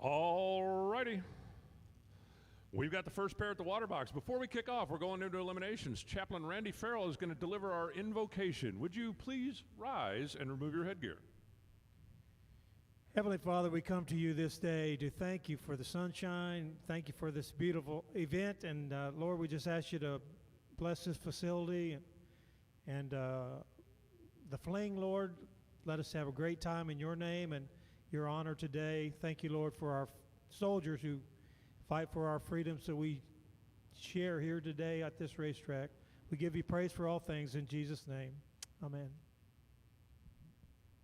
All righty. We've got the first pair at the water box. Before we kick off, we're going into eliminations. Chaplain Randy Farrell is going to deliver our invocation. Would you please rise and remove your headgear? Heavenly Father, we come to you this day to thank you for the sunshine. Thank you for this beautiful event. And Lord, we just ask you to bless this facility and the Fling, Lord. Let us have a great time in your name and your honor today. Thank you, Lord, for our soldiers who fight for our freedoms that we share here today at this racetrack. We give you praise for all things in Jesus' name. Amen.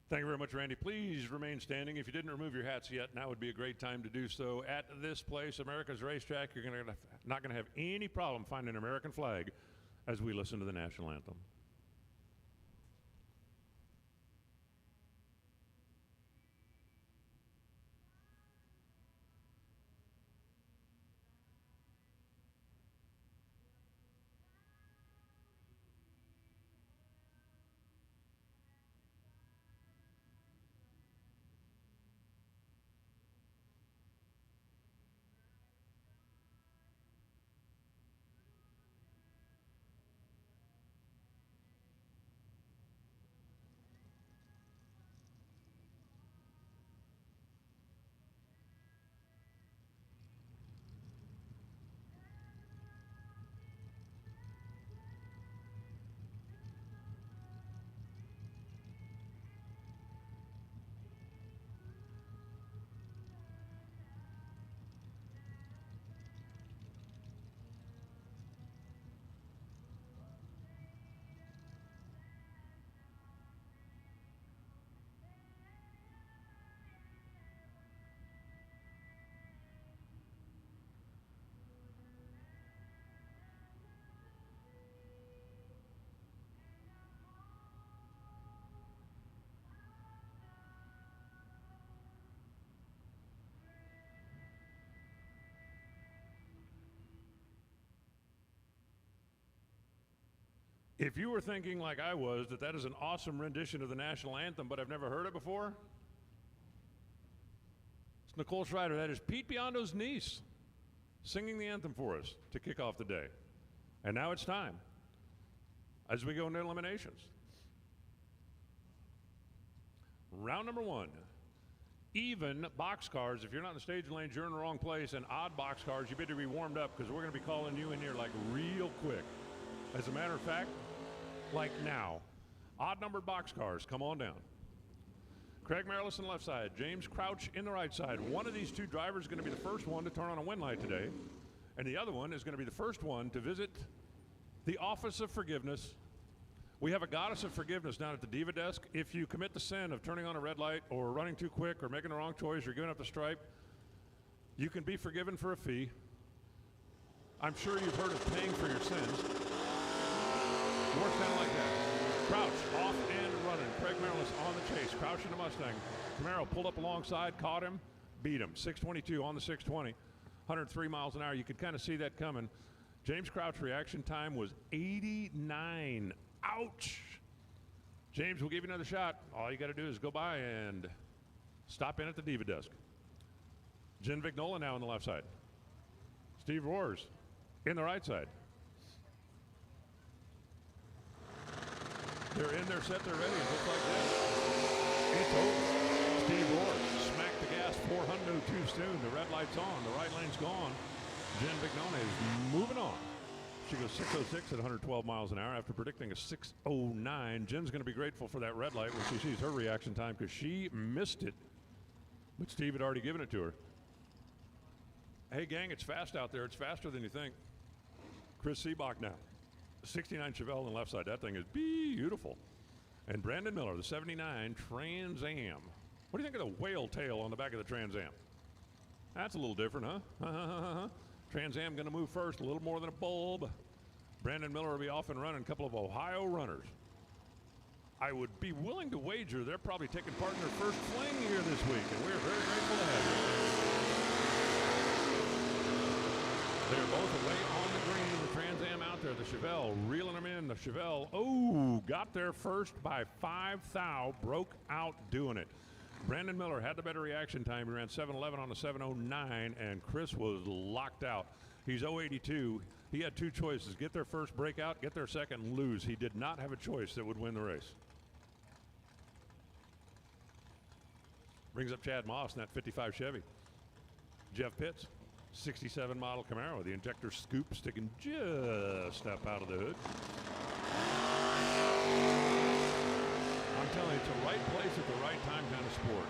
Thank you very much, Randy. Please remain standing. If you didn't remove your hats yet, now would be a great time to do so. At this place, America's Racetrack, you're not going to have any problem finding an American flag as we listen to the national anthem. If you were thinking like I was that is an awesome rendition of the national anthem, but I've never heard it before, it's Nicole Schreider. That is Pete Biondo's niece singing the anthem for us to kick off the day. And now it's time as we go into eliminations. Round number one, even boxcars. If you're not in the stage lanes, you're in the wrong place. And odd boxcars, you better be warmed up because we're going to be calling you in here like real quick. As a matter of fact, like now. Odd-numbered boxcars, come on down. Craig Marilis on the left side, James Crouch in the right side. One of these two drivers is going to be the first one to turn on a win light today, and the other one is going to be the first one to visit the Office of Forgiveness. We have a goddess of forgiveness down at the Diva desk. If you commit the sin of turning on a red light or running too quick or making the wrong choice or giving up the stripe, you can be forgiven for a fee. I'm sure you've heard of paying for your sins. Works down like that. Crouch off and running. Craig Marilis on the chase. Crouch in the Mustang. Camaro pulled up alongside, caught him, beat him. 622 on the 620. 103 miles an hour. You could kind of see that coming. James Crouch's reaction time was 89. Ouch. James, we'll give you another shot. All you got to do is go by and stop in at the Diva desk. Jen Vignola now on the left side. Steve Roars in the right side. They're in, they're set, they're ready, and just like that, it's over. Steve Roars smacked the gas 400 too soon. The red light's on, the right lane's gone. Jen Vignone is moving on. She goes 606 at 112 miles an hour after predicting a 609. Jen's going to be grateful for that red light when she sees her reaction time because she missed it, but Steve had already given it to her. Hey, gang, it's fast out there. It's faster than you think. Chris Seabach now. 69 Chevelle on the left side. That thing is beautiful. And Brandon Miller, the 79 Trans Am. What do you think of the whale tail on the back of the Trans Am? That's a little different, huh? Trans Am going to move first, a little more than a bulb. Brandon Miller will be off and running. A couple of Ohio runners. I would be willing to wager they're probably taking part in their first Fling here this week, and we're very grateful to have them. They're both away on the green. The Trans Am out there. The Chevelle reeling them in. The Chevelle, got there first by 5 thou. Broke out doing it. Brandon Miller had the better reaction time. He ran 7:11 on the 7:09, and Chris was locked out. He's 082. He had two choices: get their first breakout, get their second, lose. He did not have a choice that would win the race. Brings up Chad Moss in that 55 Chevy. Jeff Pitts, 67 model Camaro. The injector scoop sticking just up out of the hood. I'm telling you, it's the right place at the right time kind of sport.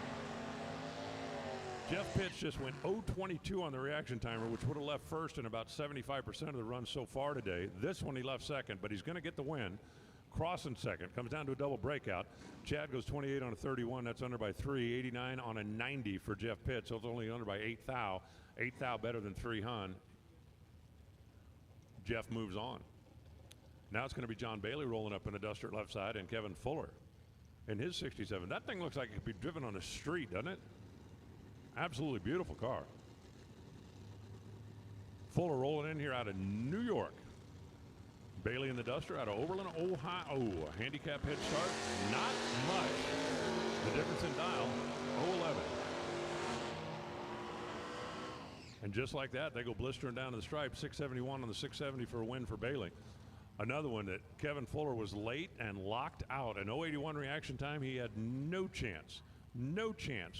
Jeff Pitts just went 0.22 on the reaction timer, which would have left first in about 75% of the runs so far today. This one he left second, but he's going to get the win. Crossing second, comes down to a double breakout. Chad goes 28 on a 31, that's under by 3. 89 on a 90 for Jeff Pitts, so it's only under by 8 thou. 8 thou better than 3 hun. Jeff moves on. Now it's going to be John Bailey rolling up in the duster at left side, and Kevin Fuller in his 67. That thing looks like it could be driven on the street, doesn't it? Absolutely beautiful car. Fuller rolling in here out of New York. Bailey in the duster out of Oberlin, Ohio. A handicap head start, not much. The difference in dial, 011. And just like that, they go blistering down to the stripe. 671 on the 670 for a win for Bailey. Another one that Kevin Fuller was late and locked out. An 081 reaction time, he had no chance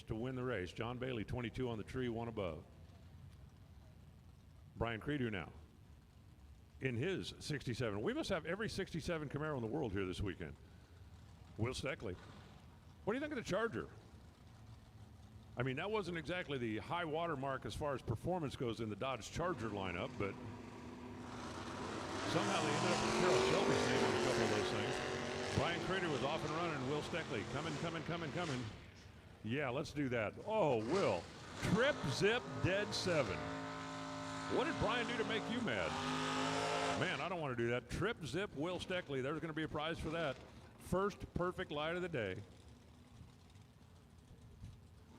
to win the race. John Bailey, 22 on the tree, one above. Brian Credo now in his 67. We must have every 67 Camaro in the world here this weekend. Will Steckley. What do you think of the Charger? I mean, that wasn't exactly the high water mark as far as performance goes in the Dodge Charger lineup, but somehow they ended up with Carroll Shelby's name on a couple of those things. Brian Crater was off and running. Will Steckley coming. Yeah, let's do that. Oh, Will. Trip, zip, dead 7. What did Brian do to make you mad? Man, I don't want to do that. Trip, zip, Will Steckley. There's going to be a prize for that. First perfect light of the day.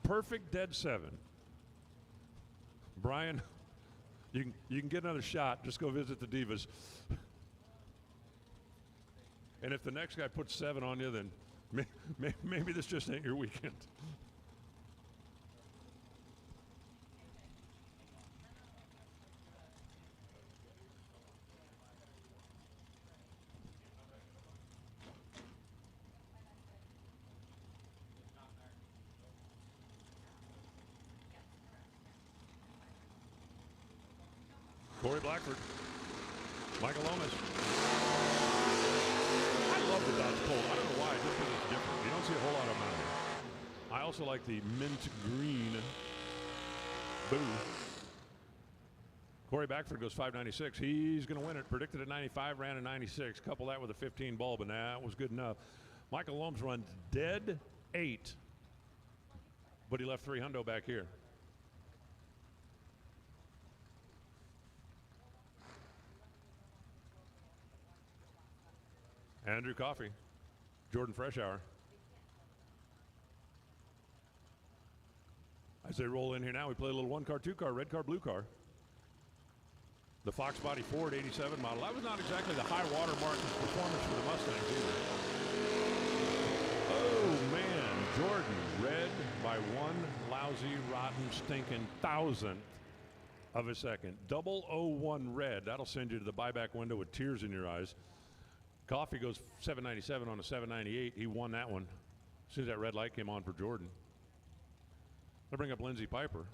Perfect dead 7. Brian, you can get another shot. Just go visit the Divas. And if the next guy puts 7 on you, then maybe this just ain't your weekend. Corey Blackford, Michael Lomas. I love the Dodge Colt. I don't know why, just because it's different. You don't see a whole lot of them out here. I also like the mint green Boo. Corey Blackford goes 596. He's going to win it. Predicted at 95, ran at 96. Couple that with a 15 bulb, and that was good enough. Michael Lomas runs dead 8, but he left 3 hundo back here. Andrew Coffey, Jordan Freshour. As they roll in here now, we play a little 1-car, 2-car, red car, blue car. The Fox Body Ford 87 model. That was not exactly the high water mark of performance for the Mustangs either. Oh man, Jordan, red by 1 lousy, rotten, stinking thousandth of a second. 001 red. That'll send you to the buyback window with tears in your eyes. Coffee goes 797 on a 798. He won that one as soon as that red light came on for Jordan. I'll bring up Lindsey Piper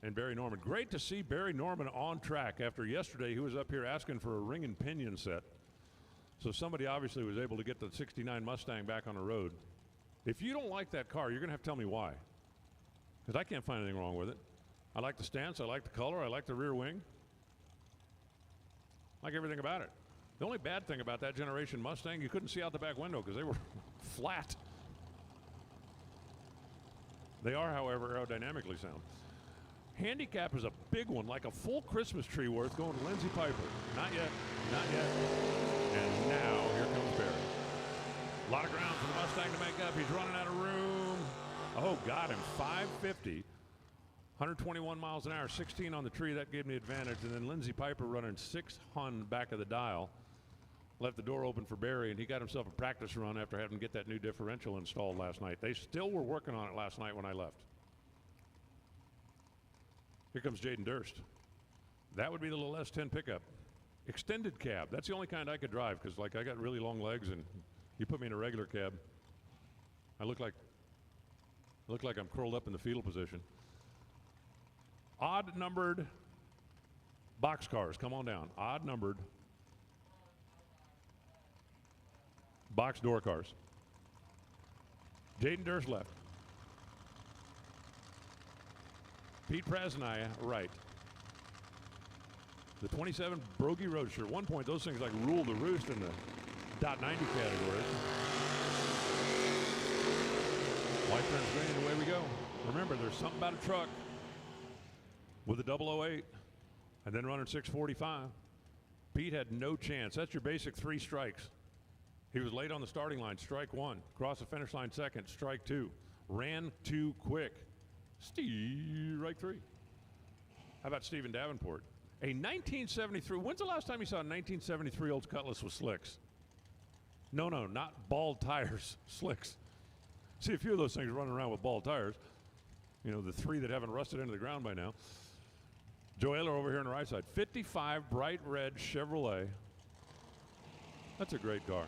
and Barry Norman. Great to see Barry Norman on track after yesterday he was up here asking for a ring and pinion set. So somebody obviously was able to get the 69 Mustang back on the road. If you don't like that car, you're going to have to tell me why. Because I can't find anything wrong with it. I like the stance, I like the color, I like the rear wing. I like everything about it. The only bad thing about that generation Mustang, you couldn't see out the back window because they were flat. They are, however, aerodynamically sound. Handicap is a big one, like a full Christmas tree worth, going to Lindsey Piper. Not yet, not yet. And now, here comes Barry. A lot of ground for the Mustang to make up. He's running out of room. Oh, got him, 550. 121 miles an hour, 16 on the tree. That gave me the advantage. And then Lindsey Piper running 6 hun back of the dial. left the door open for Barry, and he got himself a practice run after having to get that new differential installed last night. They still were working on it last night when I left. Here comes Jaden Durst. That would be the little S10 pickup. Extended cab. That's the only kind I could drive, because like I got really long legs, and you put me in a regular cab, I look like I'm curled up in the fetal position. Odd numbered boxcars, come on down. Odd numbered box door cars. Jaden Durst left. Pete Praznaya right. The 27 Brogy Roadster. At one point, those things like ruled the roost in the .90 category. White turns green, and away we go. Remember, there's something about a truck with a 008 and then running 645. Pete had no chance. That's your basic 3 strikes. He was late on the starting line, strike 1. Cross the finish line second, strike 2. Ran too quick, strike 3. How about Stephen Davenport? A 1973, when's the last time you saw a 1973 Olds Cutlass with slicks? No, not bald tires, slicks. See a few of those things running around with bald tires. You know, the 3 that haven't rusted into the ground by now. Joe Ayler over here on the right side. 55 bright red Chevrolet. That's a great car.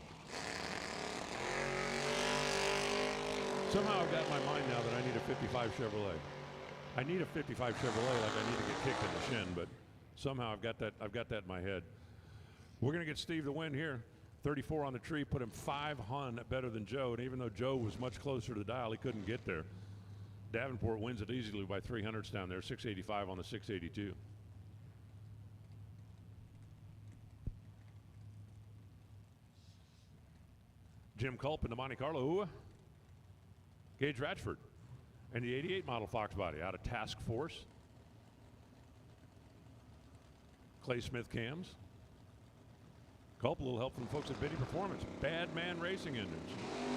Somehow I've got in my mind now that I need a 55 Chevrolet. I need a 55 Chevrolet like I need to get kicked in the shin, but somehow I've got that in my head. We're going to get Steve the win here. 34 on the tree, put him 5 hun better than Joe, and even though Joe was much closer to the dial, he couldn't get there. Davenport wins it easily by 300s down there, 685 on the 682. Jim Culp in the Monte Carlo. Gage Ratchford and the 88 model Fox body out of Task Force. Clay Smith cams. Culp, a little help from folks at Biddy Performance. Bad Man Racing engines.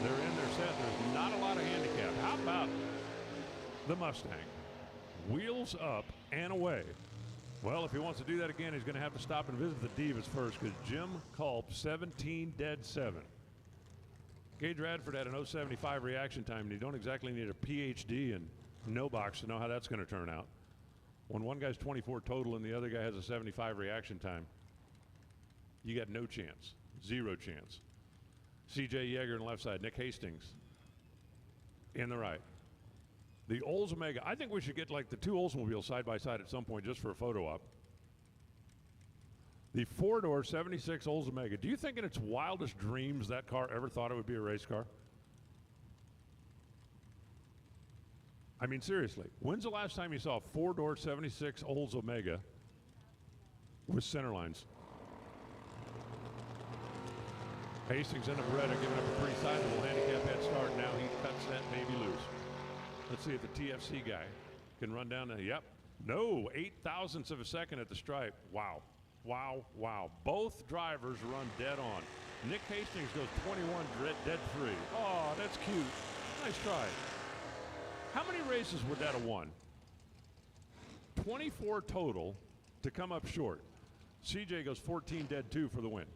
They're in, they're set. There's not a lot of handicap. How about the Mustang? Wheels up and away. Well, if he wants to do that again, he's going to have to stop and visit the Divas first, because Jim Culp, 17 dead 7. Gage Radford had an 075 reaction time, and you don't exactly need a PhD in no box to know how that's going to turn out. When one guy's 24 total and the other guy has a 75 reaction time, you got no chance, 0 chance. CJ Yeager on the left side, Nick Hastings in the right. The Oldsmobile, I think we should get like the 2 Oldsmobiles side by side at some point just for a photo op. The 4-door 76 Oldsmobile. Do you think in its wildest dreams that car ever thought it would be a race car? I mean, seriously, when's the last time you saw a 4-door 76 Oldsmobile with center lines? Hastings and Beretta giving up a pretty sizable handicap head start. Now he cuts that baby loose. Let's see if the TFC guy can run down the, yep. No, 0.08 of a second at the stripe. Wow. Wow, wow. Both drivers run dead on. Nick Hastings goes 21 dead 3. Oh, that's cute. Nice try. How many races would that have won? 24 total to come up short. CJ goes 14 dead 2 for the win.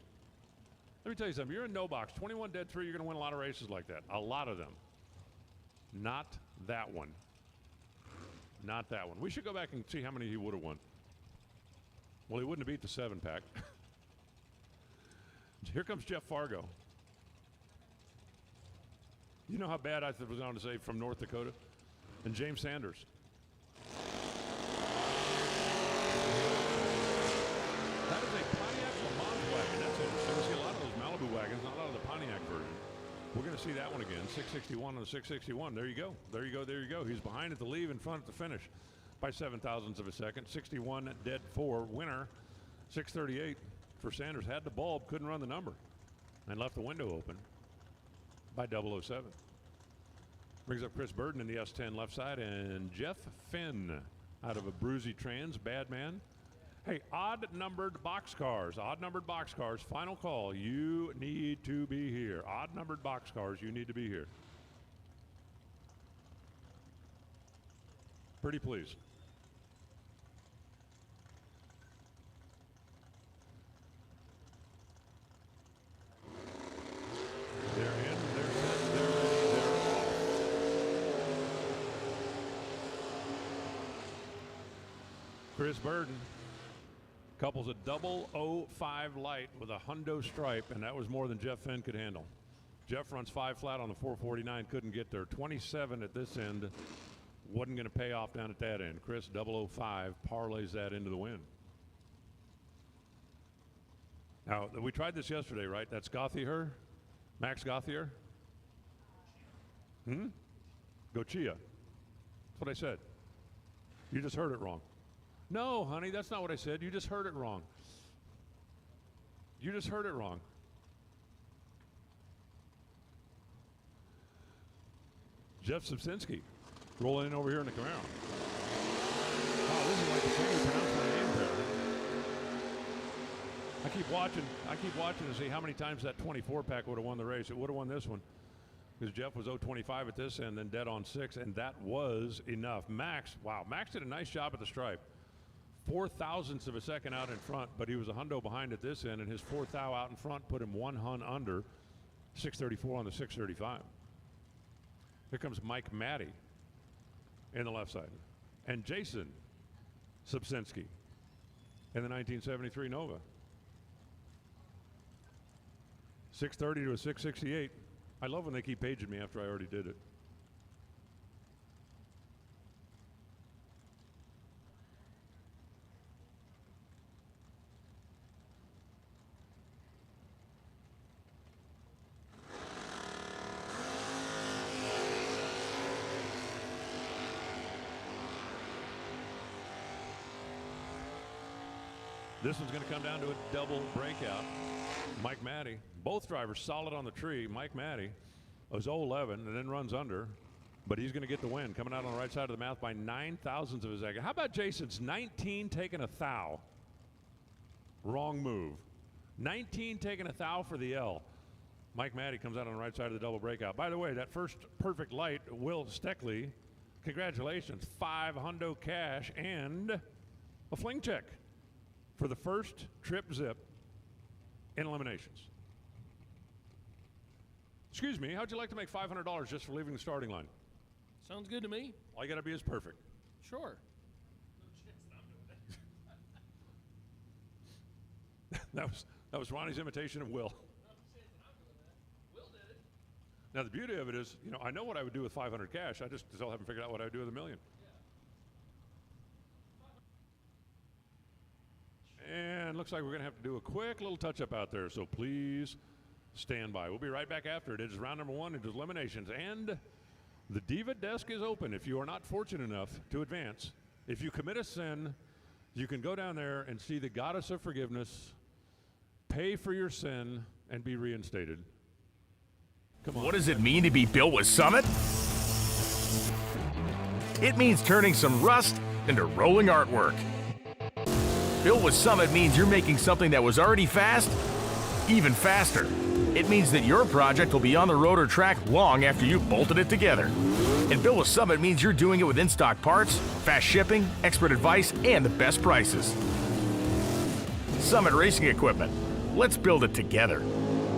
Let me tell you something. You're in no box. 21 dead 3, you're going to win a lot of races like that. A lot of them. Not that one. Not that one. We should go back and see how many he would have won. Well, he wouldn't have beat the 7-pack. Here comes Jeff Fargo. You know how bad I was going to say from North Dakota? And James Sanders. That is a Pontiac Le Mans wagon. That's interesting. We see a lot of those Malibu wagons, not a lot of the Pontiac version. We're going to see that one again. 661 on the 661. There you go. There you go. There you go. He's behind at the leave, in front at the finish by 0.07 of a second. 61 dead 4. Winner 638 for Sanders. Had the bulb, couldn't run the number, and left the window open by 007. Brings up Chris Burden in the S10 left side, and Jeff Finn out of a Bruzy Trans. Bad man. Hey, odd-numbered boxcars. Odd-numbered boxcars. Final call. You need to be here. Odd-numbered boxcars. You need to be here. Pretty please. Chris Burden couples a 005 light with a hundo stripe, and that was more than Jeff Finn could handle. Jeff runs 5 flat on the 449, couldn't get there. 27 at this end, wasn't going to pay off down at that end. Chris 005 parlays that into the win. Now, we tried this yesterday, right? That's Gauthier? Max Gauthier? Gochia. That's what I said. You just heard it wrong. No, honey, that's not what I said. You just heard it wrong. You just heard it wrong. Jeff Subsinski rolling in over here in the Camaro. Wow, this is like the same you pronounce my name there. I keep watching to see how many times that 24 pack would have won the race. It would have won this one because Jeff was 025 at this end, then dead on 6, and that was enough. Max, wow, Max did a nice job at the stripe. 0.004 of a second out in front, but he was a hundo behind at this end, and his 4 thou out in front put him 1 hun under, 634 on the 635. Here comes Mike Matty in the left side, and Jason Subsinski in the 1973 Nova. 630 to a 668. I love when they keep paging me after I already did it. This one's going to come down to a double breakout. Mike Matty, both drivers solid on the tree. Mike Matty was 011 and then runs under, but he's going to get the win, coming out on the right side of the mouth by 9 thousandths of a second. How about Jason's 19 taking a thou? Wrong move. 19 taking a thou for the L. Mike Matty comes out on the right side of the double breakout. By the way, that first perfect light, Will Steckley, congratulations, 5 hundo cash and a Fling check for the first trip zip in Eliminations. Excuse me, how'd you like to make $500 just for leaving the starting line? Sounds good to me. All you gotta be is perfect. Sure. that was Ronnie's imitation of Will. Will did it. Now the beauty of it is, you know, I know what I would do with 500 cash. I just still haven't figured out what I would do with $1 million. And looks like we're going to have to do a quick little touch-up out there, so please stand by. We'll be right back after it. It is round number 1. It is Eliminations, and the Diva desk is open. If you are not fortunate enough to advance, if you commit a sin, you can go down there and see the Goddess of Forgiveness, pay for your sin, and be reinstated. Come on. What does it mean to be built with Summit? It means turning some rust into rolling artwork. Built with Summit means you're making something that was already fast, even faster. It means that your project will be on the road or track long after you've bolted it together. And Built with Summit means you're doing it with in-stock parts, fast shipping, expert advice, and the best prices. Summit Racing Equipment. Let's build it together.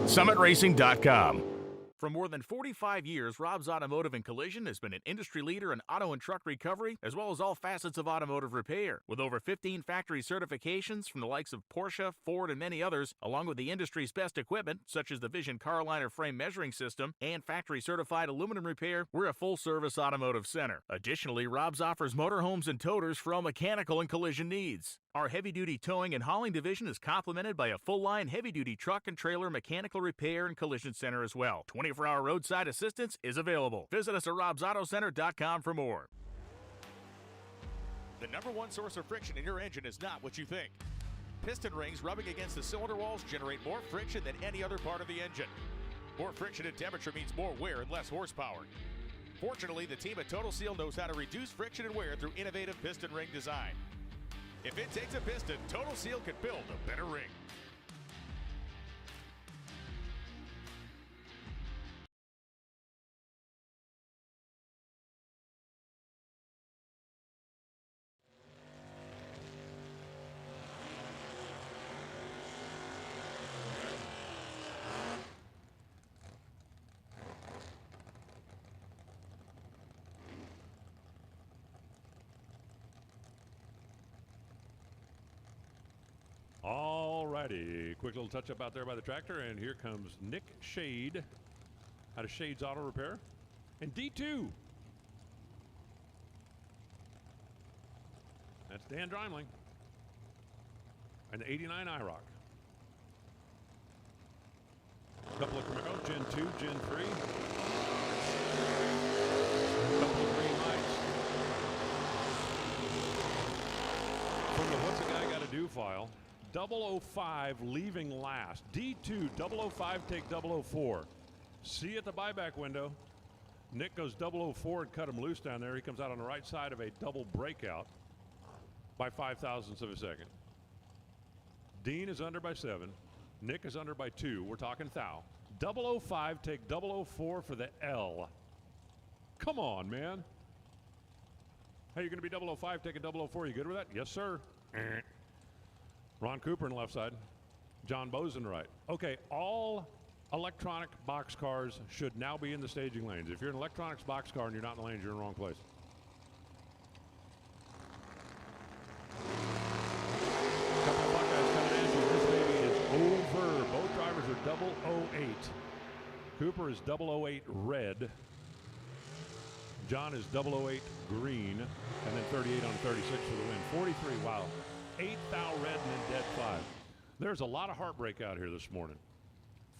SummitRacing.com. For more than 45 years, Rob's Automotive and Collision has been an industry leader in auto and truck recovery, as well as all facets of automotive repair. With over 15 factory certifications from the likes of Porsche, Ford, and many others, along with the industry's best equipment, such as the Vision Carliner frame measuring system and factory-certified aluminum repair, we're a full-service automotive center. Additionally, Rob's offers motorhomes and toters for all mechanical and collision needs. Our heavy-duty towing and hauling division is complemented by a full-line heavy-duty truck and trailer mechanical repair and collision center as well. 24-hour roadside assistance is available. Visit us at robsautocenter.com for more. The number one source of friction in your engine is not what you think. Piston rings rubbing against the cylinder walls generate more friction than any other part of the engine. More friction and temperature means more wear and less horsepower. Fortunately, the team at Total Seal knows how to reduce friction and wear through innovative piston ring design. If it takes a piston, Total Seal can build a better ring. righty. Quick little touch up out there by the tractor, and here comes Nick Shade out of Shade's Auto Repair. And D2. That's Dan Dreimling. And the 89 IROC. Couple of Camaro, Gen 2, Gen 3. Couple of green lights. From the What's a Guy Gotta Do file, 005 leaving last. D2, 005 take 004. See you at the buyback window. Nick goes 004 and cut him loose down there. He comes out on the right side of a double breakout by 0.005 of a second. Dean is under by 7. Nick is under by 2. We're talking thou. 005 take 004 for the L. Come on, man. Hey, you're going to be 005 taking 004. You good with that? Yes, sir. Ron Cooper on the left side. John Bozen right. Okay, all electronic box cars should now be in the staging lanes. If you're an electronics box car and you're not in the lanes, you're in the wrong place. Couple of Buckeyes coming in. This baby is over. Both drivers are 008. Cooper is 008 red. John is 008 green. And then 38 on 36 for the win. 43, wow. 8 thou red and then dead 5. There's a lot of heartbreak out here this morning.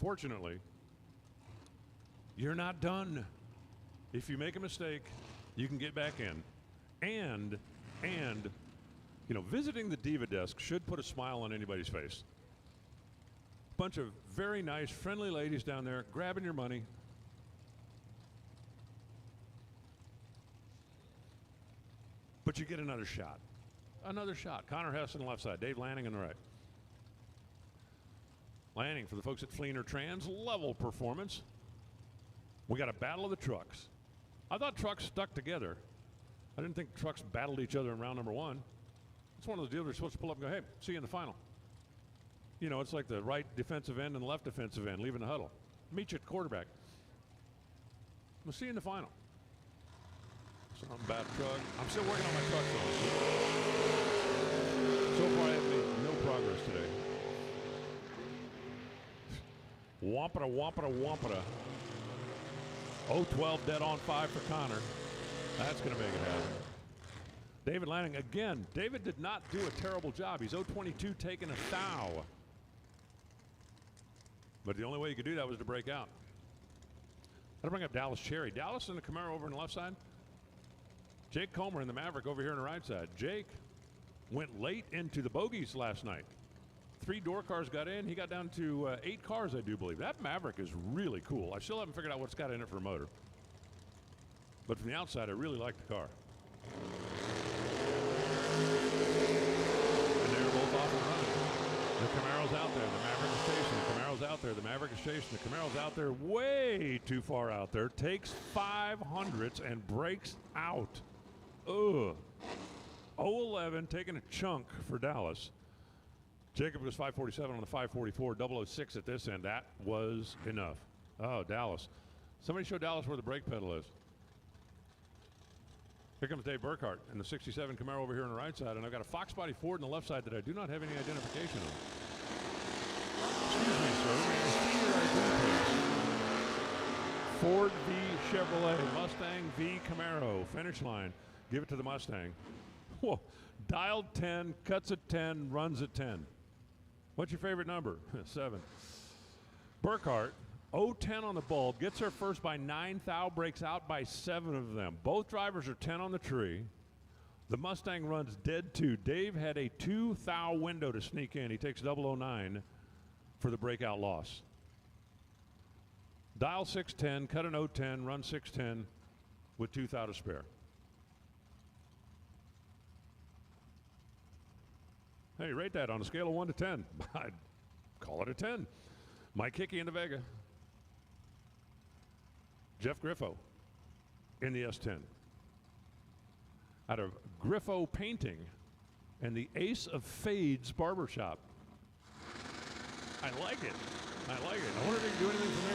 Fortunately, you're not done. If you make a mistake, you can get back in. And, you know, visiting the Diva desk should put a smile on anybody's face. Bunch of very nice, friendly ladies down there grabbing your money. But you get another shot. Another shot. Connor Hess on the left side. Dave Lanning on the right. Lanning for the folks at Fling Trans. Level performance. We got a battle of the trucks. I thought trucks stuck together. I didn't think trucks battled each other in round number 1. It's one of those deals you're supposed to pull up and go, hey, see you in the final. You know, it's like the right defensive end and the left defensive end leaving the huddle. Meet you at quarterback. We'll see you in the final. Something about truck. I'm still working on my truck phone. So far, I have made no progress today. Wampata, wampata, wampata. 012 dead on 5 for Connor. That's going to make it happen. David Lanning again. David did not do a terrible job. He's 022 taking a thou. But the only way you could do that was to break out. I'll bring up Dallas Cherry. Dallas in the Camaro over on the left side. Jake Comer in the Maverick over here on the right side. Jake went late into the bogeys last night. 3 door cars got in. He got down to 8 cars, I do believe. That Maverick is really cool. I still haven't figured out what's got in it for a motor. But from the outside, I really like the car. And they're both off and running. The Camaro's out there. The Maverick is chasing. The Camaro's out there. The Maverick is chasing. The Camaro's out there way too far out there. Takes 500s and breaks out. Ugh. 011 taking a chunk for Dallas. Jacob was 547 on the 544, 006 at this end. That was enough. Oh, Dallas. Somebody show Dallas where the brake pedal is. Here comes Dave Burkhart in the 67 Camaro over here on the right side, and I've got a Fox Body Ford on the left side that I do not have any identification on. Excuse me, sir. May I see your ID, please? Ford v. Chevrolet, Mustang v. Camaro. Finish line. Give it to the Mustang. Whoa. Dialed 10, cuts at 10, runs at 10. What's your favorite number? 7. Burkhart, 010 on the bulb, gets her first by 9 thou, breaks out by 7 of them. Both drivers are 10 on the tree. The Mustang runs dead 2. Dave had a 2 thou window to sneak in. He takes 009 for the breakout loss. Dial 610, cut an 010, run 610 with 2 thou to spare. Hey, rate that on a scale of 1 to 10. I'd call it a 10. Mike Hickey in the Vega. Jeff Griffo in the S10. Out of Griffo Painting and the Ace of Fades Barbershop. I like it. I like it. I wonder if they can do anything for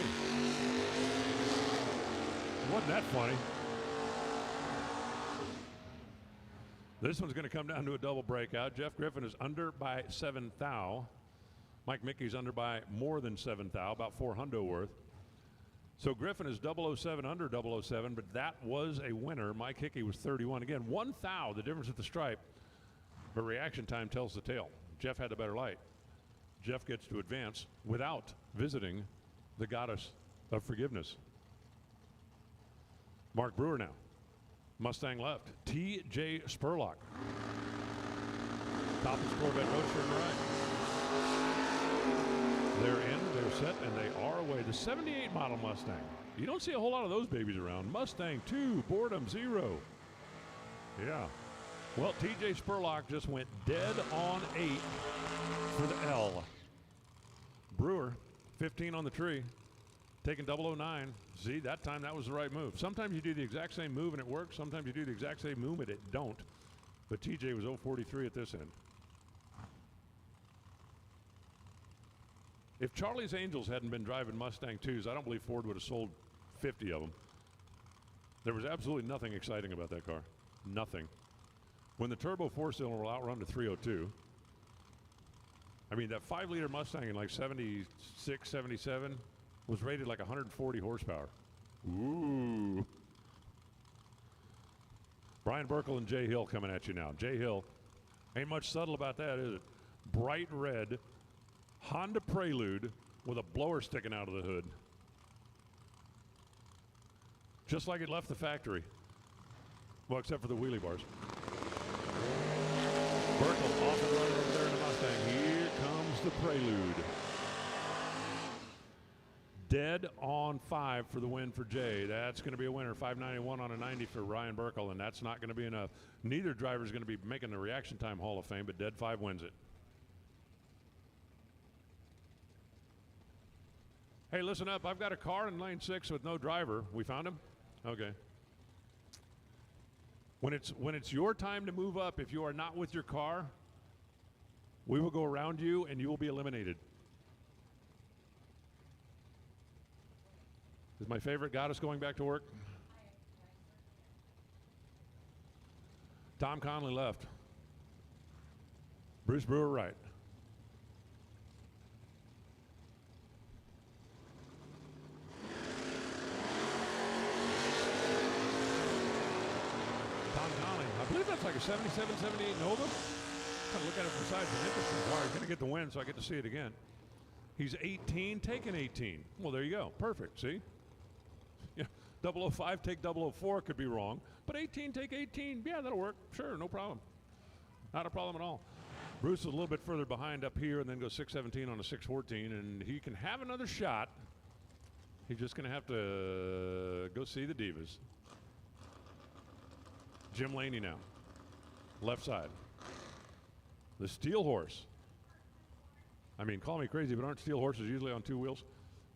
me. Wasn't that funny? This one's going to come down to a double breakout. Jeff Griffin is under by 7 thou. Mike Mickey's under by more than 7 thou, about 4 hundo worth. So Griffin is 007 under 007, but that was a winner. Mike Hickey was 31. Again, 1 thou, the difference at the stripe, but reaction time tells the tale. Jeff had the better light. Jeff gets to advance without visiting the goddess of forgiveness. Mark Brewer now. Mustang left. T.J. Spurlock. Top of Corvette Roadster in the right. They're in, they're set, and they are away. The 78 model Mustang. You don't see a whole lot of those babies around. Mustang 2, boredom 0. Yeah. Well, T.J. Spurlock just went dead on 8 for the L. Brewer, 15 on the tree, taking 009. See, that time that was the right move. Sometimes you do the exact same move and it works. Sometimes you do the exact same move and it don't. But TJ was 043 at this end. If Charlie's Angels hadn't been driving Mustang 2s, I don't believe Ford would have sold 50 of them. There was absolutely nothing exciting about that car. Nothing. When the turbo 4-cylinder will outrun to 302, I mean, that 5-liter Mustang in like 76, 77 was rated like 140 horsepower. Ooh. Brian Burkle and Jay Hill coming at you now. Jay Hill, ain't much subtle about that, is it? Bright red Honda Prelude with a blower sticking out of the hood. Just like it left the factory. Well, except for the wheelie bars. Burkle off and running over there in the Mustang. Here comes the Prelude. Dead on 5 for the win for Jay. That's going to be a winner. 591 on a 90 for Ryan Burkle, and that's not going to be enough. Neither driver is going to be making the reaction time Hall of Fame, but dead 5 wins it. Hey, listen up. I've got a car in lane 6 with no driver. We found him? Okay. When it's your time to move up, if you are not with your car, we will go around you and you will be eliminated. Is my favorite goddess going back to work? Tom Conley left. Bruce Brewer right. Tom Conley, I believe that's like a 77, 78 Nova. Kind of look at it from the side. It's an interesting car. He's going to get the win, so I get to see it again. He's 18, taking 18. Well, there you go. Perfect, see? Yeah, 005 take 004 could be wrong, but 18 take 18, yeah, that'll work. Sure, no problem. Not a problem at all. Bruce is a little bit further behind up here and then goes 617 on a 614, and he can have another shot. He's just going to have to go see the Divas. Jim Laney now, left side. The Steel Horse. I mean, call me crazy, but aren't steel horses usually on 2 wheels?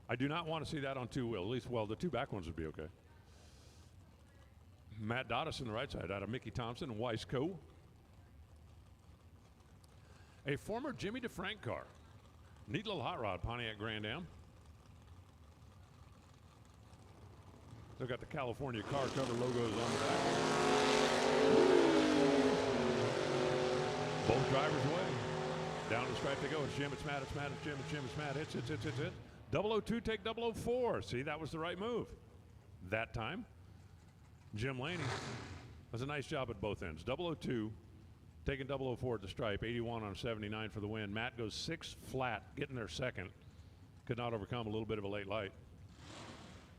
I do not want to see that on 2 wheels. At least, well, the 2 back ones would be okay. Matt Dottis on the right side out of Mickey Thompson and Weisco. A former Jimmy DeFrank car. Neat little hot rod, Pontiac Grand Am. Still got the California car cover logos on the back. Both drivers away. Down the stripe they go. It's Jim, it's Matt, it's Matt, it's Jim, it's Jim, it's Matt. It's. 002 take 004. See, that was the right move. That time. Jim Laney does a nice job at both ends. 002 taking 004 at the stripe. 81 on 79 for the win. Matt goes 6 flat, getting there second. Could not overcome a little bit of a late light.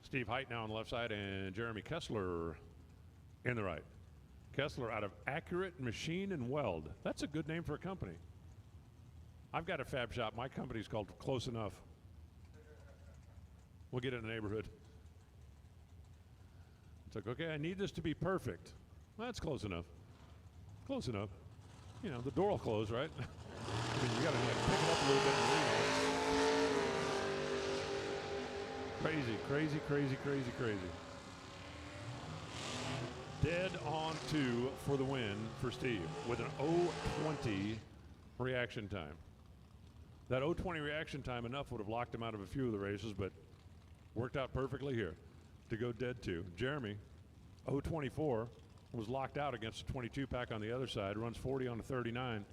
Steve Height now on the left side and Jeremy Kessler in the right. Kessler out of Accurate Machine and Weld. That's a good name for a company. I've got a fab shop. My company's called Close Enough. We'll get in the neighborhood. It's like, okay, I need this to be perfect. Well, that's close enough. Close enough. You know, the door will close, right? I mean, you got to like, pick it up a little bit and leave. Crazy, crazy, crazy, crazy, crazy. Dead on 2 for the win for Steve with an 020 reaction time. That 020 reaction time enough would have locked him out of a few of the races, but worked out perfectly here to go dead 2. Jeremy, 024, was locked out against a 22 pack on the other side, runs 40 on a 39.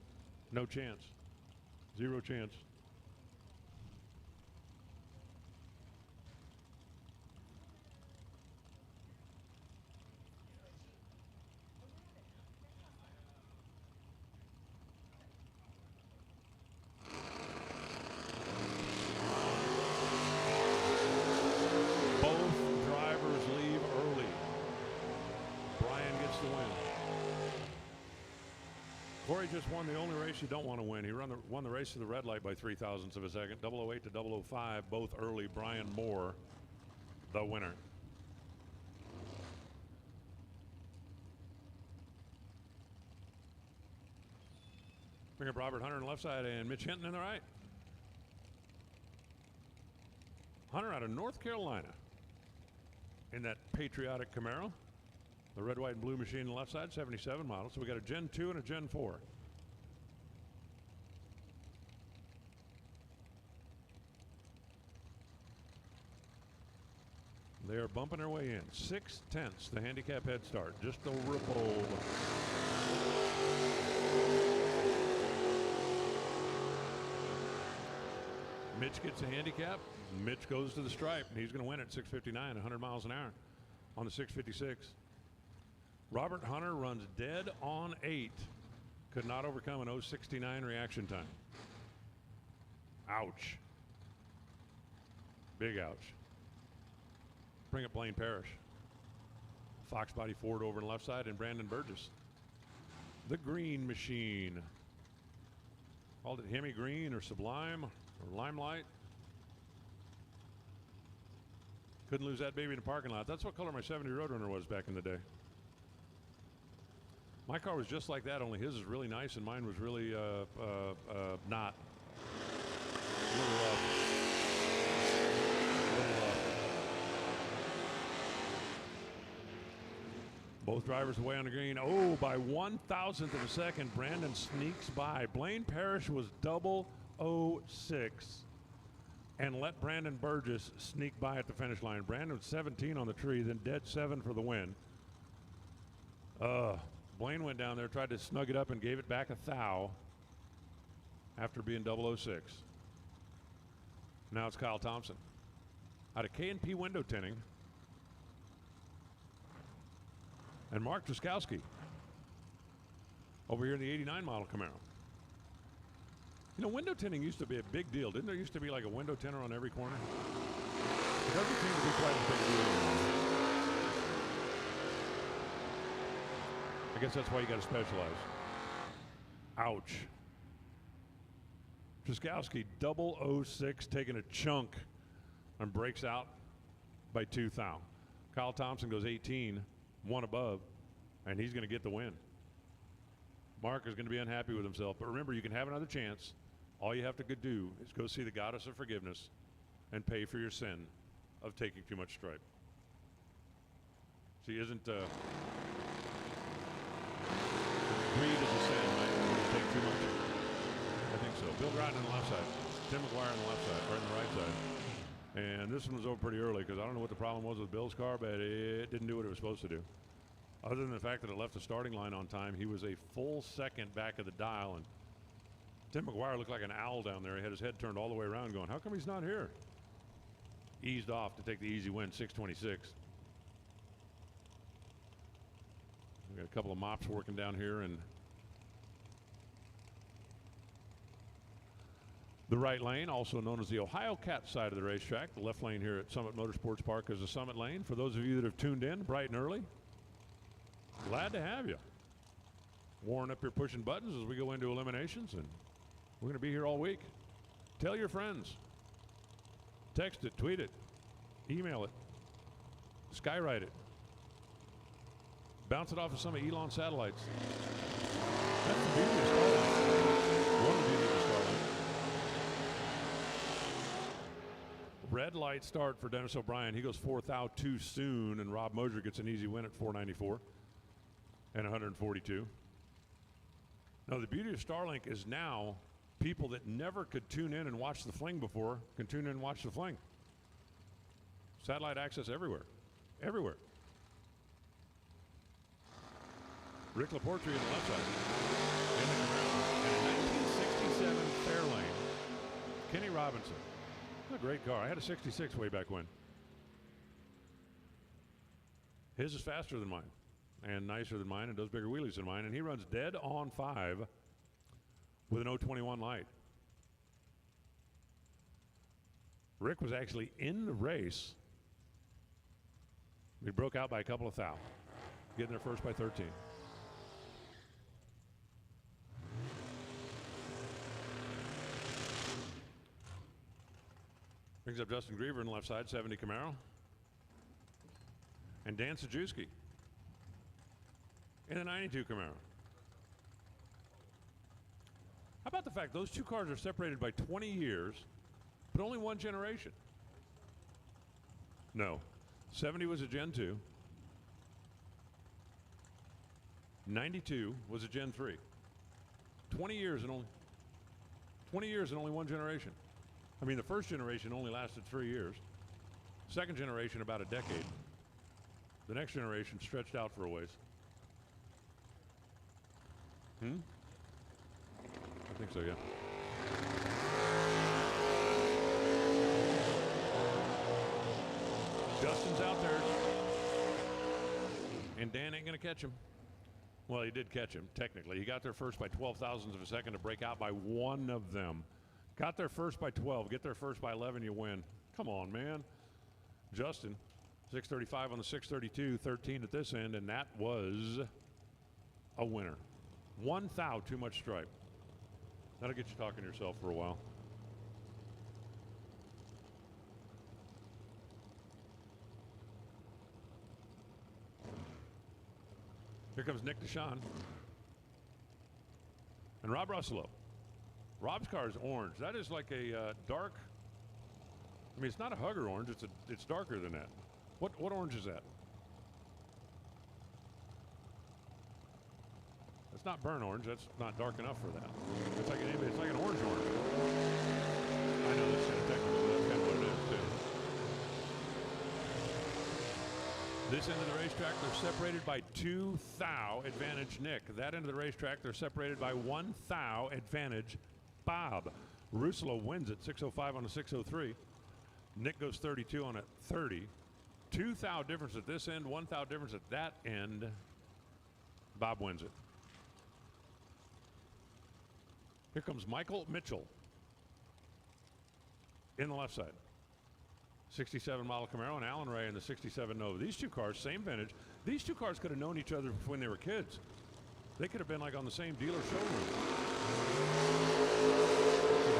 No chance. 0 chance. Corey just won the only race you don't want to win. He won the race to the red light by 0.03 of a second. 008 to 005, both early. Brian Moore, the winner. Bring up Robert Hunter on the left side and Mitch Hinton in the right. Hunter out of North Carolina in that patriotic Camaro. The red, white, and blue machine on the left side, 77 model. So we got a Gen 2 and a Gen 4. They are bumping their way in. 6/10, the handicap head start, just over a pole. Mitch gets a handicap. Mitch goes to the stripe, and he's going to win at 6:59, 100 miles an hour on the 6:56. Robert Hunter runs dead on 8. Could not overcome an 0.69 reaction time. Ouch. Big ouch. Bring up Blaine Parrish. Fox Body Ford over on the left side, and Brandon Burgess. The Green Machine. Called it Hemi Green or Sublime or Limelight. Couldn't lose that baby in the parking lot. That's what color my 70 Roadrunner was back in the day. My car was just like that, only his is really nice and mine was really not. A little Both drivers away on the green. Oh, by 1,000th of a second, Brandon sneaks by. Blaine Parrish was 006 and let Brandon Burgess sneak by at the finish line. Brandon was 17 on the tree, then dead 7 for the win. Blaine went down there, tried to snug it up, and gave it back a thou after being 006. Now it's Kyle Thompson. Out of K&P Window Tinting. And Mark Truskowski over here in the 89 model Camaro. You know, window tinting used to be a big deal. Didn't there used to be like a window tinter on every corner? It doesn't seem to be quite a big deal anymore. I guess that's why you got to specialize. Ouch. Truskowski 006 taking a chunk and breaks out by 2 thou. Kyle Thompson goes 18. 1 above, and he's going to get the win. Mark is going to be unhappy with himself, but remember, you can have another chance. All you have to do is go see the goddess of forgiveness and pay for your sin of taking too much stripe. See, isn't greed is a sin, right? When you take too much? I think so. Bill Groton on the left side, Tim McGuire on the left side, or on the right side. And this one was over pretty early because I don't know what the problem was with Bill's car, but it didn't do what it was supposed to do. Other than the fact that it left the starting line on time, he was a full second back of the dial, and Tim McGuire looked like an owl down there. He had his head turned all the way around going, how come he's not here? Eased off to take the easy win, 626. We got a couple of mops working down here, and the right lane, also known as the Ohio Cat side of the racetrack. The left lane here at Summit Motorsports Park is the Summit lane. For those of you that have tuned in bright and early, glad to have you. Warring up here pushing buttons as we go into eliminations, and we're going to be here all week. Tell your friends. Text it, tweet it, email it, skywrite it. Bounce it off of some of Elon's satellites. That's the beauty of Starlink. One of the beauties of Starlink. Red light start for Dennis O'Brien. He goes 4 thou too soon, and Rob Mosier gets an easy win at 494 and 142. Now, the beauty of Starlink is now people that never could tune in and watch the Fling before can tune in and watch the Fling. Satellite access everywhere. Everywhere. Rick Laporte on the left side. In the Camaro. And a 1967 Fairlane. Kenny Robinson. What a great car. I had a 66 way back when. His is faster than mine and nicer than mine and does bigger wheelies than mine, and he runs dead on 5 with an 021 light. Rick was actually in the race. He broke out by a couple of thou, getting there first by 13. Brings up Justin Griever on the left side, 70 Camaro. And Dan Sajewski in a 92 Camaro. How about the fact those two cars are separated by 20 years, but only one generation? No. 70 was a Gen 2. 92 was a Gen 3. 20 years and only one generation. I mean, the first generation only lasted 3 years. Second generation, about a decade. The next generation stretched out for a ways. I think so, yeah. Justin's out there. And Dan ain't going to catch him. Well, he did catch him, technically. He got there first by 12 thousandths of a second to break out by one of them. Got there first by 12. Get there first by 11, you win. Come on, man. Justin, 635 on the 632, 13 at this end, and that was a winner. 1 thou too much stripe. That'll get you talking to yourself for a while. Here comes Nick DeShawn and Rob Russello. Rob's car is orange. That is like a dark. I mean, it's not a hugger orange. It's darker than that. What orange is that? It's not burnt orange. That's not dark enough for that. It's like an orange. I know that's kind of technical. That's kind of what it is too. This end of the racetrack, they're separated by 2 thou advantage Nick. That end of the racetrack, they're separated by 1 thou advantage Bob. Russello wins at 605 on a 603. Nick goes 32 on a 30. 2 thou difference at this end, 1 thou difference at that end. Bob wins it. Here comes Michael Mitchell in the left side. 67 model Camaro and Alan Ray in the 67 Nova. These two cars, same vintage. These two cars could have known each other when they were kids. They could have been like on the same dealer showroom.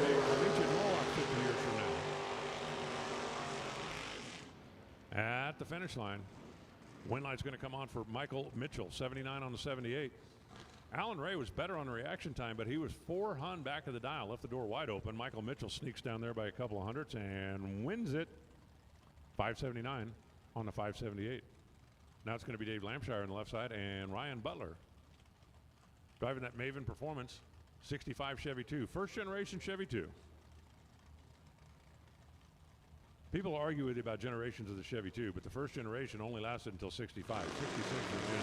Hey, I'll meet you in Mohawk 50 years from now. At the finish line, win light's going to come on for Michael Mitchell, 79 on the 78. Alan Ray was better on the reaction time, but he was 4 hun back of the dial, left the door wide open. Michael Mitchell sneaks down there by a couple of hundredths and wins it. 579 on the 578. Now it's going to be Dave Lampshire on the left side and Ryan Butler driving that Maven Performance 65 Chevy II. First generation Chevy II. People argue with you about generations of the Chevy II, but the first generation only lasted until 65. 66 was Gen 2.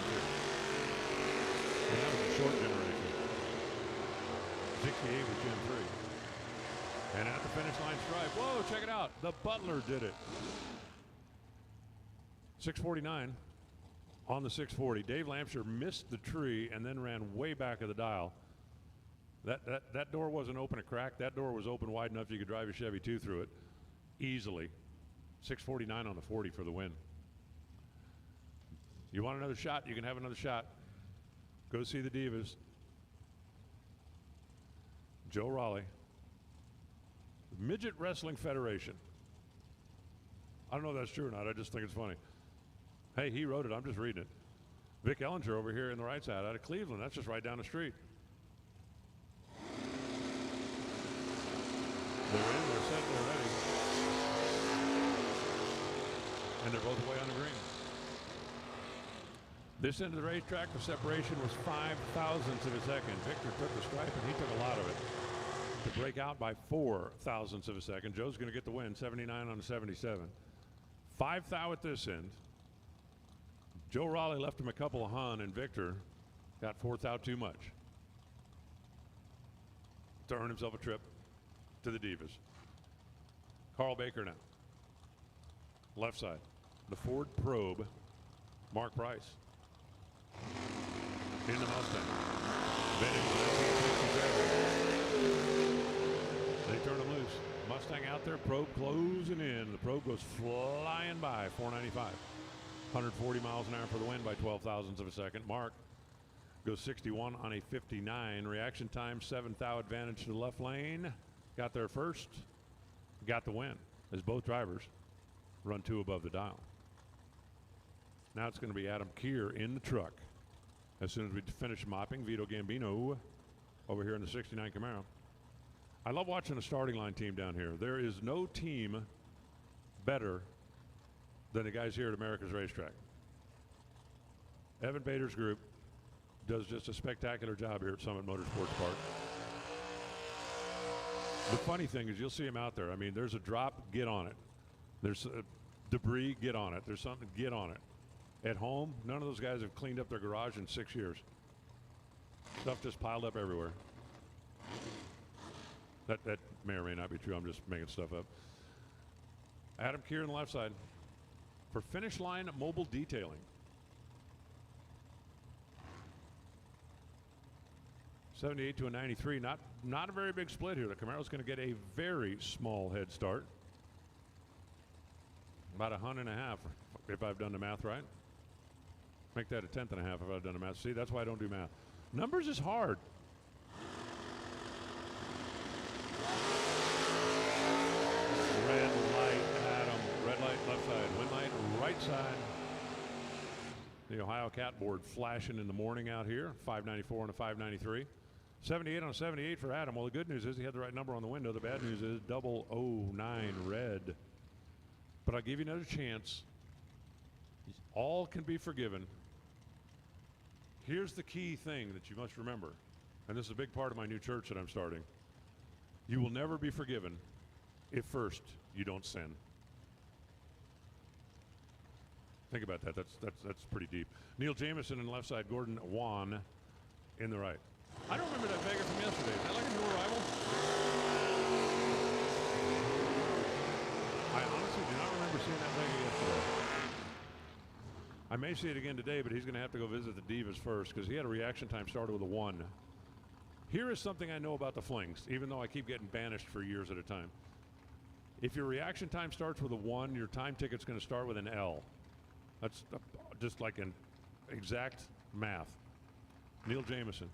And that was a short generation. 68 was Gen 3. And at the finish line stripe, whoa, check it out. The Butler did it. 649 on the 640. Dave Lampshire missed the tree and then ran way back of the dial. That door wasn't open a crack. That door was open wide enough you could drive a Chevy II through it easily. 649 on the 40 for the win. You want another shot? You can have another shot. Go see the Divas. Joe Raleigh. Midget Wrestling Federation. I don't know if that's true or not. I just think it's funny. Hey, he wrote it. I'm just reading it. Vic Ellinger over here in the right side out of Cleveland. That's just right down the street. They're in, they're set, they're ready. And they're both away on the green. This end of the racetrack, the separation was 5 thousandths of a second. Victor took the stripe and he took a lot of it to break out by 4 thousandths of a second. Joe's going to get the win, 79 on the 77. 5 thou at this end. Joe Raleigh left him a couple of hun, and Victor got 4 thou too much to earn himself a trip to the Divas. Carl Baker now. Left side. The Ford Probe. Mark Price. In the Mustang. They turn him loose. Mustang out there, Probe closing in. The Probe goes flying by, 495. 140 miles an hour for the win by 12 thousandths of a second. Mark goes 61 on a 59. Reaction time, 7 thou advantage to the left lane. Got there first. Got the win. as both drivers run 2 above the dial. Now it's going to be Adam Keir in the truck. As soon as we finish mopping, Vito Gambino over here in the 69 Camaro. I love watching the starting line team down here. There is no team better than the guys here at America's Racetrack. Evan Bader's group does just a spectacular job here at Summit Motorsports Park. The funny thing is you'll see them out there. I mean, there's a drop, get on it. There's debris, get on it. There's something, get on it. At home, none of those guys have cleaned up their garage in 6 years. Stuff just piled up everywhere. That may or may not be true. I'm just making stuff up. Adam Keir on the left side for Finish Line Mobile Detailing. '78 to a '93. Not a very big split here. The Camaro's going to get a very small head start. About 1.5 if I've done the math right. Make that 1/10.5 if I've done the math. See, that's why I don't do math. Numbers is hard. Red light, Adam. Red light, left side. Wind light, right side. The Ohio Cat Board flashing in the morning out here. 594 and a 593. 78 on a 78 for Adam. Well, the good news is he had the right number on the window. The bad news is 009 red. But I'll give you another chance. All can be forgiven. Here's the key thing that you must remember, and this is a big part of my new church that I'm starting. You will never be forgiven if first you don't sin. Think about that. That's pretty deep. Neil Jameson in the left side, Gordon Wan in the right. I don't remember that Vega from yesterday. Is that like a new arrival? I honestly do not remember seeing that Vega yesterday. I may see it again today, but he's going to have to go visit the Divas first because he had a reaction time started with a 1. Here is something I know about the Flings, even though I keep getting banished for years at a time. If your reaction time starts with a 1, your time ticket's going to start with an L. That's just like an exact math. Neil Jameson,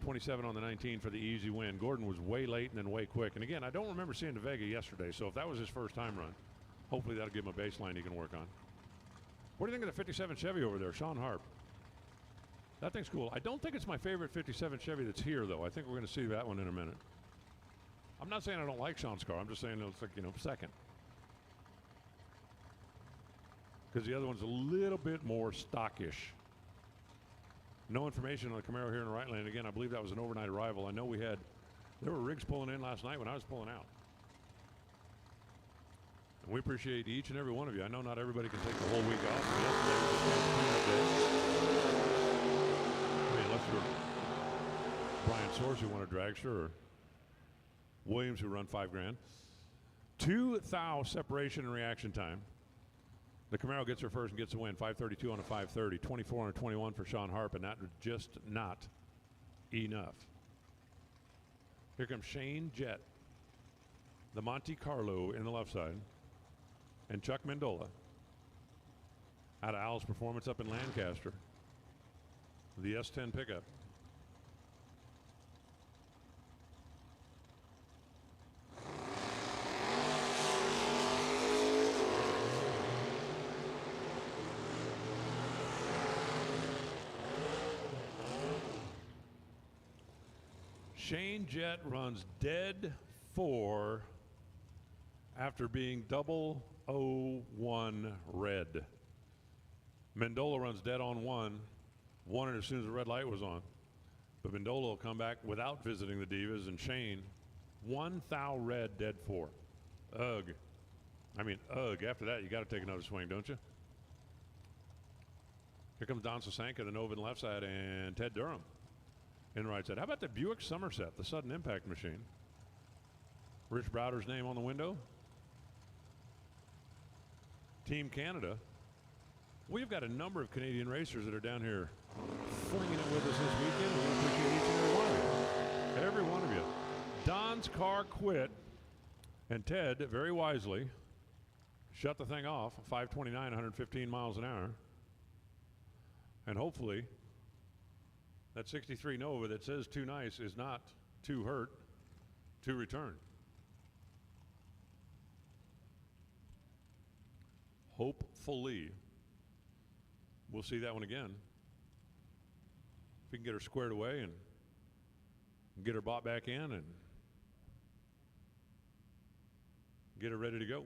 27 on the 19 for the easy win. Gordon was way late and then way quick. And again, I don't remember seeing the Vega yesterday, so if that was his first time run, hopefully that'll give him a baseline he can work on. What do you think of the 57 Chevy over there, Sean Harp? That thing's cool. I don't think it's my favorite 57 Chevy that's here, though. I think we're going to see that one in a minute. I'm not saying I don't like Sean's car. I'm just saying it's like, second. Because the other one's a little bit more stockish. No information on the Camaro here in the right lane. Again, I believe that was an overnight arrival. I know there were rigs pulling in last night when I was pulling out. And we appreciate each and every one of you. I know not everybody can take the whole week off. I mean, unless you're Brian Soares, who won a dragster, or Williams, who run $5,000. 2 thou separation and reaction time. The Camaro gets her first and gets a win. 532 on a 530. 24 on a 21 for Sean Harp, and that was just not enough. Here comes Shane Jett, the Monte Carlo in the left side, and Chuck Mendola out of Al's Performance up in Lancaster. The S10 pickup. Shane Jett runs dead 4 after being 001 red. Mendola runs dead on 1, won it as soon as the red light was on. But Mendola will come back without visiting the Divas, and Shane, 1 thou red, dead 4. Ugh. I mean, ugh. After that, you got to take another swing, don't you? Here comes Don Sasanka, the Nova in the left side, and Ted Durham in the right side. How about the Buick Somerset, the sudden impact machine? Rich Browder's name on the window. Team Canada. We've got a number of Canadian racers that are down here flinging it with us this weekend. We appreciate each and every one of you. Every one of you. Don's car quit, and Ted, very wisely, shut the thing off, 529, 115 miles an hour. And hopefully, that 63 Nova that says too nice is not too hurt to return. hopefully, we'll see that one again. If we can get her squared away and get her bought back in and get her ready to go.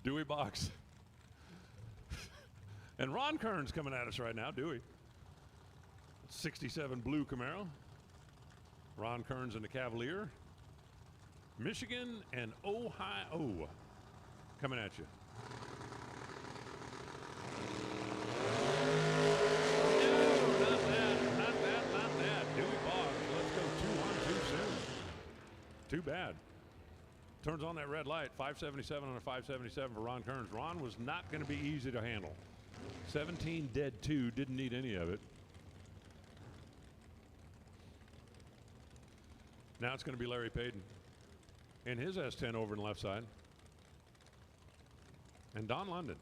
Dewey box. And Ron Kern's coming at us right now, Dewey. 67 blue Camaro. Ron Kern's in the Cavalier. Michigan and Ohio coming at you. No, not that. Dewey box. Let's go 2-1 too soon. Too bad. Turns on that red light, 577 on a 577 for Ron Kearns. Ron was not going to be easy to handle. 17 dead 2, didn't need any of it. Now it's going to be Larry Payton in his S10 over on the left side. And Don London.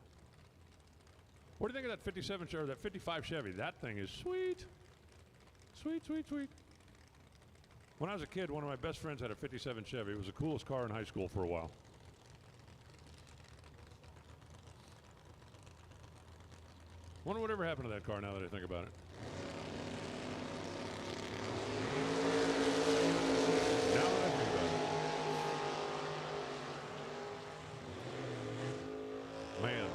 What do you think of that 57 or that 55 Chevy? That thing is sweet. Sweet, sweet, sweet. When I was a kid, one of my best friends had a 57 Chevy. It was the coolest car in high school for a while. Wonder whatever happened to that car now that I think about it. Now that I think about it. Man.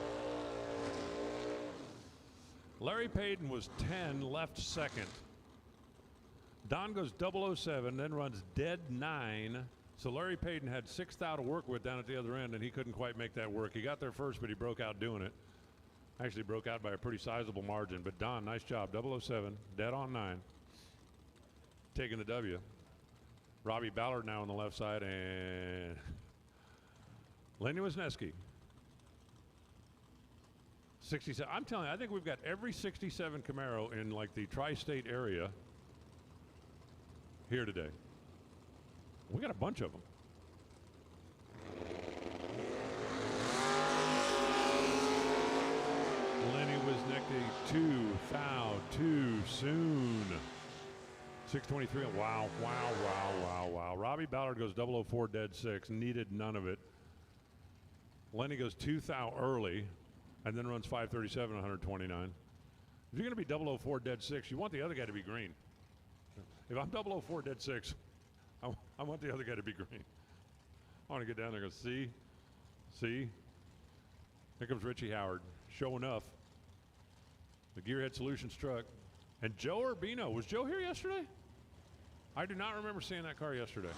Larry Payton was 10, left second. Don goes 007, then runs dead 9. So Larry Payton had 6th out to work with down at the other end, and he couldn't quite make that work. He got there first, but he broke out doing it. Actually broke out by a pretty sizable margin. But Don, nice job. 007, dead on 9. Taking the W. Robbie Ballard now on the left side, and Lenny Wisniewski. 67. I'm telling you, I think we've got every 67 Camaro in like the tri-state area here today. We got a bunch of them. Lenny Wisniewski, 2 foul, too soon. 623. Wow, wow, wow, wow, wow. Robbie Ballard goes 004, dead 6. Needed none of it. Lenny goes 2 thou early and then runs 537, 129. If you're going to be 004, dead 6, you want the other guy to be green. If I'm 004, dead 6, I want the other guy to be green. I want to get down there and go, see. Here comes Richie Howard. Show enough. The Gearhead Solutions truck. And Joe Urbino. Was Joe here yesterday? I do not remember seeing that car yesterday.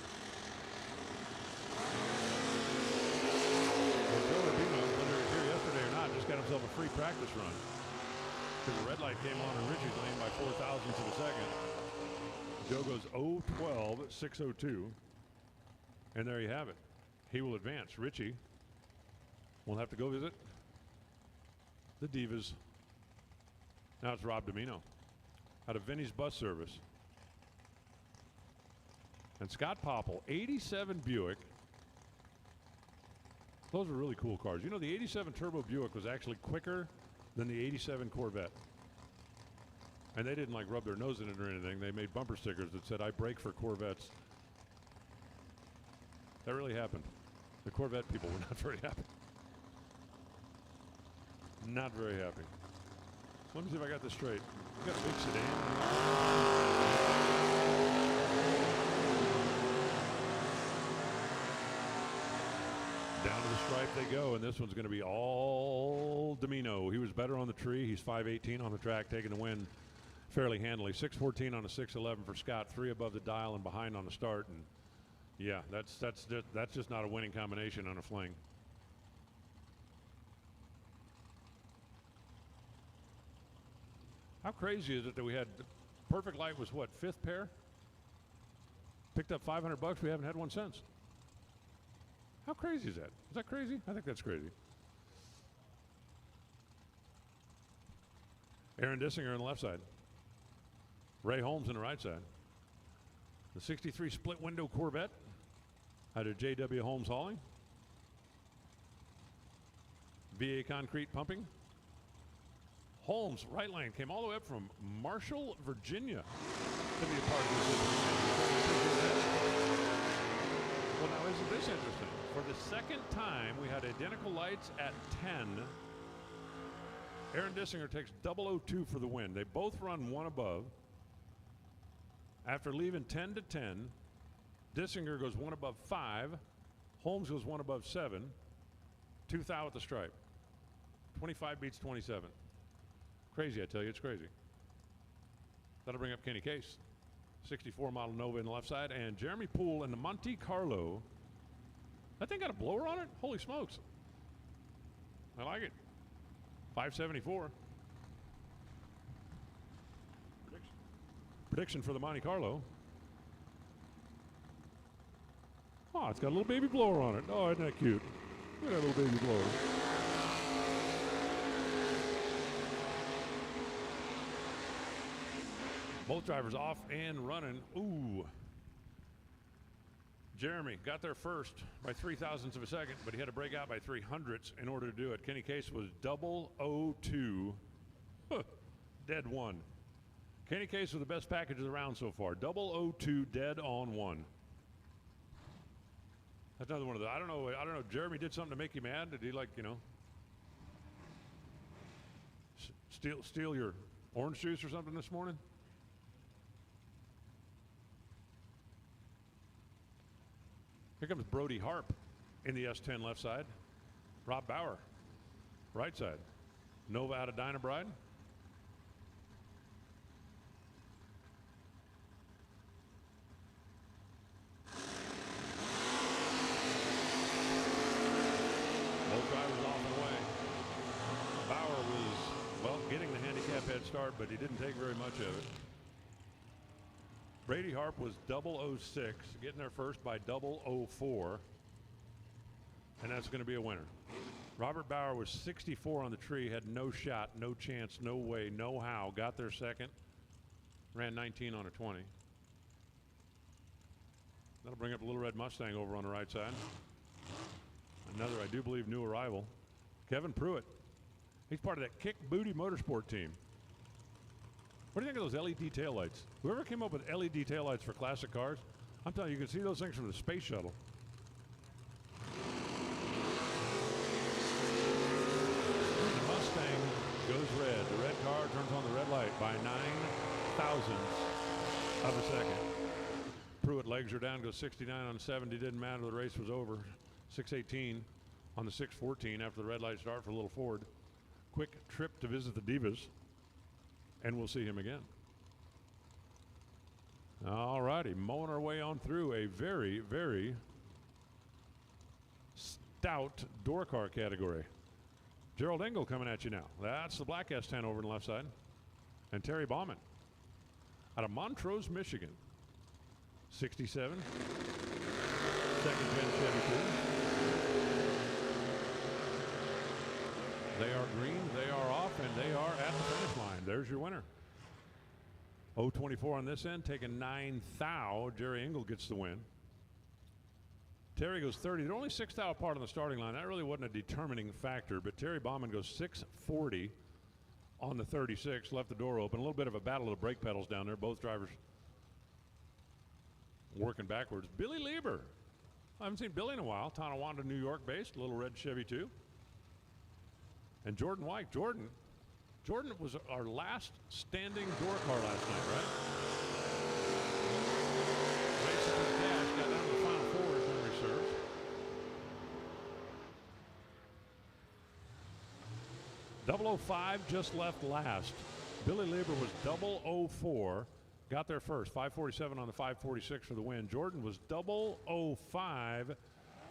Well, Joe Urbino, whether he was here yesterday or not, just got himself a free practice run. Because the red light came on in Richie's lane by 4 thousandths of a second. Joe goes 012, 602. And there you have it. He will advance. Richie will have to go visit the Divas. Now it's Rob Domino out of Vinny's Bus Service. And Scott Popple, 87 Buick. Those were really cool cars. You know, the 87 Turbo Buick was actually quicker than the 87 Corvette. And they didn't like rub their nose in it or anything. They made bumper stickers that said, "I brake for Corvettes." That really happened. The Corvette people were not very happy. Not very happy. Let me see if I got this straight. You got a big sedan. Down to the stripe they go, and this one's going to be all Domino. He was better on the tree. He's 518 on the track, taking the win fairly handily. 614 on a 611 for Scott, 3 above the dial and behind on the start. And yeah, that's just not a winning combination on a Fling. How crazy is it that we had Perfect Light was what, 5th pair? Picked up $500. We haven't had one since. How crazy is that? Is that crazy? I think that's crazy. Aaron Dissinger on the left side. Ray Holmes on the right side. The 63 split window Corvette out of J.W. Holmes Hauling. VA Concrete Pumping. Holmes, right lane, came all the way up from Marshall, Virginia to be a part of this. Well, now isn't this interesting? For the second time, we had identical lights at 10. Aaron Dissinger takes 002 for the win. They both run one above. After leaving 10 to 10, Dissinger goes one above 5. Holmes goes one above 7. 2 thou at the stripe. 25 beats 27. Crazy, I tell you, it's crazy. That'll bring up Kenny Case. 64 model Nova in the left side, and Jeremy Poole in the Monte Carlo. That thing got a blower on it? Holy smokes. I like it. 574. Prediction for the Monte Carlo. Oh, it's got a little baby blower on it. Oh, isn't that cute? Look at that little baby blower. Both drivers off and running. Ooh. Jeremy got there first by 0.03 of a second, but he had to break out by 300ths in order to do it. Kenny Case was 002. Dead one. Kenny Case with the best package of the round so far. 002 dead on one. That's another one of the, I don't know, Jeremy did something to make you mad? Did he, like, you know, steal your orange juice or something this morning? Here comes Brody Harp in the S10 left side. Rob Bauer, right side. Nova out of Dynabride. Both drivers off and away. Bauer was, well, getting the handicap head start, but he didn't take very much of it. Brady Harp was 006, getting there first by 004, and that's going to be a winner. Robert Bauer was 64 on the tree, had no shot, no chance, no way, no how. Got there second, ran 19 on a 20. That'll bring up a little red Mustang over on the right side. Another, I do believe, new arrival. Kevin Pruitt. He's part of that Kick Booty Motorsport team. What do you think of those LED taillights? Whoever came up with LED taillights for classic cars, I'm telling you, you can see those things from the space shuttle. The Mustang goes red. The red car turns on the red light by 0.009 of a second. Pruitt legs her down, goes 69 on 70. Didn't matter. The race was over. 618 on the 614 after the red light start for Little Ford. Quick trip to visit the Divas. And we'll see him again. All righty, mowing our way on through a very, very stout door car category. Gerald Engel coming at you now. That's the black S10 over on the left side. And Terry Bauman out of Montrose, Michigan. 67. Second gen Chevy II. They are green, they are off, and they are at the finish line. There's your winner. 024 on this end, taking 9 thou. Jerry Engel gets the win. Terry goes 30. They're only 6 thou apart on the starting line. That really wasn't a determining factor, but Terry Bauman goes 640 on the 36, left the door open. A little bit of a battle of the brake pedals down there. Both drivers working backwards. Billy Lieber. I haven't seen Billy in a while. Tonawanda, New York based, little red Chevy II. And Jordan White. Jordan was our last standing door car last night, right? Racing for the cash, got down to the final four, if memory serves. .005 just left last. Billy Lieber was .004, got there first. 547 on the 546 for the win. Jordan was .005. I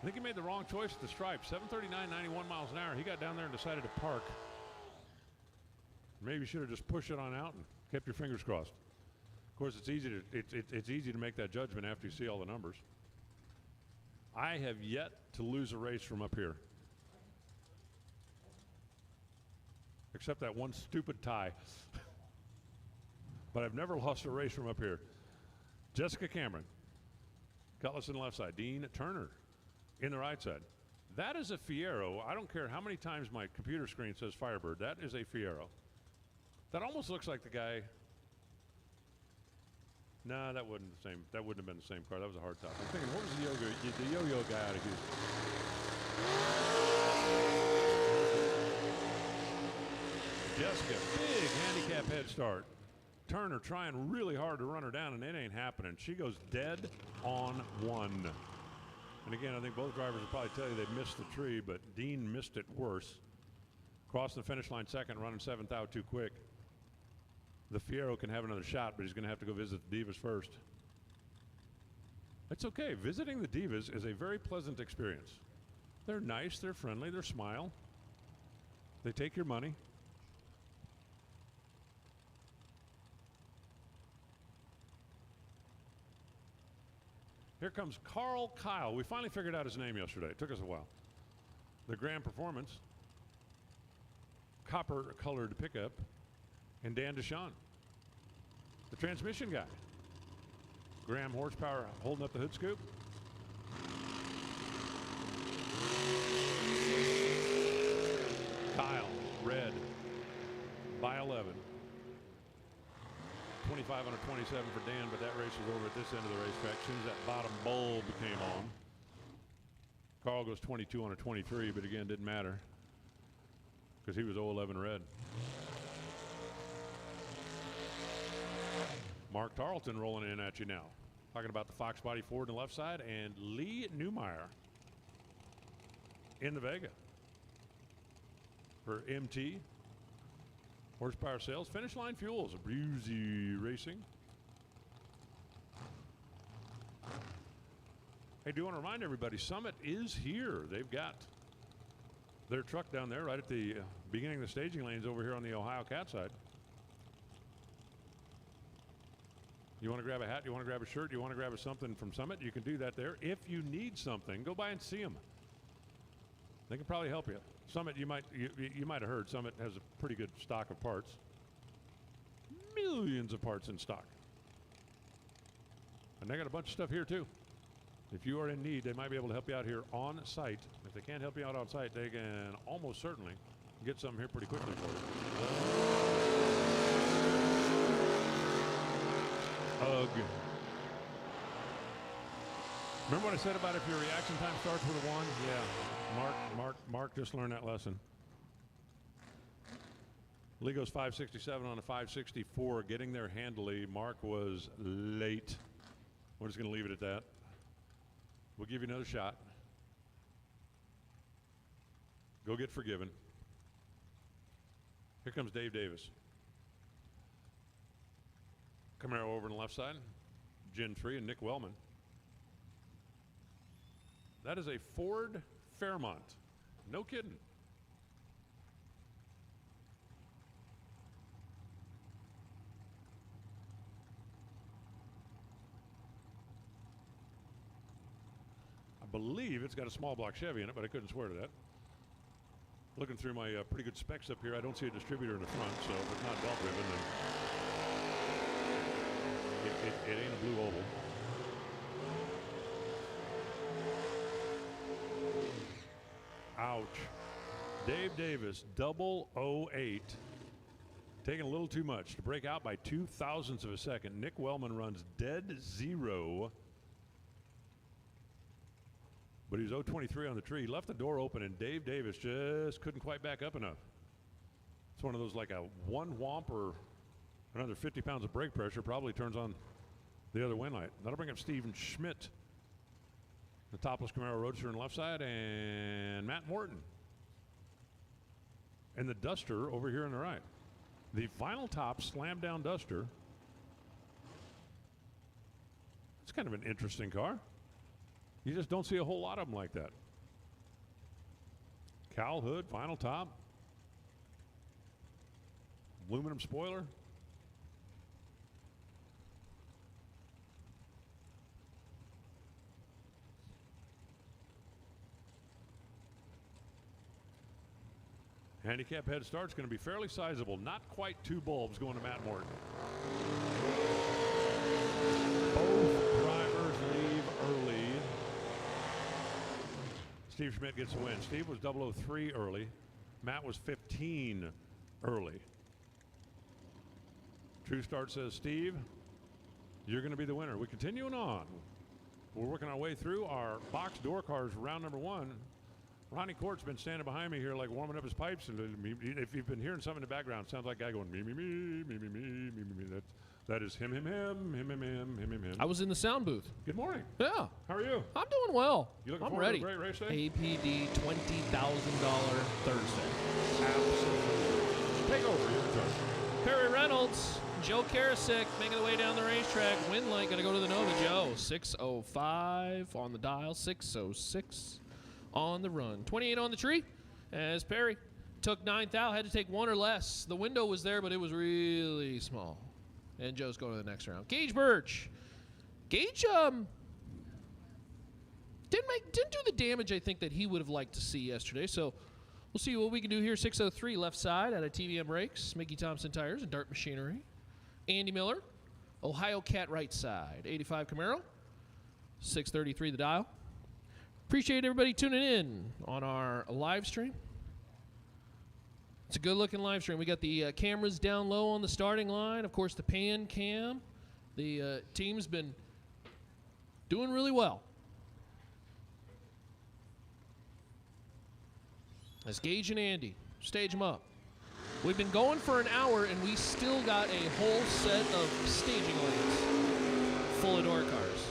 think he made the wrong choice at the stripe. 739, 91 miles an hour. He got down there and decided to park. Maybe you should have just pushed it on out and kept your fingers crossed. Of course, it's easy to make that judgment after you see all the numbers. I have yet to lose a race from up here. Except that one stupid tie. But I've never lost a race from up here. Jessica Cameron. Cutlass in the left side. Dean Turner in the right side. That is a Fiero. I don't care how many times my computer screen says Firebird. That is a Fiero. That almost looks like the guy. Nah, that wasn't the same. That wouldn't have been the same car. That was a hard top. I'm thinking, what was the yo-yo guy out of Houston? Jessica, big handicap head start. Turner trying really hard to run her down, and it ain't happening. She goes dead on one. And again, I think both drivers will probably tell you they missed the tree, but Dean missed it worse. Crossing the finish line second, running seventh out too quick. The Fiero can have another shot, but he's going to have to go visit the Divas first. It's okay. Visiting the Divas is a very pleasant experience. They're nice, they're friendly, they smile. They take your money. Here comes Carl Kyle. We finally figured out his name yesterday. It took us a while. The Grand Performance, copper-colored pickup, and Dan Deshawn, the transmission guy. Graham horsepower holding up the hood scoop. Kyle, red, by 11. 25 on a 27 for Dan, but that race was over at this end of the racetrack. As soon as that bottom bulb came on. Carl goes 22 on a 23, but again, didn't matter because he was 011 red. Mark Tarleton rolling in at you now. Talking about the Fox Body Ford on the left side and Lee Newmeyer in the Vega for MT. Horsepower sales, finish line fuels, Bruzy Racing. Hey, do want to remind everybody, Summit is here. They've got their truck down there right at the beginning of the staging lanes over here on the Ohio Cat side. You want to grab a hat, you want to grab a shirt, you want to grab something from Summit, you can do that there. If you need something, go by and see them. They can probably help you. Summit, you might have heard, Summit has a pretty good stock of parts. Millions of parts in stock. And they got a bunch of stuff here too. If you are in need, they might be able to help you out here on site. If they can't help you out on site, they can almost certainly get something here pretty quickly for you. Ugh. Remember what I said about if your reaction time starts with a 1? Yeah, Mark just learned that lesson. Lee goes 567 on a 564, getting there handily. Mark was late. We're just going to leave it at that. We'll give you another shot. Go get forgiven. Here comes Dave Davis. Camaro over on the left side. Gen 3 and Nick Wellman. That is a Ford Fairmont. No kidding. I believe it's got a small block Chevy in it, but I couldn't swear to that. Looking through my pretty good specs up here, I don't see a distributor in the front, so if it's not belt driven, then it ain't a blue oval. Ouch. Dave Davis, 008. taking a little too much to break out by 0.02 of a second. Nick Wellman runs dead zero, but he's 0.23 on the tree. He left the door open, and Dave Davis just couldn't quite back up enough. It's one of those like a one whomp or another 50 pounds of brake pressure probably turns on the other wind light. That'll bring up Steven Schmidt, the topless Camaro Roadster on the left side, and Matt Morton. And the Duster over here on the right. The vinyl top slam down Duster. It's kind of an interesting car. You just don't see a whole lot of them like that. Cowl hood, vinyl top, aluminum spoiler. Handicap head start's going to be fairly sizable. Not quite 2 bulbs going to Matt Morton. Both drivers leave early. Steve Schmidt gets the win. Steve was 003 early. Matt was 15 early. True Start says, Steve, you're going to be the winner. We're continuing on. We're working our way through our box door cars round number 1. Ronnie Court's been standing behind me here like warming up his pipes. And if you've been hearing something in the background, it sounds like a guy going, me, me, me, me, me, me, me, me, me. That is him, him, him, him, him, him, him, him, him. I was in the sound booth. Good morning. Yeah. How are you? I'm doing well. You looking I'm forward ready. to a great race day? APD $20,000 Thursday. Absolutely. Take over. You're in charge. Perry Reynolds, Joe Karasik making the way down the racetrack. Win light going to go to the Nova. Joe, 6:05 on the dial, 6:06 on the run. 28 on the tree as Perry took 9th out, had to take 1 or less. The window was there, but it was really small. And Joe's going to the next round. Gage Birch. Gage didn't do the damage I think that he would have liked to see yesterday. So we'll see what we can do here. 6:03 left side out of TVM Brakes, Mickey Thompson Tires, and Dart Machinery. Andy Miller, Ohio Cat right side, 85 Camaro, 6:33 the dial. Appreciate everybody tuning in on our live stream. It's a good-looking live stream. We got the cameras down low on the starting line. Of course, the pan cam. The team's been doing really well. Let's Gage and Andy. Stage them up. We've been going for an hour, and we still got a whole set of staging lanes full of door cars.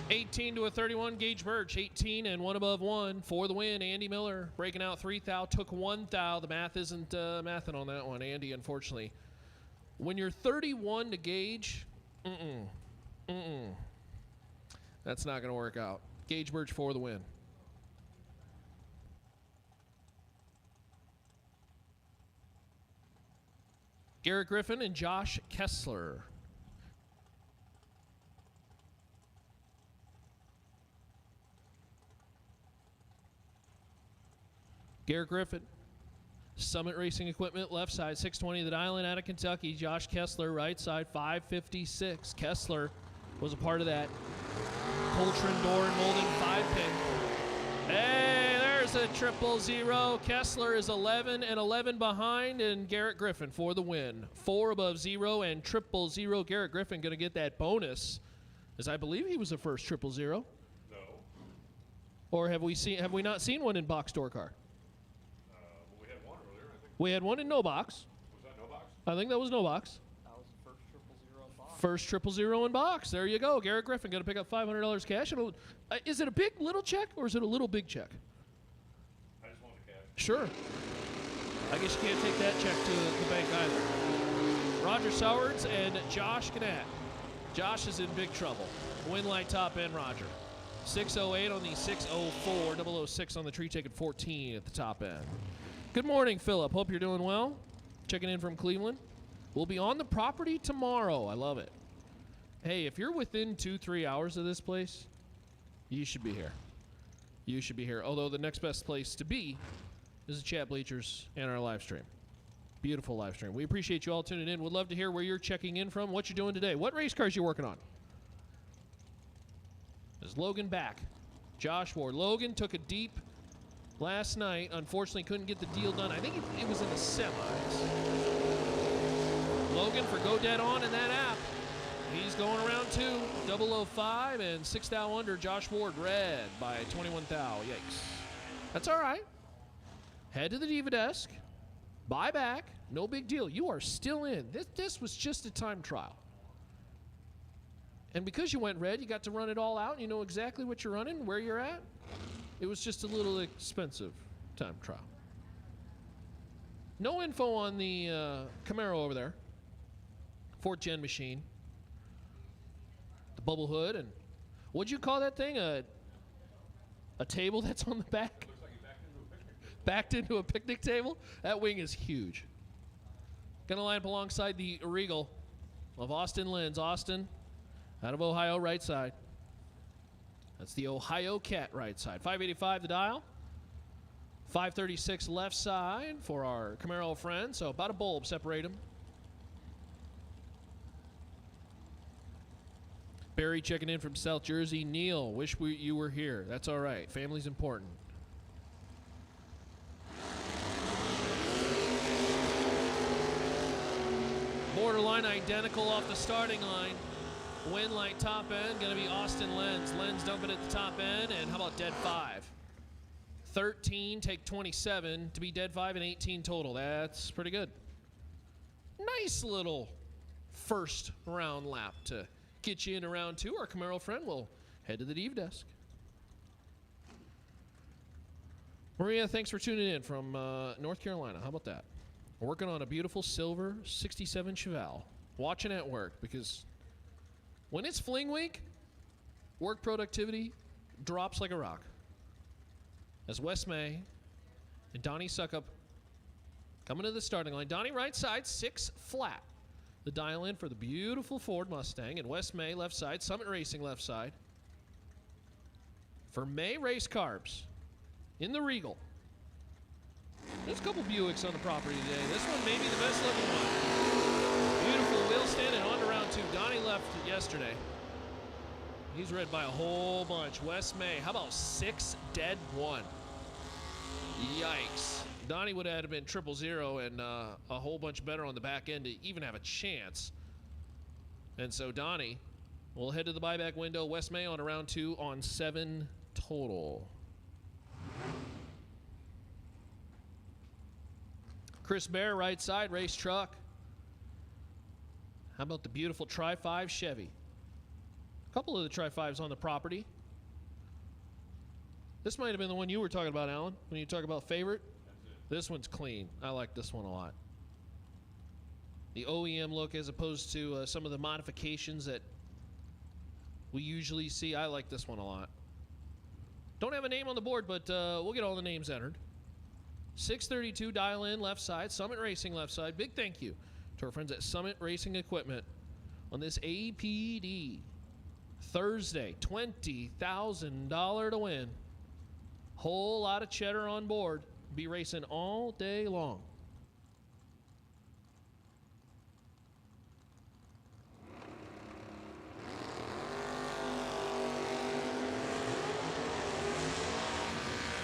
18 to a 31, Gage Birch, 18 and 1 above 1 for the win. Andy Miller breaking out 3 thou, took 1 thou. The math isn't mathing on that one, Andy, unfortunately. When you're 31 to Gage, that's not going to work out. Gage Birch for the win. Garrett Griffin and Josh Kessler. Garrett Griffin, Summit Racing Equipment, left side, 620 the dial in out of Kentucky. Josh Kessler, right side, 556. Kessler was a part of that Coltrane door and molding 5-pin. Hey, there's a 000. Kessler is 11 and 11 behind, and Garrett Griffin for the win. 4 above 0 and 000. Garrett Griffin going to get that bonus, as I believe he was the first 000. No. Or have we not seen one in box door car? Well, we had one earlier, I think. We had one in no box. Was that no box? I think that was no box. That was the first 000 in box. First 000 in box. There you go. Garrett Griffin going to pick up $500 cash. Is it a big little check or is it a little big check? I just wanted the cash. Sure. I guess you can't take that check to the bank either. Roger Sowards and Josh Gannett. Josh is in big trouble. Winlight top end Roger. 608 on the 604, 006 on the tree ticket, 14 at the top end. Good morning, Philip. Hope you're doing well. Checking in from Cleveland. We'll be on the property tomorrow. I love it. Hey, if you're within 2-3 hours of this place, you should be here. You should be here. Although the next best place to be is the chat bleachers and our live stream. Beautiful live stream. We appreciate you all tuning in. Would love to hear where you're checking in from, what you're doing today. What race cars you working on? Is Logan back? Josh Ward. Logan took a deep last night. Unfortunately, couldn't get the deal done. I think it was in the semis. Logan for Go Dead On in that app. He's going around 2, 005, and 6 thou under. Josh Ward red by 21 thou. Yikes. That's all right. Head to the Diva desk. Buy back. No big deal. You are still in. This was just a time trial. And because you went red, you got to run it all out. And you know exactly what you're running, where you're at. It was just a little expensive time trial. No info on the Camaro over there. 4th gen machine. The bubble hood, and what'd you call that thing? A table that's on the back? Looks like he Backed into a picnic table? That wing is huge. Gonna line up alongside the Regal of Austin Lenz. Austin, out of Ohio, right side. That's the Ohio Cat right side. 585 the dial. 536 left side for our Camaro friend. So about a bulb separate them. Barry checking in from South Jersey. Neil, wish you were here. That's all right. Family's important. Borderline identical off the starting line. Win light top end, gonna be Austin Lenz. Lenz dumping at the top end, and how about dead 5? 13, take 27 to be dead 5 and 18 total. That's pretty good. Nice little first round lap to get you into round 2. Our Camaro friend will head to the Diva desk. Maria, thanks for tuning in from North Carolina. How about that? We're working on a beautiful silver 67 Chevelle. Watching at work, because when it's Fling week, work productivity drops like a rock. As Wes May and Donnie Suckup coming to the starting line. Donnie right side, 6 flat. The dial in for the beautiful Ford Mustang, and Wes May left side, Summit Racing left side. For May Race Carbs in the Regal. There's a couple Buicks on the property today. This one may be the best looking one. Beautiful wheel stand and on to round 2. Donnie left yesterday. He's red by a whole bunch. Wes May, how about 6 dead 1? Yikes. Donnie would have been 000 and a whole bunch better on the back end to even have a chance. And so Donnie will head to the buyback window. Wes May on a round 2 on 7 total. Chris Bear, right side, race truck. How about the beautiful Tri-5 Chevy? A couple of the Tri-5s on the property. This might have been the one you were talking about, Alan, when you talk about favorite. This one's clean. I like this one a lot. The OEM look as opposed to some of the modifications that we usually see. I like this one a lot. Don't have a name on the board, but we'll get all the names entered. 632 dial in left side, Summit Racing left side. Big thank you to our friends at Summit Racing Equipment on this APD Thursday. $20,000 to win. Whole lot of cheddar on board. Be racing all day long.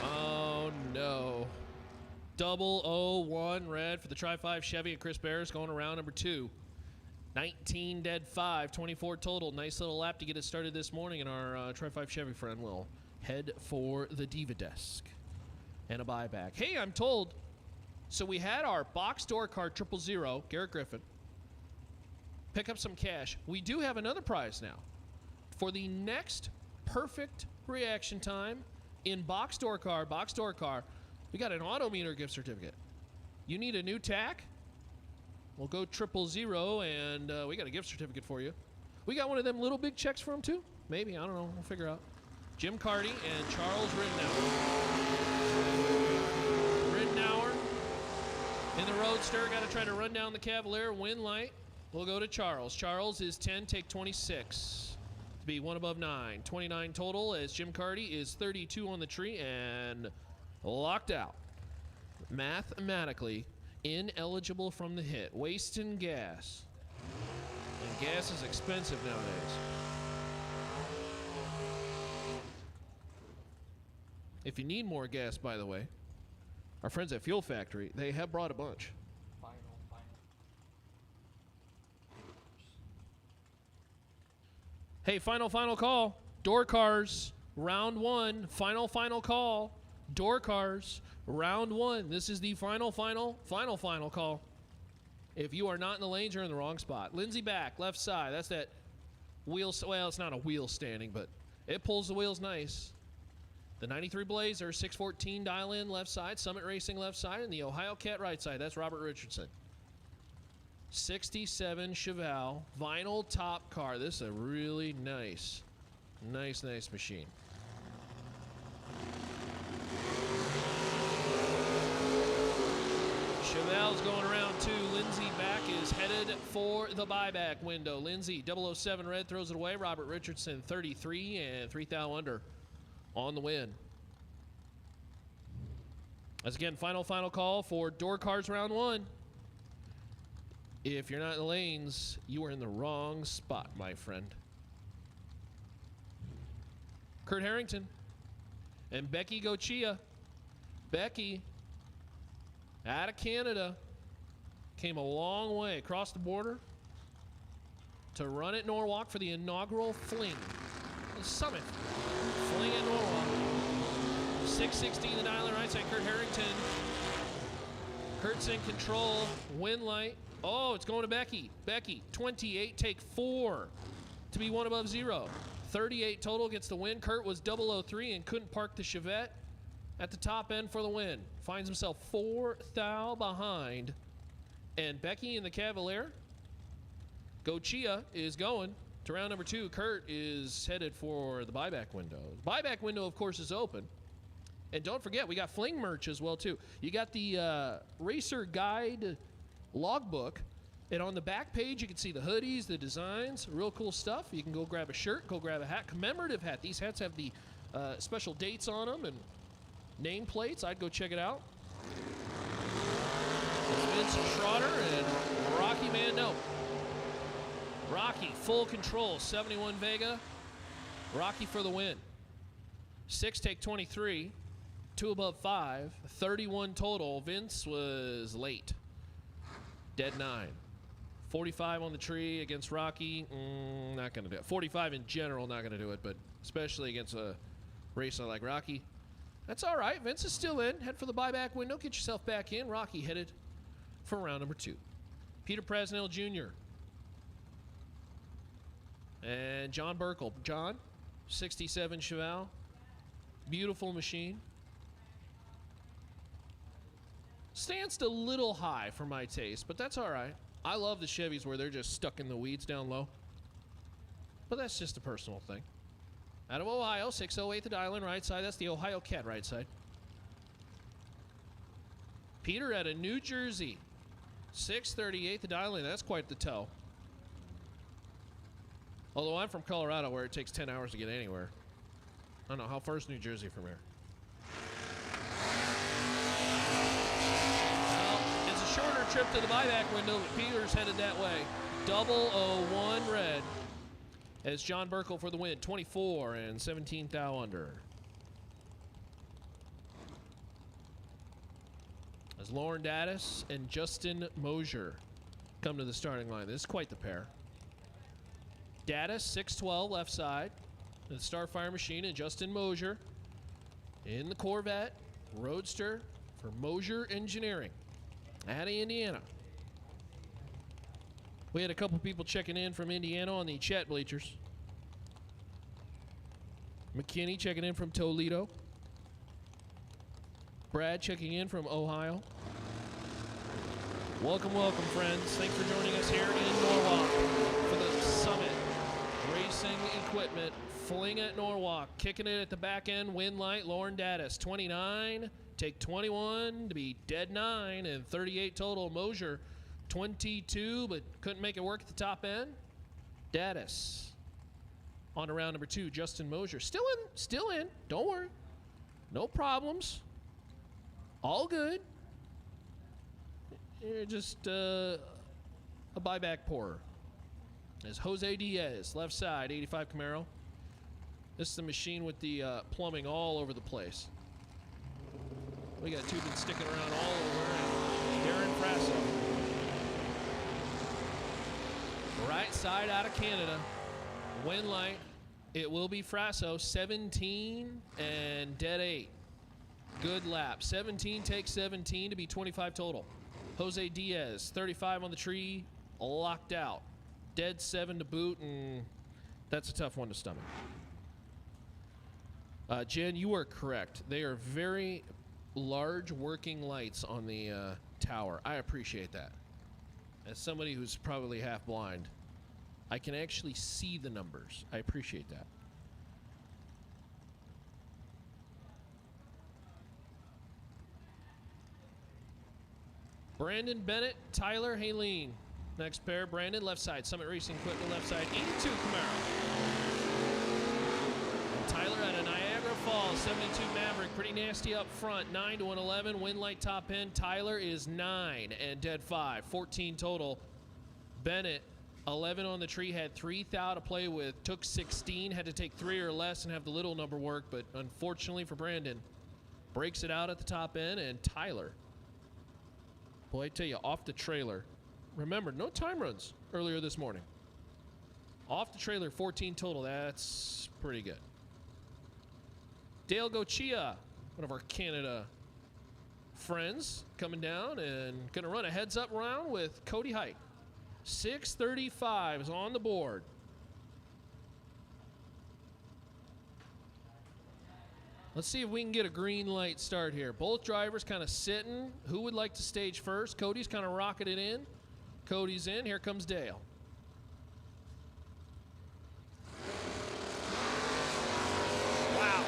Oh no. 001 red for the Tri-5 Chevy, and Chris Bears going around number 2. 19 dead 5, 24 total. Nice little lap to get it started this morning, and our Tri-5 Chevy friend will head for the Diva desk and a buyback. Hey, I'm told, so we had our box door card 000, Garrett Griffin, pick up some cash. We do have another prize now. For the next perfect reaction time in box door car, we got an Autometer gift certificate. You need a new tack? We'll go 000, and we got a gift certificate for you. We got one of them little big checks for him too? Maybe, I don't know, we'll figure out. Jim Carty and Charles Ridnour in the Roadster. Got to try to run down the Cavalier. Win light. We'll go to Charles. Charles is 10, take 26 to be 1 above 9. 29 total as Jim Carty is 32 on the tree and locked out. Mathematically ineligible from the hit. Wasting gas. And gas is expensive nowadays. If you need more gas, by the way, our friends at Fuel Factory, they have brought a bunch. Final. Hey, final call. Door cars, round 1. Final call. Door cars, round 1. This is the final call. If you are not in the lanes, you're in the wrong spot. Lindsay back, left side. That's that wheel. Well, it's not a wheel standing, but it pulls the wheels nice. The 93 Blazer, 614 dial in left side. Summit Racing left side. And the Ohio Cat right side. That's Robert Richardson. 67 Chevelle vinyl top car. This is a really nice machine. Chevelle's going around 2. Lindsay back is headed for the buyback window. Lindsay 007 red throws it away. Robert Richardson 33 and 3 thou under on the win. As again, final call for door cars round 1. If you're not in the lanes, you are in the wrong spot, my friend. Kurt Harrington and Becky Gochia. Becky, out of Canada, came a long way across the border to run at Norwalk for the inaugural Fling. The Summit. Fling at Norwalk. 616 the dial right side, Kurt Harrington. Kurt's in control. Win light. Oh, it's going to Becky. Becky, 28, take 4 to be 1 above 0. 38 total gets the win. Kurt was 003 and couldn't park the Chevette at the top end for the win. Finds himself 4 thou behind. And Becky in the Cavalier. Gochia is going to round number 2. Kurt is headed for the buyback window. The buyback window, of course, is open. And don't forget, we got Fling merch as well, too. You got the Racer Guide logbook, and on the back page you can see the hoodies, the designs, real cool stuff. You can go grab a shirt, go grab a hat, commemorative hat. These hats have the special dates on them and name plates. I'd go check it out. Vince Schroeder and Rocky Mando. Rocky full control, 71 Vega. Rocky for the win. 6 take 23, 2 above 5, 31 total. Vince was late. Dead 9. 45 on the tree against Rocky. Not going to do it. 45 in general, not going to do it, but especially against a racer like Rocky. That's all right. Vince is still in. Head for the buyback window. Get yourself back in. Rocky headed for round number 2. Peter Presnell Jr. and John Burkle. John, 67 Chevelle. Beautiful machine. Stands a little high for my taste, but that's all right. I love the Chevys where they're just stuck in the weeds down low. But that's just a personal thing. Out of Ohio, 608 the dial in right side. That's the Ohio Cat right side. Peter out of New Jersey, 638 the dial in. That's quite the tow. Although I'm from Colorado where it takes 10 hours to get anywhere. I don't know, how far is New Jersey from here? Shorter trip to the buyback window, but Peter's headed that way. 001 red as John Burkle for the win. 24 and 17 thou under. As Lauren Daddis and Justin Mosier come to the starting line. This is quite the pair. Daddis, 612 left side. The Starfire machine, and Justin Mosier in the Corvette Roadster for Mosier Engineering out of Indiana. We had a couple people checking in from Indiana on the chat bleachers. McKinney checking in from Toledo. Brad checking in from Ohio. Welcome, friends. Thanks for joining us here in Norwalk for the Summit Racing Equipment Fling at Norwalk. Kicking it at the back end, win light, Lauren Daddis, 29. Take 21 to be dead 9 and 38 total. Mosier 22, but couldn't make it work at the top end. Daddis on to round number 2. Justin Mosier still in. Don't worry, no problems. All good. You're just a buyback pourer. As Jose Diaz, left side, 85 Camaro. This is the machine with the plumbing all over the place. We got two been sticking around all over. And Darren Frasso. Right side out of Canada. Win light. It will be Frasso. 17 and dead 8. Good lap. 17 takes 17 to be 25 total. Jose Diaz, 35 on the tree, locked out. Dead 7 to boot, and that's a tough one to stomach. Jen, you are correct. They are very large working lights on the tower. I appreciate that. As somebody who's probably half blind, I can actually see the numbers. I appreciate that. Brandon Bennett, Tyler Haleen. Next pair, Brandon, left side. Summit Racing Equipment, left side. 82 Camaro. And Tyler at a Niagara Falls, 72 Maverick. Pretty nasty up front. 9 to 111. Win light top end. Tyler is 9 and dead 5. 14 total. Bennett, 11 on the tree, had 3 thou to play with. Took 16, had to take 3 or less and have the little number work. But unfortunately for Brandon, breaks it out at the top end. And Tyler, boy, I tell you, off the trailer. Remember, no time runs earlier this morning. Off the trailer, 14 total. That's pretty good. Dale Gochia, one of our Canada friends, coming down and going to run a heads-up round with Cody Height. 6:35 is on the board. Let's see if we can get a green light start here. Both drivers kind of sitting. Who would like to stage first? Cody's kind of rocketed in. Cody's in. Here comes Dale. Wow.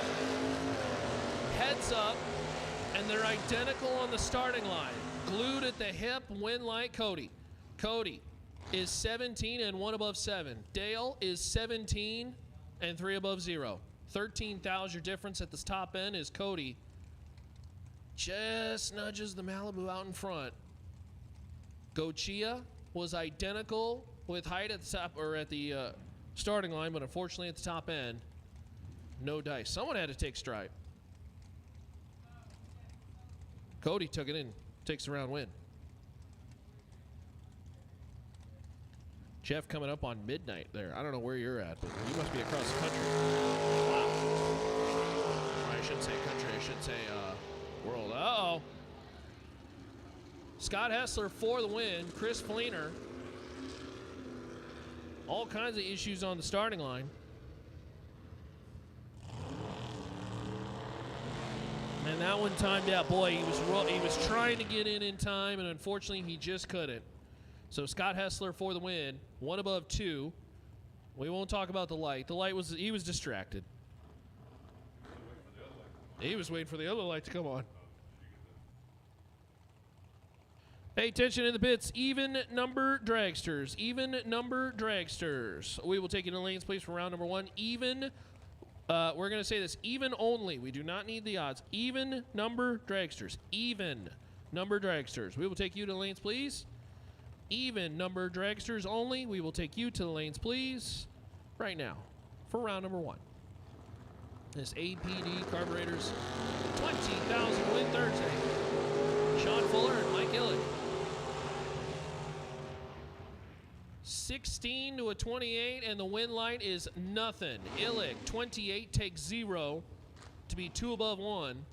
Heads up, and they're identical on the starting line. Glued at the hip, win light, Cody. Cody is 17 and 1 above 7. Dale is 17 and 3 above 0. 13,000 your difference at this top end is Cody. Just nudges the Malibu out in front. Gochia was identical with Height at the top, or at the starting line, but unfortunately at the top end, no dice. Someone had to take stripe. Cody took it in, takes the round win. Jeff coming up on midnight there. I don't know where you're at, but you must be across the country. Wow. I shouldn't say country, I should say world. Uh-oh. Scott Hessler for the win. Chris Fleener. All kinds of issues on the starting line. And that one timed out. Boy, he was trying to get in time, and unfortunately he just couldn't. So Scott Hessler for the win. 1 above 2. We won't talk about the light. The light he was distracted. He was waiting for the other light to come on. Hey, attention in the pits. Even number dragsters. Even number dragsters. We will take you to lanes, please, for round number 1. Even, we're going to say this, even only. We do not need the odds. Even number dragsters. Even number dragsters. We will take you to lanes, please. Even number dragsters only. We will take you to the lanes, please, right now for round number 1. This APD Carburetors 20,000 win Thursday. Sean Fuller and Mike Illick. 16 to a 28, and the win light is nothing. Illick, 28 takes 0 to be 2 above 1.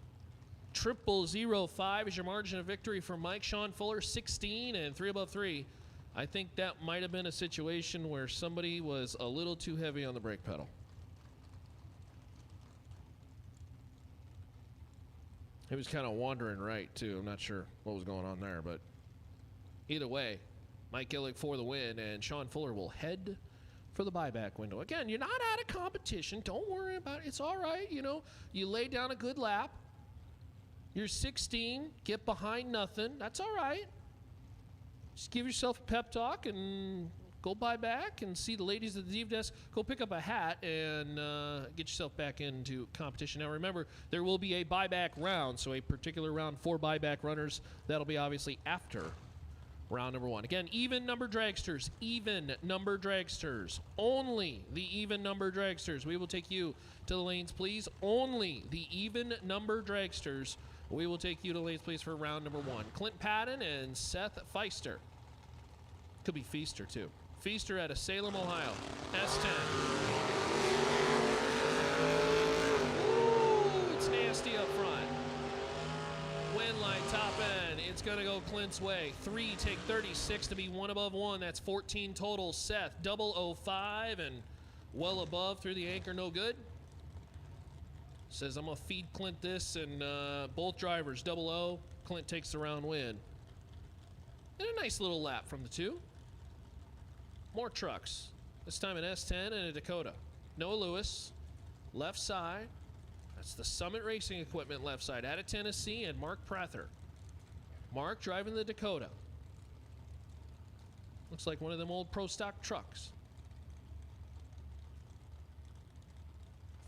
0005 is your margin of victory for Mike. Sean Fuller, 16 and 3 above 3. I think that might have been a situation where somebody was a little too heavy on the brake pedal. He was kind of wandering right, too. I'm not sure what was going on there, but either way, Mike Illick for the win, and Sean Fuller will head for the buyback window. Again, you're not out of competition. Don't worry about it. It's all right. You know, you lay down a good lap. You're 16. Get behind nothing. That's all right. Just give yourself a pep talk and go buy back and see the ladies at the Div Desk. Go pick up a hat and get yourself back into competition. Now, remember, there will be a buyback round, so a particular round for buyback runners. That'll be obviously after round number 1. Again, even number dragsters. Even number dragsters. Only the even number dragsters. We will take you to the lanes, please. Only the even number dragsters We will take you to lanes, please, for round number 1. Clint Patton and Seth Feister. Could be Feaster, too. Feaster out of Salem, Ohio. S10. Ooh, it's nasty up front. Win line, top end. It's going to go Clint's way. 3, take 36 to be 1 above 1. That's 14 total. Seth, 005 and well above through the anchor, no good. Says, I'm going to feed Clint this, and both drivers, 00. Clint takes the round win. And a nice little lap from the two. More trucks. This time an S10 and a Dakota. Noah Lewis, left side. That's the Summit Racing Equipment left side out of Tennessee, and Mark Prather. Mark driving the Dakota. Looks like one of them old Pro Stock trucks.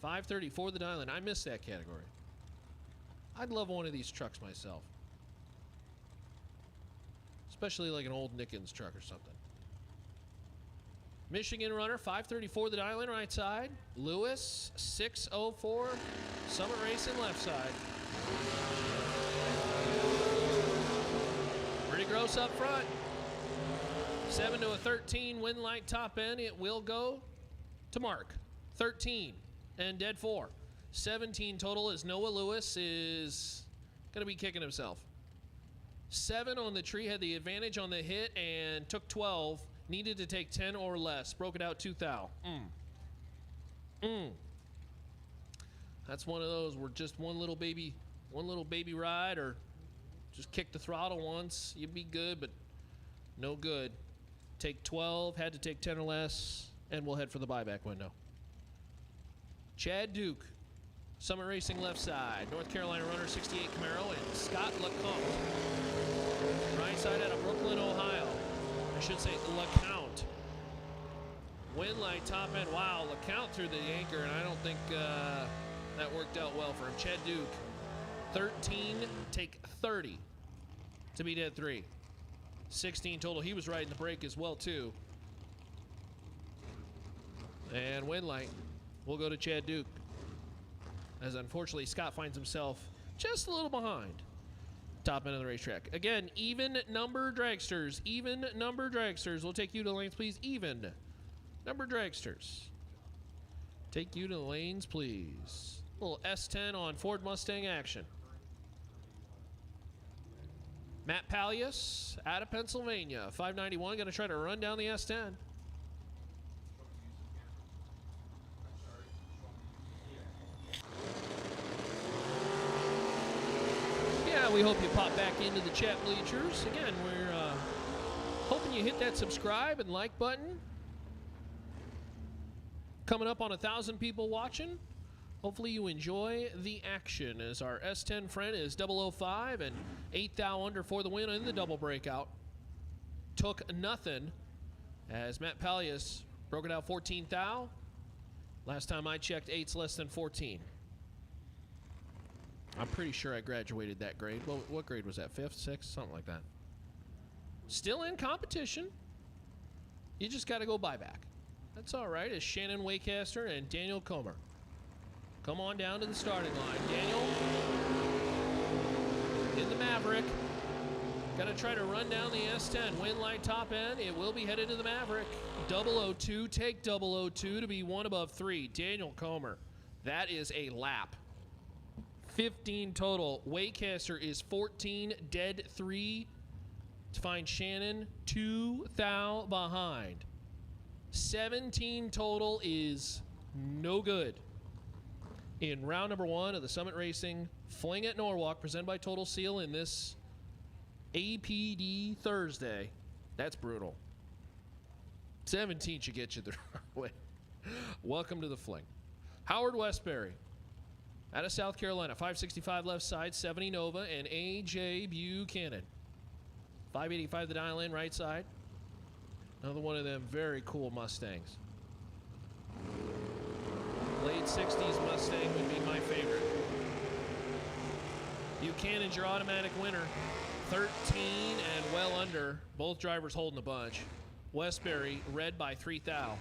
530 for the dial-in. I missed that category. I'd love one of these trucks myself. Especially like an old Nickens truck or something. Michigan runner, 534 the dial-in right side. Lewis, 604. Summit Racing left side. Pretty gross up front. 7 to a 13, win light top end. It will go to Mark. 13 and dead 4. 17 total as Noah Lewis is going to be kicking himself. 7 on the tree, had the advantage on the hit and took 12. Needed to take 10 or less. Broke it out 2 thou. That's one of those where just one little baby ride, or just kick the throttle once. You'd be good, but no good. Take 12, had to take 10 or less, and we'll head for the buyback window. Chad Duke, Summit Racing left side. North Carolina runner, 68 Camaro, and Scott LeCompte. Right side out of Brooklyn, Ohio. I should say LeCompte. Win light top end. Wow, LeCompte through the anchor, and I don't think that worked out well for him. Chad Duke, 13, take 30 to be dead 3. 16 total. He was riding the brake as well, too. And win light will go to Chad Duke, as unfortunately Scott finds himself just a little behind. Top end of the racetrack. Again, even number dragsters. Even number dragsters. We'll take you to the lanes, please. Even number dragsters. Take you to the lanes, please. Little S10 on Ford Mustang action. Matt Pallius out of Pennsylvania. 591. Going to try to run down the S10. We hope you pop back into the chat bleachers. Again, we're hoping you hit that subscribe and like button. Coming up on 1,000 people watching. Hopefully you enjoy the action, as our S10 friend is 005 and 8 thou under for the win in the double breakout. Took nothing as Matt Pallius broke it out 14 thou. Last time I checked, 8's less than 14. I'm pretty sure I graduated that grade. Well, what grade was that? 5th, 6th, something like that. Still in competition. You just got to go buyback. That's all right. It's Shannon Waycaster and Daniel Comer. Come on down to the starting line. Daniel in the Maverick. Got to try to run down the S10. Win light top end. It will be headed to the Maverick. 002. Take 002 to be 1 above 3. Daniel Comer. That is a lap. 15 total. Waycaster is 14, dead 3 to find Shannon 2 thou behind. 17 total is no good. In round number 1 of the Summit Racing Fling at Norwalk, presented by Total Seal in this APD Thursday. That's brutal. 17 should get you the right way. Welcome to the Fling. Howard Westbury. Out of South Carolina, 565 left side, 70 Nova, and A.J. Buchanan. 585 the dial in right side. Another one of them very cool Mustangs. Late 60s Mustang would be my favorite. Buchanan's your automatic winner. 13 and well under. Both drivers holding the bunch. Westbury red by 3 thou.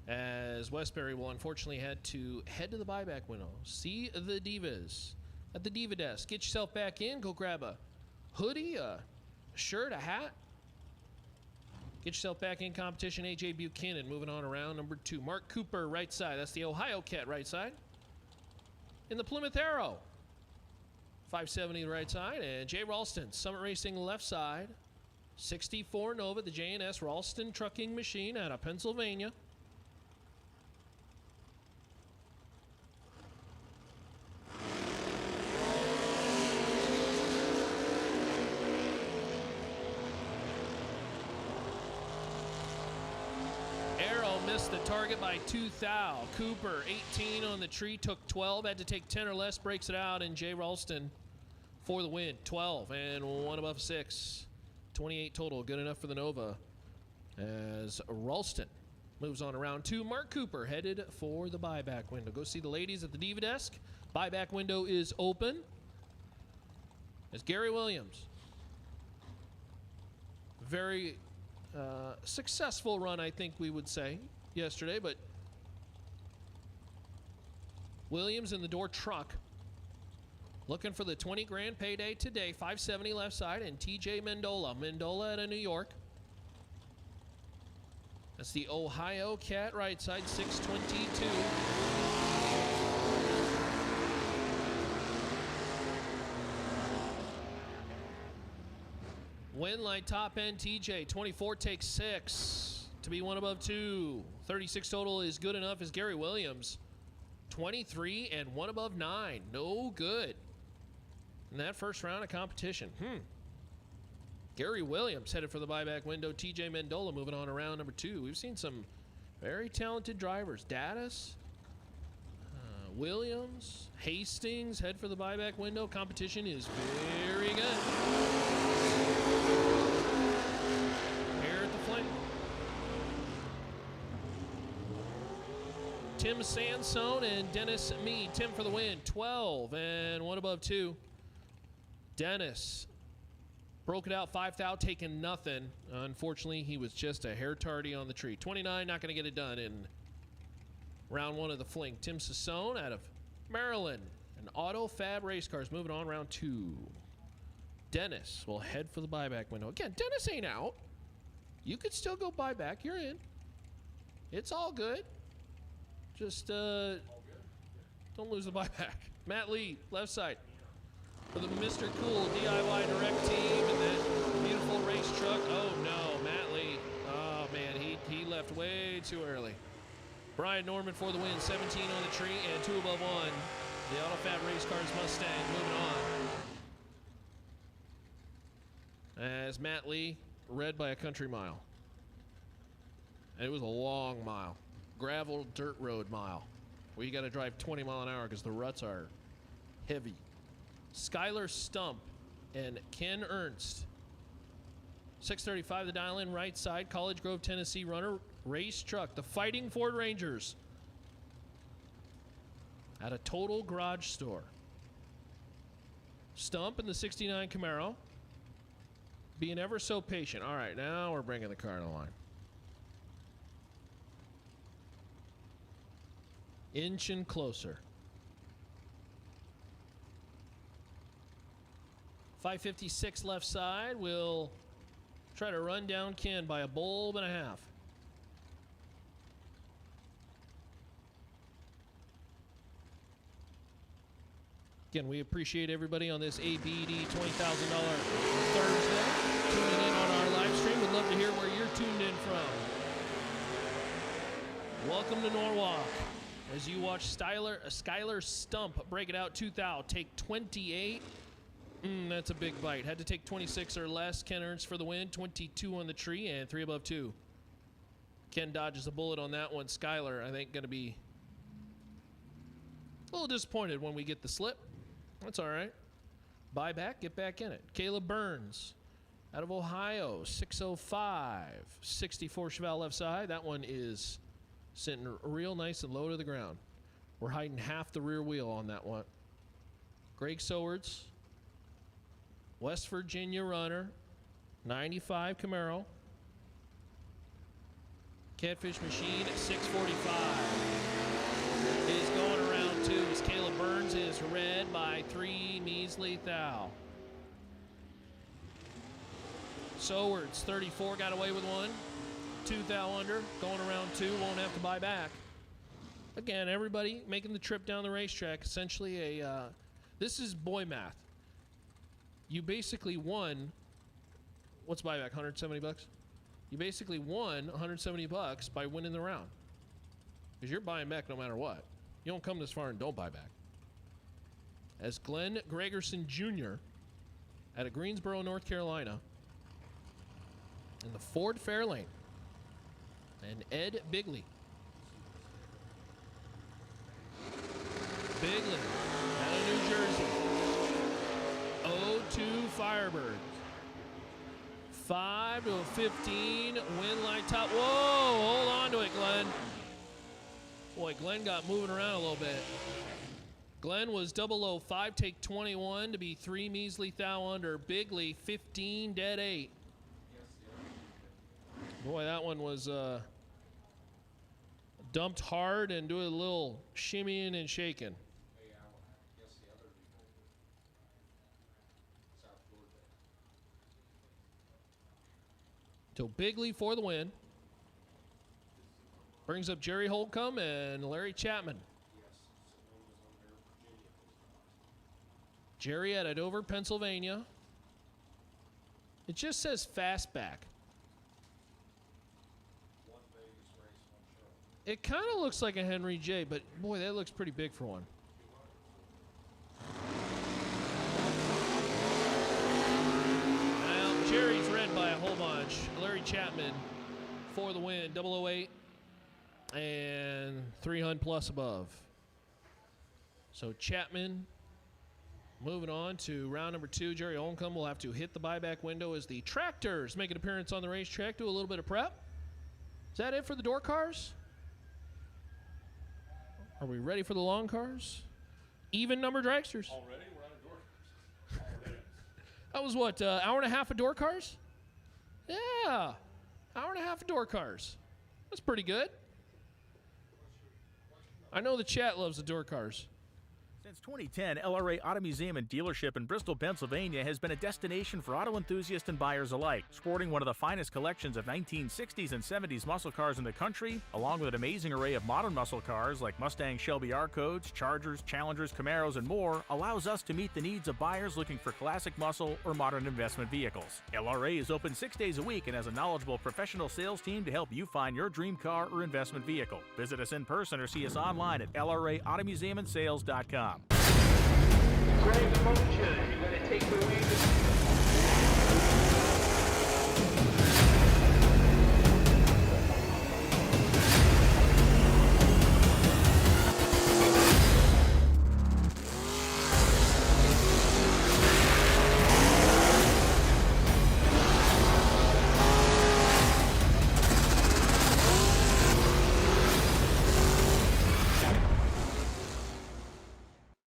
As Westbury will unfortunately had to head to the buyback window. See the Divas. at the Diva desk. Get yourself back in. Go grab a hoodie, a shirt, a hat. Get yourself back in competition. A.J. Buchanan moving on around number 2. Mark Cooper, right side. That's the Ohio Cat, right side. In the Plymouth Arrow, 570 the right side. And Jay Ralston, Summit Racing left side. 64 Nova, the J&S Ralston Trucking Machine out of Pennsylvania. Missed the target by 2 thou. Cooper, 18 on the tree, took 12, had to take 10 or less, breaks it out, and Jay Ralston for the win. 12 and 1 above 6. 28 total, good enough for the Nova. As Ralston moves on around 2. Mark Cooper headed for the buyback window. Go see the ladies at the Diva desk. Buyback window is open. As Gary Williams, very successful run, I think we would say, yesterday, but Williams in the door truck looking for the 20 grand payday today. 570 left side, and TJ Mendola out of New York. That's the Ohio Cat right side, 622. Winlight top end TJ, 24 takes 6 to be 1 above 2. 36 total is good enough as Gary Williams, 23 and 1 above 9. No good in that first round of competition. Gary Williams headed for the buyback window. TJ Mendola moving on around number 2. We've seen some very talented drivers. Daddis, Williams, Hastings head for the buyback window. Competition is very good. Here at the Fling. Tim Sansone and Dennis Mead. Tim for the win. 12 and 1 above 2. Dennis broke it out 5 thou, taking nothing. Unfortunately, he was just a hair tardy on the tree. 29, not going to get it done in round 1 of the Fling. Tim Sansone out of Maryland. And Auto Fab Race Cars moving on round 2. Dennis will head for the buyback window. Again, Dennis ain't out. You could still go buyback. You're in. It's all good. Just don't lose the buyback. Matt Lee, left side. For the Mr. Cool DIY Direct team and that beautiful race truck. Oh no, Matt Lee. Oh man, he left way too early. Brian Norman for the win, 17 on the tree and 2 above 1. The AutoFab Race Cars Mustang moving on. As Matt Lee read by a country mile. And it was a long mile. Gravel dirt road mile. Where you got to drive 20 mile an hour because the ruts are heavy. Skylar Stump and Ken Ernst. 635 the dial in right side. College Grove, Tennessee runner. Race truck. The Fighting Ford Rangers. At a Total Garage Store. Stump in the 69 Camaro. Being ever so patient. All right, now we're bringing the car to the line. Inching closer. 556 left side. Will try to run down Ken by a bulb and a half. Again, we appreciate everybody on this ABD $20,000 Thursday tuning in on our live stream. We'd love to hear where you're tuned in from. Welcome to Norwalk as you watch Skylar Stump break it out 2 thou, take 28. That's a big bite. Had to take 26 or less. Ken Ernst for the win, 22 on the tree and 3 above 2. Ken dodges a bullet on that one. Skylar, I think, going to be a little disappointed when we get the slip. That's all right. Buy back, get back in it. Caleb Burns out of Ohio, 605. 64 Chevelle left side. That one is sitting real nice and low to the ground. We're hiding half the rear wheel on that one. Greg Sowards, West Virginia runner, 95 Camaro. Catfish Machine at 645. Is going around 2 is Caleb Burns is red by 3 measly thou. Sowards, 34, got away with 1. 2 thou under, going around 2, won't have to buy back. Again, everybody making the trip down the racetrack, essentially this is boy math. You basically won, what's buyback, 170 bucks? You basically won 170 bucks by winning the round. Because you're buying back no matter what. You don't come this far and don't buy back. As Glenn Gregerson Jr. out of Greensboro, North Carolina, in the Ford Fairlane, and Ed Bigley. Bigley out of New Jersey. 0-2 Firebird. 5 to a 15. Win line top. Whoa, hold on to it, Glenn. Boy, Glenn got moving around a little bit. Glenn was 005, take 21 to be 3 measly thou under. Bigley, 15, dead 8. Boy, that one was dumped hard and doing a little shimmying and shaking. So Bigley for the win. Brings up Jerry Holcomb and Larry Chapman. Jerry out of Dover, Pennsylvania. It just says fastback. It kind of looks like a Henry J, but boy, that looks pretty big for one. Well, Jerry's red by a whole bunch. Larry Chapman for the win, 008 and 300 plus above. So Chapman moving on to round number 2. Jerry Holcomb will have to hit the buyback window as the Tractors make an appearance on the racetrack, do a little bit of prep. Is that it for the door cars? Are we ready for the long cars? Even number dragsters. Already? We're out of door cars. That was what, hour and a half of door cars? Yeah, hour and a half of door cars. That's pretty good. I know the chat loves the door cars. Since 2010, LRA Auto Museum and Dealership in Bristol, Pennsylvania has been a destination for auto enthusiasts and buyers alike. Sporting one of the finest collections of 1960s and 70s muscle cars in the country, along with an amazing array of modern muscle cars like Mustang Shelby R-Codes, Chargers, Challengers, Camaros, and more, allows us to meet the needs of buyers looking for classic muscle or modern investment vehicles. LRA is open 6 days a week and has a knowledgeable professional sales team to help you find your dream car or investment vehicle. Visit us in person or see us online at lraautomuseumandsales.com. Great motion. You're going to take the lead.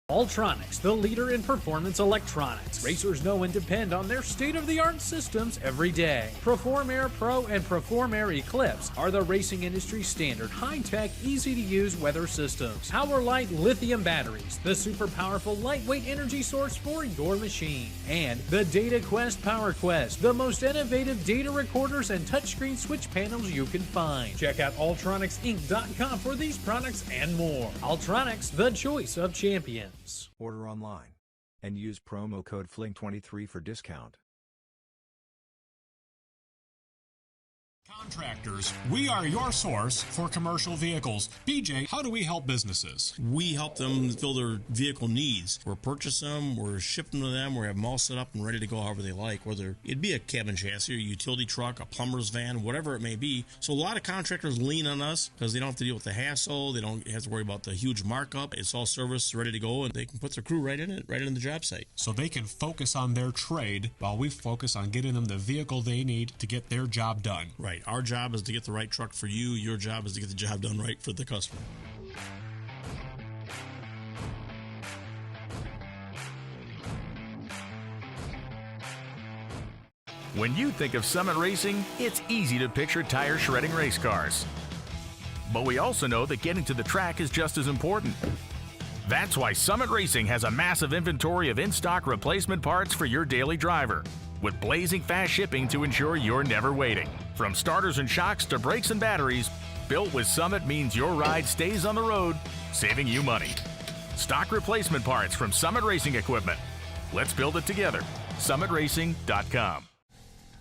Ultronics, the leader in performance electronics. Racers know and depend on their state-of-the-art systems every day. Perform Air Pro and Perform Air Eclipse are the racing industry's standard high-tech, easy-to-use weather systems. Power-Light lithium batteries, the super powerful lightweight energy source for your machine. And the Data Quest Power Quest, the most innovative data recorders and touchscreen switch panels you can find. Check out ultronicsinc.com for these products and more. Ultronics, the choice of champions. Order online and use promo code FLING23 for discount. Contractors, we are your source for commercial vehicles. BJ, how do we help businesses? We help them fill their vehicle needs. We're purchase them, we're ship them to them, we have them all set up and ready to go however they like, whether it be a cabin chassis, a utility truck, a plumber's van, whatever it may be. So a lot of contractors lean on us because they don't have to deal with the hassle, they don't have to worry about the huge markup. It's all serviced, ready to go, and they can put their crew right in it, right in the job site. So they can focus on their trade while we focus on getting them the vehicle they need to get their job done. Right. Our job is to get the right truck for you. Your job is to get the job done right for the customer. When you think of Summit Racing, it's easy to picture tire shredding race cars. But we also know that getting to the track is just as important. That's why Summit Racing has a massive inventory of in-stock replacement parts for your daily driver, with blazing fast shipping to ensure you're never waiting. From starters and shocks to brakes and batteries, built with Summit means your ride stays on the road, saving you money. Stock replacement parts from Summit Racing Equipment. Let's build it together. SummitRacing.com.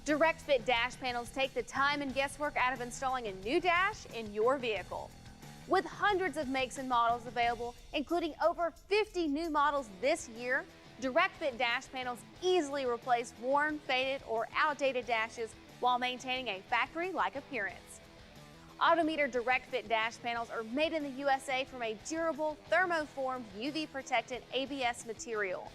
Direct Fit dash panels take the time and guesswork out of installing a new dash in your vehicle. With hundreds of makes and models available, including over 50 new models this year, Direct Fit dash panels easily replace worn, faded, or outdated dashes while maintaining a factory-like appearance. Autometer Direct Fit dash panels are made in the USA from a durable, thermoformed, UV-protected ABS material.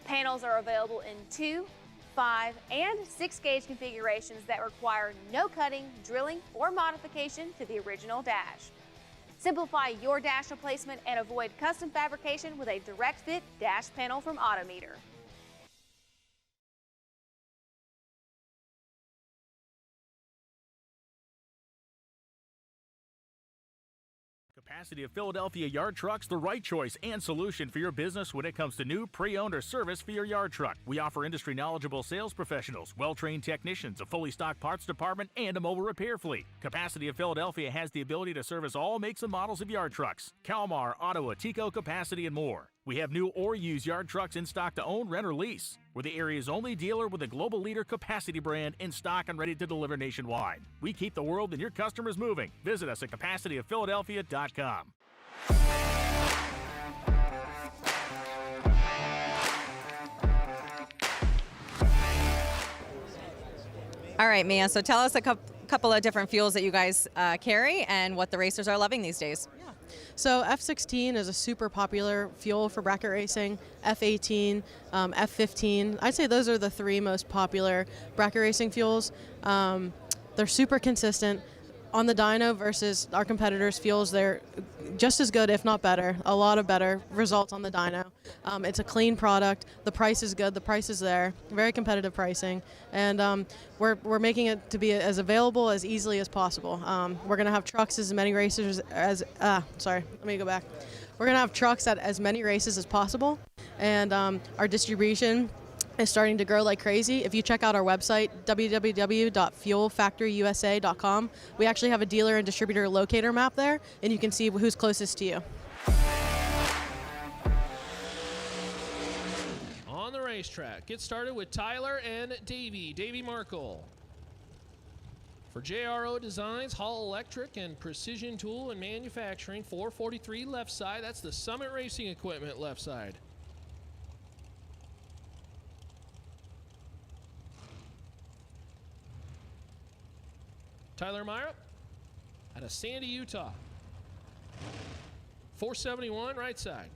Panels are available in 2, 5, and 6-gauge configurations that require no cutting, drilling, or modification to the original dash. Simplify your dash replacement and avoid custom fabrication with a Direct Fit dash panel from Autometer. Capacity of Philadelphia Yard Trucks, the right choice and solution for your business when it comes to new, pre-owned, or service for your yard truck. We offer industry-knowledgeable sales professionals, well-trained technicians, a fully stocked parts department, and a mobile repair fleet. Capacity of Philadelphia has the ability to service all makes and models of yard trucks: Kalmar, Ottawa, Tico, Capacity, and more. We have new or used yard trucks in stock to own, rent, or lease. We're the area's only dealer with a global leader Capacity brand in stock and ready to deliver nationwide. We keep the world and your customers moving. Visit us at CapacityofPhiladelphia.com. All right, Mia, so tell us a couple of different fuels that you guys carry and what the racers are loving these days. So F16 is a super popular fuel for bracket racing. F18, F15. I'd say those are the three most popular bracket racing fuels. They're super consistent. On the dyno versus our competitors' fuels, they're just as good, if not better. A lot of better results on the dyno. It's a clean product. The price is good. The price is there. Very competitive pricing. And we're making it to be as available as easily as possible. We're going to have trucks as many racers as, sorry, let me go back. We're going to have trucks at as many races as possible. And our distribution is starting to grow like crazy. If you check out our website, www.fuelfactoryusa.com, we actually have a dealer and distributor locator map there, and you can see who's closest to you. On the racetrack, get started with Tyler and Davey Markle. For JRO Designs, Hall Electric, and Precision Tool and Manufacturing, 443 left side. That's the Summit Racing Equipment left side. Tyler Meyer out of Sandy, Utah. 471 right side.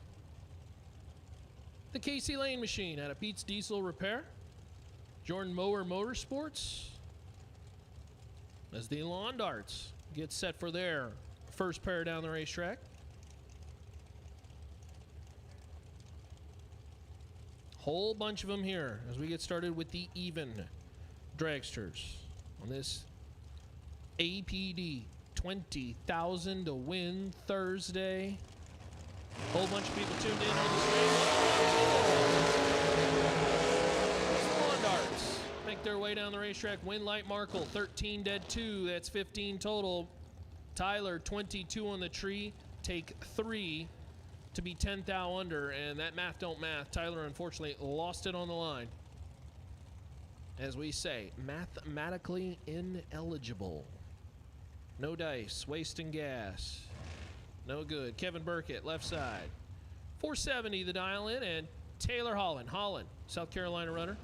The Casey Lane Machine out of Pete's Diesel Repair. Jordan Mower Motorsports. As the Lawn Darts get set for their first pair down the racetrack. Whole bunch of them here as we get started with the even dragsters on this APD 20,000 to win Thursday. Whole bunch of people tuned in on the screen. Lawn Darts make their way down the racetrack. Win Light Markle 13 dead 2. That's 15 total. Tyler 22 on the tree. Take 3 to be 10 thou under, and that math don't math. Tyler unfortunately lost it on the line. As we say, mathematically ineligible. No dice, wasting gas. No good. Kevin Burkett, left side. 470 the dial in, and Taylor Holland, South Carolina runner.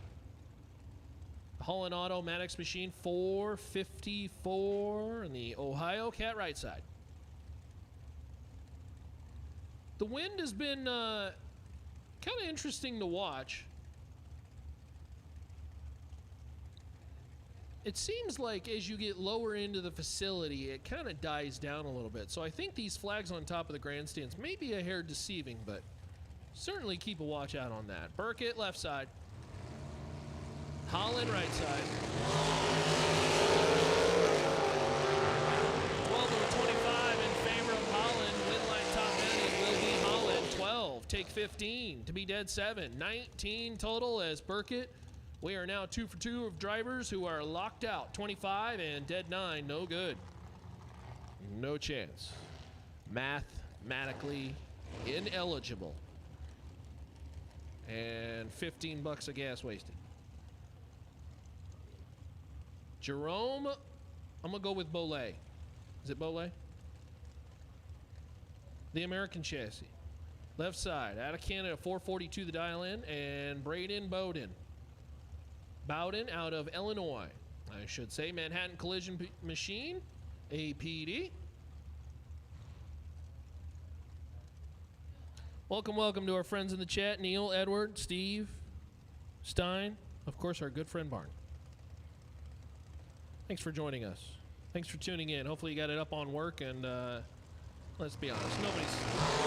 Holland Auto Maddox Machine, 454, and the Ohio Cat right side. The wind has been kind of interesting to watch. It seems like as you get lower into the facility, it kind of dies down a little bit. So I think these flags on top of the grandstands may be a hair deceiving, but certainly keep a watch out on that. Burkett, left side. Holland, right side. 12 over 25 in favor of Holland. Win line top end, it will be Holland. 12. take 15 to be dead 7. 19 total as Burkett. We are now 2 for 2 of drivers who are locked out. 25 and dead 9, no good. No chance. Mathematically ineligible. And 15 bucks of gas wasted. Jerome, I'm going to go with Bolay. Is it Bolay? The American chassis. Left side, out of Canada, 442 the dial in, and Braden Bowden. Bowden out of Illinois. I should say Manhattan Collision Machine, APD. Welcome to our friends in the chat. Neil, Edward, Steve, Stein, of course, our good friend Barn. Thanks for joining us. Thanks for tuning in. Hopefully you got it up on work, and let's be honest, nobody's wow.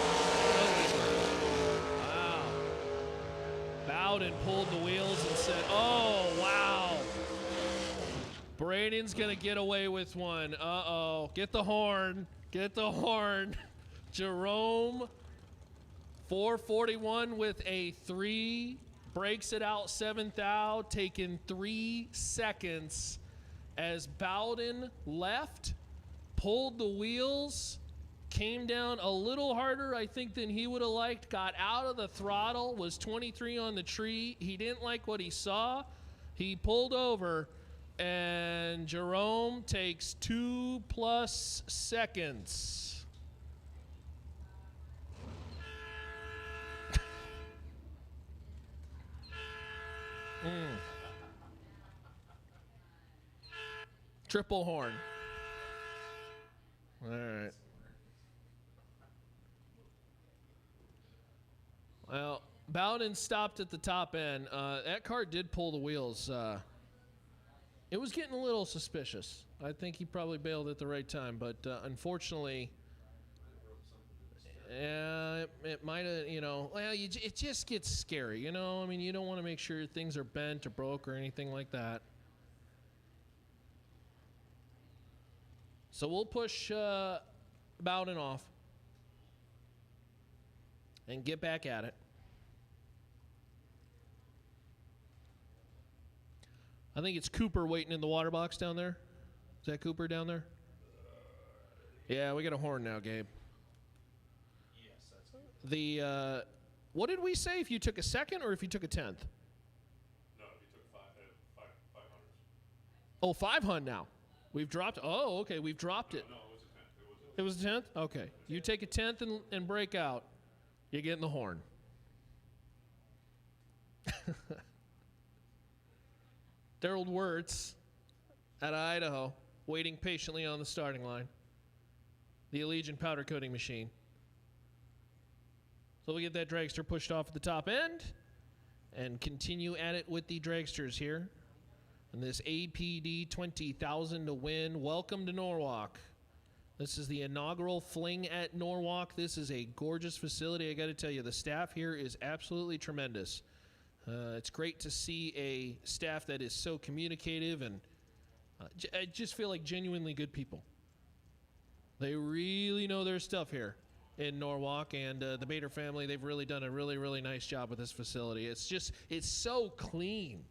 Bowden pulled the wheels and said, oh, wow. Braden's going to get away with one. Uh-oh. Get the horn. Get the horn. Jerome, 441 with a 3. Breaks it out 7th thou, taking 3 seconds as Bowden left, pulled the wheels, came down a little harder, I think, than he would have liked, got out of the throttle, was 23 on the tree. He didn't like what he saw. He pulled over, and Jerome takes 2+ seconds. Triple horn. All right. Well, Bowden stopped at the top end. That car did pull the wheels. It was getting a little suspicious. I think he probably bailed at the right time, but unfortunately, it might have, well, it just gets scary, I mean, you don't want to make sure things are bent or broke or anything like that. So we'll push Bowden off and get back at it. I think it's Cooper waiting in the water box down there. Is that Cooper down there? Yeah, we got a horn now, Gabe. Yes, that's good. What did we say if you took a second or if you took a 10th? No, if you took 500s. Oh, 500 now. We've dropped. Oh, okay. We've dropped it. No, it was a 10th. It was a 10th? Okay. You take a 10th and break out. You're getting the horn. Daryl Wirtz out of Idaho, waiting patiently on the starting line. The Allegiant powder coating machine. So we get that dragster pushed off at the top end and continue at it with the dragsters here. And this APD 20,000 to win. Welcome to Norwalk. This is the inaugural Fling at Norwalk. This is a gorgeous facility. I got to tell you, the staff here is absolutely tremendous. It's great to see a staff that is so communicative, and I just feel like genuinely good people. They really know their stuff here in Norwalk, and the Bader family, they've really done a really, really nice job with this facility. It's so clean.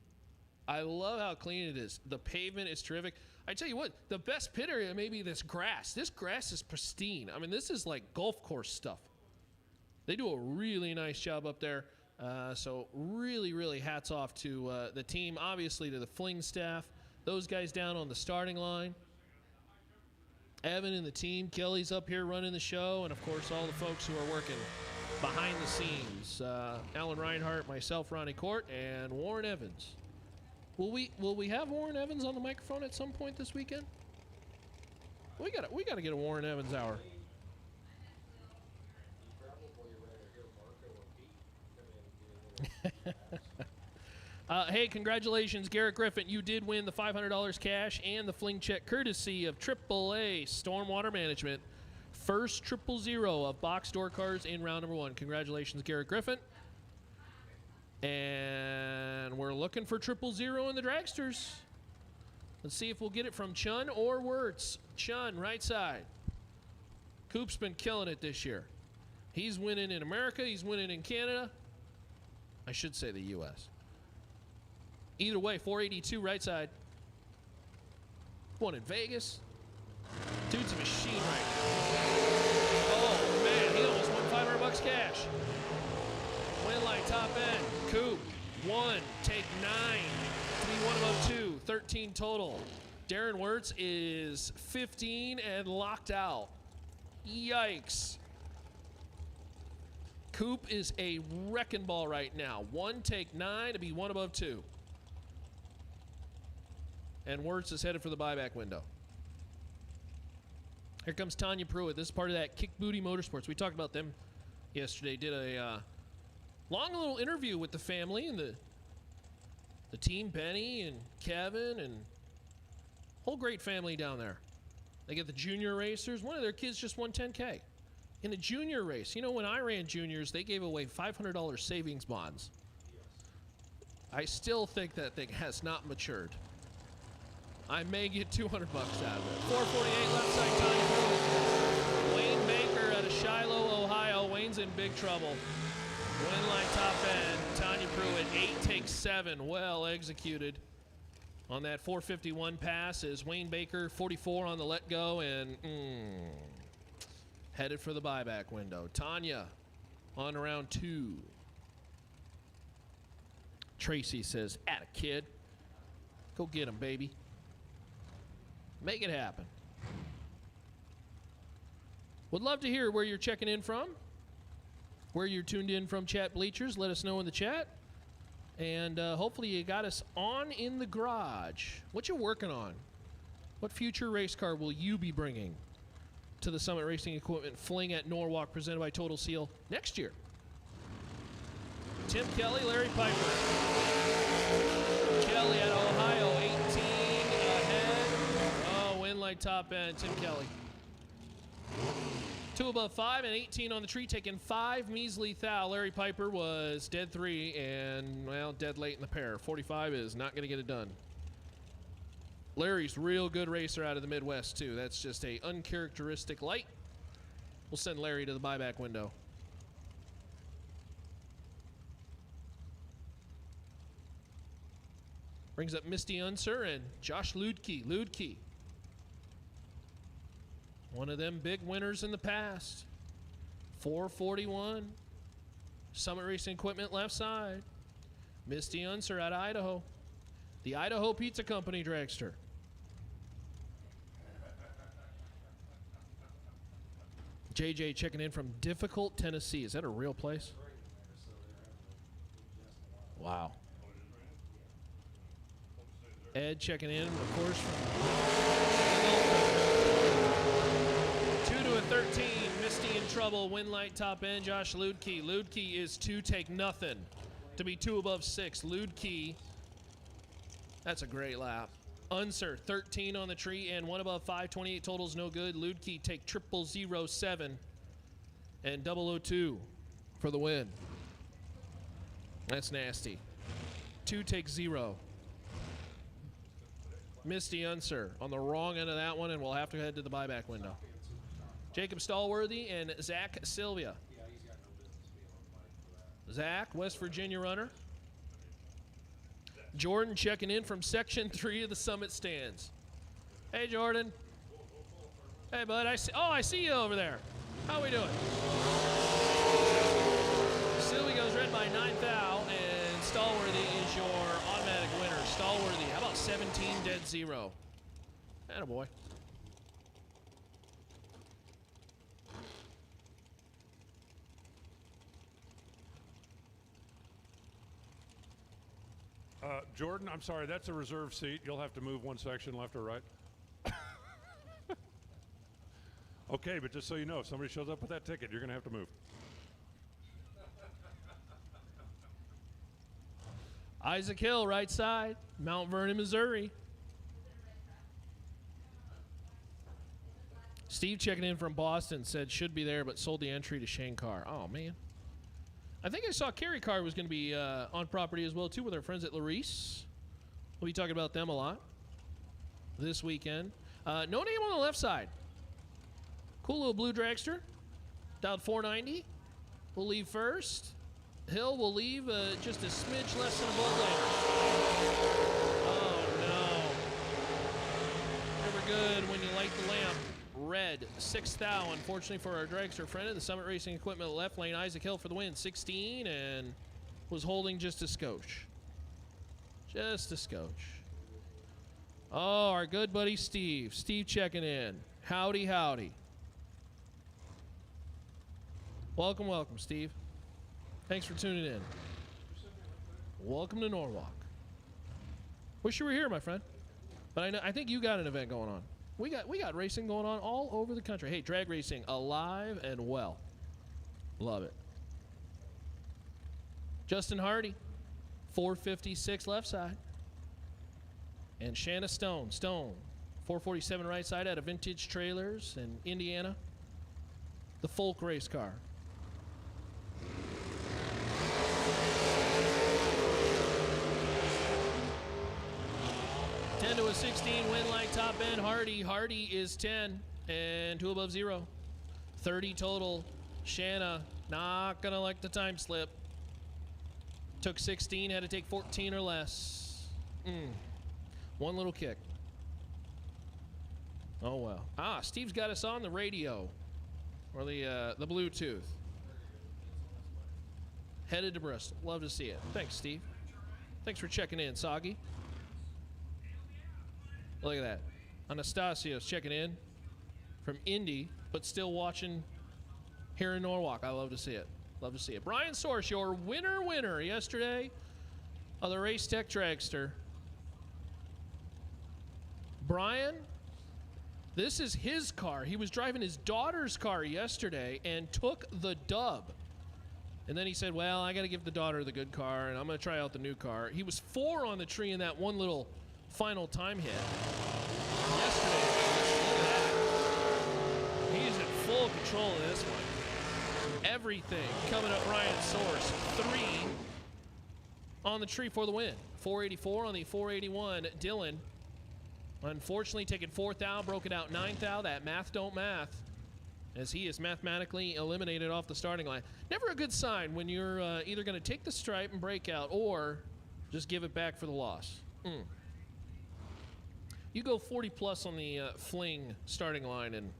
I love how clean it is. The pavement is terrific. I tell you what, the best pit area may be this grass. This grass is pristine. I mean, this is like golf course stuff. They do a really nice job up there. So really, really hats off to the team, obviously to the Fling staff, those guys down on the starting line. Evan and the team, Kelly's up here running the show, and of course all the folks who are working behind the scenes. Alan Reinhart, myself, Ronnie Court, and Warren Evans. Will we have Warren Evans on the microphone at some point this weekend? We gotta get a Warren Evans hour. Hey, congratulations, Garrett Griffin. You did win the $500 cash and the Fling check courtesy of AAA Stormwater Management. First 000 of box door cards in round number 1. Congratulations, Garrett Griffin. And we're looking for 000 in the dragsters. Let's see if we'll get it from Chun or Wirtz. Chun, right side. Coop's been killing it this year. He's winning in America. He's winning in Canada. I should say the U.S. Either way, 482 right side. One in Vegas. Dude's a machine right now. Oh, man, he almost won $500 cash. Win like top end. Coupe, 1, take 9. To be 1 above 2, 13 total. Darren Wirtz is 15 and locked out. Yikes. Coupe is a wrecking ball right now. 1, take 9 to be 1 above 2. And Wirtz is headed for the buyback window. Here comes Tanya Pruitt. This is part of that Kick Booty Motorsports. We talked about them yesterday. Did a long little interview with the family and the team, Benny and Kevin, and whole great family down there. They get the junior racers. One of their kids just won 10K in a junior race. You know, when I ran juniors, they gave away $500 savings bonds. I still think that thing has not matured. I may get $200 out of it. 448 left side, Tanya Pruitt. Wayne Baker out of Shiloh, Ohio. Wayne's in big trouble. Win line top end. Tanya Pruitt, 8 takes 7. Well executed. On that 451 pass is Wayne Baker, 44 on the let go, and headed for the buyback window. Tanya on to round 2. Tracy says, "Atta kid. Go get him, baby. Make it happen." Would love to hear where you're checking in from, where you're tuned in from chat bleachers. Let us know in the chat. And hopefully you got us on in the garage. What you working on? What future race car will you be bringing to the Summit Racing Equipment Fling at Norwalk, presented by Total Seal next year? Tim Kelly, Larry Piper. Kelly out of Ohio, 18 ahead. Oh, win light top end, Tim Kelly. 2 above 5 and 18 on the tree, taking 5 measly thou. Larry Piper was dead 3 and, well, dead late in the pair. 45 is not going to get it done. Larry's real good racer out of the Midwest, too. That's just a uncharacteristic light. We'll send Larry to the buyback window. Brings up Misty Unser and Josh Ludke. Ludke, one of them big winners in the past. 441. Summit Racing Equipment left side. Misty Unser out of Idaho. The Idaho Pizza Company dragster. JJ checking in from Difficult, Tennessee. Is that a real place? Wow. Ed checking in, of course, from 2 to a 13. Misty in trouble. Win light top end. Josh Ludke. Ludke is 2 take nothing to be 2 above 6. Ludke, that's a great lap. Unser 13 on the tree and 1 above 5. 28 totals no good. Ludke take 0007 and 002 for the win. That's nasty. 2 take 0. Misty Unser on the wrong end of that one, and we'll have to head to the buyback window. Jacob Stallworthy and Zach Sylvia. Zach, West Virginia runner. Jordan checking in from Section 3 of the Summit stands. Hey, Jordan. Hey, bud. I see you over there. How we doing? Sylvia goes red by 9 thou, and Stallworthy is your automatic winner. Stallworthy, how about 17 dead 0? Attaboy. Jordan, I'm sorry, that's a reserved seat. You'll have to move one section left or right. Okay, but just so you know, if somebody shows up with that ticket, you're going to have to move. Isaac Hill, right side, Mount Vernon, Missouri. Steve checking in from Boston said should be there, but sold the entry to Shane Carr. Oh, man. I think I saw Kerry Carr was going to be on property as well, too, with our friends at Larice. We'll be talking about them a lot this weekend. No name on the left side. Cool little blue dragster. Dialed 490. will leave first. Hill will leave just a smidge less than a volt later. Oh, no. Never good when you light the lamp. Red, 6th thou, unfortunately for our dragster friend of the Summit Racing Equipment left lane. Isaac Hill for the win, 16, and was holding just a scotch. Just a scotch. Oh, our good buddy Steve. Steve checking in. Howdy, howdy. Welcome, welcome, Steve. Thanks for tuning in. Welcome to Norwalk. Wish you were here, my friend. But I think you got an event going on. We got racing going on all over the country. Hey, drag racing alive and well. Love it. Justin Hardy, 456 left side. And Shanna Stone, 447 right side out of Vintage Trailers in Indiana. The Folk race car. To a 16, win light top end. Hardy is 10 and 2 above 0. 30 total. Shanna not gonna like the time slip. Took 16, had to take 14 or less. One little kick. Oh well. Steve's got us on the radio or the Bluetooth. Headed to Bristol. Love to see it. Thanks, Steve. Thanks for checking in, Soggy. Look at that. Anastasios checking in from Indy, but still watching here in Norwalk. I love to see it. Love to see it. Brian Source, your winner yesterday of the Race Tech Dragster. Brian, this is his car. He was driving his daughter's car yesterday and took the dub. And then he said, well, I got to give the daughter the good car, and I'm going to try out the new car. He was 4 on the tree in that one little final time hit yesterday. Look at that. He's in full control of this one. Everything coming up. Ryan Source, 3 on the tree for the win. 484 on the 481. Dylan, unfortunately, taking 4th thou, broke it out 9th thou. That math don't math, as he is mathematically eliminated off the starting line. Never a good sign when you're either going to take the stripe and break out or just give it back for the loss. You go 40 plus on the Fling starting line, and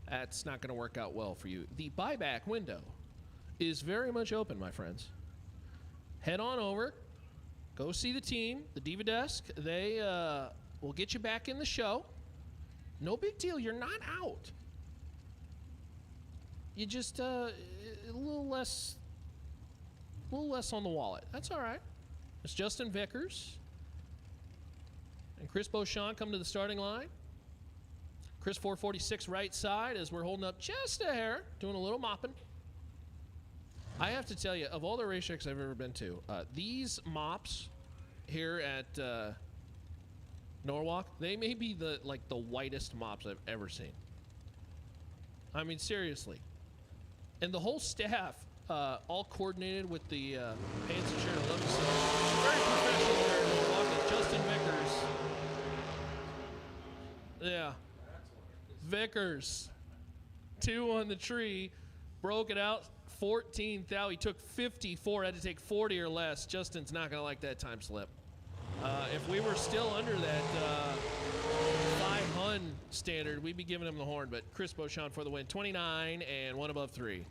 that's not going to work out well for you. The buyback window is very much open, my friends. Head on over, go see the team, the Diva Desk. They will get you back in the show. No big deal. You're not out. You just a little less on the wallet. That's all right. It's Justin Vickers and Chris Beauchamp come to the starting line. Chris 446 right side as we're holding up just a hair, doing a little mopping. I have to tell you, of all the racetracks I've ever been to, these mops here at Norwalk, they may be the whitest mops I've ever seen. I mean, seriously. And the whole staff, all coordinated with the pants and shirt. I love to see. Very professional there in Norwalk. Justin Vickers. Yeah. Vickers. 2 on the tree. Broke it out. 14th thou. He took 54. Had to take 40 or less. Justin's not going to like that time slip. If we were still under that 500 standard, we'd be giving him the horn. But Chris Beauchamp for the win. 29 and 1 above 3.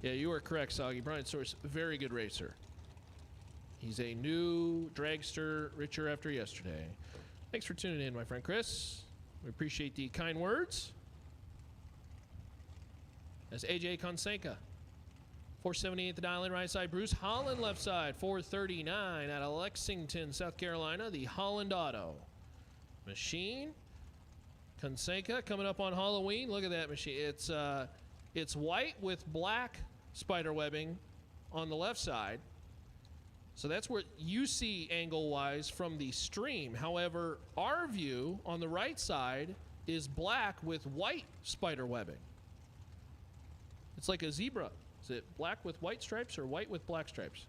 Yeah, you are correct, Soggy. Brian Source, very good racer. He's a new dragster, richer after yesterday. Thanks for tuning in, my friend Chris. We appreciate the kind words. That's AJ Consenka. 478 the dial in right side. Bruce Holland left side. 439 out of Lexington, South Carolina. The Holland Auto machine. Consenka coming up on Halloween. Look at that machine. It's white with black spider webbing on the left side. So that's what you see angle-wise from the stream. However, our view on the right side is black with white spider webbing. It's like a zebra. Is it black with white stripes or white with black stripes?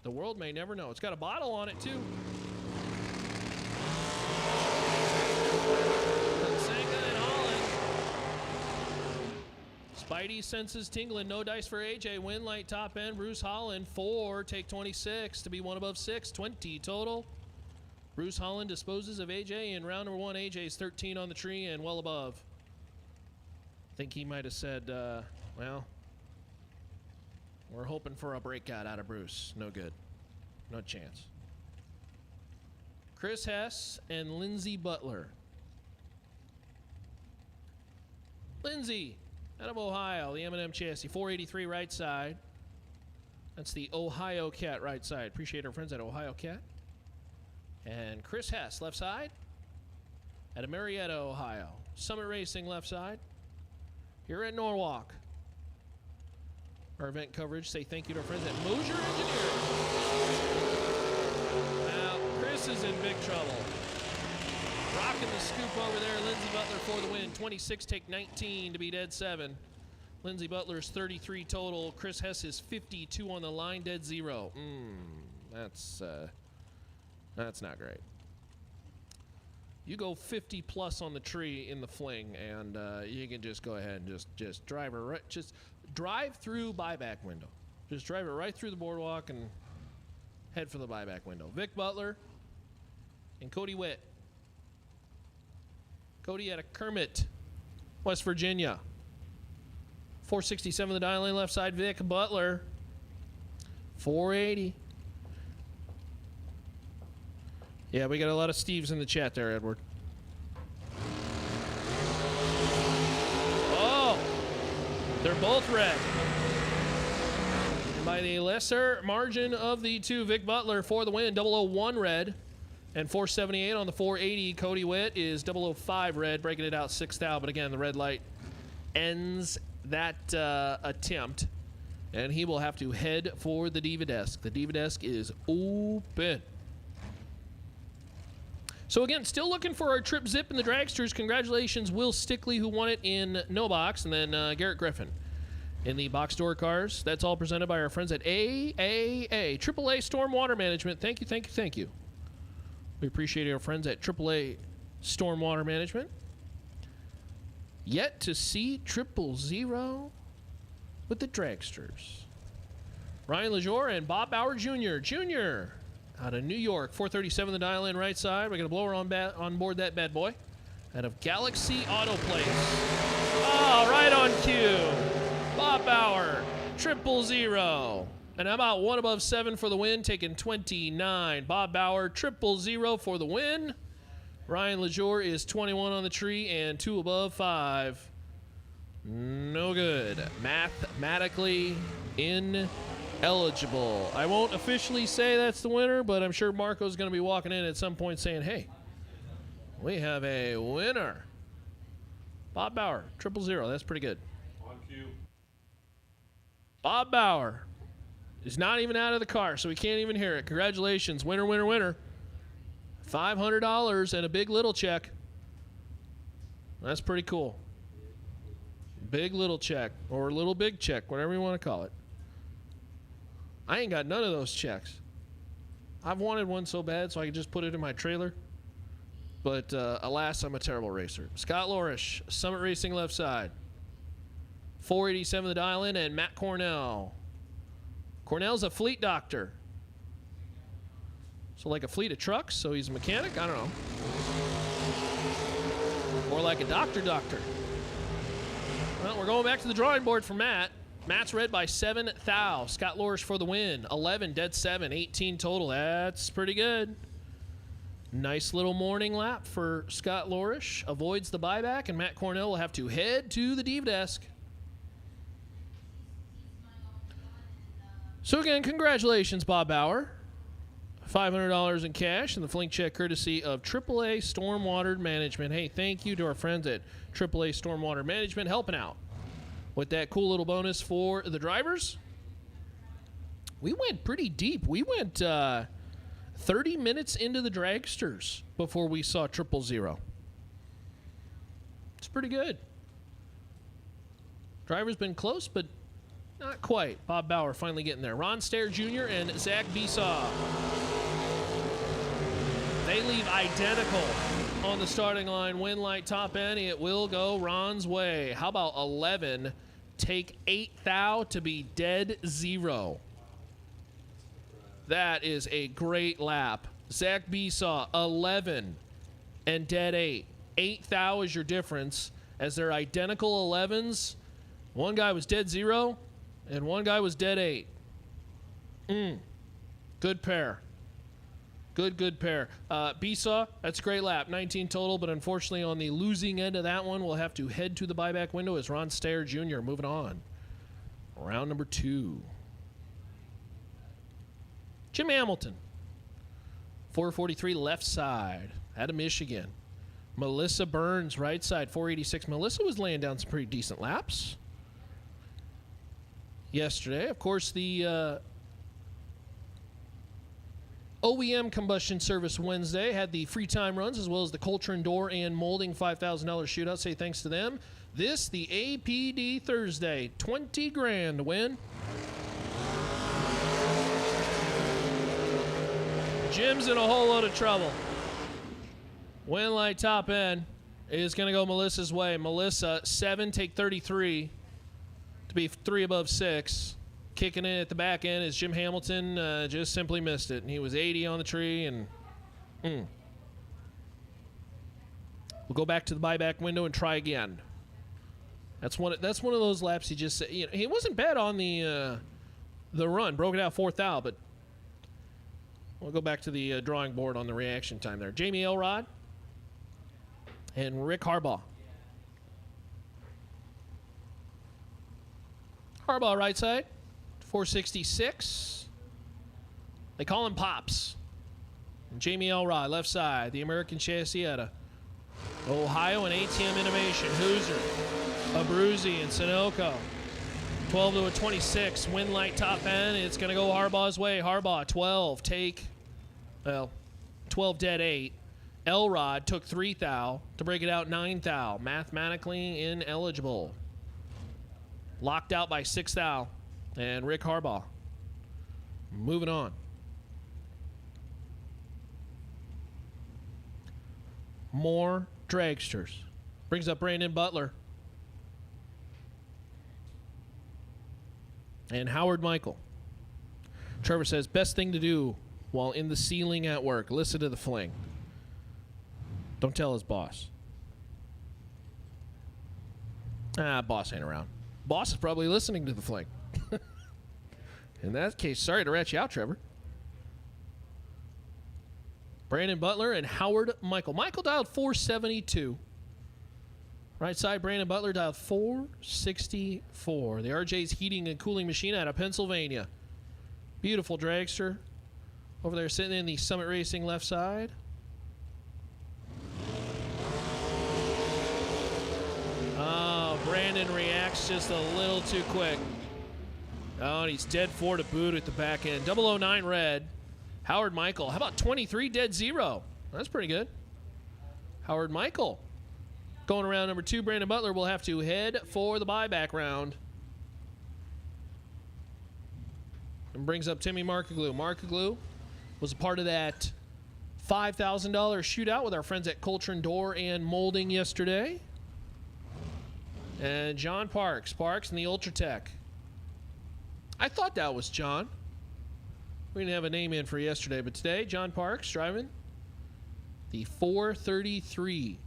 The world may never know. It's got a bottle on it, too. Spidey senses tingling. No dice for AJ. Win light top end. Bruce Holland 4. Take 26 to be one above 6. 20 total. Bruce Holland disposes of AJ in round number 1. AJ's 13 on the tree and well above. I think he might have said, well, we're hoping for a breakout out of Bruce. No good. No chance. Chris Hess and Lindsey Butler. Lindsey, out of Ohio, the M&M chassis, 483 right side. That's the Ohio Cat right side. Appreciate our friends at Ohio Cat. And Chris Hess, left side, at Marietta, Ohio. Summit Racing, left side. Here at Norwalk. Our event coverage, say thank you to our friends at Mosier Engineering. Now, Chris is in big trouble. Rocking the scoop over there. Lindsey Butler for the win. 26, take 19 to be dead 7. Lindsey Butler's 33 total. Chris Hess is 52 on the line, dead 0. That's not great. You go 50 plus on the tree in the Fling, and you can just go ahead and just drive her right. Just drive through buyback window. Just drive it right through the boardwalk and head for the buyback window. Vic Butler and Cody Witt. Cody out of Kermit, West Virginia. 467 the dial lane left side. Vic Butler. 480. Yeah, we got a lot of Steves in the chat there, Edward. Oh! They're both red. And by the lesser margin of the two, Vic Butler for the win. 001 red. And 478 on the 480. Cody Witt is 005 red, breaking it out 6th out. But again, the red light ends that attempt. And he will have to head for the Diva Desk. The Diva Desk is open. So again, still looking for our trip zip in the dragsters. Congratulations, Will Stickley, who won it in no box, and then Garrett Griffin in the box door cars. That's all presented by our friends at AAA, AAA Stormwater Management. Thank you, thank you, thank you. We appreciate our friends at AAA Stormwater Management. Yet to see 000 with the dragsters. Ryan LeJour and Bob Bauer Jr. Out of New York, 437 the dial in right side. We're going to blow her on board that bad boy. Out of Galaxy Auto Place. Oh, right on cue. Bob Bauer, 000. And how about 1 above 7 for the win, taking 29. Bob Bauer, 000 for the win. Ryan LeJour is 21 on the tree and 2 above 5. No good. Mathematically ineligible. I won't officially say that's the winner, but I'm sure Marco's going to be walking in at some point saying, hey, we have a winner. Bob Bauer, 000. That's pretty good. On cue. Bob Bauer is not even out of the car, so we can't even hear it. Congratulations. Winner, winner, winner. $500 and a big little check. That's pretty cool. Big little check, or little big check, whatever you want to call it. I ain't got none of those checks. I've wanted one so bad so I could just put it in my trailer. But alas, I'm a terrible racer. Scott Lorish, Summit Racing left side. 487 the dial in, and Matt Cornell. Cornell's a fleet doctor. So like a fleet of trucks, so he's a mechanic? I don't know. Or like a doctor. Well, we're going back to the drawing board for Matt. Matt's red by 7 thou. Scott Lorish for the win. 11, dead 7, 18 total. That's pretty good. Nice little morning lap for Scott Lorish. Avoids the buyback, and Matt Cornell will have to head to the Diva Desk. So again, congratulations, Bob Bauer. $500 in cash and the Fling check courtesy of AAA Stormwater Management. Hey, thank you to our friends at AAA Stormwater Management helping out with that cool little bonus for the drivers. We went pretty deep. We went 30 minutes into the dragsters before we saw 000. It's pretty good. Driver's been close, but not quite. Bob Bauer finally getting there. Ron Stair Jr. and Zach Besaw. They leave identical on the starting line. Win light top end. It will go Ron's way. How about 11, Take 8 thou to be dead 0. That is a great lap. Zach Besaw, 11 and dead 8. 8 thou is your difference, as they're identical 11s. One guy was dead 0, and one guy was dead 8. Good pair. Good pair. Besaw, that's a great lap. 19 total, but unfortunately on the losing end of that one, we'll have to head to the buyback window as Ron Stair Jr. moving on. Round number 2. Jim Hamilton. 443 left side out of Michigan. Melissa Burns, right side, 486. Melissa was laying down some pretty decent laps yesterday. Of course, the OEM Combustion Service Wednesday had the free time runs as well as the Coltrane Door and Molding $5,000 shootout. Say thanks to them. This, the APD Thursday, 20 grand to win. Jim's in a whole load of trouble. Win light top end is going to go Melissa's way. Melissa, 7, take 33 to be 3 above 6. Kicking in at the back end is Jim Hamilton. Just simply missed it. And he was 80 on the tree. And we'll go back to the buyback window and try again. That's one of those laps he just said. You know, he wasn't bad on the run. Broke it out 4th out, but we'll go back to the drawing board on the reaction time there. Jamie Elrod and Rick Harbaugh. Harbaugh right side, 466. They call him Pops. And Jamie Elrod left side, the American chassis out of Ohio and ATM Innovation. Hoosier, Abruzzi, and Sunoco. 12 to a 26. Win light top end. It's going to go Harbaugh's way. Harbaugh, 12. 12 dead 8. Elrod took 3 thou to break it out 9 thou. Mathematically ineligible. Locked out by 6 thou. And Rick Harbaugh. Moving on. More dragsters. Brings up Brandon Butler. And Howard Michael. Trevor says, best thing to do while in the ceiling at work, listen to the Fling. Don't tell his boss. Boss ain't around. Boss is probably listening to the Fling. In that case, sorry to rat you out, Trevor. Brandon Butler and Howard Michael. Michael dialed 472. Right side, Brandon Butler dialed 464. The RJ's heating and cooling machine out of Pennsylvania. Beautiful dragster. Over there sitting in the Summit Racing left side. Oh, Brandon reacts just a little too quick. Oh, and he's dead 4 to boot at the back end. 009 red. Howard Michael. How about 23 dead 0? That's pretty good. Howard Michael. Going around number 2, Brandon Butler will have to head for the buyback round. And brings up Timmy Markaglu. Markaglu was a part of that $5,000 shootout with our friends at Coltrane Door and Molding yesterday. And John Parks. Parks in the Ultratech. I thought that was John. We didn't have a name in for yesterday, but today, John Parks driving the 433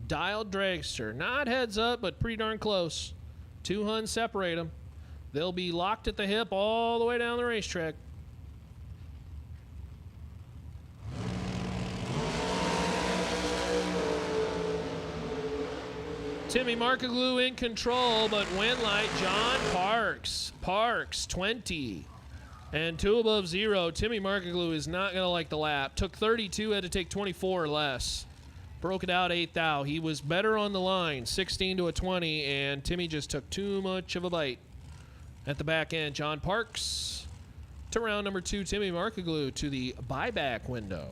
dialed dragster. Not heads up, but pretty darn close. 2 Huns separate them. They'll be locked at the hip all the way down the racetrack. Timmy Markaglu in control, but win light, John Parks. Parks, 20. And 2 above 0. Timmy Markaglu is not going to like the lap. Took 32, had to take 24 or less. Broke it out 8 thou. He was better on the line, 16 to a 20, and Timmy just took too much of a bite. At the back end, John Parks to round number 2, Timmy Markaglu to the buyback window.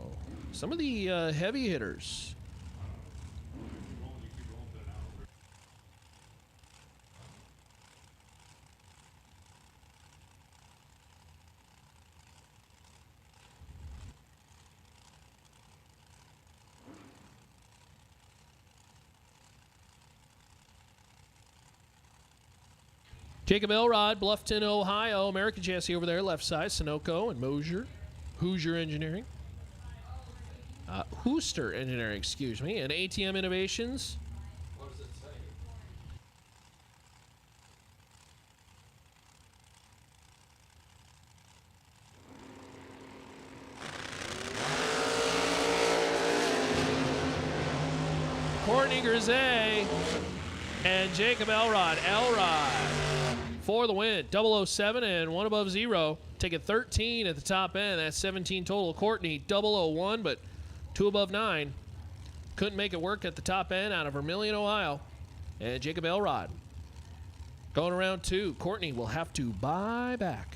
Some of the heavy hitters. Jacob Elrod, Bluffton, Ohio. American chassis over there, left side. Sunoco and Mosier. Hoosier Engineering. Hooster Engineering, excuse me. And ATM Innovations. What does it say? Courtney Grisey and Jacob Elrod. Elrod for the win. 007 and 1 above 0. Taking 13 at the top end. That's 17 total. Courtney 001, but 2 above 9. Couldn't make it work at the top end out of Vermilion, Ohio. And Jacob Elrod going around 2. Courtney will have to buy back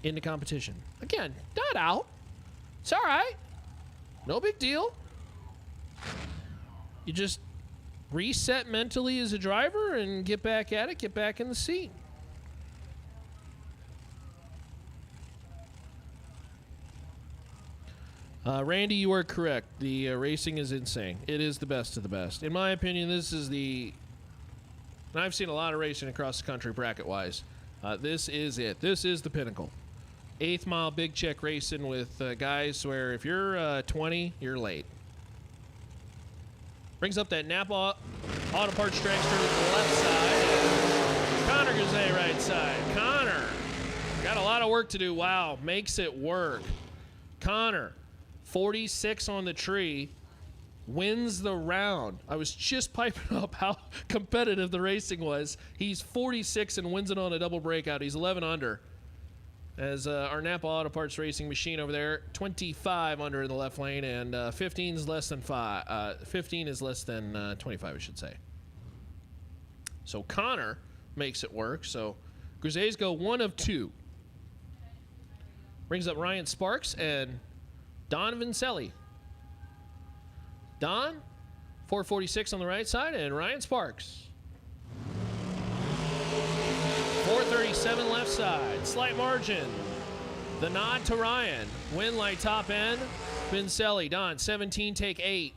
into competition. Again, not out. It's all right. No big deal. You just reset mentally as a driver and get back at it, get back in the seat. Randy, you are correct. The racing is insane. It is the best of the best. In my opinion, this is the... And I've seen a lot of racing across the country bracket-wise. This is it. This is the pinnacle. 8th mile big check racing with guys where if you're 20, you're late. Brings up that Napa Auto Parts Dragster to the left side. Connor Gazay right side. Connor got a lot of work to do. Wow, makes it work. Connor, 46 on the tree, wins the round. I was just piping up how competitive the racing was. He's 46 and wins it on a double breakout. He's 11 under. As our Napa Auto Parts Racing machine over there, 25 under in the left lane, and 15 is less than 15 is less than 25, I should say. So Connor makes it work. So Grizzlies go 1 of 2. Brings up Ryan Sparks and Don Vincelli. Don, 446 on the right side, and Ryan Sparks. 437 left side. Slight margin. The nod to Ryan. Win light top end. Vincelli. Don, 17, take 8.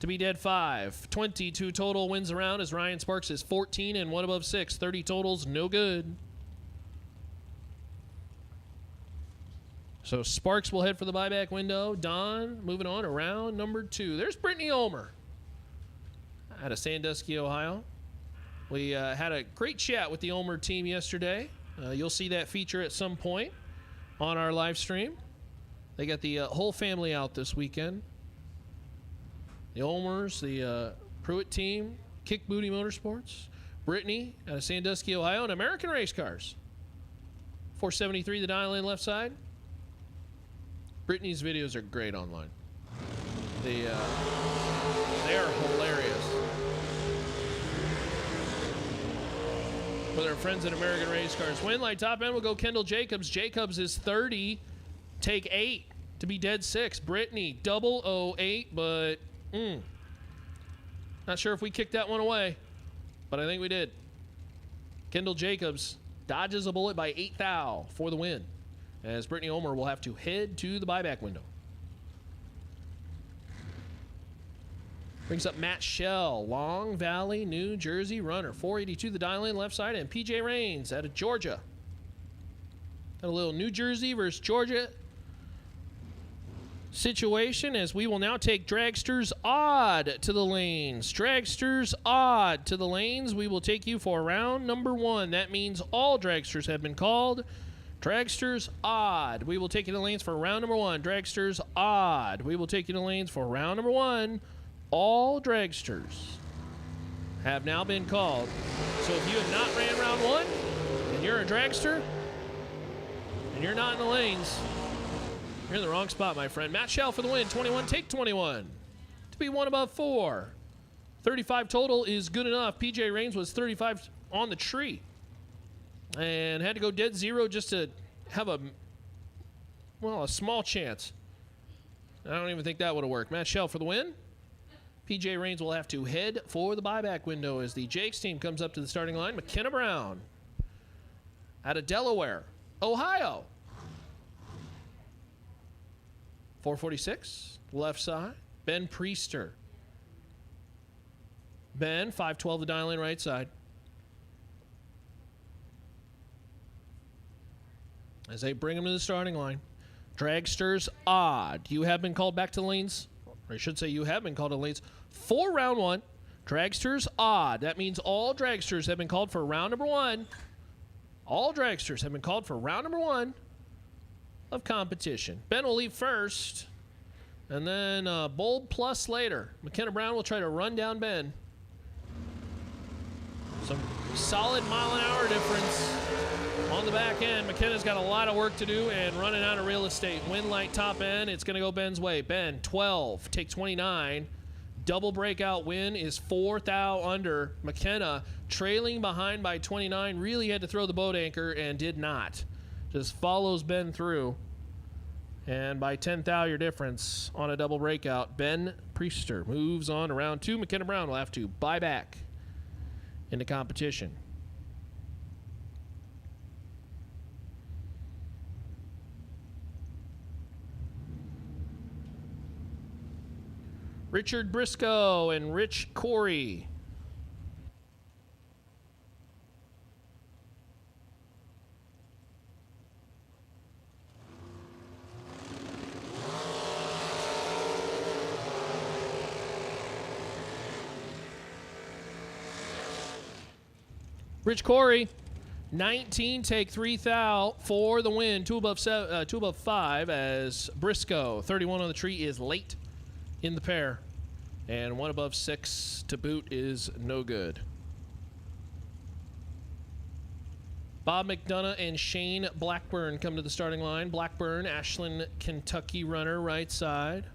To be dead 5. 22 total wins around as Ryan Sparks is 14 and 1 above 6. 30 totals, no good. So Sparks will head for the buyback window. Don moving on around number 2. There's Brittany Ulmer out of Sandusky, Ohio. We had a great chat with the Ulmer team yesterday. You'll see that feature at some point on our live stream. They got the whole family out this weekend. The Ulmers, the Pruitt team, Kick Booty Motorsports, Brittany out of Sandusky, Ohio, and American Race Cars. 473 the dial in left side. Brittany's videos are great online. They are hilarious. With our friends at American Race Cars. Win light top end will go Kendall Jacobs. Jacobs is 30. Take 8 to be dead 6. Brittany 008, but not sure if we kicked that one away, but I think we did. Kendall Jacobs dodges a bullet by 8 thou for the win, as Brittany Ulmer will have to head to the buyback window. Brings up Matt Shell, Long Valley, New Jersey runner. 482 the dial in left side, and PJ Rains out of Georgia. Got a little New Jersey versus Georgia situation, as we will now take dragsters odd to the lanes. Dragsters odd to the lanes. We will take you for round number 1. That means all dragsters have been called. Dragsters odd. We will take you to the lanes for round number 1. Dragsters odd. We will take you to the lanes for round number 1. All dragsters have now been called. So if you have not ran round 1 and you're a dragster and you're not in the lanes, you're in the wrong spot, my friend. Matt Shell for the win. 21, take 21. To be 1 above 4. 35 total is good enough. PJ Rains was 35 on the tree and had to go dead 0 just to have a small chance. I don't even think that would have worked. Matt Shell for the win. PJ Rains will have to head for the buyback window as the Jakes team comes up to the starting line. McKenna Brown out of Delaware, Ohio. 446, left side. Ben Priester. Ben, 512 the dial in right side. as they bring them to the starting line. Dragsters odd. You have been called back to the lanes. Or I should say you have been called to the lanes for round 1. Dragsters odd. That means all dragsters have been called for round number 1. All dragsters have been called for round number 1 of competition. Ben will leave first, and then Bold Plus later. McKenna Brown will try to run down Ben. Some solid mile-an-hour difference on the back end. McKenna's got a lot of work to do and running out of real estate. Wind light top end. It's going to go Ben's way. Ben, 12. Take 29. Double breakout win is 4 thou under. McKenna trailing behind by 29. Really had to throw the boat anchor and did not. Just follows Ben through. And by 10 thou your difference on a double breakout, Ben Priester moves on to round 2. McKenna Brown will have to buy back into competition. Richard Briscoe and Rich Corey. Rich Corey, 19, take 3 thou for the win. 2 above 5 as Briscoe, 31 on the tree, is late in the pair. And 1 above 6 to boot is no good. Bob McDonough and Shane Blackburn come to the starting line. Blackburn, Ashland, Kentucky runner, right side.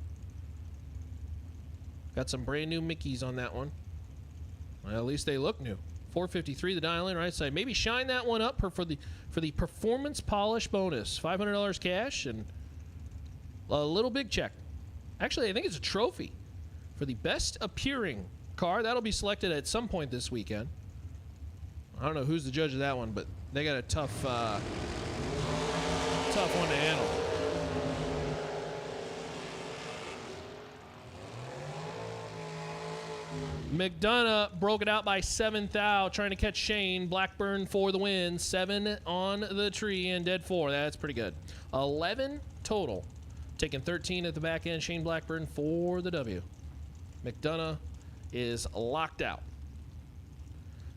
Got some brand new Mickeys on that one. Well, at least they look new. 453 the dial in, right side. Maybe shine that one up for the performance polish bonus. $500 cash and a little big check. Actually, I think it's a trophy for the best appearing car. That'll be selected at some point this weekend. I don't know who's the judge of that one, but they got a tough one to handle. McDonough broke it out by 7 thou, trying to catch Shane. Blackburn for the win. 7 on the tree and dead 4. That's pretty good. 11 total. Taking 13 at the back end. Shane Blackburn for the W. McDonough is locked out.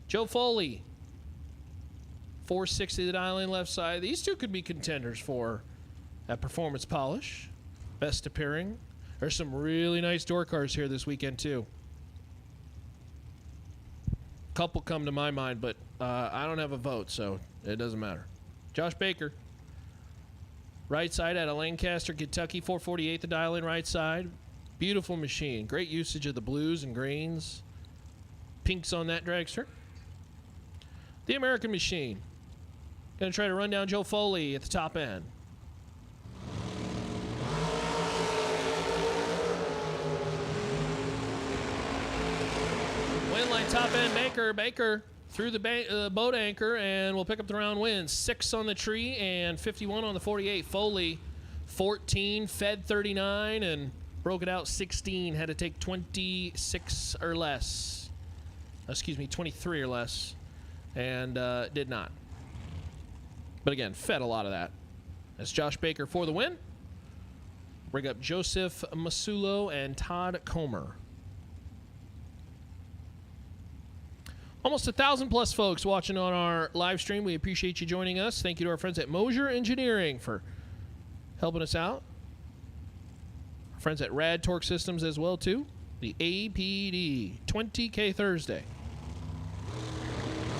Joe Foley. 460 the dial in left side. These two could be contenders for that performance polish. Best appearing. There's some really nice door cars here this weekend too. Couple come to my mind, but I don't have a vote, so it doesn't matter. Josh Baker. Right side out of Lancaster, Kentucky. 448 the dial in right side. Beautiful machine. Great usage of the blues and greens. Pinks on that dragster. The American Machine. Going to try to run down Joe Foley at the top end. Wind line top end, Baker through the boat anchor, and we'll pick up the round win. 6 on the tree and 51 on the 48. Foley, 14, fed 39, and broke it out 16. Had to take 26 or less. Excuse me, 23 or less, and did not. But again, fed a lot of that. That's Josh Baker for the win. Bring up Joseph Masulo and Todd Comer. Almost 1,000 plus folks watching on our live stream. We appreciate you joining us. Thank you to our friends at Mosier Engineering for helping us out. Our friends at Rad Torque Systems as well too. The APD 20K Thursday.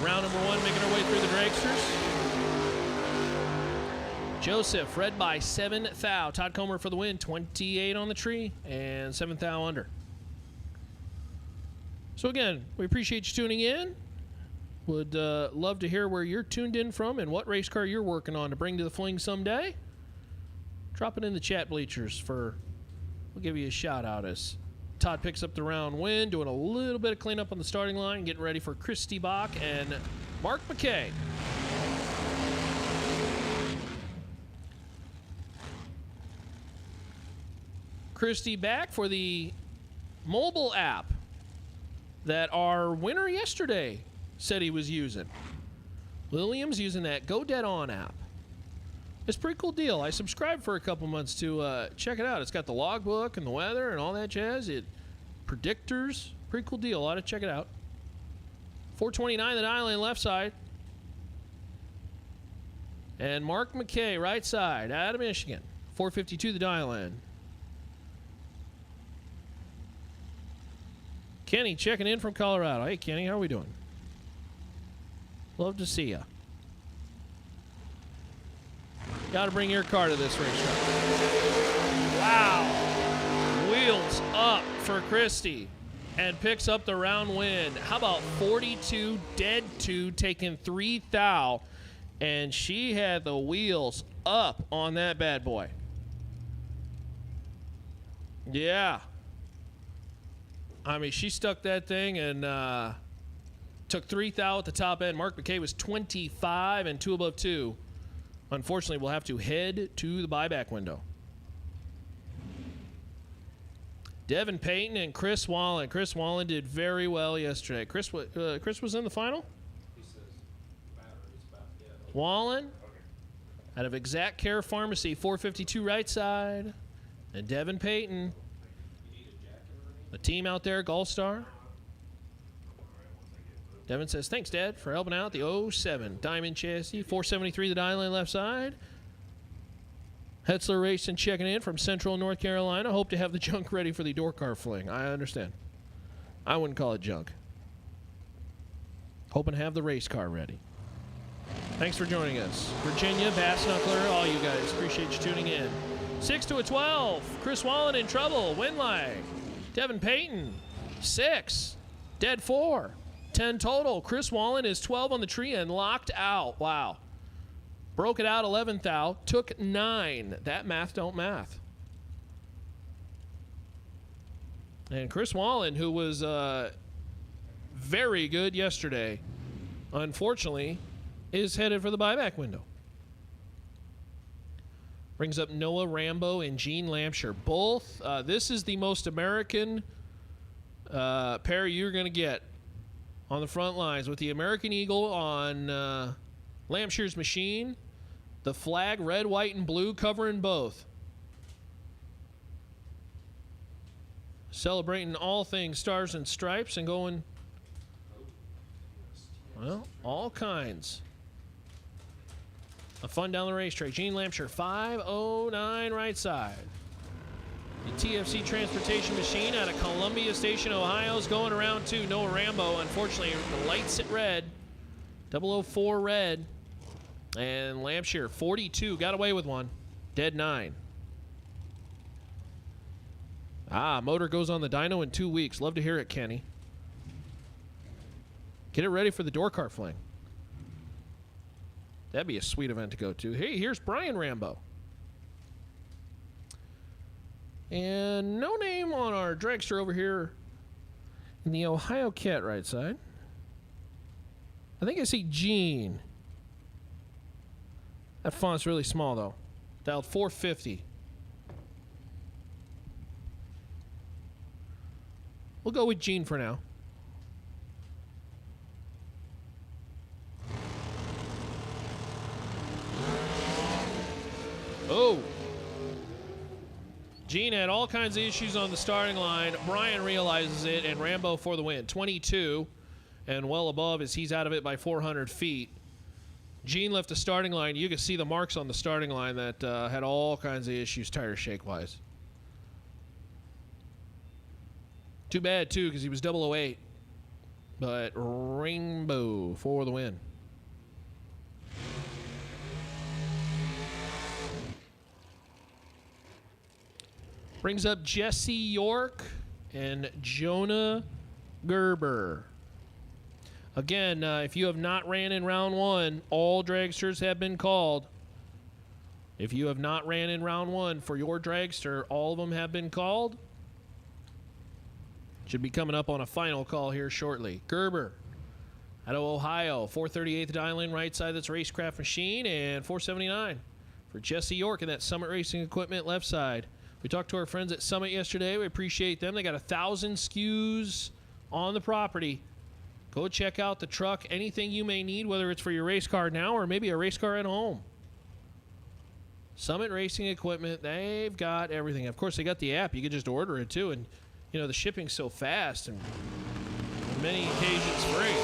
Round number 1 making our way through the dragsters. Joseph led by 7 thou. Todd Comer for the win. 28 on the tree and 7 thou under. So again, we appreciate you tuning in. Would love to hear where you're tuned in from and what race car you're working on to bring to the Fling someday. Drop it in the chat bleachers we'll give you a shout out as Todd picks up the round win, doing a little bit of cleanup on the starting line, getting ready for Christy Bach and Mark McKay. Christy back for the mobile app that our winner yesterday said he was using. Williams using that Go Dead On app. It's a pretty cool deal. I subscribed for a couple months to check it out. It's got the logbook and the weather and all that jazz. It predictors. Pretty cool deal. Ought to check it out. 429 the dial in left side. And Mark McKay right side out of Michigan. 452 the dial in. Kenny checking in from Colorado. Hey, Kenny, how are we doing? Love to see ya. Got to bring your car to this racetrack. Wow. Wheels up for Christie and picks up the round win. How about 42 dead 2 taking 3 thou, and she had the wheels up on that bad boy. Yeah. I mean, she stuck that thing and took 3 thou at the top end. Mark McKay was 25 and 2 above 2. Unfortunately, we'll have to head to the buyback window. Devin Payton and Chris Wallen. Chris Wallen did very well yesterday. Chris was in the final? Wallen out of Exact Care Pharmacy, 452 right side. And Devin Payton, the team out there, Gold Star. Devin says, thanks, Dad, for helping out the 07 Diamond Chassis. 473 the dial in left side. Hetzler Racing checking in from Central North Carolina. Hope to have the junk ready for the door car fling. I understand. I wouldn't call it junk. Hoping to have the race car ready. Thanks for joining us. Virginia, Bass Knuckler, all you guys. Appreciate you tuning in. 6 to a 12. Chris Wallen in trouble. Win lag. Devin Payton, 6. Dead 4. 10 total. Chris Wallen is 12 on the tree and locked out. Wow. Broke it out 11 thou. Took 9. That math don't math. And Chris Wallen, who was very good yesterday, unfortunately, is headed for the buyback window. Brings up Noah Rambo and Gene Lampshire. Both. This is the most American pair you're going to get on the front lines, with the American Eagle on Lampshire's machine, the flag red, white, and blue covering both. Celebrating all things stars and stripes and going, well, all kinds of fun down the racetrack. Gene Lampshire, 509 right side. The TFC Transportation Machine out of Columbia Station, Ohio, is going around to Noah Rambo. Unfortunately, the lights at red. 004 red. And Lampshire, 42. Got away with one. Dead 9. Motor goes on the dyno in 2 weeks. Love to hear it, Kenny. Get it ready for the door car fling. That'd be a sweet event to go to. Hey, here's Brian Rambo. And no name on our dragster over here in the Ohio Cat right side. I think I see Gene. That font's really small, though. Dialed 450. We'll go with Gene for now. Oh. Gene had all kinds of issues on the starting line. Brian realizes it, and Rambo for the win. 22, and well above as he's out of it by 400 feet. Gene left the starting line. You can see the marks on the starting line that had all kinds of issues tire shake-wise. Too bad, too, because he was 008. But Rainbow for the win. Brings up Jesse York and Jonah Gerber. Again, if you have not ran in round 1, all dragsters have been called. If you have not ran in round 1 for your dragster, all of them have been called. Should be coming up on a final call here shortly. Gerber out of Ohio, 438 the dial in right side. That's Racecraft Machine, and 479 for Jesse York in that Summit Racing Equipment left side. We talked to our friends at Summit yesterday. We appreciate them. They got 1,000 SKUs on the property. Go check out the truck. Anything you may need, whether it's for your race car now or maybe a race car at home. Summit Racing Equipment, they've got everything. Of course, they got the app. You can just order it too. And, you know, the shipping's so fast and on many occasions free.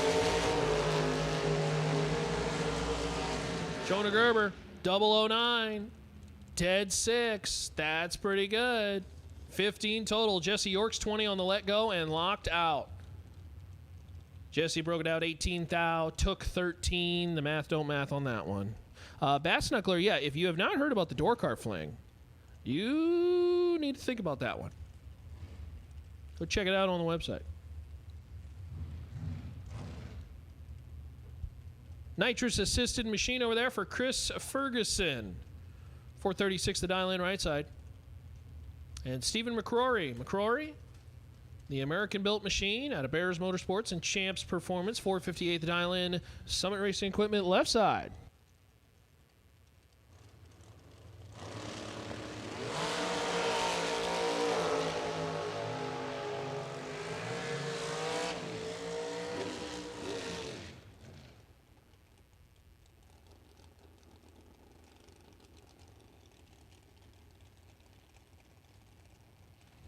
Jonah Gerber, 009, dead 6. That's pretty good. 15 total. Jesse York's 20 on the let go and locked out. Jesse broke it out 18 thou, took 13. The math don't math on that one. Bass Knuckler, yeah, if you have not heard about the door cart fling, you need to think about that one. Go check it out on the website. Nitrous assisted machine over there for Chris Ferguson. 436 the dial in right side. And Stephen McCrory. McCrory, the American built machine out of Bears Motorsports and Champs Performance. 458 the dial in. Summit Racing Equipment left side.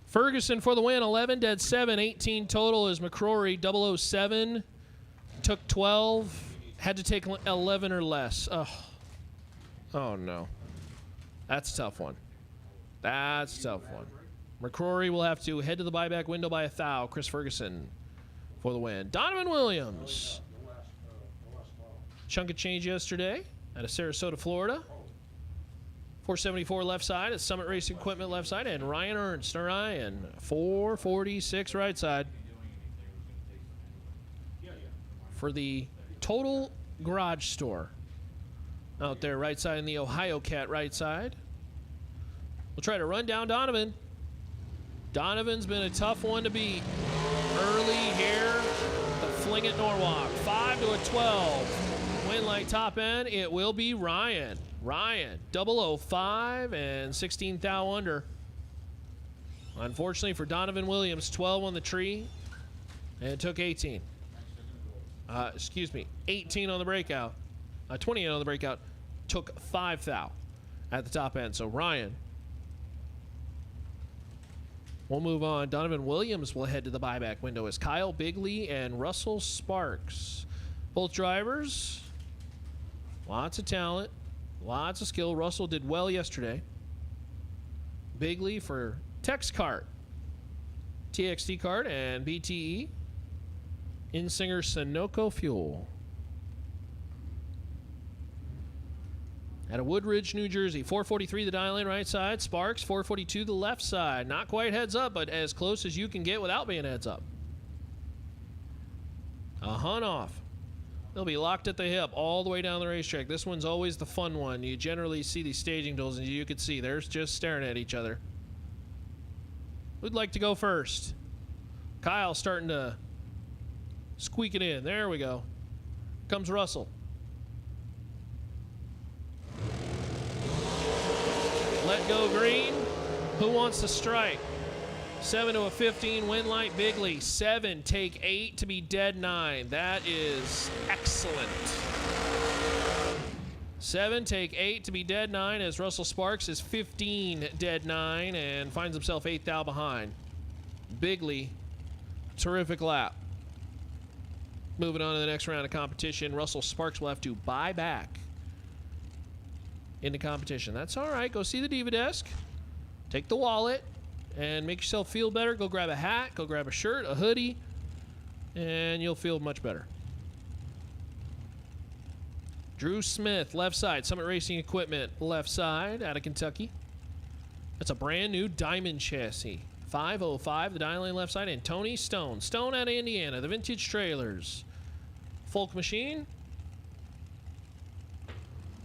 Ferguson for the win, 11, dead 7, 18 total is McCrory, 007, took 12, had to take 11 or less. Oh no. That's a tough one. That's a tough one. McCrory will have to head to the buyback window by 1,000. Chris Ferguson for the win. Donovan Williams. Chunk of change yesterday out of Sarasota, Florida. 474 left side at Summit Racing Equipment left side, and Ryan Ernst, Ryan, 446 right side. For the Total Garage Store out there right side in the Ohio Cat right side. We'll try to run down Donovan. Donovan's been a tough one to beat early here. The Fling at Norwalk, 5 to a 12. Win like top end, it will be Ryan. Ryan, 005 and 16 thou under. Unfortunately for Donovan Williams, 12 on the tree and took 18. 18 on the breakout. 28 on the breakout, took 5 thou at the top end. So Ryan, we'll move on. Donovan Williams will head to the buyback window as Kyle Bigley and Russell Sparks. Both drivers, lots of talent. Lots of skill. Russell did well yesterday. Bigley for Tex Kart, TXT Kart, and BTE. Insinger Sunoco Fuel. Out of Woodridge, New Jersey. 443 the dial in right side. Sparks, 442 the left side. Not quite heads up, but as close as you can get without being heads up. A hunt off. They'll be locked at the hip all the way down the racetrack. This one's always the fun one. You generally see these staging duels, and you can see they're just staring at each other. Who'd like to go first? Kyle starting to squeak it in. There we go. Comes Russell. Let go green. Who wants to strike? 7 to a 15, win light Bigley. 7, take 8 to be dead 9. That is excellent. 7, take 8 to be dead 9 as Russell Sparks is 15 dead 9 and finds himself 8 thou behind. Bigley, terrific lap. Moving on to the next round of competition. Russell Sparks will have to buy back into competition. That's all right. Go see the Diva Desk. Take the wallet. And make yourself feel better. Go grab a hat, go grab a shirt, a hoodie, and you'll feel much better. Drew Smith, left side. Summit Racing Equipment, left side, out of Kentucky. That's a brand new diamond chassis. 505, the dial in left side, and Tony Stone. Stone out of Indiana, the Vintage Trailers. Folk Machine.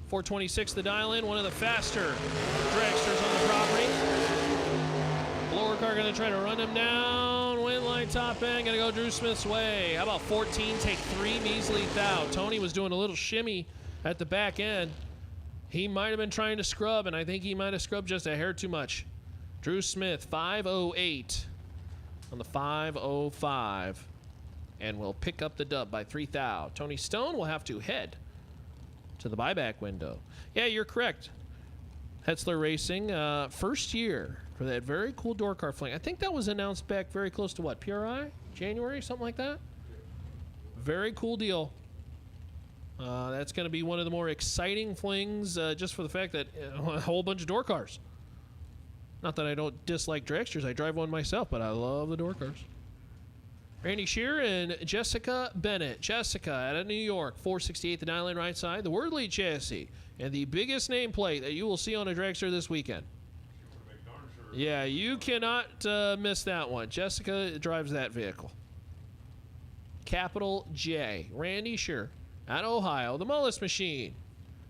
426, the dial in, one of the faster dragsters on the property. Blower car going to try to run him down. Win line top end. Going to go Drew Smith's way. How about 14? Take 3 measly thou. Tony was doing a little shimmy at the back end. He might have been trying to scrub, and I think he might have scrubbed just a hair too much. Drew Smith, 508 on the 505. And will pick up the dub by 3 thou. Tony Stone will have to head to the buyback window. Yeah, you're correct. Hetzler Racing, first year for that very cool door car Fling. I think that was announced back very close to what, PRI? January, something like that? Very cool deal. That's going to be one of the more exciting Flings, just for the fact that a whole bunch of door cars. Not that I don't dislike dragsters. I drive one myself, but I love the door cars. Randy Shearer and Jessica Bennett. Jessica out of New York, 468 the dial line right side. The Wordley chassis and the biggest nameplate that you will see on a dragster this weekend. Yeah, you cannot miss that one. Jessica drives that vehicle. Capital J. Randy Shearer out of Ohio. The Mullis Machine.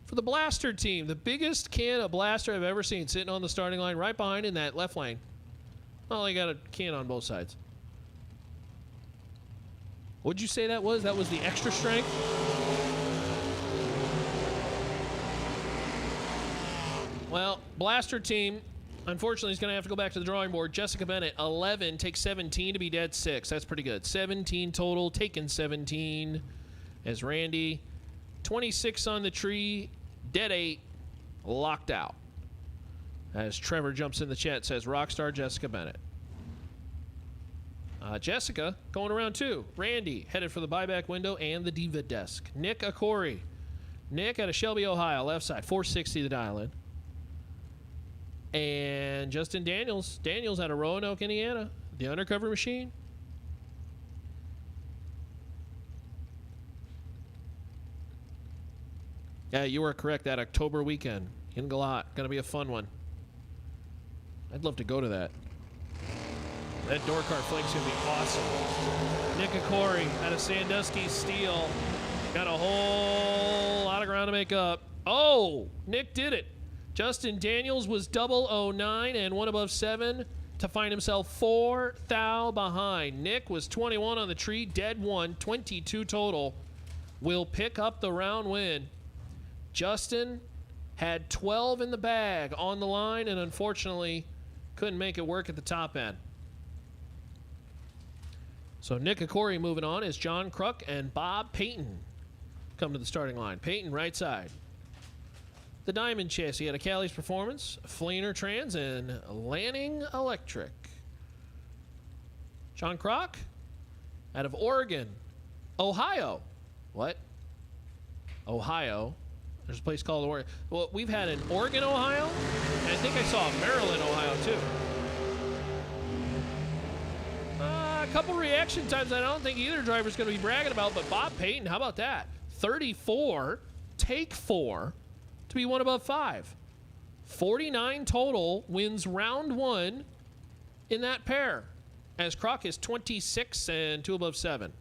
For the Blaster team, the biggest can of Blaster I've ever seen sitting on the starting line right behind in that left lane. Well, they got a can on both sides. What'd you say that was? That was the extra strength? Well, Blaster team, unfortunately, is going to have to go back to the drawing board. Jessica Bennett, 11, takes 17 to be dead 6. That's pretty good. 17 total, taken 17 as Randy. 26 on the tree, dead 8, locked out. As Trevor jumps in the chat, says Rockstar Jessica Bennett. Jessica going around 2. Randy headed for the buyback window and the diva desk. Nick Akori. Nick out of Shelby, Ohio, left side, 460 the dial in. And Justin Daniels. Daniels out of Roanoke, Indiana, the undercover machine. Yeah, you were correct. That October weekend in Galat, gonna be a fun one. I'd love to go to that. That door car Fling's gonna be awesome. Nick Akori out of Sandusky Steel. Got a whole lot of ground to make up. Oh, Nick did it. Justin Daniels was 009 and 1 above 7 to find himself 4 thou behind. Nick was 21 on the tree, dead 1, 22 total. Will pick up the round win. Justin had 12 in the bag on the line and unfortunately couldn't make it work at the top end. So Nick Akori moving on as John Kruk and Bob Payton come to the starting line. Payton right side. The Diamond chassis out of Cali's Performance, Fleener Trans, and Lanning Electric. John Kruk out of Oregon. Ohio. What? Ohio. There's a place called Oregon. Well, we've had an Oregon, Ohio, and I think I saw Maryland, Ohio, too. A couple reaction times I don't think either driver's going to be bragging about, but Bob Payton, how about that? 34, take 4 to be 1 above 5. 49 total, wins round 1 in that pair, as Croc is 26 and 2 above 7.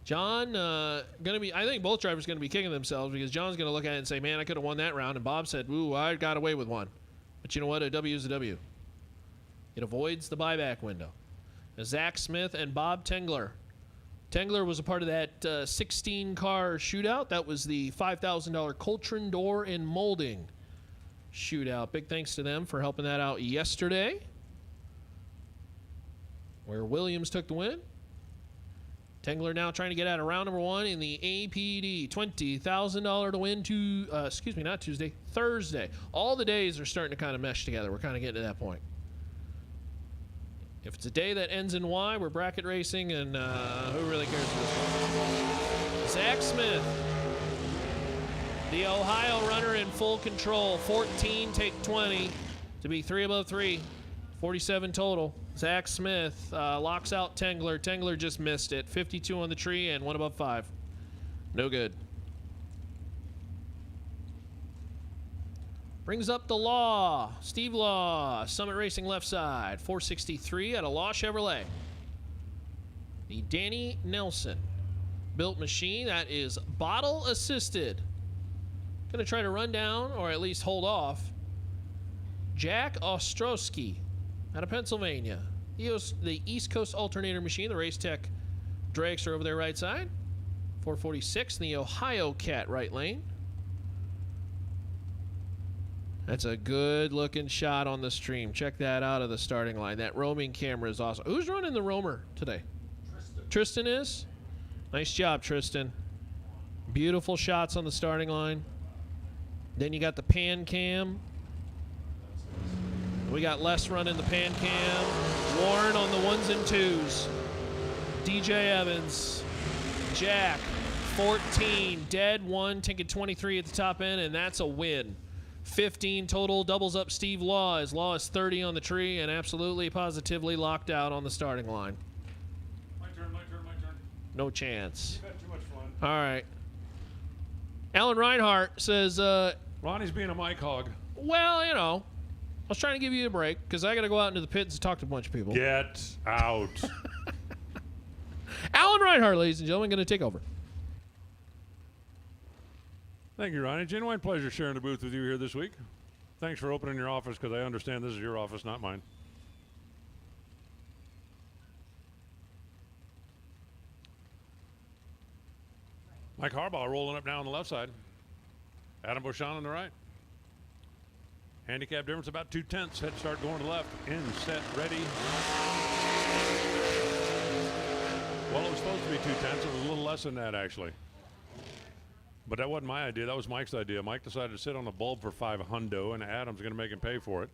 John, gonna be, I think both drivers going to be kicking themselves because John's going to look at it and say, man, I could have won that round. And Bob said, ooh, I got away with one. But you know what? A W is a W. It avoids the buyback window. Zach Smith and Bob Tengler. Tengler was a part of that 16-car shootout. That was the $5,000 Coltrane door and molding shootout. Big thanks to them for helping that out yesterday, where Williams took the win. Tengler now trying to get out of round number 1 in the APD. $20,000 to win excuse me, not Tuesday, Thursday. All the days are starting to kind of mesh together. We're kind of getting to that point. If it's a day that ends in Y, we're bracket racing, and who really cares for this one? Zach Smith, the Ohio runner in full control. 14, take 20 to be 3 above 3. 47 total. Zach Smith locks out Tengler. Tengler just missed it. 52 on the tree and 1 above 5. No good. Brings up the Law. Steve Law, Summit Racing left side. 463 out of Law Chevrolet. The Danny Nelson built machine that is bottle assisted. Gonna try to run down or at least hold off Jack Ostrowski out of Pennsylvania. The East Coast Alternator machine, the Race Tech Dragster over there right side. 446 in the Ohio Cat right lane. That's a good looking shot on the stream. Check that out of the starting line. That roaming camera is awesome. Who's running the roamer today? Tristan is? Nice job, Tristan. Beautiful shots on the starting line. Then you got the pan cam. We got Les running the pan cam. Warren on the 1s and 2s. DJ Evans. Jack, 14. Dead 1, taking 23 at the top end, and that's a win. 15 total, doubles up Steve Law, as Law is 30 on the tree and absolutely positively locked out on the starting line. My turn. No chance. You've had too much fun. All right. Alan Reinhart says, Ronnie's being a mic hog. well, you know, I was trying to give you a break because I got to go out into the pits and talk to a bunch of people. Get out. Alan Reinhart, ladies and gentlemen, going to take over. Thank you, Ronnie. Genuine pleasure sharing the booth with you here this week. Thanks for opening your office, because I understand this is your office, not mine. Mike Harbaugh rolling up now on the left side. Adam Beauchamp on the right. Handicap difference about 2/10. Head start going to left. In, set, ready. Well, it was supposed to be 2/10. It was a little less than that, actually. But that wasn't my idea. That was Mike's idea. Mike decided to sit on the bulb for $500, and Adam's going to make him pay for it.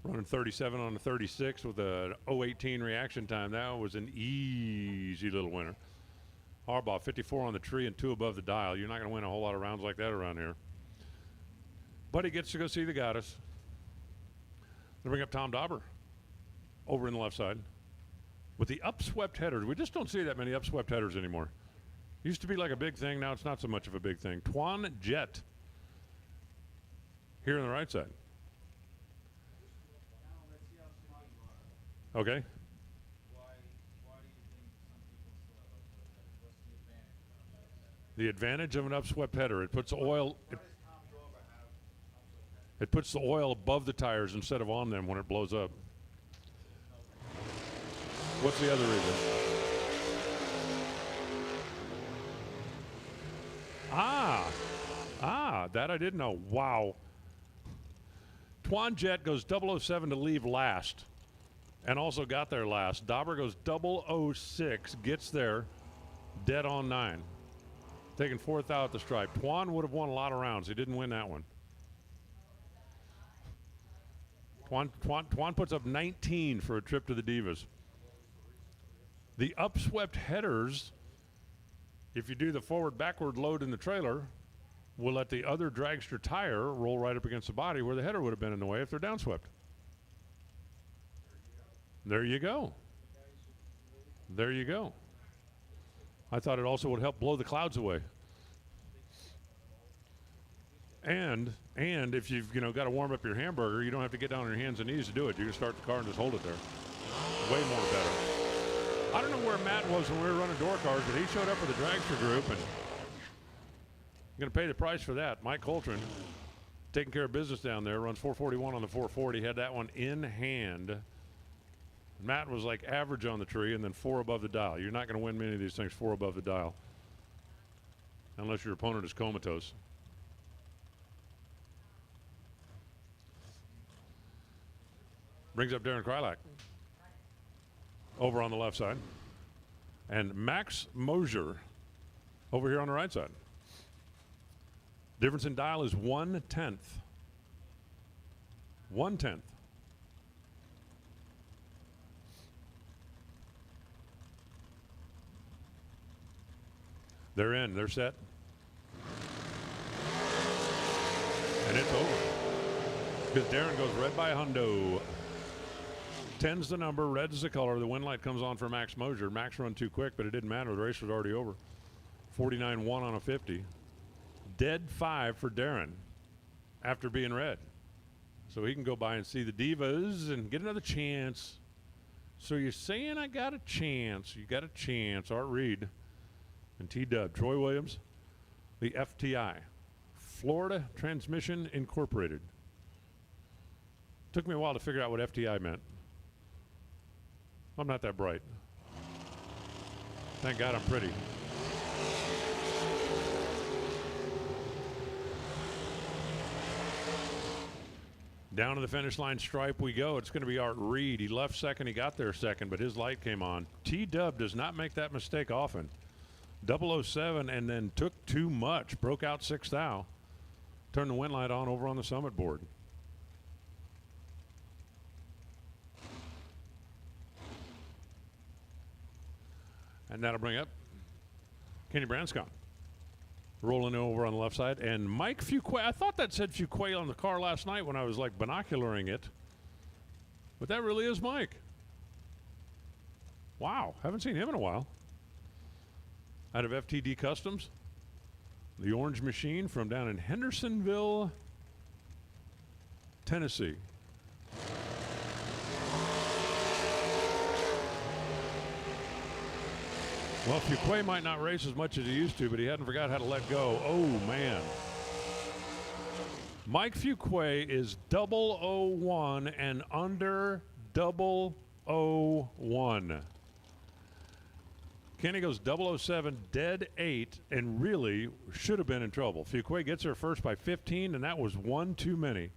Running 37 on the 36 with a 0.18 reaction time. That was an easy little winner. Harbaugh, 54 on the tree and 2 above the dial. You're not going to win a whole lot of rounds like that around here. But he gets to go see the goddess. They bring up Tom Dauber over in the left side with the upswept headers. We just don't see that many upswept headers anymore. Used to be like a big thing. Now it's not so much of a big thing. Twan Jett here on the right side. Okay. The advantage of an upswept header, it puts oil. It puts the oil above the tires instead of on them when it blows up. What's the other reason? That I didn't know. Wow. Twan Jett goes 007 to leave last and also got there last. Dauber goes 006, gets there dead on 9. Taking 4th out at the stripe. Twan would have won a lot of rounds. He didn't win that one. Twan puts up 19 for a trip to the Divas. The upswept headers, if you do the forward-backward load in the trailer, will let the other dragster tire roll right up against the body where the header would have been in the way if they're downswept. There you go. There you go. I thought it also would help blow the clouds away. And if you've got to warm up your hamburger, you don't have to get down on your hands and knees to do it. You can start the car and just hold it there. Way more better. I don't know where Matt was when we were running door cars, but he showed up with the dragster group and going to pay the price for that. Mike Coltrane taking care of business down there, runs 441 on the 440, had that one in hand. Matt was like average on the tree and then 4 above the dial. You're not going to win many of these things 4 above the dial unless your opponent is comatose. Brings up Darren Krylak over on the left side. And Max Mosier over here on the right side. Difference in dial is 1/10. 1/10. They're in. They're set. And it's over. Because Darren goes red by a hundo. 10's the number, red's the color. The win light comes on for Max Mosier. Max run too quick, but it didn't matter. The race was already over. 49-1 on a 50. Dead 5 for Darren after being red. So he can go by and see the Divas and get another chance. So you're saying I got a chance. You got a chance. Art Reed and T-Dub. Troy Williams, the FTI. Florida Transmission Incorporated. Took me a while to figure out what FTI meant. I'm not that bright. Thank God I'm pretty. Down to the finish line stripe we go. It's going to be Art Reed. He left second. He got there second, but his light came on. T-Dub does not make that mistake often. 007 and then took too much. Broke out 6th thou Turn the wind light on over on the summit board. And that'll bring up Kenny Branscombe. Rolling over on the left side. And Mike Fuquay. I thought that said Fuquay on the car last night when I was like binocularing it. But that really is Mike. Wow. Haven't seen him in a while. Out of FTD Customs. The Orange Machine from down in Hendersonville, Tennessee. Well, Fuquay might not race as much as he used to, but he hadn't forgot how to let go. Oh, man. Mike Fuquay is 001 and under 001. Kenny goes 007, dead 8, and really should have been in trouble. Fuquay gets there first by 15, and that was one too many.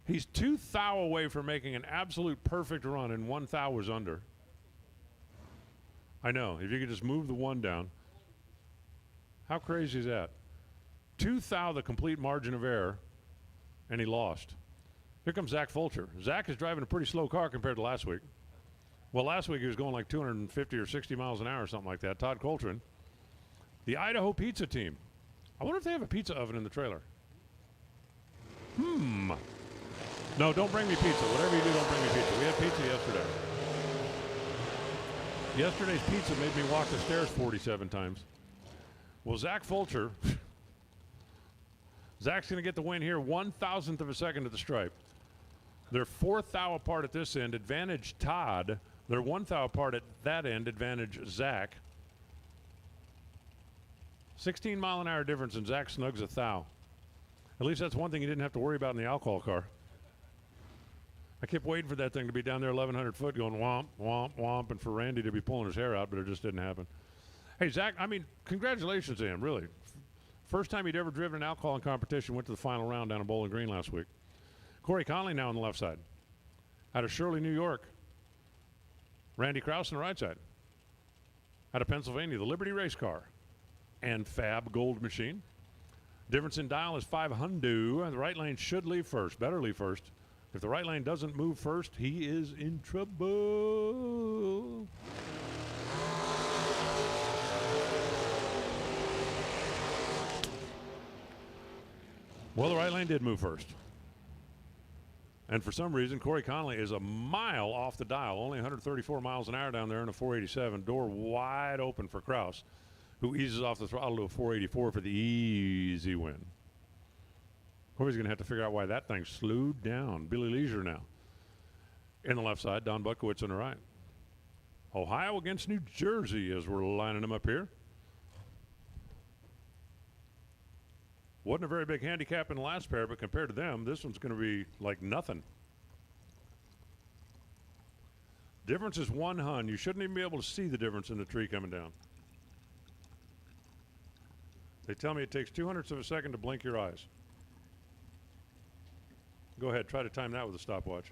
He's 2 thou away from making an absolute perfect run, and 1 thou was under. I know. If you could just move the 1 down. How crazy is that? 2 thou, the complete margin of error, and he lost. Here comes Zach Fulcher. Zach is driving a pretty slow car compared to last week. Well, last week he was going like 250 or 60 miles an hour or something like that. Todd Coltrane. The Idaho Pizza Team. I wonder if they have a pizza oven in the trailer. No, don't bring me pizza. Whatever you do, don't bring me pizza. We had pizza yesterday. Yesterday's pizza made me walk the stairs 47 times. Well, Zach Fulcher. Zach's going to get the win here. 1,000th of a second at the stripe. They're 4 thou apart at this end. Advantage Todd. They're 1 thou apart at that end. Advantage Zach. 16 mile an hour difference, and Zach snugs a thou. At least that's one thing you didn't have to worry about in the alcohol car. I kept waiting for that thing to be down there 1,100 foot going womp, womp, womp, and for Randy to be pulling his hair out, but it just didn't happen. Hey, Zach, I mean, congratulations to him, really. First time he'd ever driven an alcohol in competition, went to the final round down in Bowling Green last week. Corey Conley now on the left side. Out of Shirley, New York. Randy Krause on the right side. Out of Pennsylvania, the Liberty Race Car and Fab Gold Machine. Difference in dial is 500. The right lane should leave first, better leave first. If the right lane doesn't move first, he is in trouble. Well, the right lane did move first. And for some reason, Corey Conley is a mile off the dial, only 134 miles an hour down there in a 487. Door wide open for Krause, who eases off the throttle to a 484 for the easy win. Corey's going to have to figure out why that thing slowed down. Billy Leisure now. In the left side, Don Buckowitz on the right. Ohio against New Jersey as we're lining them up here. Wasn't a very big handicap in the last pair, but compared to them, this one's going to be like nothing. Difference is 1 hun. You shouldn't even be able to see the difference in the tree coming down. They tell me it takes 200ths of a second to blink your eyes. Go ahead, try to time that with a stopwatch.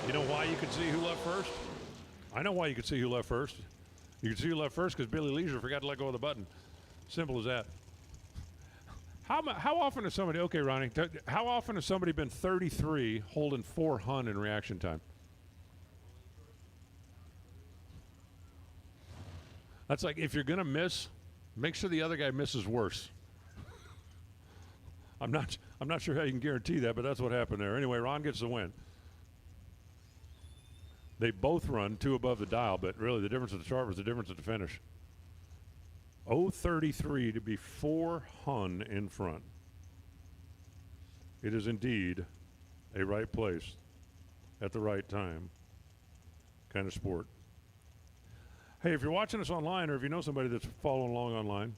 You know why you could see who left first? I know why you could see who left first. You could see who left first because Billy Leisure forgot to let go of the button. Simple as that. How often has somebody, okay, Ronnie, how often has somebody been 33 holding 4 hun in reaction time? That's like, if you're going to miss, make sure the other guy misses worse. I'm not sure how you can guarantee that, but that's what happened there. Anyway, Ron gets the win. They both run 2 above the dial, but really the difference at the start was the difference at the finish. 0.33 to be 4 hun in front. It is indeed a right place at the right time kind of sport. Hey, if you're watching us online or if you know somebody that's following along online,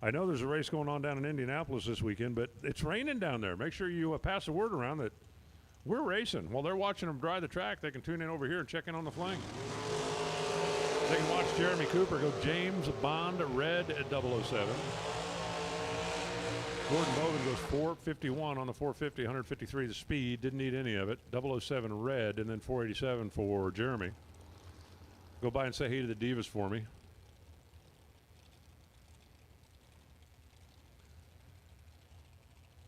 I know there's a race going on down in Indianapolis this weekend, but it's raining down there. Make sure you pass the word around that we're racing. While they're watching them dry the track, they can tune in over here and check in on the Fling. They can watch Jeremy Cooper go James Bond Red at 007. Gordon Bowman goes 451 on the 450, 153 the speed. Didn't need any of it. 007 red, and then 487 for Jeremy. Go by and say hey to the Divas for me.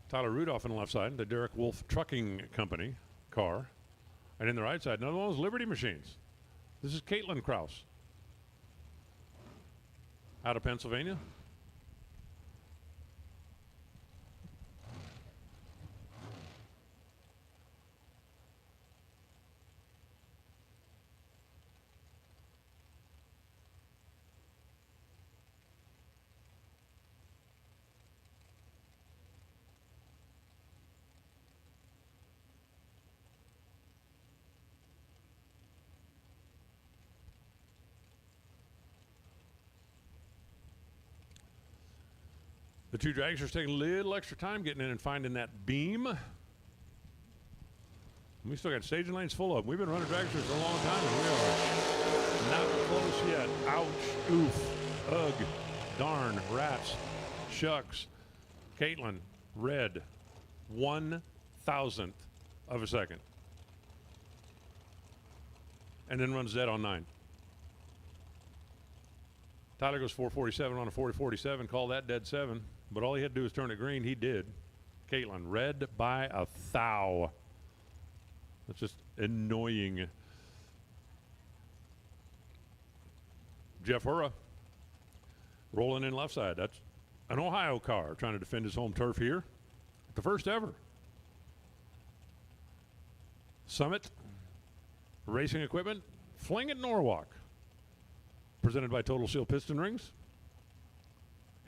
Tyler Rudolph on the left side, the Derek Wolf Trucking Company car. And in the right side, another one of those Liberty Machines. This is Caitlin Kraus out of Pennsylvania. The two dragsters taking a little extra time getting in and finding that beam. We still got staging lanes full of them. We've been running dragsters for a long time, and we are not close yet. Ouch, oof, ugh, darn, rats, shucks. Caitlin, red, 1,000th of a second. And then runs dead on 9. Tyler goes 447 on a 447, call that dead 7. But all he had to do was turn it green. He did. Caitlin, red by 1,000. That's just annoying. Jeff Hurrah rolling in left side. That's an Ohio car trying to defend his home turf here. The first ever. Summit Racing Equipment, Fling at Norwalk. Presented by Total Seal Piston Rings.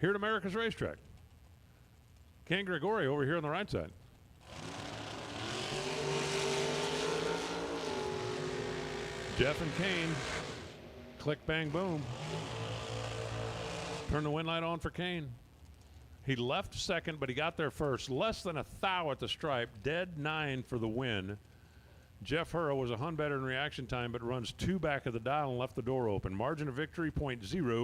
Here at America's Racetrack. Ken Gregory over here on the right side. Jeff and Kane. Click, bang, boom. Turn the wind light on for Kane. He left second, but he got there first. Less than 1,000 at the stripe. Dead 9 for the win. Jeff Hurrah was a hun better in reaction time, but runs 2 back of the dial and left the door open. Margin of victory, .0006.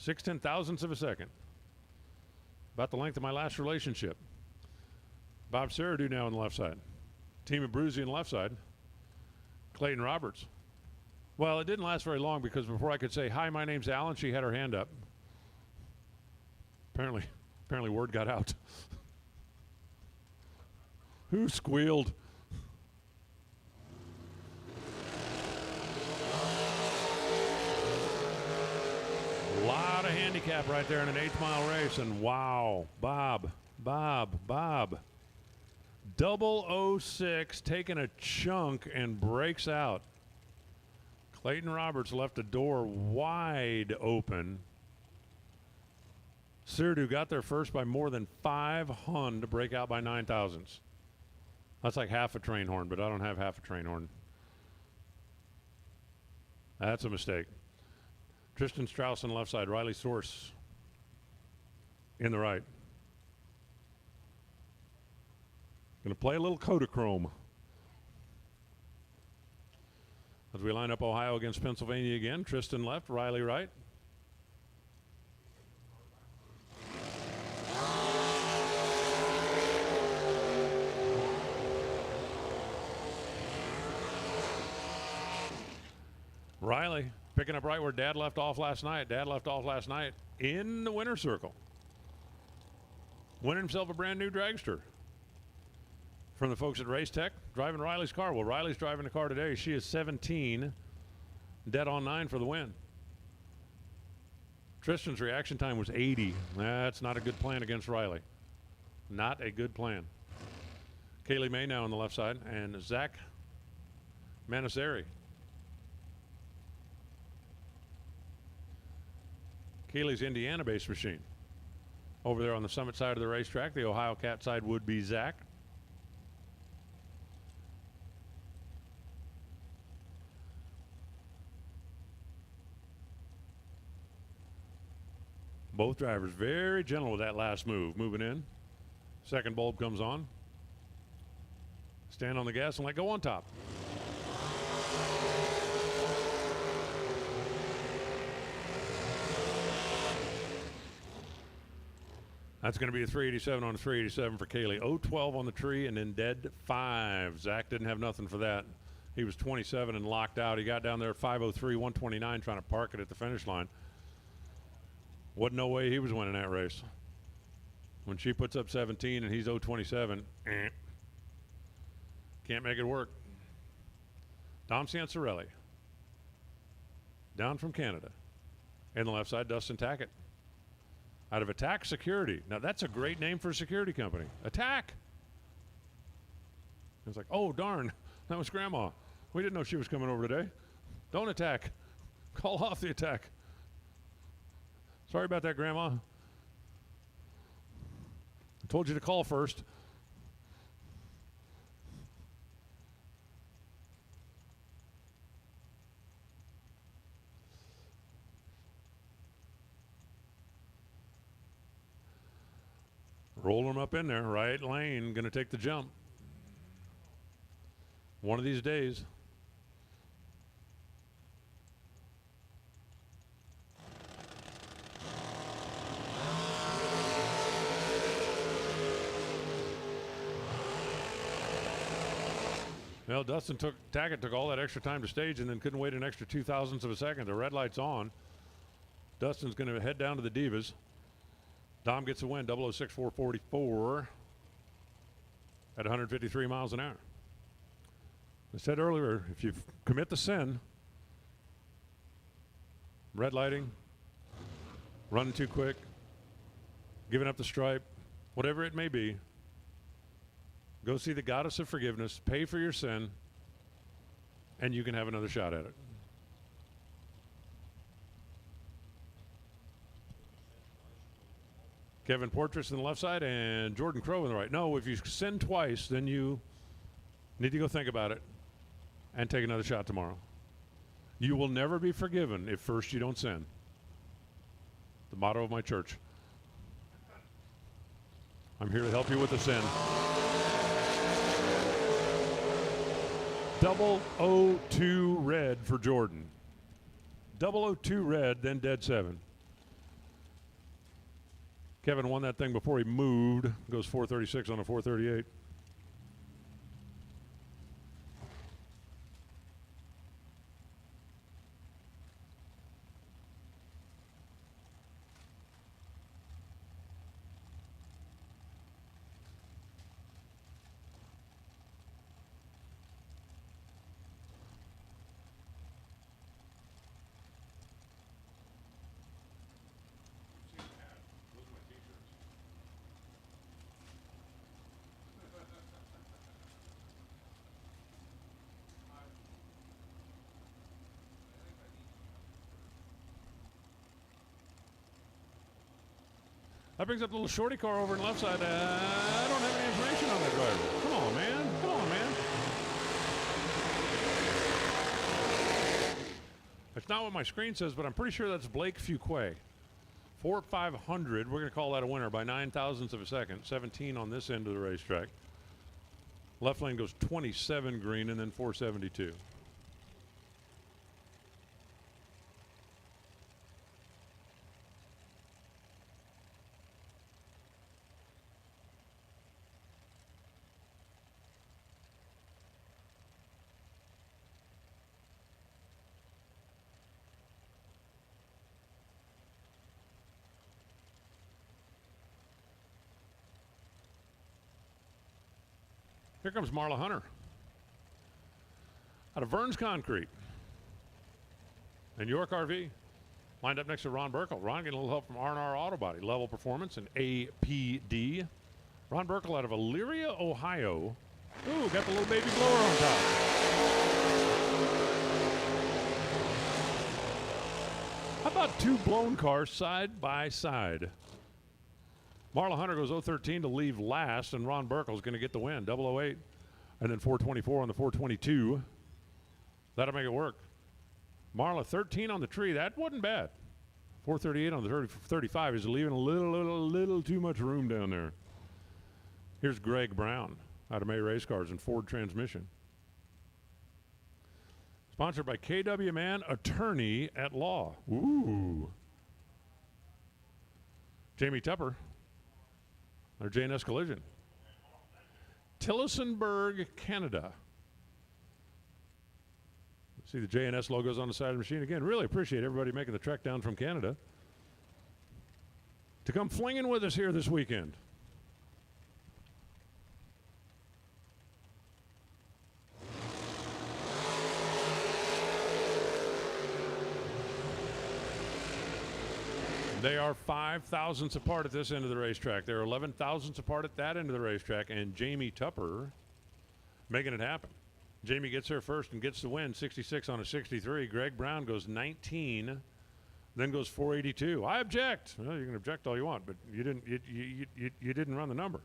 6/10,000ths of a second. About the length of my last relationship. Bob Saradu now on the left side. Team of Bruzy on the left side. Clayton Roberts. Well, it didn't last very long because before I could say, hi, my name's Alan, she had her hand up. Apparently word got out. Who squealed? A lot of handicap right there in an 8-mile race, and wow, Bob. 006 taking a chunk and breaks out. Clayton Roberts left the door wide open. Sirdu got there first by more than 5 hun to break out by 9,000ths. That's like half a train horn, but I don't have half a train horn. That's a mistake. Tristan Strauss on the left side, Riley Source in the right. Going to play a little Kodachrome as we line up Ohio against Pennsylvania again. Tristan left, Riley right. Riley picking up right where Dad left off last night. Dad left off last night in the winner's circle. Winning himself a brand new dragster from the folks at Race Tech. Driving Riley's car. Well, Riley's driving the car today. She is 17, dead on 9 for the win. Tristan's reaction time was 80. That's not a good plan against Riley. Not a good plan. Kaylee May now on the left side, and Zach Manaseri. Kaylee's Indiana-based machine. Over there on the Summit side of the racetrack, the Ohio Cat side would be Zach. Both drivers very gentle with that last move. Moving in. Second bulb comes on. Stand on the gas and let go on top. That's going to be a 387 on a 387 for Kaylee. 012 on the tree and then dead 5. Zach didn't have nothing for that. He was 27 and locked out. He got down there at 503, 129 trying to park it at the finish line. Wasn't no way he was winning that race. When she puts up 17 and he's 027, can't make it work. Dom Ciancarelli, down from Canada. And the left side, Dustin Tackett. Out of Attack Security. Now, that's a great name for a security company. Attack. It's like, oh, darn, that was Grandma. We didn't know she was coming over today. Don't attack. Call off the attack. Sorry about that, Grandma. I told you to call first. Roll them up in there, right lane, going to take the jump. One of these days. Well, Tackett took all that extra time to stage and then couldn't wait an extra 0.02 of a second. The red light's on. Dustin's going to head down to the Divas. Dom gets a win, 006-444 at 153 miles an hour. I said earlier, if you commit the sin, red lighting, running too quick, giving up the stripe, whatever it may be, go see the goddess of forgiveness, pay for your sin, and you can have another shot at it. Kevin Portress on the left side and Jordan Crow on the right. No, if you sin twice, then you need to go think about it and take another shot tomorrow. You will never be forgiven if first you don't sin. The motto of my church. I'm here to help you with the sin. 002 red for Jordan. 002 red, then dead 7. Kevin won that thing before he moved. Goes 436 on a 438. That brings up the little shorty car over on the left side. I don't have any information on that driver. Come on, man. Come on, man. It's not what my screen says, but I'm pretty sure that's Blake Fuquay. 4,500. We're going to call that a winner by 0.09 of a second. 17 on this end of the racetrack. Left lane goes 27 green and then 472. Here comes Marla Hunter out of Vern's Concrete and York RV. Lined up next to Ron Burkle. Ron getting a little help from R&R Auto Body. Level Performance and APD. Ron Burkle out of Elyria, Ohio. Ooh, got the little baby blower on top. How about two blown cars side by side? Marla Hunter goes 013 to leave last, and Ron Burkle's going to get the win. 008, and then 424 on the 422. That'll make it work. Marla 13 on the tree. That wasn't bad. 438 on the 35 is leaving a little too much room down there. Here's Greg Brown out of May Race Cars and Ford Transmission. Sponsored by KW Man, attorney at law. Ooh. Jamie Tupper or J&S Collision. Tillesonburg, Canada. See the J&S logos on the side of the machine. Again, really appreciate everybody making the trek down from Canada to come flinging with us here this weekend. They are 5 thousandths apart at this end of the racetrack. They're 11 thousandths apart at that end of the racetrack, and Jamie Tupper making it happen. Jamie gets there first and gets the win, 66 on a 63. Greg Brown goes 19, then goes 482. I object. Well, you can object all you want, but you didn't run the number.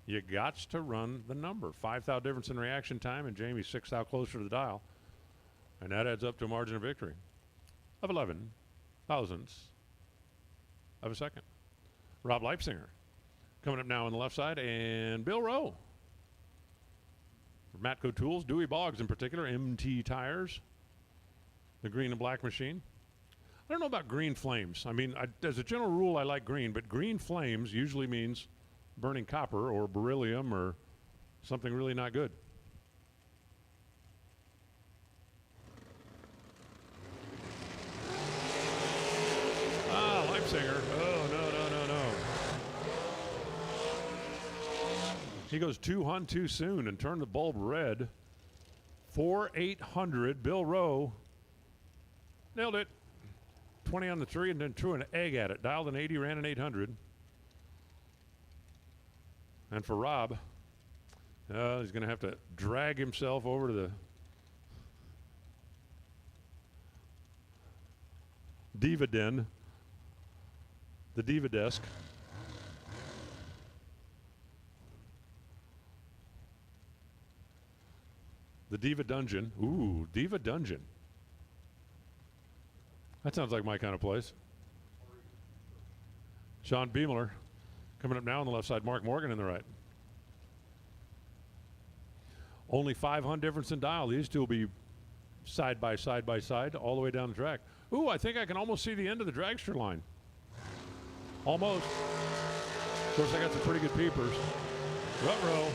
You got to run the number. 5 thou difference in reaction time, and Jamie's 6 thou closer to the dial, and that adds up to a margin of victory of 11 thousandths of a second. Rob Leipzinger coming up now on the left side, and Bill Rowe. Matco Tools, Dewey Boggs in particular, MT Tires, the green and black machine. I don't know about green flames. I mean, as a general rule, I like green, but green flames usually means burning copper or beryllium or something really not good. Leipzinger. Oh, no. He goes 200 too soon and turned the bulb red. 4,800. Bill Rowe nailed it. 20 on the tree and then threw an egg at it. Dialed an 80, ran an 800. And for Rob, he's going to have to drag himself over to the Diva Den, the Diva Desk. The Diva Dungeon. Ooh, Diva Dungeon. That sounds like my kind of place. Sean Beemler coming up now on the left side. Mark Morgan in the right. Only 500 difference in dial. These two will be side by side all the way down the track. Ooh, I think I can almost see the end of the dragster line. Almost. Of course, I got some pretty good peepers. Ruh-roh.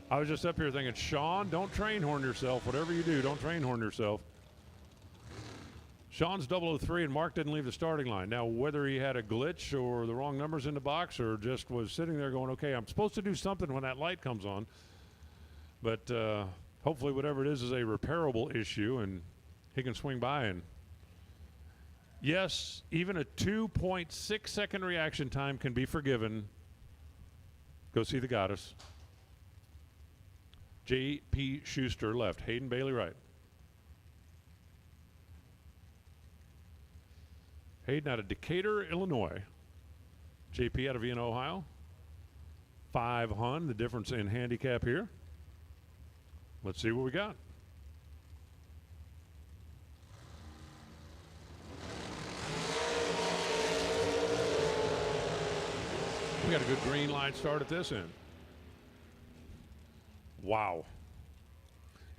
I was just up here thinking, Sean, don't train horn yourself. Whatever you do, don't train horn yourself. Sean's 003 and Mark didn't leave the starting line. Now, whether he had a glitch or the wrong numbers in the box or just was sitting there going, okay, I'm supposed to do something when that light comes on. But hopefully whatever it is a repairable issue and he can swing by. And yes, even a 2.6 second reaction time can be forgiven. Go see the goddess. J.P. Schuster left. Hayden Bailey right. Hayden out of Decatur, Illinois. J.P. out of Vienna, Ohio. 500, the difference in handicap here. Let's see what we got. We got a good green light start at this end. Wow.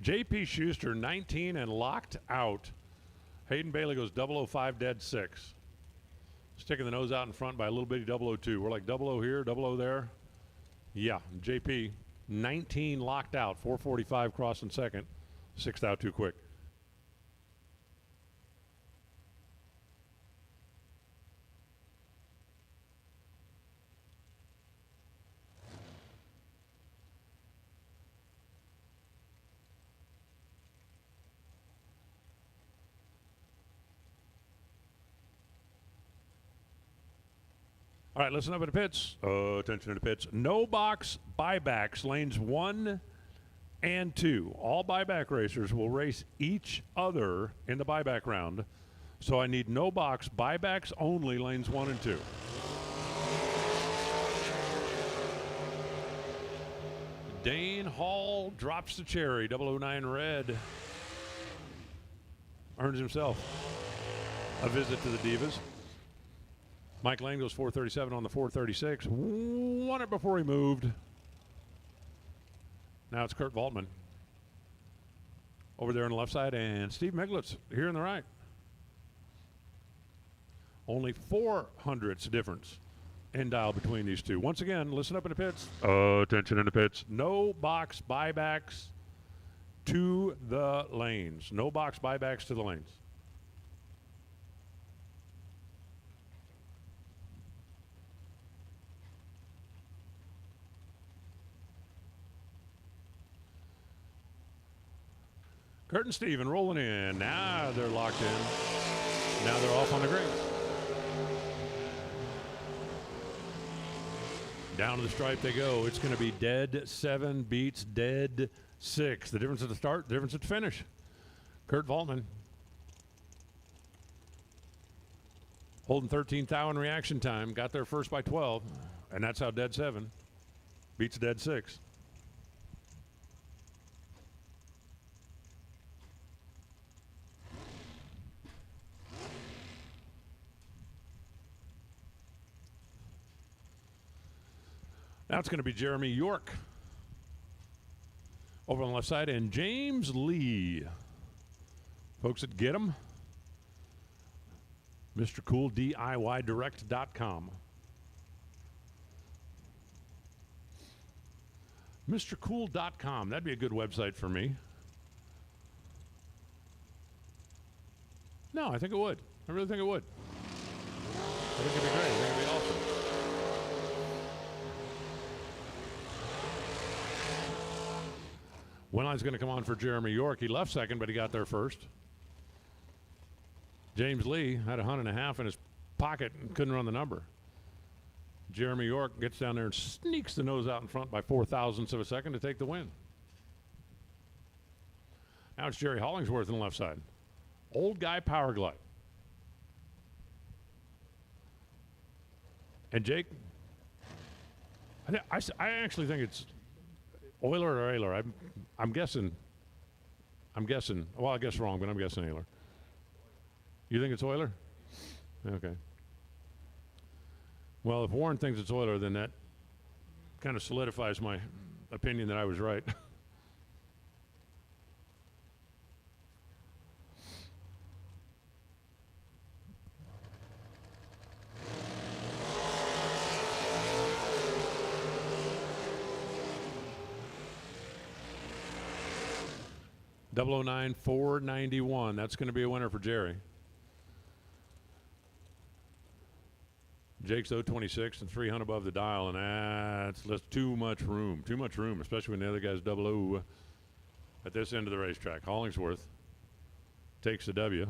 J.P. Schuster, 19 and locked out. Hayden Bailey goes 005 dead 6. Sticking the nose out in front by a little bitty 002. We're like 00 here, 00 there. Yeah, J.P. 19 locked out, 445 crossing second, 6th out too quick. All right, listen up in the pits. Attention to the pits. No box buybacks, lanes 1 and 2. All buyback racers will race each other in the buyback round. So I need no box buybacks only, lanes 1 and 2. Dane Hall drops the cherry. 009 red. Earns himself a visit to the Divas. Mike Lane goes 437 on the 436. Won it before he moved. Now it's Kurt Valtman over there on the left side, and Steve Miglitz here on the right. Only 400ths difference end dial between these two. Once again, listen up in the pits. Attention in the pits. No box buybacks to the lanes. No box buybacks to the lanes. Kurt and Steven rolling in. Now they're locked in. Now they're off on the green. Down to the stripe they go. It's going to be dead 7 beats dead 6. The difference at the start, the difference at the finish. Kurt Voltman holding 13th thou in reaction time. Got there first by 12. And that's how dead 7 beats dead 6. Now it's going to be Jeremy York over on the left side and James Lee. Folks at Get 'em. MrCoolDIYDirect.com. MrCool.com. That'd be a good website for me. No, I think it would. I really think it would. I think it'd be great. I think it'd be awesome. Winline's going to come on for Jeremy York. He left second, but he got there first. James Lee had a 1.5 in his pocket and couldn't run the number. Jeremy York gets down there and sneaks the nose out in front by 0.04 of a second to take the win. Now it's Jerry Hollingsworth on the left side. Old guy power glide. And Jake, I actually think it's Euler or Ayler. I'm guessing. Well, I guess wrong, but I'm guessing Ayler. You think it's Euler? Okay. Well, if Warren thinks it's Euler, then that kind of solidifies my opinion that I was right. $009,491. That's going to be a winner for Jerry. Jake's 026 and 300 above the dial, and that's too much room. Too much room, especially when the other guy's 00 at this end of the racetrack. Hollingsworth takes the W.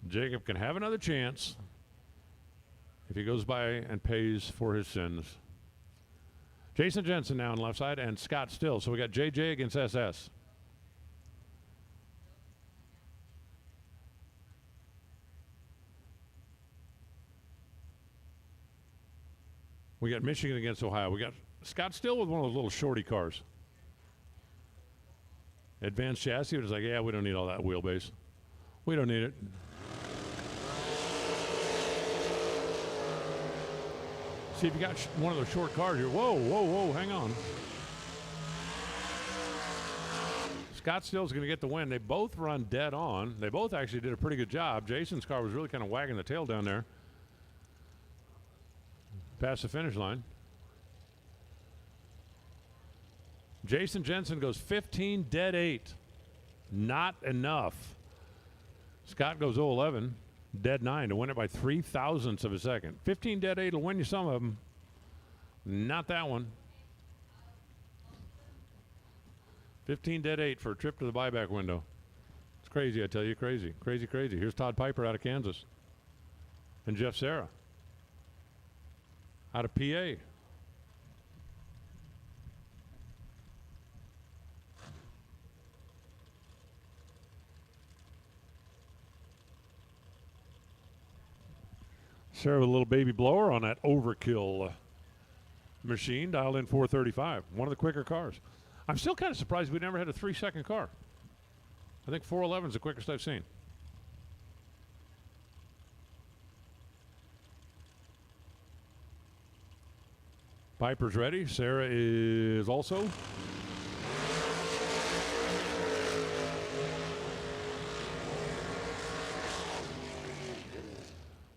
Jacob can have another chance if he goes by and pays for his sins. Jason Jensen now on the left side and Scott Still. So we got JJ against SS. We got Michigan against Ohio. We got Scott Still with one of those little shorty cars. Advanced chassis. It was like, yeah, we don't need all that wheelbase. We don't need it. See if you got one of those short cars here. Whoa, whoa, whoa, hang on. Scott Still's going to get the win. They both run dead on. They both actually did a pretty good job. Jason's car was really kind of wagging the tail down there. Past the finish line. Jason Jensen goes 15, dead 8. Not enough. Scott goes 0-11. Dead 9 to win it by 0.03 of a second. 15 dead 8 will win you some of them. Not that one. 15 dead 8 for a trip to the buyback window. It's crazy, I tell you, crazy, crazy, crazy. Here's Todd Piper out of Kansas. And Jeff Serra out of PA. Sarah with a little baby blower on that overkill machine, dialed in 435. One of the quicker cars. I'm still kind of surprised we never had a 3-second car. I think 411 is the quickest I've seen. Piper's ready. Sarah is also.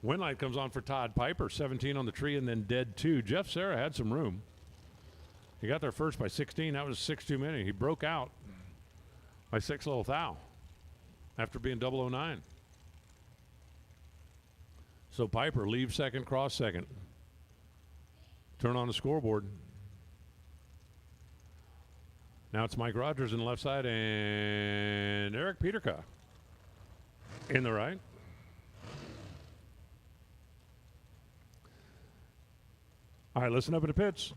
Win light comes on for Todd Piper, 17 on the tree, and then dead 2. Jeff Serra had some room. He got there first by 16. That was 6 too many. He broke out by 6 little thou after being 009. So Piper leaves second, cross second. Turn on the scoreboard. Now it's Mike Rogers in the left side and Eric Peterka in the right. All right, listen up in the pits.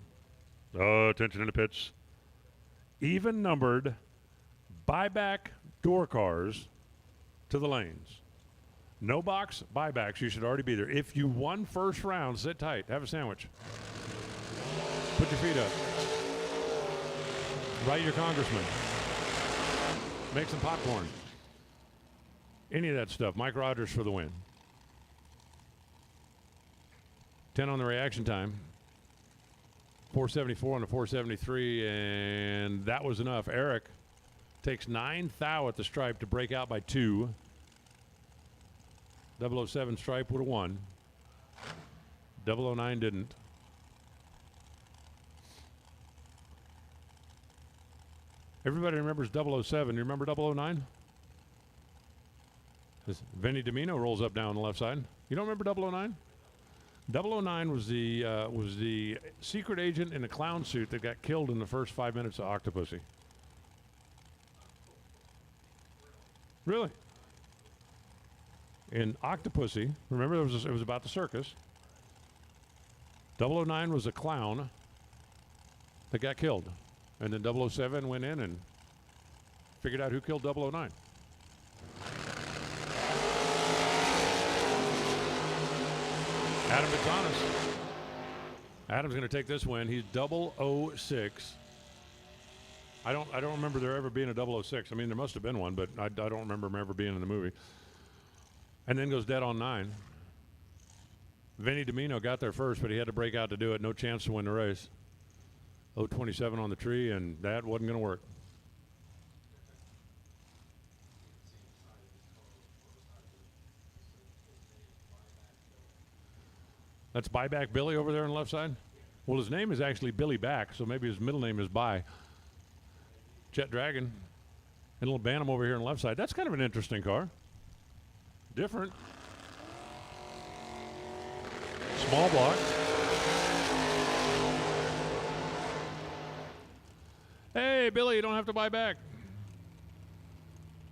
Attention in the pits. Even numbered buyback door cars to the lanes. No box buybacks. You should already be there. If you won first round, sit tight. Have a sandwich. Put your feet up. Write your congressman. Make some popcorn. Any of that stuff. Mike Rogers for the win. 10 on the reaction time. 474 on the 473, and that was enough. Eric takes 9 thou at the stripe to break out by 2. 007 stripe would have won. 009 didn't. Everybody remembers 007. You remember 009? As Vinny Domino rolls up down the left side. You don't remember 009? 009 was the secret agent in a clown suit that got killed in the first 5 minutes of Octopussy. Really? In Octopussy, remember it was about the circus. 009 was a clown that got killed. And then 007 went in and figured out who killed 009. Adam Batanas. Adam's going to take this win. He's 006. I don't remember there ever being a 006. I mean, there must have been one, but I don't remember him ever being in the movie. And then goes dead on 9. Vinny Domino got there first, but he had to break out to do it. No chance to win the race. 027 on the tree, and that wasn't going to work. That's Buyback Billy over there on the left side? Well, his name is actually Billy Back, so maybe his middle name is Buy. Jet Dragon. And a little Bantam over here on the left side. That's kind of an interesting car. Different. Small block. Hey, Billy, you don't have to buy back.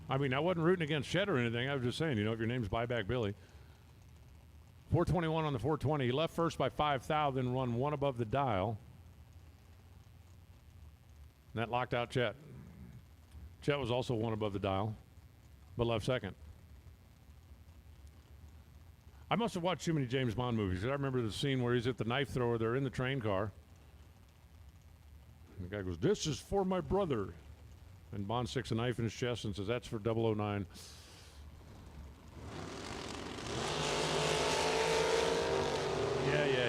I mean, I wasn't rooting against Chet or anything. I was just saying, if your name's Buyback Billy. 421 on the 420. He left first by 5 thou, then run 1 above the dial. And that locked out Chet. Chet was also 1 above the dial, but left second. I must have watched too many James Bond movies. I remember the scene where he's at the knife thrower. They're in the train car. And the guy goes, "This is for my brother." And Bond sticks a knife in his chest and says, "That's for 009.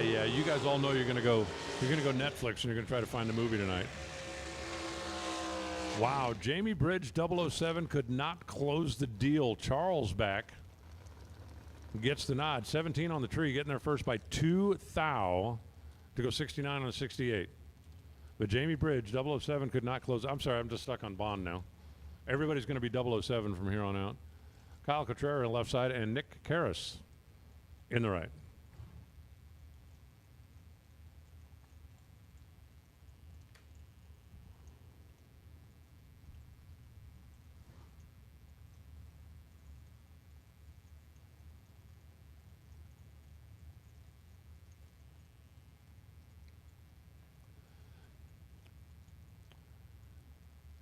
Yeah. You guys all know you're gonna go Netflix and you're gonna try to find a movie tonight. Wow, Jamie Bridge 007 could not close the deal. Charles back gets the nod. 17 on the tree, getting there first by 2 thou to go 69 on a 68. But Jamie Bridge 007 could not close. I'm sorry, I'm just stuck on Bond now. Everybody's going to be 007 from here on out. Kyle Cotrera on the left side and Nick Karras in the right.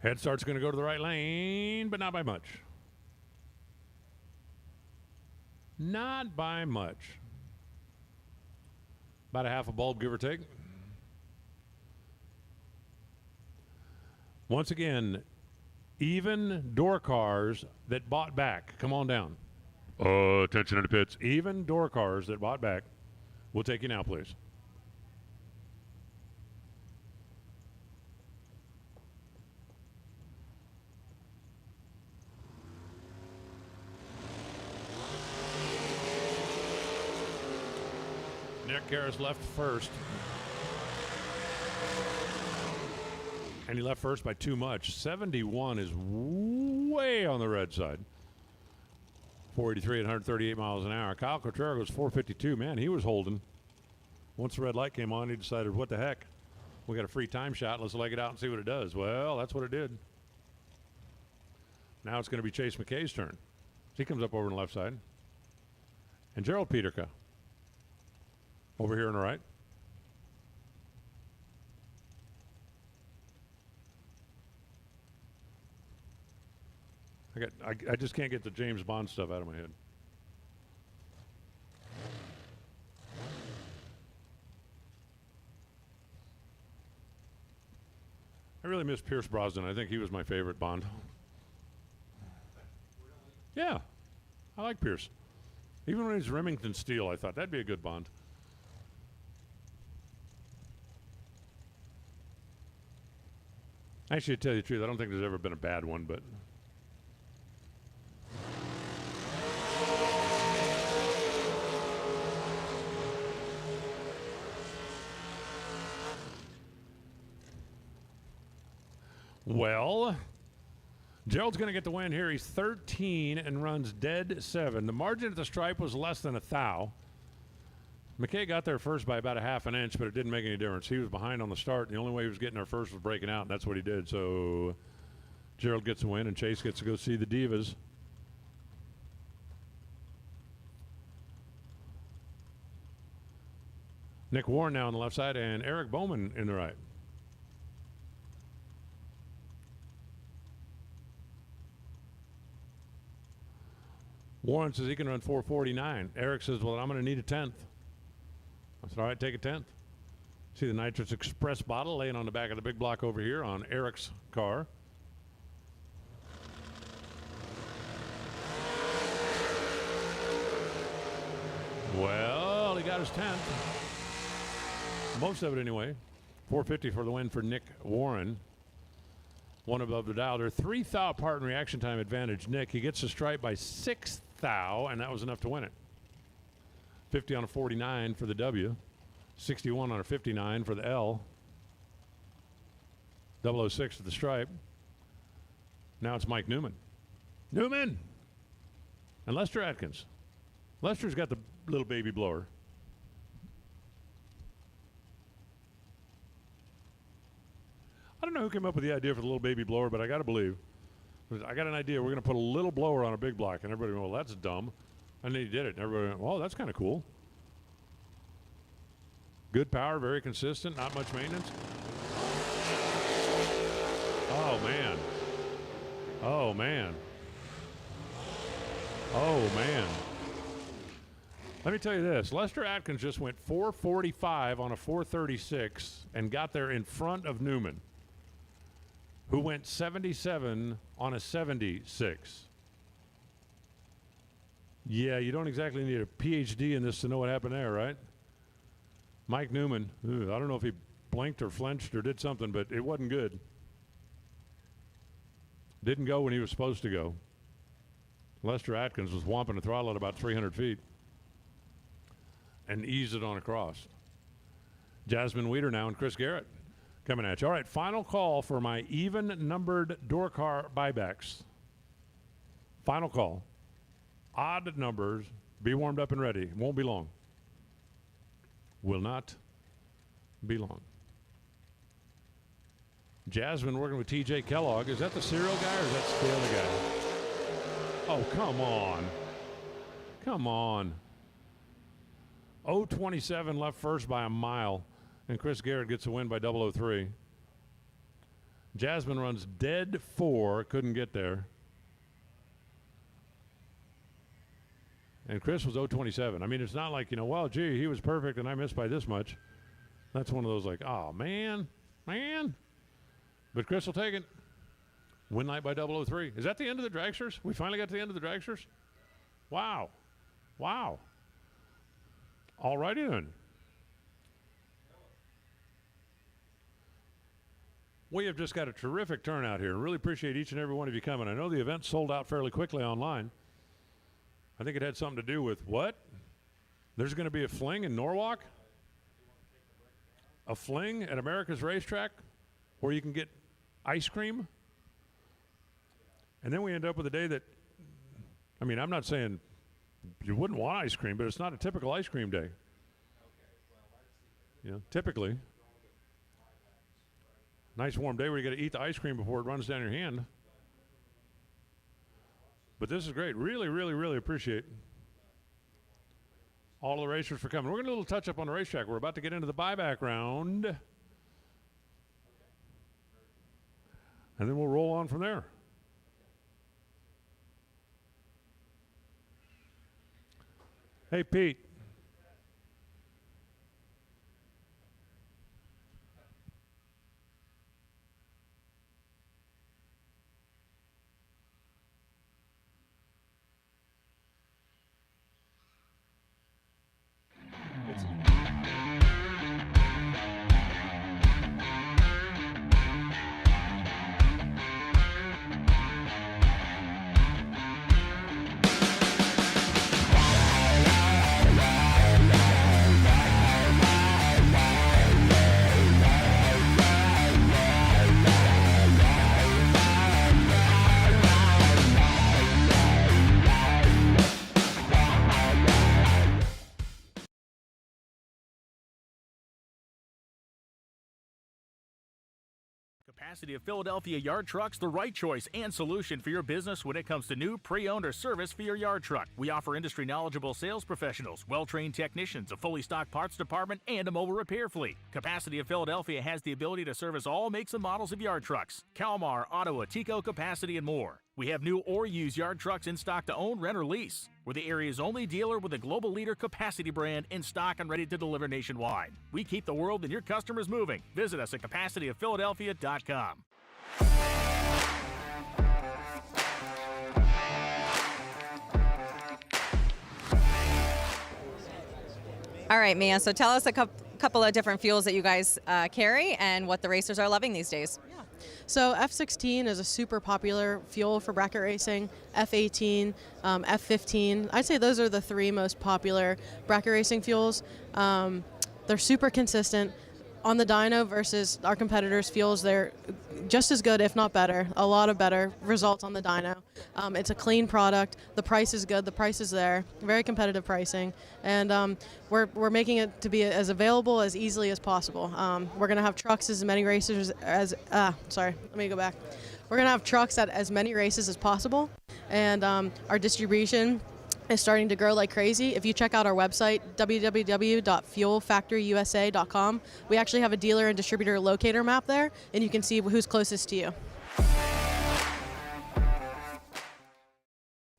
Head start's going to go to the right lane, but not by much. Not by much. About a half a bulb, give or take. Once again, even door cars that bought back. Come on down. Attention in the pits. Even door cars that bought back. We'll take you now, please. Nick Garris left first. And he left first by too much. 71 is way on the red side. 483 at 138 miles an hour. Kyle Cotrero goes 452. Man, he was holding. Once the red light came on, he decided, what the heck? We got a free time shot. Let's leg it out and see what it does. Well, that's what it did. Now it's going to be Chase McKay's turn. He comes up over on the left side. And Gerald Peterka over here on the right. I just can't get the James Bond stuff out of my head. I really miss Pierce Brosnan. I think he was my favorite Bond. Yeah, I like Pierce. Even when he's Remington Steele, I thought that'd be a good Bond. Actually, to tell you the truth, I don't think there's ever been a bad one, but... Well, Gerald's going to get the win here. He's 13 and runs dead 7. The margin at the stripe was less than a thou. McKay got there first by about a half an inch, but it didn't make any difference. He was behind on the start. The only way he was getting there first was breaking out, and that's what he did. So Gerald gets a win, and Chase gets to go see the Divas. Nick Warren now on the left side, and Eric Bowman in the right. Warren says he can run 449. Eric says, well, I'm going to need a 10th. I said, all right, take a 10th. See the Nitrous Express bottle laying on the back of the big block over here on Eric's car. Well, he got his 10th. Most of it anyway. 450 for the win for Nick Warren. One above the dial. They're 3 thou apart in reaction time advantage. Nick, he gets the stripe by 6 thou, and that was enough to win it. 50 on a 49 for the W. 61 on a 59 for the L. 006 to the stripe. Now it's Mike Newman. Newman! And Lester Atkins. Lester's got the little baby blower. I don't know who came up with the idea for the little baby blower, but I got to believe. I got an idea. We're going to put a little blower on a big block. And everybody went, well, that's dumb. And then he did it. And everybody went, well, that's kind of cool. Good power, very consistent, not much maintenance. Oh, man. Oh, man. Oh, man. Let me tell you this. Lester Atkins just went 445 on a 436 and got there in front of Newman, who went 77 on a 76. Yeah, you don't exactly need a PhD in this to know what happened there, right? Mike Newman, I don't know if he blinked or flinched or did something, but it wasn't good. Didn't go when he was supposed to go. Lester Atkins was whomping the throttle at about 300 feet and eased it on across. Jasmine Weeder now and Chris Garrett coming at you. All right, final call for my even-numbered door car buybacks. Final call. Odd numbers. Be warmed up and ready. Won't be long. Will not be long. Jasmine working with TJ Kellogg. Is that the cereal guy or is that still the guy? Oh, come on. Come on. 027 left first by a mile. And Chris Garrett gets a win by 003. Jasmine runs dead 4. Couldn't get there. And Chris was 027. I mean, it's not like, well, gee, he was perfect and I missed by this much. That's one of those like, oh, man. But Chris will take it. Win night by 003. Is that the end of the dragsters? We finally got to the end of the dragsters? Wow. All righty then. We have just got a terrific turnout here. Really appreciate each and every one of you coming. I know the event sold out fairly quickly online. I think it had something to do with what? There's going to be a fling in Norwalk? a fling at America's Racetrack where you can get ice cream. And then we end up with a day that, I mean, I'm not saying you wouldn't want ice cream, but it's not a typical ice cream day. You know, typically. Nice warm day where you got to eat the ice cream before it runs down your hand. But this is great. Really, really, really appreciate all the racers for coming. We're going to do a little touch up on the racetrack. We're about to get into the buyback round. And then we'll roll on from there. Hey, Pete. Capacity of Philadelphia Yard Trucks, the right choice and solution for your business when it comes to new, pre-owned, or service for your yard truck. We offer industry-knowledgeable sales professionals, well-trained technicians, a fully stocked parts department, and a mobile repair fleet. Capacity of Philadelphia has the ability to service all makes and models of yard trucks: Kalmar, Ottawa, Tico, Capacity, and more. We have new or used yard trucks in stock to own, rent, or lease. We're the area's only dealer with a global leader Capacity brand in stock and ready to deliver nationwide. We keep the world and your customers moving. Visit us at CapacityofPhiladelphia.com. All right, Mia, so tell us a couple of different fuels that you guys carry and what the racers are loving these days. So F16 is a super popular fuel for bracket racing. F18, F15. I'd say those are the three most popular bracket racing fuels. They're super consistent. On the dyno versus our competitors' fuels, they're just as good, if not better. A lot of better results on the dyno. It's a clean product. The price is good. The price is there. Very competitive pricing. And we're making it to be as available as easily as possible. We're going to have trucks as many racers as, sorry, let me go back. We're going to have trucks at as many races as possible. And our distribution is starting to grow like crazy. If you check out our website, www.fuelfactoryusa.com, we actually have a dealer and distributor locator map there, and you can see who's closest to you.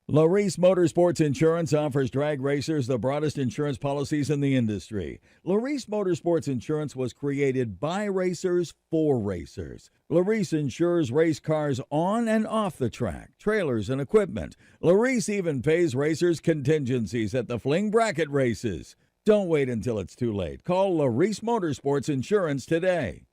Larice Motorsports Insurance offers drag racers the broadest insurance policies in the industry. Larice Motorsports Insurance was created by racers for racers. Larice insures race cars on and off the track, trailers and equipment. Larice even pays racers contingencies at the Fling bracket races. Don't wait until it's too late. Call Larice Motorsports Insurance today.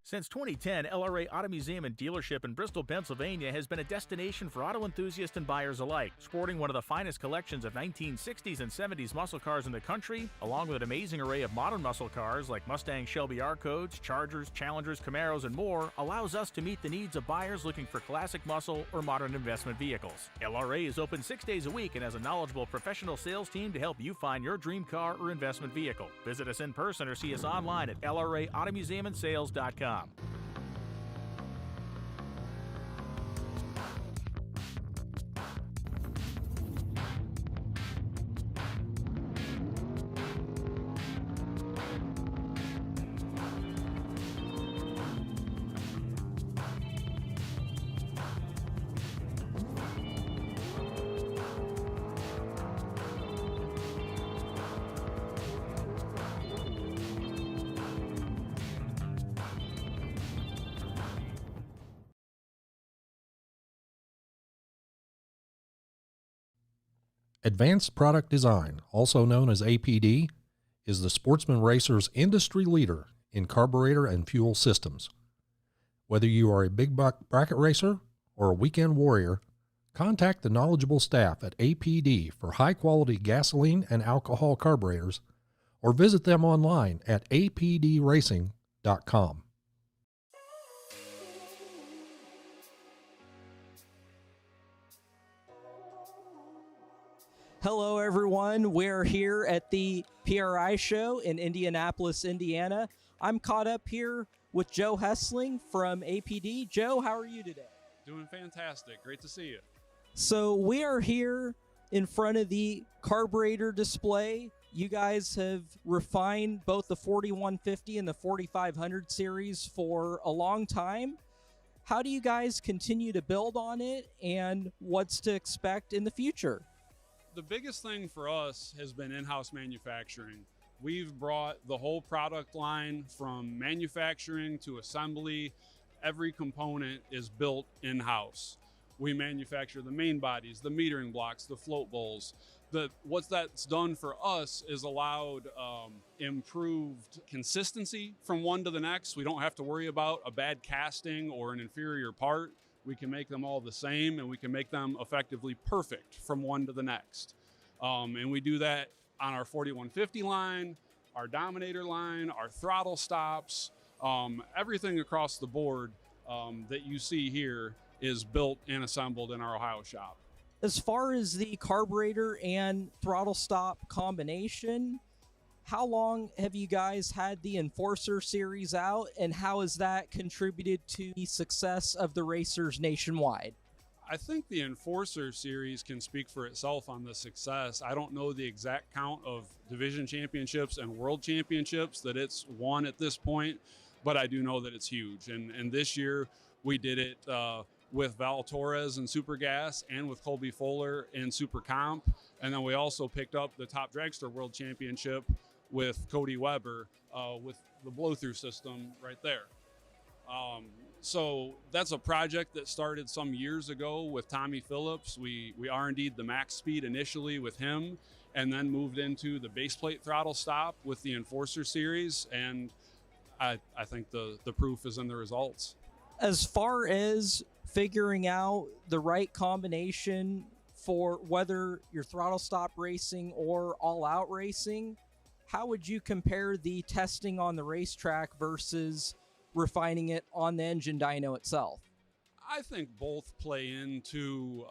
Since 2010, LRA Auto Museum and Dealership in Bristol, Pennsylvania has been a destination for auto enthusiasts and buyers alike. Sporting one of the finest collections of 1960s and 70s muscle cars in the country, along with an amazing array of modern muscle cars like Mustang Shelby R-Codes, Chargers, Challengers, Camaros, and more, allows us to meet the needs of buyers looking for classic muscle or modern investment vehicles. LRA is open 6 days a week and has a knowledgeable professional sales team to help you find your dream car or investment vehicle. Visit us in person or see us online at LRAAutomuseumandSales.com. dragsters.com. Advanced Product Design, also known as APD, is the Sportsman Racer's industry leader in carburetor and fuel systems. Whether you are a big bracket racer or a weekend warrior, contact the knowledgeable staff at APD for high-quality gasoline and alcohol carburetors, or visit them online at apdracing.com. Hello, everyone. We're here at the PRI show in Indianapolis, Indiana. I'm caught up here with Joe Hessling from APD. Joe, how are you today? Doing fantastic. Great to see you. So we are here in front of the carburetor display. You guys have refined both the 4150 and the 4500 series for a long time. How do you guys continue to build on it, and what's to expect in the future? The biggest thing for us has been in-house manufacturing. We've brought the whole product line from manufacturing to assembly. Every component is built in-house. We manufacture the main bodies, the metering blocks, the float bowls. What that's done for us is allowed improved consistency from one to the next. We don't have to worry about a bad casting or an inferior part. We can make them all the same, and we can make them effectively perfect from one to the next. And we do that on our 4150 line, our Dominator line, our throttle stops, everything across the board that you see here is built and assembled in our Ohio shop. As far as the carburetor and throttle stop combination, how long have you guys had the Enforcer series out, and how has that contributed to the success of the racers nationwide? I think the Enforcer series can speak for itself on the success. I don't know the exact count of division championships and world championships that it's won at this point, but I do know that it's huge. And this year we did it with Val Torres in Super Gas and with Colby Fuller in Super Comp. And then we also picked up the Top Dragster World Championship with Cody Weber with the blow-through system right there. So that's a project that started some years ago with Tommy Phillips. We R&D'd the max speed initially with him, and then moved into the base plate throttle stop with the Enforcer series. And I think the proof is in the results. As far as figuring out the right combination for whether you're throttle stop racing or all out racing, how would you compare the testing on the racetrack versus refining it on the engine dyno itself? I think both play into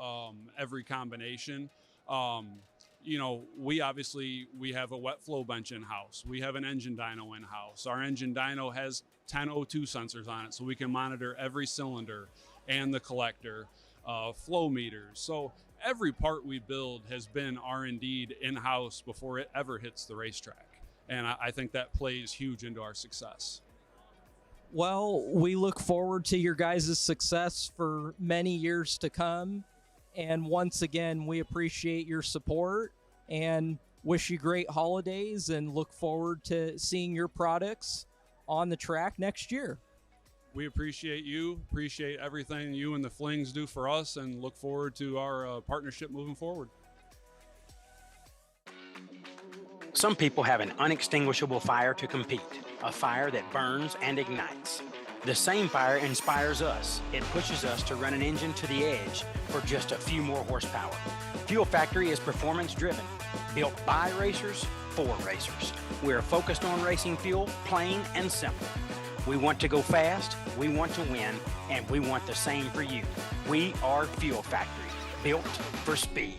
every combination. We have a wet flow bench in-house. We have an engine dyno in-house. Our engine dyno has 10 O2 sensors on it, so we can monitor every cylinder and the collector, flow meters. So every part we build has been R&D'd in-house before it ever hits the racetrack. And I think that plays huge into our success. Well, we look forward to your guys' success for many years to come. And once again, we appreciate your support and wish you great holidays, and look forward to seeing your products on the track next year. We appreciate you, appreciate everything you and the Flings do for us, and look forward to our partnership moving forward. Some people have an unextinguishable fire to compete, a fire that burns and ignites. The same fire inspires us. It pushes us to run an engine to the edge for just a few more horsepower. Fuel Factory is performance driven, built by racers for racers. We're focused on racing fuel, plain and simple. We want to go fast, we want to win, and we want the same for you. We are Fuel Factory, built for speed.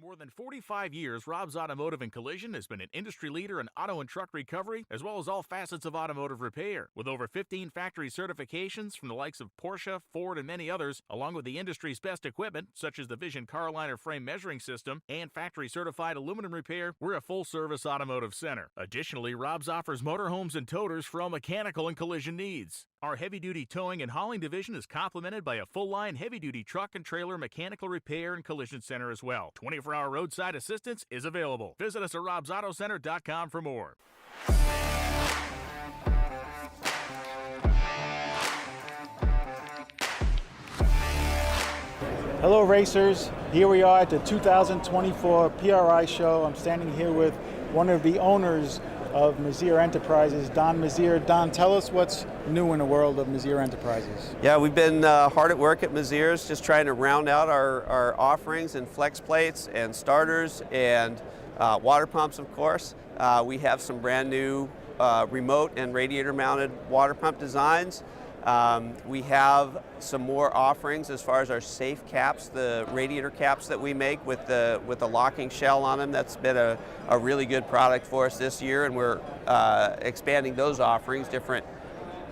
more than 45 years, Rob's Automotive and Collision has been an industry leader in auto and truck recovery, as well as all facets of automotive repair. With over 15 factory certifications from the likes of Porsche, Ford, and many others, along with the industry's best equipment, such as the Vision Carliner frame measuring system and factory-certified aluminum repair, we're a full-service automotive center. Additionally, Rob's offers motorhomes and toters for all mechanical and collision needs. Our heavy-duty towing and hauling division is complemented by a full-line heavy-duty truck and trailer mechanical repair and collision center as well. 24-hour roadside assistance is available. Visit us at robsautocenter.com for more. Hello racers, here we are at the 2024 PRI show. I'm standing here with one of the owners of Mazier Enterprises, Don Mazier. Don, tell us what's new in the world of Mazier Enterprises. Yeah, we've been hard at work at Mazier's, just trying to round out our offerings and flex plates and starters and water pumps, of course. We have some brand new remote and radiator mounted water pump designs. We have some more offerings as far as our safe caps, the radiator caps that we make with the locking shell on them. That's been a really good product for us this year, and we're expanding those offerings, different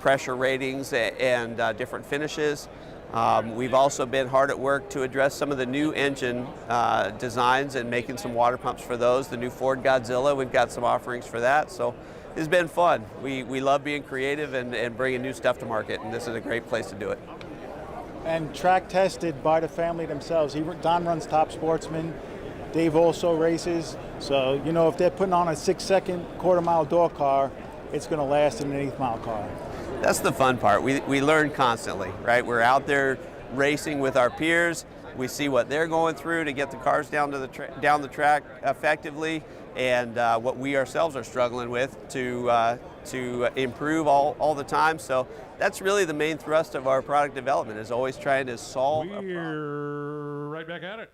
pressure ratings and different finishes. We've also been hard at work to address some of the new engine designs and making some water pumps for those. The new Ford Godzilla, we've got some offerings for that. So it's been fun. We love being creative and bringing new stuff to market, and this is a great place to do it. And track tested by the family themselves. Don runs Top Sportsman. Dave also races. So, you know, if they're putting on a 6-second quarter-mile door car, it's going to last in an 8th-mile car. That's the fun part. We learn constantly, right? We're out there racing with our peers. We see what they're going through to get the cars down the track effectively, and what we ourselves are struggling with to improve all the time. So that's really the main thrust of our product development, is always trying to solve a problem. We're right back at it.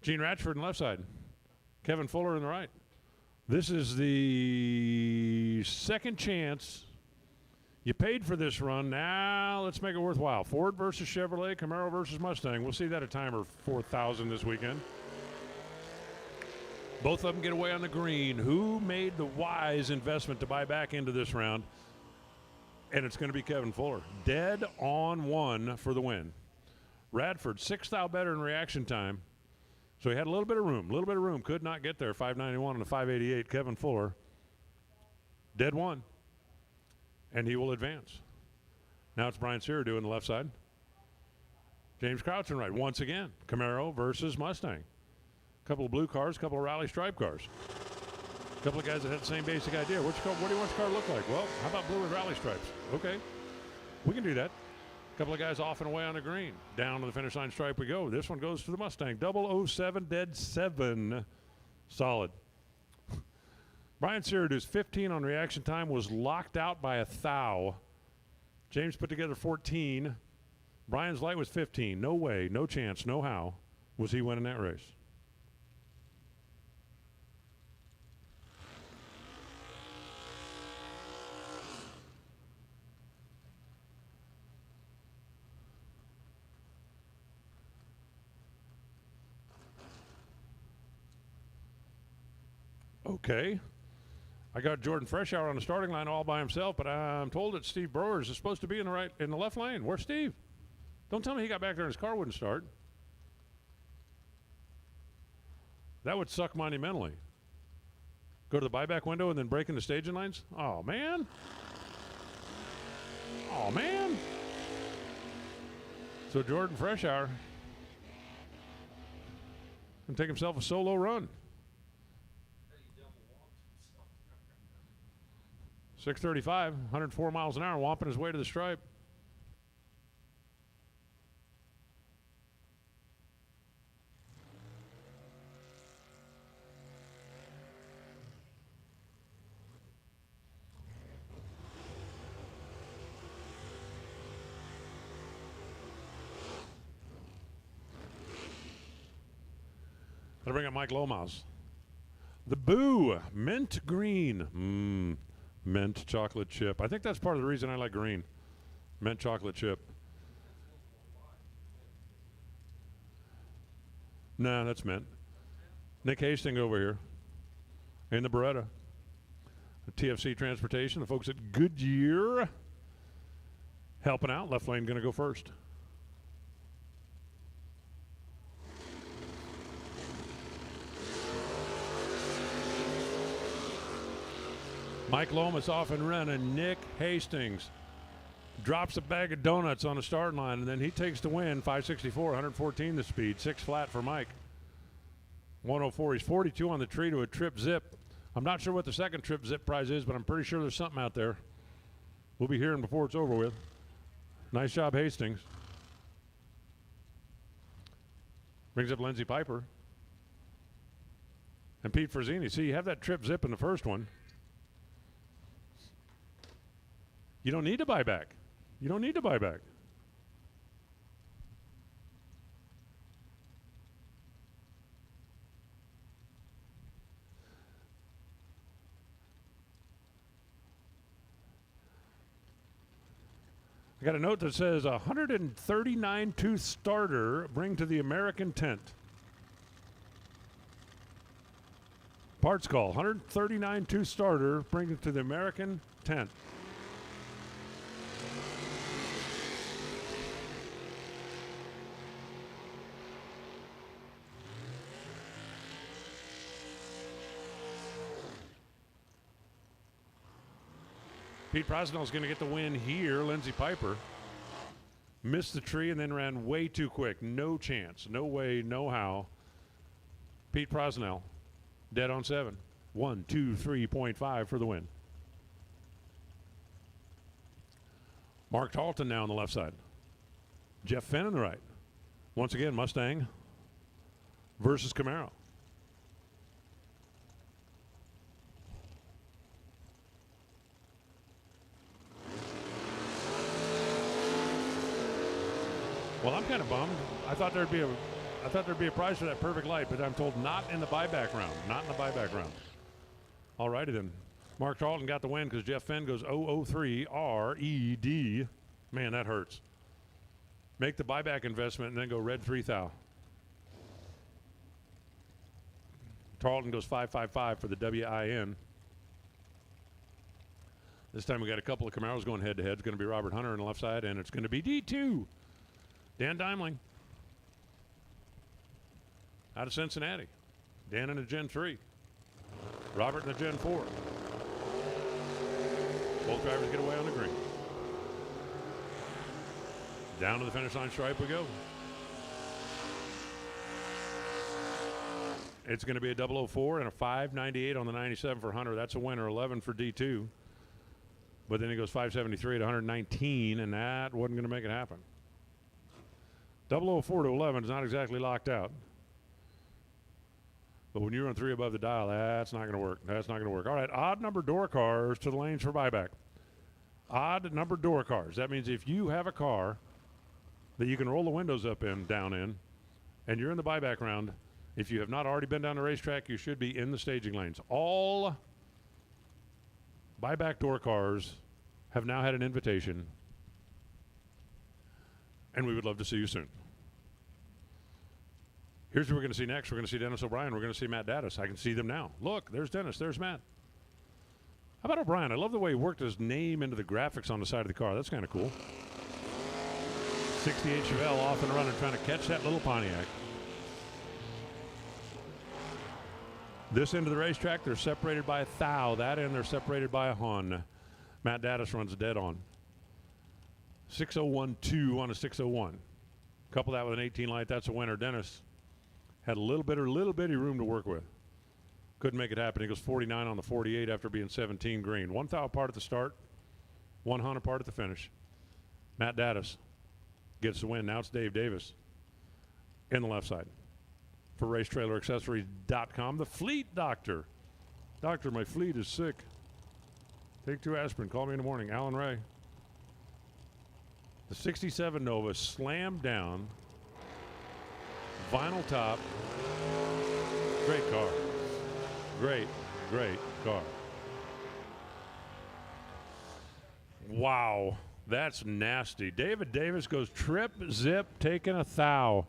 Gene Ratchford on the left side. Kevin Fuller on the right. This is the second chance. You paid for this run. Now let's make it worthwhile. Ford versus Chevrolet, Camaro versus Mustang. We'll see that at timer 4,000 this weekend. Both of them get away on the green. Who made the wise investment to buy back into this round? And it's going to be Kevin Fuller. Dead on one for the win. Radford, 6th out better in reaction time. So he had a little bit of room. Could not get there. 591 and a 588. Kevin Fuller, dead one. And he will advance. Now it's Brian Sear doing the left side. James Crouch on right. Once again, Camaro versus Mustang. A couple of blue cars, a couple of rally stripe cars. A couple of guys that had the same basic idea. What do you want your car to look like? Well, how about blue with rally stripes? Okay, we can do that. A couple of guys off and away on the green. Down to the finish line stripe we go. This one goes to the Mustang. 007, dead 7. Solid. Brian Siradu's 15 on reaction time was locked out by a thou. James put together 14. Brian's light was 15. No way, no chance, no how was he winning that race. Okay. I got Jordan Freshour on the starting line all by himself, but I'm told that Steve Brewers is supposed to be in the left lane. Where's Steve? Don't tell me he got back there and his car wouldn't start. That would suck monumentally. Go to the buyback window and then break into staging lines? Oh, man. Oh, man. So Jordan Freshour can take himself a solo run. 635, 104 miles an hour, whomping his way to the stripe. I'll bring up Mike Lomas. The Boo, mint green. Mint chocolate chip. I think that's part of the reason I like green. Mint chocolate chip. Nah, that's Mint. Nick Hastings over here in the Beretta. TFC Transportation, the folks at Goodyear helping out. Left lane going to go first. Mike Lomas off and running. Nick Hastings drops a bag of donuts on the starting line, and then he takes the win. 564, 114 the speed. 6 flat for Mike. 104. He's 42 on the tree to a trip zip. I'm not sure what the second trip zip prize is, but I'm pretty sure there's something out there. We'll be hearing before it's over with. Nice job, Hastings. Brings up Lindsey Piper. And Pete Frazzini. See, you have that trip zip in the first one. You don't need to buy back. You don't need to buy back. I got a note that says 139 tooth starter bring to the American tent. Parts call, 139 tooth starter bring it to the American tent. Pete Prosnell's going to get the win here. Lindsey Piper missed the tree and then ran way too quick. No chance. No way, no how. Pete Prosnell, dead on 7. 1, 2, 3.5 for the win. Mark Talton now on the left side. Jeff Fenn on the right. Once again, Mustang versus Camaro. Well, I'm kind of bummed. I thought there'd be a prize for that perfect light, but I'm told not in the buyback round. Not in the buyback round. All righty then. Mark Charlton got the win because Jeff Fenn goes 003 RED. Man, that hurts. Make the buyback investment and then go red 3,000. Tarleton goes 555 for the WIN. This time we got a couple of Camaros going head to head. It's going to be Robert Hunter on the left side, and it's going to be D2. Dan Dimling out of Cincinnati. Dan in the Gen 3. Robert in the Gen 4. Both drivers get away on the green. Down to the finish line stripe we go. It's going to be a 004 and a 598 on the 97 for Hunter. That's a winner. 11 for D2. But then he goes 573 at 119, and that wasn't going to make it happen. 004 to 11 is not exactly locked out. But when you run 3 above the dial, that's not going to work. That's not going to work. All right, odd number door cars to the lanes for buyback. Odd number door cars. That means if you have a car that you can roll the windows up and down in, and you're in the buyback round, if you have not already been down the racetrack, you should be in the staging lanes. All buyback door cars have now had an invitation, and we would love to see you soon. Here's who we're going to see next. We're going to see Dennis O'Brien. We're going to see Matt Dattis. I can see them now. Look, there's Dennis. There's Matt. How about O'Brien? I love the way he worked his name into the graphics on the side of the car. That's kind of cool. 68 Chevelle off and running, trying to catch that little Pontiac. This end of the racetrack, they're separated by a thou. That end, they're separated by a hun. Matt Dattis runs dead on. 6012 on a 601. Couple that with an 18 light, that's a winner. Dennis had a little bitty room to work with. Couldn't make it happen. He goes 49 on the 48 after being 17 green. 1 thou apart at the start, 1 hun apart at the finish. Matt Dattis gets the win. Now it's Dave Davis in the left side. For RaceTrailerAccessories.com, the Fleet Doctor. Doctor, my fleet is sick. Take 2 aspirin. Call me in the morning. Alan Ray. The 67 Nova slammed down. Vinyl top. Great car. Great car. Wow. That's nasty. David Davis goes trip, zip, taking a thou.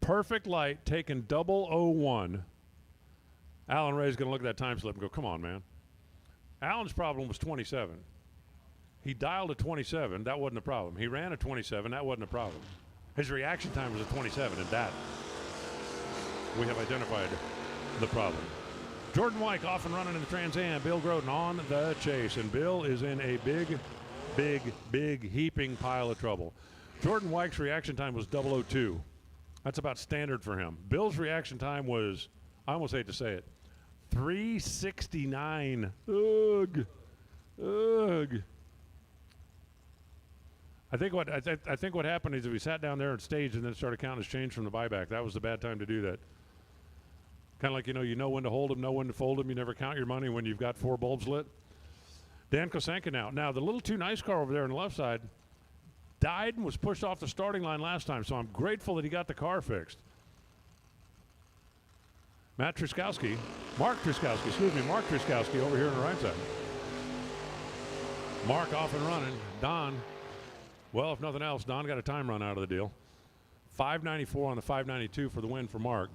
Perfect light, taken 001. Alan Ray's going to look at that time slip and go, come on, man. Alan's problem was 27. He dialed a 27. That wasn't a problem. He ran a 27. That wasn't a problem. His reaction time was a 27, and that we have identified the problem. Jordan White off and running in the Trans Am. Bill Groden on the chase, and Bill is in a big heaping pile of trouble. Jordan White's reaction time was 002. That's about standard for him. Bill's reaction time was, I almost hate to say it, 369. Ugh. I think what happened is we sat down there and staged and then started counting his change from the buyback. That was the bad time to do that. Kind of like, you know when to hold them, know when to fold them. You never count your money when you've got 4 bulbs lit. Dan Kosenka now. Now, the little too nice car over there on the left side died and was pushed off the starting line last time, so I'm grateful that he got the car fixed. Mark Truskowski over here on the right side. Mark off and running. Don, well, if nothing else, Don got a time run out of the deal. 594 on the 592 for the win for Mark.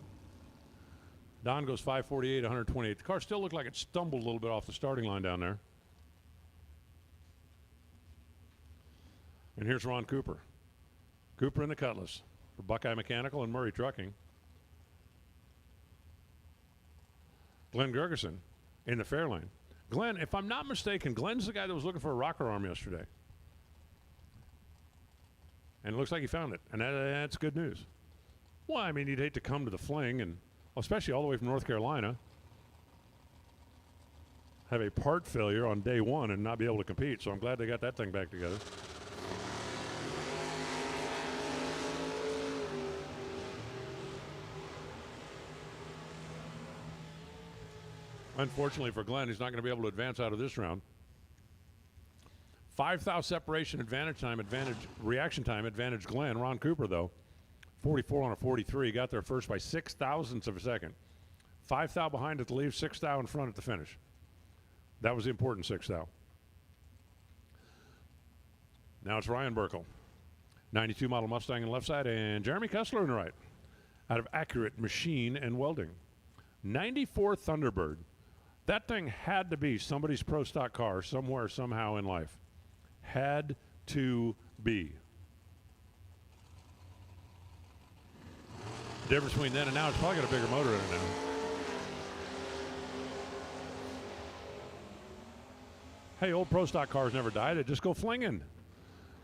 Don goes 548, 128. The car still looked like it stumbled a little bit off the starting line down there. And here's Ron Cooper. Cooper in the Cutlass for Buckeye Mechanical and Murray Trucking. Glenn Gergerson in the Fairlane. Glenn, if I'm not mistaken, Glenn's the guy that was looking for a rocker arm yesterday. And it looks like he found it, and that's good news. Well, I mean, you'd hate to come to the Fling, and especially all the way from North Carolina, have a part failure on day one and not be able to compete. So I'm glad they got that thing back together. Unfortunately for Glenn, he's not going to be able to advance out of this round. 5 thou separation reaction time advantage Glenn. Ron Cooper, though, 44 on a 43, got there first by 6 thousandths of a second. 5 thou behind at the leave, 6 thou in front at the finish. That was the important 6 thou. Now it's Ryan Burkle, 92 model Mustang on the left side, and Jeremy Kessler on the right, out of Accurate Machine and Welding. 94 Thunderbird. That thing had to be somebody's pro stock car somewhere, somehow in life. Had to be. The difference between then and now, it's probably got a bigger motor in it now. Hey, old pro stock cars never died. They just go flinging.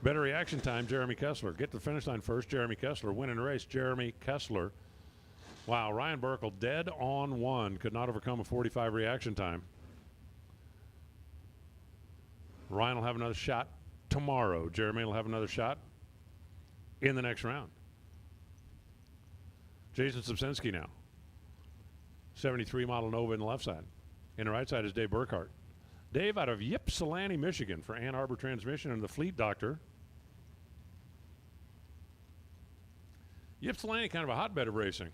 Better reaction time, Jeremy Kessler. Get to the finish line first, Jeremy Kessler. Winning the race, Jeremy Kessler. Wow, Ryan Burkle dead on one. Could not overcome a 45 reaction time. Ryan will have another shot tomorrow. Jeremy will have another shot in the next round. Jason Subsinski now. 73 model Nova in the left side. In the right side is Dave Burkhart. Dave out of Ypsilanti, Michigan for Ann Arbor Transmission and the Fleet Doctor. Ypsilanti, kind of a hotbed of racing.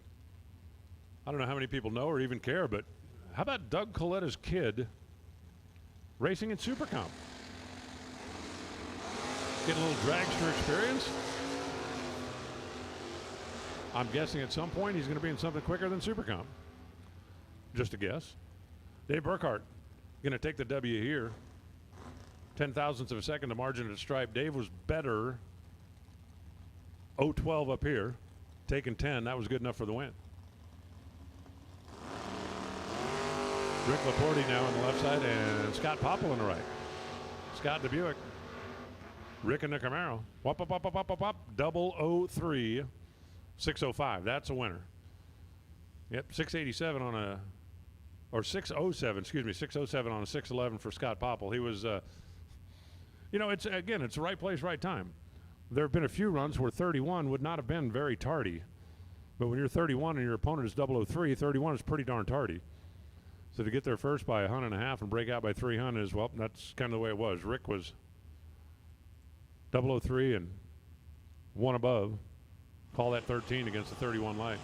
I don't know how many people know or even care, but how about Doug Coletta's kid racing in Super Comp? Getting a little dragster experience. I'm guessing at some point he's going to be in something quicker than Super Comp. Just a guess. Dave Burkhart going to take the W here. 10 thousandths of a second to margin at stripe. Dave was better. 0-12 up here. Taking 10. That was good enough for the win. Rick Laporte now on the left side and Scott Popple on the right. Scott the Buick. Rick in the Camaro. Wop, wop, wop, wop, wop, wop. 003. 605. That's a winner. Yep, 687 on a, or 607, excuse me, 607 on a 611 for Scott Popple. He was, you know, it's, again, it's the right place, right time. There have been a few runs where 31 would not have been very tardy. But when you're 31 and your opponent is 003, 31 is pretty darn tardy. So to get there first by 1.5 and break out by 300 is, well, that's kind of the way it was. Rick was 003 and one above. Call that 13 against the 31 light.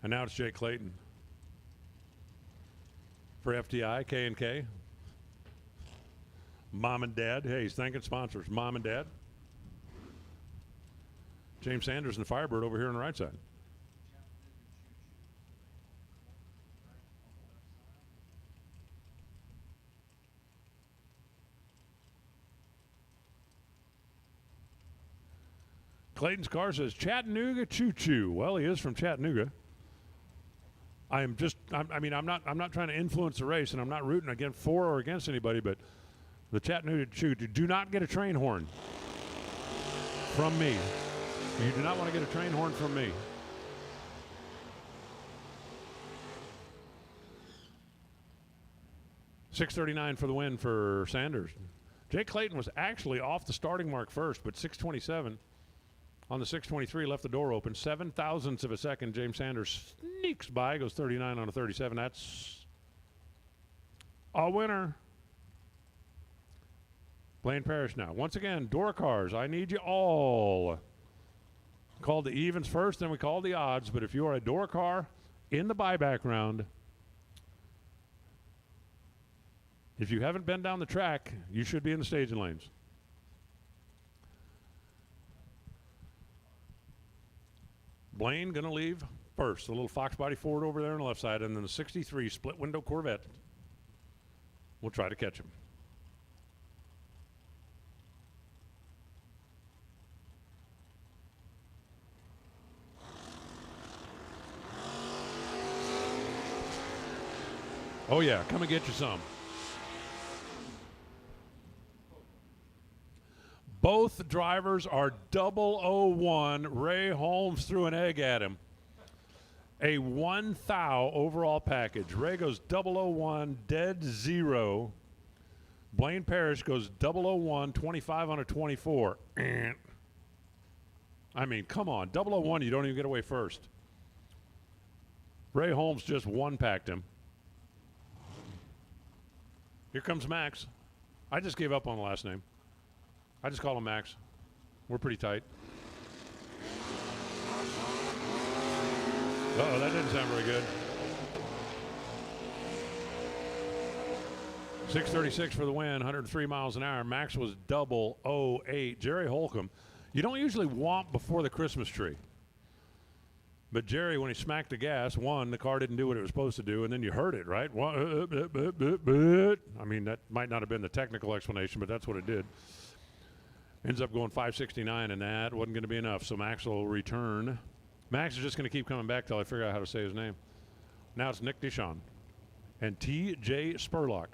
And now it's Jake Clayton for FTI, K&K. Mom and Dad. Hey, he's thanking sponsors. Mom and Dad. James Sanders and the Firebird over here on the right side. Clayton's car says Chattanooga Choo Choo. Well, he is from Chattanooga. I'm not trying to influence the race, and I'm not rooting against for or against anybody, but the Chattanooga Choo Choo do not get a train horn from me. You do not want to get a train horn from me. $6.39 for the win for Sanders. Jake Clayton was actually off the starting mark first, but 6:27 on the 6:23 left the door open. 7 thousandths of a second. James Sanders sneaks by, goes 39 on a 37. That's a winner. Blaine Parrish now. Once again, door cars, I need you all. Called the evens first, then we called the odds. But if you are a door car in the buyback round, if you haven't been down the track, you should be in the staging lanes. Blaine going to leave first. The little Fox body Ford over there on the left side, and then the 63 split window Corvette. We'll try to catch him. Oh yeah, come and get you some. Both drivers are 001. Ray Holmes threw an egg at him. A 1,000 overall package. Ray goes 001, dead 0. Blaine Parrish goes 001, 25 on a 24. I mean, come on. 001, you don't even get away first. Ray Holmes just one-packed him. Here comes Max. I just gave up on the last name. I just call him Max. We're pretty tight. Uh-oh, that didn't sound very good. 6:36 for the win, 103 miles an hour. Max was 008. Jerry Holcomb. You don't usually womp before the Christmas tree. But Jerry, when he smacked the gas, one, the car didn't do what it was supposed to do, and then you heard it, right? I mean, that might not have been the technical explanation, but that's what it did. Ends up going 569, and that wasn't going to be enough, so Max will return. Max is just going to keep coming back till I figure out how to say his name. Now it's Nick Dishon and T.J. Spurlock.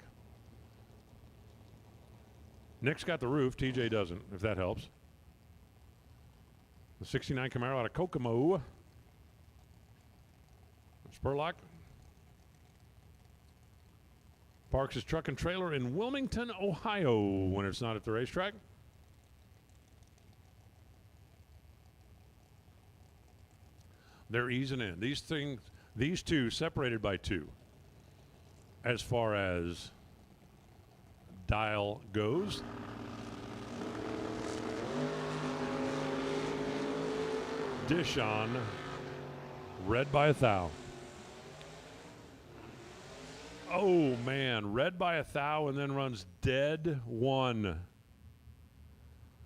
Nick's got the roof. T.J. doesn't, if that helps. The 69 Camaro out of Kokomo. Spurlock parks his truck and trailer in Wilmington, Ohio when it's not at the racetrack. They're easing in. These two separated by 2 as far as dial goes. Dishon, red by 1,000. Oh, man. Red by 1,000 and then runs dead 1.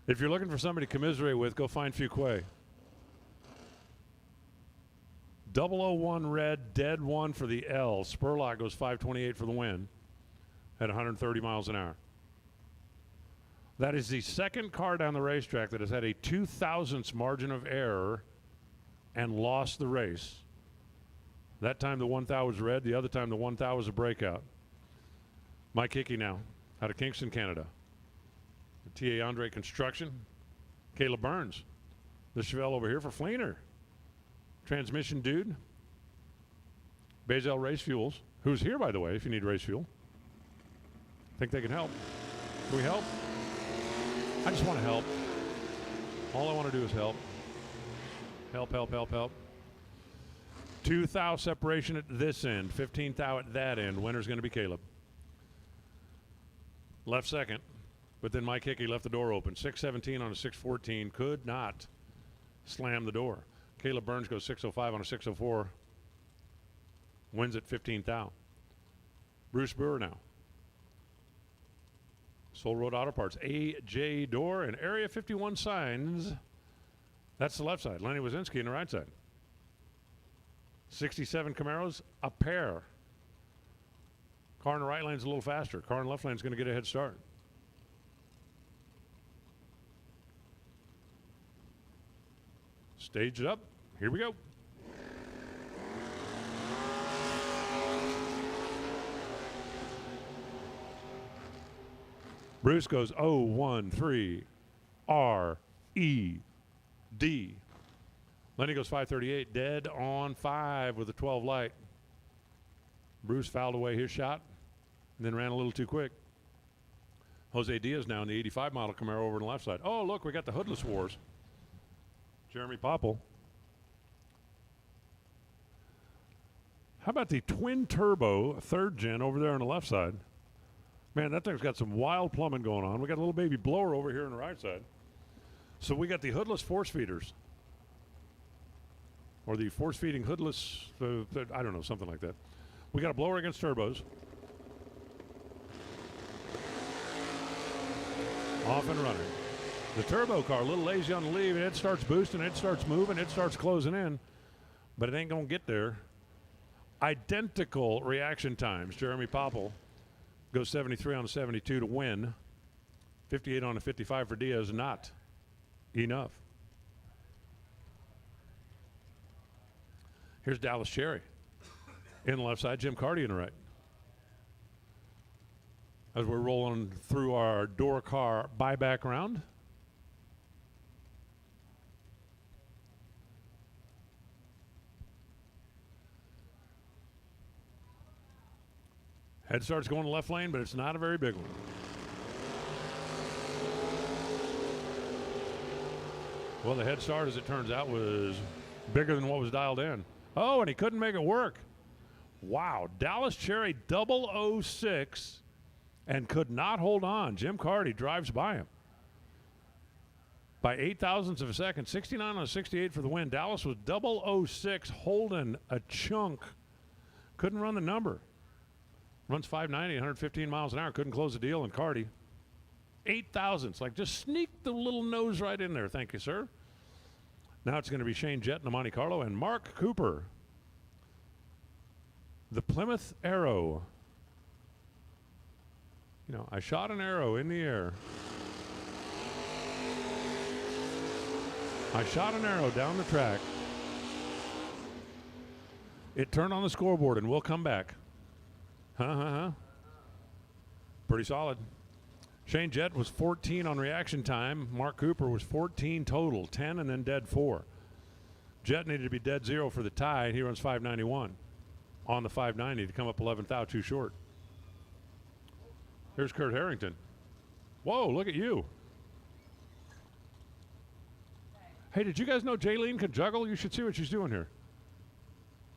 If you're looking for somebody to commiserate with, go find Fuquay. 001 red, dead 1 for the L. Spurlock goes 528 for the win at 130 miles an hour. That is the second car down the racetrack that has had a 0.002 margin of error and lost the race. That time the 1,000 was red. The other time the 1,000 was a breakout. Mike Hickey now, out of Kingston, Canada. T.A. Andre Construction. Caleb Burns. The Chevelle over here for Fleener. Transmission dude. Bazel Race Fuels, who's here, by the way, if you need race fuel. Think they can help. Can we help? I just want to help. All I want to do is help. Help, help, help, help. 2,000 separation at this end, 15,000 at that end. Winner's going to be Caleb. Left second, but then Mike Hickey left the door open. 617 on a 614, could not slam the door. Caleb Burns goes 605 on a 604, wins at 15,000. Bruce Brewer now. Soul Road Auto Parts, AJ Door, and Area 51 signs. That's the left side. Lenny Wazinski on the right side. 67 Camaros, a pair. Car in the right lane's a little faster. Car in the left lane's going to get a head start. Stage it up. Here we go. Bruce goes 013 R E D. Lenny goes 538, dead on 5 with a 12 light. Bruce fouled away his shot and then ran a little too quick. Jose Diaz now in the 85 model Camaro over on the left side. Oh, look, we got the hoodless wars. Jeremy Popple. How about the twin turbo 3rd gen over there on the left side? Man, that thing's got some wild plumbing going on. We got a little baby blower over here on the right side. So we got the hoodless force feeders. Or the force feeding hoodless, I don't know, something like that. We got a blower against turbos. Off and running. The turbo car, a little lazy on the lead. It starts boosting, it starts moving, it starts closing in. But it ain't going to get there. Identical reaction times. Jeremy Popple goes 73 on the 72 to win. 58 on the 55 for Diaz, not enough. Here's Dallas Cherry in the left side, Jim Carty in the right. As we're rolling through our door car buyback round. Head starts going to left lane, but it's not a very big one. Well, the head start, as it turns out, was bigger than what was dialed in. Oh, and he couldn't make it work. Wow, Dallas Cherry 006 and could not hold on. Jim Carty drives by him by 8 thousandths of a second. 69 on a 68 for the win. Dallas was 006 holding a chunk. Couldn't run the number. Runs 590, 115 miles an hour. Couldn't close the deal, and Carty 8 thousandths. Like, just sneaked the little nose right in there. Thank you, sir. Now it's going to be Shane Jett in the Monte Carlo and Mark Cooper. The Plymouth Arrow. You know, I shot an arrow in the air. I shot an arrow down the track. It turned on the scoreboard, and we'll come back. Pretty solid. Shane Jett was 14 on reaction time. Mark Cooper was 14 total, 10 and then dead 4. Jett needed to be dead 0 for the tie, and he runs 591 on the 590 to come up 11 thou too short. Here's Kurt Harrington. Whoa, look at you. Hey, did you guys know Jaylene can juggle? You should see what she's doing here.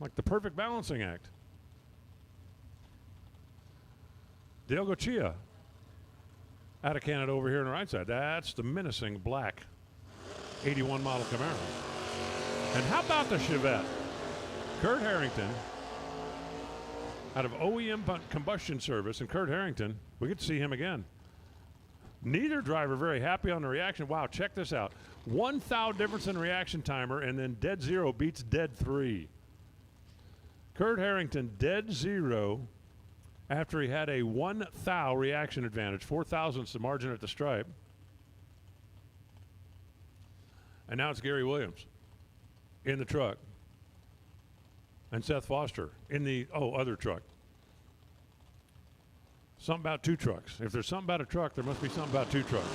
Like the perfect balancing act. Dale Gochia out of Canada over here on the right side. That's the menacing black 81 model Camaro. And how about the Chevette? Kurt Harrington out of OEM Combustion Service, and Kurt Harrington, we get to see him again. Neither driver very happy on the reaction. Wow, check this out. 1 thou difference in reaction timer, and then dead 0 beats dead 3. Kurt Harrington dead 0 after he had a 1 thou reaction advantage, 4 thousandths the margin at the stripe. And now it's Gary Williams in the truck. And Seth Foster in the, other truck. Something about 2 trucks. If there's something about a truck, there must be something about 2 trucks.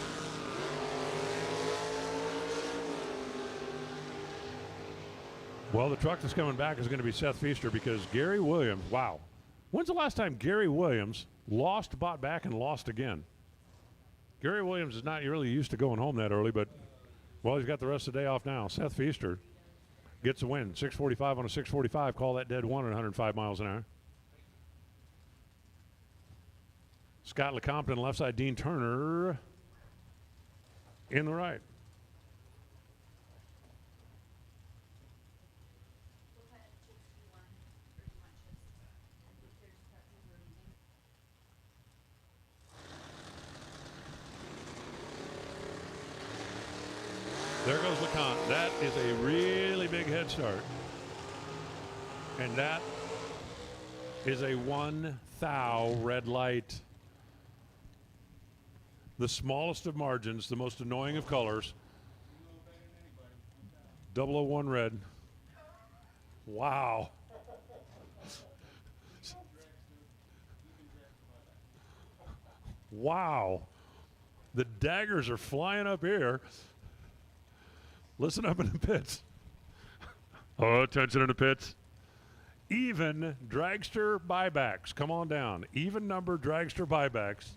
Well, the truck that's coming back is going to be Seth Feaster because Gary Williams, wow. When's the last time Gary Williams lost, bought back, and lost again? Gary Williams is not really used to going home that early, but, well, he's got the rest of the day off now. Seth Feaster gets a win. 645 on a 645. Call that dead 1 at 105 miles an hour. Scott LeCompton, left side. Dean Turner in the right. There goes LeConte. That is a really big head start. And that is a 1 thou red light. The smallest of margins, the most annoying of colors. 001 red. Wow. Wow. The daggers are flying up here. Listen up in the pits. Oh, attention in the pits. Even dragster buybacks. Come on down. Even number dragster buybacks.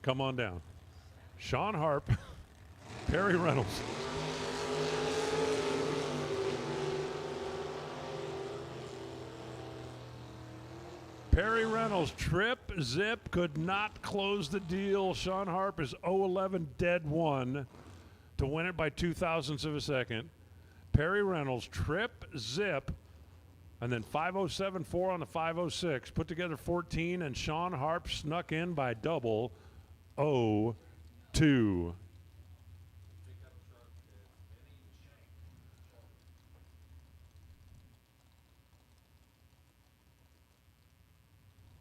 Come on down. Sean Harp, Perry Reynolds. Perry Reynolds, trip, zip, could not close the deal. Sean Harp is 0-11 dead one to win it by 0.02 of a second. Perry Reynolds, trip, zip, and then 5.074 on the 5.06. Put together 14, and Sean Harp snuck in by 0.002.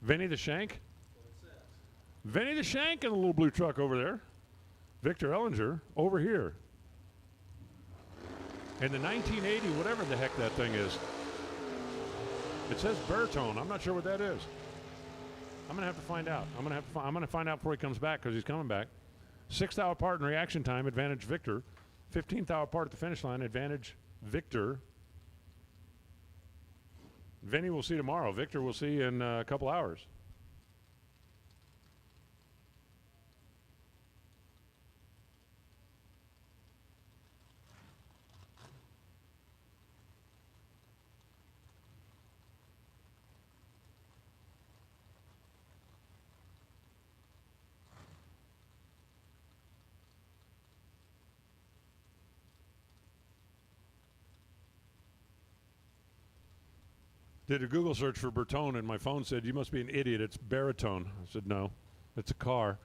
Vinny the Shank? Vinny the Shank in the little blue truck over there. Victor Ellinger over here. In the 1980, whatever the heck that thing is. It says baritone. I'm not sure what that is. I'm going to have to find out. I'm going to find out before he comes back, because he's coming back. 6th hour apart in reaction time, advantage Victor. 15th hour apart at the finish line, advantage Victor. Vinny we'll see tomorrow. Victor we'll see in a couple hours. Did a Google search for Bertone, and my phone said, "You must be an idiot. It's baritone." I said, "No, it's a car."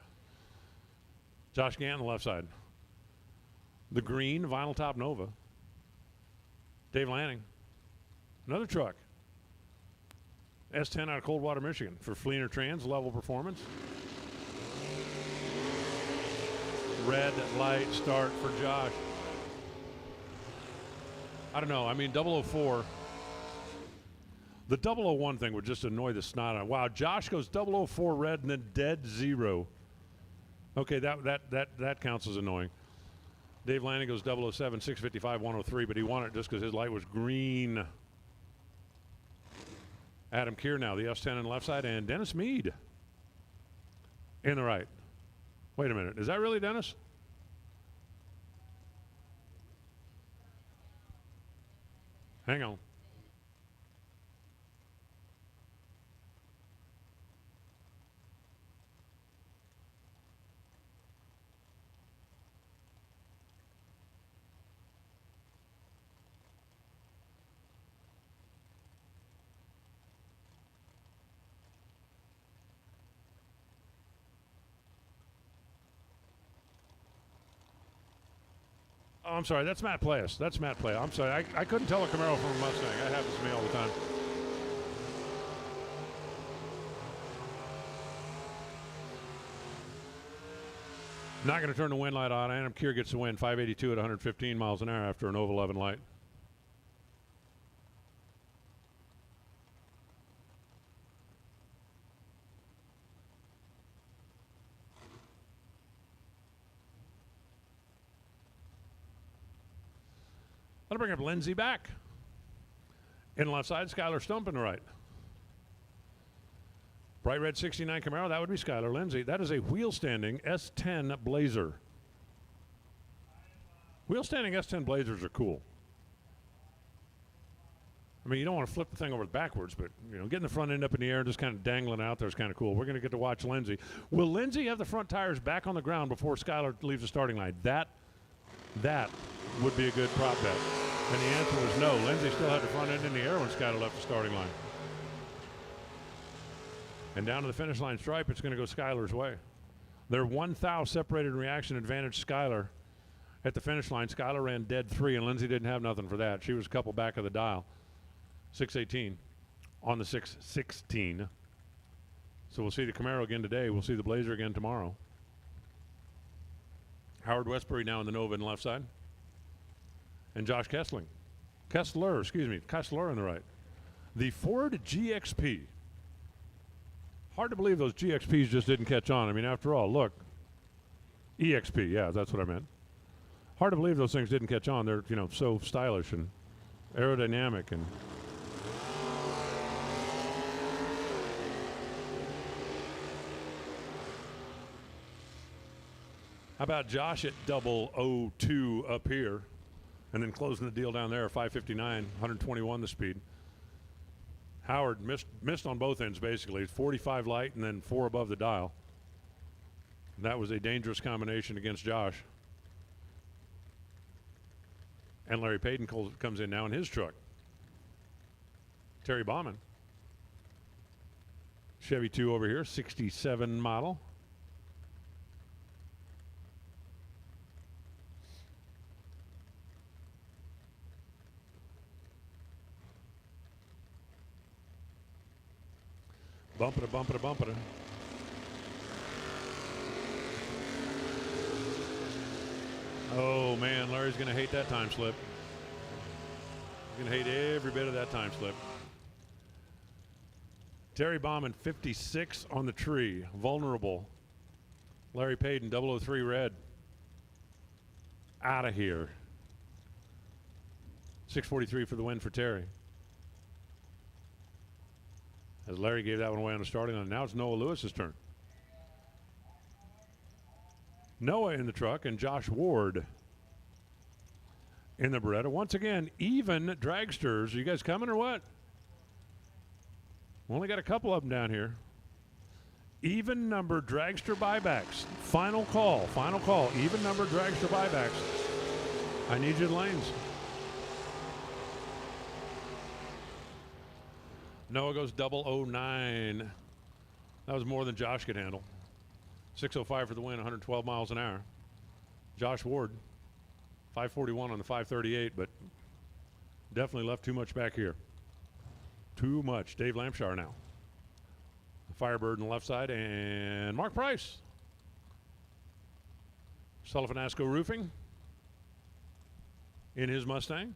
Josh Gant on the left side. The green vinyl top Nova. Dave Lanning. Another truck. S10 out of Coldwater, Michigan for Fleener Trans, level performance. Red light start for Josh. I don't know. I mean, 004. The 001 thing would just annoy the snot out. Wow, Josh goes 004 red and then dead zero. Okay, that counts as annoying. Dave Lanning goes 007, 655, 103, but he won it just because his light was green. Adam Keir now, the S10 on the left side, and Dennis Mead in the right. Wait a minute, is that really Dennis? Hang on. Oh, I'm sorry. That's Matt Playas. That's Matt Playas. I'm sorry. I couldn't tell a Camaro from a Mustang. That happens to me all the time. Not going to turn the wind light on. Adam Keir gets the win. 582 at 115 miles an hour after an 011 light. That'll bring up Lindsay back. In the left side, Skylar Stump in the right. Bright red 69 Camaro, that would be Skylar Lindsay. That is a wheel standing S10 Blazer. Wheel standing S10 Blazers are cool. I mean, you don't want to flip the thing over backwards, but, you know, getting the front end up in the air and just kind of dangling out there is kind of cool. We're going to get to watch Lindsay. Will Lindsay have the front tires back on the ground before Skylar leaves the starting line? That would be a good prop bet. And the answer was no. Lindsay still had the front end in the air when Skylar left the starting line. And down to the finish line stripe, it's going to go Skylar's way. They're 1 thou separated in reaction advantage Skylar. at the finish line. Skylar ran dead 3, and Lindsay didn't have nothing for that. She was a couple back of the dial. 6:18 on the 6:16. So we'll see the Camaro again today. We'll see the Blazer again tomorrow. Howard Westbury now in the Nova in the left side. And Josh Kessler on the right. The Ford GXP. Hard to believe those GXPs just didn't catch on. I mean, after all, look. EXP, yeah, that's what I meant. Hard to believe those things didn't catch on. They're, so stylish and aerodynamic and how about Josh at 002 up here and then closing the deal down there, 559, 121 the speed. Howard missed on both ends basically. 45 light and then 4 above the dial. And that was a dangerous combination against Josh. And Larry Payton comes in now in his truck. Terry Bauman. Chevy II over here, 67 model. Bumper to bumper. Oh, man, Larry's going to hate that time slip. He's going to hate every bit of that time slip. Terry Bauman, 56 on the tree. Vulnerable. Larry Payton, 003 red. Out of here. 643 for the win for Terry. As Larry gave that one away on the starting line. Now it's Noah Lewis's turn. Noah in the truck and Josh Ward in the Beretta. Once again, even dragsters. Are you guys coming or what? We only got a couple of them down here. Even number dragster buybacks. Final call. Even number dragster buybacks. I need you in lanes. Noah goes 009. That was more than Josh could handle. 605 for the win, 112 miles an hour. Josh Ward, 541 on the 538, but definitely left too much back here. Too much. Dave Lampshire now. Firebird on the left side, and Mark Price. Sullivan Asco Roofing in his Mustang.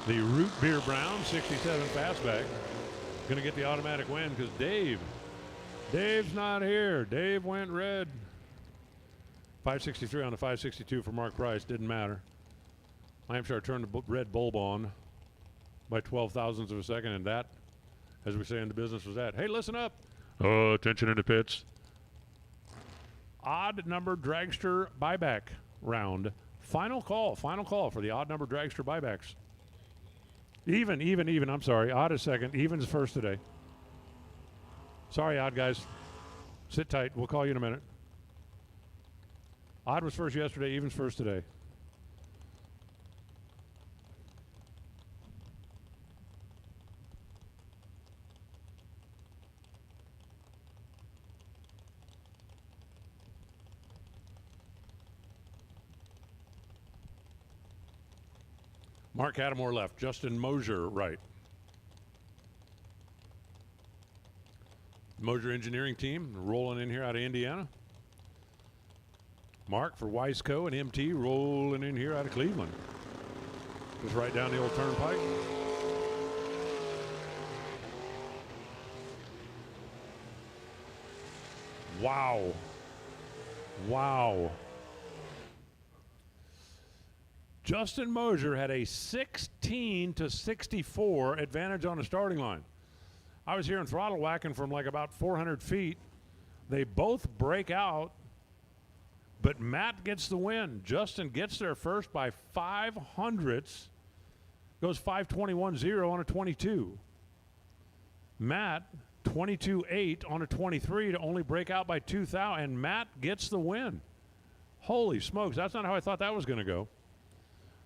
The Root Beer Brown 67 fastback. Going to get the automatic win because Dave's not here. Dave went red. 563 on the 562 for Mark Price. Didn't matter. Lampshire turned the red bulb on by 12 thousandths of a second, and that, as we say in the business, was that. Hey, listen up. Attention in the pits. Odd number dragster buyback round. Final call for the odd number dragster buybacks. Even. I'm sorry. Odd is second. Even's first today. Sorry, odd guys. Sit tight. We'll call you in a minute. Odd was first yesterday. Even's first today. Mark Hattemore left. Justin Mosier right. Mosier Engineering Team rolling in here out of Indiana. Mark for Wiseco and MT rolling in here out of Cleveland. Just right down the old turnpike. Wow. Justin Mosier had a 16-64 advantage on the starting line. I was hearing throttle whacking from like about 400 feet. They both break out, but Matt gets the win. Justin gets there first by 500ths. Goes 5:21.0 on a 22. Matt, 22.8 on a 23 to only break out by 2,000, and Matt gets the win. Holy smokes, that's not how I thought that was going to go.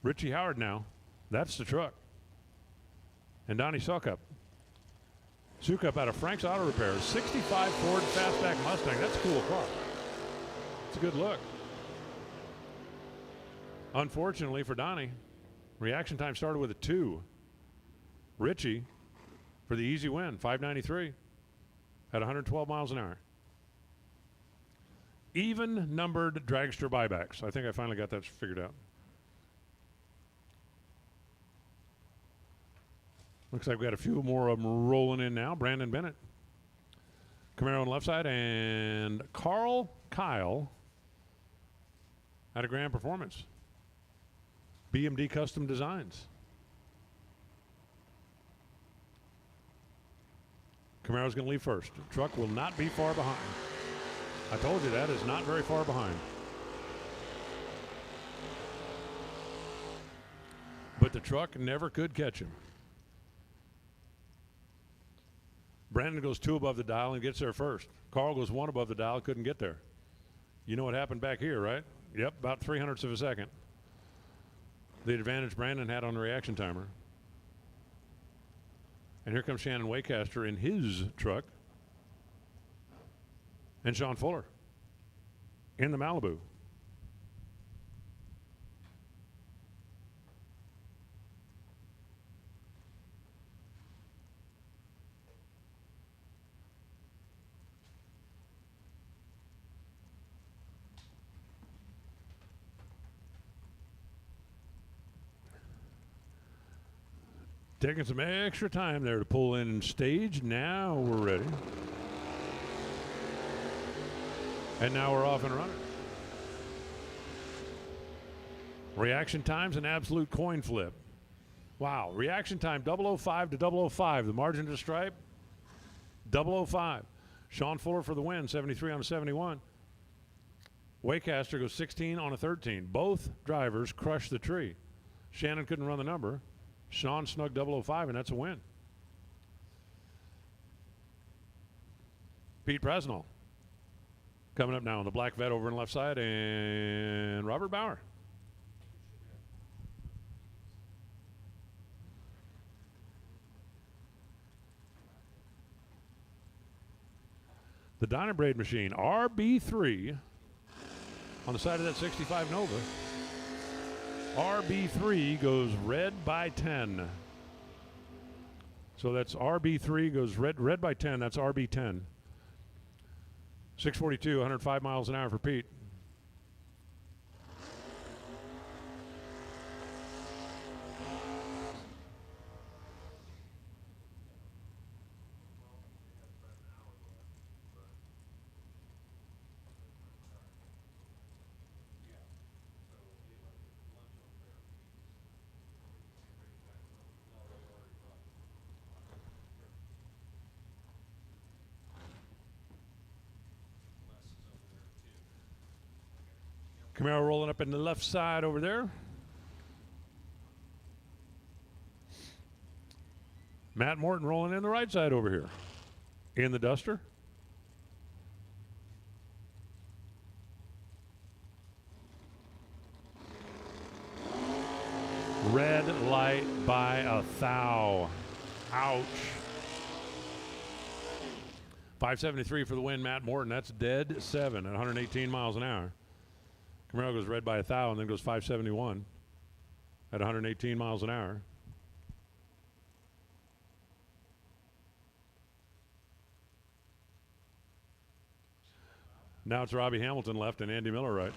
Richie Howard now. That's the truck. And Donnie Suckup. Sukup out of Frank's Auto Repair. 65 Ford Fastback Mustang. That's a cool car. It's a good look. Unfortunately for Donnie, reaction time started with a 2. Richie for the easy win, 593 at 112 miles an hour. Even numbered dragster buybacks. I think I finally got that figured out. Looks like we got a few more of them rolling in now. Brandon Bennett, Camaro on the left side, and Kyle out of Grand Performance. BMD Custom Designs. Camaro's going to leave first. The truck will not be far behind. I told you that is not very far behind. But the truck never could catch him. Brandon goes 2 above the dial and gets there first. Carl goes 1 above the dial, couldn't get there. You know what happened back here, right? Yep, about 0.03 of a second. The advantage Brandon had on the reaction timer. And here comes Shannon Waycaster in his truck. And Sean Fuller in the Malibu. Taking some extra time there to pull in stage. Now we're ready. And now we're off and running. Reaction time's an absolute coin flip. Wow, reaction time 005 to 005. The margin to stripe, 005. Sean Fuller for the win, 73 on a 71. Waycaster goes 16 on a 13. Both drivers crushed the tree. Shannon couldn't run the number. Sean snugged 005, and that's a win. Pete Presnell coming up now on the black vet over on the left side, and Robert Bauer. The Dyna Braid machine, RB3, on the side of that 65 Nova. RB3 goes red by 10. So that's RB3 goes red by 10. That's RB10. 642, 105 miles an hour for Pete. Camaro rolling up in the left side over there. Matt Morton rolling in the right side over here. In the Duster. Red light by a thou. Ouch. 573 for the win, Matt Morton. That's dead 7 at 118 miles an hour. Camaro goes red by a thou and then goes 571 at 118 miles an hour. Now it's Robbie Hamilton left and Andy Miller right.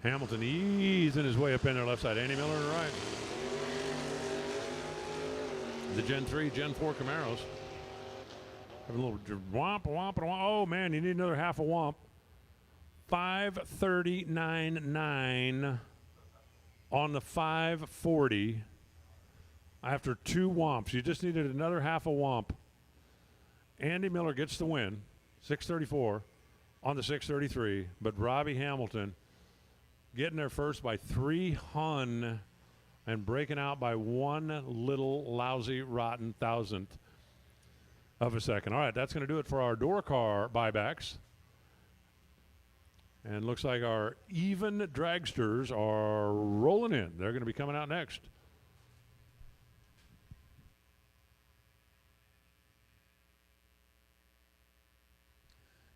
Hamilton easing his way up in there left side. Andy Miller on the right. The Gen 3, Gen 4 Camaros. Having a little womp, womp, and womp. Oh, man, you need another half a womp. 539.9 on the 540. after 2 whomps. You just needed another half a whomp. Andy Miller gets the win, 634 on the 633, but Robbie Hamilton getting there first by 3 hun and breaking out by 1 little lousy rotten thousandth of a second. All right, that's going to do it for our door car buybacks. And looks like our even dragsters are rolling in. They're going to be coming out next.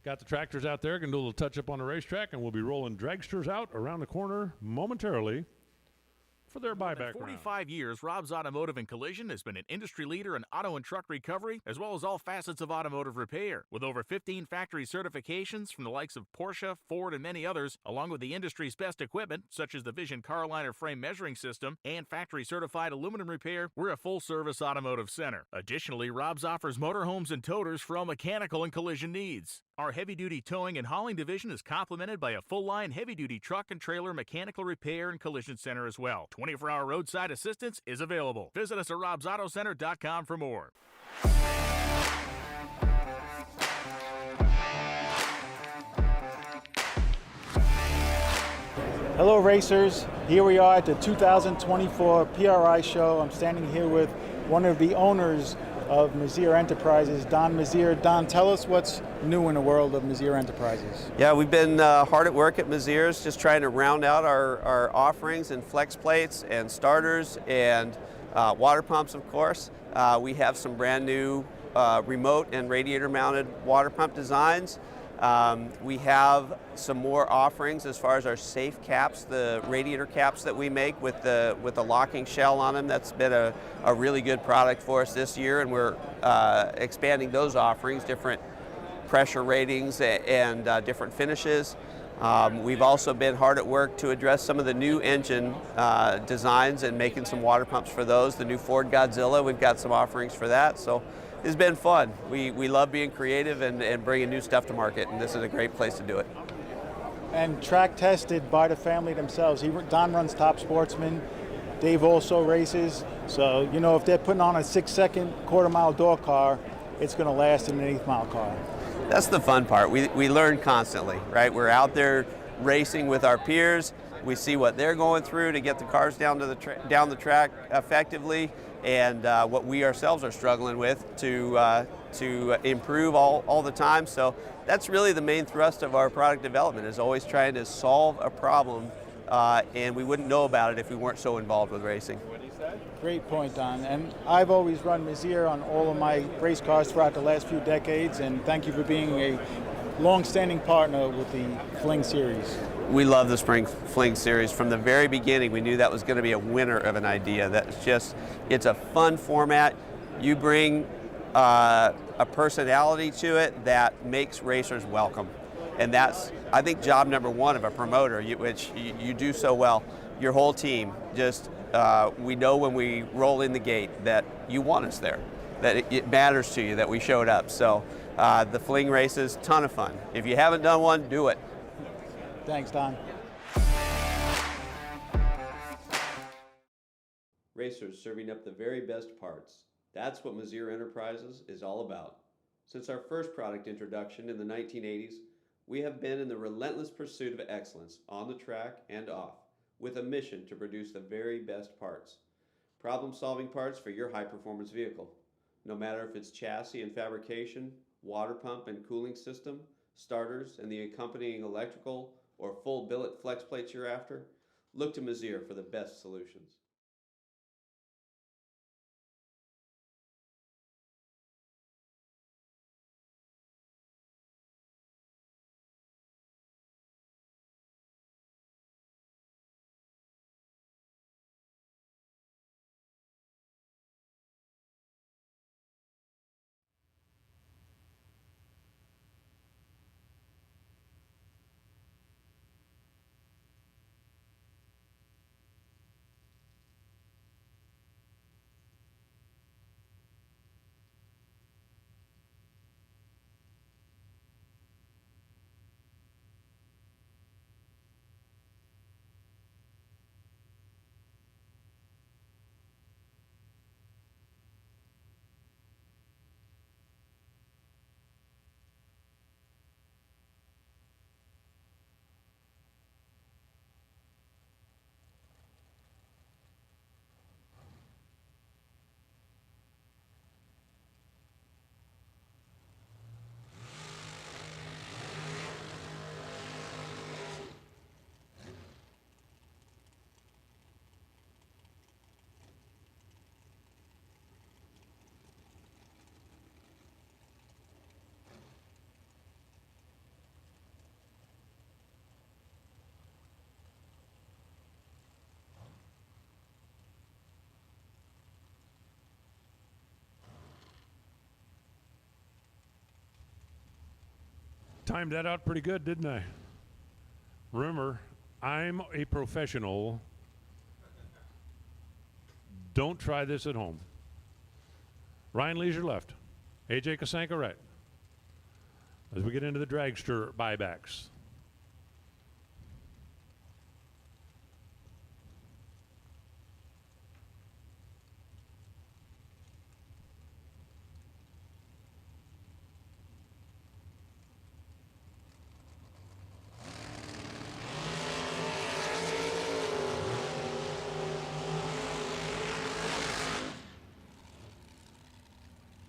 Got the tractors out there. Going to do a little touch-up on the racetrack, and we'll be rolling dragsters out around the corner momentarily for their buyback For round. 45 years, Rob's Automotive and Collision has been an industry leader in auto and truck recovery, as well as all facets of automotive repair. With over 15 factory certifications from the likes of Porsche, Ford, and many others, along with the industry's best equipment, such as the Vision Carliner frame measuring system and factory-certified aluminum repair, we're a full-service automotive center. Additionally, Rob's offers motorhomes and toters for all mechanical and collision needs. Our heavy-duty towing and hauling division is complemented by a full-line heavy-duty truck and trailer mechanical repair and collision center as well. 24-hour roadside assistance is available. Visit us at robsautocenter.com for more. Hello racers, here we are at the 2024 PRI show. I'm standing here with one of the owners of Mazier Enterprises, Don Mazier. Don, tell us what's new in the world of Mazier Enterprises. Yeah, we've been hard at work at Mazier's, just trying to round out our offerings and flex plates and starters and water pumps, of course. We have some brand new remote and radiator mounted water pump designs. We have some more offerings as far as our safe caps, the radiator caps that we make with the locking shell on them. That's been a really good product for us this year, and we're expanding those offerings, different pressure ratings and different finishes. We've also been hard at work to address some of the new engine designs and making some water pumps for those. The new Ford Godzilla, we've got some offerings for that. So it's been fun. We love being creative and bringing new stuff to market, and this is a great place to do it. And track tested by the family themselves. Don runs Top Sportsman. Dave also races. So, you know, if they're putting on a 6-second quarter-mile door car, it's going to last in an 8th-mile car. That's the fun part. We learn constantly, right? We're out there racing with our peers. We see what they're going through to get the cars down the track effectively, and what we ourselves are struggling with to improve all the time. So that's really the main thrust of our product development, is always trying to solve a problem, and we wouldn't know about it if we weren't so involved with racing. Great point, Don. And I've always run Mazier on all of my race cars throughout the last few decades, and thank you for being a long-standing partner with the Fling series. We love the Fling series. From the very beginning, we knew that was going to be a winner of an idea. It's a fun format. You bring a personality to it that makes racers welcome. And that's, I think, job number one of a promoter, which you do so well. Your whole team, we know when we roll in the gate that you want us there, that it matters to you that we showed up. So the Fling races, ton of fun. If you haven't done one, do it. Thanks, Don. Racers serving up the very best parts. That's what Mazier Enterprises is all about. Since our first product introduction in the 1980s, we have been in the relentless pursuit of excellence on the track and off, with a mission to produce the very best parts. Problem-solving parts for your high-performance vehicle. No matter if it's chassis and fabrication, water pump and cooling system, starters and the accompanying electrical, or full billet flex plates you're after, look to Mazier for the best solutions. Timed that out pretty good, didn't I? Remember, I'm a professional. Don't try this at home. Ryan Leisure left. AJ Kasanka right. As we get into the dragster buybacks.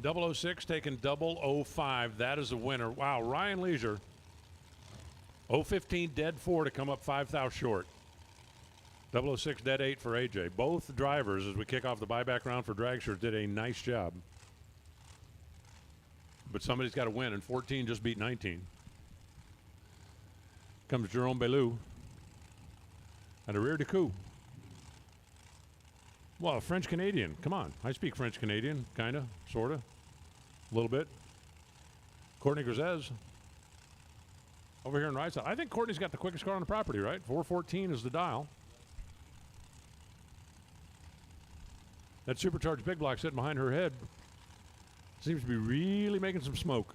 .006 taking .005. That is a winner. Wow, Ryan Leisure. 015 dead 4 to come up 5 thou short. 006 dead 8 for AJ. Both drivers, as we kick off the buyback round for dragsters, did a nice job. But somebody's got to win, and 14 just beat 19. Comes Jerome Bellew. And a rear de coup. Well, French Canadian. Come on. I speak French Canadian, kind of, sort of, a little bit. Courtney Grisez. Over here in right side. I think Courtney's got the quickest car on the property, right? 414 is the dial. That supercharged big block sitting behind her head seems to be really making some smoke.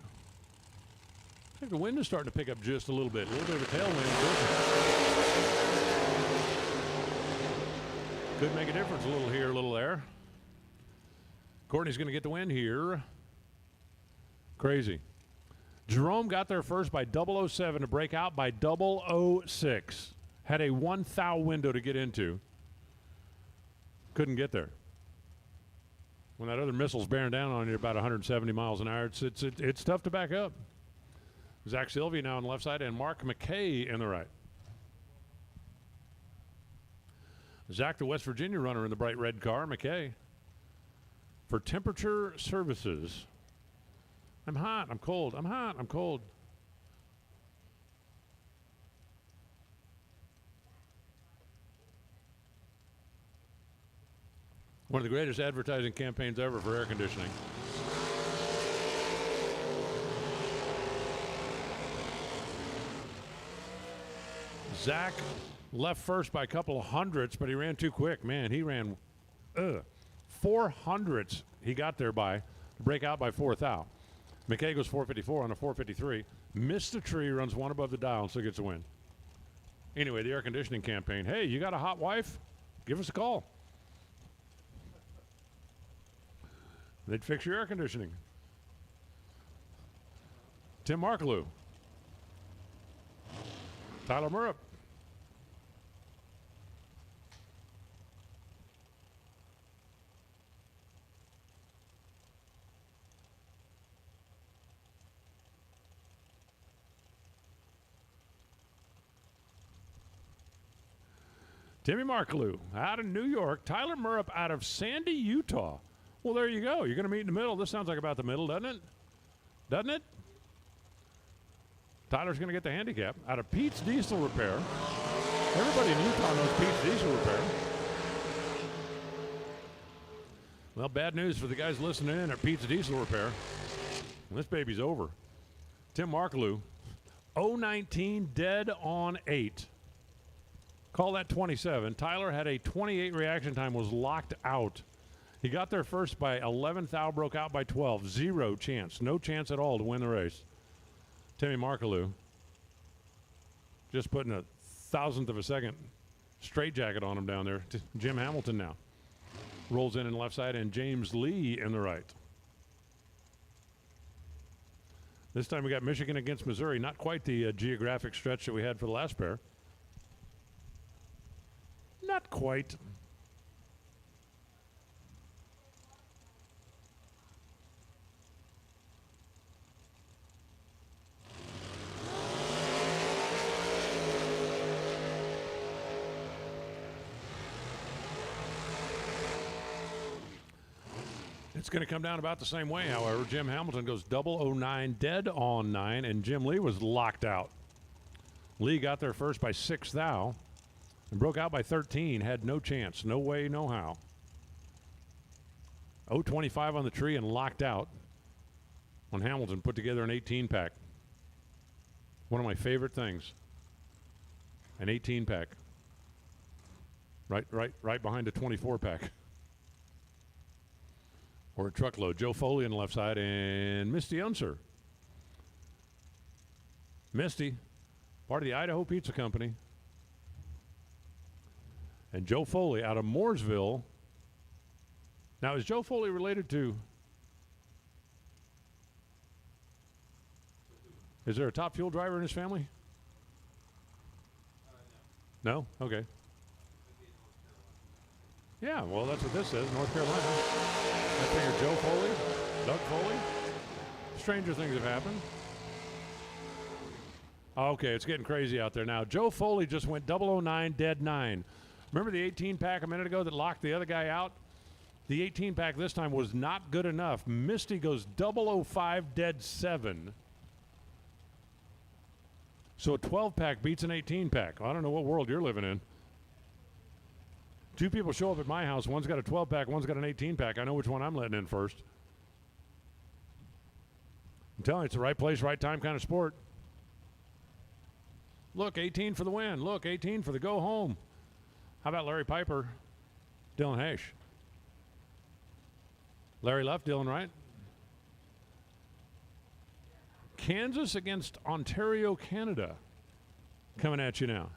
I think the wind is starting to pick up just a little bit. A little bit of a tailwind. Could make a difference a little here, a little there. Courtney's going to get the win here. Crazy. Jerome got there first by 007 to break out by 006. Had a 1 thou window to get into. Couldn't get there. When that other missile's bearing down on you about 170 miles an hour, it's tough to back up. Zach Sylvia now on the left side and Mark McKay in the right. Zach, the West Virginia runner in the bright red car. McKay for temperature services. I'm hot, I'm cold, I'm hot, I'm cold. One of the greatest advertising campaigns ever for air conditioning. Zach left first by a couple of hundredths, but he ran too quick. Man, he ran 4 hundredths. He got there by to break out by 4 thou. McKay goes 454 on a 453. Missed the tree, runs one above the dial, and still gets a win. Anyway, the air conditioning campaign. Hey, you got a hot wife? Give us a call. They'd fix your air conditioning. Tim Markaloo. Tyler Murrup. Timmy Markaloo out of New York. Tyler Murrup out of Sandy, Utah. Well, there you go. You're going to meet in the middle. This sounds like about the middle, doesn't it? Doesn't it? Tyler's going to get the handicap out of Pete's Diesel Repair. Everybody in Utah knows Pete's Diesel Repair. Well, bad news for the guys listening in at Pete's Diesel Repair. This baby's over. Tim Markaloo, 019 dead on 8. Call that 27. Tyler had a 28 reaction time, was locked out. He got there first by 11 thou, broke out by 12. 0 chance. No chance at all to win the race. Timmy Markaloo just putting a thousandth of a second straitjacket on him down there. Jim Hamilton now rolls in the left side and James Lee in the right. This time we got Michigan against Missouri. Not quite the geographic stretch that we had for the last pair. Not quite. It's going to come down about the same way, however. Jim Hamilton goes 009 dead on 9, and Jim Lee was locked out. Lee got there first by 6 thou and broke out by 13. Had no chance. No way, no how. 025 on the tree and locked out when Hamilton put together an 18-pack. One of my favorite things. An 18-pack. Right behind a 24-pack. Or a truckload. Joe Foley on the left side and Misty Unser. Misty, part of the Idaho Pizza Company. And Joe Foley out of Mooresville. Now, is Joe Foley related to... Is there a top fuel driver in his family? No? Okay. Yeah, well, that's what this says, North Carolina. I figured Joe Foley, Doug Foley. Stranger things have happened. Okay, it's getting crazy out there now. Joe Foley just went 009, dead 9. Remember the 18-pack a minute ago that locked the other guy out? The 18-pack this time was not good enough. Misty goes 005, dead 7. So a 12-pack beats an 18-pack. I don't know what world you're living in. Two people show up at my house. One's got a 12-pack, one's got an 18-pack. I know which one I'm letting in first. I'm telling you, it's the right place, right time kind of sport. Look, 18 for the win. Look, 18 for the go home. How about Larry Piper, Dylan Hesh? Larry left, Dylan right. Kansas against Ontario, Canada. Coming at you now.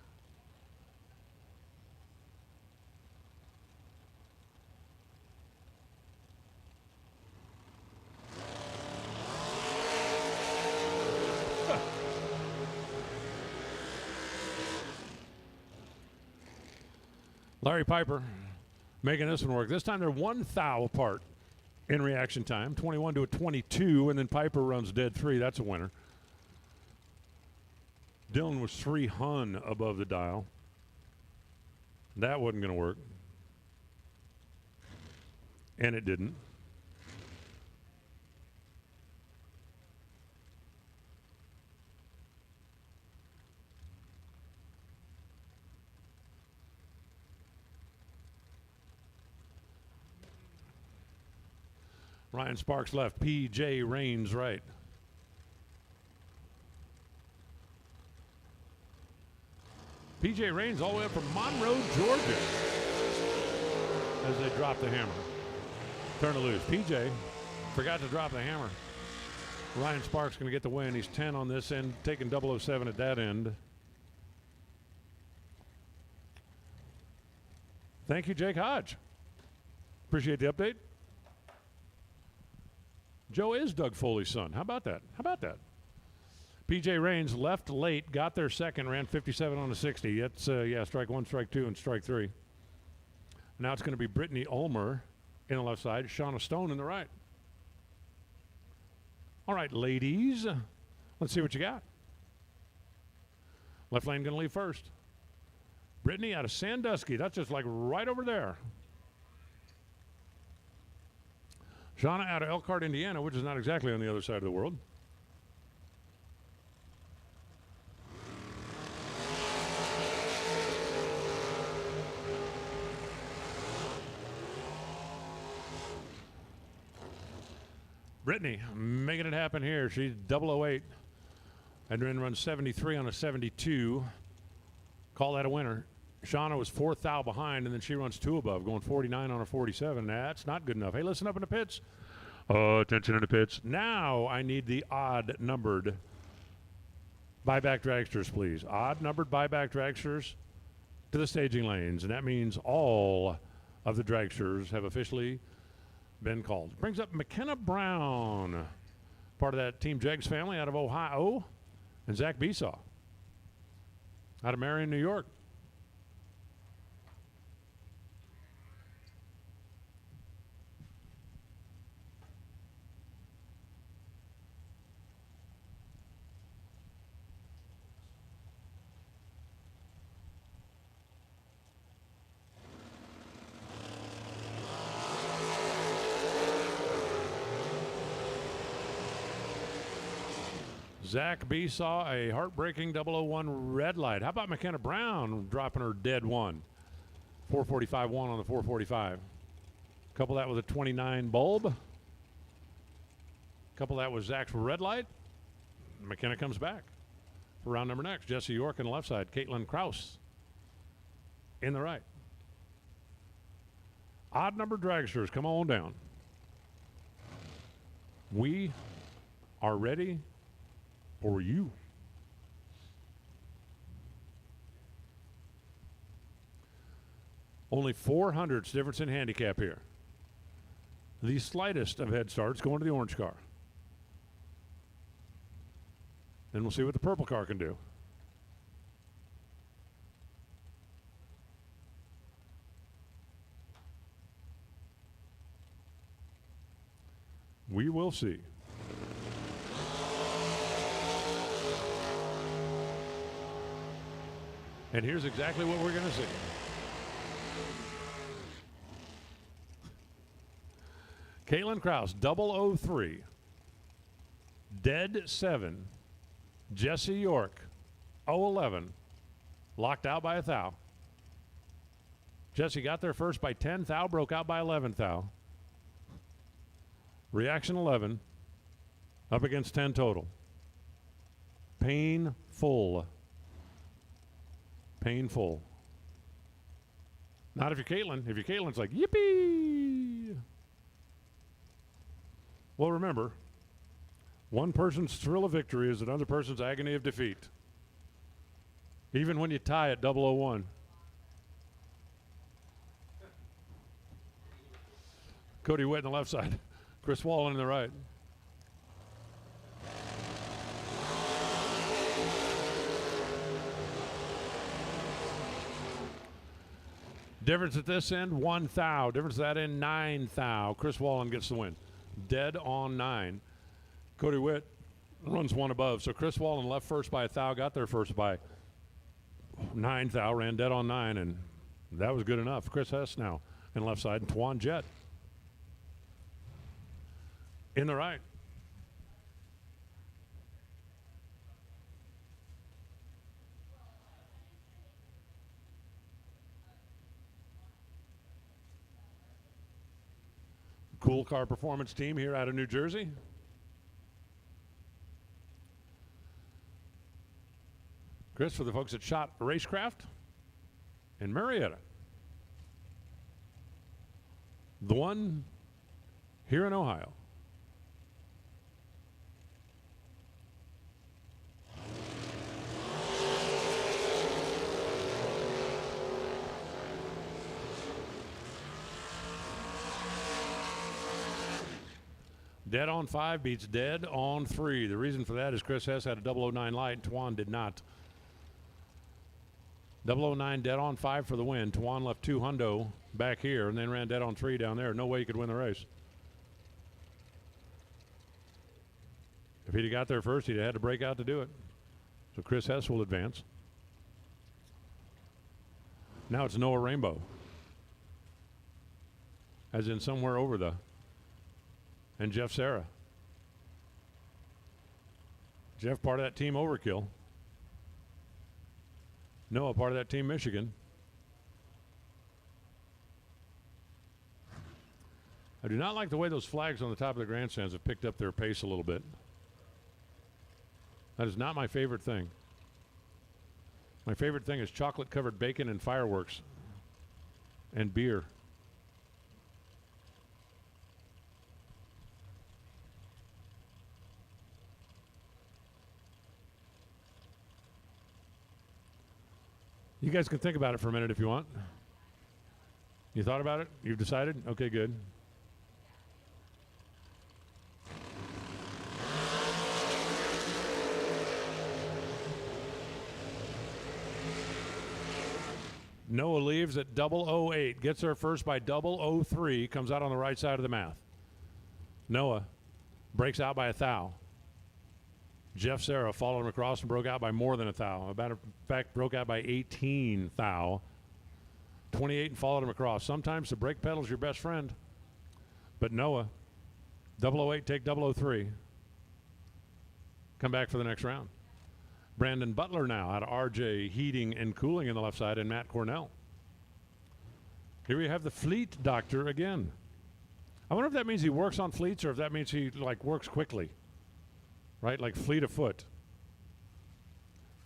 Larry Piper making this one work. This time they're 1 thou apart in reaction time, 21 to a 22, and then Piper runs dead 3. That's a winner. Dylan was 3 hun above the dial. That wasn't going to work. And it didn't. Ryan Sparks left. P.J. Raines right. P.J. Raines all the way up from Monroe, Georgia. As they drop the hammer. Turn to loose. P.J. forgot to drop the hammer. Ryan Sparks going to get the win. He's 10 on this end, taking 007 at that end. Thank you, Jake Hodge. Appreciate the update. Joe is Doug Foley's son. How about that? How about that? P.J. Raines left late, got there second, ran 57 on the 60. It's, strike 1, strike 2, and strike 3. Now it's going to be Brittany Ulmer in the left side, Shauna Stone in the right. All right, ladies, let's see what you got. Left lane going to leave first. Brittany out of Sandusky. That's just like right over there. Shauna out of Elkhart, Indiana, which is not exactly on the other side of the world. Brittany making it happen here. She's 008 and then runs 73 on a 72. Call that a winner. Shauna was 4 thou behind, and then she runs 2 above, going 49 on a 47. That's not good enough. Hey, listen up in the pits. Attention in the pits. Now I need the odd-numbered buyback dragsters, please. Odd-numbered buyback dragsters to the staging lanes, and that means all of the dragsters have officially been called. Brings up McKenna Brown, part of that Team Jegs family out of Ohio, and Zach Besaw out of Marion, New York. Zach Besaw, a heartbreaking 001 red light. How about McKenna Brown dropping her dead 1? 445-1 on the 445. Couple that with a 29 bulb. Couple that with Zach's red light. McKenna comes back. for round number next. Jesse York on the left side. Caitlin Kraus in the right. Odd number dragsters, come on down. We are ready for you. Only 400s difference in handicap here. The slightest of head starts going to the orange car. Then we'll see what the purple car can do. We will see. And here's exactly what we're going to see. Caitlin Kraus, 003. Dead 7. Jesse York, 011. Locked out by a thou. Jesse got there first by 10. Thou broke out by 11 thou. Reaction 11. Up against 10 total. Painful. Painful. Not if you're Caitlin. If you're Caitlin, it's like, yippee! Well, remember, one person's thrill of victory is another person's agony of defeat. Even when you tie at 001. Cody Witt on the left side. Chris Wallen on the right. Difference at this end, 1 thou. Difference at that end, 9 thou. Chris Wallen gets the win. Dead on 9. Cody Witt runs 1 above. So Chris Wallen left first by a thou, got there first by 9 thou, ran dead on 9, and that was good enough. Chris Hess now in left side, and Twan Jett in the right. Cool Car Performance team here out of New Jersey. Chris for the folks at Shot Racecraft in Marietta. The one here in Ohio. Dead on 5 beats dead on 3. The reason for that is Chris Hess had a 009 light and Twan did not. 009 dead on 5 for the win. Twan left 2 hundo back here and then ran dead on 3 down there. No way he could win the race. If he'd have got there first, he'd have had to break out to do it. So Chris Hess will advance. Now it's Noah Rainbow. As in somewhere over the... And Jeff Serra. Jeff, part of that team Overkill. Noah, part of that team Michigan. I do not like the way those flags on the top of the grandstands have picked up their pace a little bit. That is not my favorite thing. My favorite thing is chocolate-covered bacon and fireworks and beer. You guys can think about it for a minute if you want. You thought about it? You've decided? Okay, good. Noah leaves at 008, gets there first by 003, comes out on the right side of the math. Noah breaks out by a thou. Jeff Serra followed him across and broke out by more than a thou. In fact, broke out by 18 thou. 28 and followed him across. Sometimes the brake pedal's your best friend. But Noah, 008, take 003. Come back for the next round. Brandon Butler now out of RJ Heating and Cooling in the left side, and Matt Cornell. Here we have the fleet doctor again. I wonder if that means he works on fleets or if that means he works quickly. Right, like fleet of foot.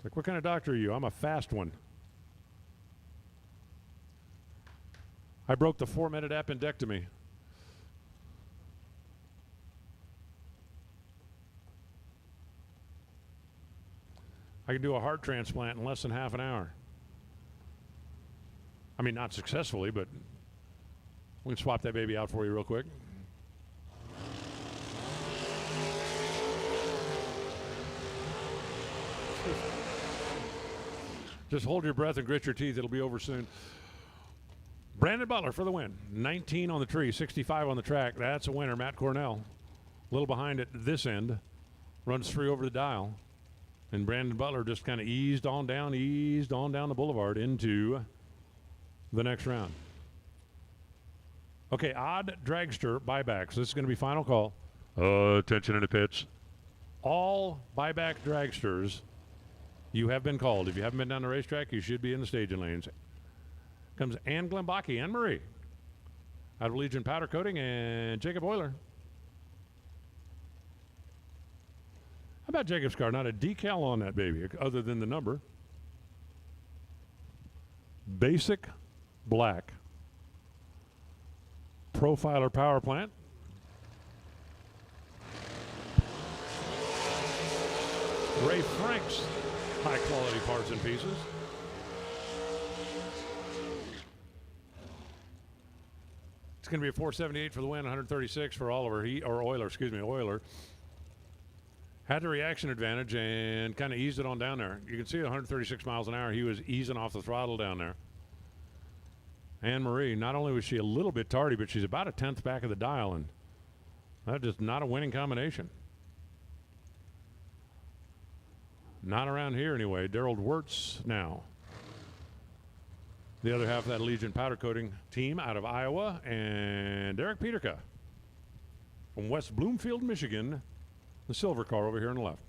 Like, what kind of doctor are you? I'm a fast one. I broke the 4-minute appendectomy. I can do a heart transplant in less than half an hour. I mean, not successfully, but we can swap that baby out for you real quick. Just hold your breath and grit your teeth. It'll be over soon. Brandon Butler for the win. 19 on the tree, 65 on the track. That's a winner. Matt Cornell, a little behind at this end, runs free over the dial. And Brandon Butler just kind of eased on down the boulevard into the next round. Okay, odd dragster buybacks. This is going to be final call. Attention in the pits. All buyback dragsters, you have been called. If you haven't been down the racetrack, you should be in the staging lanes. Comes Ann Glembaki, Anne Marie, out of Legion Powder Coating, and Jacob Euler. How about Jacob's car? Not a decal on that baby, other than the number. Basic black. Profiler power plant. Ray Frank's high quality parts and pieces. It's going to be a 478 for the win, 136 for Oliver, Euler. Had the reaction advantage and kind of eased it on down there. You can see at 136 miles an hour, he was easing off the throttle down there. Anne Marie, not only was she a little bit tardy, but she's about a 10th back of the dial, and that's just not a winning combination. Not around here anyway. Daryl Wirtz now. The other half of that Legion Powder Coating team out of Iowa, and Derek Peterka from West Bloomfield, Michigan, the silver car over here on the left.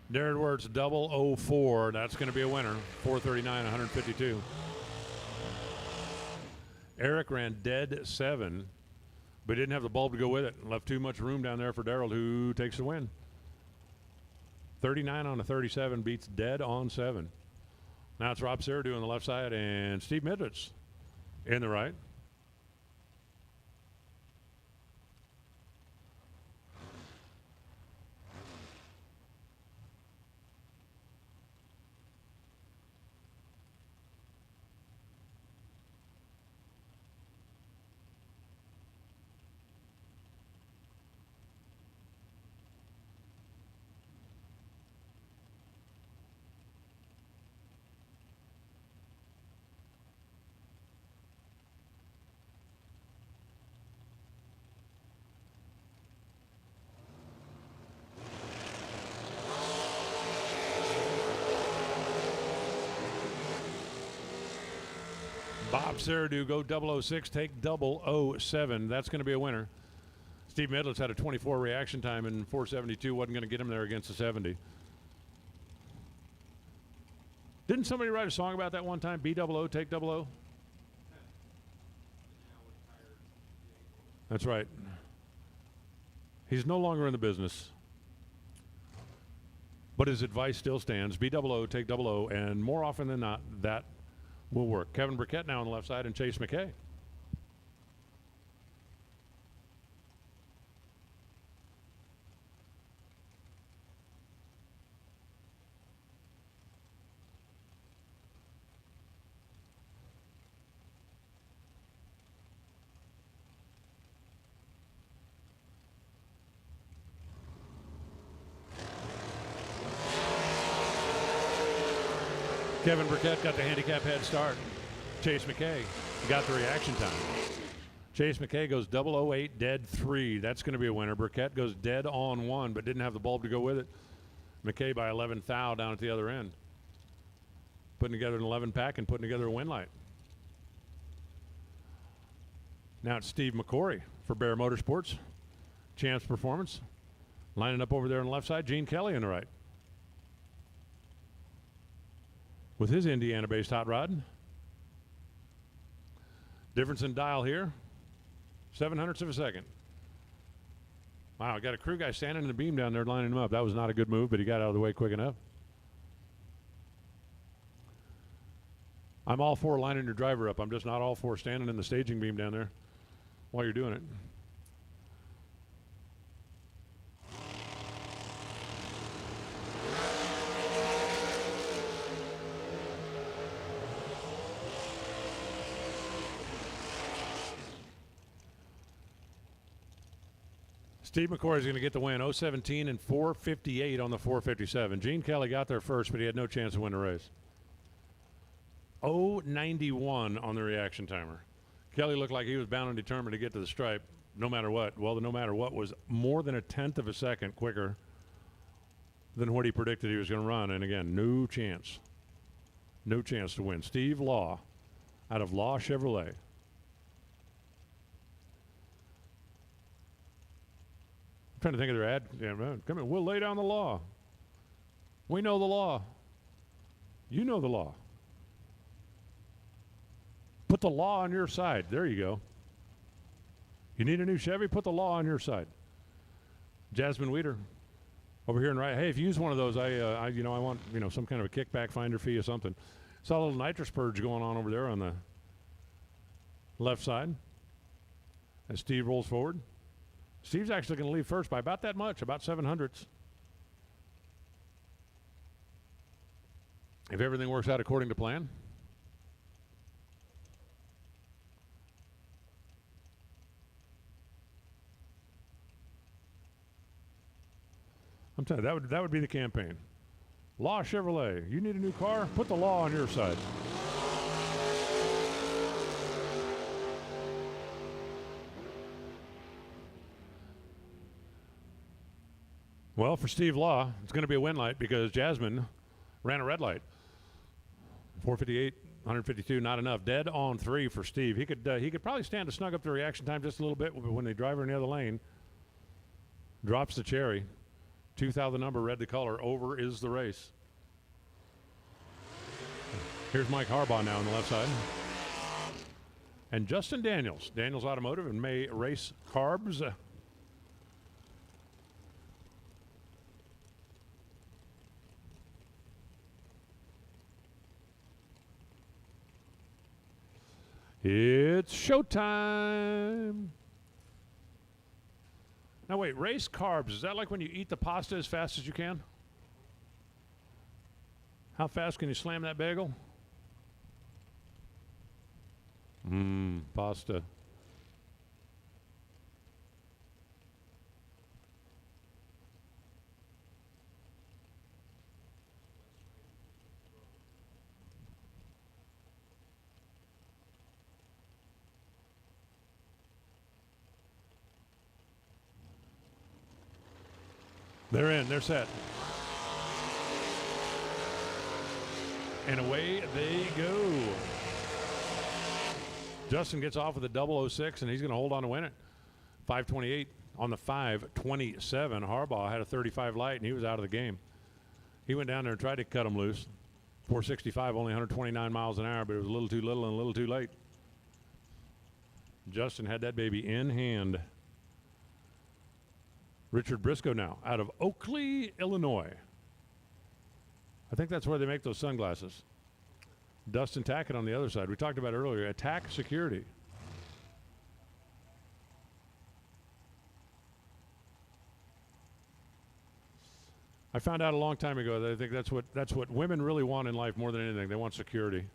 Darren Wirtz, 004. That's going to be a winner. 439, 152. Eric ran dead 7, but didn't have the bulb to go with it. Left too much room down there for Darrell, who takes the win. 39 on a 37 beats dead on 7. Now it's Rob Seradu on the left side and Steve Midwitz in the right. Bob Seradu, go 006, take 007. That's going to be a winner. Steve Midlitz had a 24 reaction time, and 472 wasn't going to get him there against the 70. Didn't somebody write a song about that one time? B00, take 00? That's right. He's no longer in the business. But his advice still stands. B00, take 00, and more often than not, that will work. Kevin Burkett now on the left side, and Chase McKay. Kevin Burkett got the handicap head start. Chase McKay got the reaction time. Chase McKay goes 008, dead 3. That's going to be a winner. Burkett goes dead on 1, but didn't have the bulb to go with it. McKay by 11 thou down at the other end. Putting together an 11 pack and putting together a win light. Now it's Steve McCory for Bear Motorsports. Champs Performance. Lining up over there on the left side. Gene Kelly on the right. With his Indiana-based hot rod. Difference in dial here. 0.07 of a second. Wow, I got a crew guy standing in the beam down there lining him up. That was not a good move, but he got out of the way quick enough. I'm all for lining your driver up. I'm just not all for standing in the staging beam down there while you're doing it. Steve McCoy is going to get the win, 0:17 and 4:58 on the 457. Gene Kelly got there first, but he had no chance to win the race. 0:91 on the reaction timer. Kelly looked like he was bound and determined to get to the stripe no matter what. Well, the no matter what was more than 1/10 of a second quicker than what he predicted he was going to run. And again, no chance. No chance to win. Steve Law out of Law Chevrolet. I'm trying to think of their ad. Yeah, man, come in. We'll lay down the law. We know the law. You know the law. Put the law on your side. There you go. You need a new Chevy? Put the law on your side. Jasmine Weeder over here in right. Hey, if you use one of those, I want some kind of a kickback finder fee or something. Saw a little nitrous purge going on over there on the left side as Steve rolls forward. Steve's actually going to leave first by about that much, about 0.07. If everything works out according to plan. I'm telling you, that would be the campaign. Law Chevrolet, you need a new car? Put the law on your side. Well, for Steve Law, it's going to be a win light because Jasmine ran a red light. 458, 152, not enough. Dead on 3 for Steve. He could probably stand to snug up the reaction time just a little bit when the driver in the other lane drops the cherry. 2000 number, red the color. Over is the race. Here's Mike Harbaugh now on the left side. And Justin Daniels, Daniels Automotive and May Race Carbs. It's showtime. Now wait, race carbs, is that like when you eat the pasta as fast as you can? How fast can you slam that bagel? Pasta. They're in, they're set. And away they go. Justin gets off with a 006, and he's going to hold on to win it. 5:28 on the 5:27. Harbaugh had a 35 light, and he was out of the game. He went down there and tried to cut him loose. 465, only 129 miles an hour, but it was a little too little and a little too late. Justin had that baby in hand. Richard Briscoe now out of Oakley, Illinois. I think that's where they make those sunglasses. Dustin Tackett on the other side. We talked about it earlier. Attack Security. I found out a long time ago that I think that's what women really want in life more than anything. They want security.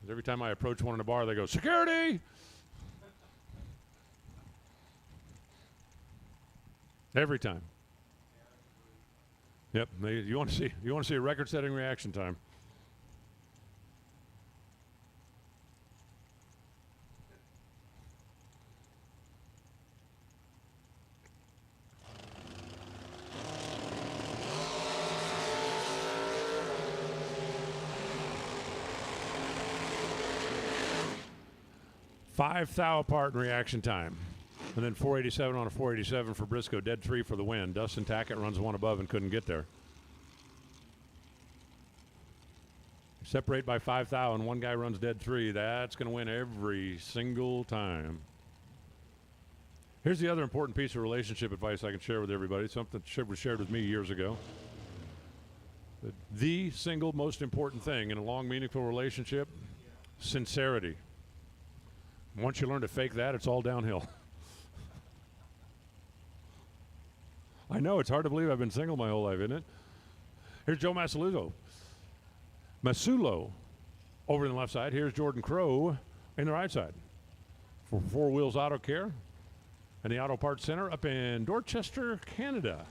'Cause every time I approach one in a bar, they go, "Security!" Every time. Yep. You want to see a record-setting reaction time. 5 thou apart in reaction time. And then 487 on a 487 for Briscoe, dead 3 for the win. Dustin Tackett runs 1 above and couldn't get there. Separate by 5 thou and one guy runs dead 3. That's going to win every single time. Here's the other important piece of relationship advice I can share with everybody. Something that was shared with me years ago. The single most important thing in a long, meaningful relationship, sincerity. Once you learn to fake that, it's all downhill. I know, it's hard to believe I've been single my whole life, isn't it? Here's Joe Masulo over in the left side. Here's Jordan Crow in the right side. For Four Wheels Auto Care and the Auto Parts Center up in Dorchester, Canada.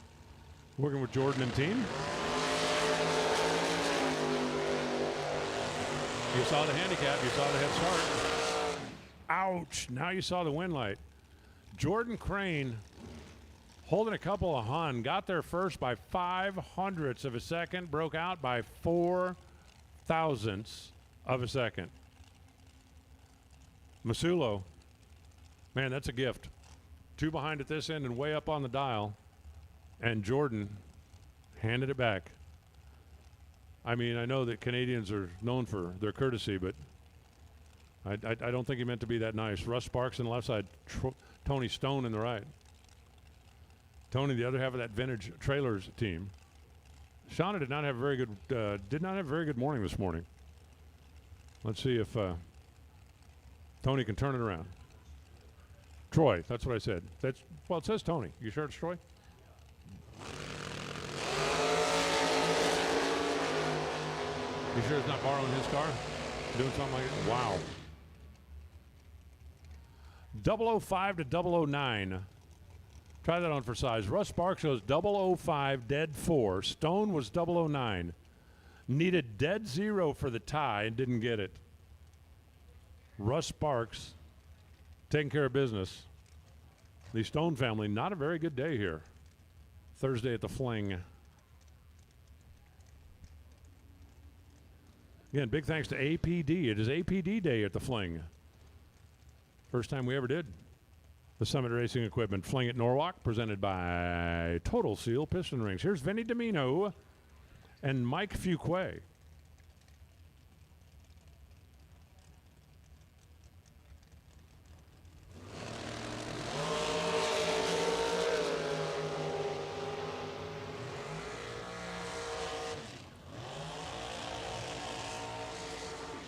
Working with Jordan and team. You saw the handicap, you saw the head start. Ouch, now you saw the win light. Jordan Crane holding a couple of Hun, got there first by 0.05 of a second, broke out by 0.04 of a second. Masulo, man, that's a gift. 2 behind at this end and way up on the dial. And Jordan handed it back. I mean, I know that Canadians are known for their courtesy, but I don't think he meant to be that nice. Russ Sparks on the left side, Tony Stone in the right. Tony, the other half of that vintage trailers team. Shauna did not have a very good morning this morning. Let's see if Tony can turn it around. Troy, that's what I said. Well, it says Tony. You sure it's Troy? You sure it's not borrowing his car? Doing something like that? Wow. 005 to 009. Try that on for size. Russ Sparks goes 005, dead 4. Stone was 009. Needed dead 0 for the tie and didn't get it. Russ Sparks taking care of business. The Stone family, not a very good day here. Thursday at the Fling. Again, big thanks to APD. It is APD Day at the Fling. First time we ever did. The Summit Racing Equipment Fling at Norwalk, presented by Total Seal Piston Rings. Here's Vinny Domino and Mike Fuquay.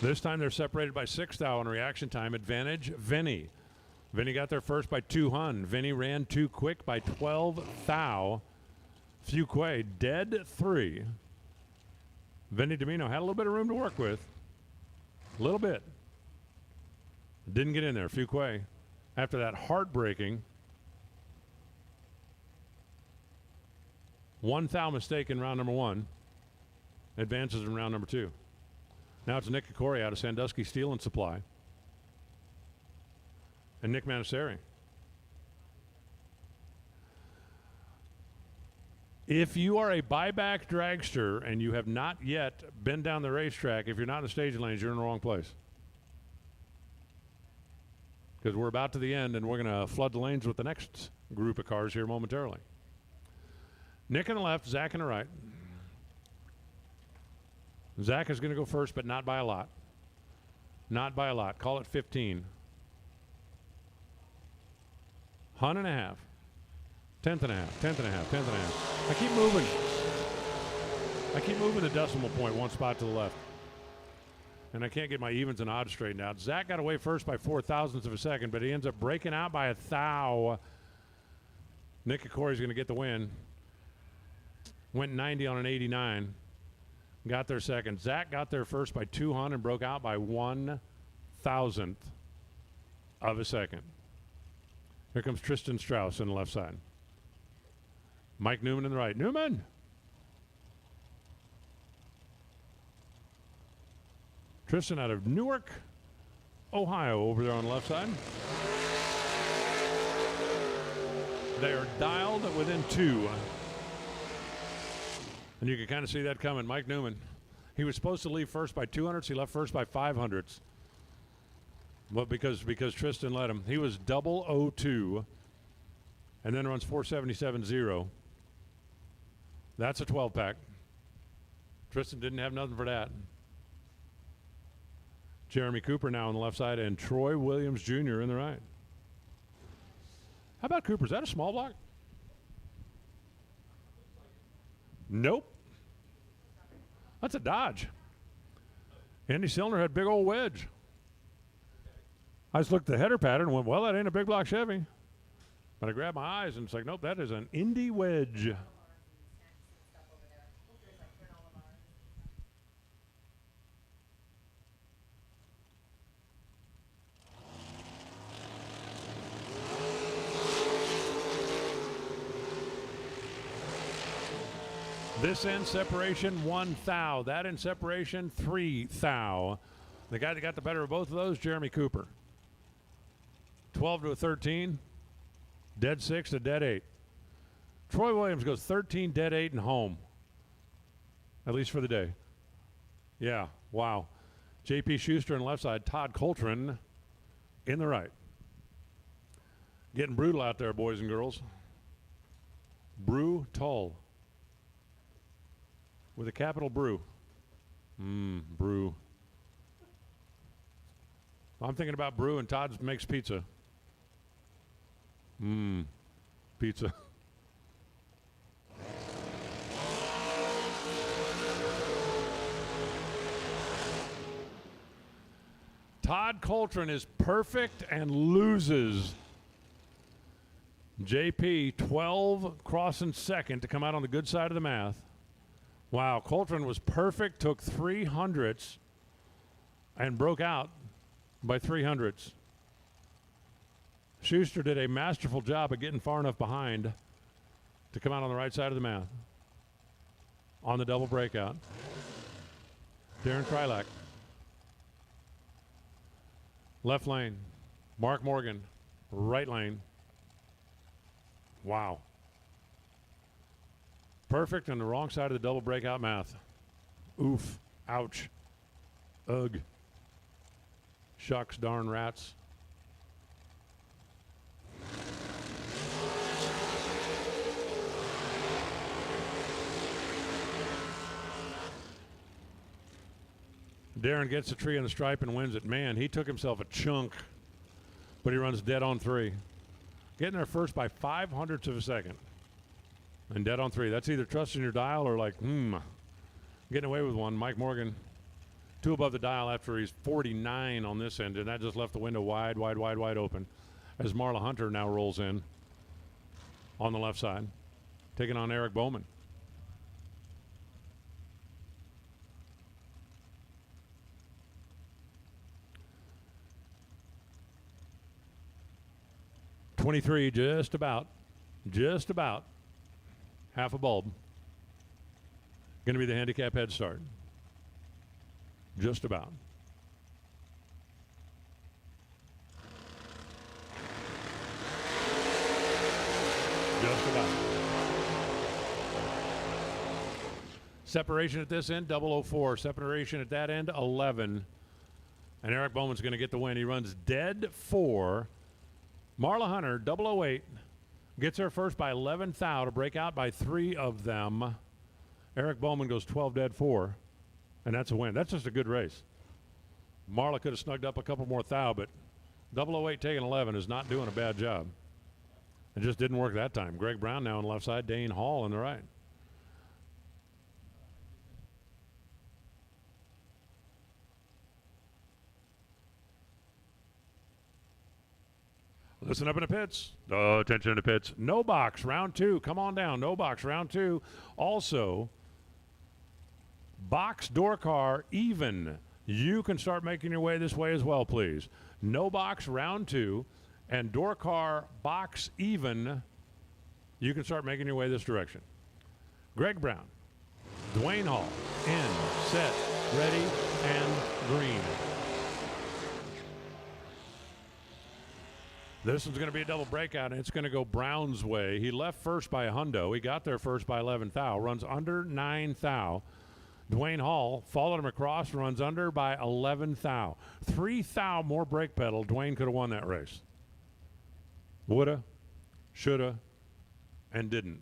This time they're separated by 6 thou in reaction time. Advantage, Vinny. Vinny got there first by 2 Hun. Vinny ran too quick by 12 thou. Fuquay, dead 3. Vinny Domino had a little bit of room to work with. A little bit. Didn't get in there. Fuquay, after that heartbreaking 1 thou mistake in round number 1, advances in round number 2. Now it's Nick Kokori out of Sandusky Steel and Supply. And Nick Manasari. If you are a buyback dragster and you have not yet been down the racetrack, if you're not in the stage lanes, you're in the wrong place. Because we're about to the end and we're going to flood the lanes with the next group of cars here momentarily. Nick on the left, Zach on the right. Zach is going to go first, but not by a lot. Not by a lot. Call it 15. 100.5. 10th and a half. 10th and a half. 10th and a half. I keep moving the decimal point 1 spot to the left. And I can't get my evens and odds straightened out. Zach got away first by 0.04 of a second, but he ends up breaking out by 1 thou. Nick Kokori's going to get the win. Went 90 on an 89. Got there second. Zach got there first by 200 and broke out by 1,000th of a second. Here comes Tristan Strauss on the left side. Mike Newman in the right. Newman! Tristan out of Newark, Ohio, over there on the left side. They are dialed within 2. And you can kind of see that coming. Mike Newman, he was supposed to leave first by 200s. He left first by 500s. But because Tristan let him. He was 002 and then runs 477.0. That's a 12-pack. Tristan didn't have nothing for that. Jeremy Cooper now on the left side and Troy Williams Jr. in the right. How about Cooper? Is that a small block? Nope. That's a Dodge. Andy Silner had big old wedge. I just looked at the header pattern and went, well, that ain't a big block Chevy. But I grabbed my eyes and it's like, nope, that is an Indy wedge. This end separation, 1 thou. That end separation, 3 thou. The guy that got the better of both of those, Jeremy Cooper. 12 to a 13. Dead 6 to dead 8. Troy Williams goes 13, dead 8, and home. At least for the day. Yeah, wow. J.P. Schuster on the left side. Todd Coltrane in the right. Getting brutal out there, boys and girls. Brutal. With a capital brew. Brew. I'm thinking about brew and Todd makes pizza. Pizza. Todd Coltrane is perfect and loses. JP 12 crossing second to come out on the good side of the math. Wow, Coltrane was perfect, took 300ths and broke out by 300ths. Schuster did a masterful job of getting far enough behind to come out on the right side of the math on the double breakout. Darren Krylak. Left lane. Mark Morgan. Right lane. Wow. Perfect on the wrong side of the double breakout math. Oof. Ouch. Ugh. Shucks, darn rats. Darren gets the tree on the stripe and wins it. Man, he took himself a chunk, but he runs dead on 3. Getting there first by 0.05 of a second. And dead on 3. That's either trusting your dial or like, getting away with one. Mike Morgan, 2 above the dial after he's 49 on this end, and that just left the window wide open as Marla Hunter now rolls in on the left side, taking on Eric Bowman. '23, just about. Half a bulb. Going to be the handicap head start. Just about. Just about. Separation at this end, 004. Separation at that end, 11. And Eric Bowman's going to get the win. He runs dead 4. Marla Hunter, 008. Gets there first by 11 thou to break out by 3 of them. Eric Bowman goes 12 dead 4, and that's a win. That's just a good race. Marla could have snugged up a couple more thou, but 008 taking 11 is not doing a bad job. It just didn't work that time. Greg Brown now on the left side, Dane Hall on the right. Listen up in the pits. Attention in the pits. No box, round 2. Come on down. No box, round 2. Also, box door car even. You can start making your way this way as well, please. No box, round 2. And door car box even. You can start making your way this direction. Greg Brown. Dwayne Hall. In, set, ready, and green. This one's going to be a double breakout, and it's going to go Brown's way. He left first by a hundo. He got there first by 11 thou. Runs under 9 thou. Dwayne Hall followed him across, runs under by 11 thou. 3 thou more brake pedal. Dwayne could have won that race. Woulda, shoulda, and didn't.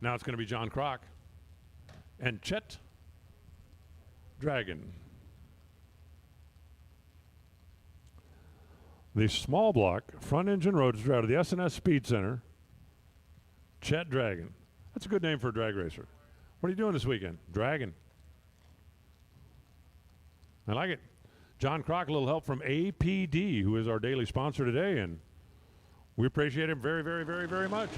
Now it's going to be John Kroc and Chet Dragon. The small block front engine roadster out of the S&S Speed Center, Chet Dragon. That's a good name for a drag racer. What are you doing this weekend? Dragon. I like it. John Kroc, a little help from APD, who is our daily sponsor today, and we appreciate him very, very, very, very much.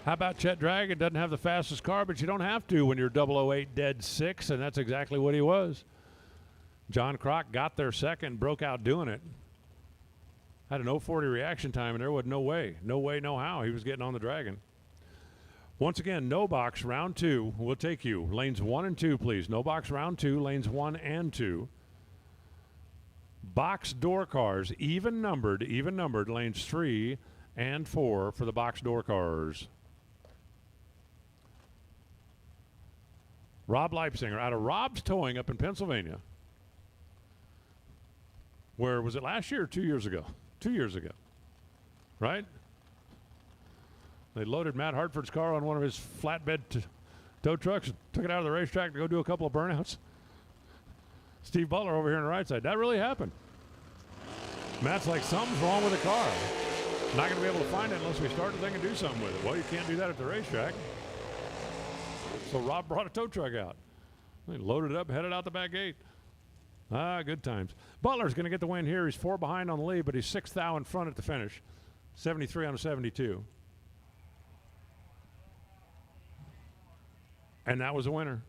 How about Chet Dragon? Doesn't have the fastest car, but you don't have to when you're 008 dead 6, and that's exactly what he was. John Kroc got there second, broke out doing it. Had an 040 reaction time, and there was no way, no how he was getting on the Dragon. Once again, no box, round 2 will take you. Lanes 1 and 2, please. No box, round 2, lanes 1 and 2. Box door cars, even numbered, lanes 3 and 4 for the box door cars. Rob Leipzinger out of Rob's Towing up in Pennsylvania. Where was it last year or 2 years ago? 2 years ago, right? They loaded Matt Hartford's car on one of his flatbed tow trucks and took it out of the racetrack to go do a couple of burnouts. Steve Butler over here on the right side. That really happened. Matt's like, something's wrong with the car. Not going to be able to find it unless we start the thing and do something with it. Well, you can't do that at the racetrack. So Rob brought a tow truck out. They loaded it up, headed out the back gate. Ah, good times. Butler's going to get the win here. He's 4 behind on the lead, but he's 6 thou in front at the finish. 73 on a 72. And that was a winner.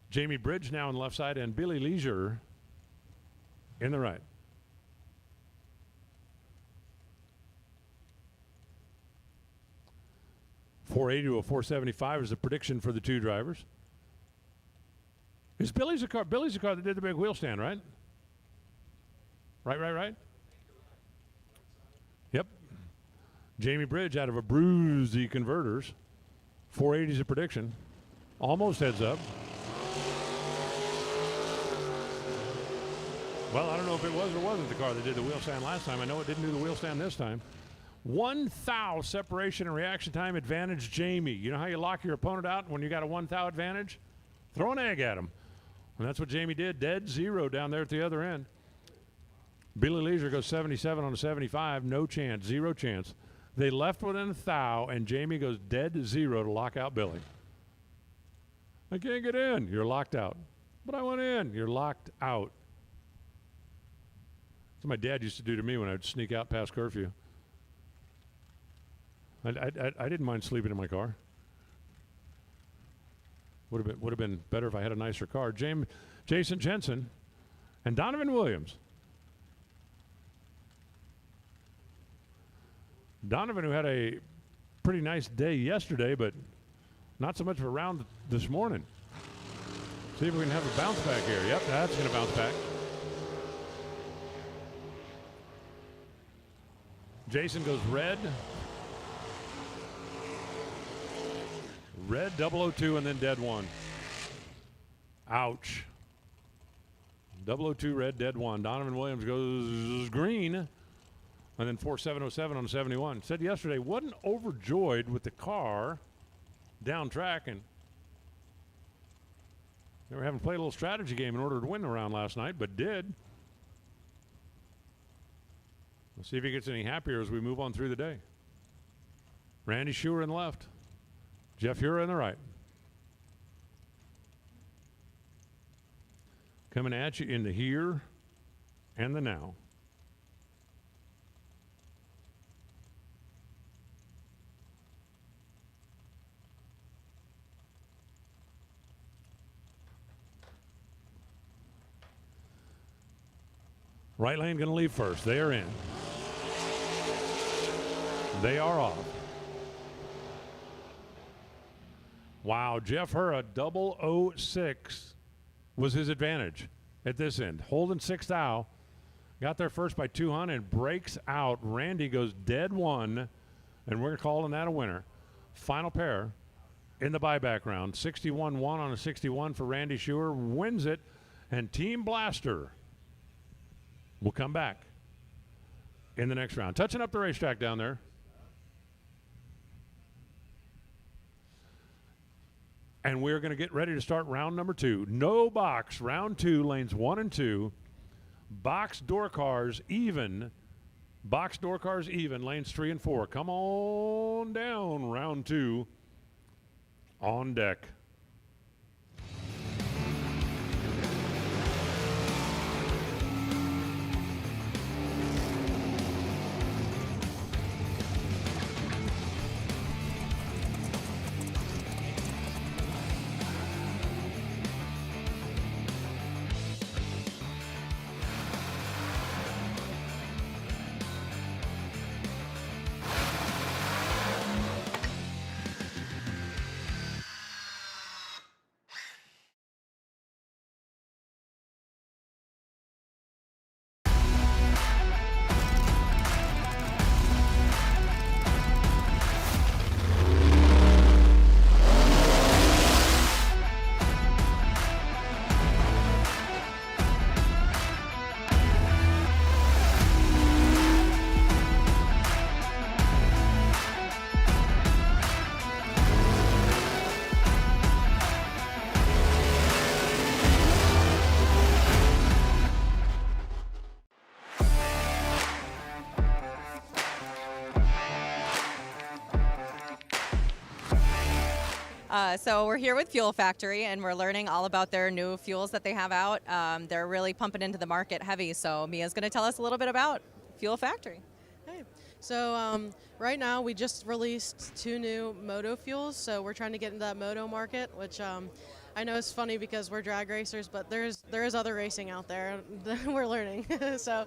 Jamie Bridge now on the left side and Billy Leisure in the right. .480 to a .475 is the prediction for the two drivers. Is Billy's a car? Billy's a car that did the big wheel stand, right? Right. Yep. Jamie Bridge out of a Bruzy Converters. .480 is a prediction. Almost heads up. Well, I don't know if it was or wasn't the car that did the wheel stand last time. I know it didn't do the wheel stand this time. 1 thou separation and reaction time advantage, Jamie. You know how you lock your opponent out when you got a 1 thou advantage? Throw an egg at him. And that's what Jamie did. Dead zero down there at the other end. Billy Leisure goes 77 on a 75. No chance. Zero chance. They left within a thou, and Jamie goes dead zero to lock out Billy. I can't get in. You're locked out. But I went in. You're locked out. That's what my dad used to do to me when I would sneak out past curfew. I didn't mind sleeping in my car. Would have been better if I had a nicer car. Jason Jensen and Donovan Williams. Donovan, who had a pretty nice day yesterday, but not so much of a round this morning. See if we can have a bounce back here. Yep, that's going to bounce back. Jason goes red. Red 002 and then dead 1. Ouch. 002 red, dead 1. Donovan Williams goes green. And then 4707 on 71. Said yesterday, wasn't overjoyed with the car down track, and they were having to play a little strategy game in order to win the round last night, but did. We'll see if he gets any happier as we move on through the day. Randy Schuer in the left. Jeff Hura in the right. Coming at you in the here and the now. Right lane going to leave first. They are in. They are off. Wow, Jeff Hura, 006 was his advantage at this end. Holding 6 thou. Got there first by 200 and breaks out. Randy goes dead one, and we're calling that a winner. Final pair in the buyback round. 61-1 on a 61 for Randy Schuer. Wins it, and Team Blaster will come back in the next round. Touching up the racetrack down there. And we're going to get ready to start round number 2. No box, round 2, lanes 1 and 2. Box door cars even. Box door cars even, lanes 3 and 4. Come on down, round 2 on deck. So we're here with Fuel Factory, and we're learning all about their new fuels that they have out. They're really pumping into the market heavy, so Mia's going to tell us a little bit about Fuel Factory. So right now we just released 2 new moto fuels, so we're trying to get into that moto market, which I know is funny because we're drag racers, but there is other racing out there that we're learning. so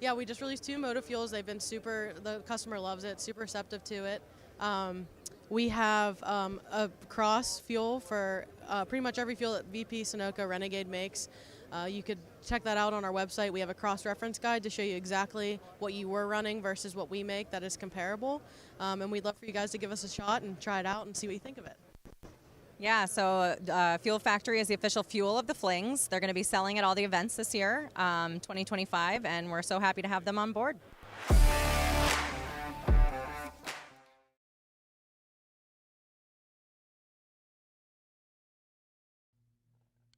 yeah, we just released 2 moto fuels. They've been the customer loves it, super receptive to it. We have a cross fuel for pretty much every fuel that VP, Sunoco, Renegade makes. You could check that out on our website. We have a cross-reference guide to show you exactly what you were running versus what we make that is comparable. And we'd love for you guys to give us a shot and try it out and see what you think of it. Yeah, so Fuel Factory is the official fuel of the Flings. They're going to be selling at all the events this year, 2025, and we're so happy to have them on board.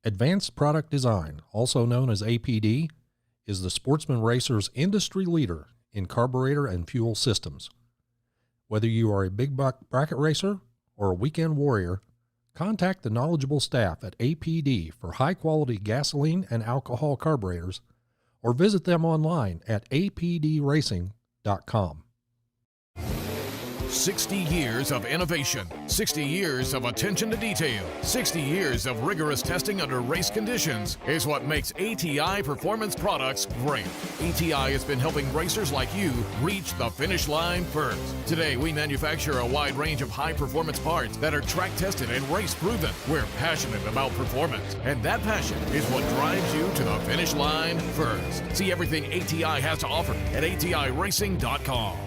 Advanced Product Design, also known as APD, is the Sportsman Racer's industry leader in carburetor and fuel systems. Whether you are a big buck bracket racer or a weekend warrior, contact the knowledgeable staff at APD for high-quality gasoline and alcohol carburetors, or visit them online at apdracing.com. 60 years of innovation, 60 years of attention to detail, 60 years of rigorous testing under race conditions is what makes ATI Performance Products great. ATI has been helping racers like you reach the finish line first. Today, we manufacture a wide range of high-performance parts that are track-tested and race-proven. We're passionate about performance, and that passion is what drives you to the finish line first. See everything ATI has to offer at ATIRacing.com.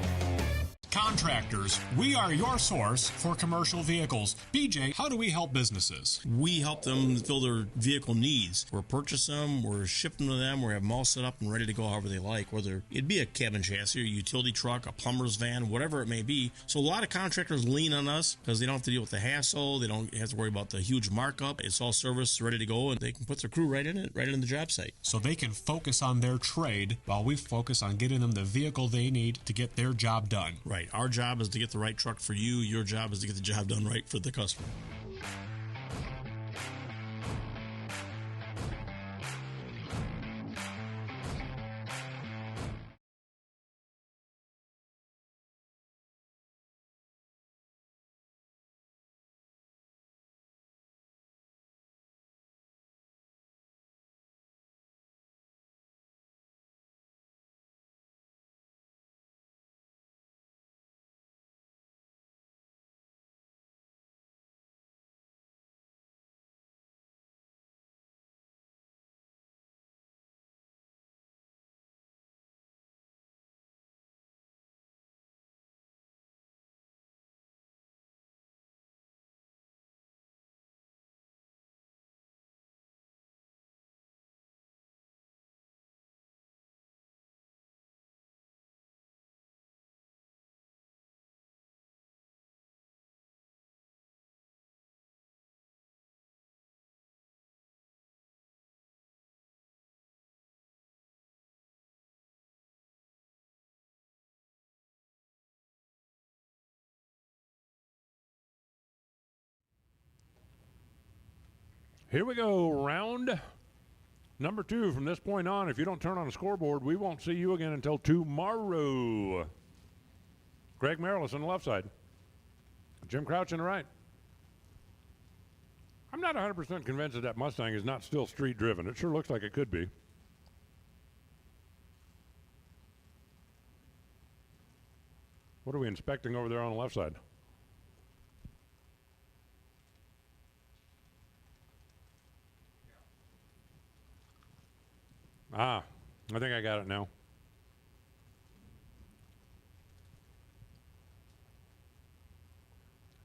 Contractors, we are your source for commercial vehicles. BJ, how do we help businesses? We help them fill their vehicle needs. We're purchase them, we're shipping them to them, we have them all set up and ready to go however they like, whether it be a cabin chassis, a utility truck, a plumber's van, whatever it may be. So a lot of contractors lean on us because they don't have to deal with the hassle, they don't have to worry about the huge markup. It's all serviced, ready to go, and they can put their crew right in it, right in the job site. So they can focus on their trade while we focus on getting them the vehicle they need to get their job done. Right. Our job is to get the right truck for you. Your job is to get the job done right for the customer. Here we go, round number 2. From this point on, if you don't turn on the scoreboard, we won't see you again until tomorrow. Greg Marilis on the left side. Jim Crouch on the right. I'm not 100% convinced that Mustang is not still street driven. It sure looks like it could be. What are we inspecting over there on the left side? Ah, I think I got it now.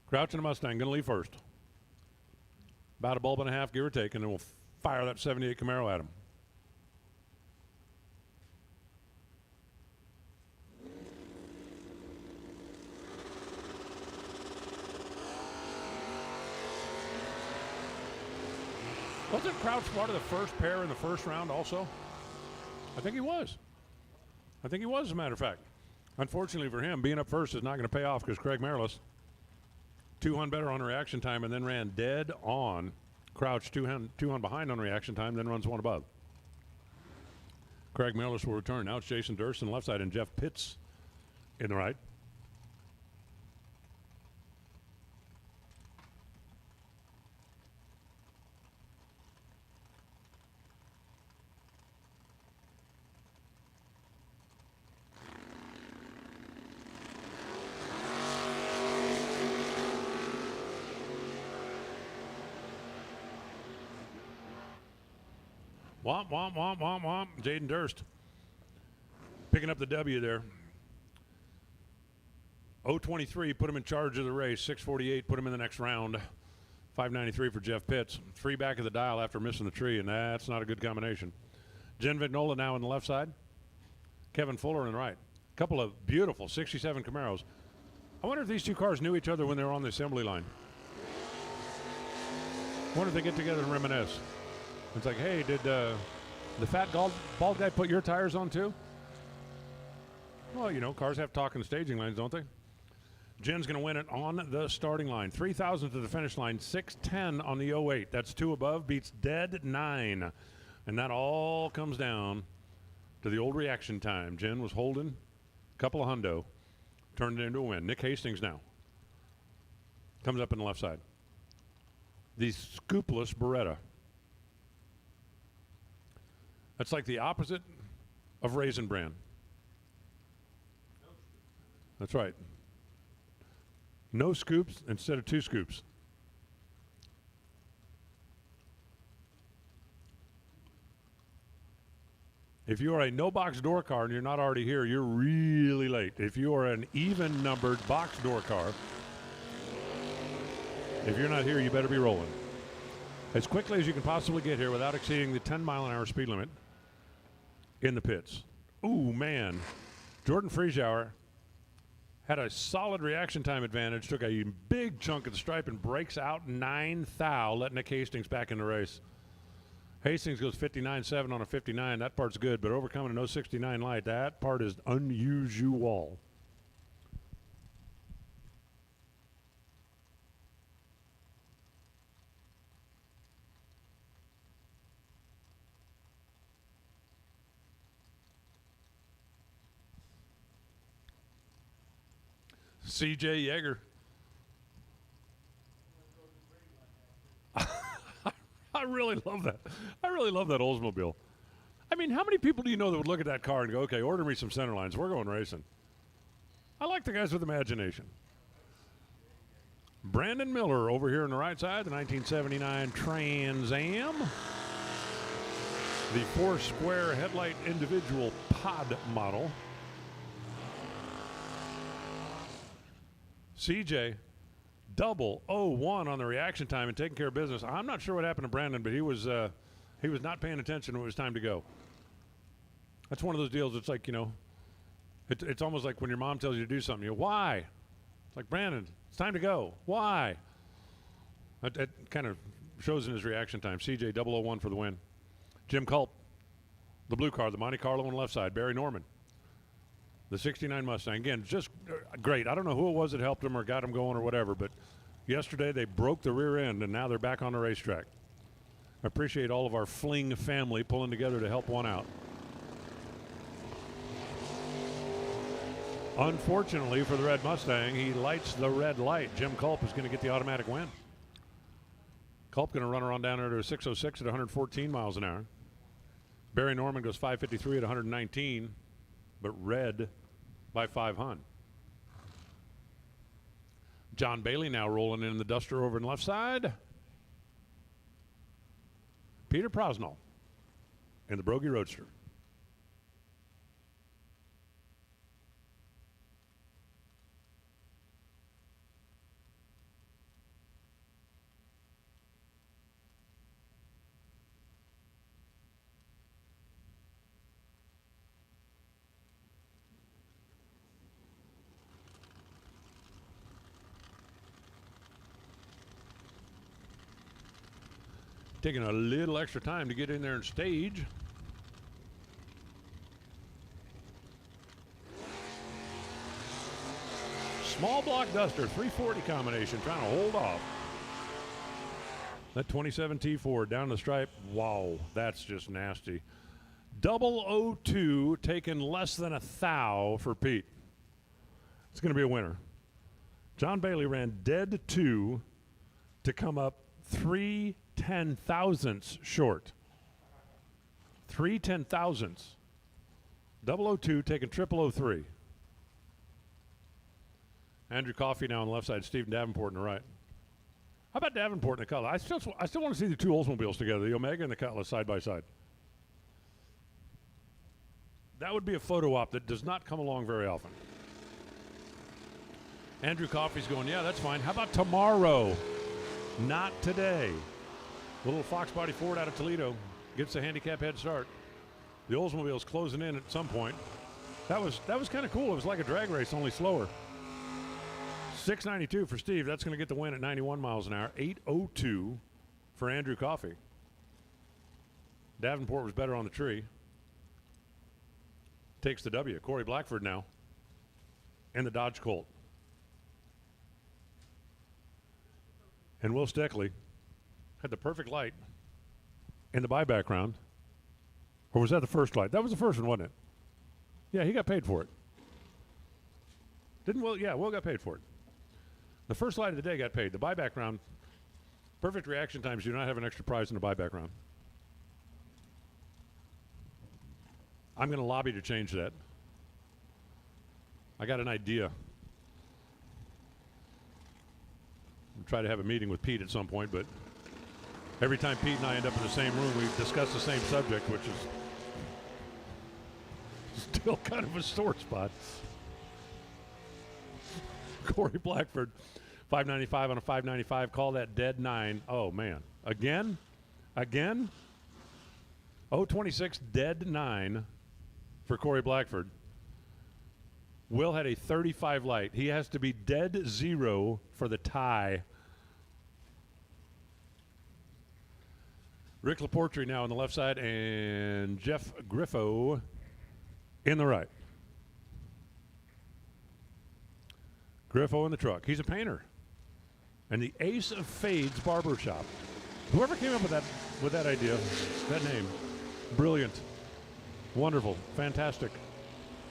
Crouch and a Mustang, going to leave first. About a bulb and a half, give or take, and then we'll fire that 78 Camaro at him. Wasn't Crouch part of the first pair in the first round also? I think he was. I think he was, as a matter of fact. Unfortunately for him, being up first is not going to pay off because Craig Marilis, 2 better on reaction time and then ran dead on. Crouch 2 behind on reaction time, then runs 1 above. Craig Marilis will return. Now it's Jason Durst on the left side and Jeff Pitts in the right. Womp, womp, womp, womp, womp. Jaden Durst picking up the W there. 023 put him in charge of the race. 648 put him in the next round. 593 for Jeff Pitts. 3 back of the dial after missing the tree, and that's not a good combination. Jen Vignola now on the left side. Kevin Fuller on the right. A couple of beautiful 67 Camaros. I wonder if these 2 cars knew each other when they were on the assembly line. I wonder if they get together and reminisce. It's like, hey, did the fat bald guy put your tires on too? Well, you know, cars have talking staging lines, don't they? Jen's going to win it on the starting line. 3,000 to the finish line, 610 on the 08. That's 2 above, beats dead 9. And that all comes down to the old reaction time. Jen was holding a couple of hundo, turned it into a win. Nick Hastings now comes up in the left side. The scoopless Beretta. That's like the opposite of Raisin Bran. That's right. No scoops instead of 2 scoops. If you are a no box door car and you're not already here, you're really late. If you are an even numbered box door car, if you're not here, you better be rolling. As quickly as you can possibly get here without exceeding the 10-mile-an-hour speed limit in the pits. Ooh, man. Jordan Friesauer had a solid reaction time advantage, took a big chunk of the stripe and breaks out 9 thou, letting Nick Hastings back in the race. Hastings goes 59.7 on a 59. That part's good, but overcoming an 069 light, that part is unusual. C.J. Yeager. I really love that. I really love that Oldsmobile. I mean, how many people do you know that would look at that car and go, okay, order me some center lines. We're going racing. I like the guys with imagination. Brandon Miller over here on the right side, the 1979 Trans Am. The 4-square headlight individual pod model. CJ, double 0-1 on the reaction time and taking care of business. I'm not sure what happened to Brandon, but he was not paying attention when it was time to go. That's one of those deals. It's like, you know, it's almost like when your mom tells you to do something. You go, why? It's like, Brandon, it's time to go. Why? That kind of shows in his reaction time. CJ, 0-0-1 for the win. Jim Culp, the blue car, the Monte Carlo on the left side. Barry Norman, the 69 Mustang. Again, just great. I don't know who it was that helped him or got him going or whatever, but yesterday they broke the rear end, and now they're back on the racetrack. I appreciate all of our Fling family pulling together to help one out. Unfortunately for the red Mustang, he lights the red light. Jim Culp is going to get the automatic win. Culp going to run her on down there to a 606 at 114 miles an hour. Barry Norman goes 553 at 119, but red by 500. John Bailey now rolling in the Duster over in the left side. Peter Prosnall in the Brogy Roadster. Taking a little extra time to get in there and stage. Small block Duster, 340 combination, trying to hold off. That 27 T4 down the stripe. Wow, that's just nasty. 002 taking less than a thou for Pete. It's going to be a winner. John Bailey ran dead 2 to come up 3 10,000ths short. 3 10,000ths. 002 taking 0003. Andrew Coffey now on the left side, Stephen Davenport on the right. How about Davenport in the Cutlass? I still want to see the two Oldsmobiles together, the Omega and the Cutlass side by side. That would be a photo op that does not come along very often. Andrew Coffey's going, yeah, that's fine. How about tomorrow? Not today. Little Fox Body Ford out of Toledo gets a handicap head start. The Oldsmobile's closing in at some point. That was kind of cool. It was like a drag race, only slower. 692 for Steve. That's going to get the win at 91 miles an hour. 802 for Andrew Coffey. Davenport was better on the tree. Takes the W. Corey Blackford now in the Dodge Colt. And Will Steckley had the perfect light in the buyback round. Or was that the first light? That was the first one, wasn't it? Yeah, he got paid for it. Didn't Will? Yeah, Will got paid for it. The first light of the day got paid. The buyback round, perfect reaction times, you do not have an extra prize in the buyback round. I'm going to lobby to change that. I got an idea. We'll try to have a meeting with Pete at some point, but every time Pete and I end up in the same room, we discuss the same subject, which is still kind of a sore spot. Corey Blackford, 595 on a 595. Call that dead 9. Oh, man. Again? 026 dead 9 for Corey Blackford. Will had a 35 light. He has to be dead 0 for the tie. Rick Laportre now on the left side and Jeff Griffo in the right. Griffo in the truck. He's a painter. And the Ace of Fades Barbershop. Whoever came up with that idea, that name, brilliant, wonderful, fantastic,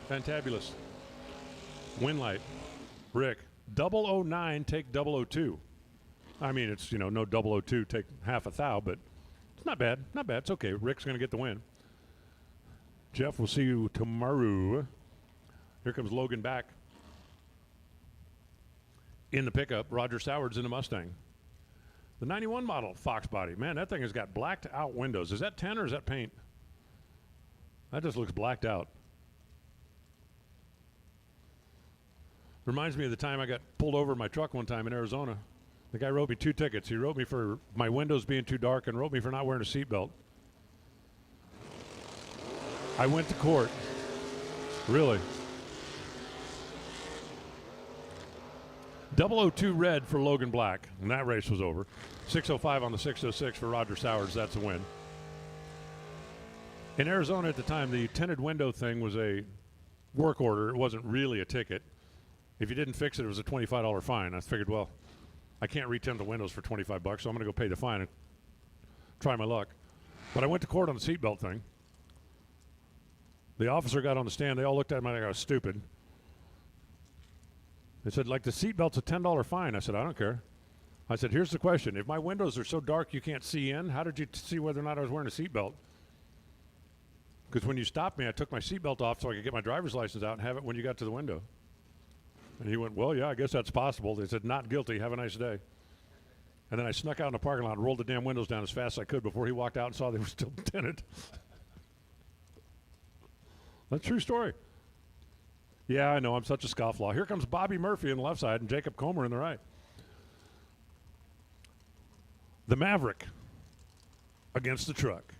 fantabulous. Winlight, Rick, 009 take 002. I mean, it's, no 002 take half a thou, but it's not bad. Not bad. It's okay. Rick's going to get the win. Jeff, we'll see you tomorrow. Here comes Logan back in the pickup. Roger Soward's in the Mustang. The 91 model Fox body. Man, that thing has got blacked out windows. Is that 10 or is that paint? That just looks blacked out. Reminds me of the time I got pulled over in my truck one time in Arizona. The guy wrote me 2 tickets. He wrote me for my windows being too dark and wrote me for not wearing a seatbelt. I went to court. Really. 002 red for Logan Black, and that race was over. 605 on the 606 for Roger Sowers. That's a win. In Arizona at the time, the tinted window thing was a work order. It wasn't really a ticket. If you didn't fix it, it was a $25 fine. I figured, well, I can't retint the windows for $25, so I'm going to go pay the fine and try my luck. But I went to court on the seatbelt thing. The officer got on the stand. They all looked at me like I was stupid. They said, like, the seatbelt's a $10 fine. I said, I don't care. I said, here's the question. If my windows are so dark you can't see in, how did you see whether or not I was wearing a seatbelt? Because when you stopped me, I took my seatbelt off so I could get my driver's license out and have it when you got to the window. And he went, well, yeah, I guess that's possible. They said, not guilty. Have a nice day. And then I snuck out in the parking lot and rolled the damn windows down as fast as I could before he walked out and saw they were still tinted. That's a true story. Yeah, I know. I'm such a scofflaw. Here comes Bobby Murphy on the left side and Jacob Comer on the right. The Maverick against the truck.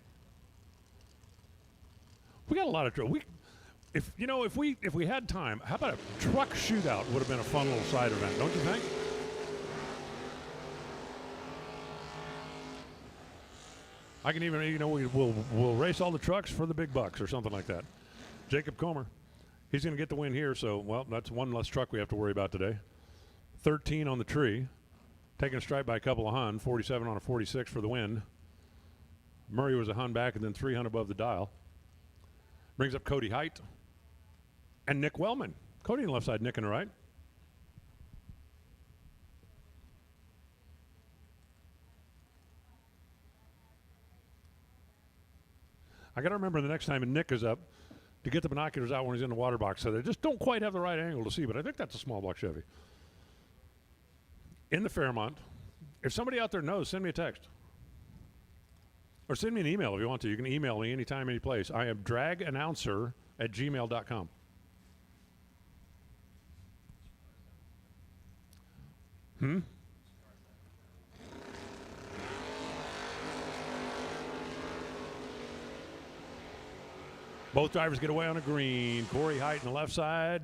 We got a lot of truck. If we had time, how about a truck shootout would have been a fun little side event, don't you think? I can even, we'll race all the trucks for the big bucks or something like that. Jacob Comer, he's going to get the win here, so, well, that's one less truck we have to worry about today. 13 on the tree, taking a stripe by a couple of Hun, 47 on a 46 for the win. Murray was a Hun back and then 3 Hun above the dial. Brings up Cody Height and Nick Wellman. Cody on the left side, Nick on the right. I got to remember the next time Nick is up to get the binoculars out when he's in the water box so they just don't quite have the right angle to see, but I think that's a small block Chevy. In the Fairmont, if somebody out there knows, send me a text. Or send me an email if you want to. You can email me anytime, any place. I am dragannouncer@gmail.com. Both drivers get away on a green. Corey Height on the left side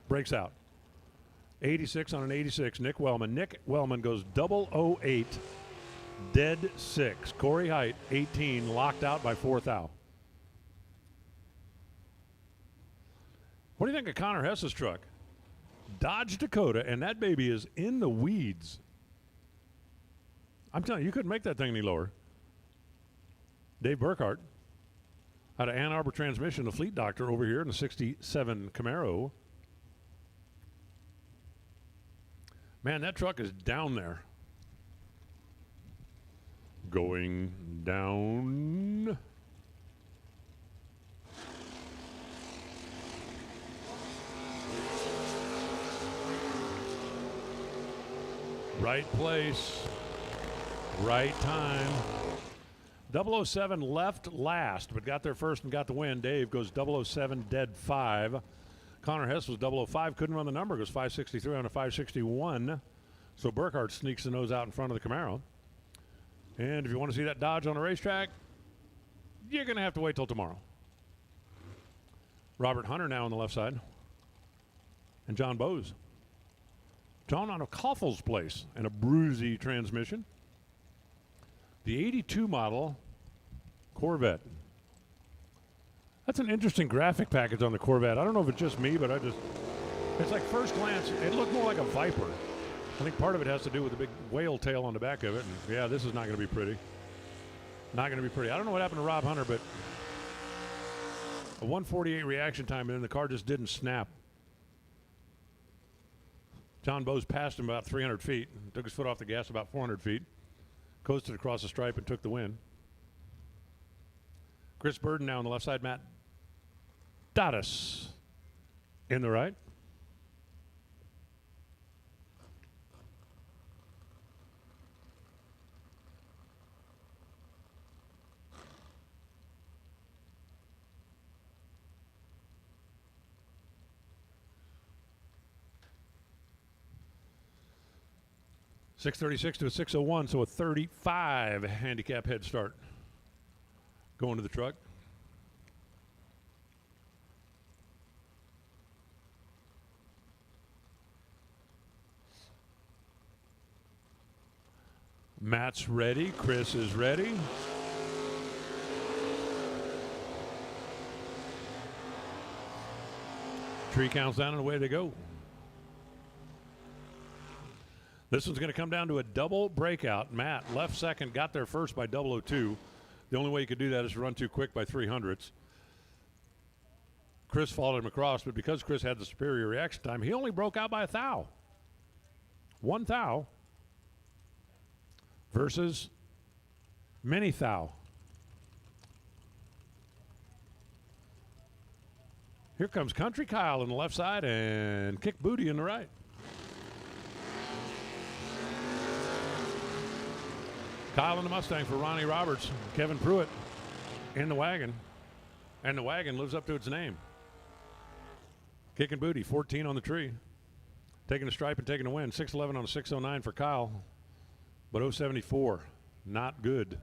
breaks out. 86 on an 86, Nick Wellman. Nick Wellman goes 008, dead 6. Corey Height, 18, locked out by 4th thou. What do you think of Connor Hess's truck? Dodge Dakota, and that baby is in the weeds. I'm telling you, you couldn't make that thing any lower. Dave Burkhart out of Ann Arbor Transmission, the fleet doctor over here in the 67 Camaro. Man, that truck is down there. Going down. Right place, right time. 007 left last, but got there first and got the win. Dave goes 007 dead 5. Connor Hess was 005, couldn't run the number, goes 563 on a 561. So Burkhart sneaks the nose out in front of the Camaro. And if you want to see that Dodge on a racetrack, you're going to have to wait till tomorrow. Robert Hunter now on the left side. And John Bowes. John on a Koffel's place and a Bruzy transmission. The 82 model Corvette. That's an interesting graphic package on the Corvette. I don't know if it's just me, but it's like first glance, it looked more like a Viper. I think part of it has to do with the big whale tail on the back of it. And yeah, this is not going to be pretty. Not going to be pretty. I don't know what happened to Rob Hunter, but a 148 reaction time, and then the car just didn't snap. John Bowes passed him about 300 feet, took his foot off the gas about 400 feet, coasted across the stripe and took the win. Chris Burden now on the left side, Matt Dottis in the right. .636 to a 601, so a 35 handicap head start going to the truck. Matt's ready. Chris is ready. Tree counts down and away they go. This one's going to come down to a double breakout. Matt, left second, got there first by 002. The only way you could do that is to run too quick by 300ths. Chris followed him across, but because Chris had the superior reaction time, he only broke out by a thou. 1 thou versus many thou. Here comes Country Kyle on the left side and Kick Booty in the right. Kyle in the Mustang for Ronnie Roberts. Kevin Pruitt in the wagon. And the wagon lives up to its name. Kicking Booty, 14 on the tree. Taking the stripe and taking the win. 611 on a 609 for Kyle. But 074, not good.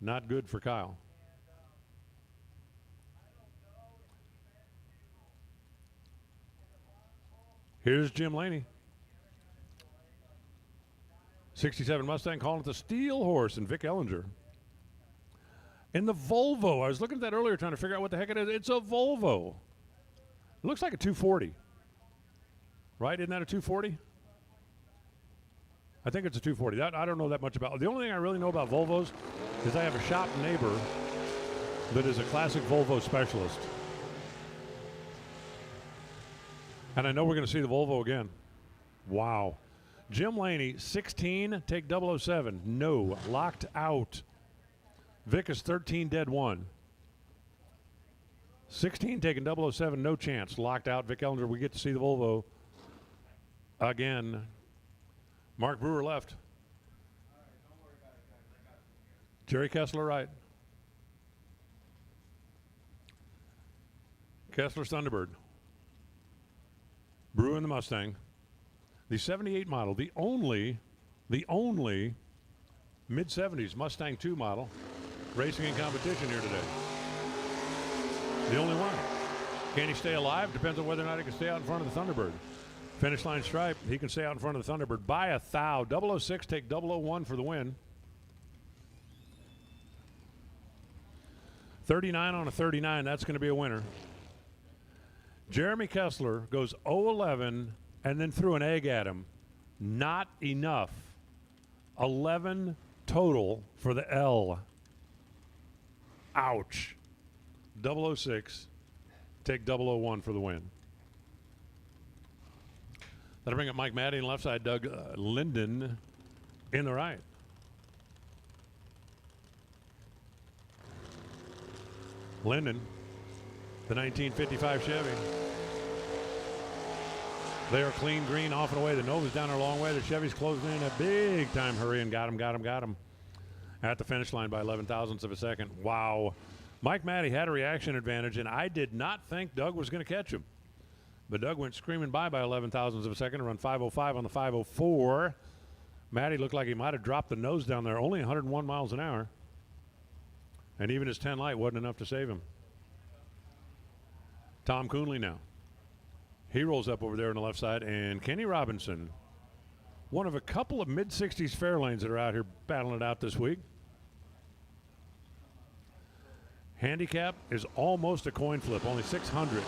Not good for Kyle. Here's Jim Laney. 67 Mustang calling it the Steel Horse and Vic Ellinger. In the Volvo, I was looking at that earlier trying to figure out what the heck it is. It's a Volvo. It looks like a 240. Right? Isn't that a 240? I think it's a 240. I don't know that much about it. The only thing I really know about Volvos is I have a shop neighbor that is a classic Volvo specialist. And I know we're going to see the Volvo again. Wow. Jim Laney, 16, take 007. No, locked out. Vic is 13, dead 1. 16, taking 007, no chance. Locked out. Vic Ellinger, we get to see the Volvo again. Mark Brewer left. Jerry Kessler right. Kessler's Thunderbird. Brewer in the Mustang. The 78 model, the only mid-70s Mustang 2 model racing in competition here today. The only one. Can he stay alive? Depends on whether or not he can stay out in front of the Thunderbird. Finish line stripe, he can stay out in front of the Thunderbird by a thou. 006 take 001 for the win. 39 on a 39, that's going to be a winner. Jeremy Kessler goes 011 and then threw an egg at him. Not enough. 11 total for the L. Ouch. 006, take 001 for the win. That'll bring up Mike Maddy on the left side, Doug Linden in the right. Linden, the 1955 Chevy. They are clean green off and away. The Nova's down there a long way. The Chevy's closing in a big time hurry and got him. At the finish line by 11 thousandths of a second. Wow. Mike Maddy had a reaction advantage, and I did not think Doug was going to catch him. But Doug went screaming by 11 thousandths of a second to run 505 on the 504. Maddy looked like he might have dropped the nose down there, only 101 miles an hour. And even his 10 light wasn't enough to save him. Tom Coonley now. He rolls up over there on the left side, and Kenny Robinson, one of a couple of mid-60s Fairlanes that are out here battling it out this week. Handicap is almost a coin flip, only 600s.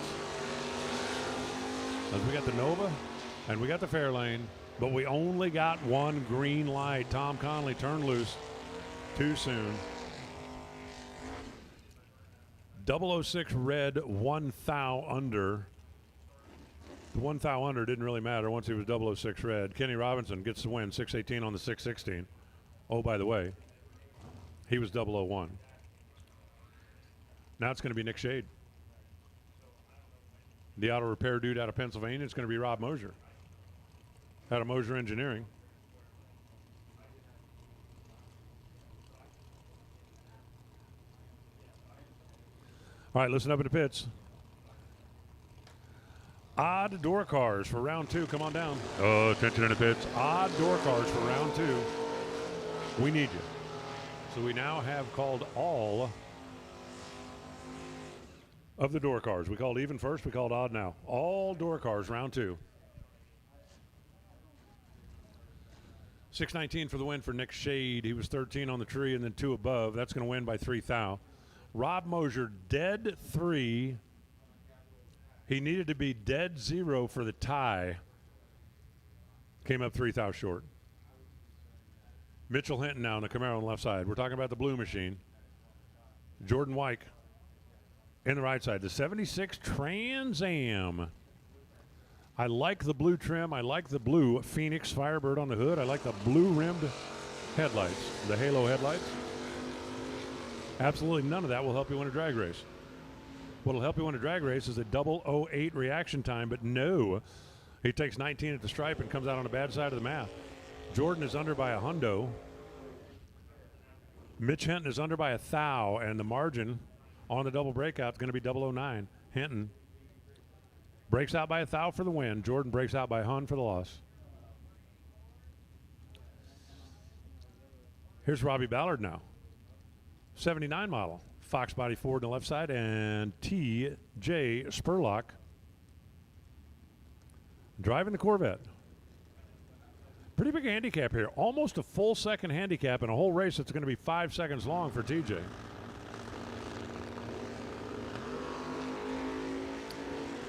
As we got the Nova and we got the Fairlane, but we only got one green light. Tom Conley turned loose too soon. 006 red, 1 thou under. The 1 thou under didn't really matter once he was 006 red. Kenny Robinson gets the win, 618 on the 616. Oh, by the way, he was 001. Now it's going to be Nick Shade. The auto repair dude out of Pennsylvania. It's going to be Rob Mosier out of Mosier Engineering. All right, listen up at the pits. Odd door cars for round 2. Come on down. Attention in the pits. Odd door cars for round 2. We need you. So we now have called all of the door cars. We called even first. We called odd now. All door cars, round 2. 619 for the win for Nick Shade. He was 13 on the tree and then 2 above. That's going to win by 3 thou. Rob Mosier, dead 3. He needed to be dead 0 for the tie. Came up 3 thou short. Mitchell Hinton now on the Camaro on the left side. We're talking about the blue machine. Jordan Wyke in the right side. The 76 Trans Am. I like the blue trim. I like the blue Phoenix Firebird on the hood. I like the blue rimmed headlights, the halo headlights. Absolutely none of that will help you win a drag race. What will help you win a drag race is a 008 reaction time, but no. He takes 19 at the stripe and comes out on the bad side of the map. Jordan is under by a hundo. Mitch Hinton is under by a thou, and the margin on the double breakout is going to be 009. Hinton breaks out by a thou for the win. Jordan breaks out by a hun for the loss. Here's Robbie Ballard now. 79 model. Fox body Ford on the left side, and T.J. Spurlock driving the Corvette. Pretty big handicap here. Almost a full second handicap in a whole race that's going to be 5 seconds long for TJ.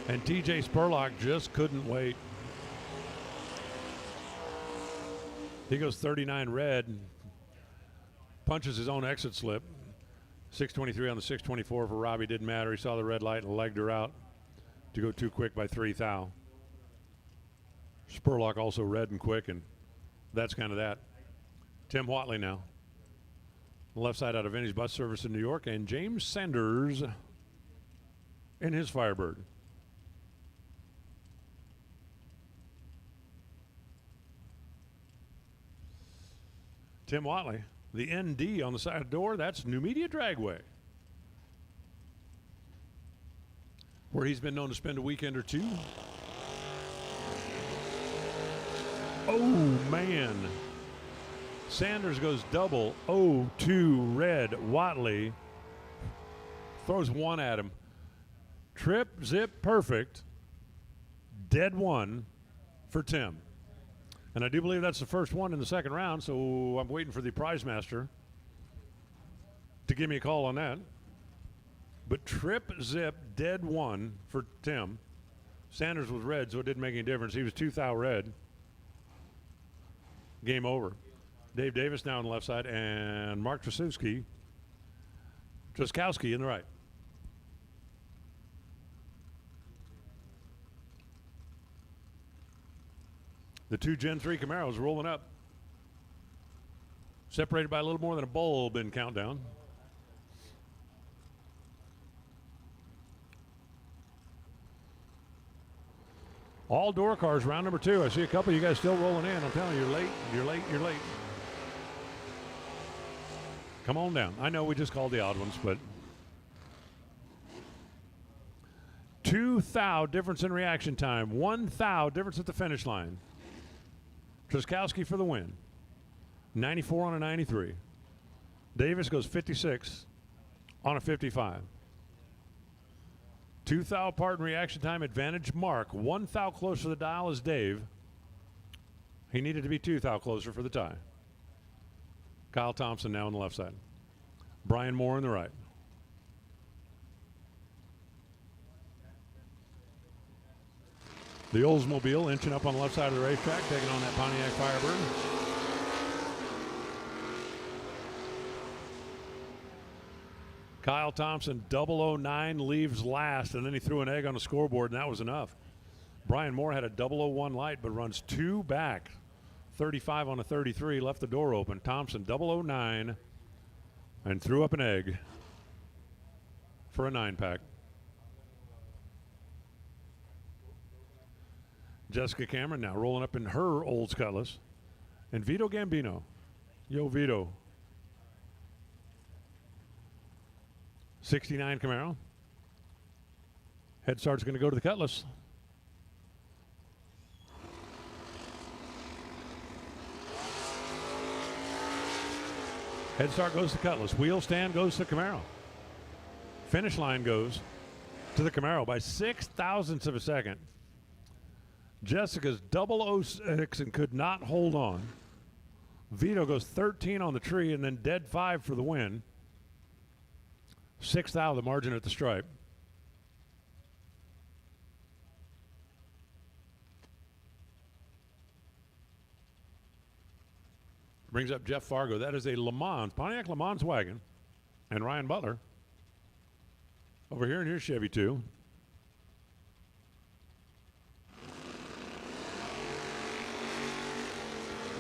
And TJ Spurlock just couldn't wait. He goes 39 red, punches his own exit slip. 623 on the 624 for Robbie. Didn't matter. He saw the red light and legged her out to go too quick by 3 thou. Spurlock also red and quick, and that's kind of that. Tim Whatley now. The left side out of Vinny's Bus Service in New York, and James Sanders in his Firebird. Tim Whatley. The ND on the side of the door, that's New Media Dragway, where he's been known to spend a weekend or two. Oh, man. Sanders goes 002 red. Whatley throws one at him. Trip, zip, perfect. Dead one for Tim. And I do believe that's the first one in the second round, so I'm waiting for the prize master to give me a call on that. But trip, zip, dead one for Tim. Sanders was red, so it didn't make any difference. He was 2 thou red. Game over. Dave Davis now on the left side, and Mark Trzaskowski in the right. The 2 Gen 3 Camaros rolling up. Separated by a little more than a bulb in countdown. All door cars, round number 2. I see a couple of you guys still rolling in. I'm telling you, you're late, you're late, you're late. Come on down. I know we just called the odd ones, but 2 thou difference in reaction time. 1 thou difference at the finish line. Trzaskowski for the win. 94 on a 93. Davis goes 56 on a 55. 2 thou apart in reaction time advantage Mark. 1 thou closer to the dial is Dave. He needed to be 2 thou closer for the tie. Kyle Thompson now on the left side. Brian Moore on the right. The Oldsmobile inching up on the left side of the racetrack, taking on that Pontiac Firebird. Kyle Thompson, 009, leaves last, and then he threw an egg on the scoreboard, and that was enough. Brian Moore had a 001 light, but runs 2 back. 35 on a 33, left the door open. Thompson, 009, and threw up an egg for a 9-pack. Jessica Cameron now rolling up in her Olds Cutlass. And Vito Gambino. Yo, Vito. 69 Camaro. Head start's going to go to the Cutlass. Head start goes to Cutlass. Wheel stand goes to Camaro. Finish line goes to the Camaro by 6 thousandths of a second. Jessica's 006 and could not hold on. Vito goes 13 on the tree and then dead 5 for the win. 6 thou the margin at the stripe. Brings up Jeff Fargo. That is a Le Mans, Pontiac Le Mans wagon. And Ryan Butler over here in his Chevy II.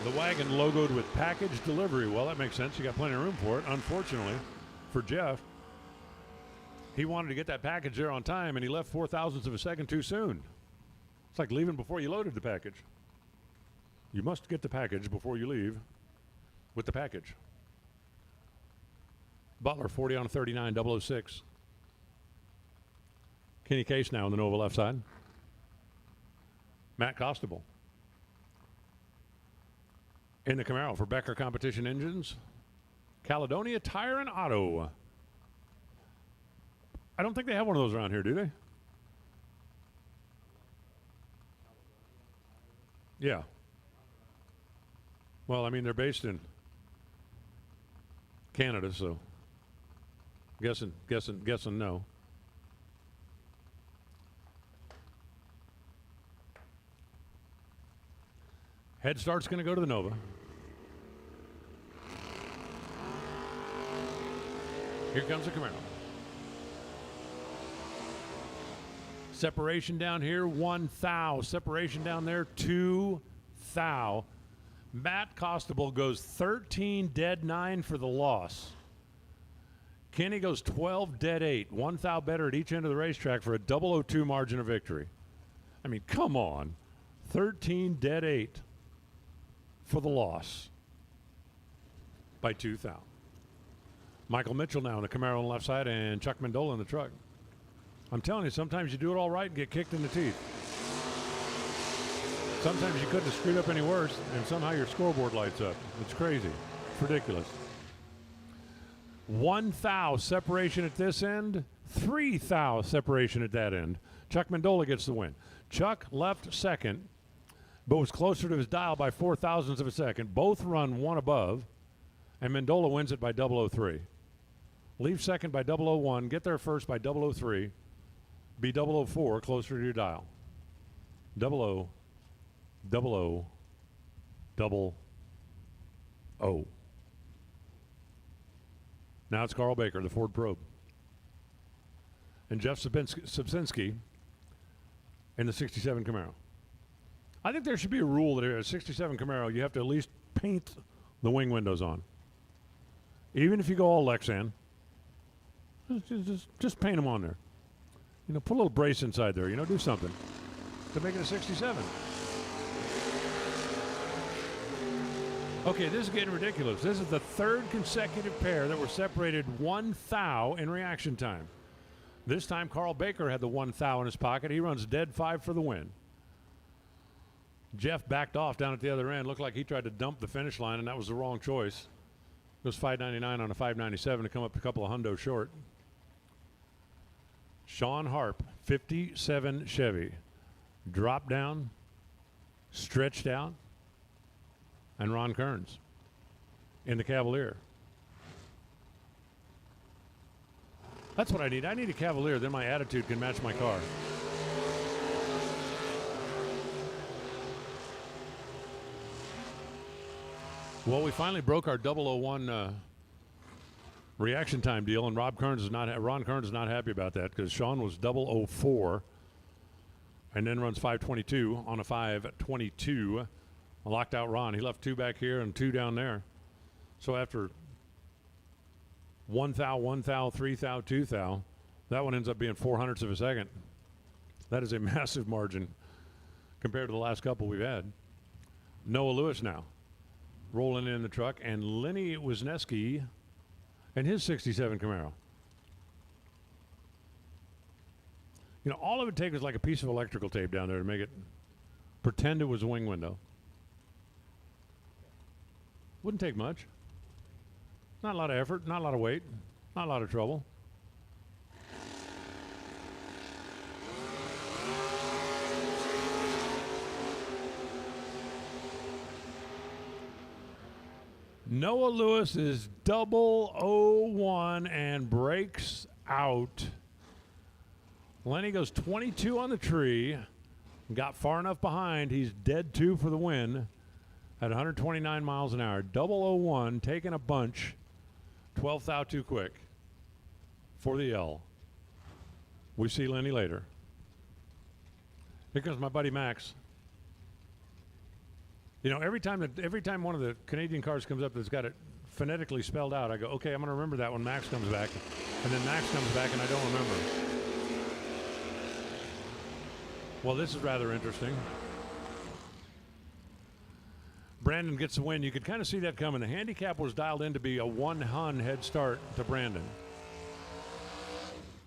The wagon logoed with package delivery. Well, that makes sense. You got plenty of room for it. Unfortunately for Jeff, he wanted to get that package there on time, and he left 0.004 of a second too soon. It's like leaving before you loaded the package. You must get the package before you leave with the package. Butler, 40 on a 39, 006. Kenny Case now on the Nova left side. Matt Costable. In the Camaro for Becker Competition Engines. Caledonia Tire and Auto. I don't think they have one of those around here, do they? Yeah. Well, I mean, they're based in Canada, so guessing no. Head start's going to go to the Nova. Here comes the Camaro. Separation down here, 1 thou. Separation down there, 2 thou. Matt Costable goes 13 dead 9 for the loss. Kenny goes 12 dead 8. 1 thou better at each end of the racetrack for a 002 margin of victory. I mean, come on. 13 dead 8 for the loss by 2 thou. Michael Mitchell now in the Camaro on the left side and Chuck Mendola in the truck. I'm telling you, sometimes you do it all right and get kicked in the teeth. Sometimes you couldn't have screwed up any worse, and somehow your scoreboard lights up. It's crazy. It's ridiculous. 1 thou separation at this end, 3 thou separation at that end. Chuck Mendola gets the win. Chuck left second, but was closer to his dial by 0.004 of a second. Both run one above, and Mendola wins it by 003. Leave second by 001, get there first by 003, be 004 closer to your dial. 00, 00, 00. Now it's Carl Baker, the Ford Probe. And Jeff Subsinski in the 67 Camaro. I think there should be a rule that a 67 Camaro, you have to at least paint the wing windows on. Even if you go all Lexan, just paint them on there. You know, put a little brace inside there, you know, do something to make it a 67. Okay, this is getting ridiculous. This is the third consecutive pair that were separated 1 thou in reaction time. This time, Carl Baker had the 1 thou in his pocket. He runs dead 5 for the win. Jeff backed off down at the other end. Looked like he tried to dump the finish line, and that was the wrong choice. It was 599 on a 597 to come up a couple of hundo short. Sean Harp, 57 Chevy. Drop down, stretched out, and Ron Kearns in the Cavalier. That's what I need. I need a Cavalier, then my attitude can match my car. Well, we finally broke our 001 reaction time deal, and Ron Kearns is not happy about that because Sean was 004 and then runs 522 on a 522. Locked out Ron. He left 2 back here and 2 down there. So after 1 thou, 1 thou, 3 thou, 2 thou, that one ends up being 0.04 of a second. That is a massive margin compared to the last couple we've had. Noah Lewis now rolling in the truck, and Lenny Wisniewski and his 67 Camaro. You know, all it would take is like a piece of electrical tape down there to make it pretend it was a wing window. Wouldn't take much. Not a lot of effort, not a lot of weight, not a lot of trouble. Noah Lewis is 001 and breaks out. Lenny goes 22 on the tree. Got far enough behind. He's dead 2 for the win. at 129 miles an hour. 001 taking a bunch. 12th thou too quick for the L. We see Lenny later. Here comes my buddy Max. You know, every time one of the Canadian cars comes up that's got it phonetically spelled out, I go, okay, I'm going to remember that when Max comes back. And then Max comes back and I don't remember. Well, this is rather interesting. Brandon gets the win. You could kind of see that coming. The handicap was dialed in to be a 1 head start to Brandon.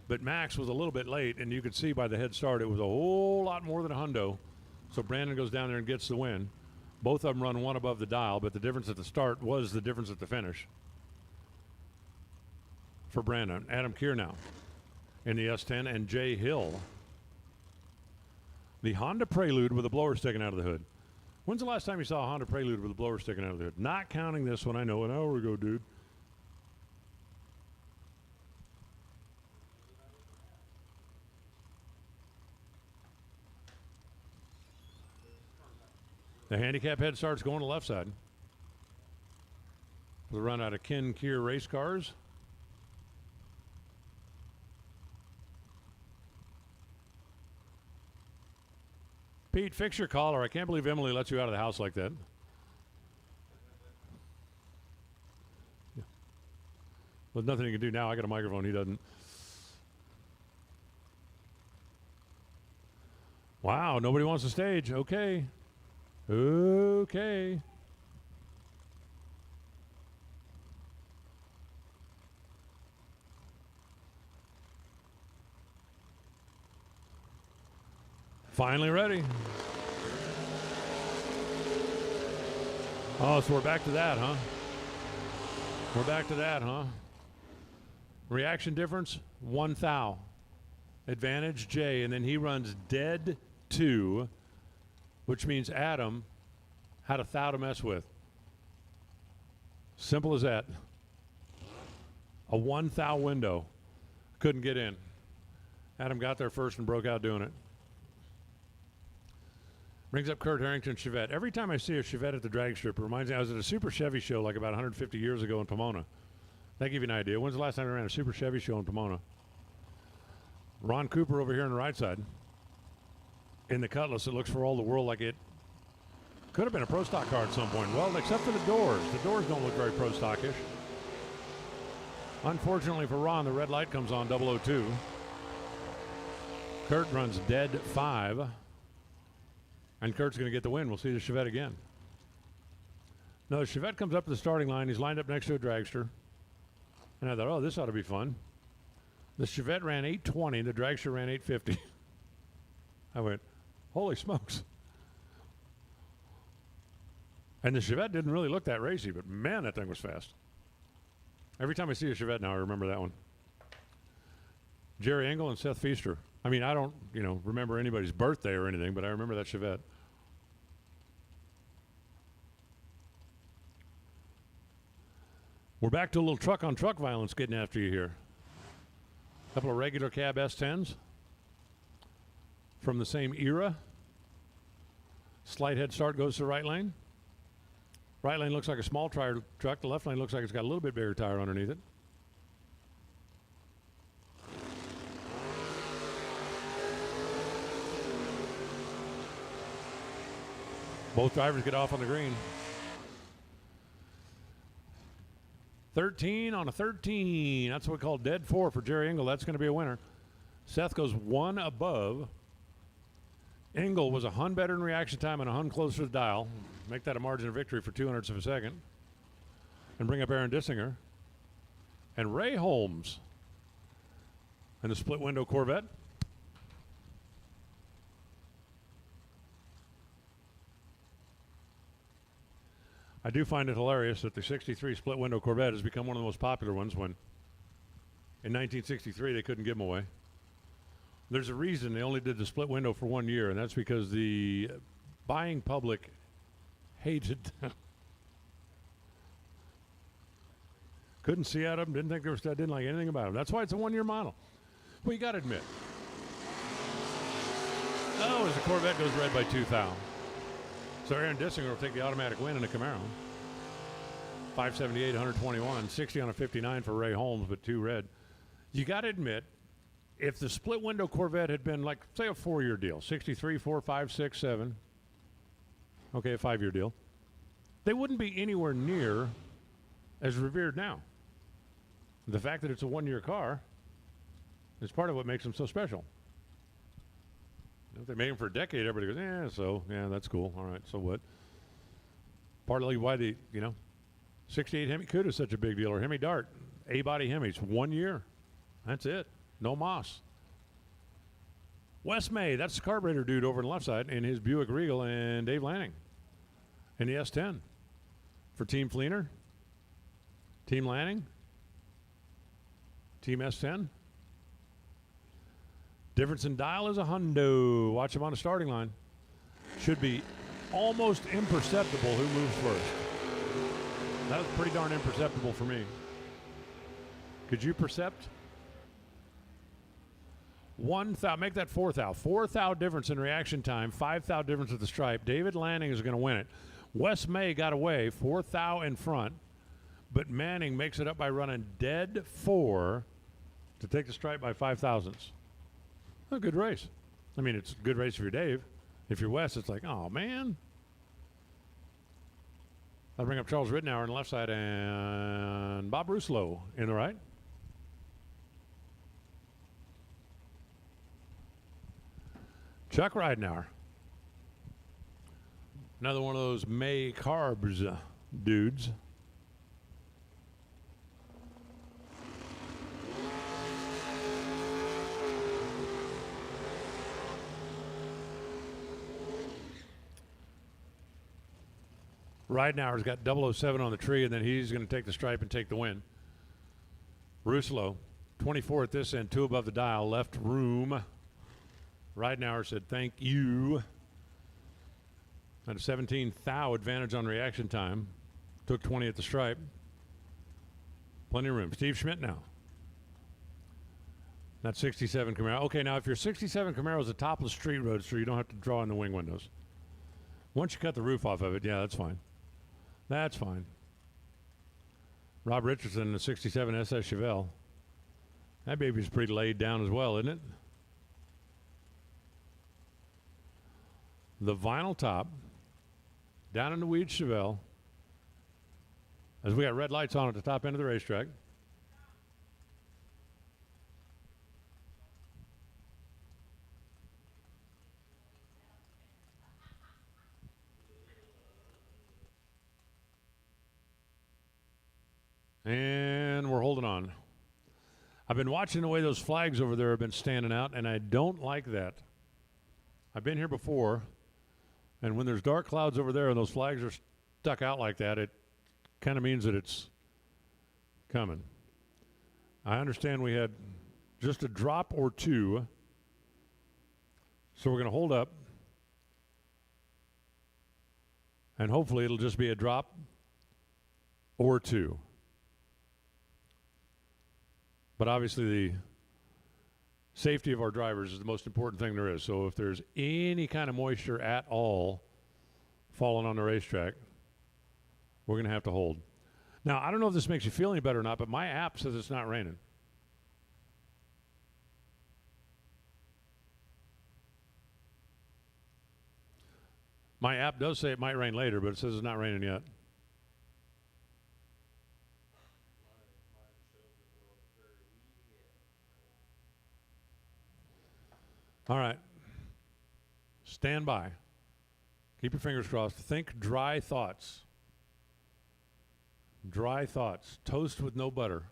But Max was a little bit late, and you could see by the head start it was a whole lot more than a hundo. So Brandon goes down there and gets the win. Both of them run one above the dial, but the difference at the start was the difference at the finish. For Brandon, Adam Keir now in the S10, and Jay Hill. The Honda Prelude with a blower sticking out of the hood. When's the last time you saw a Honda Prelude with a blower sticking out of the hood? Not counting this one, I know, an hour ago, dude. The handicap head starts going to left side. The run out of Ken Keir race cars. Pete, fix your collar. I can't believe Emily lets you out of the house like that. Yeah. Well, nothing you can do now. I got a microphone. He doesn't. Wow, nobody wants the stage. Okay. Okay. Finally ready. Oh, so we're back to that, huh? We're back to that, huh? Reaction difference, 1 thou. Advantage, Jay, and then he runs dead 2, which means Adam had a thou to mess with. Simple as that. A 1 thou window. Couldn't get in. Adam got there first and broke out doing it. Brings up Kurt Harrington Chevette. Every time I see a Chevette at the drag strip, it reminds me I was at a Super Chevy show like about 150 years ago in Pomona. That give you an idea. When's the last time I ran a Super Chevy show in Pomona? Ron Cooper over here on the right side. In the Cutlass, it looks for all the world like it could have been a Pro Stock car at some point. Well, except for the doors. The doors don't look very Pro Stockish. Unfortunately for Ron, the red light comes on 002. Kurt runs dead 5. And Kurt's going to get the win. We'll see the Chevette again. No, the Chevette comes up to the starting line. He's lined up next to a dragster. And I thought, oh, this ought to be fun. The Chevette ran 820. The dragster ran 850. I went, holy smokes. And the Chevette didn't really look that racy, but man, that thing was fast. Every time I see a Chevette now, I remember that one. Jerry Engel and Seth Feaster. I mean, I don't, remember anybody's birthday or anything, but I remember that Chevette. We're back to a little truck-on-truck violence getting after you here. A couple of regular cab S10s from the same era. Slight head start goes to right lane. Right lane looks like a small tire truck. The left lane looks like it's got a little bit bigger tire underneath it. Both drivers get off on the green. 13 on a 13. That's what we call dead 4 for Jerry Engel. That's going to be a winner. Seth goes 1 above. Engel was a hun better in reaction time and a hun closer to the dial. Make that a margin of victory for 200ths of a second. And bring up Aaron Dissinger. And Ray Holmes. And the split window Corvette. I do find it hilarious that the 63 split window Corvette has become one of the most popular ones when in 1963 they couldn't give them away. There's a reason they only did the split window for 1 year, and that's because the buying public hated them. Couldn't see out of them, didn't think they were, didn't like anything about them. That's why it's a 1-year model. Well, you got to admit. Oh, as the Corvette goes red by 2 thou. So Aaron Dissinger will take the automatic win in a Camaro. 578, 121, 60 on a 59 for Ray Holmes, but 2 red. You got to admit, if the split window Corvette had been like, say, a 4-year deal, 63, 4, 5, 6, 7, okay, a 5-year deal, they wouldn't be anywhere near as revered now. The fact that it's a 1-year car is part of what makes them so special. If they make them for a decade, everybody goes, yeah, that's cool. All right, so what? Partly why the, 68 Hemi Cuda is such a big deal, or Hemi Dart, A-body Hemis, 1 year. That's it. No moss. Wes May, that's the carburetor dude over on the left side in his Buick Regal, and Dave Lanning in the S10. For Team Fleener, Team Lanning, Team S10. Difference in dial is a hundo. Watch him on the starting line. Should be almost imperceptible who moves first. That was pretty darn imperceptible for me. Could you percept? 1 thou, make that 4 thou. 4 thou difference in reaction time, 5 thou difference at the stripe. David Lanning is going to win it. Wes May got away, 4 thou in front, but Manning makes it up by running dead 4 to take the stripe by 5 thousandths. A good race. I mean, it's a good race if you're Dave. If you're Wes, it's like, oh, man. I'll bring up Charles Rittenauer on the left side and Bob Ruslow in the right. Chuck Ridenour. Another one of those May Carbs dudes. Ridenour's got 007 on the tree, and then he's going to take the stripe and take the win. Ruslow, 24 at this end, 2 above the dial, left room. Ridenour said, thank you. Had a 17 thou advantage on reaction time. Took 20 at the stripe. Plenty of room. Steve Schmidt now. That 67 Camaro. Okay, now if your 67 Camaro is a topless street roadster, you don't have to draw in the wing windows. Once you cut the roof off of it, yeah, that's fine. That's fine. Rob Richardson in the 67 SS Chevelle. That baby's pretty laid down as well, isn't it? The vinyl top, down in the weed Chevelle, as we got red lights on at the top end of the racetrack. And we're holding on. I've been watching the way those flags over there have been standing out, and I don't like that. I've been here before, and when there's dark clouds over there and those flags are stuck out like that, it kind of means that it's coming. I understand we had just a drop or 2, so we're going to hold up, and hopefully it'll just be a drop or 2. But obviously the safety of our drivers is the most important thing there is. So if there's any kind of moisture at all falling on the racetrack, we're going to have to hold. Now, I don't know if this makes you feel any better or not, but my app says it's not raining. My app does say it might rain later, but it says it's not raining yet. All right. Stand by. Keep your fingers crossed. Think dry thoughts. Dry thoughts. Toast with no butter.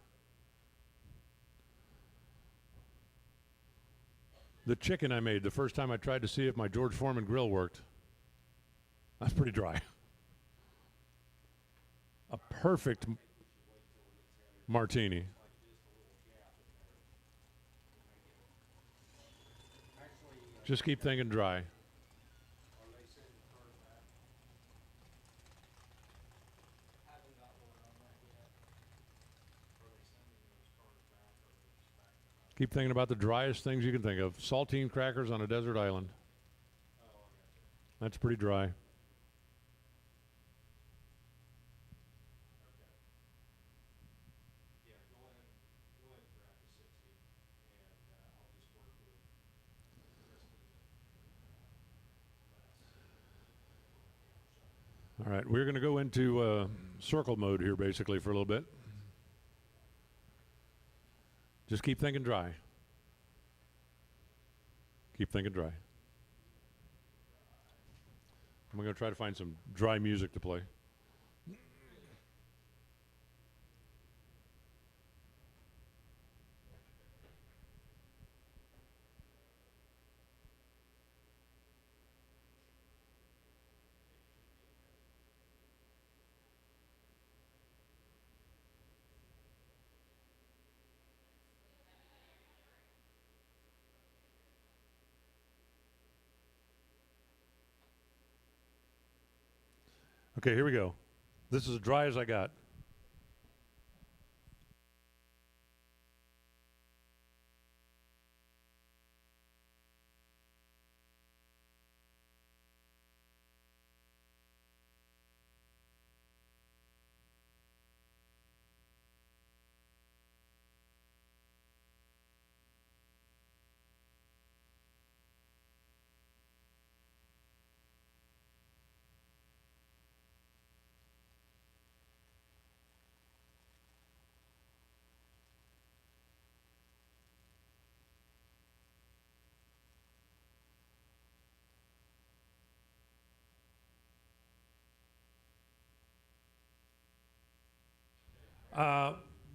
The chicken I made the first time I tried to see if my George Foreman grill worked, that's pretty dry. A perfect martini. Just keep thinking dry. Keep thinking about the driest things you can think of. Saltine crackers on a desert island. That's pretty dry. All right, we're going to go into circle mode here basically for a little bit. Just keep thinking dry. Keep thinking dry. I'm going to try to find some dry music to play. Okay, here we go. This is as dry as I got.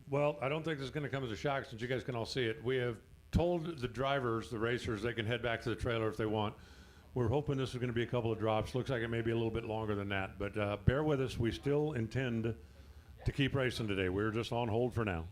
Well, I don't think this is going to come as a shock since you guys can all see it. We have told the drivers, the racers, they can head back to the trailer if they want. We're hoping this is going to be a couple of drops. Looks like it may be a little bit longer than that, but bear with us. We still intend to keep racing today. We're just on hold for now.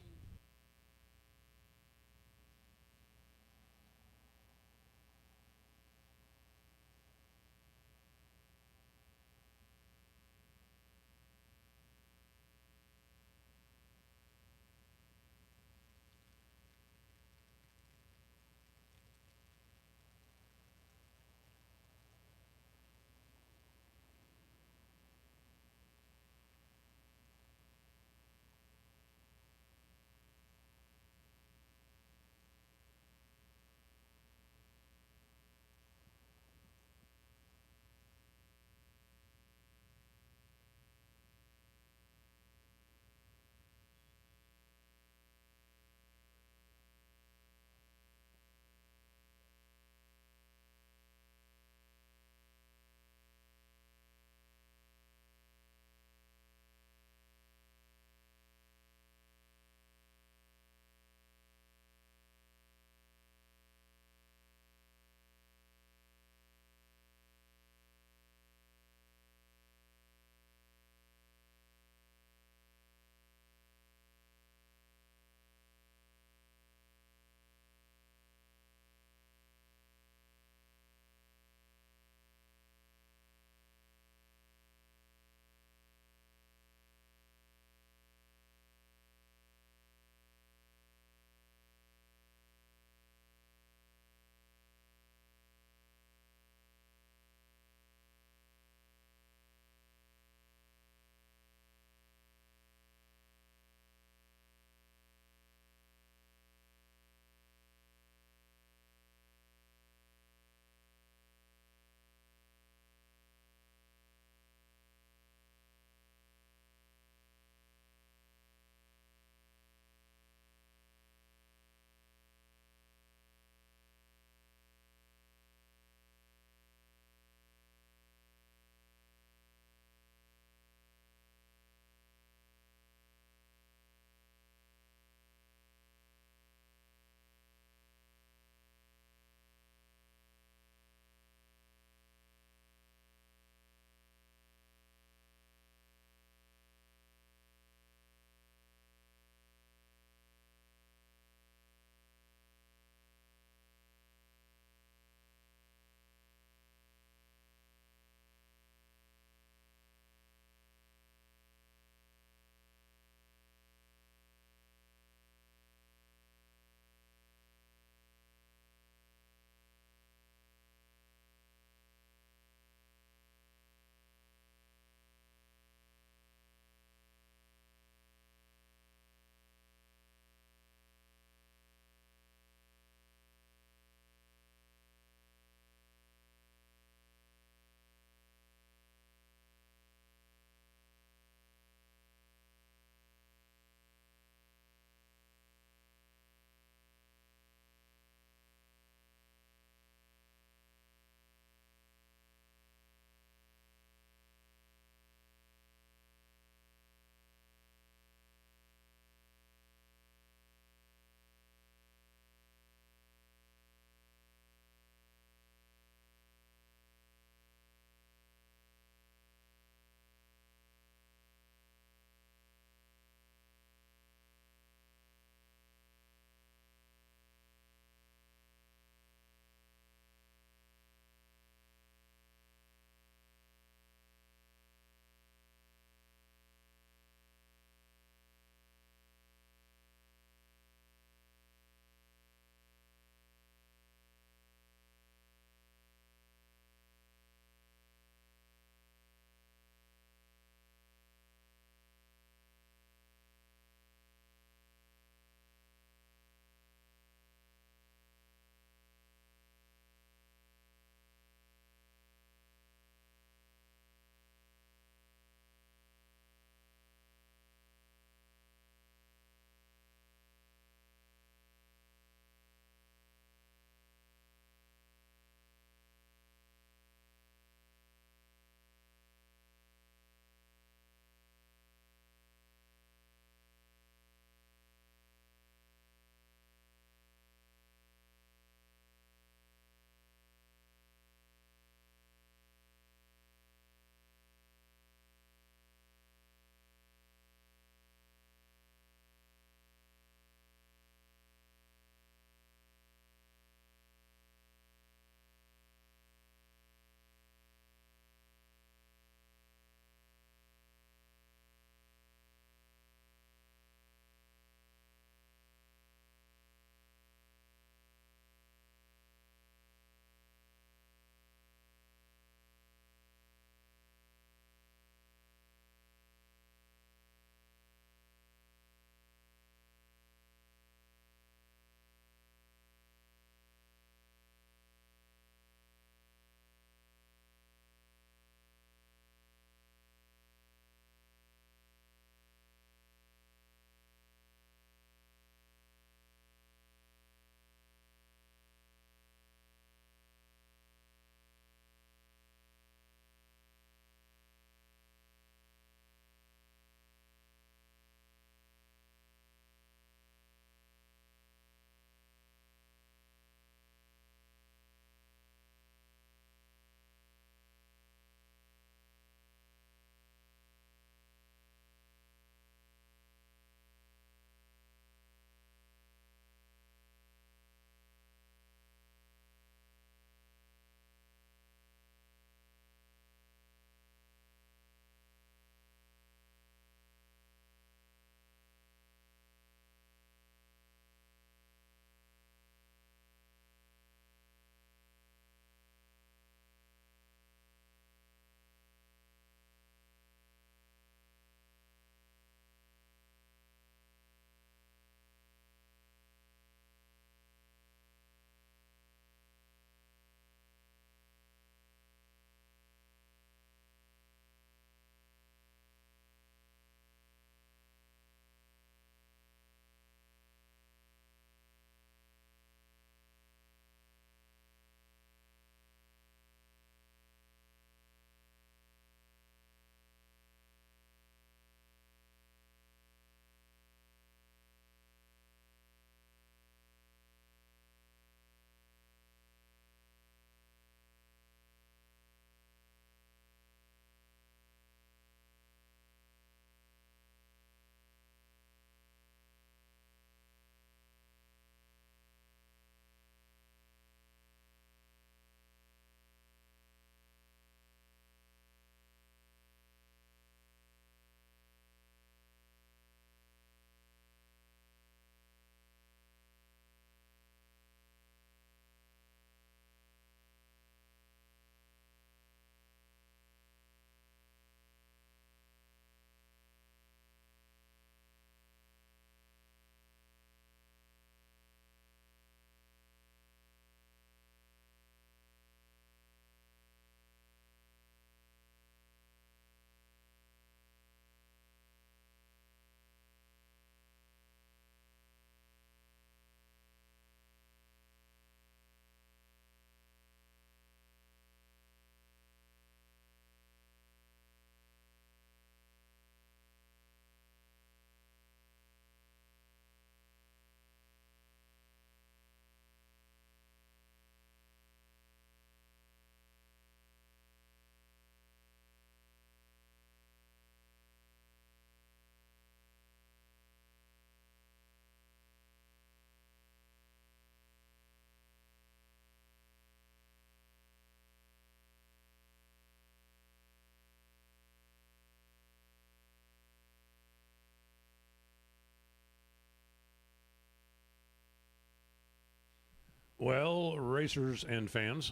Well, racers and fans,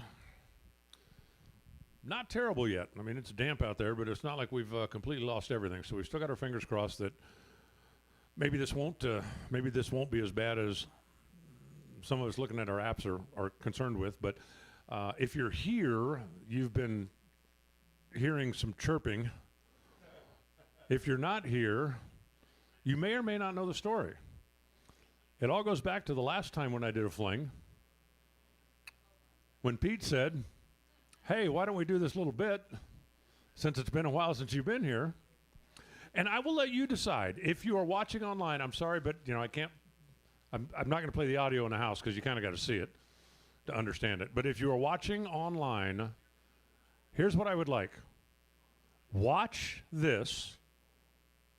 not terrible yet. I mean, it's damp out there, but it's not like we've completely lost everything. So we've still got our fingers crossed that maybe this won't be as bad as some of us looking at our apps are concerned with. But if you're here, you've been hearing some chirping. If you're not here, you may or may not know the story. It all goes back to the last time when I did a fling, when Pete said, hey, why don't we do this little bit since it's been a while since you've been here? And I will let you decide. If you are watching online, I'm sorry, but I can't, I'm not going to play the audio in the house because you kind of got to see it to understand it. But if you are watching online, here's what I would like. Watch this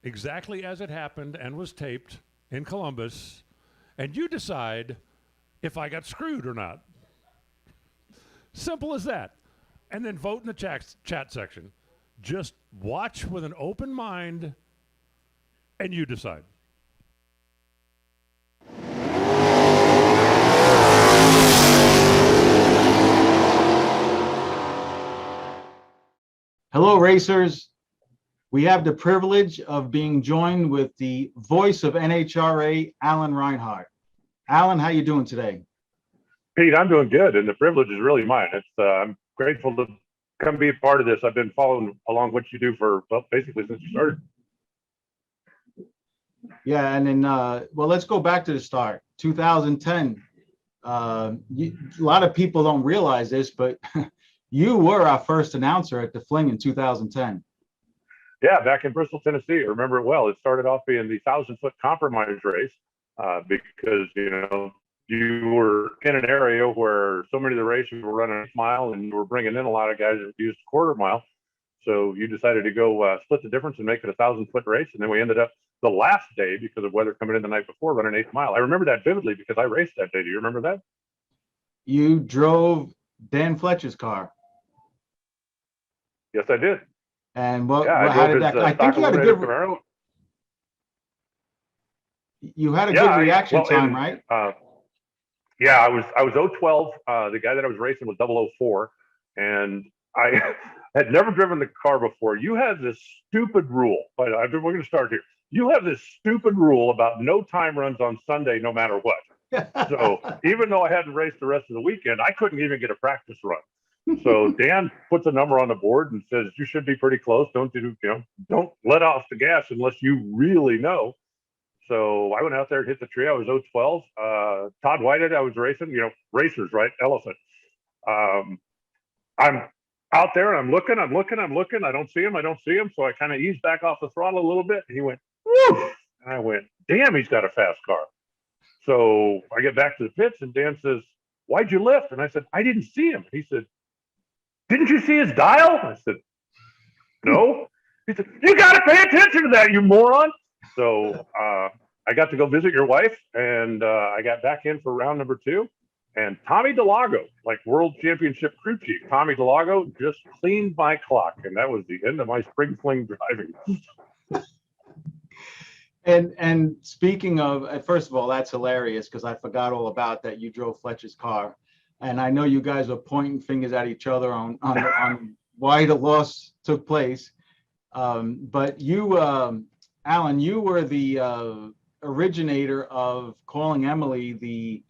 exactly as it happened and was taped in Columbus, and you decide if I got screwed or not. Simple as that. And then vote in the chat section. Just watch with an open mind, and you decide. Hello, racers. We have the privilege of being joined with the voice of NHRA, Alan Reinhardt. Alan, how you doing today? Pete, I'm doing good, and the privilege is really mine. I'm grateful to come be a part of this. I've been following along what you do for, well, basically since you started. Yeah, and then, well, let's go back to the start. 2010. A lot of people don't realize this, but you were our first announcer at the Fling in 2010. Yeah, back in Bristol, Tennessee. I remember it well. It started off being the 1,000-foot compromise race because, you were in an area where so many of the races were running a mile and you were bringing in a lot of guys that used a quarter mile. So you decided to go split the difference and make it a 1,000-foot race. And then we ended up the last day, because of weather coming in the night before, running 8 mile. I remember that vividly because I raced that day. Do you remember that? You drove Dan Fletcher's car. Yes, I did. And how did that? I think you had a good. Camaro. You had a good reaction time, right? Yeah, I was 012. The guy that I was racing was 004, and I had never driven the car before. You had this stupid rule, but we're going to start here. You have this stupid rule about no time runs on Sunday, no matter what. So even though I hadn't raced the rest of the weekend, I couldn't even get a practice run. So Dan puts a number on the board and says, you should be pretty close. Don't let off the gas unless you really know. So I went out there and hit the tree. I was 012. Todd Whitehead, I was racing, racers, right? Elephant. I'm out there and I'm looking. I don't see him. So I kind of eased back off the throttle a little bit. And he went, woo! And I went, damn, he's got a fast car. So I get back to the pits and Dan says, why'd you lift? And I said, I didn't see him. He said, didn't you see his dial? I said, no. He said, you got to pay attention to that, you moron. So I got to go visit your wife, and I got back in for round number 2. And Tommy DeLago, like world championship crew chief, Tommy DeLago just cleaned my clock. And that was the end of my spring fling driving. And speaking of, first of all, that's hilarious because I forgot all about that. You drove Fletcher's car. And I know you guys were pointing fingers at each other on why the loss took place. But you, Alan, you were the originator of calling Emily the,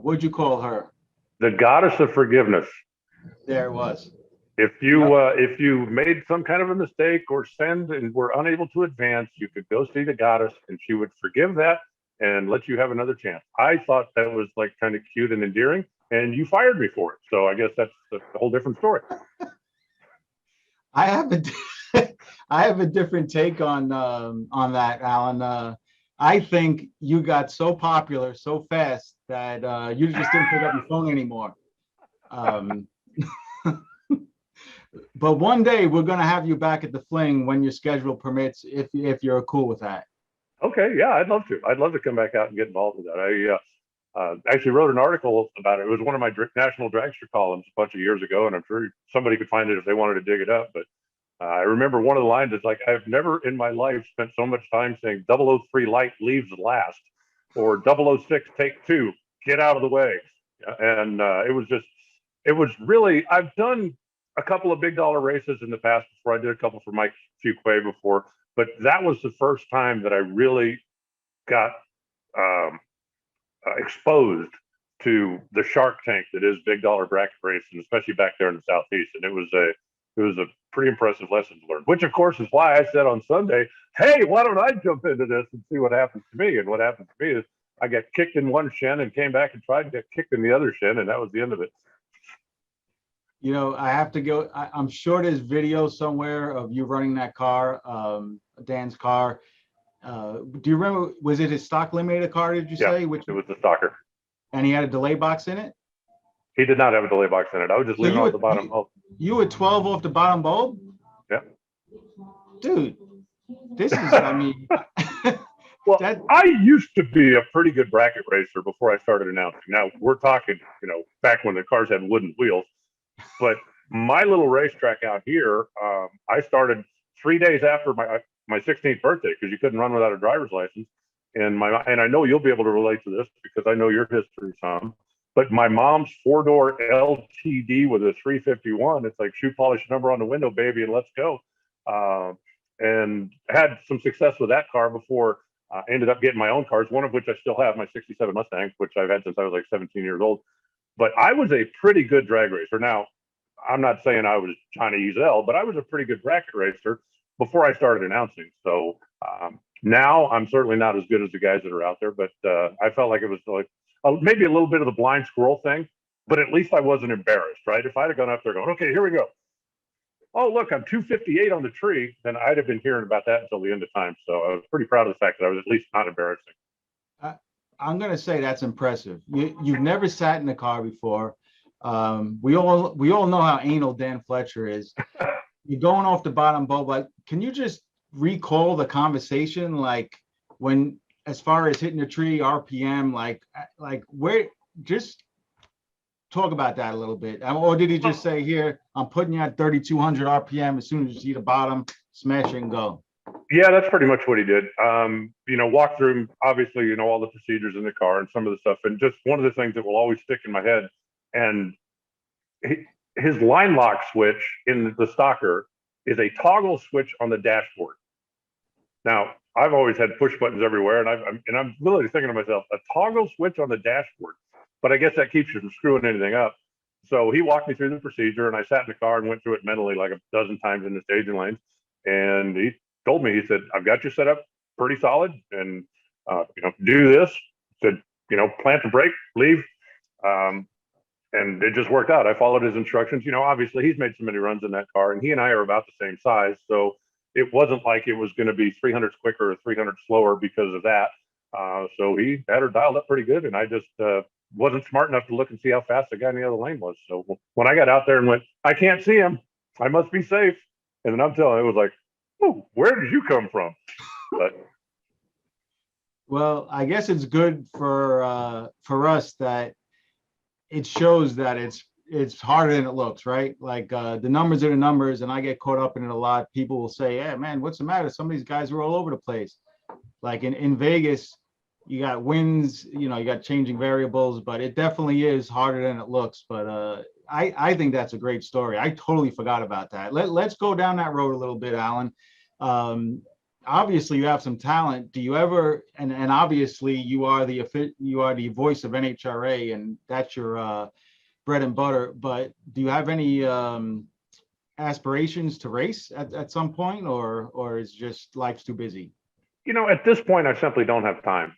what'd you call her? The goddess of forgiveness. There it was. If you made some kind of a mistake or sinned and were unable to advance, you could go see the goddess and she would forgive that and let you have another chance. I thought that was like kind of cute and endearing, and you fired me for it. So I guess that's a whole different story. I have a different take on that, Alan. I think you got so popular so fast that you just didn't pick up your phone anymore. But one day we're going to have you back at the Fling when your schedule permits, if you're cool with that. Okay, yeah, I'd love to. I'd love to come back out and get involved with that. I actually wrote an article about it. It was one of my national dragster columns a bunch of years ago, and I'm sure somebody could find it if they wanted to dig it up. But I remember one of the lines is like, I've never in my life spent so much time saying 003 light leaves last, or 006 take 2 get out of the way. And it was really, I've done a couple of big dollar races in the past before. I did a couple for Mike Fuquay before, but that was the first time that I really got exposed to the shark tank that is big dollar bracket racing, especially back there in the Southeast. And it was a pretty impressive lesson to learn, which of course is why I said on Sunday, hey, why don't I jump into this and see what happens to me? And what happened to me is I got kicked in one shin and came back and tried to get kicked in the other shin, and that was the end of it. You know, I have to go. I'm sure there's video somewhere of you running that car, Dan's car. Do you remember, was it his stock eliminator car, did you say? Which it was the stalker. And he had a delay box in it? He did not have a delay box in it. I was just leaving off the bottom. You were 12 off the bottom bulb? Yeah. Dude, this is, I mean. Well, I used to be a pretty good bracket racer before I started announcing. Now, we're talking, back when the cars had wooden wheels. But my little racetrack out here, I started 3 days after my 16th birthday, because you couldn't run without a driver's license. And I know you'll be able to relate to this because I know your history some. But my mom's 4-door LTD with a 351, it's like shoe polish number on the window, baby, and let's go. And had some success with that car before I ended up getting my own cars, one of which I still have, my 67 Mustang, which I've had since I was like 17 years old. But I was a pretty good drag racer. Now, I'm not saying I was Johnny Ezel, but I was a pretty good bracket racer before I started announcing. So now I'm certainly not as good as the guys that are out there, but I felt like it was like maybe a little bit of the blind squirrel thing, but at least I wasn't embarrassed, right? If I'd have gone up there going, okay, here we go. Oh, look, I'm 258 on the tree, then I'd have been hearing about that until the end of time. So I was pretty proud of the fact that I was at least not embarrassing. I'm going to say that's impressive. You've never sat in a car before. We all know how anal Dan Fletcher is. You're going off the bottom bulb. Like, can you just recall the conversation, like when, as far as hitting the tree, RPM, like where, just talk about that a little bit. Or did he just say, here, I'm putting you at 3,200 RPM. As soon as you see the bottom, smash it and go? Yeah, that's pretty much what he did. Walk through, obviously, all the procedures in the car and some of the stuff. And just one of the things that will always stick in my head, and his line lock switch in the stalker is a toggle switch on the dashboard. Now, I've always had push buttons everywhere, and I'm literally thinking to myself, a toggle switch on the dashboard. But I guess that keeps you from screwing anything up. So he walked me through the procedure, and I sat in the car and went through it mentally like a dozen times in the staging lanes. And he told me, he said, I've got you set up pretty solid, and do this. Said, plant the brake, leave. And it just worked out. I followed his instructions. Obviously he's made so many runs in that car, and he and I are about the same size. So it wasn't like it was going to be 300 quicker or 300 slower because of that. So he had her dialed up pretty good, and I just wasn't smart enough to look and see how fast the guy in the other lane was. So when I got out there and went, I can't see him, I must be safe. And then I'm telling you, it was like, oh, where did you come from? But well, I guess it's good for us that it shows that it's harder than it looks, right? Like the numbers are the numbers, and I get caught up in it a lot. People will say, "Hey, man, what's the matter? Some of these guys are all over the place." Like in Vegas, you got wins, you got changing variables, but it definitely is harder than it looks. But I think that's a great story. I totally forgot about that. Let's go down that road a little bit, Alan. Obviously you have some talent. Do you ever, and obviously you are the voice of NHRA, and that's your bread and butter, but do you have any aspirations to race at some point, or is just life's too busy? At this point, I simply don't have time.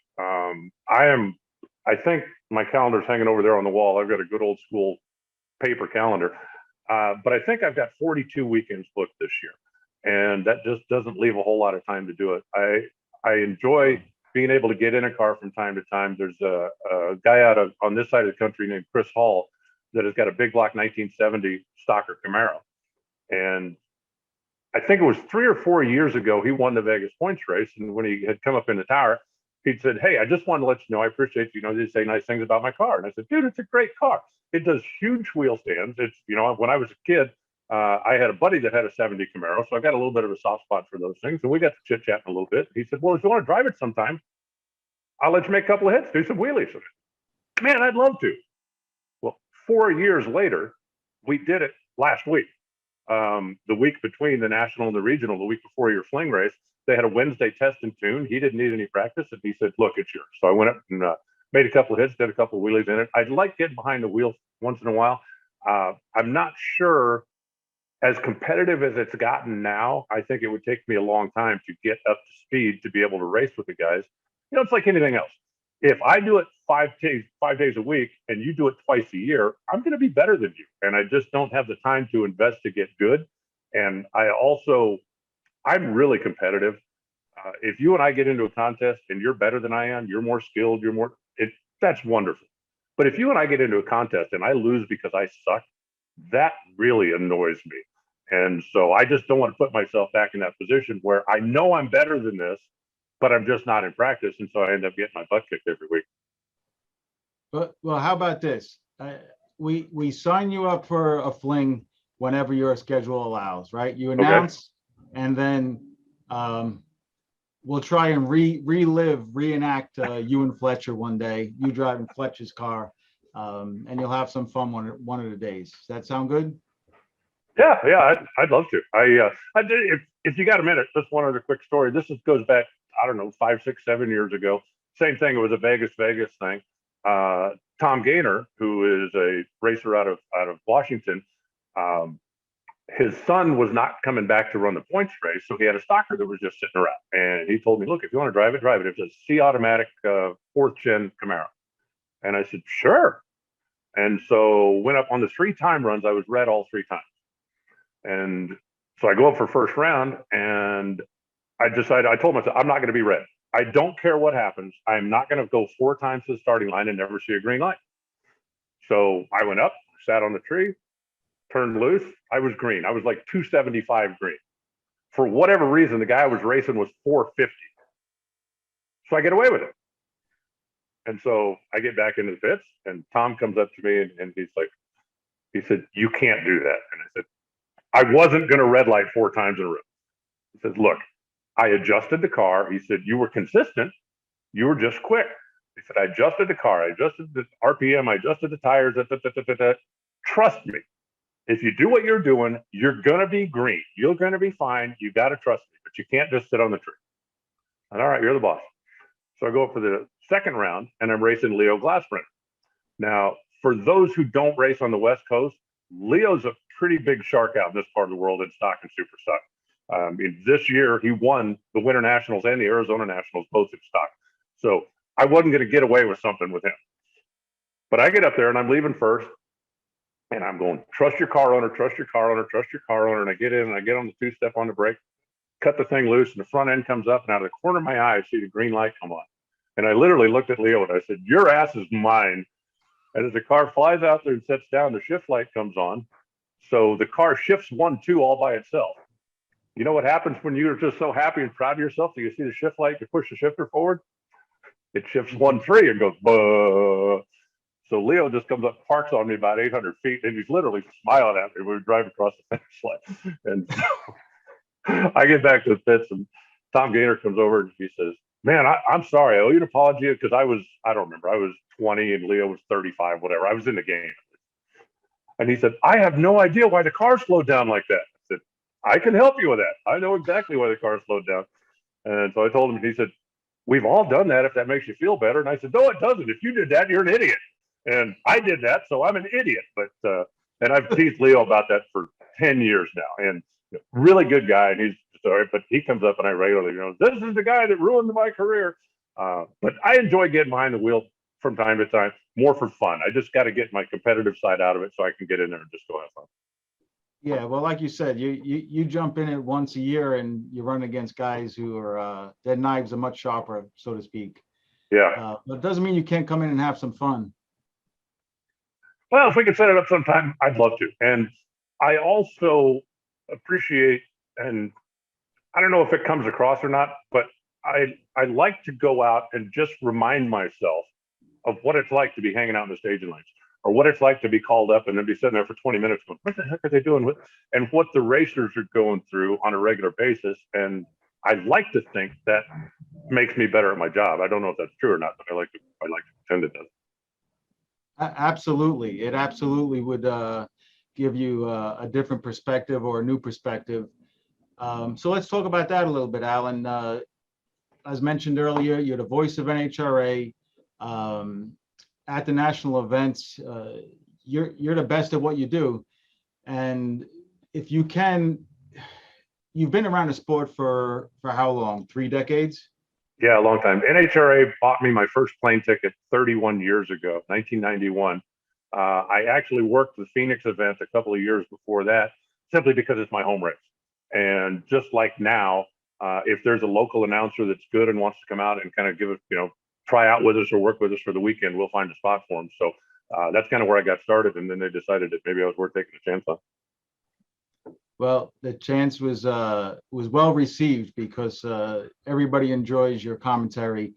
I think my calendar's hanging over there on the wall. I've got a good old school paper calendar, but I think I've got 42 weekends booked this year. And that just doesn't leave a whole lot of time to do it. I enjoy being able to get in a car from time to time. There's a guy on this side of the country named Chris Hall that has got a big block 1970 Stalker Camaro. And I think it was 3 or 4 years ago, he won the Vegas points race. And when he had come up in the tower, he said, hey, I just wanted to let you know, I appreciate, you say nice things about my car. And I said, dude, it's a great car. It does huge wheel stands. It's, when I was a kid, I had a buddy that had a 70 Camaro, so I got a little bit of a soft spot for those things. And we got to chit-chatting a little bit. He said, well, if you want to drive it sometime, I'll let you make a couple of hits, do some wheelies. man, I'd love to. Well, 4 years later, we did it last week. The week between the national and the regional, the week before your Fling race, they had a Wednesday test and tune. He didn't need any practice, and he said, look, it's yours. So I went up and made a couple of hits, did a couple of wheelies in it. I'd like getting behind the wheel once in a while. I'm not sure, as competitive as it's gotten now, I think it would take me a long time to get up to speed to be able to race with the guys. You know, it's like anything else. If I do it 5 days a week and you do it twice a year, I'm going to be better than you. And I just don't have the time to invest to get good. And I'm really competitive. If you and I get into a contest and you're better than I am, you're more skilled, that's wonderful. But if you and I get into a contest and I lose because I suck, that really annoys me. And so I just don't want to put myself back in that position where I know I'm better than this, but I'm just not in practice. And so I end up getting my butt kicked every week. But, well, how about this? We sign you up for a Fling whenever your schedule allows, right? You announce, and then we'll try and reenact you and Fletcher one day, you driving Fletcher's car, and you'll have some fun one of the days. Does that sound good? Yeah, I'd love to. If you got a minute, just one other quick story. This goes back, I don't know, 5, 6, 7 years ago. Same thing. It was a Vegas thing. Tom Gaynor, who is a racer out of Washington, his son was not coming back to run the points race, so he had a stocker that was just sitting around. And he told me, look, if you want to drive it, drive it. It's a C automatic 4th gen Camaro. And I said, sure. And so went up on the 3 time runs. I was red all 3 times. And so I go up for first round, and I told myself, I'm not going to be red. I don't care what happens. I'm not going to go 4 times to the starting line and never see a green light. So I went up, sat on the tree, turned loose. I was green. I was like 275 green. For whatever reason, the guy I was racing was 450. So I get away with it. And so I get back into the pits, and Tom comes up to me and he said, you can't do that. And I said, I wasn't going to red light 4 times in a row. He said, look, I adjusted the car. He said, you were consistent. You were just quick. He said, I adjusted the car. I adjusted the RPM. I adjusted the tires. Trust me. If you do what you're doing, you're going to be green. You're going to be fine. You got to trust me, but you can't just sit on the tree. And all right, you're the boss. So I go up for the second round, and I'm racing Leo Glassbrenner. Now, for those who don't race on the West Coast, Leo's a pretty big shark out in this part of the world in stock and super stock. This year, he won the Winter Nationals and the Arizona Nationals, both in stock. So I wasn't going to get away with something with him. But I get up there, and I'm leaving first, and I'm going, trust your car owner, trust your car owner, trust your car owner. And I get in, and I get on the 2-step on the brake, cut the thing loose, and the front end comes up, and out of the corner of my eye, I see the green light come on. And I literally looked at Leo, and I said, your ass is mine. And as the car flies out there and sets down, the shift light comes on. So the car shifts 1-2 all by itself. You know what happens when you're just so happy and proud of yourself that you see the shift light, you push the shifter forward? It shifts 1-3 and goes, buh. So Leo just comes up, parks on me about 800 feet, and he's literally smiling at me when we drive across the finish line. And so I get back to the pits, and Tom Gaynor comes over, and he says, man, I'm sorry. I owe you an apology because I don't remember. I was 20 and Leo was 35, whatever. I was in the game. And he said, I have no idea why the car slowed down like that. I said, I can help you with that. I know exactly why the car slowed down. And so I told him, and he said, we've all done that if that makes you feel better. And I said, no, it doesn't. If you did that, you're an idiot. And I did that, so I'm an idiot. But and I've teased Leo about that for 10 years now. And really good guy. And he's sorry, but he comes up and I regularly, this is the guy that ruined my career. But I enjoy getting behind the wheel from time to time, more for fun. I just got to get my competitive side out of it so I can get in there and just go have fun. Yeah, well, like you said, you jump in it once a year and you run against guys who are their knives are much sharper, so to speak. Yeah. But it doesn't mean you can't come in and have some fun. Well, if we could set it up sometime, I'd love to. And I also appreciate, and I don't know if it comes across or not, but I like to go out and just remind myself of what it's like to be hanging out in the staging lanes, or what it's like to be called up and then be sitting there for 20 minutes going, what the heck are they doing with, and what the racers are going through on a regular basis. And I like to think that makes me better at my job. I don't know if that's true or not, but I like to pretend it does. Absolutely. It absolutely would give you a different perspective or a new perspective. So let's talk about that a little bit, Alan. As mentioned earlier, you're the voice of NHRA. At the national events, you're the best at what you do. And if you can, you've been around the sport for how long? 3 decades? Yeah, a long time. NHRA bought me my first plane ticket 31 years ago, 1991. I actually worked the Phoenix event a couple of years before that, simply because it's my home race. And just like now, if there's a local announcer that's good and wants to come out and kind of give us, try out with us or work with us for the weekend, we'll find a spot for them. So that's kind of where I got started. And then they decided that maybe I was worth taking a chance on. Well, the chance was well received because everybody enjoys your commentary.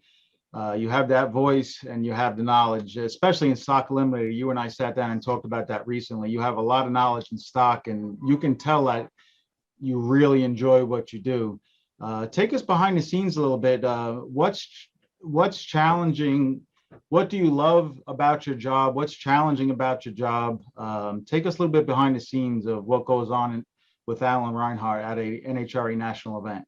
You have that voice and you have the knowledge, especially in stock eliminator. You and I sat down and talked about that recently. You have a lot of knowledge in stock, and you can tell that you really enjoy what you do. Take us behind the scenes a little bit. What's challenging? What do you love about your job? What's challenging about your job? Take us a little bit behind the scenes of what goes on with Alan Reinhardt at a NHRA national event.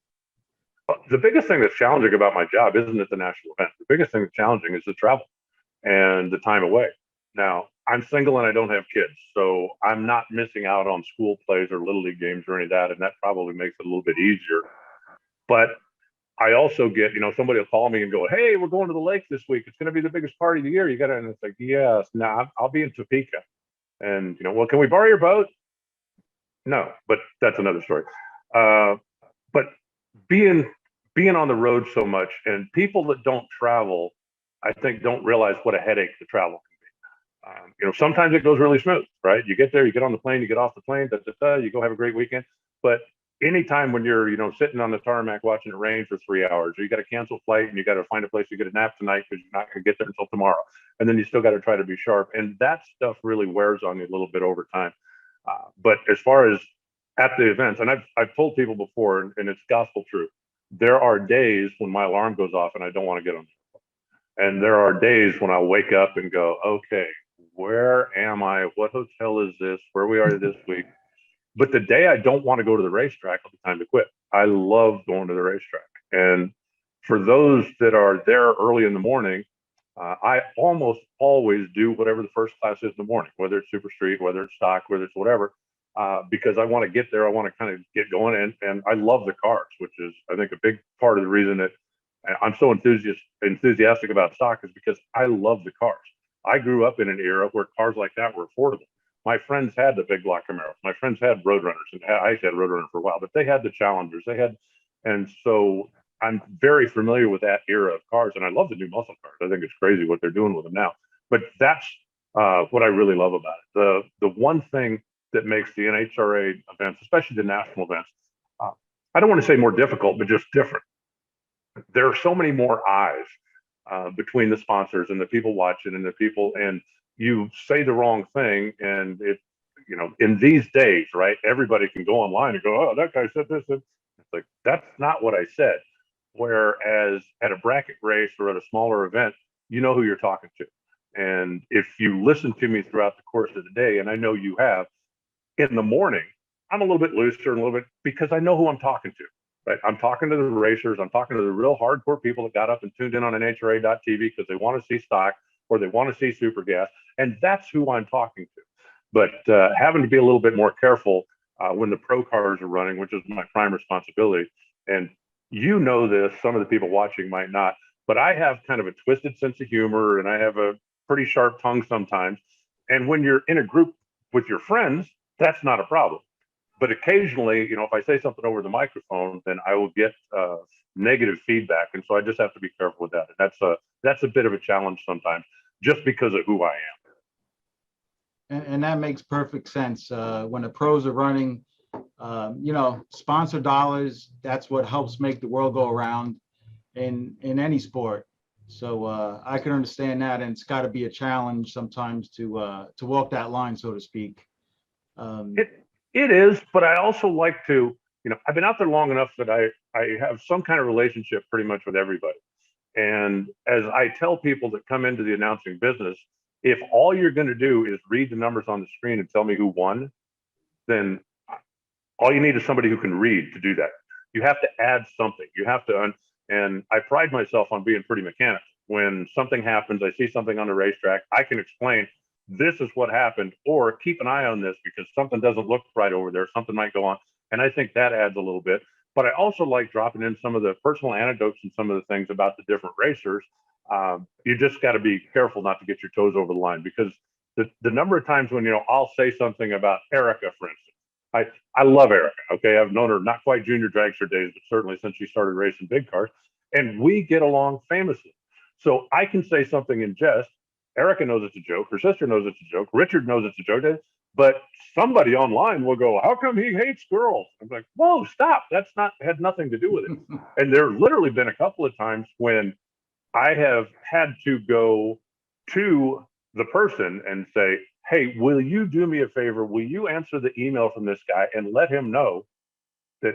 The biggest thing that's challenging about my job isn't at the national event. The biggest thing that's challenging is the travel and the time away. Now, I'm single and I don't have kids, so I'm not missing out on school plays or little league games or any of that, and that probably makes it a little bit easier. But I also get, somebody will call me and go, "Hey, we're going to the lake this week. It's going to be the biggest party of the year. You got to," and it's like, "Yes, no, I'll be in Topeka." And, "Well, can we borrow your boat?" No, but that's another story. But being on the road so much, and people that don't travel, I think, don't realize what a headache the travel can be. Sometimes it goes really smooth, right? You get there, you get on the plane, you get off the plane, you go have a great weekend. But anytime when you're, sitting on the tarmac watching it rain for 3 hours, or you got to cancel flight and you got to find a place to get a nap tonight because you're not going to get there until tomorrow, and then you still got to try to be sharp, and that stuff really wears on you a little bit over time. But as far as at the events, and I've told people before, and it's gospel truth, there are days when my alarm goes off and I don't want to get on. And there are days when I'll wake up and go, "Okay, where am I? What hotel is this? Where we are this week?" But the day I don't want to go to the racetrack, it'll be time to quit. I love going to the racetrack. And for those that are there early in the morning, I almost always do whatever the first class is in the morning, whether it's Super Street, whether it's stock, whether it's whatever, because I want to get there. I want to kind of get going. And I love the cars, which is, I think, a big part of the reason that I'm so enthusiastic about stock is because I love the cars. I grew up in an era where cars like that were affordable. My friends had the big block Camaros. My friends had Roadrunners, and I actually had Roadrunner for a while, but they had the Challengers. And so I'm very familiar with that era of cars, and I love the new muscle cars. I think it's crazy what they're doing with them now. But that's what I really love about it. The one thing that makes the NHRA events, especially the national events, I don't want to say more difficult, but just different. There are so many more eyes between the sponsors and the people watching and the people, and you say the wrong thing, and it, in these days, right, everybody can go online and go, "Oh, that guy said this." It's like, that's not what I said. Whereas at a bracket race or at a smaller event, you know who you're talking to. And if you listen to me throughout the course of the day, and I know you have, in the morning, I'm a little bit looser and a little bit, because I know who I'm talking to. Right? I'm talking to the racers. I'm talking to the real hardcore people that got up and tuned in on NHRA.tv because they want to see stock or they want to see super gas. And that's who I'm talking to. But having to be a little bit more careful when the pro cars are running, which is my prime responsibility. And this, some of the people watching might not, but I have kind of a twisted sense of humor and I have a pretty sharp tongue sometimes. And when you're in a group with your friends, that's not a problem. But occasionally, if I say something over the microphone, then I will get negative feedback. And so I just have to be careful with that. And that's a bit of a challenge sometimes, just because of who I am. And that makes perfect sense. When the pros are running, sponsor dollars, that's what helps make the world go around in any sport. So I can understand that. And it's got to be a challenge sometimes to walk that line, so to speak. It is, but I also like to, I've been out there long enough that I have some kind of relationship pretty much with everybody. And as I tell people that come into the announcing business, If all you're going to do is read the numbers on the screen and tell me who won, then all you need is somebody who can read to do that. You have to add something. You have to, and I pride myself on being pretty mechanical. When something happens, I see something on the racetrack, I can explain, this is what happened, or keep an eye on this because something doesn't look right over there. Something might go on. And I think that adds a little bit. But I also like dropping in some of the personal anecdotes and some of the things about the different racers. You just got to be careful not to get your toes over the line, because the number of times when, I'll say something about Erica, for instance. I love Erica. Okay. I've known her not quite junior dragster days, but certainly since she started racing big cars, and we get along famously. So I can say something in jest. Erica knows it's a joke. Her sister knows it's a joke. Richard knows it's a joke. But somebody online will go, how come he hates girls? I'm like, whoa, stop. That's had nothing to do with it. And there literally been a couple of times when I have had to go to the person and say, hey, will you do me a favor? Will you answer the email from this guy and let him know that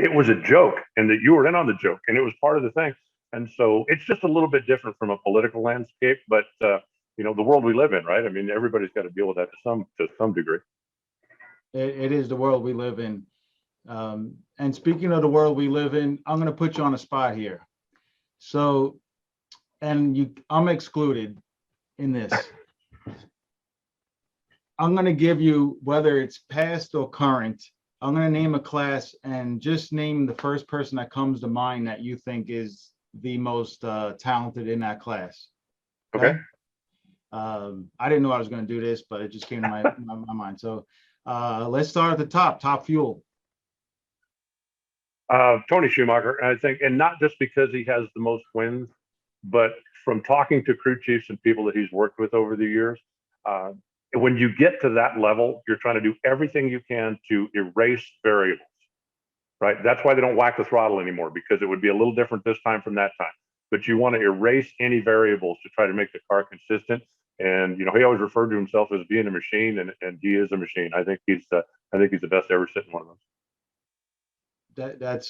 it was a joke and that you were in on the joke and it was part of the thing? And so it's just a little bit different from a political landscape, but the world we live in, right? I mean, everybody's got to deal with that to some degree. It is the world we live in. And speaking of the world we live in, I'm going to put you on a spot here. So, I'm excluded in this. I'm going to give you, whether it's past or current, I'm going to name a class and just name the first person that comes to mind that you think is the most talented in that class. Okay. I didn't know I was going to do this, but it just came to my mind. So let's start at the top fuel. Tony Schumacher, I think, and not just because he has the most wins, but from talking to crew chiefs and people that he's worked with over the years, when you get to that level, you're trying to do everything you can to erase variables, right? That's why they don't whack the throttle anymore, because it would be a little different this time from that time. But you want to erase any variables to try to make the car consistent. And, he always referred to himself as being a machine, and he is a machine. I think he's the best ever sitting one of those.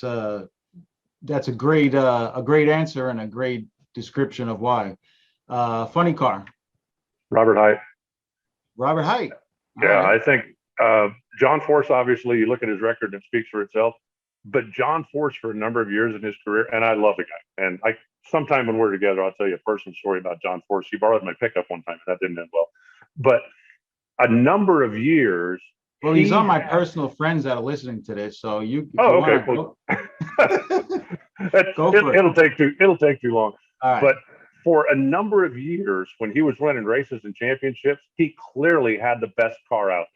That's a great answer and a great description of why. Funny car. Robert Height. Robert Height. Yeah, right. I think John Force, obviously, you look at his record and it speaks for itself. But John Force, for a number of years in his career, and I love the guy. And sometime when we're together, I'll tell you a personal story about John Force. He borrowed my pickup one time, and that didn't end well. But a number of years. Well, he's on my personal friends that are listening to this, so you. Oh, okay. Cool. It'll take too long. All right. But for a number of years, when he was running races and championships, he clearly had the best car out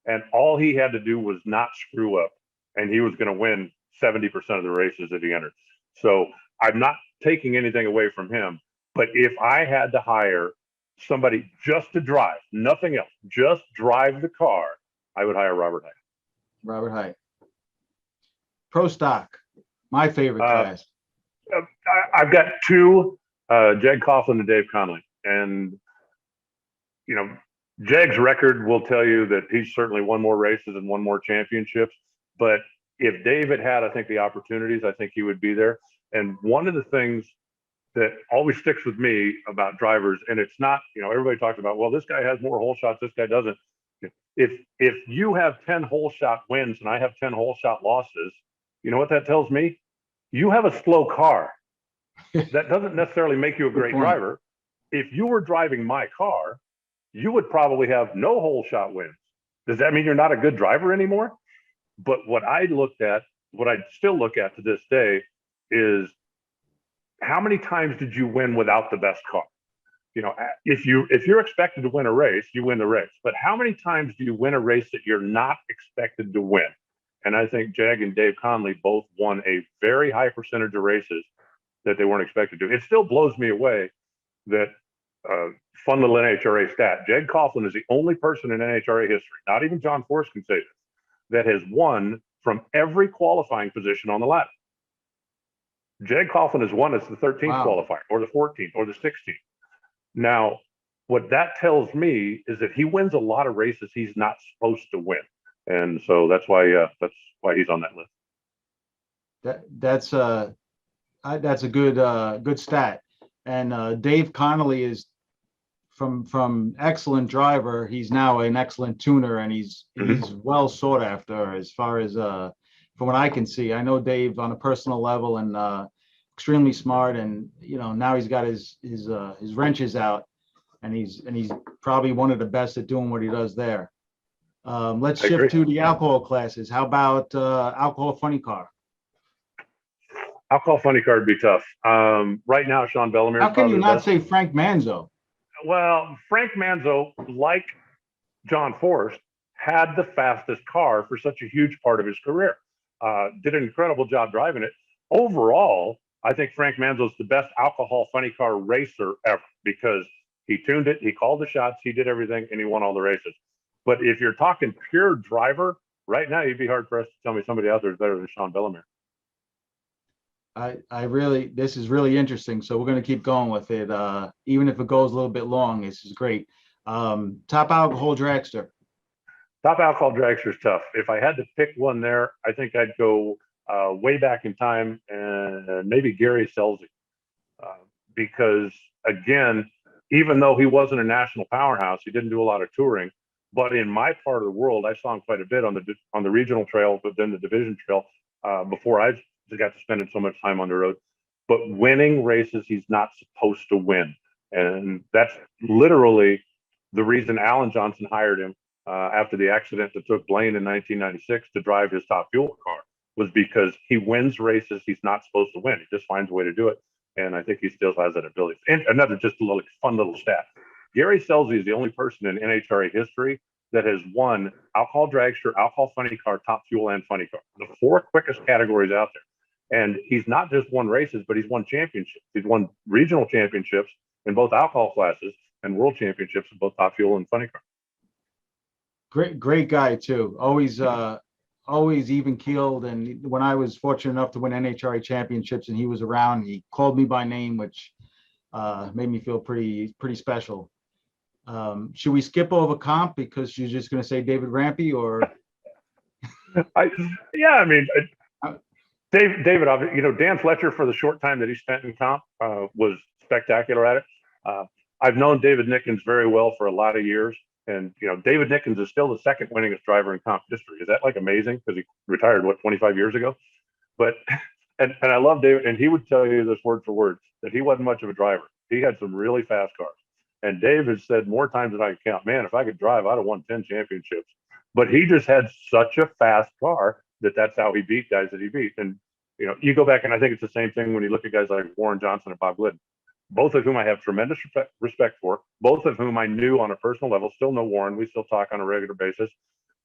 there, and all he had to do was not screw up, and he was going to win 70% of the races that he entered. So I'm not taking anything away from him, but if I had to hire somebody just to drive, nothing else, just drive the car, I would hire Robert Height. Robert Height. Pro stock, my favorite class. I've got two, Jag Coughlin and Dave Conley. And, Jag's record will tell you that he's certainly won more races and won more championships. But if David had, I think, the opportunities, I think he would be there. And one of the things that always sticks with me about drivers, and it's not, everybody talks about, well, this guy has more hole shots, this guy doesn't. If you have 10 hole shot wins and I have 10 hole shot losses, you know what that tells me? You have a slow car. That doesn't necessarily make you a great driver. If you were driving my car, you would probably have no hole shot wins. Does that mean you're not a good driver anymore? But what I still look at to this day is, how many times did you win without the best car? If you're expected to win a race, you win the race. But how many times do you win a race that you're not expected to win? And I think Jag and Dave Conley both won a very high percentage of races that they weren't expected to. It still blows me away that fun little NHRA stat. Jag Coughlin is the only person in NHRA history, not even John Force can say this, that has won from every qualifying position on the ladder. Jag Coughlin has won as the 13th qualifier, or the 14th, or the 16th. Now, what that tells me is that he wins a lot of races he's not supposed to win, and so that's why he's on that list. That's a good stat. And Dave Connolly is from excellent driver, he's now an excellent tuner, and he's well sought after as far as from what I can see. I know Dave on a personal level, and extremely smart, and now he's got his wrenches out, and he's probably one of the best at doing what he does there. Let's shift to the alcohol classes. How about alcohol funny car? Alcohol funny car would be tough. Right now, Sean Bellemere. How can you not say Frank Manzo? Well, Frank Manzo, like John Forrest, had the fastest car for such a huge part of his career. Did an incredible job driving it. Overall, I think Frank Manzo's the best alcohol funny car racer ever, because he tuned it, he called the shots, he did everything, and he won all the races. But if you're talking pure driver, right now, you'd be hard pressed to tell me somebody out there is better than Sean Bellemere. This is really interesting. So we're going to keep going with it. Even if it goes a little bit long, this is great. Top alcohol dragster. Top alcohol dragster is tough. If I had to pick one there, I think I'd go way back in time and maybe Gary Selzy. Because again, even though he wasn't a national powerhouse, he didn't do a lot of touring. But in my part of the world, I saw him quite a bit on the regional trail, but then the division trail before I got to spending so much time on the road. But winning races he's not supposed to win. And that's literally the reason Alan Johnson hired him after the accident that took Blaine in 1996 to drive his Top Fuel car, was because he wins races he's not supposed to win. He just finds a way to do it. And I think he still has that ability. And another just a little fun little stat. Gary Selzy is the only person in NHRA history that has won alcohol dragster, alcohol funny car, Top Fuel, and funny car. The 4 quickest categories out there. And he's not just won races, but he's won championships. He's won regional championships in both alcohol classes and world championships in both Top Fuel and funny car. Great guy too. Always even keeled. And when I was fortunate enough to win NHRA championships and he was around, he called me by name, which made me feel pretty special. Should we skip over comp because you're just going to say David Rampy, or? David, Dan Fletcher, for the short time that he spent in comp, was spectacular at it. I've known David Nickens very well for a lot of years. And, David Nickens is still the second winningest driver in comp history. Is that like amazing? Because he retired, 25 years ago? But, and I love David, and he would tell you this word for word, that he wasn't much of a driver. He had some really fast cars. And Dave has said more times than I can count, man, if I could drive, I'd have won 10 championships. But he just had such a fast car that's how he beat guys that he beat. And, you go back, and I think it's the same thing when you look at guys like Warren Johnson and Bob Glidden, both of whom I have tremendous respect for, both of whom I knew on a personal level, still know Warren, we still talk on a regular basis.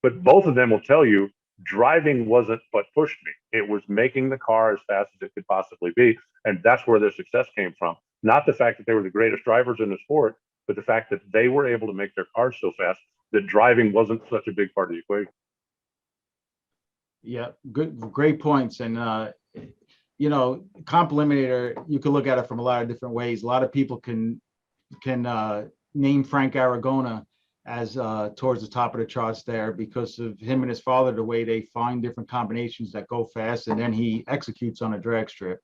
But both of them will tell you driving wasn't what pushed me. It was making the car as fast as it could possibly be. And that's where their success came from. Not the fact that they were the greatest drivers in the sport, but the fact that they were able to make their cars so fast that driving wasn't such a big part of the equation. Yeah, great points. And, comp eliminator, you can look at it from a lot of different ways. A lot of people can name Frank Aragona as towards the top of the charts there because of him and his father, the way they find different combinations that go fast, and then he executes on a drag strip.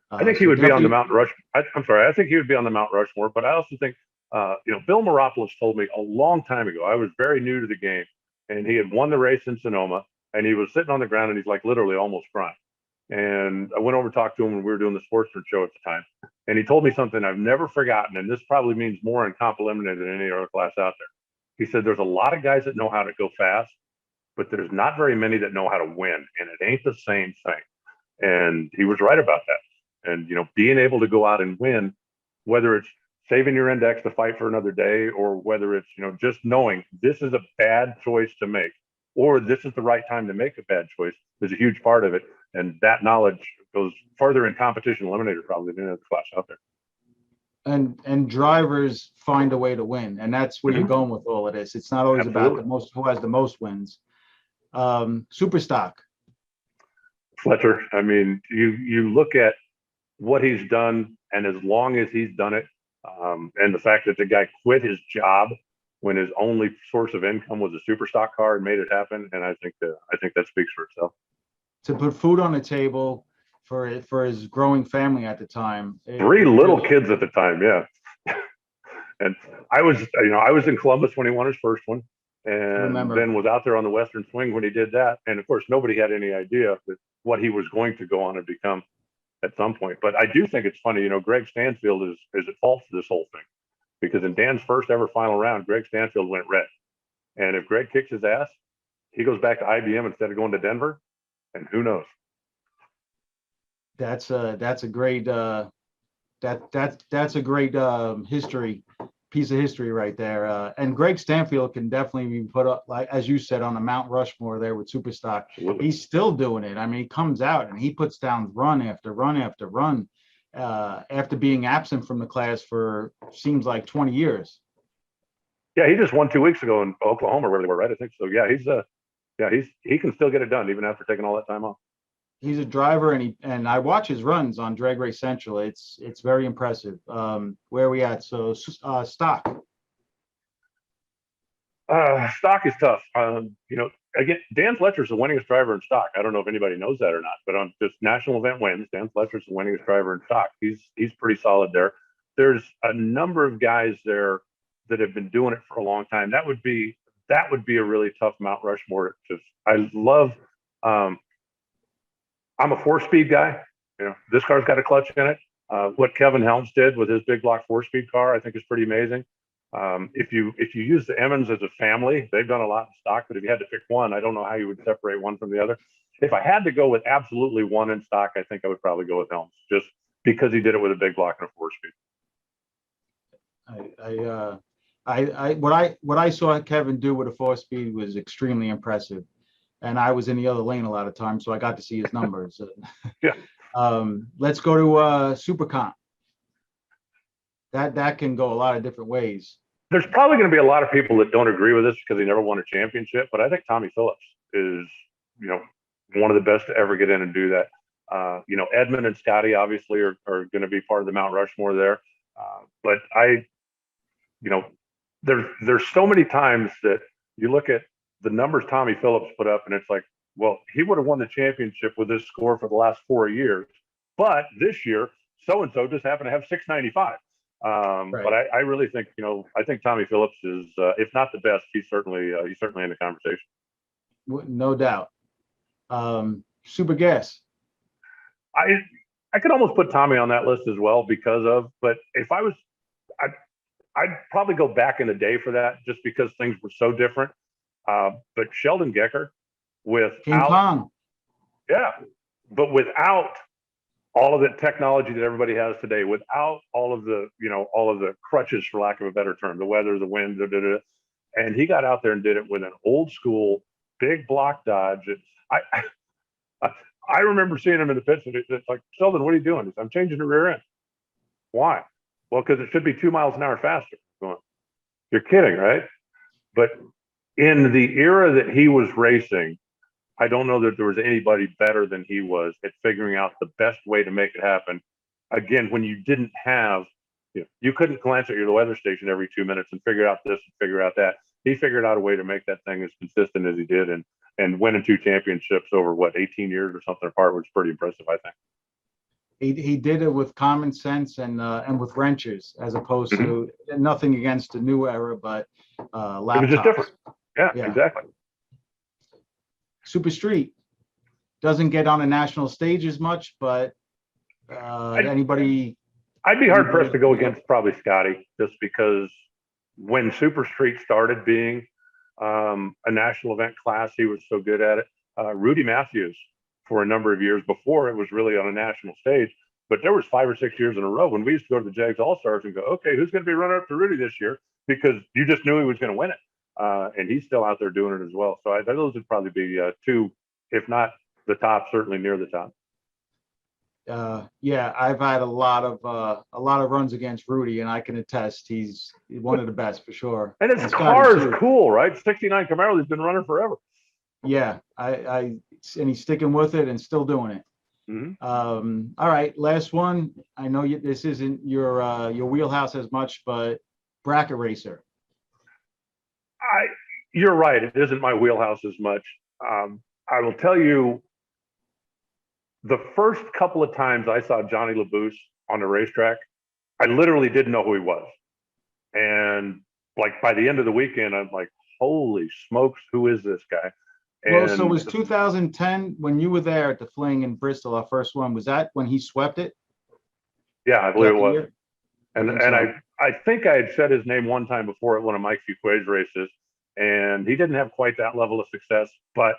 I think he would be on the Mount Rushmore. I'm sorry. I think he would be on the Mount Rushmore, but I also think, Bill Moropoulos told me a long time ago, I was very new to the game, and he had won the race in Sonoma, and he was sitting on the ground, and he's like literally almost crying. And I went over and talked to him when we were doing the Sportsman show at the time. And he told me something I've never forgotten, and this probably means more in comp eliminated than any other class out there. He said, there's a lot of guys that know how to go fast, but there's not very many that know how to win, and it ain't the same thing. And he was right about that. And, being able to go out and win, whether it's saving your index to fight for another day, or whether it's, just knowing this is a bad choice to make, or this is the right time to make a bad choice, is a huge part of it. And that knowledge goes further in competition eliminator probably than any other class out there. And drivers find a way to win, and that's where you're going with all of this. It's not always about the most, who has the most wins. Super stock. Fletcher. I mean, you look at what he's done, and as long as he's done it, and the fact that the guy quit his job when his only source of income was a super stock car and made it happen, and I think that speaks for itself. To put food on the table for his growing family at the time. 3 little kids at the time, yeah. And I was, I was in Columbus when he won his first one, and Remember. then was out there on the Western Swing when he did that. And of course, nobody had any idea that what he was going to go on and become at some point. But I do think it's funny, Greg Stanfield is at fault for this whole thing, because in Dan's first ever final round, Greg Stanfield went red. And if Greg kicks his ass, he goes back to IBM instead of going to Denver, and who knows? That's a great that's a great piece of history right there. And Greg Stanfield can definitely be put up, like as you said, on the Mount Rushmore there with Superstock. Absolutely. He's still doing it. I mean, he comes out and he puts down run after run after run after being absent from the class for seems like 20 years. Yeah, he just won 2 weeks ago in Oklahoma, where they were, right? I think so. Yeah, he can still get it done even after taking all that time off. He's a driver, and I watch his runs on Drag Race Central. It's very impressive. Where are we at? So stock. Stock is tough. Again, Dan Fletcher's the winningest driver in stock. I don't know if anybody knows that or not, but on just national event wins, Dan Fletcher's the winningest driver in stock. He's pretty solid there. There's a number of guys there that have been doing it for a long time. That would be a really tough Mount Rushmore. I love. I'm a 4-speed guy. This car's got a clutch in it. What Kevin Helms did with his big block 4-speed car, I think, is pretty amazing. If you use the Emmons as a family, they've done a lot in stock. But if you had to pick one, I don't know how you would separate one from the other. If I had to go with absolutely one in stock, I think I would probably go with Helms, just because he did it with a big block and a 4-speed. What I saw Kevin do with a 4-speed was extremely impressive. And I was in the other lane a lot of times, so I got to see his numbers. Yeah. Let's go to Super Comp. That can go a lot of different ways. There's probably going to be a lot of people that don't agree with this because he never won a championship, but I think Tommy Phillips is, one of the best to ever get in and do that. Edmund and Scotty obviously are going to be part of the Mount Rushmore there. But there's so many times that you look at the numbers Tommy Phillips put up, and it's like, well, he would have won the championship with this score for the last 4 years, but this year, so-and-so just happened to have 695. Right. But I really think, I think Tommy Phillips is, if not the best, he's certainly in the conversation. No doubt. Super Gas. I could almost put Tommy on that list as well but if I was, I'd probably go back in the day for that, just because things were so different. But Sheldon Gecker King Kong. Yeah, but without all of the technology that everybody has today, without all of the crutches, for lack of a better term, the weather, the wind, and he got out there and did it with an old school big block Dodge. I remember seeing him in the pits, and it's like, Sheldon, what are you doing? I'm changing the rear end. Why? Well, because it should be 2 miles an hour faster. You're kidding, right? But in the era that he was racing, I don't know that there was anybody better than he was at figuring out the best way to make it happen. Again, when you didn't have, you couldn't glance at your weather station every 2 minutes and figure out this and figure out that. He figured out a way to make that thing as consistent as he did, and winning 2 championships over 18 years or something apart was pretty impressive, I think. He did it with common sense and with wrenches, as opposed to nothing against the new era, but laptops. It was just different. Yeah, exactly. Super Street doesn't get on a national stage as much, but anybody. I'd be hard pressed to go against probably Scotty, just because when Super Street started being a national event class, he was so good at it. Rudy Matthews, for a number of years before it was really on a national stage, but there was 5 or 6 years in a row when we used to go to the Jags All-Stars and go, okay, who's going to be running up to Rudy this year? Because you just knew he was going to win it. And he's still out there doing it as well. So those would probably be 2, if not the top, certainly near the top. Yeah, I've had a lot of runs against Rudy, and I can attest he's one of the best for sure. And his car is cool, right? 69 Camaro, he's been running forever. Yeah, and he's sticking with it and still doing it. Mm-hmm. All right, last one. I know this isn't your wheelhouse as much, but bracket racer. You're right. It isn't my wheelhouse as much. I will tell you, the first couple of times I saw Johnny LaBousse on the racetrack, I literally didn't know who he was. And like by the end of the weekend, I'm like, holy smokes, who is this guy? Well, so it was 2010 when you were there at the Fling in Bristol, our first one. Was that when he swept it? Yeah, I believe it was. And think and so. I think I had said his name one time before at one of Mike Fuquay's races, and he didn't have quite that level of success, but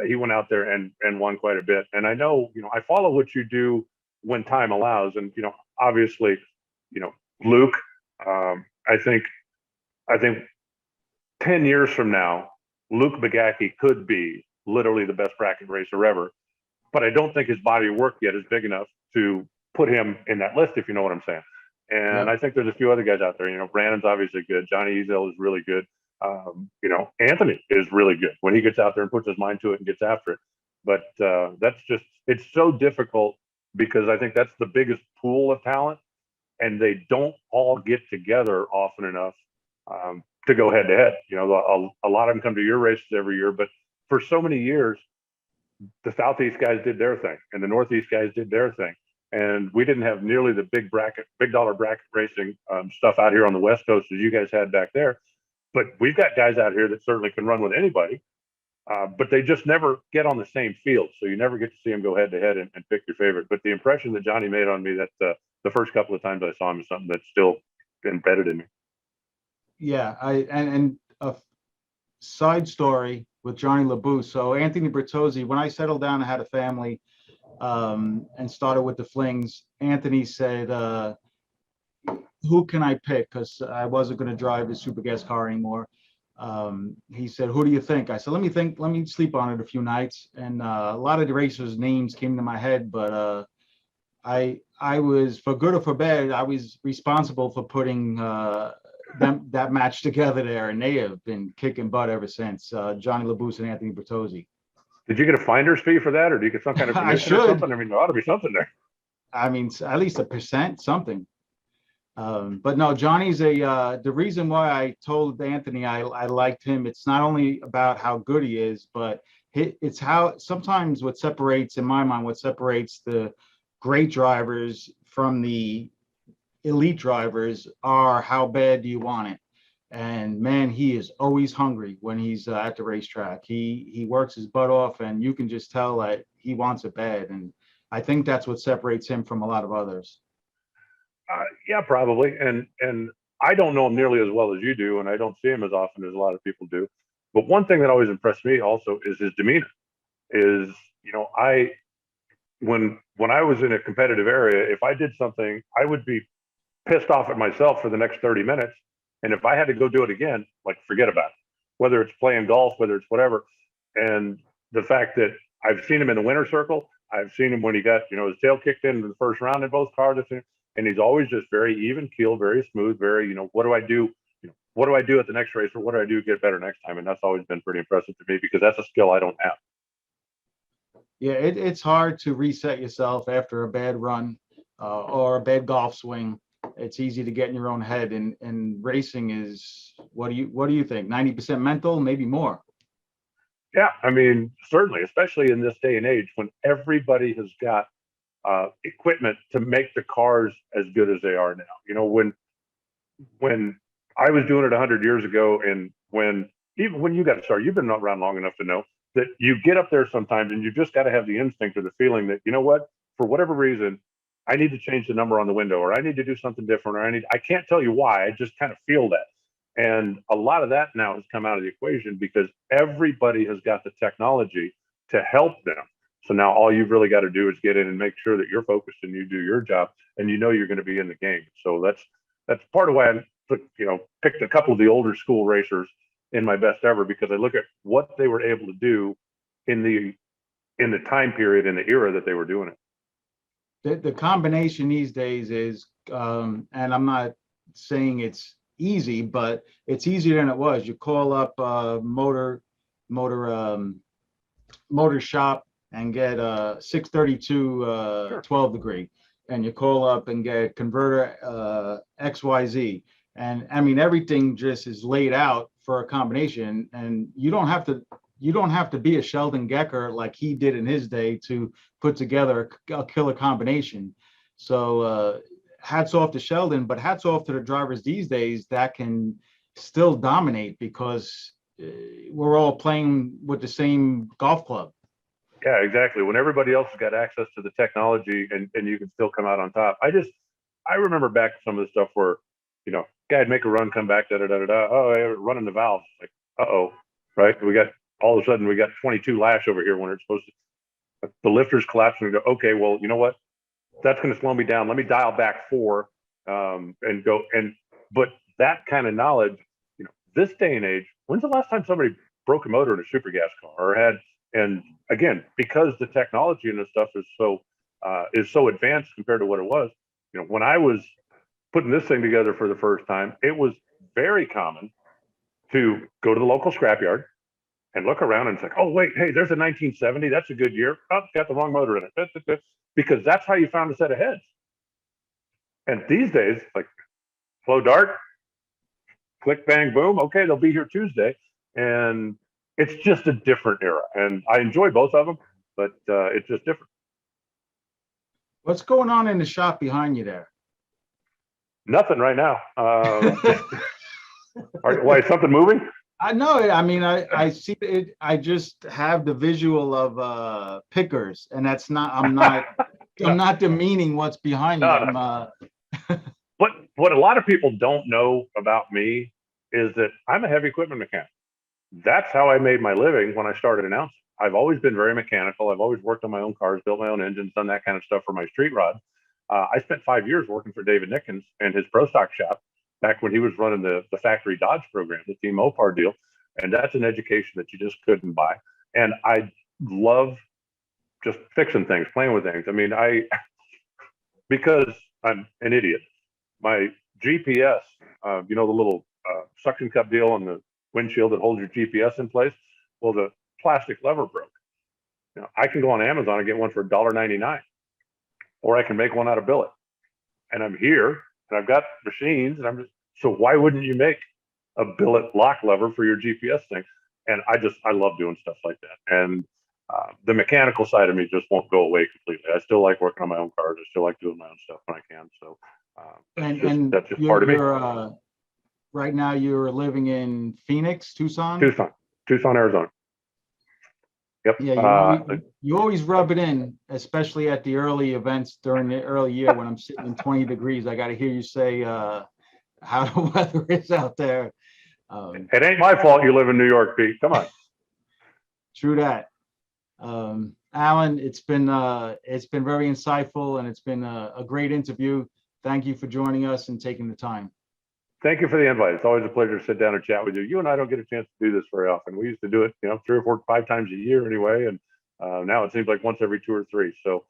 he went out there and won quite a bit. And I know, I follow what you do when time allows, and obviously, Luke, I think 10 years from now, Luke Bagacki could be literally the best bracket racer ever, but I don't think his body of work yet is big enough to put him in that list, if you know what I'm saying. And I think there's a few other guys out there. Brandon's obviously good. Johnny Ezel is really good. Anthony is really good when he gets out there and puts his mind to it and gets after it. But it's so difficult because I think that's the biggest pool of talent, and they don't all get together often enough to go head to head. A lot of them come to your races every year, but for so many years, the Southeast guys did their thing and the Northeast guys did their thing. And we didn't have nearly the big dollar bracket racing stuff out here on the West Coast as you guys had back there. But we've got guys out here that certainly can run with anybody, but they just never get on the same field. So you never get to see them go head to head and pick your favorite. But the impression that Johnny made on me that the first couple of times I saw him is something that's still embedded in me. Yeah, and a side story with Johnny LeBoux. So Anthony Bertozzi, when I settled down and had a family and started with the Flings, Anthony said, who can I pick? Because I wasn't going to drive the super gas car anymore. He said, who do you think? I said, let me sleep on it a few nights. And a lot of the racers' names came to my head, but I was, for good or for bad, I was responsible for putting that match together there, and they have been kicking butt ever since. Johnny LeBoux and Anthony Bertozzi. Did you get a finder's fee for that, or do you get some kind of commission or something? I mean, there ought to be something there. I mean, at least 1%, something. But no, Johnny's the reason why I told Anthony I liked him. It's not only about how good he is, but it's how sometimes what separates, in my mind, what separates the great drivers from the elite drivers are how bad do you want it. And man, he is always hungry when he's at the racetrack. He works his butt off, and you can just tell that he wants it bad. And I think that's what separates him from a lot of others. Yeah, probably. And I don't know him nearly as well as you do, and I don't see him as often as a lot of people do. But one thing that always impressed me also is his demeanor. When I was in a competitive area, if I did something, I would be pissed off at myself for the next 30 minutes. And if I had to go do it again, like, forget about it, whether it's playing golf, whether it's whatever. And the fact that I've seen him in the winner's circle, I've seen him when he got, his tail kicked in the first round in both cars. And he's always just very even keel, very smooth, very, what do I do? What do I do at the next race, or what do I do to get better next time? And that's always been pretty impressive to me, because that's a skill I don't have. Yeah, it's hard to reset yourself after a bad run or a bad golf swing. It's easy to get in your own head, and racing is, what do you think? 90% mental, maybe more. Yeah, I mean, certainly, especially in this day and age when everybody has got equipment to make the cars as good as they are now. When I was doing it 100 years ago, and even when you got started, you've been around long enough to know that you get up there sometimes and you just got to have the instinct or the feeling that, for whatever reason, I need to change the number on the window, or I need to do something different, or I can't tell you why, I just kind of feel that. And a lot of that now has come out of the equation because everybody has got the technology to help them. So now all you've really got to do is get in and make sure that you're focused and you do your job, and you're going to be in the game. So that's part of why I picked a couple of the older school racers in my best ever, because I look at what they were able to do in the time period, in the era that they were doing it. The combination these days is, and I'm not saying it's easy, but it's easier than it was. You call up motor shop and get a 632 12 degree, and you call up and get converter XYZ, and I mean, everything just is laid out for a combination, and you don't have to be a Sheldon Gecker like he did in his day to put together a killer combination. So hats off to Sheldon, but hats off to the drivers these days that can still dominate because we're all playing with the same golf club. Yeah, exactly. When everybody else has got access to the technology and you can still come out on top. I remember back some of the stuff where, guy'd make a run, come back, da-da-da-da-da. Oh, hey, running the valves. Like, uh-oh, right? All of a sudden we got 22 lash over here when it's supposed to, the lifters collapse and go, okay, well, you know what? That's going to slow me down. Let me dial back 4 and go. But that kind of knowledge, this day and age, when's the last time somebody broke a motor in a super gas car or had, and again, because the technology and this stuff is so advanced compared to what it was, when I was putting this thing together for the first time, it was very common to go to the local scrapyard and look around and say, oh, wait, hey, there's a 1970. That's a good year. Oh, it's got the wrong motor in it. Because that's how you found a set of heads. And these days, like flow dart, click, bang, boom. Okay, they'll be here Tuesday. And it's just a different era. And I enjoy both of them, but it's just different. What's going on in the shop behind you there? Nothing right now. Why, is something moving? I know it. I mean, I see it. I just have the visual of pickers, and that's not. I'm not demeaning what's behind them. What a lot of people don't know about me is that I'm a heavy equipment mechanic. That's how I made my living when I started announcing. I've always been very mechanical. I've always worked on my own cars, built my own engines, done that kind of stuff for my street rod. I spent 5 years working for David Nickens and his Pro Stock shop back when he was running the factory Dodge program, the Team Mopar deal. And that's an education that you just couldn't buy. And I love just fixing things, playing with things. I mean, because I'm an idiot, my GPS, the little suction cup deal on the windshield that holds your GPS in place, well, the plastic lever broke. I can go on Amazon and get one for $1.99, or I can make one out of billet. And I'm here and I've got machines and so why wouldn't you make a billet lock lever for your GPS thing? And I love doing stuff like that. And the mechanical side of me just won't go away completely. I still like working on my own cars. I still like doing my own stuff when I can. So that's just part of me. Right now you're living in Phoenix, Tucson, Arizona. Yep. Yeah, you always rub it in, especially at the early events during the early year when I'm sitting in 20 degrees. I got to hear you say how the weather is out there. It ain't my fault you live in New York, Pete. Come on. True that. Alan, it's been very insightful and it's been a great interview. Thank you for joining us and taking the time. Thank you for the invite. It's always a pleasure to sit down and chat with you. You and I don't get a chance to do this very often. We used to do it, 3 or 4, 5 times a year anyway. And now it seems like once every 2 or 3. So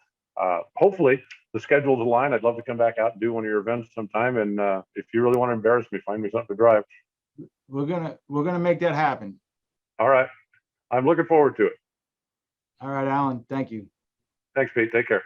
hopefully the schedules align. I'd love to come back out and do one of your events sometime. And if you really want to embarrass me, find me something to drive. We're gonna make that happen. All right. I'm looking forward to it. All right, Alan. Thank you. Thanks, Pete. Take care.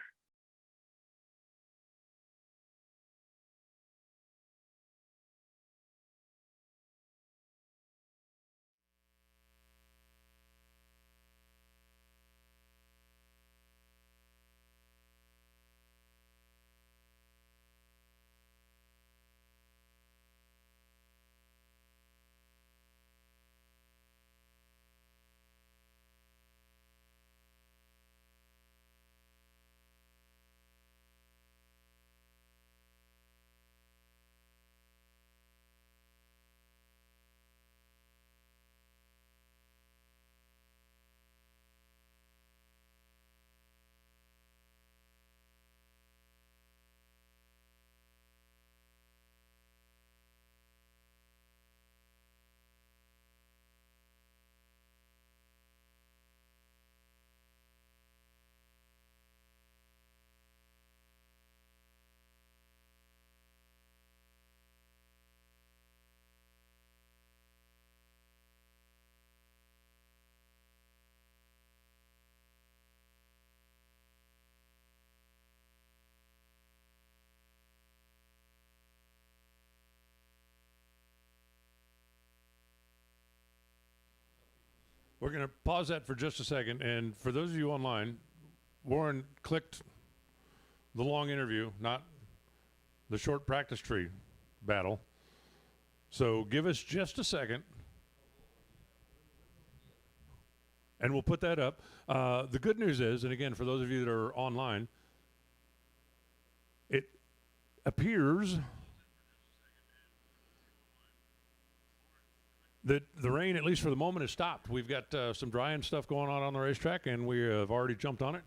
We're going to pause that for just a second. And for those of you online, Warren clicked the long interview, not the short practice tree battle. So give us just a second, and we'll put that up. The good news is, and again, for those of you that are online, it appears that the rain, at least for the moment, has stopped. We've got some drying stuff going on the racetrack, and we have already jumped on it,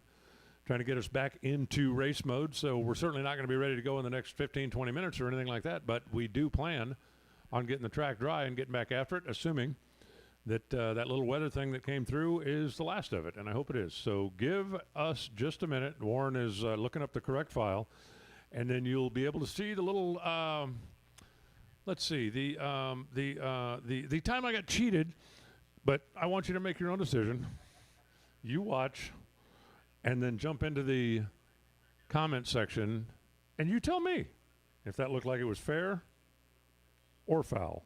trying to get us back into race mode. So we're certainly not going to be ready to go in the next 15, 20 minutes or anything like that, but we do plan on getting the track dry and getting back after it, assuming that that little weather thing that came through is the last of it, and I hope it is. So give us just a minute. Warren is looking up the correct file, and then you'll be able to see the little let's see, the time I got cheated, but I want you to make your own decision. You watch, and then jump into the comment section, and you tell me if that looked like it was fair or foul.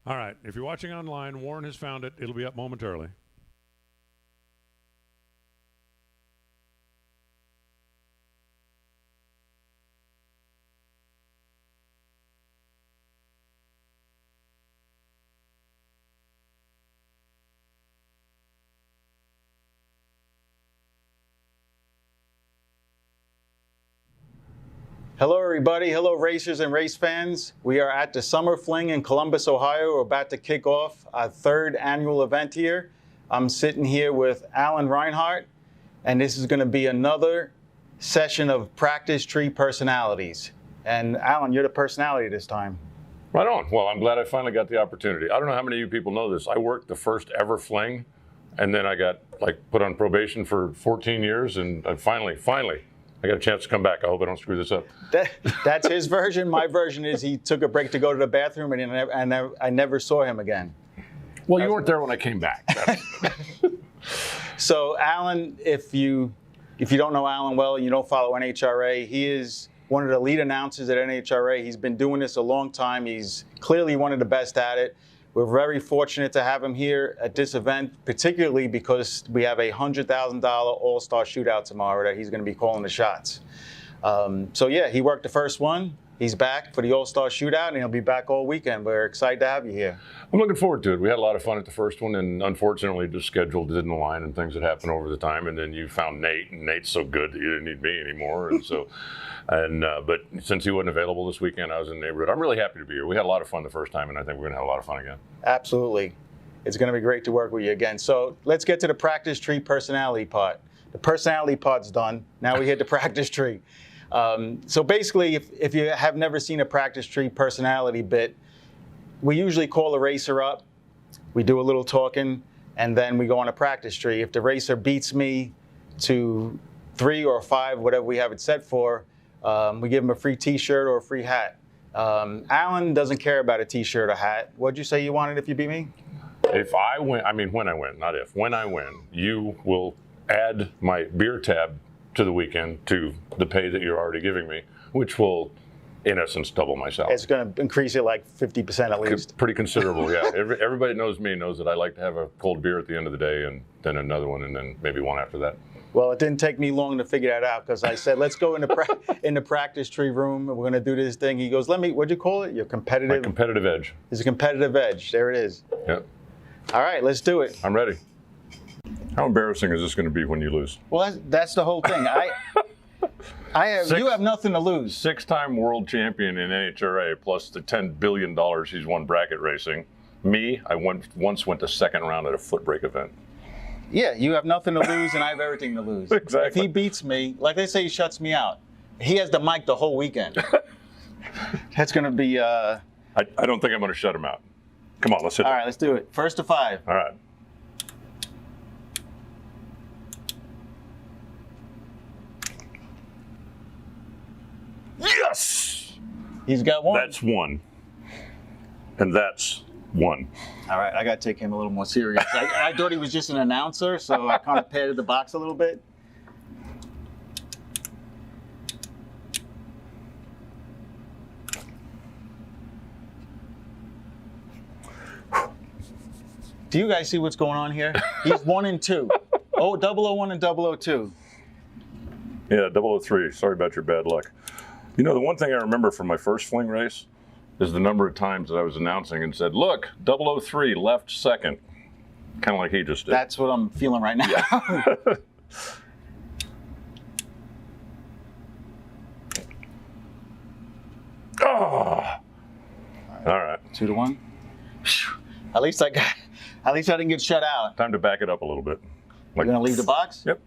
All right, if you're watching online, Warren has found it. It'll be up momentarily. Hello, everybody. Hello, racers and race fans. We are at the Summer Fling in Columbus, Ohio. We're about to kick off our third annual event here. I'm sitting here with Alan Reinhardt, and this is going to be another session of practice tree personalities. And Alan, you're the personality this time. Right on. Well, I'm glad I finally got the opportunity. I don't know how many of you people know this. I worked the first ever Fling, and then I got put on probation for 14 years, and finally, I got a chance to come back. I hope I don't screw this up. That's his version. My version is he took a break to go to the bathroom, and I never saw him again. Well, you weren't there when I came back. So, Alan, if you don't know Alan well and you don't follow NHRA, he is one of the lead announcers at NHRA. He's been doing this a long time. He's clearly one of the best at it. We're very fortunate to have him here at this event, particularly because we have a $100,000 All-Star Shootout tomorrow that he's going to be calling the shots. So yeah, he worked the first one. He's back for the All-Star Shootout, and he'll be back all weekend. We're excited to have you here. I'm looking forward to it. We had a lot of fun at the first one, and unfortunately, the schedule didn't align and things that happened over the time. And then you found Nate, and Nate's so good that you didn't need me anymore. And so, but since he wasn't available this weekend, I was in the neighborhood. I'm really happy to be here. We had a lot of fun the first time, and I think we're going to have a lot of fun again. Absolutely. It's going to be great to work with you again. So let's get to the practice tree personality part. The personality part's done. Now we hit the practice tree. So basically, if you have never seen a practice tree personality bit, we usually call a racer up, we do a little talking, and then we go on a practice tree. If the racer beats me to 3 or 5, whatever we have it set for, we give him a free t-shirt or a free hat. Alan doesn't care about a t-shirt or hat. What'd you say you wanted if you beat me? If I win, I mean when I win, not if. When I win, you will add my beer tab to the weekend to the pay that you're already giving me, which will, in essence, double my salary. It's going to increase it like 50% at least. Pretty considerable, yeah. Everybody knows me, knows that I like to have a cold beer at the end of the day and then another one and then maybe one after that. Well, it didn't take me long to figure that out because I said, let's go in the practice tree room. We're going to do this thing. He goes, what'd you call it? Your competitive? My competitive edge. It's a competitive edge. There it is. Yep. All right, let's do it. I'm ready. How embarrassing is this going to be when you lose? Well, that's the whole thing. You have nothing to lose. 6-time world champion in NHRA plus the $10 billion he's won bracket racing. Me, I once went to second round at a foot brake event. Yeah, you have nothing to lose and I have everything to lose. Exactly. If he beats me, like they say, he shuts me out. He has the mic the whole weekend. That's going to be... I don't think I'm going to shut him out. Come on, let's hit it. All right, let's do it. First to 5. All right. Yes! He's got 1. That's 1. And that's 1. All right, I got to take him a little more serious. I thought he was just an announcer, so I kind of padded the box a little bit. Do you guys see what's going on here? He's 1 and 2. Oh, 001 and 002. Yeah, 003. Sorry about your bad luck. You know, the one thing I remember from my first Fling race is the number of times that I was announcing and said, look, 003 left second. Kind of like he just did. That's what I'm feeling right now. Yeah. Oh. All right. 2 to 1. At least I didn't get shut out. Time to back it up a little bit. You're going to leave the box? Yep.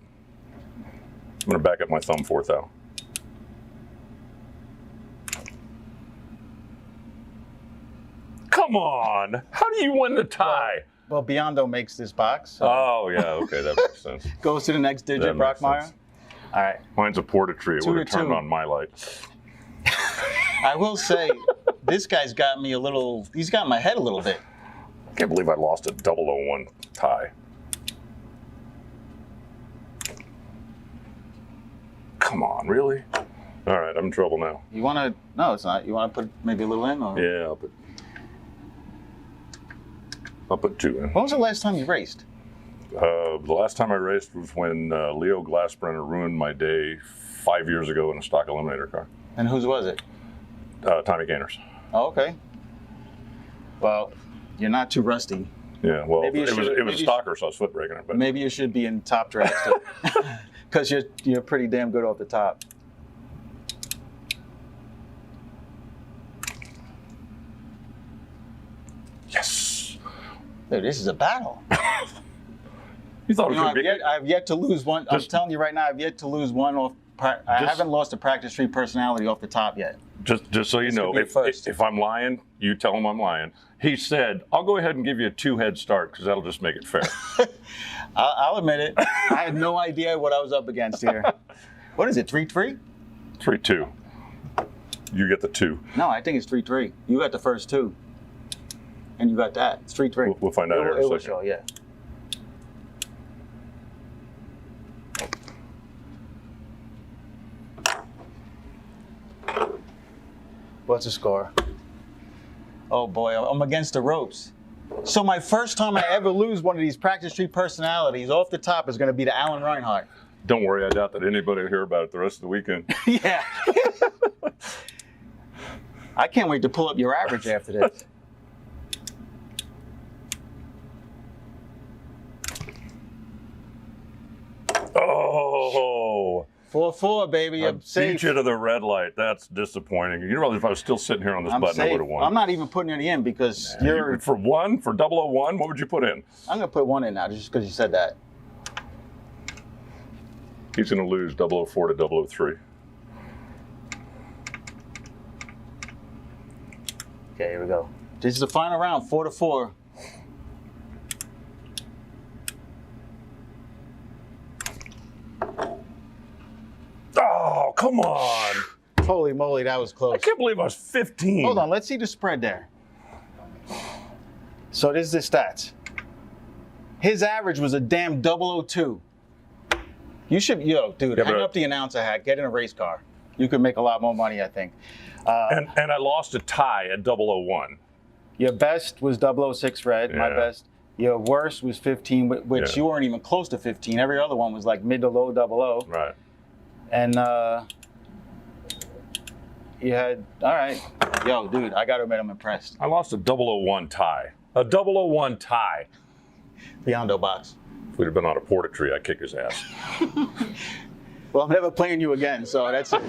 I'm going to back up my thumb 4th out. Come on. How do you win the tie? Well, Biondo makes this box. So. Oh, yeah. Okay, that makes sense. Goes to the next digit, Brockmeyer. All right. Mine's a porta tree. It 2 would to have turned 2. on my light. I will say, this guy's got me a little, he's got my head a little bit. I can't believe I lost a 001 tie. Come on, really? All right, I'm in trouble now. You want to, no, it's not. You want to put maybe a little in? Or? Yeah, I'll put 2 in. When was the last time you raced? The last time I raced was when Leo Glassbrenner ruined my day 5 years ago in a stock Eliminator car. And whose was it? Tommy Gaynors. Oh, okay. Well, you're not too rusty. Yeah, well, it was a stalker, so I was foot braking it. But maybe you should be in top dragster because you're pretty damn good off the top. Yes. Dude, this is a battle. You thought it was going to be? I've yet to lose one. I'm telling you right now, I've yet to lose one off. I haven't lost a practice tree personality off the top yet. Just so you know, if I'm lying, you tell him I'm lying. He said, I'll go ahead and give you a 2 head start because that'll just make it fair. I'll admit it. I had no idea what I was up against here. What is it, 3-3? 3-2. You get the 2. No, I think it's 3-3. You got the first 2. And you got that. It's 3-3. We'll find out here in a second. Show, yeah. What's the score? Oh boy, I'm against the ropes. So my first time I ever lose one of these practice tree personalities off the top is going to be to Alan Reinhardt. Don't worry, I doubt that anybody will hear about it the rest of the weekend. Yeah. I can't wait to pull up your average after this. Oh. 4-4, baby. I'm Beat safe. you to the red light. That's disappointing. You know, if I was still sitting here on this I'm button, I safe. would have won. I'm not even putting any in because you're. For 001, what would you put in? I'm going to put 1 in now just because you said that. He's going to lose 004 to 003. Okay, here we go. This is the final round, 4-4. Oh, come on. Holy moly, that was close. I can't believe I was 15. Hold on, let's see the spread there. So this is the stats. His average was a damn 002. You should, dude, hang up the announcer hat, get in a race car. You could make a lot more money, I think. And I lost a tie at 001. Your best was 006 red, my best. Your worst was 15, which you weren't even close to 15. Every other one was like mid to low 00. Right. And you had, all right. Yo, dude, I got to admit, I'm impressed. I lost a 001 tie. A 001 tie. Beyond box. If we'd have been on a porta tree, I'd kick his ass. Well, I'm never playing you again, so that's it.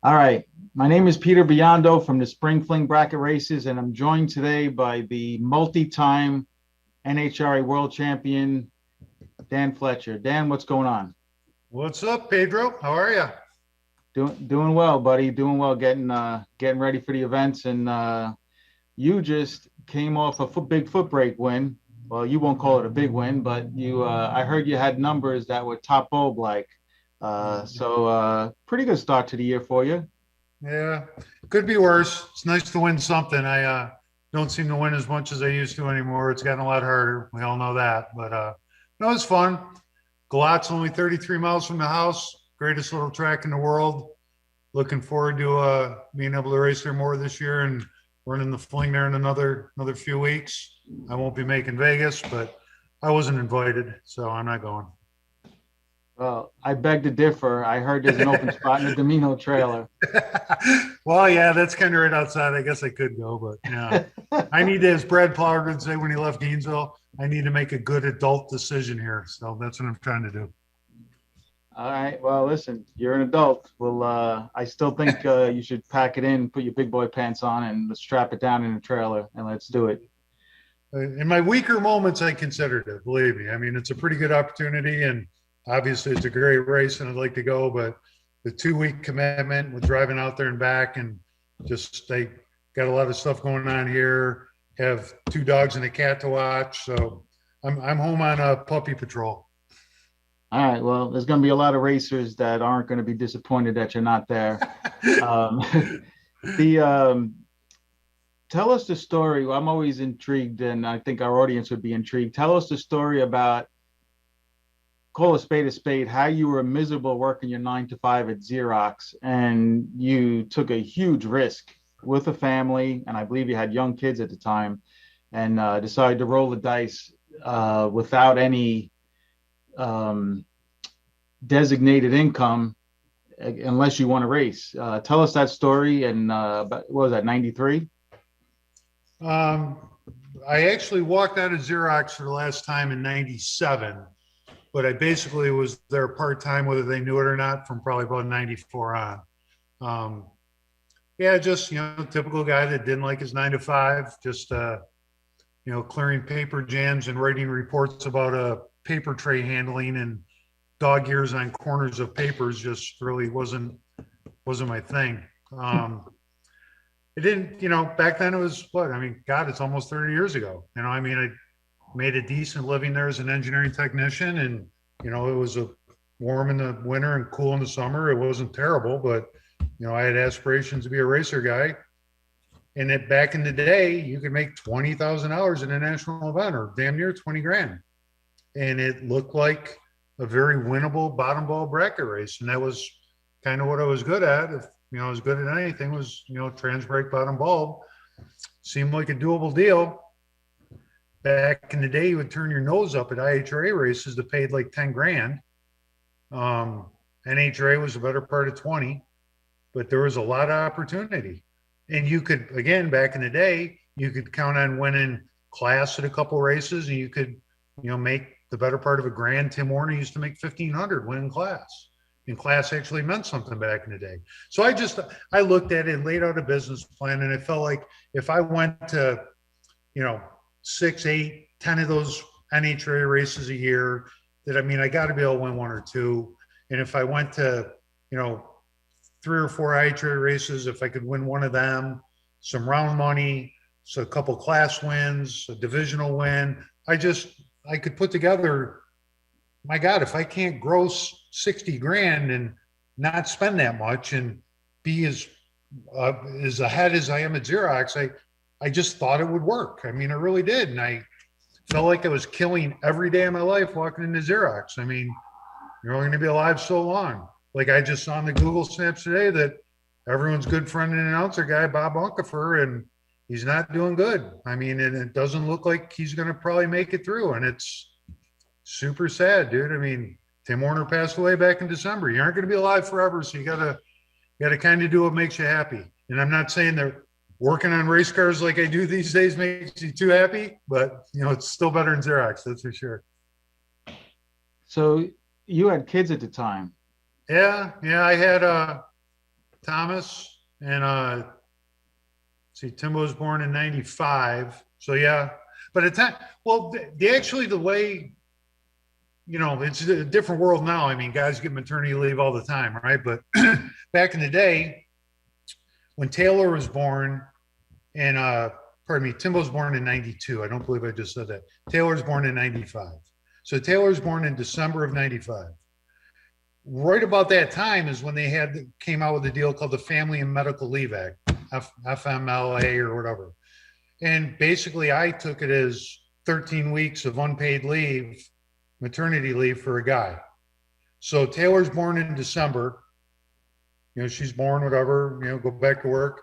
All right. My name is Peter Biondo from the Spring Fling Bracket Races, and I'm joined today by the multi-time NHRA World Champion, Dan Fletcher. Dan, what's going on? What's up, Pedro? How are you? Doing well, buddy. Doing well, getting ready for the events. And you just came off a big foot brake win. Well, you won't call it a big win, but you I heard you had numbers that were top bulb like. So pretty good start to the year for you. Yeah, could be worse. It's nice to win something. I don't seem to win as much as I used to anymore. It's gotten a lot harder. We all know that. But no, it's fun. Galat's only 33 miles from the house. Greatest little track in the world. Looking forward to being able to race there more this year and running the Fling there in another few weeks. I won't be making Vegas, but I wasn't invited, so I'm not going. Well, I beg to differ. I heard there's an open spot in the Domino trailer. Well, yeah, that's kind of right outside. I guess I could go, but yeah. I need to, as Brad Plower would say when he left Gainesville, I need to make a good adult decision here. So that's what I'm trying to do. All right. Well, listen, you're an adult. Well, I still think you should pack it in, put your big boy pants on, and let's strap it down in the trailer, and let's do it. In my weaker moments, I considered it, believe me. I mean, it's a pretty good opportunity, and obviously it's a great race, and I'd like to go, but the 2-week commitment with driving out there and back, and just they got a lot of stuff going on here, have 2 dogs and a cat to watch, so I'm home on a puppy patrol. All right. Well, there's going to be a lot of racers that aren't going to be disappointed that you're not there. Tell us the story. I'm always intrigued, and I think our audience would be intrigued. Tell us the story about, call a spade, how you were miserable working your 9-to-5 at Xerox, and you took a huge risk with a family, and I believe you had young kids at the time, and decided to roll the dice without any designated income unless you want to race. Tell us that story. And what was that, 93? I actually walked out of Xerox for the last time in '97, but I basically was there part-time, whether they knew it or not, from probably about '94 on. Yeah, just, typical guy that didn't like his 9 to 5, just, clearing paper jams and writing reports about paper tray handling and dog ears on corners of papers just really wasn't my thing. It didn't, back then it was what? I mean, God, it's almost 30 years ago. I made a decent living there as an engineering technician, and, it was warm in the winter and cool in the summer. It wasn't terrible, but, I had aspirations to be a racer guy. And back in the day, you could make $20,000 in a national event, or damn near 20 grand. And it looked like a very winnable bottom ball bracket race. And that was kind of what I was good at. If, I was good at anything, was, trans brake bottom bulb. Seemed like a doable deal. Back in the day, you would turn your nose up at IHRA races that paid like 10 grand. NHRA was the better part of 20, but there was a lot of opportunity. And you could, again, back in the day, you could count on winning class at a couple races, and you could, make the better part of a grand. Tim Warner used to make 1,500 winning class. And class actually meant something back in the day. So I looked at it and laid out a business plan, and it felt like if I went to, 6, 8, 10 of those NHRA races a year, that, I got to be able to win 1 or 2. And if I went to, 3 or 4 IHRA races, if I could win 1 of them, some round money, so a couple class wins, a divisional win, I could put together, my God, if I can't gross 60 grand and not spend that much and be as ahead as I am at Xerox, I just thought it would work. I really did. And I felt like I was killing every day of my life walking into Xerox. You're only going to be alive so long. Like I just saw on the Google Snaps today that everyone's good friend and announcer guy, Bob Unkefer, and he's not doing good. And it doesn't look like he's going to probably make it through. And it's super sad, dude. Tim Warner passed away back in December. You aren't going to be alive forever, so you gotta kind of do what makes you happy. And I'm not saying that working on race cars like I do these days makes you too happy, but it's still better than Xerox, that's for sure. So you had kids at the time. Yeah, I had Thomas, and Tim was born in '95. So yeah, but at time, well, the way, it's a different world now. Guys get maternity leave all the time, right? But back in the day, when Taylor was born, and Tim was born in '92. I don't believe I just said that. Taylor was born in '95. So Taylor's born in December of '95. Right about that time is when they came out with a deal called the Family and Medical Leave Act, FMLA or whatever. And basically I took it as 13 weeks of unpaid leave, maternity leave for a guy. So Taylor's born in December. She's born, whatever, go back to work.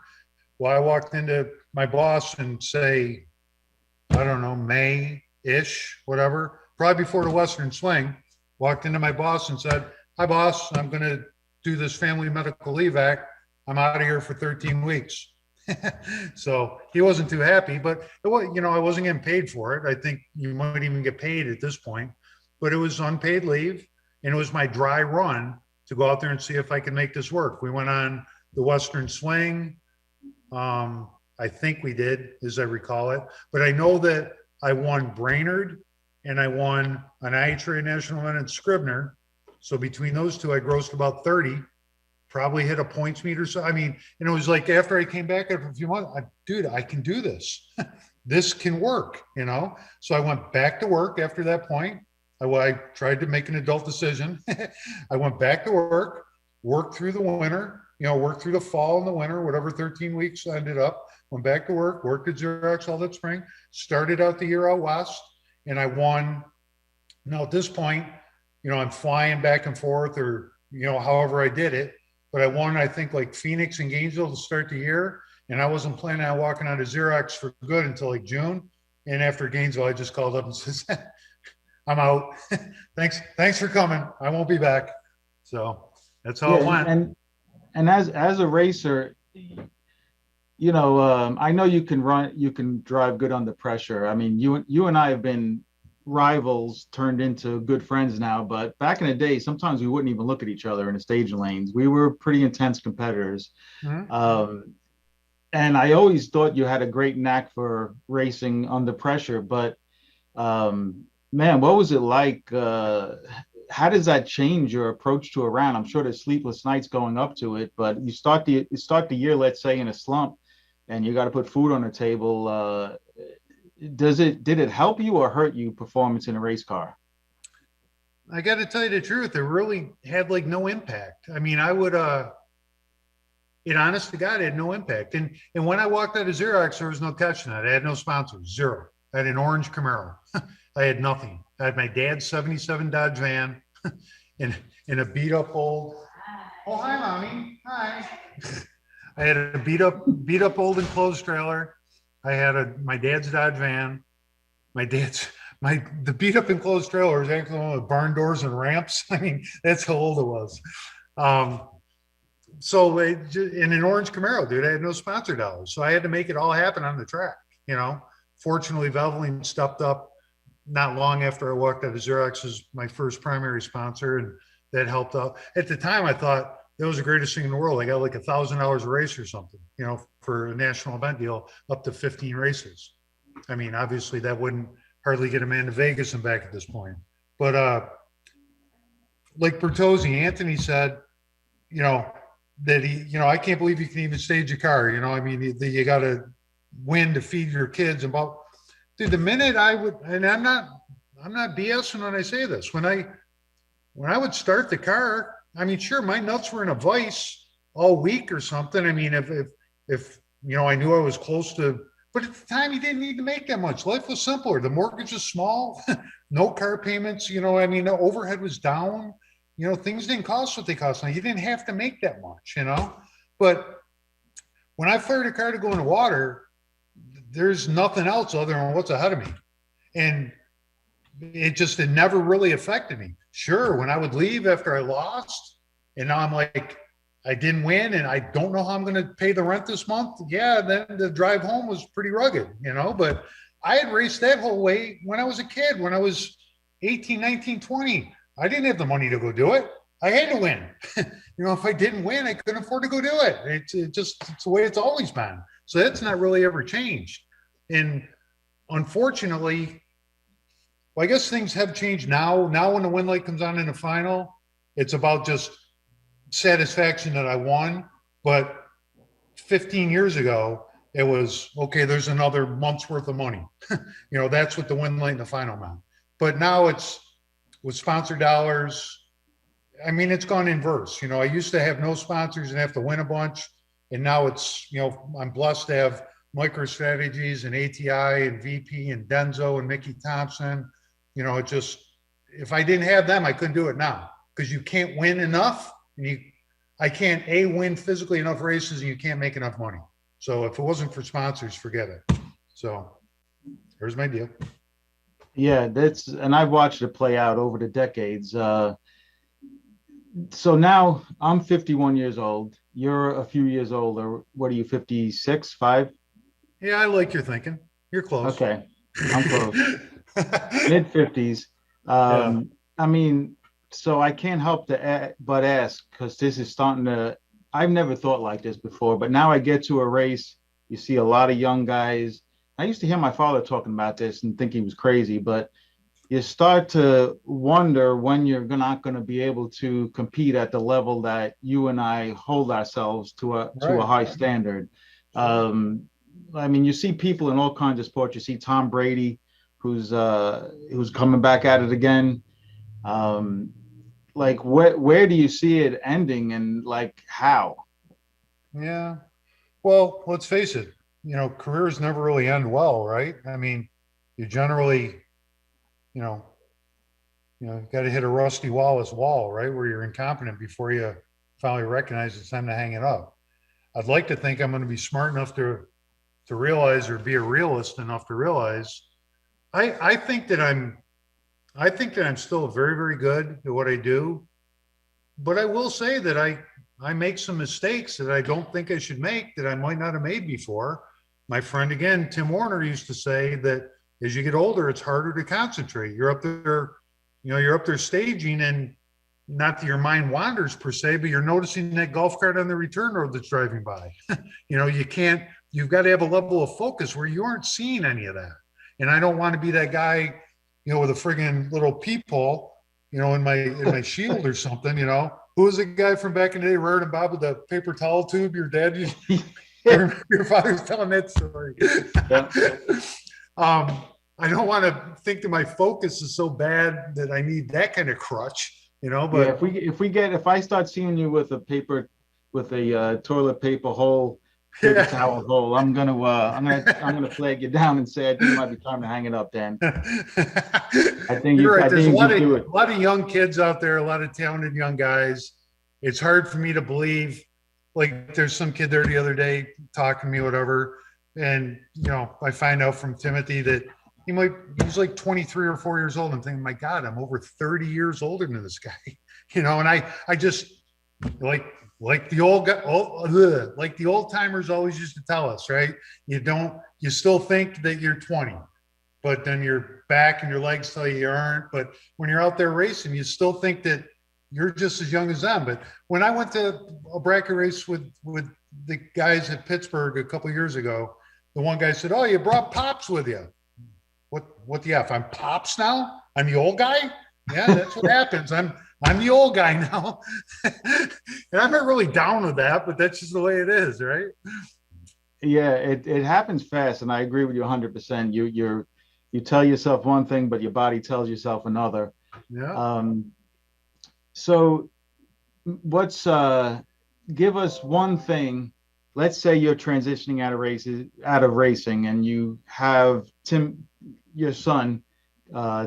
Well, I walked into my boss and say, I don't know, May-ish, whatever, probably before the Western Swing, walked into my boss and said, hi, boss, I'm going to do this Family Medical Leave Act. I'm out of here for 13 weeks. So he wasn't too happy, but it was, I wasn't getting paid for it. I think you might even get paid at this point, but it was unpaid leave, and it was my dry run to go out there and see if I could make this work. We went on the Western Swing. I think we did, as I recall it, but I know that I won Brainerd and I won an IHRA national event at Scribner. So between those two, I grossed about 30, probably hit a points meter. So, and it was like after I came back after a few months, dude, I can do this. This can work, So I went back to work after that point. I tried to make an adult decision. I went back to work, worked through the winter, worked through the fall and the winter, whatever 13 weeks ended up, went back to work, worked at Xerox all that spring, started out the year out west, and I won. Now at this point, I'm flying back and forth or, however I did it, but I won, I think, like Phoenix and Gainesville to start the year. And I wasn't planning on walking out of Xerox for good until like June. And after Gainesville, I just called up and said, I'm out. Thanks for coming. I won't be back. So that's how it went. And as a racer, I know you can drive good under pressure. I mean, you and I have been rivals turned into good friends now, but back in the day, sometimes we wouldn't even look at each other in the stage lanes. We were pretty intense competitors. And I always thought you had a great knack for racing under pressure, but man, what was it like? How does that change your approach to a round? I'm sure there's sleepless nights going up to it, but you start the year, let's say, in a slump, and you got to put food on the table. Did it help you or hurt you performance in a race car? I got to tell you the truth, it really had like no impact. I mean, I would, it honest to God, had no impact. And when I walked out of Xerox, there was no catching that. I had no sponsors, zero. I had an orange Camaro. I had nothing. I had my dad's 77 Dodge van and a beat up old. Oh, hi, Mommy. Hi. I had a beat up old enclosed trailer. I had my dad's Dodge van. The beat up enclosed trailer was actually one with barn doors and ramps. I mean, that's how old it was. So in an orange Camaro, dude, I had no sponsor dollars. So I had to make it all happen on the track, Fortunately, Valvoline stepped up not long after I walked out of Xerox as my first primary sponsor, and that helped out. At the time, I thought that was the greatest thing in the world. I got like $1,000 a race or something, for a national event deal, up to 15 races. I mean, obviously that wouldn't hardly get a man to Vegas and back at this point. But like Bertozzi, Anthony said, that he, I can't believe you can even stage a car. I mean, you got to win to feed your kids. And dude, the minute I would, and I'm not BSing when I say this, when I would start the car, I mean, sure, my nuts were in a vice all week or something. I mean, if I knew I was close to, but at the time you didn't need to make that much. Life was simpler. The mortgage was small, no car payments, I mean, the overhead was down. Things didn't cost what they cost now. You didn't have to make that much, But when I fired a car to go in the water, there's nothing else other than what's ahead of me. And it never really affected me. Sure, when I would leave after I lost, and now I'm like, I didn't win, and I don't know how I'm going to pay the rent this month. Yeah, then the drive home was pretty rugged, But I had raced that whole way when I was a kid, when I was 18, 19, 20. I didn't have the money to go do it. I had to win. If I didn't win, I couldn't afford to go do it. It's the way it's always been. So that's not really ever changed. And unfortunately, well, I guess things have changed now. Now when the win light comes on in the final, it's about just satisfaction that I won. But 15 years ago, it was, okay, there's another month's worth of money. That's what the win light in the final meant. But now it's, with sponsor dollars, I mean, it's gone inverse. I used to have no sponsors and have to win a bunch. And now it's, I'm blessed to have MicroStrategies and ATI and VP and Denzo and Mickey Thompson. If I didn't have them, I couldn't do it now, because you can't win enough. And I can't win physically enough races, and you can't make enough money. So if it wasn't for sponsors, forget it. So here's my deal. Yeah, and I've watched it play out over the decades. So now I'm 51 years old. You're a few years older. What are you, 56, 5? Yeah, I like your thinking. You're close. Okay, I'm close. Mid 50s. Yeah. I mean, so I can't help but ask, because this is starting to, I've never thought like this before, but now I get to a race, you see a lot of young guys. I used to hear my father talking about this and think he was crazy, but you start to wonder when you're not going to be able to compete at the level that you and I hold ourselves to a high standard. I mean, you see people in all kinds of sports. You see Tom Brady, who's coming back at it again. Like, where do you see it ending, and like how? Yeah. Well, let's face it. Careers never really end well, right? I mean, you generally, got to hit a Rusty Wallace wall, right? Where you're incompetent before you finally recognize it's time to hang it up. I'd like to think I'm going to be smart enough to realize, or be a realist enough to realize, I think that I'm still very, very good at what I do, but I will say that I I make some mistakes that I don't think I should make, that I might not have made before. My friend, again, Tim Warner, used to say that as you get older, it's harder to concentrate. You're up there, you're up there staging, and not that your mind wanders per se, but you're noticing that golf cart on the return road that's driving by. You've got to have a level of focus where you aren't seeing any of that. And I don't want to be that guy, with a friggin' little peephole, in my shield or something, Who was the guy from back in the day, Rard and Bob, with the paper towel tube? Your dad used your father's telling that story. I don't want to think that my focus is so bad that I need that kind of crutch, but yeah, if I start seeing you with a toilet paper hole, paper towel hole, I'm gonna flag you down and say I think it might be time to hang it up, Dan. I think you're right. There's a lot it. of young kids out there, a lot of talented young guys. It's hard for me to believe. Like, there's some kid there the other day talking to me, whatever, and I find out from Timothy that he's like 23 or 4 years old. I'm thinking, my God, I'm over 30 years older than this guy, and I just like the old timers always used to tell us, right? You still think that you're 20, but then your back and your legs tell you aren't. But when you're out there racing, you still think that you're just as young as them. But when I went to a bracket race with the guys at Pittsburgh a couple of years ago, the one guy said, "Oh, you brought Pops with you." What the F? I'm Pops now? I'm the old guy? Yeah, that's what happens. I'm the old guy now. And I'm not really down with that, but that's just the way it is, right? Yeah, it happens fast, and I agree with you 100%. You tell yourself one thing, but your body tells yourself another. Yeah. So give us one thing. Let's say you're transitioning out of racing, and you have your son,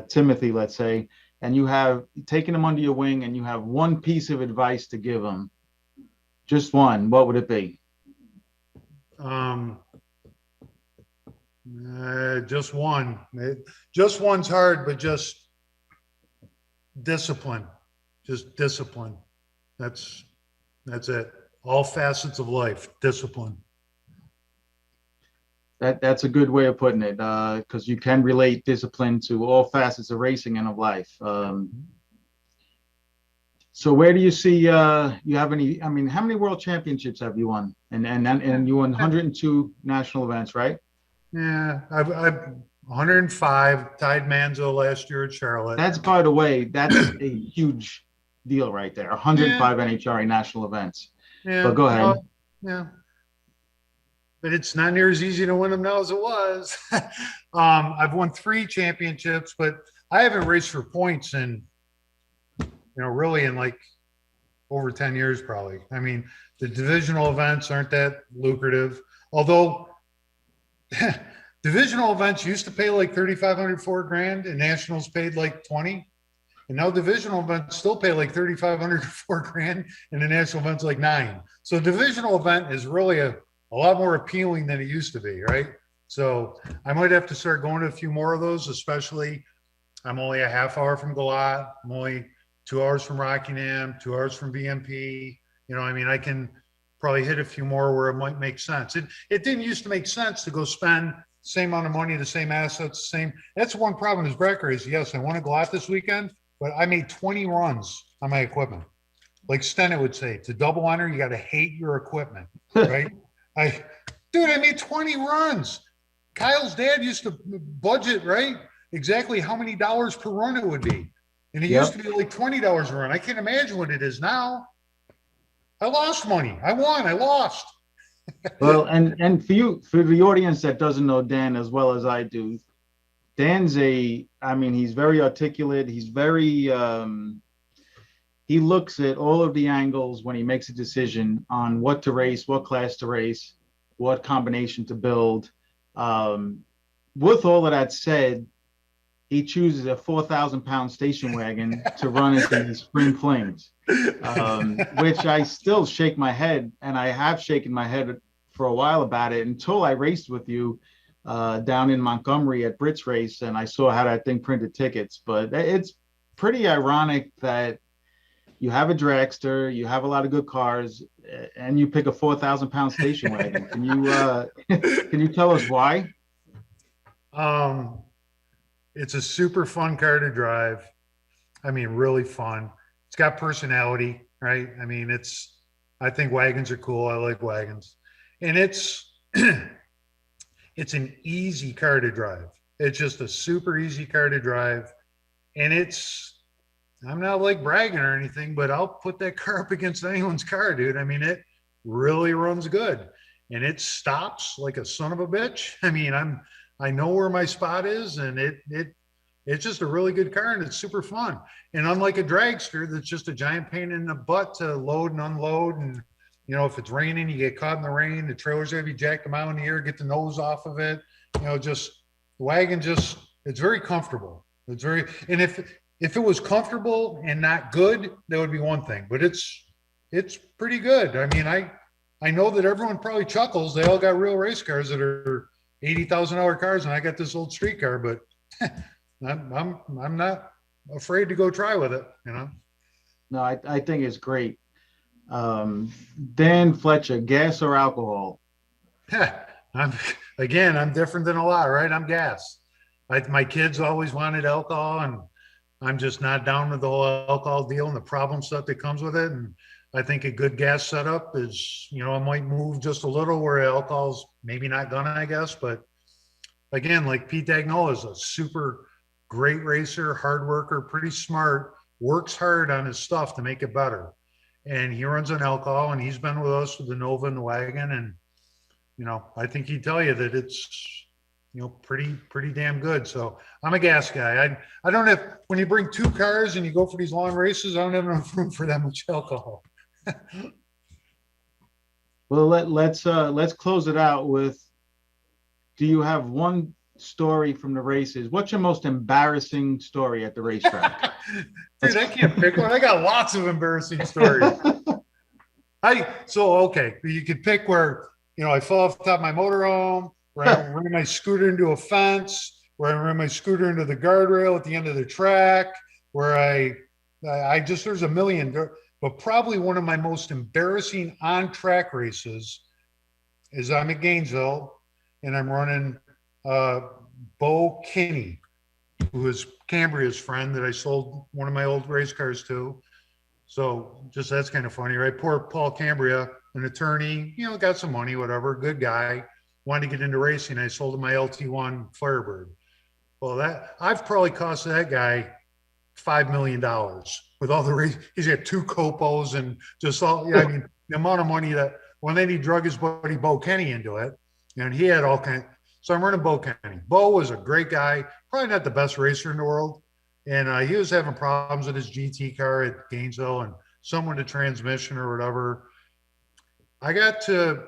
Timothy, let's say, and you have taken him under your wing, and you have one piece of advice to give him. Just one. What would it be? Just one. Just one's hard, but just discipline. Just discipline. That's it. All facets of life, discipline. That's a good way of putting it, because you can relate discipline to all facets of racing and of life. So where do you see you have any? I mean, how many world championships have you won? And you won 102 national events, right? Yeah, I've 105, tied Manzo last year at Charlotte. That's, by the way, that's a huge deal right there. 105 NHRA national events. Yeah, but go ahead. Yeah. But it's not near as easy to win them now as it was. I've won 3 championships, but I haven't raced for points in, really in like over 10 years, probably. I mean, the divisional events aren't that lucrative, although divisional events used to pay like $3,500, $4,000, and nationals paid like 20. And now divisional events still pay like $3,500 to $4,000, and the national event's like 9. So divisional event is really a lot more appealing than it used to be, right? So I might have to start going to a few more of those, especially I'm only a half hour from Galat. I'm only 2 hours from Rockingham, 2 hours from VMP. I can probably hit a few more where it might make sense. It didn't used to make sense to go spend the same amount of money, the same assets, That's one problem is bracket race. Yes, I want to go out this weekend, but I made 20 runs on my equipment. Like Stennett would say, to double honor, you got to hate your equipment, right? I made 20 runs. Kyle's dad used to budget, right? Exactly how many dollars per run it would be. And it used to be like $20 a run. I can't imagine what it is now. I lost money. I won. I lost. Well, and for the audience that doesn't know Dan as well as I do, Dan's he's very articulate. He's very, he looks at all of the angles when he makes a decision on what to race, what class to race, what combination to build. With all of that said, he chooses a 4,000-pound station wagon to run into the spring flings, which I still shake my head, and I have shaken my head for a while about it until I raced with you down in Montgomery at Brits Race, and I saw how that thing printed tickets. But it's pretty ironic that you have a dragster, you have a lot of good cars, and you pick a 4,000-pound station wagon. Can you tell us why? It's a super fun car to drive. I mean, really fun. It's got personality, right? I mean, I think wagons are cool. I like wagons. And it's an easy car to drive. It's just a super easy car to drive. And I'm not like bragging or anything, but I'll put that car up against anyone's car, dude. I mean, it really runs good. And it stops like a son of a bitch. I mean, I know where my spot is, and it's just a really good car, and it's super fun. And unlike a dragster, that's just a giant pain in the butt to load and unload. And, you know, if it's raining, you get caught in the rain, the trailer's going to be jacked a mile in the air, get the nose off of it. You know, just the wagon, it's very comfortable. And if it was comfortable and not good, that would be one thing, but it's pretty good. I mean, I know that everyone probably chuckles. They all got real race cars that are $80,000 cars, and I got this old street car, but I'm not afraid to go try with it, you know? No, I think it's great. Dan Fletcher, gas or alcohol? I'm different than a lot, right? I'm gas. My kids always wanted alcohol, and I'm just not down with the whole alcohol deal and the problem stuff that comes with it. And I think a good gas setup is, you know, I might move just a little where alcohol's maybe not gonna, I guess. But again, like Pete Dagnolo is a super great racer, hard worker, pretty smart, works hard on his stuff to make it better. And he runs on alcohol, and he's been with us with the Nova and the wagon. And, you know, I think he'd tell you that it's, you know, pretty damn good. So I'm a gas guy. I don't have, when you bring two cars and you go for these long races, I don't have enough room for that much alcohol. Well, let's close it out with, do you have one story from the races? What's your most embarrassing story at the racetrack? Dude, I can't pick one. I got lots of embarrassing stories. Okay, you could pick where, you know, I fell off the top of my motorhome, where I ran my scooter into a fence, where I ran my scooter into the guardrail at the end of the track, where there's a million. But probably one of my most embarrassing on-track races is I'm at Gainesville, and I'm running Bo Kinney, who is Cambria's friend that I sold one of my old race cars to. So just that's kind of funny, right? Poor Paul Cambria, an attorney, you know, got some money, whatever, good guy, wanted to get into racing. I sold him my LT1 Firebird. Well, I've probably cost that guy $5 million with all the race. He's got two copos and just all, yeah, I mean, the amount of money that, when then he drug his buddy Bo Kenny into it, and he had all kinds. So I'm running Bo Kenny. Bo was a great guy, probably not the best racer in the world. And he was having problems with his GT car at Gainesville and someone to transmission or whatever. I got to,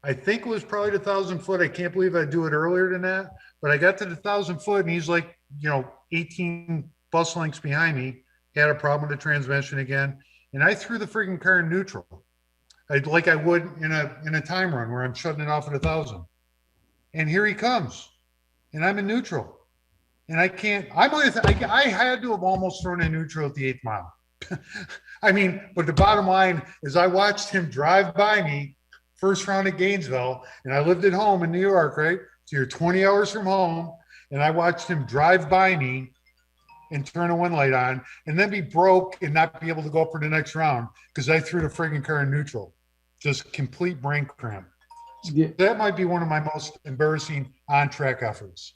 I think it was probably the 1,000 foot. I can't believe I do it earlier than that, but I got to the 1,000 foot and he's like, you know, 18 bus lengths behind me. He had a problem with the transmission again. And I threw the freaking car in neutral. Like I would in a time run where I'm shutting it off at 1,000. And here he comes. And I'm in neutral. And I can't, I had to have almost thrown in neutral at the 8th mile. I mean, but the bottom line is I watched him drive by me first round at Gainesville, and I lived at home in New York, right? So you're 20 hours from home, and I watched him drive by me and turn a wind light on, and then be broke and not be able to go up for the next round because I threw the friggin' car in neutral. Just complete brain cramp. Yeah. That might be one of my most embarrassing on-track efforts.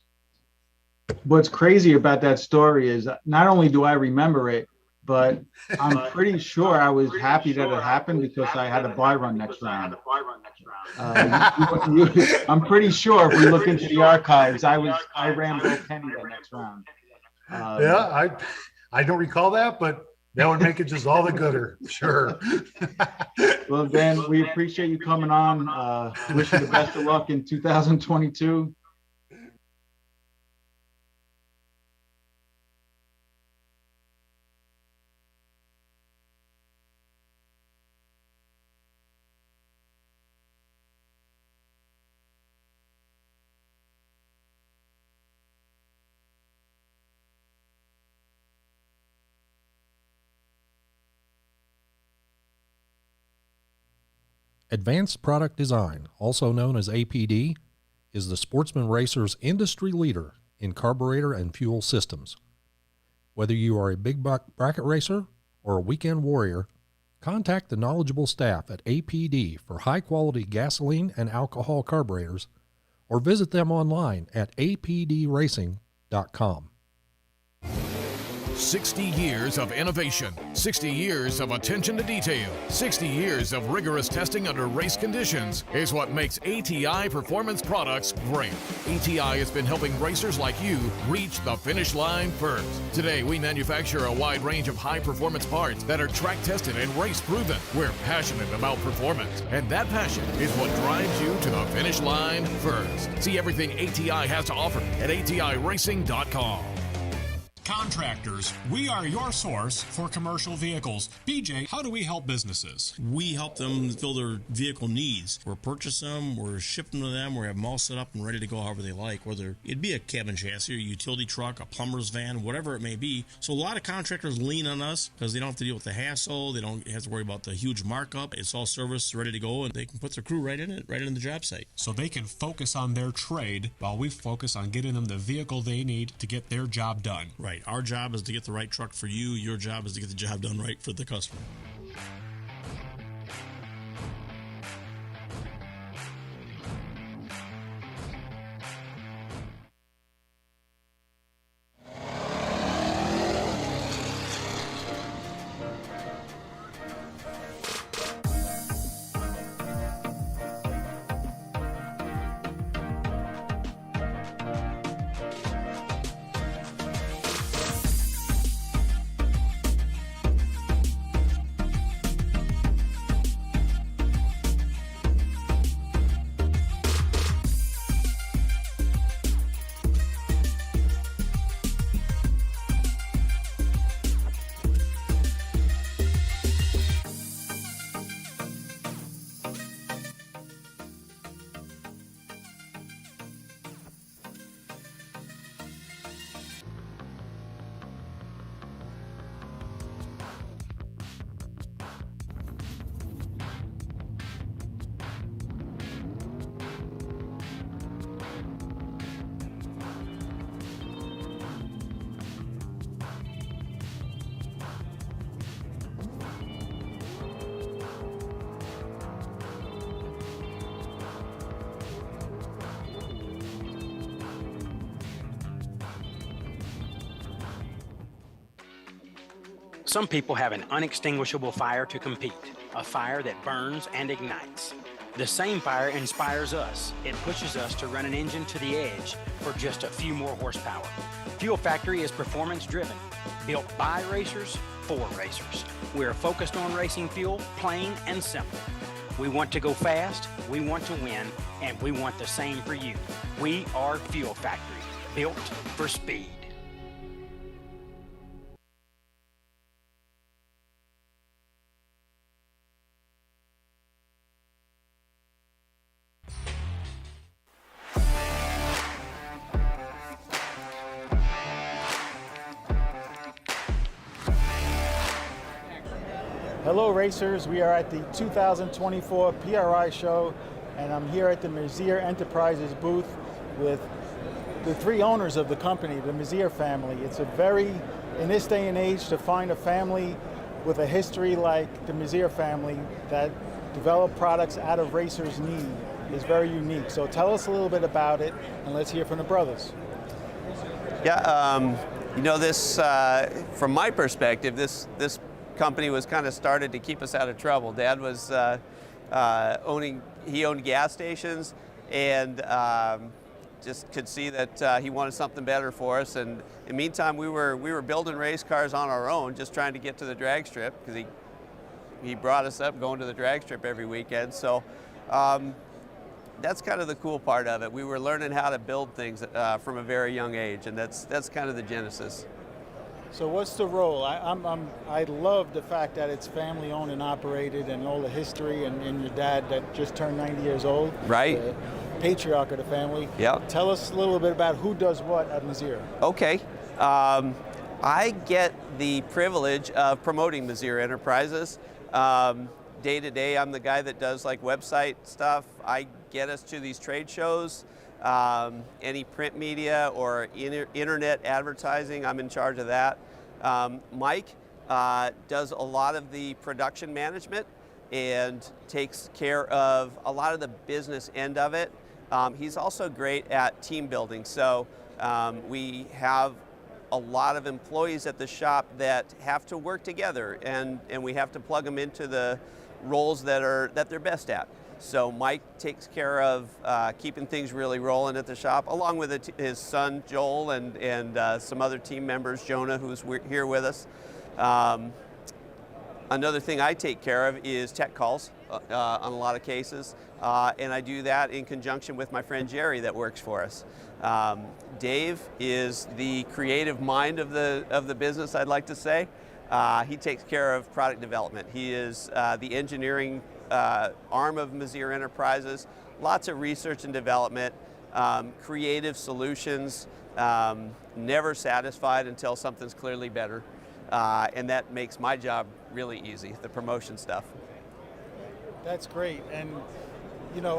What's crazy about that story is not only do I remember it, but I'm pretty sure I was happy that it happened because I had a buy run next round. I'm pretty sure if we look into the archives, I ran Bo Kenny that next round. Yeah, I don't recall that, but that would make it just all the gooder. Sure. Well, Dan, we appreciate you coming on. Wish you the best of luck in 2022. Advanced Product Design, also known as APD, is the Sportsman Racer's industry leader in carburetor and fuel systems. Whether you are a big buck bracket racer or a weekend warrior, contact the knowledgeable staff at APD for high-quality gasoline and alcohol carburetors, or visit them online at apdracing.com. 60 years of innovation, 60 years of attention to detail, 60 years of rigorous testing under race conditions is what makes ATI Performance Products great. ATI has been helping racers like you reach the finish line first. Today, we manufacture a wide range of high-performance parts that are track-tested and race-proven. We're passionate about performance, and that passion is what drives you to the finish line first. See everything ATI has to offer at ATIRacing.com. Contractors, we are your source for commercial vehicles. BJ, how do we help businesses? We help them fill their vehicle needs. We're purchase them, we're ship them to them, we have them all set up and ready to go however they like, whether it be a cabin chassis, a utility truck, a plumber's van, whatever it may be. So a lot of contractors lean on us because they don't have to deal with the hassle, they don't have to worry about the huge markup. It's all serviced, ready to go, and they can put their crew right in it, right in the job site. So they can focus on their trade while we focus on getting them the vehicle they need to get their job done. Right. Our job is to get the right truck for you. Your job is to get the job done right for the customer. Some people have an unextinguishable fire to compete, a fire that burns and ignites. The same fire inspires us. It pushes us to run an engine to the edge for just a few more horsepower. Fuel Factory is performance driven, built by racers for racers. We're focused on racing fuel, plain and simple. We want to go fast, we want to win, and we want the same for you. We are Fuel Factory, built for speed. Hello racers, we are at the 2024 PRI show and I'm here at the Messier Enterprises booth with the three owners of the company, the Messier family. It's a very, in this day and age, to find a family with a history like the Messier family that develop products out of racers' need is very unique. So tell us a little bit about it and let's hear from the brothers. Yeah, you know, this, from my perspective, this company was kind of started to keep us out of trouble. Dad was he owned gas stations and just could see that he wanted something better for us. And in the meantime, we were building race cars on our own, just trying to get to the drag strip because he brought us up going to the drag strip every weekend. So that's kind of the cool part of it. We were learning how to build things from a very young age, and that's kind of the genesis. So what's the role? I love the fact that it's family owned and operated and all the history and your dad that just turned 90 years old. Right. The patriarch of the family. Yeah. Tell us a little bit about who does what at Messier. Okay. I get the privilege of promoting Messier Enterprises. Dad day to day, I'm the guy that does like website stuff. I get us to these trade shows, any print media or internet advertising, I'm in charge of that. Mike does a lot of the production management and takes care of a lot of the business end of it. He's also great at team building. So we have a lot of employees at the shop that have to work together, and we have to plug them into the roles that they're best at. So Mike takes care of keeping things really rolling at the shop, along with his son Joel and some other team members, Jonah, who's here with us. Another thing I take care of is tech calls on a lot of cases, and I do that in conjunction with my friend Jerry that works for us. Dave is the creative mind of the business, I'd like to say. He takes care of product development. He is the engineering arm of Messier Enterprises. Lots of research and development, creative solutions, never satisfied until something's clearly better. And that makes my job really easy, the promotion stuff. That's great. And, you know,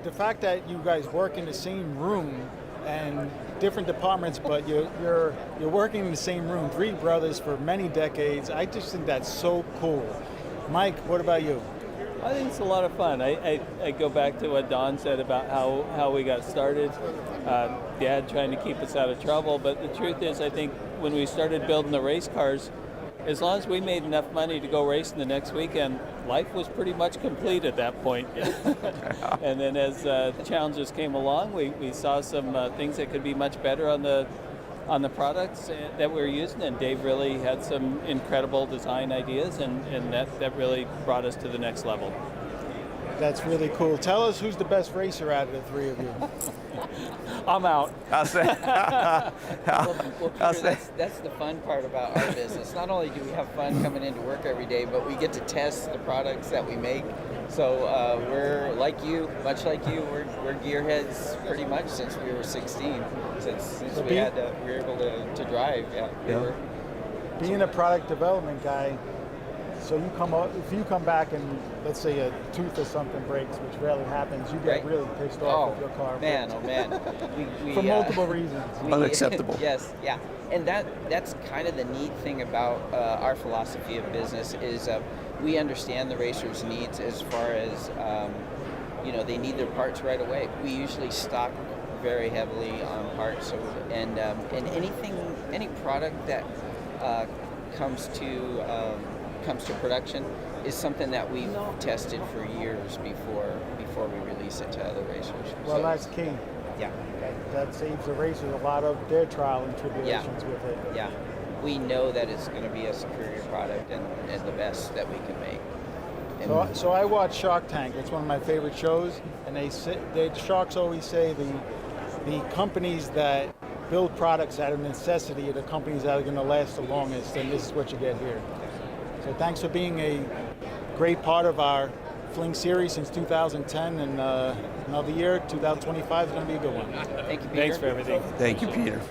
the fact that you guys work in the same room and different departments, but you're working in the same room, three brothers for many decades, I just think that's so cool. Mike, what about you? I think it's a lot of fun. I go back to what Don said about how we got started. Dad trying to keep us out of trouble, but the truth is, I think when we started building the race cars, as long as we made enough money to go racing the next weekend, life was pretty much complete at that point. And then as challenges came along, we saw some things that could be much better on the products that we were using, and Dave really had some incredible design ideas, and that really brought us to the next level. That's really cool. Tell us who's the best racer out of the three of you. I'm out. I'll say. That's the fun part about our business. Not only do we have fun coming into work every day, but we get to test the products that we make. So we're like you, much like you. We're gearheads pretty much since we were 16. Since we were able to drive. Yeah. Being a product development guy, so if you come back and let's say a tooth or something breaks, which rarely happens, you get really pissed off with your car. Man, oh man. For multiple reasons. Unacceptable. Yes, yeah. And that's kind of the neat thing about our philosophy of business is we understand the racers' needs as far as, they need their parts right away. We usually stock very heavily on parts, and any product that comes to production is something that we've tested for years before we release it to other racers. Well, that's key. Yeah. That saves the racers a lot of their trial and tribulations with it. Yeah. We know that it's going to be a superior product and the best that we can make. So I watch Shark Tank. It's one of my favorite shows, and the sharks always say the companies that build products out of necessity are the companies that are going to last the longest, and this is what you get here. So thanks for being a great part of our Fling series since 2010, and another year, 2025 is going to be a good one. Thank you, Peter. Thanks for everything. Thank you, Peter.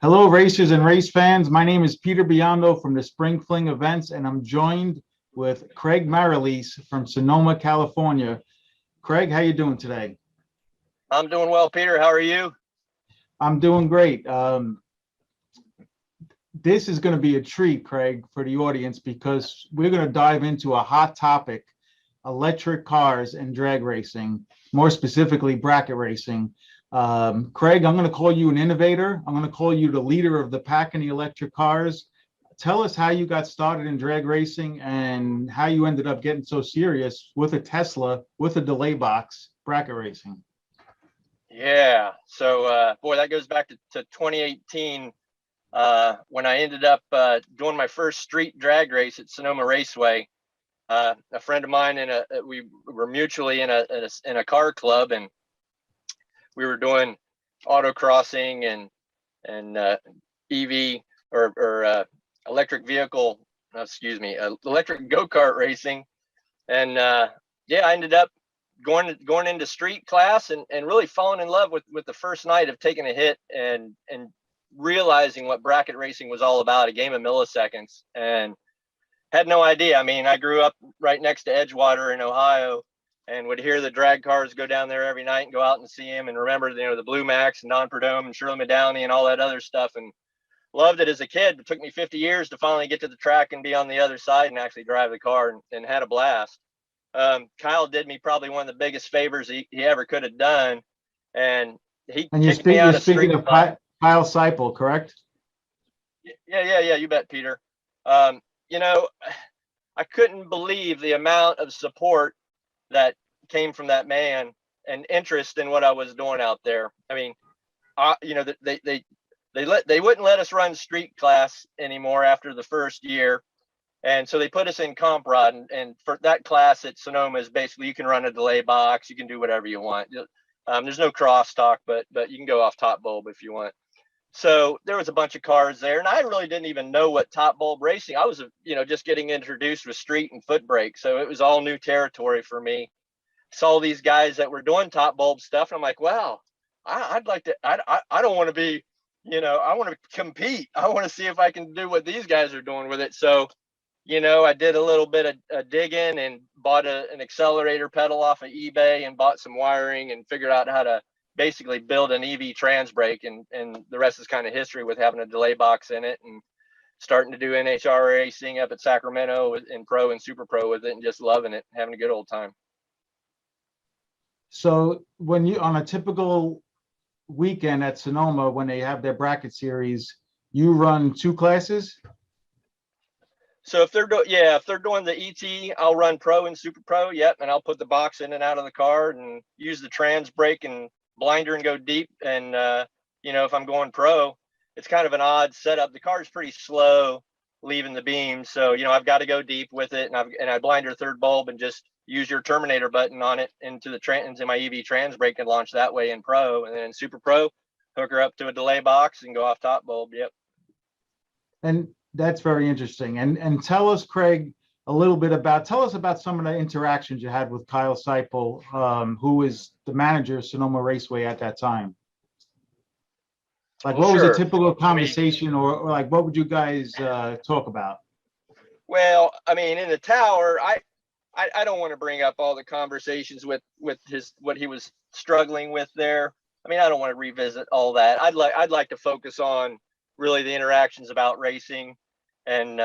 Hello, racers and race fans. My name is Peter Biondo from the Spring Fling events, and I'm joined with Craig Marilis from Sonoma, California. Craig, how you doing today? I'm doing well, Peter. How are you? I'm doing great. This is going to be a treat, Craig, for the audience, because we're going to dive into a hot topic, electric cars and drag racing, more specifically bracket racing. Craig, I'm going to call you an innovator. I'm going to call you the leader of the pack in the electric cars. Tell us how you got started in drag racing and how you ended up getting so serious with a Tesla, with a delay box, bracket racing. Yeah. So, boy, that goes back to 2018 when I ended up doing my first street drag race at Sonoma Raceway. A friend of mine we were mutually in a car club, and we were doing autocrossing and EV or electric vehicle, electric go-kart racing. And yeah, I ended up going into street class and really falling in love with the first night of taking a hit and realizing what bracket racing was all about, a game of milliseconds, and had no idea. I mean, I grew up right next to Edgewater in Ohio and would hear the drag cars go down there every night and go out and see them and remember, the Blue Max and Don Perdome and Shirley Medalny and all that other stuff, and loved it as a kid. It took me 50 years to finally get to the track and be on the other side and actually drive the car and had a blast. Kyle did me probably one of the biggest favors he ever could have done. And he kicked me out of street. Speaking of Kyle Seipel, correct? Yeah, you bet, Peter. I couldn't believe the amount of support that came from that man and interest in what I was doing out there. I mean, they wouldn't let us run street class anymore after the first year. And so they put us in comp rod, and for that class at Sonoma is basically you can run a delay box, you can do whatever you want. There's no crosstalk, but you can go off top bulb if you want. So there was a bunch of cars there, and I really didn't even know what top bulb racing. I was, just getting introduced with street and foot brake, so it was all new territory for me. Saw these guys that were doing top bulb stuff, and I'm like, wow, I'd like to. I don't want to be, I want to compete. I want to see if I can do what these guys are doing with it. So, I did a little bit of digging and bought an accelerator pedal off of eBay and bought some wiring and figured out how to basically build an EV trans brake, and the rest is kind of history with having a delay box in it and starting to do NHR racing up at Sacramento in pro and super pro with it and just loving it, having a good old time. So when you, on a typical weekend at Sonoma, when they have their bracket series, you run two classes? So if they're doing the ET, I'll run pro and super pro. Yep. And I'll put the box in and out of the car and use the trans brake and blinder and go deep. And, if I'm going pro, it's kind of an odd setup. The car is pretty slow leaving the beam. So, I've got to go deep with it, and I blinder third bulb and just use your Terminator button on it into my EV trans brake and launch that way in pro. And then in super pro, hook her up to a delay box and go off top bulb. Yep. And that's very interesting. And tell us, Craig, tell us about some of the interactions you had with Kyle Seipel, who was the manager of Sonoma Raceway at that time. Like, what was a typical conversation, or like, what would you guys talk about? Well, I mean, in the tower, I don't want to bring up all the conversations with what he was struggling with there. I mean, I don't want to revisit all that. I'd like to focus on really the interactions about racing and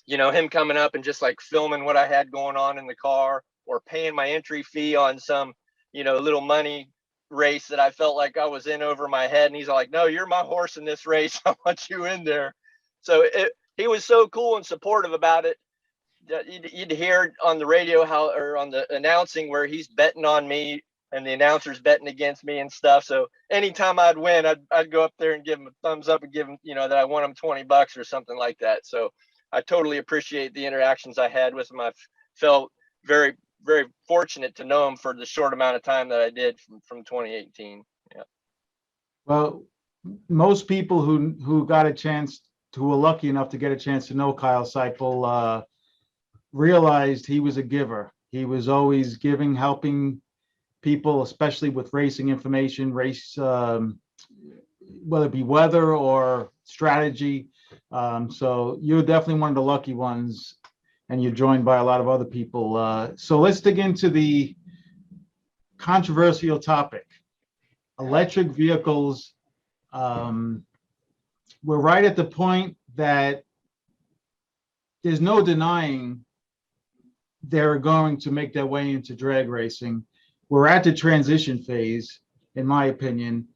him coming up and just like filming what I had going on in the car, or paying my entry fee on some little money race that I felt like I was in over my head, and he's like, no, you're my horse in this race, I want you in there. So he was so cool and supportive about it. You'd hear on the radio or on the announcing where he's betting on me and the announcer's betting against me and stuff. So anytime I'd win, I'd go up there and give him a thumbs up and give him, that I won him $20 or something like that. So I totally appreciate the interactions I had with him. I felt very, very fortunate to know him for the short amount of time that I did from 2018. Yeah. Well, most people who were lucky enough to get a chance to know Kyle Seipel realized he was a giver. He was always giving, helping people, especially with racing information, whether it be weather or strategy. So you're definitely one of the lucky ones, and you're joined by a lot of other people. So let's dig into the controversial topic, electric vehicles. We're right at the point that there's no denying they're going to make their way into drag racing. We're at the transition phase, in my opinion.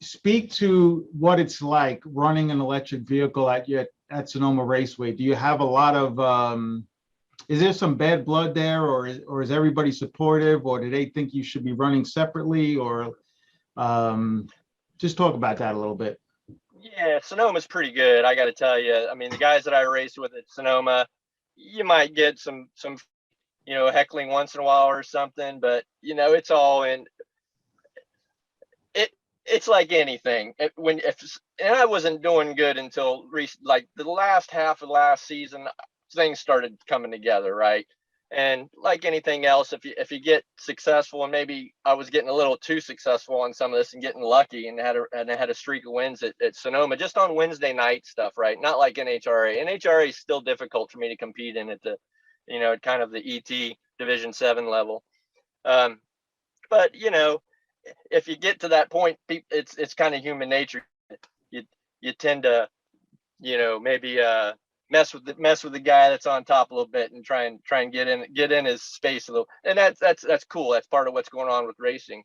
Speak to what it's like running an electric vehicle at Sonoma Raceway. Do you have a lot of, is there some bad blood there, or is everybody supportive, or do they think you should be running separately, or just talk about that a little bit. Yeah, Sonoma's pretty good, I got to tell you. I mean, the guys that I raced with at Sonoma, you might get some heckling once in a while or something, but it's all in. It's like anything. And I wasn't doing good until like the last half of last season, things started coming together, right? And like anything else, if you get successful, and maybe I was getting a little too successful on some of this and getting lucky, and had a streak of wins at Sonoma just on Wednesday night stuff, right? Not like NHRA. NHRA is still difficult for me to compete in at the, kind of the ET Division 7 level. But if you get to that point, it's kind of human nature. You tend to, maybe mess with the guy that's on top a little bit and try and get in his space a little. And that's cool. That's part of what's going on with racing.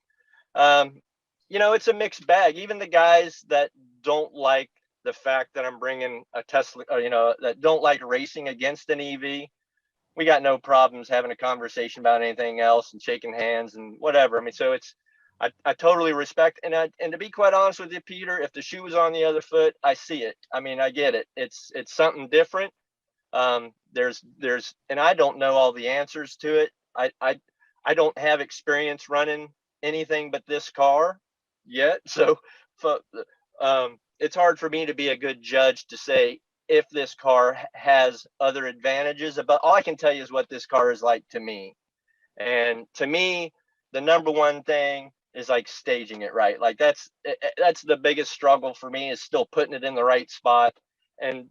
It's a mixed bag. Even the guys that don't like the fact that I'm bringing a Tesla, that don't like racing against an EV, we got no problems having a conversation about anything else and shaking hands and whatever. I mean, so I totally respect, and to be quite honest with you, Peter, if the shoe was on the other foot, I see it. I mean, I get it. It's something different. There's, and I don't know all the answers to it. I don't have experience running anything but this car yet, so it's hard for me to be a good judge to say if this car has other advantages. But all I can tell you is what this car is like to me, and to me, the number one thing is like staging it right. Like that's the biggest struggle for me, is still putting it in the right spot. And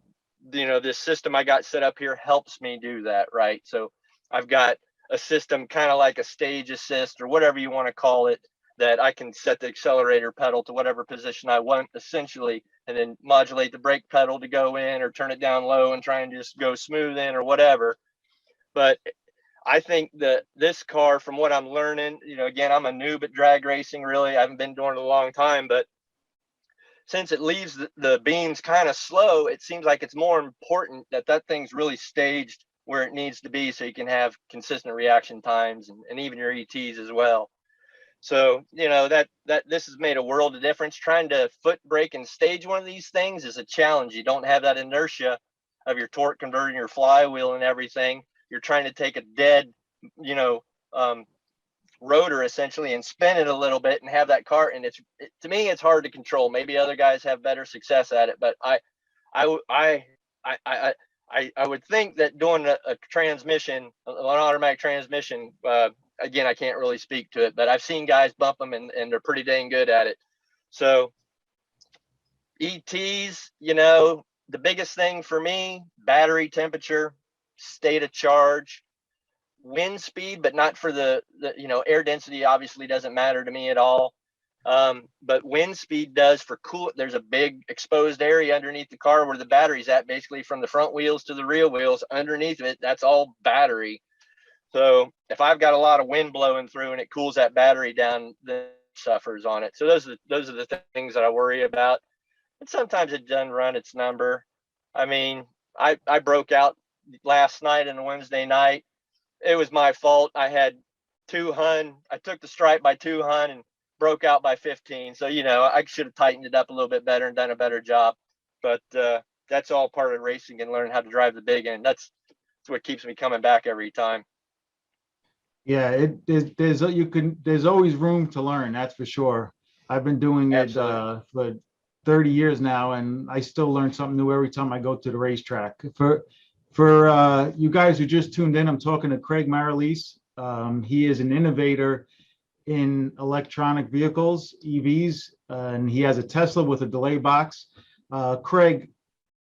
this system I got set up here helps me do that, right? So I've got a system kind of like a stage assist or whatever you want to call it, that I can set the accelerator pedal to whatever position I want, essentially, and then modulate the brake pedal to go in, or turn it down low and try and just go smooth in or whatever. But I think that this car, from what I'm learning, again, I'm a noob at drag racing, really. I haven't been doing it a long time, but since it leaves the beams kind of slow, it seems like it's more important that thing's really staged where it needs to be, so you can have consistent reaction times and even your ETs as well. So, that this has made a world of difference. Trying to foot brake and stage one of these things is a challenge. You don't have that inertia of your torque converting your flywheel and everything. You're trying to take a dead, rotor essentially and spin it a little bit and have that car. And to me, it's hard to control. Maybe other guys have better success at it, but I would think that doing a transmission, an automatic transmission, again, I can't really speak to it, but I've seen guys bump them and they're pretty dang good at it. So ETs, the biggest thing for me, battery temperature, state of charge, wind speed, but not for the air density obviously doesn't matter to me at all. But wind speed does for cool. There's a big exposed area underneath the car where the battery's at, basically from the front wheels to the rear wheels. Underneath it, that's all battery. So if I've got a lot of wind blowing through and it cools that battery down, then it suffers on it. So those are the things that I worry about. And sometimes it doesn't run its number. I mean, I broke out last night and a Wednesday night. It was my fault. I had 2 hun. I took the stripe by 2 hun and broke out by 15. So, I should have tightened it up a little bit better and done a better job. But that's all part of racing and learning how to drive the big end. That's what keeps me coming back every time. Yeah, there's always room to learn. That's for sure. I've been doing it for 30 years now, and I still learn something new every time I go to the racetrack. For you guys who just tuned in, I'm talking to Craig Maralise. He is an innovator in electronic vehicles, EVs, and he has a Tesla with a delay box. Craig,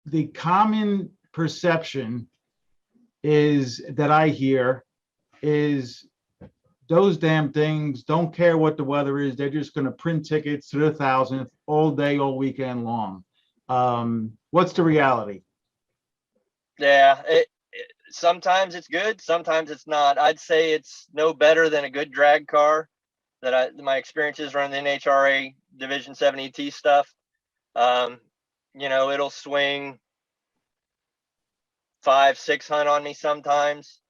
the common perception is that I hear is those damn things don't care what the weather is. They're just going to print tickets to the 1,000th all day, all weekend long. What's the reality? Yeah, sometimes it's good, sometimes it's not. I'd say it's no better than a good drag car that my experiences running the NHRA Division 7 ET stuff. You know, it'll swing 5-6 hunt on me sometimes.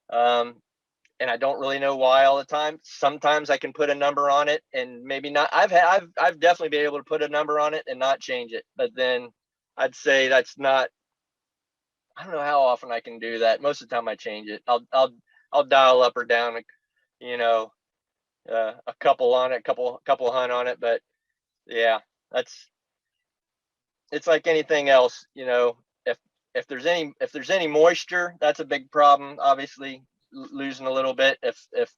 And I don't really know why all the time. Sometimes I can put a number on it and maybe not. I've definitely been able to put a number on it and not change it. But then I'd say that's not, I don't know how often I can do that. Most of the time I change it. I'll dial up or down, you know, a couple on it, couple hunt on it. But yeah, it's like anything else, you know, if there's any moisture, that's a big problem. Obviously losing a little bit if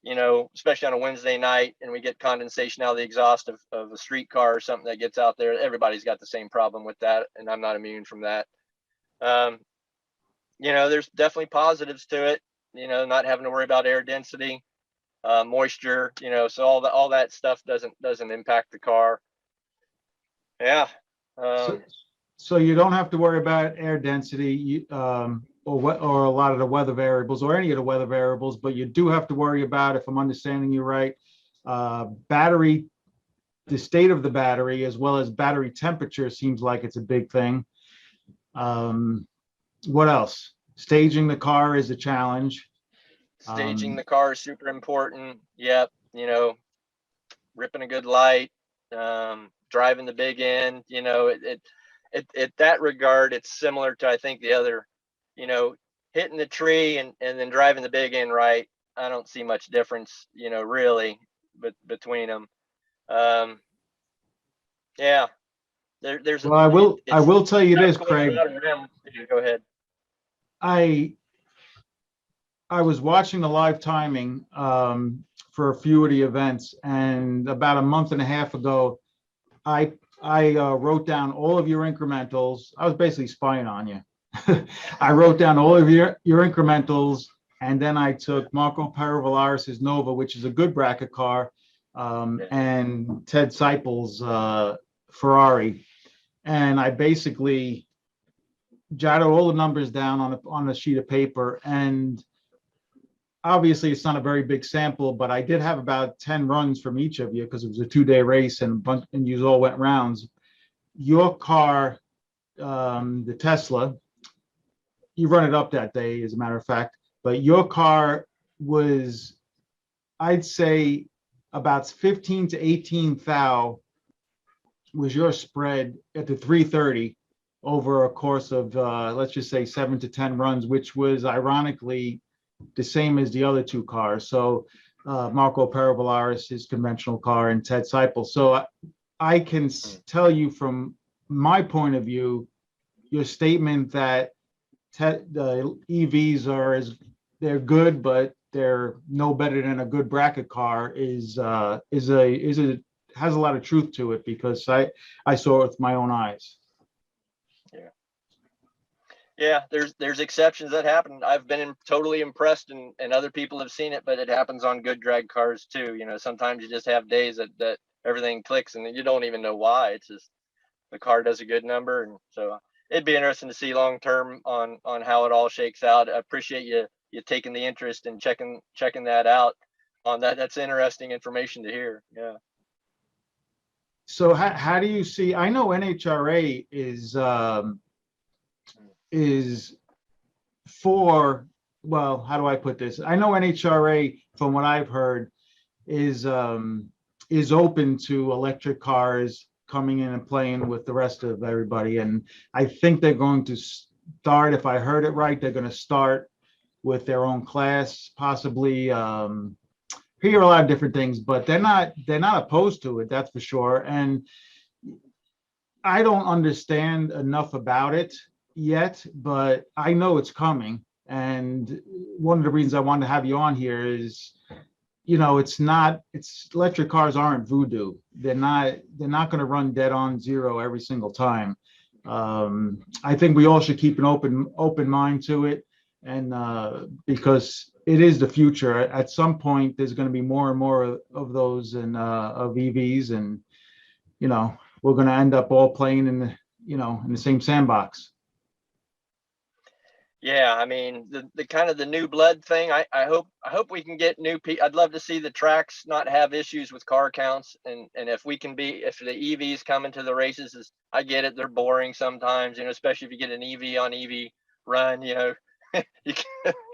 you know, especially on a Wednesday night and we get condensation out of the exhaust of a street car or something that gets out there. Everybody's got the same problem with that, and I'm not immune from that. You know, there's definitely positives to it, you know, not having to worry about air density, moisture, you know, so all that stuff doesn't impact the car. Yeah. So you don't have to worry about air density, or a lot of the weather variables, or any of the weather variables, but you do have to worry about, if I'm understanding you right, battery, the state of the battery, as well as battery temperature seems like it's a big thing. What else? Staging the car is a challenge. Staging the car is super important. Yep. You know, ripping a good light, driving the big end, you know, it that regard, it's similar to, I think, the other, you know, hitting the tree and then driving the big end right. I don't see much difference, you know, really, between them. Yeah, there's. Well, I will tell you this, Craig. Go ahead. I was watching the live timing for a few of the events, and about a month and a half ago, I wrote down all of your incrementals. I was basically spying on you. I wrote down all of your incrementals, and then I took Marco Perovalaris' Nova, which is a good bracket car, and Ted Seipel's Ferrari, and I basically jotted all the numbers down on a sheet of paper. And obviously it's not a very big sample, but I did have about 10 runs from each of you because it was a 2-day race and you all went rounds. Your car, the Tesla, you run it up that day, as a matter of fact, but your car was, I'd say, about 15 to 18 thou was your spread at the 330 over a course of, let's just say 7 to 10 runs, which was ironically the same as the other two cars. So Marco Perovalaris, his conventional car, and Ted Seipel. So I can tell you from my point of view, your statement that the EVs they're good, but they're no better than a good bracket car has a lot of truth to it, because I saw it with my own eyes. Yeah, there's exceptions that happen. I've been totally impressed, and other people have seen it, but it happens on good drag cars too. You know, sometimes you just have days that everything clicks and you don't even know why. It's just the car does a good number, and so it'd be interesting to see long term on how it all shakes out. I appreciate you taking the interest and checking that out on that. That's interesting information to hear. Yeah. So how do you see? I know NHRA is for, well, how do I put this? I know NHRA, from what I've heard, is open to electric cars coming in and playing with the rest of everybody. And I think they're going to start, if I heard it right, they're going to start with their own class, possibly. Hear a lot of different things, but they're not opposed to it, that's for sure. And I don't understand enough about it yet, but I know it's coming. And one of the reasons I wanted to have you on here is it's electric cars aren't voodoo. They're not going to run dead on zero every single time. I think we all should keep an open mind to it, and because it is the future. At some point, there's going to be more and more of those and of EVs, and we're going to end up all playing in the same sandbox. Yeah, I mean the kind of the new blood thing. I hope we can get new people. I'd love to see the tracks not have issues with car counts, and if we can if the EVs come into the races, I get it, they're boring sometimes, especially if you get an EV on EV run,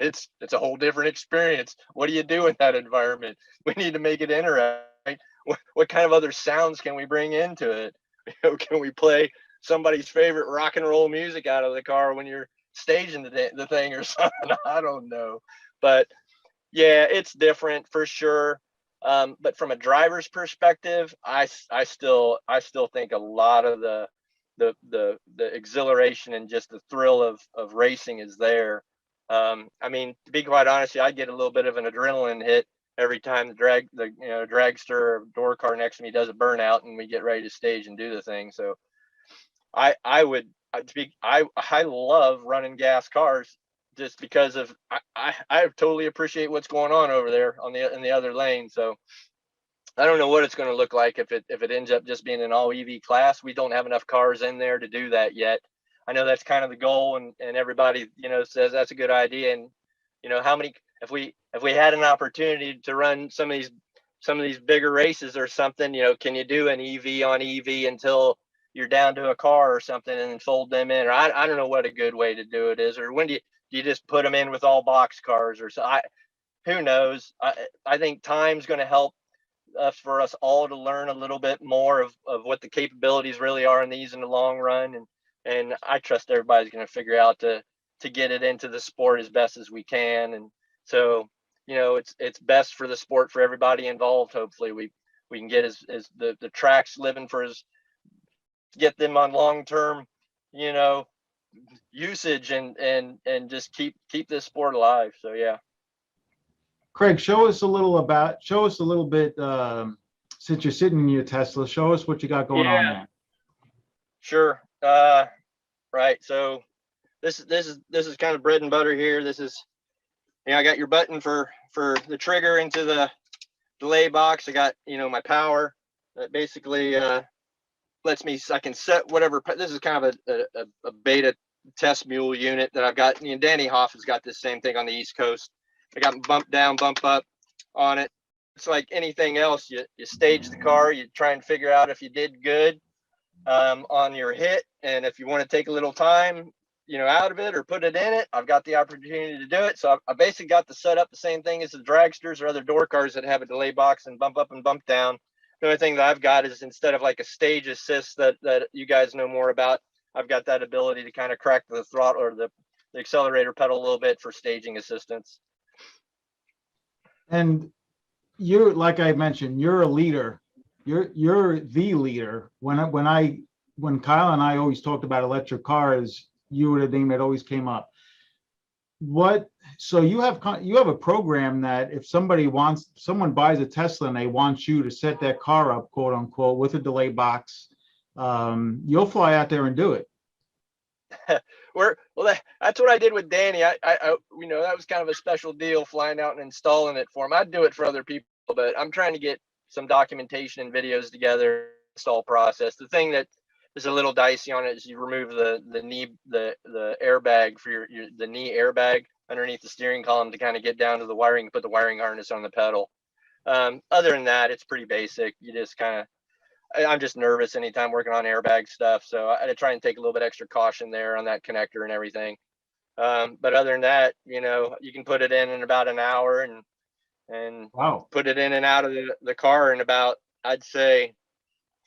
it's a whole different experience. What do you do in that environment? We need to make it interesting. Right? What kind of other sounds can we bring into it? Can we play somebody's favorite rock and roll music out of the car when you're staging the thing or something? I don't know, but yeah, it's different for sure. But from a driver's perspective, I still think a lot of the exhilaration and just the thrill of racing is there. I mean, to be quite honest, I get a little bit of an adrenaline hit every time the dragster or door car next to me does a burnout and we get ready to stage and do the thing. So I love running gas cars just because of I totally appreciate what's going on over there in the other lane. So I don't know what it's going to look like if it ends up just being an all EV class. We don't have enough cars in there to do that yet. I know that's kind of the goal, and everybody says that's a good idea. And how many if we had an opportunity to run some of these bigger races or something, can you do an EV on EV until you're down to a car or something and then fold them in? Or I don't know what a good way to do it is. Or when do you just put them in with all box cars or so? Who knows? I think time's going to help for us all to learn a little bit more of what the capabilities really are in these in the long run. And I trust everybody's going to figure out to get it into the sport as best as we can. And so, it's best for the sport for everybody involved. Hopefully we can get as the tracks living get them on long-term, usage and just keep this sport alive. So, yeah. Craig, show us a little bit, since you're sitting in your Tesla, show us what you got going on there. Sure. Right. So this is kind of bread and butter here. This is, I got your button for the trigger into the delay box. I got, my power that basically, I can set whatever. This is kind of a beta test mule unit that I've got. Danny Hoff has got this same thing on the East Coast. I got bump down, bump up on it. It's like anything else. You stage the car. You try and figure out if you did good on your hit, and if you want to take a little time, out of it or put it in it, I've got the opportunity to do it. So I basically got the setup the same thing as the dragsters or other door cars that have a delay box and bump up and bump down. The only thing that I've got is, instead of like a stage assist that you guys know more about, I've got that ability to kind of crack the throttle or the accelerator pedal a little bit for staging assistance. And you're, like I mentioned, you're a leader. You're the leader. When Kyle and I always talked about electric cars, you were the name that always came up. So you have a program that if someone buys a Tesla and they want you to set that car up, quote unquote, with a delay box, you'll fly out there and do it. That's what I did with Danny. I that was kind of a special deal, flying out and installing it for him. I'd do it for other people, but I'm trying to get some documentation and videos together, install process. The thing that is a little dicey on it is you remove the airbag for the knee airbag underneath the steering column to kind of get down to the wiring, put the wiring harness on the pedal. Other than that, it's pretty basic. You just I'm just nervous anytime working on airbag stuff. So I try and take a little bit extra caution there on that connector and everything. But other than that, you can put it in about an hour and wow, put it in and out of the car in about, I'd say,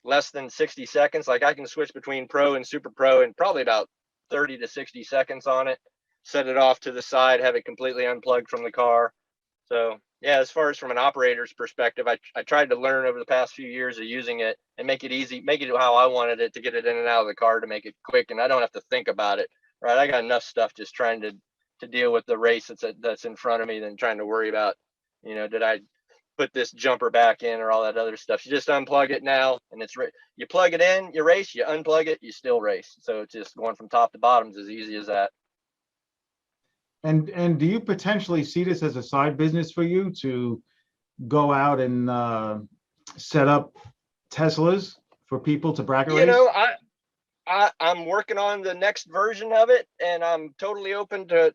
less than 60 seconds. Like, I can switch between Pro and Super Pro in probably about 30 to 60 seconds on it, set it off to the side, have it completely unplugged from the car. So yeah, as far as from an operator's perspective, I tried to learn over the past few years of using it and make it easy, make it how I wanted it, to get it in and out of the car, to make it quick, and I don't have to think about it. Right, I got enough stuff just trying to deal with the race that's in front of me than trying to worry about, did I put this jumper back in or all that other stuff. You just unplug it now, and you plug it in, you race, you unplug it, you still race. So it's just going from top to bottom is as easy as that. And do you potentially see this as a side business for you to go out and set up Teslas for people to bracket race? You know, I'm working on the next version of it, and I'm totally open to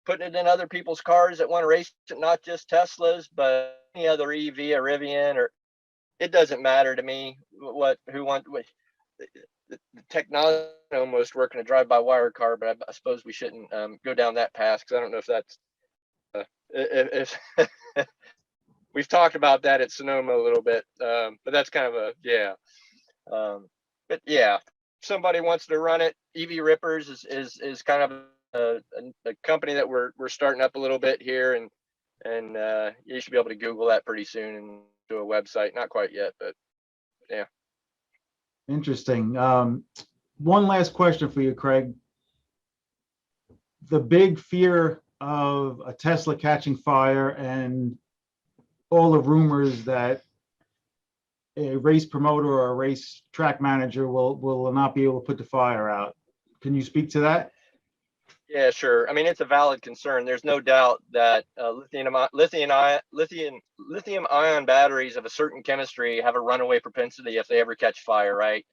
putting it in other people's cars that want to race it, not just Teslas, but any other EV, a Rivian, or it doesn't matter to me the technology. Almost working a drive-by-wire car, but I suppose we shouldn't go down that path because I don't know if that's if we've talked about that at Sonoma a little bit, but that's kind of but yeah, somebody wants to run it. EV Rippers is kind of a company that we're starting up a little bit here, and you should be able to Google that pretty soon and do a website. Not quite yet, but yeah. Interesting. One last question for you, Craig. The big fear of a Tesla catching fire and all the rumors that a race promoter or a race track manager will not be able to put the fire out. Can you speak to that? Yeah, sure. I mean, it's a valid concern. There's no doubt that lithium ion batteries of a certain chemistry have a runaway propensity if they ever catch fire, right?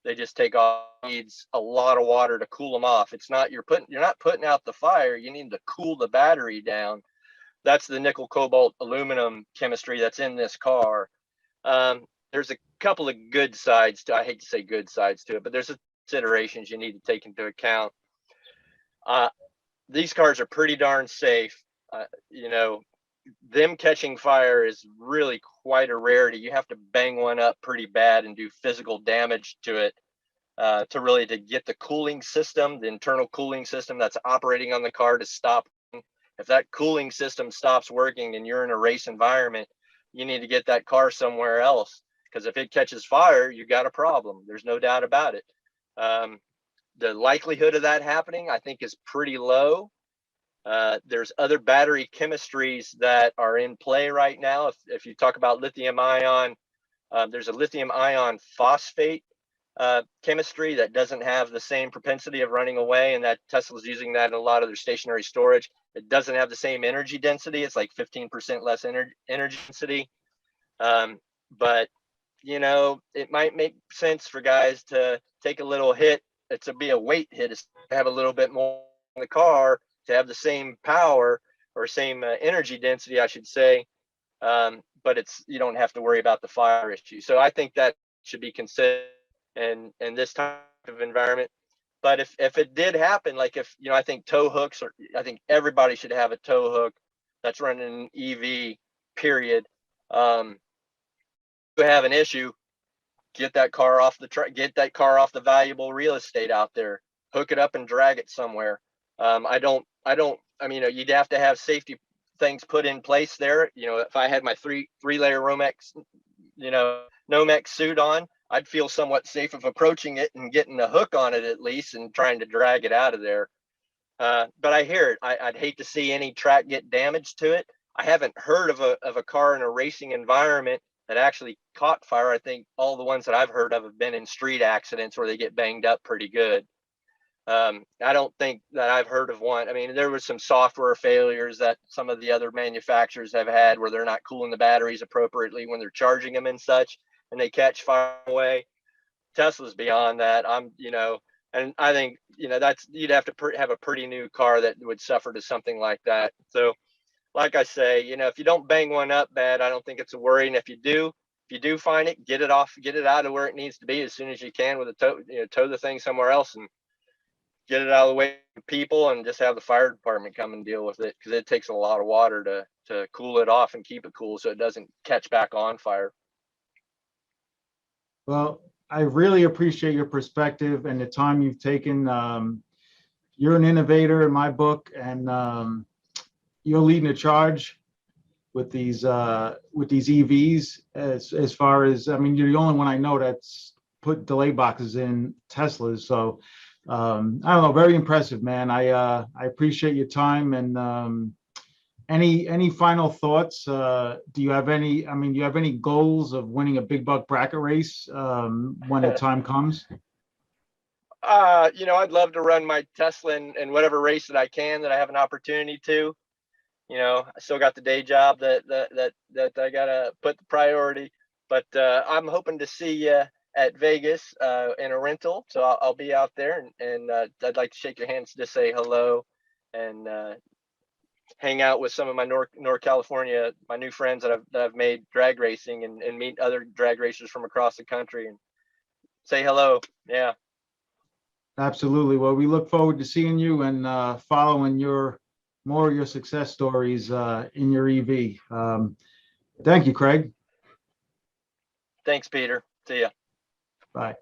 They just take off, needs a lot of water to cool them off. It's not, you're not putting out the fire, you need to cool the battery down. That's the nickel, cobalt, aluminum chemistry that's in this car. There's a couple of good sides to, I hate to say good sides to it, but there's considerations you need to take into account. These cars are pretty darn safe. You know, them catching fire is really quite a rarity. You have to bang one up pretty bad and do physical damage to it to get the cooling system, the internal cooling system that's operating on the car to stop. If that cooling system stops working and you're in a race environment, you need to get that car somewhere else, because if it catches fire, you got a problem. There's no doubt about it. The likelihood of that happening, I think, is pretty low. There's other battery chemistries that are in play right now. If you talk about lithium ion, there's a lithium ion phosphate chemistry that doesn't have the same propensity of running away, and that Tesla's using that in a lot of their stationary storage. It doesn't have the same energy density. It's like 15% less energy density. But, you know, it might make sense for guys to take a little hit. It's be a weight hit, to have a little bit more in the car, to have the same power or same energy density, I should say. But you don't have to worry about the fire issue. So I think that should be considered in this type of environment. But if it did happen, like I think tow hooks, I think everybody should have a tow hook that's running an EV, period. If you have an issue, get that car off the valuable real estate out there, hook it up and drag it somewhere. You'd have to have safety things put in place there. You know, if I had my three-layer Romex, Nomex suit on, I'd feel somewhat safe of approaching it and getting a hook on it at least and trying to drag it out of there. But I hear it. I'd hate to see any track get damaged to it. I haven't heard of a car in a racing environment that actually caught fire. I think all the ones that I've heard of have been in street accidents where they get banged up pretty good. I don't think that I've heard of one. I mean, there was some software failures that some of the other manufacturers have had where they're not cooling the batteries appropriately when they're charging them and such, and they catch fire away. Tesla's beyond that. And I think, you'd have to have a pretty new car that would suffer to something like that. So like I say, if you don't bang one up bad, I don't think it's a worry. And if you do find it, get it out of where it needs to be as soon as you can with a tow the thing somewhere else and get it out of the way of people, and just have the fire department come and deal with it, because it takes a lot of water to cool it off and keep it cool so it doesn't catch back on fire. Well, I really appreciate your perspective and the time you've taken. You're an innovator in my book, and you're leading the charge with these EVs. As far as, you're the only one I know that's put delay boxes in Teslas. So I don't know, very impressive, man. I appreciate your time, and Any final thoughts? Do you have any? I mean, do you have any goals of winning a big buck bracket race when the time comes? I'd love to run my Tesla in whatever race that I can, that I have an opportunity to. I still got the day job that I gotta put the priority, but I'm hoping to see you at Vegas in a rental, so I'll be out there, and I'd like to shake your hands, just say hello, and hang out with some of my North California, my new friends that I've made drag racing, and meet other drag racers from across the country and say hello. Yeah. Absolutely. Well, we look forward to seeing you and following more of your success stories in your EV. Thank you, Craig. Thanks, Peter. See ya. Bye.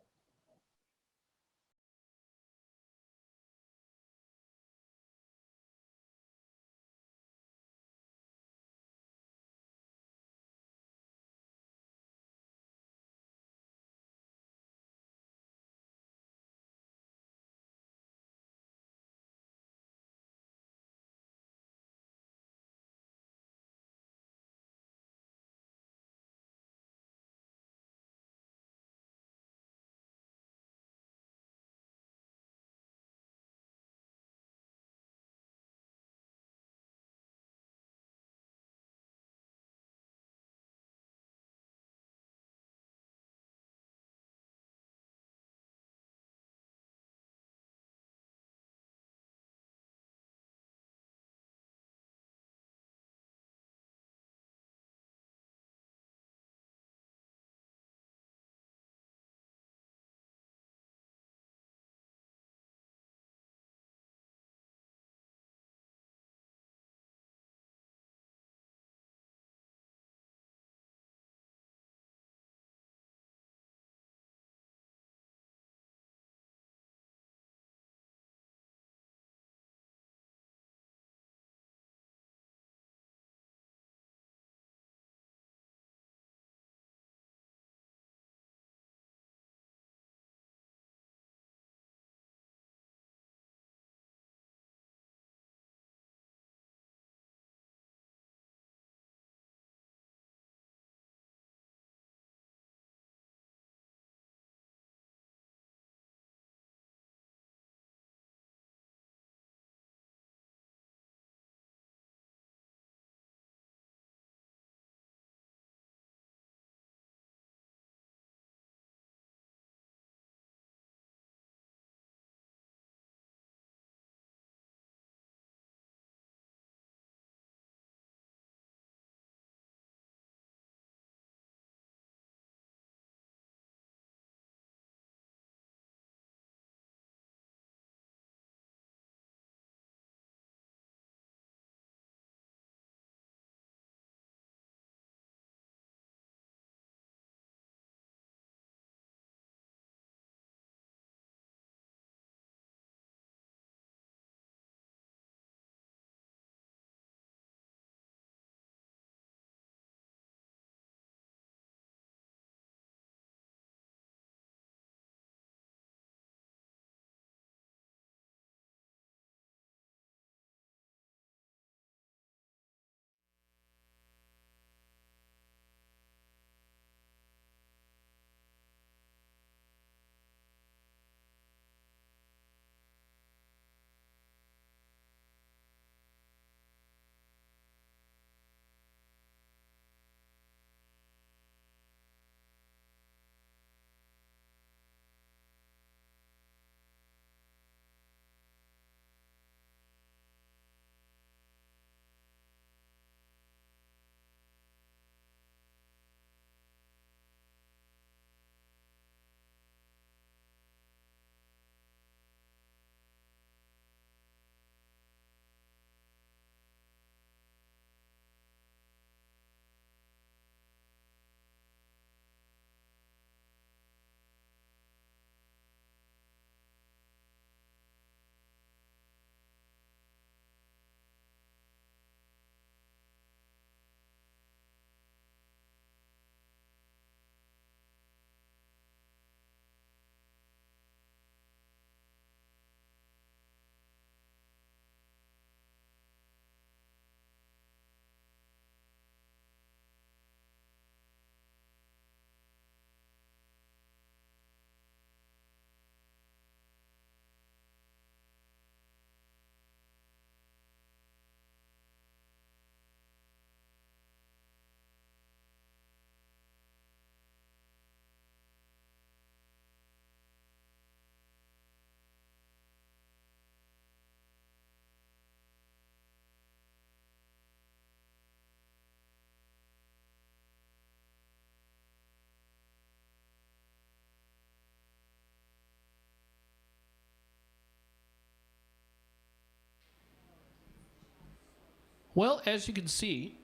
Well, as you can see,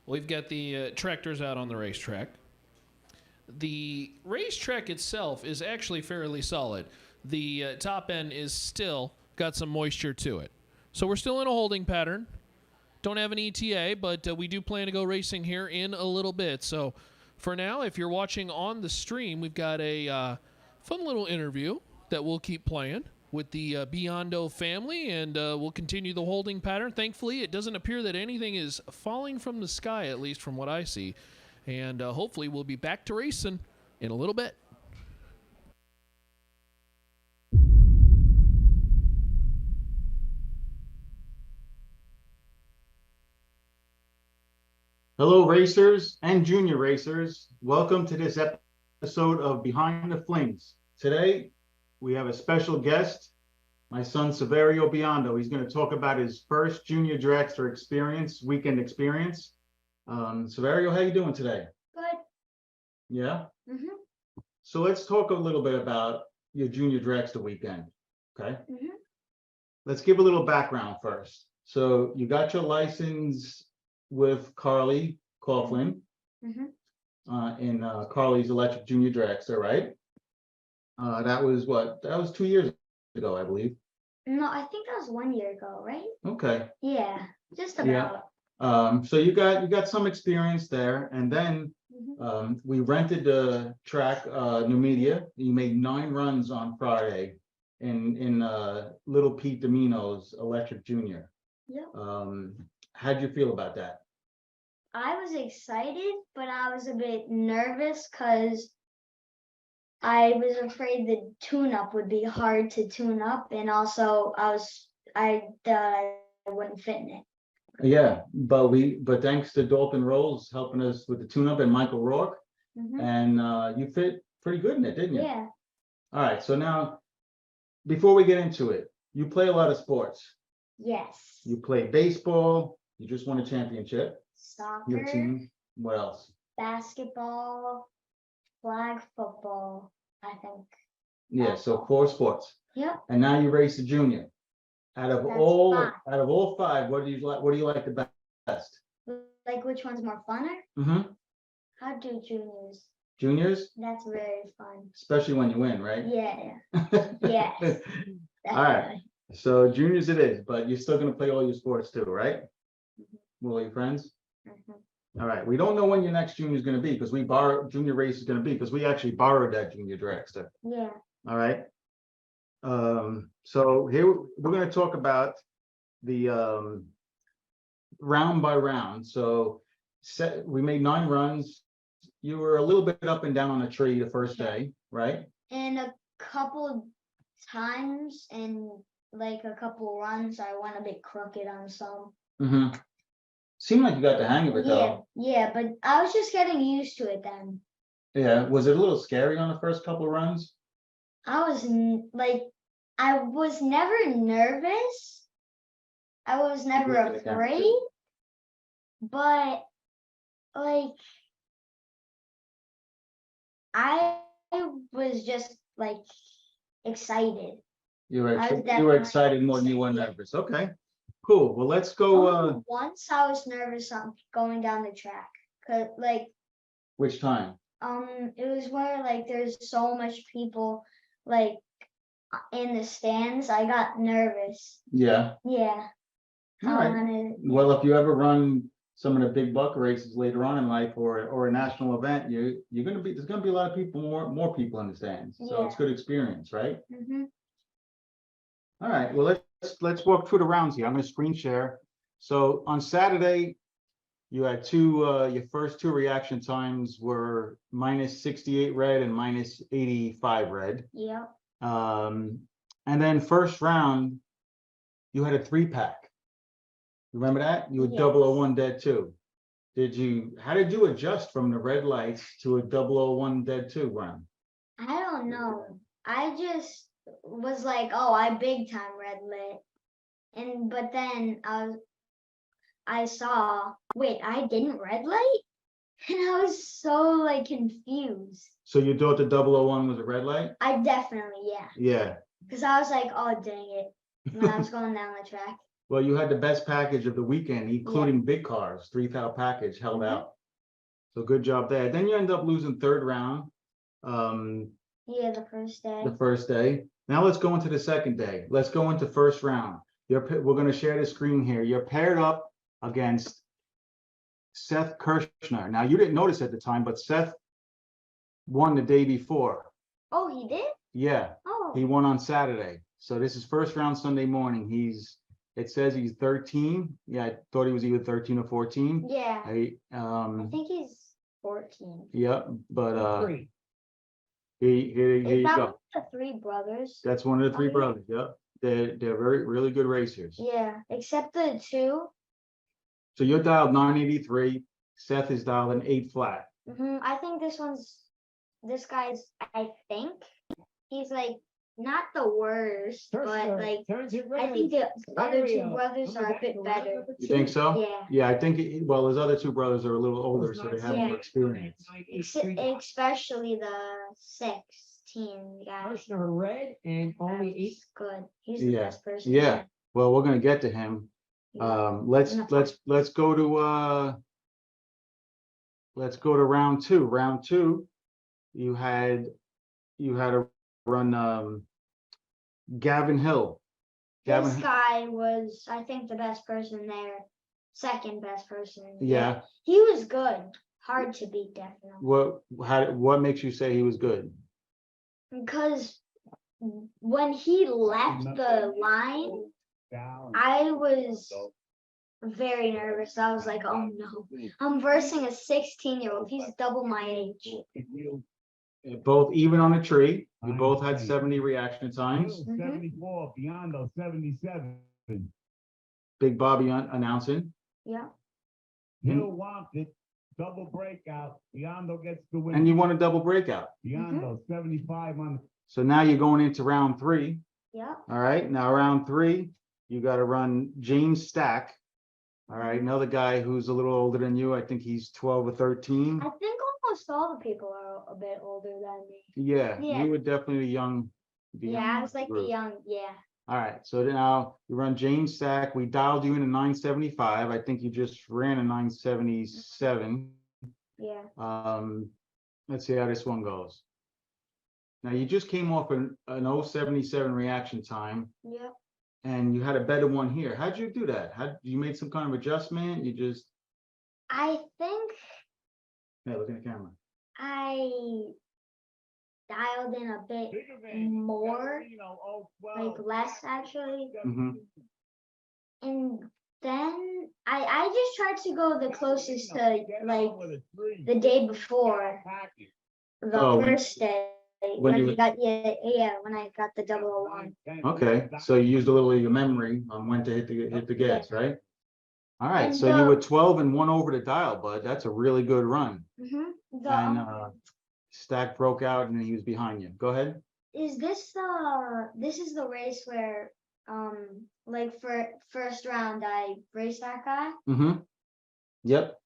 we've got the tractors out on the racetrack. The racetrack itself is actually fairly solid. The top end is still got some moisture to it. So we're still in a holding pattern. Don't have an ETA, but we do plan to go racing here in a little bit. So for now, if you're watching on the stream, we've got a fun little interview that we'll keep playing with the Biondo family, and we'll continue the holding pattern. Thankfully, it doesn't appear that anything is falling from the sky, at least from what I see. And hopefully we'll be back to racing in a little bit. Hello, racers and junior racers. Welcome to this episode of Behind the Flings. Today, we have a special guest, my son, Saverio Biondo. He's going to talk about his first junior dragster experience, weekend experience. Saverio, how you doing today? Good. Yeah? Mm-hmm. So let's talk a little bit about your junior dragster weekend, okay? Mm-hmm. Let's give a little background first. So you got your license with Carly Coughlin in Carly's Electric Junior Dragster, right? That was what? That was 2 years ago, I believe. No, I think that was 1 year ago, right? Okay. Yeah, just about. Yeah. So you got some experience there, and then we rented the track, New Media. You made 9 runs on Friday in Little Pete Domino's Electric Junior. Yeah. How'd you feel about that? I was excited, but I was a bit nervous because I was afraid the tune-up would be hard to tune up, and also I thought I wouldn't fit in it. Yeah, but thanks to Dalton Rolls helping us with the tune-up and Michael Rourke, and you fit pretty good in it, didn't you? Yeah. All right, so now, before we get into it, you play a lot of sports. Yes. You play baseball. You just won a championship. Soccer. Your team. What else? Basketball. Flag football, I think. Yeah, so 4 sports. Yep. And now you race a junior. Out of That's all 5. out of all 5, what do you like the best? Like which one's more funner? Mm-hmm. How do juniors? Juniors? That's very fun. Especially when you win, right? Yeah. Yes. All right. So juniors it is, but you're still gonna play all your sports too, right? With all your friends? All right. We don't know when your next junior is gonna be because junior race is gonna be because we actually borrowed that junior dragster. Yeah. All right. So here we're gonna talk about the round by round. So we made 9 runs. You were a little bit up and down on a tree the first day, right? And a couple times and like a couple runs, I went a bit crooked on some. Mm-hmm. Seemed like you got the hang of it though. Yeah, but I was just getting used to it then. Yeah. Was it a little scary on the first couple of runs? I was never nervous. I was never afraid. But like I was just like excited. You were excited more than you were nervous. Okay, cool. Well, let's go. Once I was nervous on going down the track. Cause like. Which time? It was where like there's so much people like in the stands. I got nervous. Yeah. Yeah. All right. Well, if you ever run some of the big buck races later on in life or a national event, there's gonna be a lot of people, more people in the stands. So it's good experience, right? Mm-hmm. All right. Well, let's walk through the rounds here. I'm gonna screen share. So on Saturday, you had your first 2 reaction times were -68 red and -85 red. Yeah. And then first round, you had a 3-pack. Remember that? You were 001 dead 2. How did you adjust from the red lights to a 001 dead 2 round? I don't know. I just was like, oh, I big time red lit. But then I saw, wait, I didn't red light? And I was so like confused. So you thought the 001 was a red light? I definitely, yeah. Yeah. Because I was like, oh, dang when I was going down the track. Well, you had the best package of the weekend, including big cars, 3,000 package held out. So good job there. Then you end up losing third round. Yeah, the first day. The first day. Now let's go into the second day. Let's go into first round. We're going to share the screen here. You're paired up against Seth Kirshner. Now you didn't notice at the time, but Seth won the day before. Oh, he did? Yeah. Oh. He won on Saturday. So this is first round Sunday morning. It says he's 13. Yeah, I thought he was either 13 or 14. Yeah. I think he's 14. Yeah, but here Is you that go. one of the three brothers? That's one of the three yeah. brothers. Yep. They're really good racers. Yeah, except the two. So you're dialed 983. Seth is dialed an 8 flat. I think this guy's, I think he's like not the worst, but like I think the other two brothers are a bit better. You think so? Yeah. Yeah, I think well, his other two brothers are a little older, so they have more experience. Especially the 16 guy. Red and only 8. He's good. He's the best person. Yeah. Well, we're gonna get to him. Let's go to round two. Round two, you had to run Gavin Hill. This guy was, I think, the best person there. Second best person. Yeah. He was good. Hard to beat, definitely. What makes you say he was good? Because when he left the line, I was very nervous. I was like, oh no, I'm versing a 16-year-old. He's double my age. Both even on a tree. You both had 70 reaction times. 74, Biondo 77. Big Bobby announcing. Yeah. Hill wants it. Double breakout. Biondo gets the win. And you won a double breakout. Biondo 75 on. So now you're going into round three. Yeah. All right. Now round three, you got to run James Stack. All right. Another guy who's a little older than you. I think he's 12 or 13. I think almost all the people are a bit older than me. Yeah. Yeah. You were definitely the young. I was like group. the young. Yeah. All right. So now you run James Stack. We dialed you in a 975. I think you just ran a 977. Yeah. Let's see how this one goes. Now you just came off an 077 reaction time. Yep. And you had a better one here. How'd you do that? You made some kind of adjustment? You just I think Hey, look at the camera. I dialed in a bit more, like less actually. And then I just tried to go the closest to like the day before, the first day. When I got when I got the 001. Okay, so you used a little of your memory on when to hit the gas, right? All right, And so you were 12 and 1 over the dial, bud. That's a really good run. And Stack broke out and he was behind you. Go ahead. Is this the race where like for first round I raced that guy? Yep.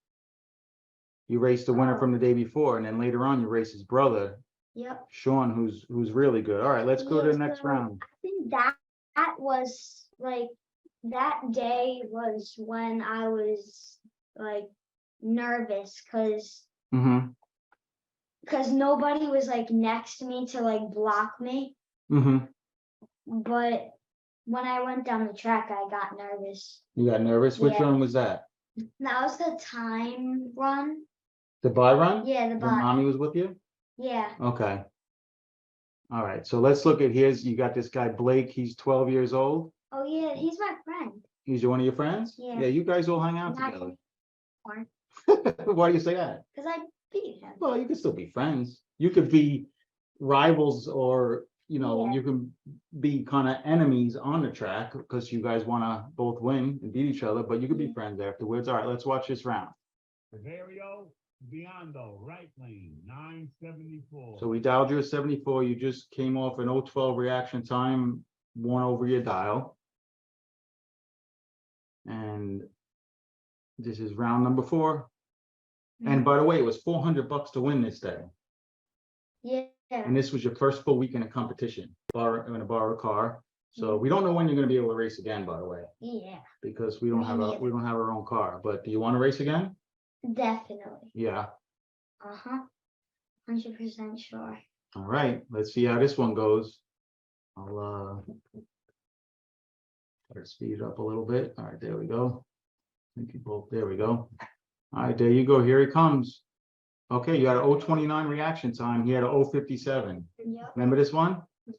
You raced the winner from the day before, and then later on you raced his brother. Yep. Sean, who's really good. All right, let's go to the next round. I think that was like that day was when I was like nervous because nobody was like next to me to like block me. But when I went down the track, I got nervous. You got nervous? Which Yeah. run was that? That was the time run. The buy run? Yeah, the When buy. Mommy was with you? Yeah. Okay. All right, so let's look at his. You got this guy Blake. He's 12 years old. Oh yeah, he's my friend. He's one of your friends? Yeah. Yeah, you guys all hang out Not together. anymore, Why do you say that? because I beat him. Well, you can still be friends. You could be rivals, or you can be kind of enemies on the track because you guys want to both win and beat each other, but you could be friends afterwards. All right, let's watch this round. Rosario, Biondo, right lane, 974. So we dialed you a 74. You just came off an 012 reaction time, 1 over your dial. And this is round number 4. And by the way, it was $400 to win this day. Yeah. And this was your first full weekend of competition. I'm going to borrow a car. So we don't know when you're going to be able to race again, by the way, Yeah, because we don't Me have neither. we don't have our own car. But do you want to race again? definitely. Yeah. 100% sure. All right. Let's see how this one goes. I'll try to speed it up a little bit. All right, there we go. Thank you both. There we go. All right, there you go. Here he comes. Okay, you had a 029 reaction time. He had a 057. Yep. Remember this one? Yeah.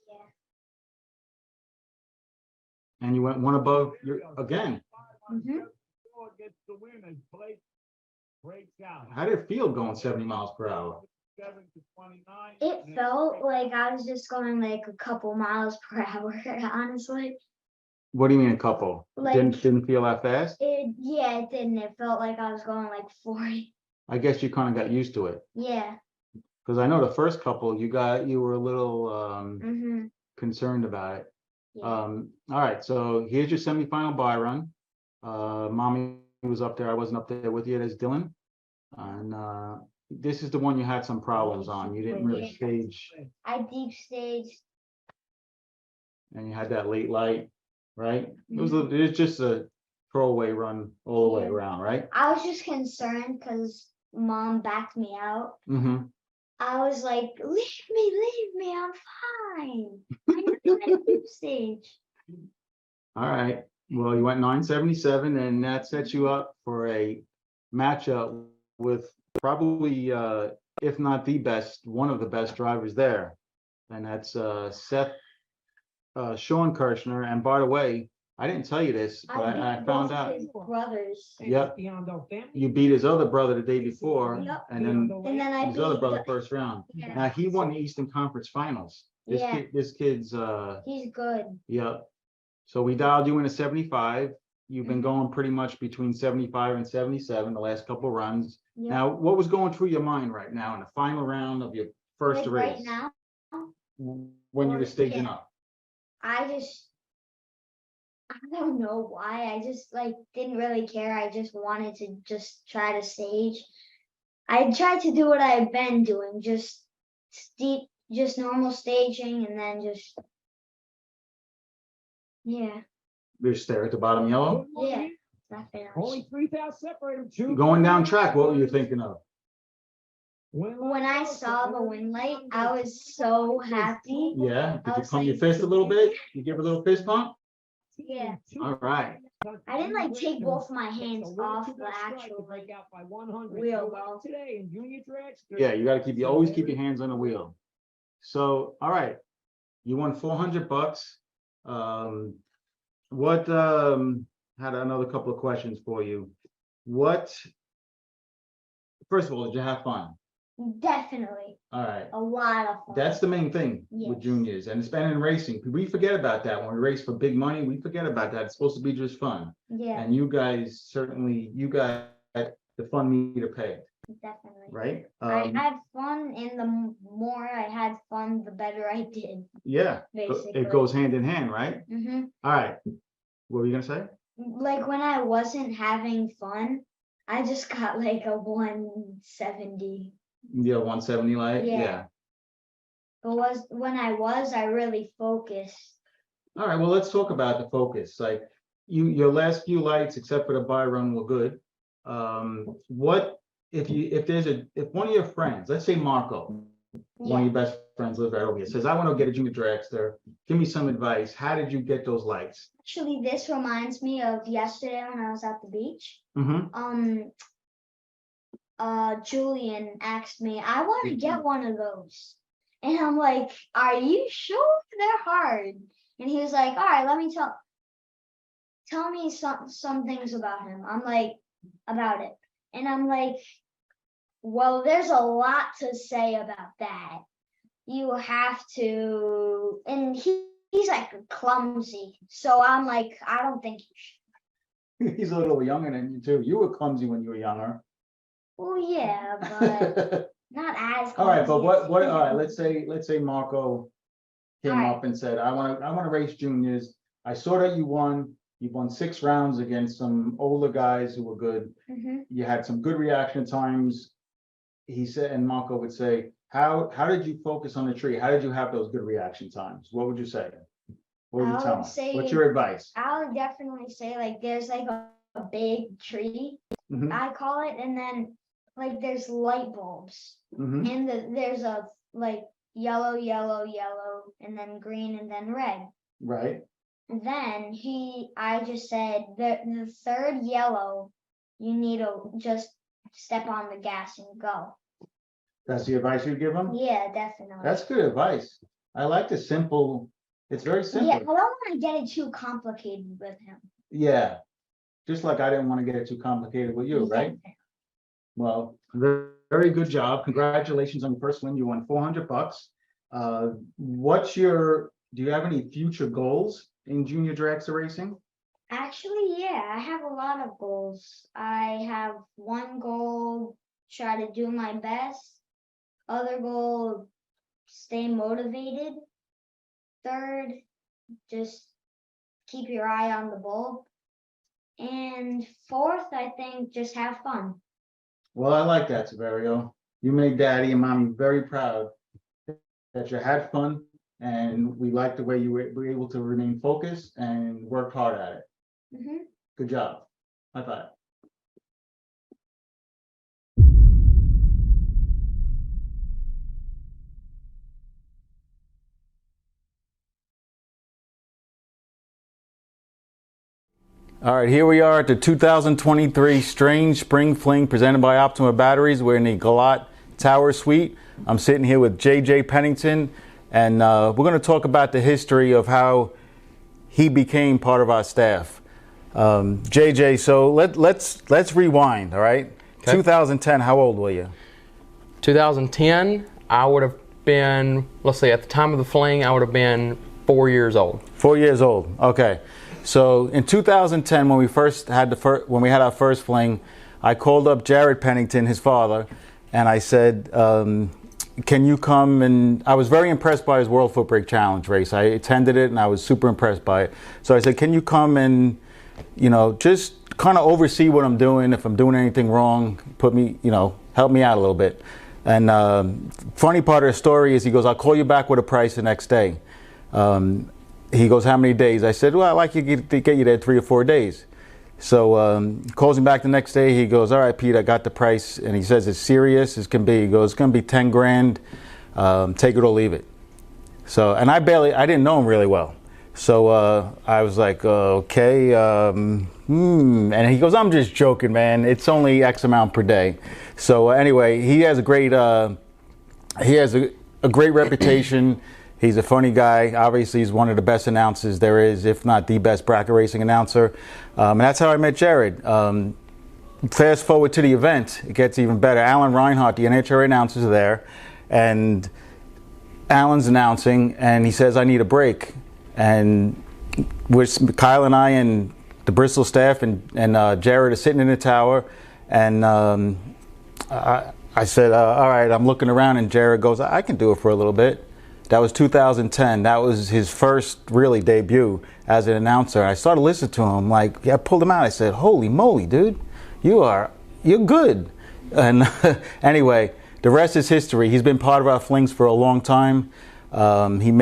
And you went one above your again. Mm-hmm. Gets the win as Blake breaks out. How did it feel going 70 miles per hour? 7 to 29. It felt like I was just going like a couple miles per hour, honestly. What do you mean a couple? Like- Didn't feel that fast? Yeah, it didn't. It felt like I was going like 40. I guess you kind of got used to it. Yeah. Because I know the first couple you were a little Mm-hmm. concerned about it. Yeah. All right, so here's your semifinal buy run. Mommy was up there. I wasn't up there with you. There's Dylan. And this is the one you had some problems on. You didn't really stage, I deep staged. and you had that late light, right? It was just a throwaway run all the way Yeah. around, right? I was just concerned because mom backed me out. Mm-hmm. I was like, leave me, I'm fine. I'm in deep stage. All right. Well, you went 977, and that sets you up for a matchup with probably, if not the best, one of the best drivers there. And that's Seth, Sean Kirshner. And by the way, I didn't tell you this, but I beat found both out. his brothers. Yep. You beat his other brother the day before, Yep. and then And then I his other beat brother the- first round. Yeah. Now he won the Eastern Conference Finals. Yeah. This kid's He's good. yep. So we dialed you in a 75. You've Mm-hmm. been going pretty much between 75 and 77 the last couple of runs. Yep. Now, what was going through your mind right now in the final round of your first Like race? right now, When you were staging Yeah. up? I don't know why. I just like didn't really care. I just wanted to just try to stage. I tried to do what I've been doing, just normal staging, and then just yeah, Just there at the bottom yellow. yeah, definitely. Only 3,000 separate them. Going down track, what were you thinking of? When I saw the wing light, I was so happy. Yeah. Did I you was pump your like- fist a little bit? You give a little fist pump? Yeah. All right. I didn't like take both my hands off the actual break out by 100 wheel, Go out though. today in junior dragster. Yeah, you got to always keep your hands on the wheel. So, all right, you won $400. Had another couple of questions for you. First of all, did you have fun? Definitely. All right. A lot of fun. That's the main thing with Yes. juniors, and it's been in racing. We forget about that when we race for big money. We forget about that. It's supposed to be just fun. Yeah. And you guys got the fun meter pegged, Definitely. right? I had fun, and the more I had fun, the better I did. Yeah. Basically. It goes hand in hand, right? Mm-hmm. All right. What were you gonna say? Like when I wasn't having fun, I just got like a 170. Yeah, 170 light. Yeah. Yeah. But when I really focused. All right. Well, let's talk about the focus. Like your last few lights, except for the buy run, were good. What if one of your friends, let's say Marco, one of your best friends lives right over here, says, I want to get a junior dragster. Give me some advice. How did you get those lights? Actually, this reminds me of yesterday when I was at the beach. Mm-hmm. Julian asked me, I want to get one of those. And I'm like, are you sure? They're hard. And he was like, all right, let me tell me some things about him. I'm like, about it. And I'm like, well, there's a lot to say about that. You have to, and he's like clumsy. So I'm like, I don't think you should. He's a little younger than you too. You were clumsy when you were younger. Well, yeah, but not as All right, but clumsy as what? him. All right, let's say Marco came All right. up and said, I want to race juniors. I saw that you won. You won 6 rounds against some older guys who were good. Mhm. You had some good reaction times. He said, and Marco would say, how did you focus on the tree? How did you have those good reaction times? What would you say? What would you I tell would them? say, What's your advice? I would definitely say like there's like a big tree, Mhm. I call it, and then like there's light bulbs, Mhm. and there's a like yellow, yellow, yellow, and then green, and then red. Right. Then I just said the third yellow, you need to just step on the gas and go. That's the advice you give them? Yeah, definitely. That's good advice. I like the simple, it's very simple. Yeah, I don't want to get it too complicated with him. Yeah. Just like I didn't want to get it too complicated with you, right? Well, very good job. Congratulations on your first win. You won $400. Do you have any future goals in junior dragster racing? Actually, yeah, I have a lot of goals. I have one goal, try to do my best. Other goal, stay motivated. Third, just keep your eye on the bulb. And fourth, I think just have fun. Well, I like that, Severio. You made Daddy and Mommy very proud that you had fun, and we like the way you were able to remain focused and work hard at it. Mm-hmm. Good job. High five. All right, here we are at the 2023 Strange Spring Fling presented by Optima Batteries. We're in the Galat Tower Suite. I'm sitting here with JJ Pennington, and we're going to talk about the history of how he became part of our staff. JJ, so let's rewind, all right? Okay. 2010, how old were you? 2010, I would have been, let's see, at the time of the fling, I would have been 4 years old. 4 years old, okay. So in 2010, when we had our first fling, I called up Jared Pennington, his father, and I said, can you come? And I was very impressed by his World Foot Brake Challenge race. I attended it and I was super impressed by it. So I said, can you come and, just kind of oversee what I'm doing? If I'm doing anything wrong, help me out a little bit. And funny part of the story is he goes, I'll call you back with a price the next day. He goes, how many days? I said, well, I'd like you to get you there 3 or 4 days. So calls him back the next day. He goes, all right, Pete, I got the price. And he says, it's serious as can be. He goes, it's going to be 10 grand. Take it or leave it. So, and I didn't know him really well. So I was like, okay. And he goes, I'm just joking, man. It's only X amount per day. So anyway, he has a great reputation. He's a funny guy. Obviously, he's one of the best announcers there is, if not the best bracket racing announcer. And that's how I met Jared. Fast forward to the event, it gets even better. Alan Reinhardt, the NHRA announcer, is there. And Alan's announcing, and he says, I need a break. And Kyle and I and the Bristol staff and Jared are sitting in the tower. And I said, all right, I'm looking around. And Jared goes, I can do it for a little bit. That was 2010. That was his first really debut as an announcer. I started listening to him. I pulled him out. I said, holy moly, dude, you're good. And anyway, the rest is history. He's been part of our flings for a long time. He's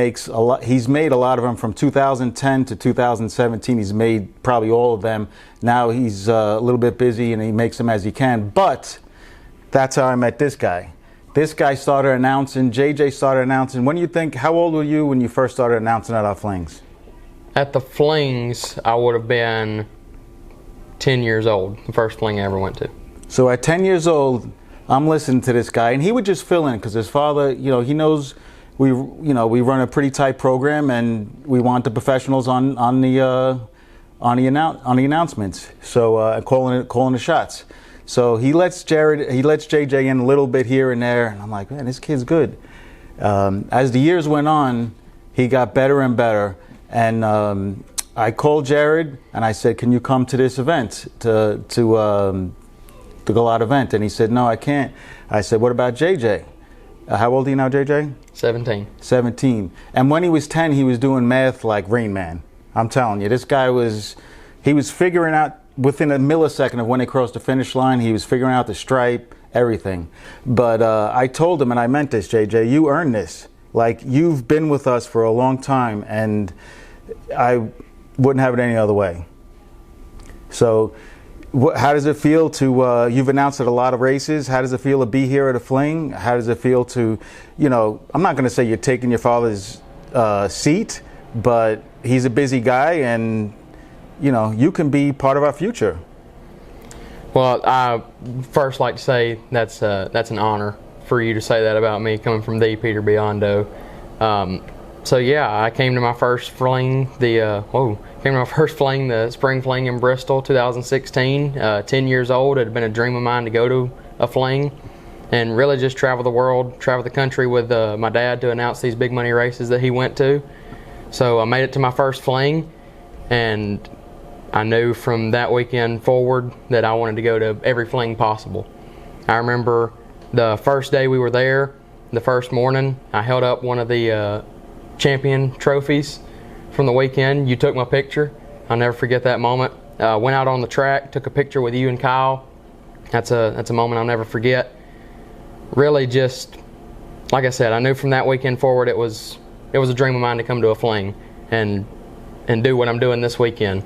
made a lot of them from 2010 to 2017. He's made probably all of them. Now he's a little bit busy and he makes them as he can. But that's how I met this guy. This guy started announcing, JJ started announcing. How old were you when you first started announcing at our flings? At the flings, I would have been 10 years old, the first fling I ever went to. So at 10 years old, I'm listening to this guy, and he would just fill in because his father, he knows we run a pretty tight program, and we want the professionals on the announcements. So calling the shots. So he lets JJ in a little bit here and there, and I'm like, man, this kid's good. As the years went on, he got better and better, and I called Jared and I said, can you come to this event, to the Galat event? And he said, no, I can't. I said, what about JJ? How old are you now, JJ? 17. 17. And when he was 10, he was doing math like Rain Man. I'm telling you, this guy was figuring out within a millisecond of when they crossed the finish line, he was figuring out the stripe, everything. But I told him, and I meant this, JJ, you earned this. You've been with us for a long time, and I wouldn't have it any other way. So how does it feel to, you've announced at a lot of races, how does it feel to be here at a Fling? How does it feel to, I'm not going to say you're taking your father's seat, but he's a busy guy, and, you can be part of our future. Well, I first like to say that's an honor for you to say that about me, coming from the Peter Biondo. So yeah, I came to my first Fling, the Spring Fling in Bristol, 2016. 10 years old. It had been a dream of mine to go to a Fling and really just travel the world, travel the country with my dad to announce these big money races that he went to. So I made it to my first Fling, and I knew from that weekend forward that I wanted to go to every Fling possible. I remember the first day we were there, the first morning, I held up one of the champion trophies from the weekend. You took my picture. I'll never forget that moment. Went out on the track, took a picture with you and Kyle. That's a moment I'll never forget. Really just, like I said, I knew from that weekend forward it was a dream of mine to come to a Fling and do what I'm doing this weekend.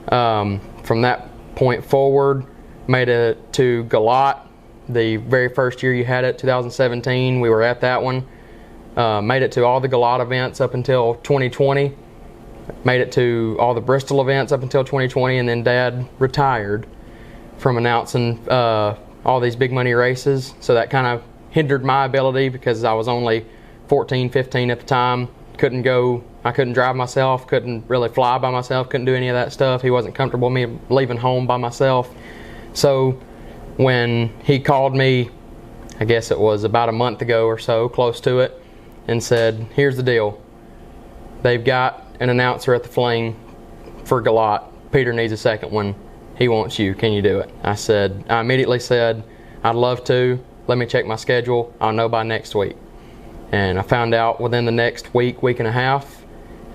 From that point forward, made it to Galot the very first year you had it, 2017. We were at that one. Made it to all the Galot events up until 2020. Made it to all the Bristol events up until 2020, and then Dad retired from announcing all these big money races. So that kind of hindered my ability because I was only 14, 15 at the time. I couldn't drive myself, couldn't really fly by myself, couldn't do any of that stuff. He wasn't comfortable with me leaving home by myself. So when he called me, I guess it was about a month ago or so, close to it, and said, here's the deal. They've got an announcer at the Fling for Galot. Peter needs a second one. He wants you. Can you do it? I immediately said, I'd love to. Let me check my schedule. I'll know by next week. And I found out within the next week and a half.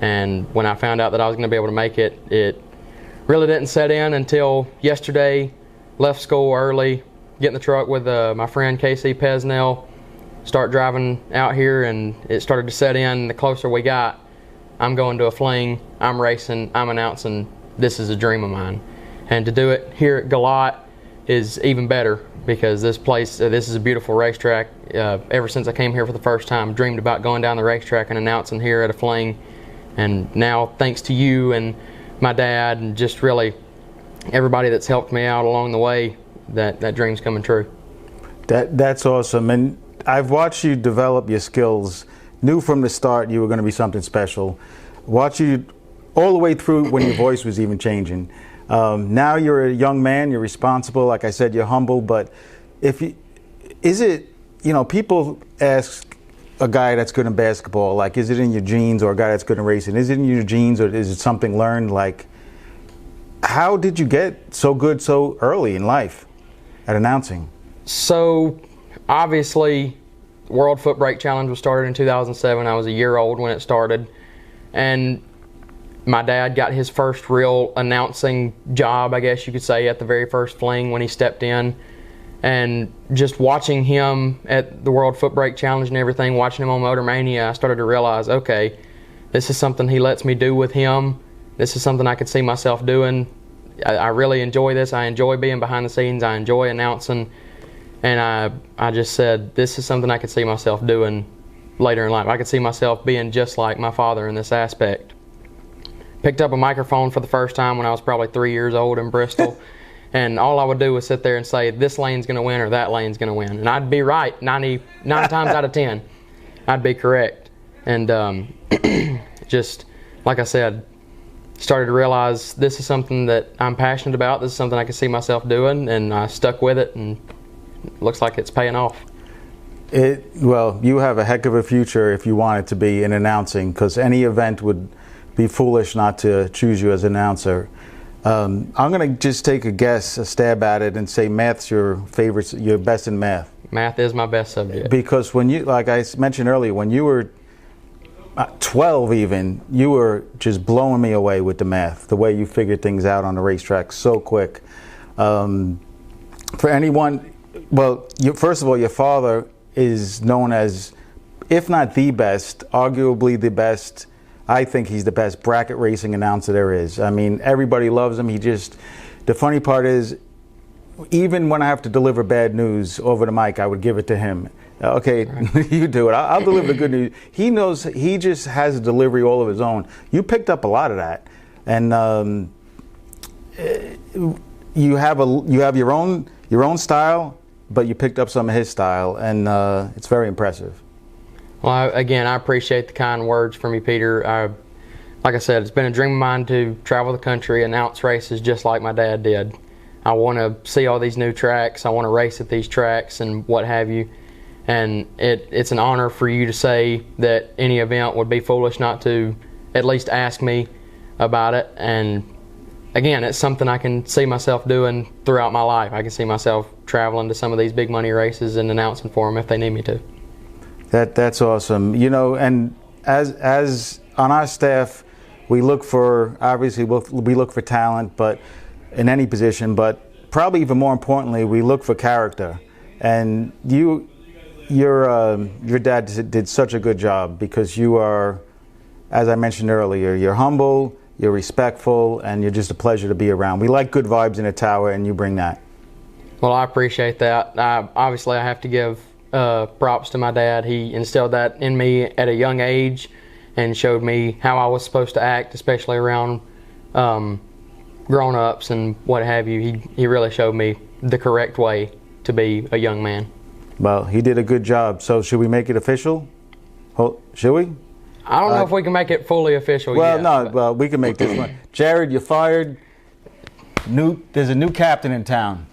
And when I found out that I was going to be able to make it, it really didn't set in until yesterday. Left school early, get in the truck with my friend Casey Pesnell, start driving out here, and it started to set in. The closer we got, I'm going to a Fling, I'm racing, I'm announcing. This is a dream of mine. And to do it here at Galot is even better because this is a beautiful racetrack. Ever since I came here for the first time, dreamed about going down the racetrack and announcing here at a Fling. And now, thanks to you and my dad and just really everybody that's helped me out along the way, that dream's coming true. That's awesome. And I've watched you develop your skills. Knew from the start you were going to be something special. Watched you all the way through when your voice was even changing. Now you're a young man, you're responsible. Like I said, you're humble. But people ask a guy that's good in basketball, like, is it in your genes, or a guy that's good in racing? Is it in your genes, or is it something learned? Like, how did you get so good so early in life at announcing? So, obviously, World Foot Brake Challenge was started in 2007. I was a year old when it started. And my dad got his first real announcing job, I guess you could say, at the very first Fling when he stepped in. And just watching him at the World Foot Brake Challenge and everything, watching him on Motor Mania, I started to realize, okay, this is something he lets me do with him. This is something I could see myself doing. I really enjoy this. I enjoy being behind the scenes. I enjoy announcing. And I just said, this is something I could see myself doing later in life. I could see myself being just like my father in this aspect. Picked up a microphone for the first time when I was probably 3 years old in Bristol. And all I would do was sit there and say, this lane's going to win or that lane's going to win. And I'd be right 99 times out of 10. I'd be correct. And just, like I said, started to realize this is something that I'm passionate about. This is something I can see myself doing. And I stuck with it, and it looks like it's paying off. Well, you have a heck of a future if you want it to be in announcing, because any event would be foolish not to choose you as an announcer. I'm going to just take a stab at it, and say math's your favorite, you're best in math. Math is my best subject. Because when you, like I mentioned earlier, when you were 12 even, you were just blowing me away with the math, the way you figured things out on the racetrack so quick. For anyone, well, first of all, your father is known as, if not the best, arguably the best I think he's the best bracket racing announcer there is. I mean, everybody loves him. The funny part is, even when I have to deliver bad news over the mic, I would give it to him. Okay, you do it. I'll deliver the good news. He knows, he just has a delivery all of his own. You picked up a lot of that. And you have your own style, but you picked up some of his style, and it's very impressive. Well, again, I appreciate the kind words from you, Peter. Like I said, it's been a dream of mine to travel the country, announce races just like my dad did. I want to see all these new tracks. I want to race at these tracks and what have you. And it's an honor for you to say that any event would be foolish not to at least ask me about it. And again, it's something I can see myself doing throughout my life. I can see myself traveling to some of these big money races and announcing for them if they need me to. That's awesome. You know, and as on our staff, we look for, obviously we look for talent, but in any position, but probably even more importantly, we look for character. And your dad did such a good job, because you are, as I mentioned earlier, you're humble, you're respectful, and you're just a pleasure to be around. We like good vibes in a tower, and you bring that. Well, I appreciate that. Obviously, I have to give props to my dad. He instilled that in me at a young age and showed me how I was supposed to act, especially around grown-ups and what have you. He really showed me the correct way to be a young man. Well, he did a good job. So should we make it official? Should we? I don't know if we can make it fully official well, yet. No, well, we can make this one. Jared, you're fired. There's a new captain in town.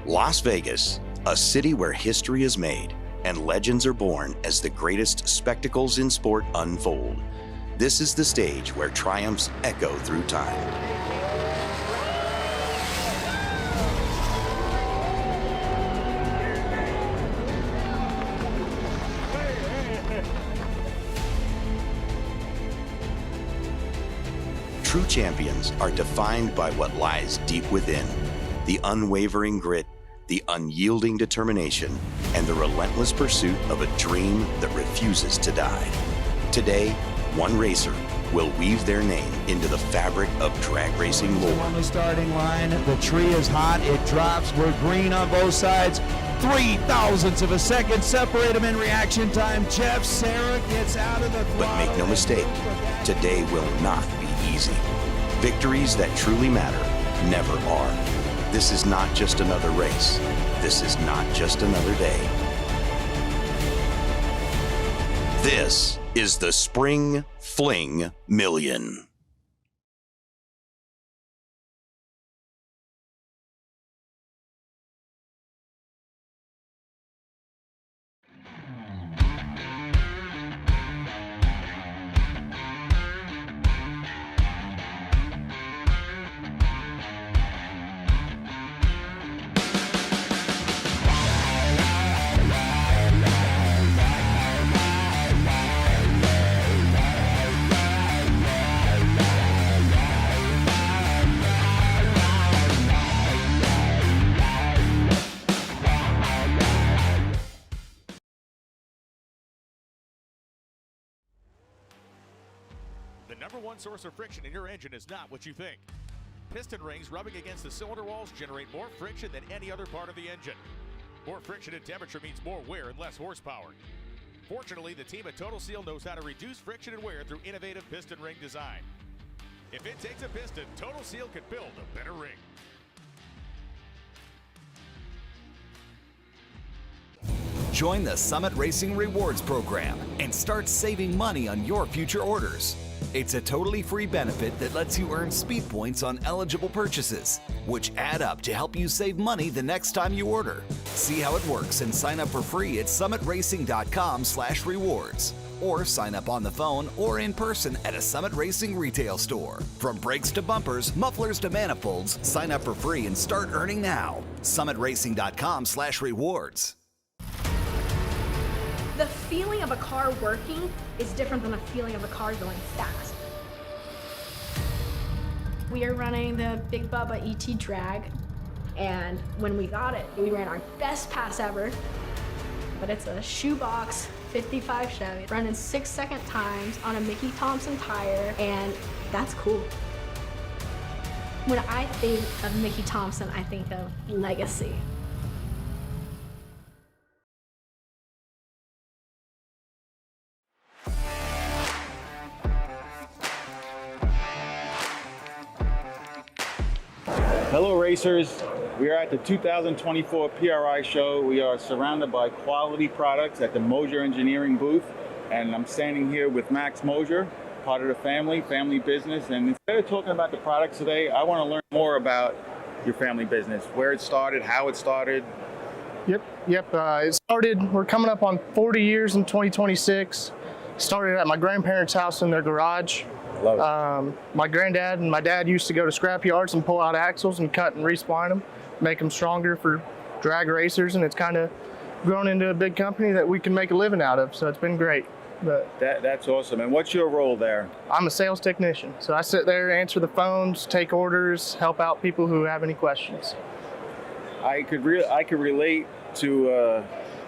Las Vegas, a city where history is made and legends are born as the greatest spectacles in sport unfold. This is the stage where triumphs echo through time. True champions are defined by what lies deep within: the unwavering grit, the unyielding determination, and the relentless pursuit of a dream that refuses to die. Today, one racer will weave their name into the fabric of drag racing lore. On the starting line, the tree is hot, it drops, we're green on both sides. 0.003 of a second separate them in reaction time. Jeff Sarah gets out of the throttle. But make no mistake, today will not be easy. Victories that truly matter never are. This is not just another race. This is not just another day. This is the Spring Fling Million. The number one source of friction in your engine is not what you think. Piston rings rubbing against the cylinder walls generate more friction than any other part of the engine. More friction and temperature means more wear and less horsepower. Fortunately, the team at Total Seal knows how to reduce friction and wear through innovative piston ring design. If it takes a piston, Total Seal can build a better ring. Join the Summit Racing Rewards program and start saving money on your future orders. It's a totally free benefit that lets you earn speed points on eligible purchases, which add up to help you save money the next time you order. See how it works and sign up for free at summitracing.com/rewards. Or sign up on the phone or in person at a Summit Racing retail store. From brakes to bumpers, mufflers to manifolds, sign up for free and start earning now. summitracing.com/rewards. The feeling of a car working is different than the feeling of a car going fast. We are running the Big Bubba ET Drag, and when we got it, we ran our best pass ever, but it's a shoebox 55 Chevy running 6-second times on a Mickey Thompson tire, and that's cool. When I think of Mickey Thompson, I think of legacy. Hello racers, we are at the 2024 PRI show. We are surrounded by quality products at the Mosier Engineering booth, and I'm standing here with Max Mosier, part of the family business. And instead of talking about the products today, I want to learn more about your family business, where it started, how it started. Yep. It started, we're coming up on 40 years in 2026. Started at my grandparents' house in their garage. Love it. My granddad and my dad used to go to scrap yards and pull out axles and cut and respline them, make them stronger for drag racers, and it's kind of grown into a big company that we can make a living out of, so it's been great. But That's awesome. And what's your role there? I'm a sales technician, so I sit there, answer the phones, take orders, help out people who have any questions. I could relate to a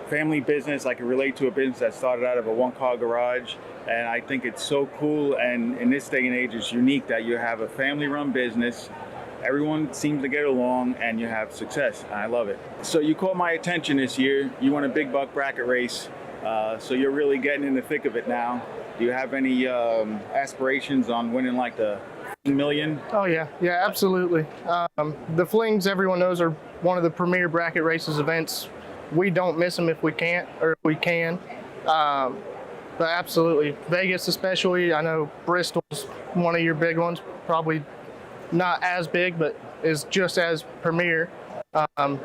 family business. I could relate to a business that started out of a one-car garage. And I think it's so cool, and in this day and age, it's unique that you have a family-run business. Everyone seems to get along, and you have success. I love it. So you caught my attention this year. You won a big buck bracket race, so you're really getting in the thick of it now. Do you have any aspirations on winning like the million? Oh yeah, absolutely. The Flings, everyone knows, are one of the premier bracket races events. We don't miss them if we can't, or if we can. But absolutely, Vegas especially. I know Bristol's one of your big ones, probably not as big, but is just as premier.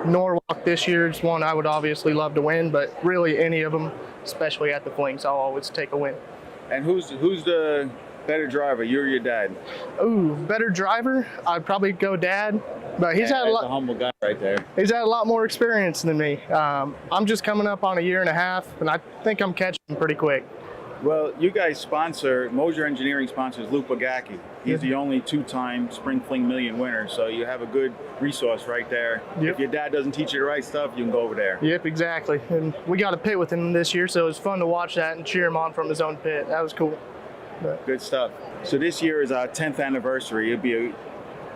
Norwalk this year is one I would obviously love to win, but really any of them, especially at the Flings, I'll always take a win. And who's the better driver, you or your dad? Ooh, better driver? I'd probably go dad, but he's had a lot. That's a humble guy right there. He's had a lot more experience than me. I'm just coming up on a year and a half, and I think I'm catching him pretty quick. Well, you guys sponsor, Mosier Engineering sponsors Luke Bagacki. He's the only two-time Spring Fling Million winner, so you have a good resource right there. Yep. If your dad doesn't teach you the right stuff, you can go over there. Yep, exactly. And we got a pit with him this year, so it was fun to watch that and cheer him on from his own pit. That was cool. But Good stuff. So this year is our 10th anniversary. It'd be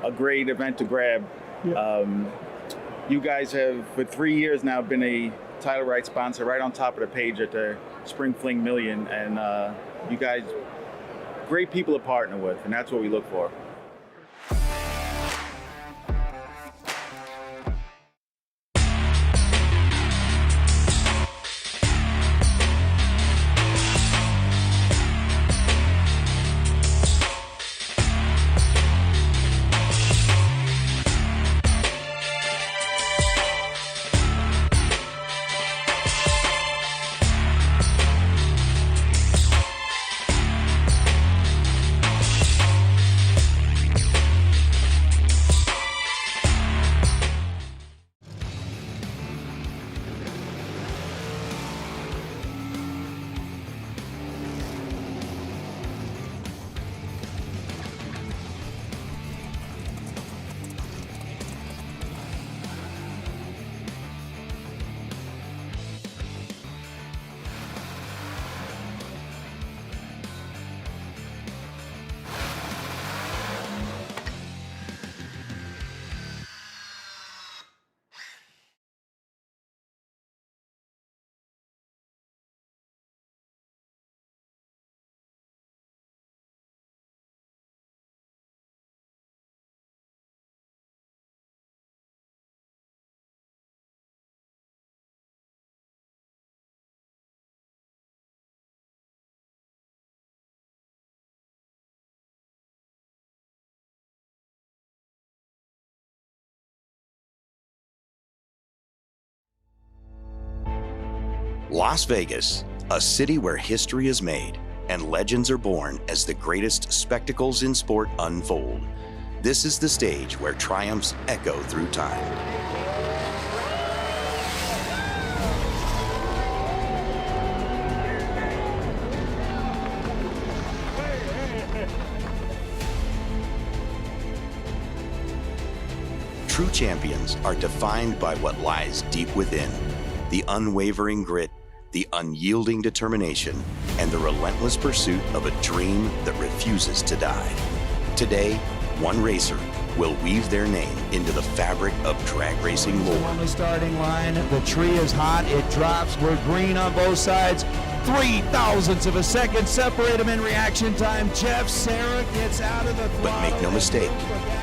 a great event to grab. Yep. You guys have, for 3 years now, been a title right sponsor right on top of the page at the Spring Fling Million, and you guys, great people to partner with, and that's what we look for. Las Vegas, a city where history is made and legends are born as the greatest spectacles in sport unfold. This is the stage where triumphs echo through time. True champions are defined by what lies deep within, the unwavering grit, the unyielding determination, and the relentless pursuit of a dream that refuses to die. Today, one racer will weave their name into the fabric of drag racing lore. On the starting line, the tree is hot, it drops, we're green on both sides. 3,000ths of a second separate them in reaction time. Jeff Sarah gets out of the throttle. But make no mistake,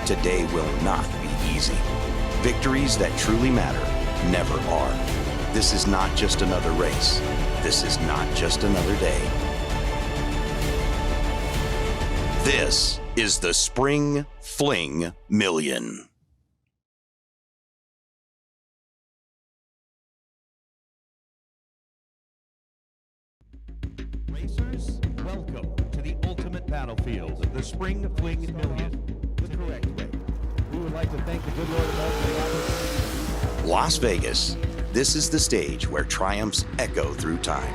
today will not be easy. Victories that truly matter never are. This is not just another race. This is not just another day. This is the Spring Fling Million. Racers, welcome to the ultimate battlefield, the Spring Fling Million, the correct way. We would like to thank the good Lord above for the opportunity. Las Vegas. This is the stage where triumphs echo through time.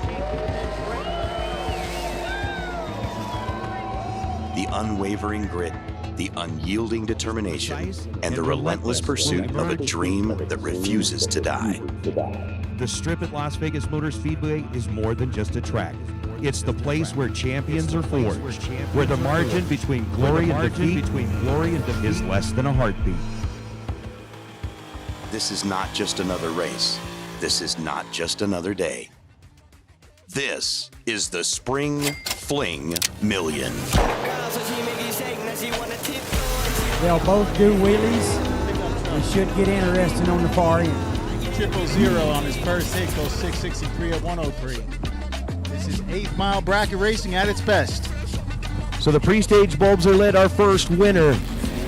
The unwavering grit, the unyielding determination, and the relentless pursuit of a dream that refuses to die. The strip at Las Vegas Motor Speedway is more than just a track. It's the place where champions are forged, where the margin between glory and defeat is less than a heartbeat. This is not just another race. This is not just another day. This is the Spring Fling Million. They'll both do wheelies. It should get interesting on the far end. 000 on his first hit goes 663 at 103. This is 8 Mile bracket racing at its best. So the pre-stage bulbs are lit. Our first winner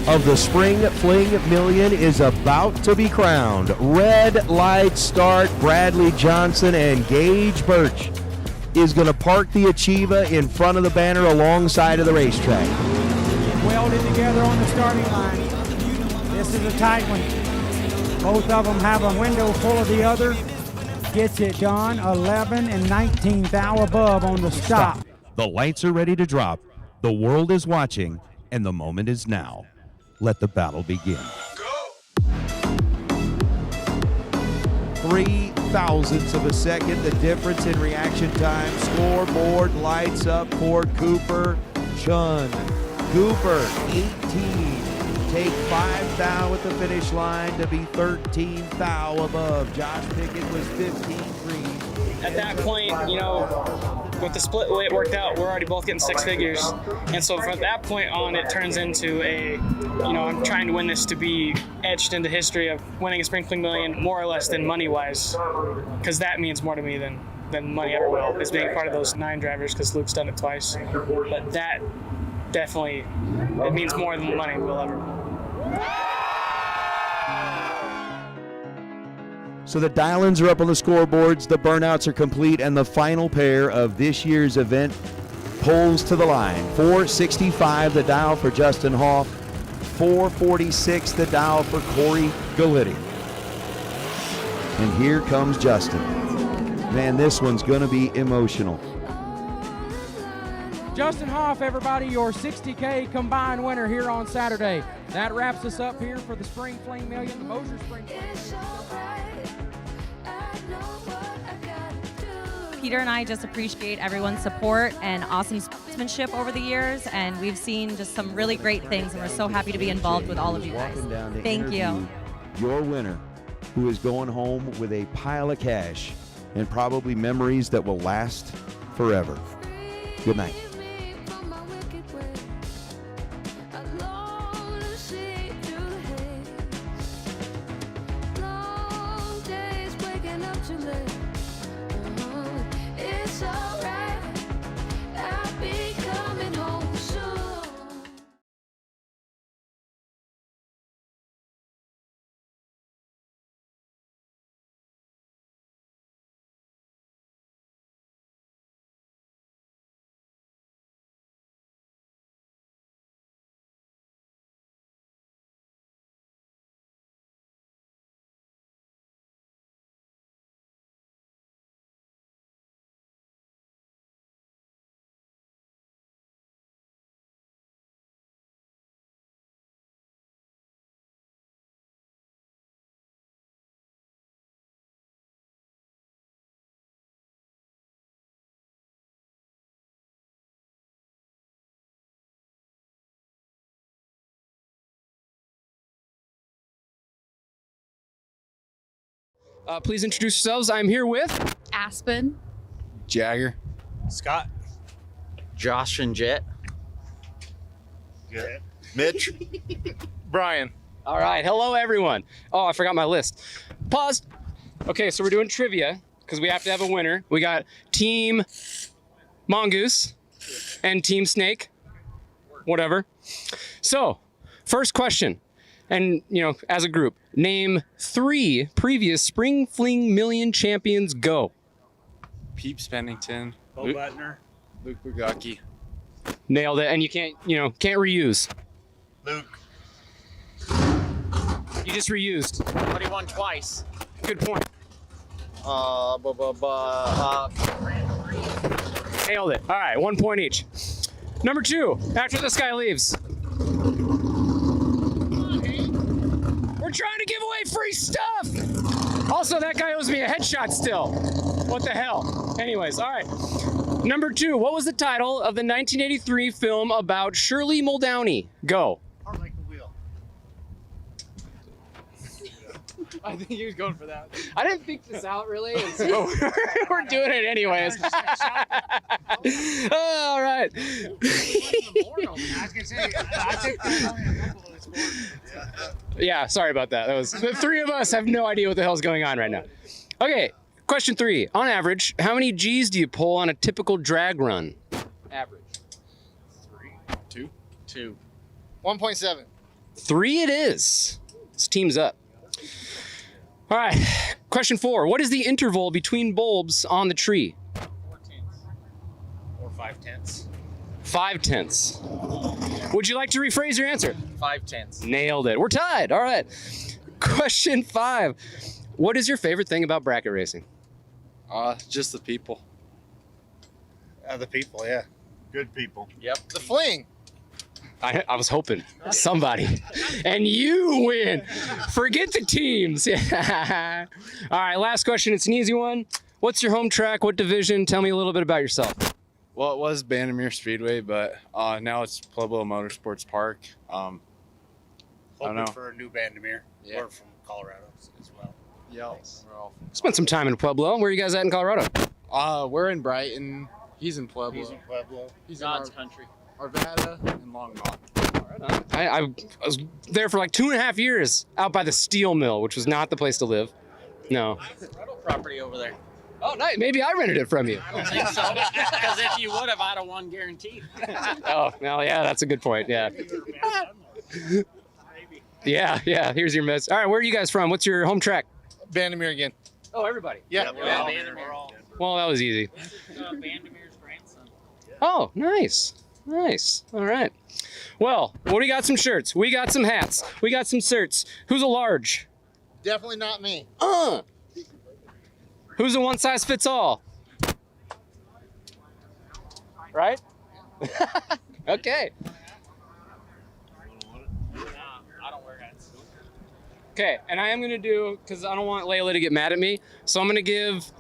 of the Spring Fling Million is about to be crowned. Red light start. Bradley Johnson and Gage Birch is going to park the Achieva in front of the banner alongside of the racetrack. Welded together on the starting line. This is a tight one. Both of them have a window full of the other. Gets it done. 11 and 19th thou above on the stop. The lights are ready to drop, the world is watching, and the moment is now. Let the battle begin. 0.003 of a second, the difference in reaction time. Scoreboard lights up for Cooper Chun. Cooper, 18. Take 5 thou at the finish line to be 13 thou above. Josh Pickett was 15-3. At that point, you know, with the split the way it worked out, we're already both getting 6 figures. And so from that point on, it turns into a, you know, I'm trying to win this to be etched into history of winning a Spring Fling Million more or less than money-wise, because that means more to me than money ever will, is being part of those 9 drivers, because Luke's done it twice. But that definitely, it means more than money will ever. So the dial-ins are up on the scoreboards, the burnouts are complete, and the final pair of this year's event pulls to the line. 465 the dial for Justin Hoff, 446 the dial for Corey Gallitti. And here comes Justin. Man, this one's going to be emotional. Justin Hoff, everybody, your 60K combined winner here on Saturday. That wraps us up here for the Spring Fling Million, the Mosier Spring Fling Million. Peter and I just appreciate everyone's support and awesome sportsmanship over the years, and we've seen just some really great things, and we're so happy to be involved with all of you guys. Thank you. Your winner, who is going home with a pile of cash and probably memories that will last forever. Good night. Please introduce yourselves. I'm here with Aspen, Jagger, Scott, Josh and Jet, Mitch, Brian. All right. Hello, everyone. Oh, I forgot my list. Pause. Okay, so we're doing trivia because we have to have a winner. We got Team Mongoose and Team Snake. Whatever. So, first question. And, you know, as a group, name 3 previous Spring Fling Million champions. Go. Peeps Pennington, Bo Butner, Luke Bugacki. Nailed it. And you can't reuse. Luke. You just reused. but he won twice. Good point. Nailed it. All right, 1 point each. Number 2, after this guy leaves. We're trying to give away free stuff. Also, that guy owes me a headshot still. What the hell? Anyways, all right. Number 2, what was the title of the 1983 film about Shirley Muldowney? Go. Heart Like the Wheel. I think he was going for that. I didn't think this out really, so we're doing it anyways. All right. I was gonna say, I think there's only a couple of sports. Yeah, sorry about that. That was the 3 of us have no idea what the hell's going on right now. Okay, question 3. On average, how many G's do you pull on a typical drag run? Average. 2. 1.7. 3 it is. This team's up. All right, question 4. What is the interval between bulbs on the tree? 4 5/10. 5/10. Would you like to rephrase your answer? 5/10. Nailed it. We're tied. All right. Question 5. What is your favorite thing about bracket racing? Just the people. The people, yeah. Good people. Yep. The Fling. I was hoping somebody. And you win. Forget the teams. All right, last question. It's an easy one. What's your home track? What division? Tell me a little bit about yourself. Well, it was Bandimere Speedway, but now it's Pueblo Motorsports Park. I don't Hoping know. for a new Bandimere. Yeah. We're from Colorado as well. Yeah, we're all. Spent some time in Pueblo. Where are you guys at in Colorado? We're in Brighton. He's in Pueblo. He's in Pueblo. He's God's in country. Arvada and Longmont. I was there for like 2.5 years out by the steel mill, which was not the place to live. No. Rental property over there. Oh, nice. Maybe I rented it from you. I don't think so. Because if you would have, I'd have won guaranteed. Oh, well, yeah, that's a good point. Yeah. Yeah. Here's your miss. All right, where are you guys from? What's your home track? Bandimere again. Oh, everybody. Yeah. Well, that was easy. Bandimere's grandson. Oh, nice. All right. Well, we got some shirts. We got some hats. We got some shirts. Who's a large? Definitely not me. Who's a one size fits all? Right? Okay. I don't wear hats. Okay, and I am going to do, because I don't want Layla to get mad at me, so I'm going to give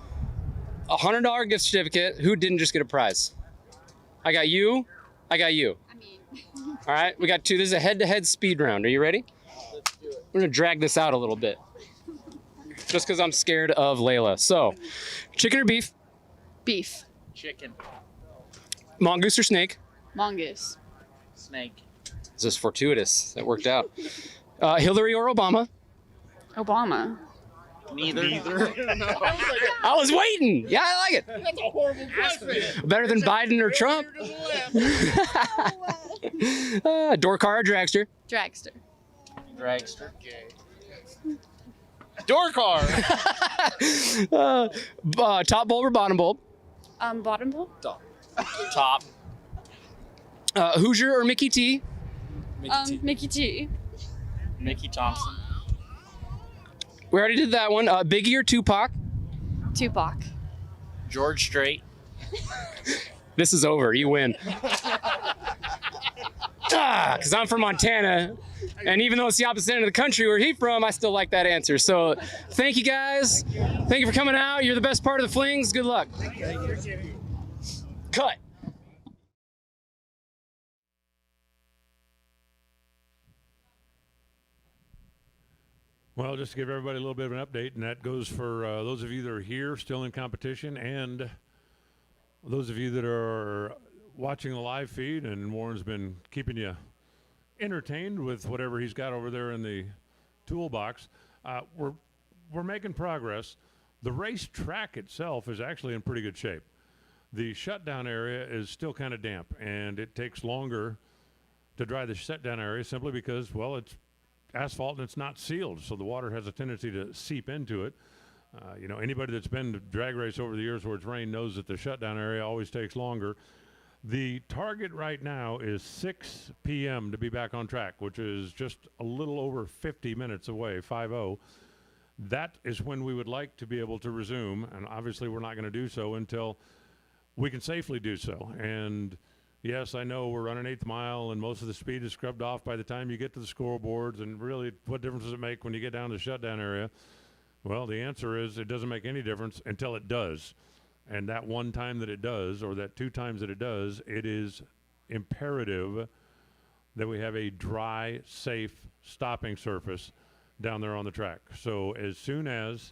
a $100 gift certificate. Who didn't just get a prize? I got you. All right, we got two. This is a head-to-head speed round. Are you ready? Let's do it. We're going to drag this out a little bit. Just because I'm scared of Layla. So, chicken or beef? Beef. Chicken. Mongoose or snake? Mongoose. Snake. This is fortuitous. That worked out. Hillary or Obama? Obama. Neither. I was waiting. Yeah, I like it. That's a horrible question. Better than Biden or Trump. Door car or dragster? Dragster. Dragster. Door car. Top bulb or bottom bulb? Bottom bulb. Top. Hoosier or Mickey T? Mickey T. Mickey Thompson. We already did that one. Biggie or Tupac? Tupac. George Strait. This is over. You win. Because I'm from Montana, and even though it's the opposite end of the country where he's from, I still like that answer. So thank you guys. Thank you for coming out. You're the best part of the Flings. Good luck. Cut. Well, just to give everybody a little bit of an update, and that goes for those of you that are here still in competition and those of you that are watching the live feed, and Warren's been keeping you entertained with whatever he's got over there in the toolbox. We're making progress. The race track itself is actually in pretty good shape. The shutdown area is still kind of damp, and it takes longer to dry the shutdown area simply because, well, it's asphalt and it's not sealed, so the water has a tendency to seep into it. Anybody that's been to drag race over the years where it's rained knows that the shutdown area always takes longer. The target right now is 6 p.m. to be back on track, which is just a little over 50 minutes away, 5-0. That is when we would like to be able to resume, and obviously we're not going to do so until we can safely do so. And yes, I know we're running 8th mile, and most of the speed is scrubbed off by the time you get to the scoreboards, and really, what difference does it make when you get down to the shutdown area? Well, the answer is it doesn't make any difference until it does. And that one time that it does, or that 2 times that it does, it is imperative that we have a dry, safe stopping surface down there on the track. So as soon as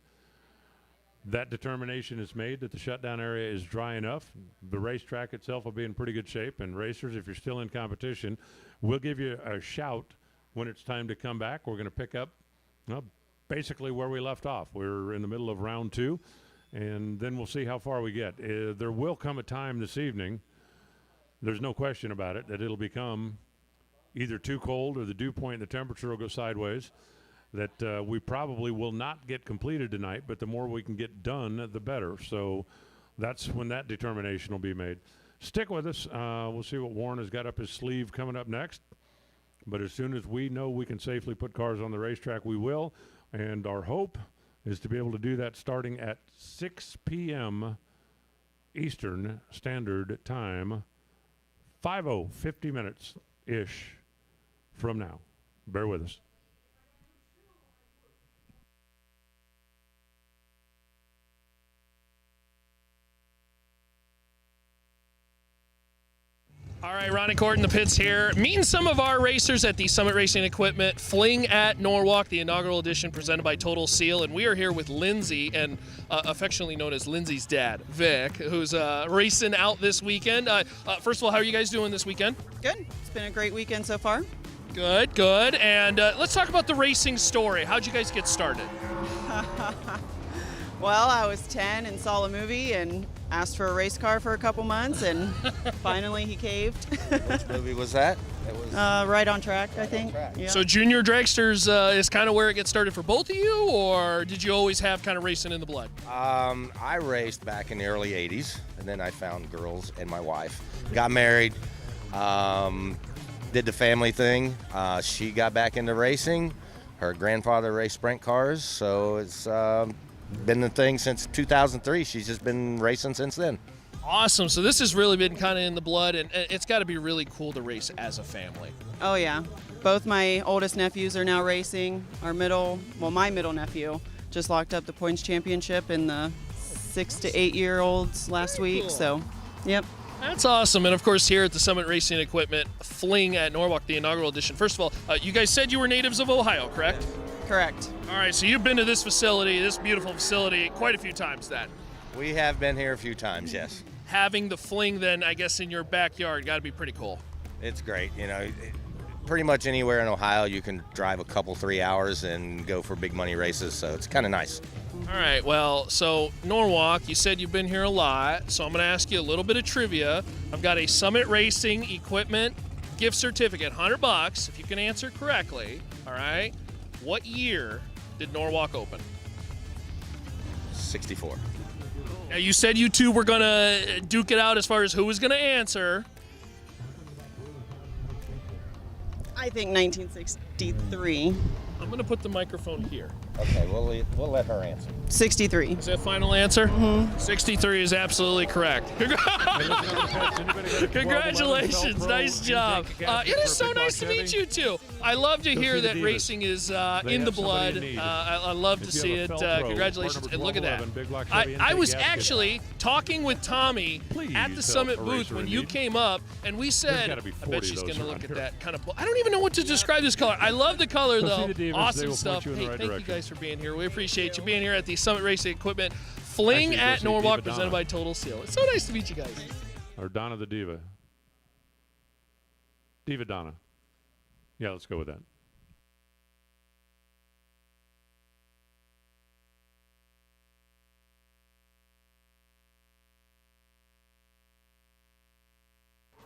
that determination is made that the shutdown area is dry enough, the racetrack itself will be in pretty good shape. And racers, if you're still in competition, we'll give you a shout when it's time to come back. We're going to pick up basically where we left off. We're in the middle of round 2, and then we'll see how far we get. There will come a time this evening, there's no question about it, that it'll become either too cold or the dew point and the temperature will go sideways, that we probably will not get completed tonight, but the more we can get done, the better. So that's when that determination will be made. Stick with us. We'll see what Warren has got up his sleeve coming up next. But as soon as we know we can safely put cars on the racetrack, we will. And our hope is to be able to do that starting at 6 p.m. Eastern Standard Time 5:00, 50 minutes-ish from now. Bear with us. All right, Ronnie Court in the pits here. Meeting some of our racers at the Summit Racing Equipment Fling at Norwalk, the inaugural edition presented by Total Seal. And we are here with Lindsay, and affectionately known as Lindsay's dad, Vic, who's racing out this weekend. First of all, how are you guys doing this weekend? Good. It's been a great weekend so far. Good, good. And let's talk about the racing story. How'd you guys get started? Well, I was 10 and saw a movie and asked for a race car for a couple months, and finally he caved. Which movie was that? It was Right on Track, I think. Yeah. So Junior Dragsters is kind of where it gets started for both of you, or did you always have kind of racing in the blood? I raced back in the early 80s, and then I found girls and my wife. Got married, did the family thing. She got back into racing. Her grandfather raced sprint cars, so it's been the thing since 2003. She's just been racing since then. Awesome. So this has really been kind of in the blood, and it's got to be really cool to race as a family. Oh, yeah. Both my oldest nephews are now racing. My middle nephew just locked up the points championship in the 6 to 8 year olds last week. Cool. So, yep. That's awesome. And of course, here at the Summit Racing Equipment Fling at Norwalk, the inaugural edition. First of all, you guys said you were natives of Ohio, correct? Correct. All right, so you've been to this facility, this beautiful facility, quite a few times then. We have been here a few times, yes. Having the Fling then, I guess, in your backyard, got to be pretty cool. It's great. You know, pretty much anywhere in Ohio you can drive a couple, 3 hours and go for big money races, so it's kind of nice. All right, well, so Norwalk, you said you've been here a lot, so I'm going to ask you a little bit of trivia. I've got a Summit Racing Equipment gift certificate, $100, if you can answer correctly, all right? What year did Norwalk open? 64. Now, you said you two were going to duke it out as far as who was going to answer. I think 1963. I'm going to put the microphone here. Okay, we'll let her answer. 63. Is that final answer? Mm-hmm. 63 is absolutely correct. Congratulations. Nice job. It is so nice to meet you two. I love to hear that racing is in the blood. I love to see it. Congratulations. And look at that. I was actually talking with Tommy at the Summit booth when you came up, and we said, I bet she's going to look at that kind of. I don't even know what to describe this color. I love the color, though. Awesome stuff. Hey, thank you guys for being here. We appreciate you being here at the Summit Racing Equipment Fling at Norwalk, presented by Total Seal. It's so nice to meet you guys. Or Donna the Diva. Diva Donna. Yeah, let's go with that.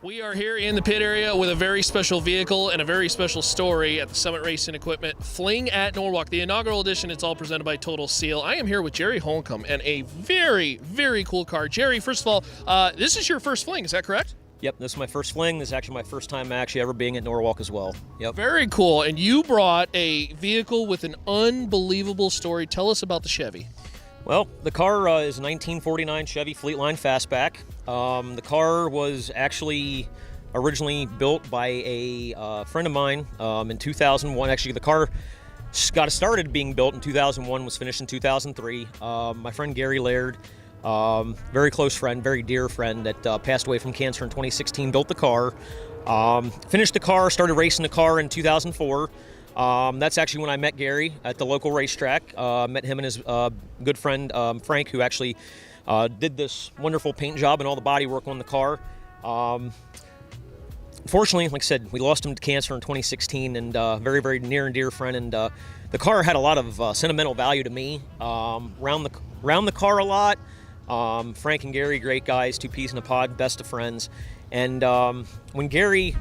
We are here in the pit area with a very special vehicle and a very special story at the Summit Racing Equipment Fling at Norwalk, the inaugural edition. It's all presented by Total Seal. I am here with Jerry Holcomb and a very, very cool car. Jerry, first of all, this is your first Fling, is that correct? Yep, this is my first Fling. This is actually my first time actually ever being at Norwalk as well. Yep. Very cool. And you brought a vehicle with an unbelievable story. Tell us about the Chevy. Well, the car is a 1949 Chevy Fleetline Fastback. The car was actually originally built by a friend of mine in 2001. Actually, the car got started being built in 2001, was finished in 2003. My friend Gary Laird, very close friend, very dear friend that passed away from cancer in 2016, built the car, finished the car, started racing the car in 2004. That's actually when I met Gary at the local racetrack. Met him and his good friend Frank, who actually did this wonderful paint job and all the body work on the car. Unfortunately, like I said, we lost him to cancer in 2016, and very, very near and dear friend. And the car had a lot of sentimental value to me. Round the car a lot. Frank and Gary, great guys, two peas in a pod, best of friends. And when Gary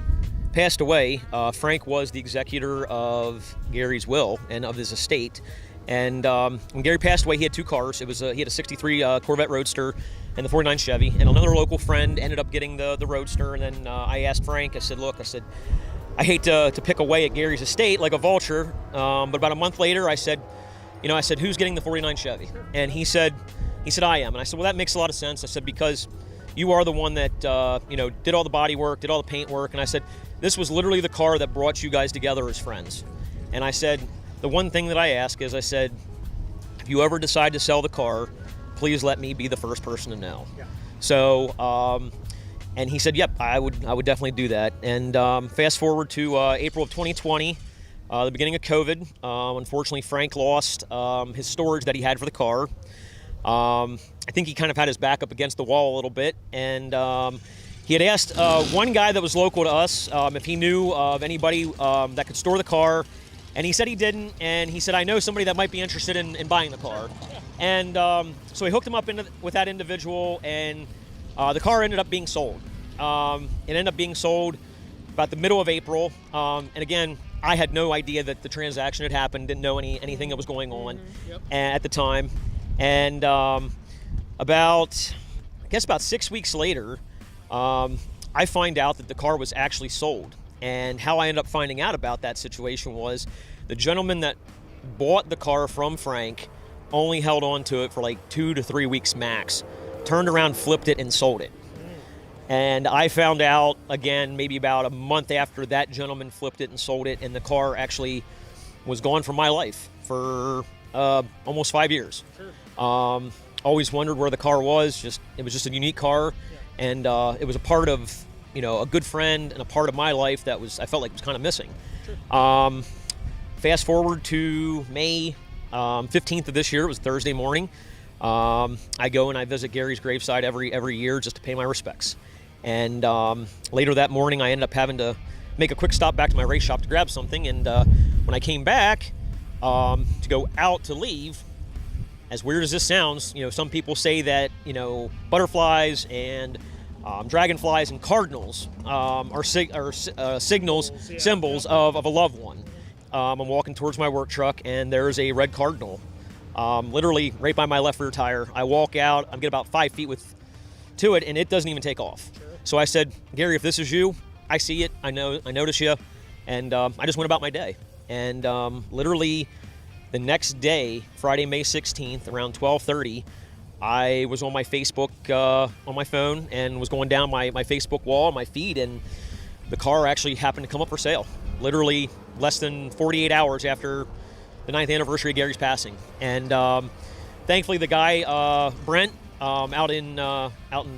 passed away, Frank was the executor of Gary's will and of his estate. And when Gary passed away, he had two cars. He had a 63 Corvette Roadster and the 49 Chevy. And another local friend ended up getting the Roadster. And then I asked Frank, I said, look, I hate to pick away at Gary's estate like a vulture. But about a month later, I said, who's getting the 49 Chevy? And he said, I am. And I said, well, that makes a lot of sense. I said, because, you are the one that, did all the body work, did all the paint work. And I said, this was literally the car that brought you guys together as friends. And I said, the one thing that I ask is, I said, if you ever decide to sell the car, please let me be the first person to know. Yeah. So, and he said, yep, I would definitely do that. And fast forward to April of 2020, the beginning of COVID. Unfortunately, Frank lost his storage that he had for the car. I think he kind of had his back up against the wall a little bit. And he had asked one guy that was local to us if he knew of anybody that could store the car. And he said he didn't. And he said, I know somebody that might be interested in buying the car. And so he hooked him up with that individual, and the car ended up being sold. It ended up being sold about the middle of April. And again, I had no idea that the transaction had happened, didn't know anything that was going on at the time. And about 6 weeks later, I find out that the car was actually sold. And how I ended up finding out about that situation was the gentleman that bought the car from Frank only held on to it for like 2 to 3 weeks max, turned around, flipped it, and sold it. And I found out, again, maybe about a month after that gentleman flipped it and sold it, and the car actually was gone from my life for almost 5 years. Sure. Always wondered where the car was. It was just a unique car, and it was a part of, a good friend and a part of my life that I felt like was kind of missing. Sure. Fast forward to May 15th of this year. It was Thursday morning. I go and I visit Gary's graveside every year just to pay my respects. And later that morning, I ended up having to make a quick stop back to my race shop to grab something. And when I came back to go out to leave, as weird as this sounds, some people say that butterflies and dragonflies and cardinals are symbols of a loved one. I'm walking towards my work truck, and there's a red cardinal, literally right by my left rear tire. I walk out, I get about 5 feet to it, and it doesn't even take off. Sure. So I said, Gary, if this is you, I see it, I notice you, and I just went about my day. And literally the next day, Friday, May 16th, around 12:30, I was on my Facebook on my phone and was going down my Facebook wall, my feed, and the car actually happened to come up for sale. Literally less than 48 hours after the 9th anniversary of Gary's passing. And thankfully the guy, Brent, out in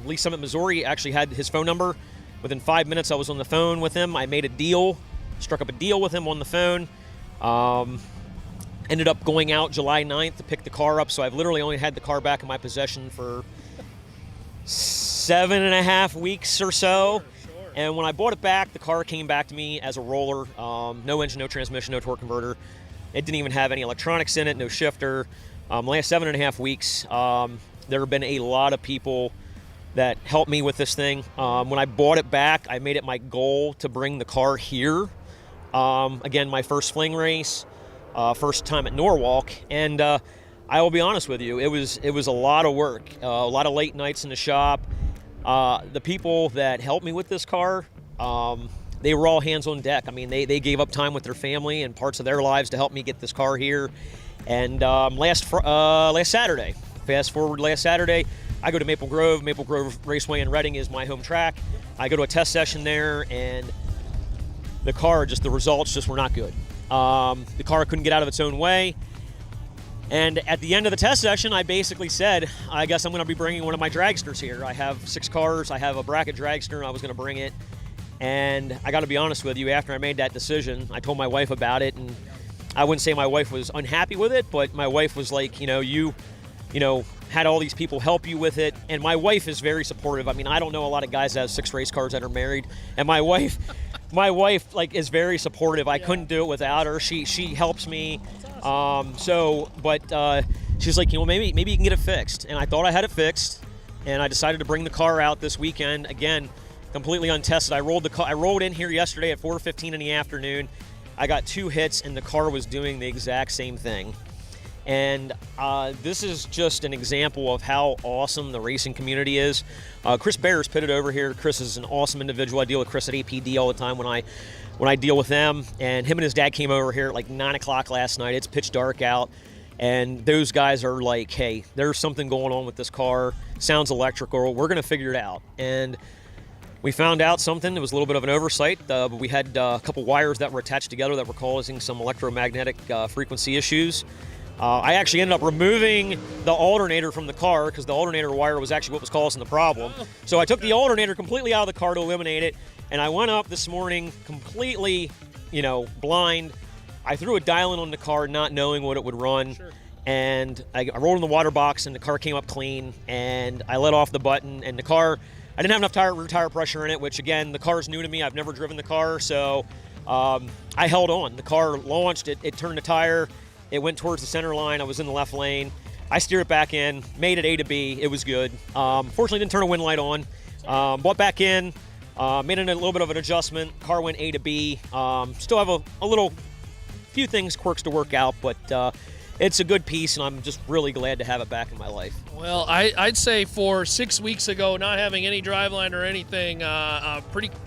Lee Summit, Missouri, actually had his phone number. Within 5 minutes I was on the phone with him. I made a deal, struck up a deal with him on the phone. Ended up going out July 9th to pick the car up, so I've literally only had the car back in my possession for 7.5 weeks or so. Sure. And when I bought it back, the car came back to me as a roller. No engine, no transmission, no torque converter. It didn't even have any electronics in it, no shifter. Last 7.5 weeks, there have been a lot of people that helped me with this thing. When I bought it back, I made it my goal to bring the car here. Again, my first Fling race. First time at Norwalk, and I will be honest with you, it was a lot of work, a lot of late nights in the shop. The people that helped me with this car, they were all hands on deck. I mean, they gave up time with their family and parts of their lives to help me get this car here. And last Saturday, fast forward last Saturday, I go to Maple Grove. Maple Grove Raceway in Reading is my home track. I go to a test session there, and the car, the results just were not good. The car couldn't get out of its own way. And at the end of the test session, I basically said, I guess I'm going to be bringing one of my dragsters here. I have 6 cars. I have a bracket dragster, and I was going to bring it. And I got to be honest with you, after I made that decision, I told my wife about it. And I wouldn't say my wife was unhappy with it, but my wife was like, you had all these people help you with it. And my wife is very supportive. I mean, I don't know a lot of guys that have 6 race cars that are married. And my wife is very supportive. I couldn't do it without her. She helps me. She's like, maybe you can get it fixed. And I thought I had it fixed, and I decided to bring the car out this weekend. Again, completely untested. I rolled in here yesterday at 4:15 in the afternoon. I got 2 hits, and the car was doing the exact same thing. And this is just an example of how awesome the racing community is. Chris Bear's pitted over here. Chris is an awesome individual. I deal with Chris at APD all the time when I deal with them. And him and his dad came over here at like 9 o'clock last night. It's pitch dark out. And those guys are like, hey, there's something going on with this car. sounds electrical. We're going to figure it out. And we found out something. It was a little bit of an oversight, but we had a couple wires that were attached together that were causing some electromagnetic frequency issues. I actually ended up removing the alternator from the car because the alternator wire was actually what was causing the problem. So I took the alternator completely out of the car to eliminate it, and I went up this morning completely, blind. I threw a dial in on the car not knowing what it would run. Sure. And I rolled in the water box, and the car came up clean, and I let off the button, and the car, I didn't have enough rear tire pressure in it, which, again, the car's new to me. I've never driven the car, so I held on. The car launched, it turned the tire, it went towards the center line. I was in the left lane. I steered it back in, made it A to B. It was good. Fortunately, didn't turn a wind light on. Bought back in, made a little bit of an adjustment. Car went A to B. Still have a few things, quirks to work out, but it's a good piece, and I'm just really glad to have it back in my life. Well, I'd say for 6 weeks ago, not having any driveline or anything,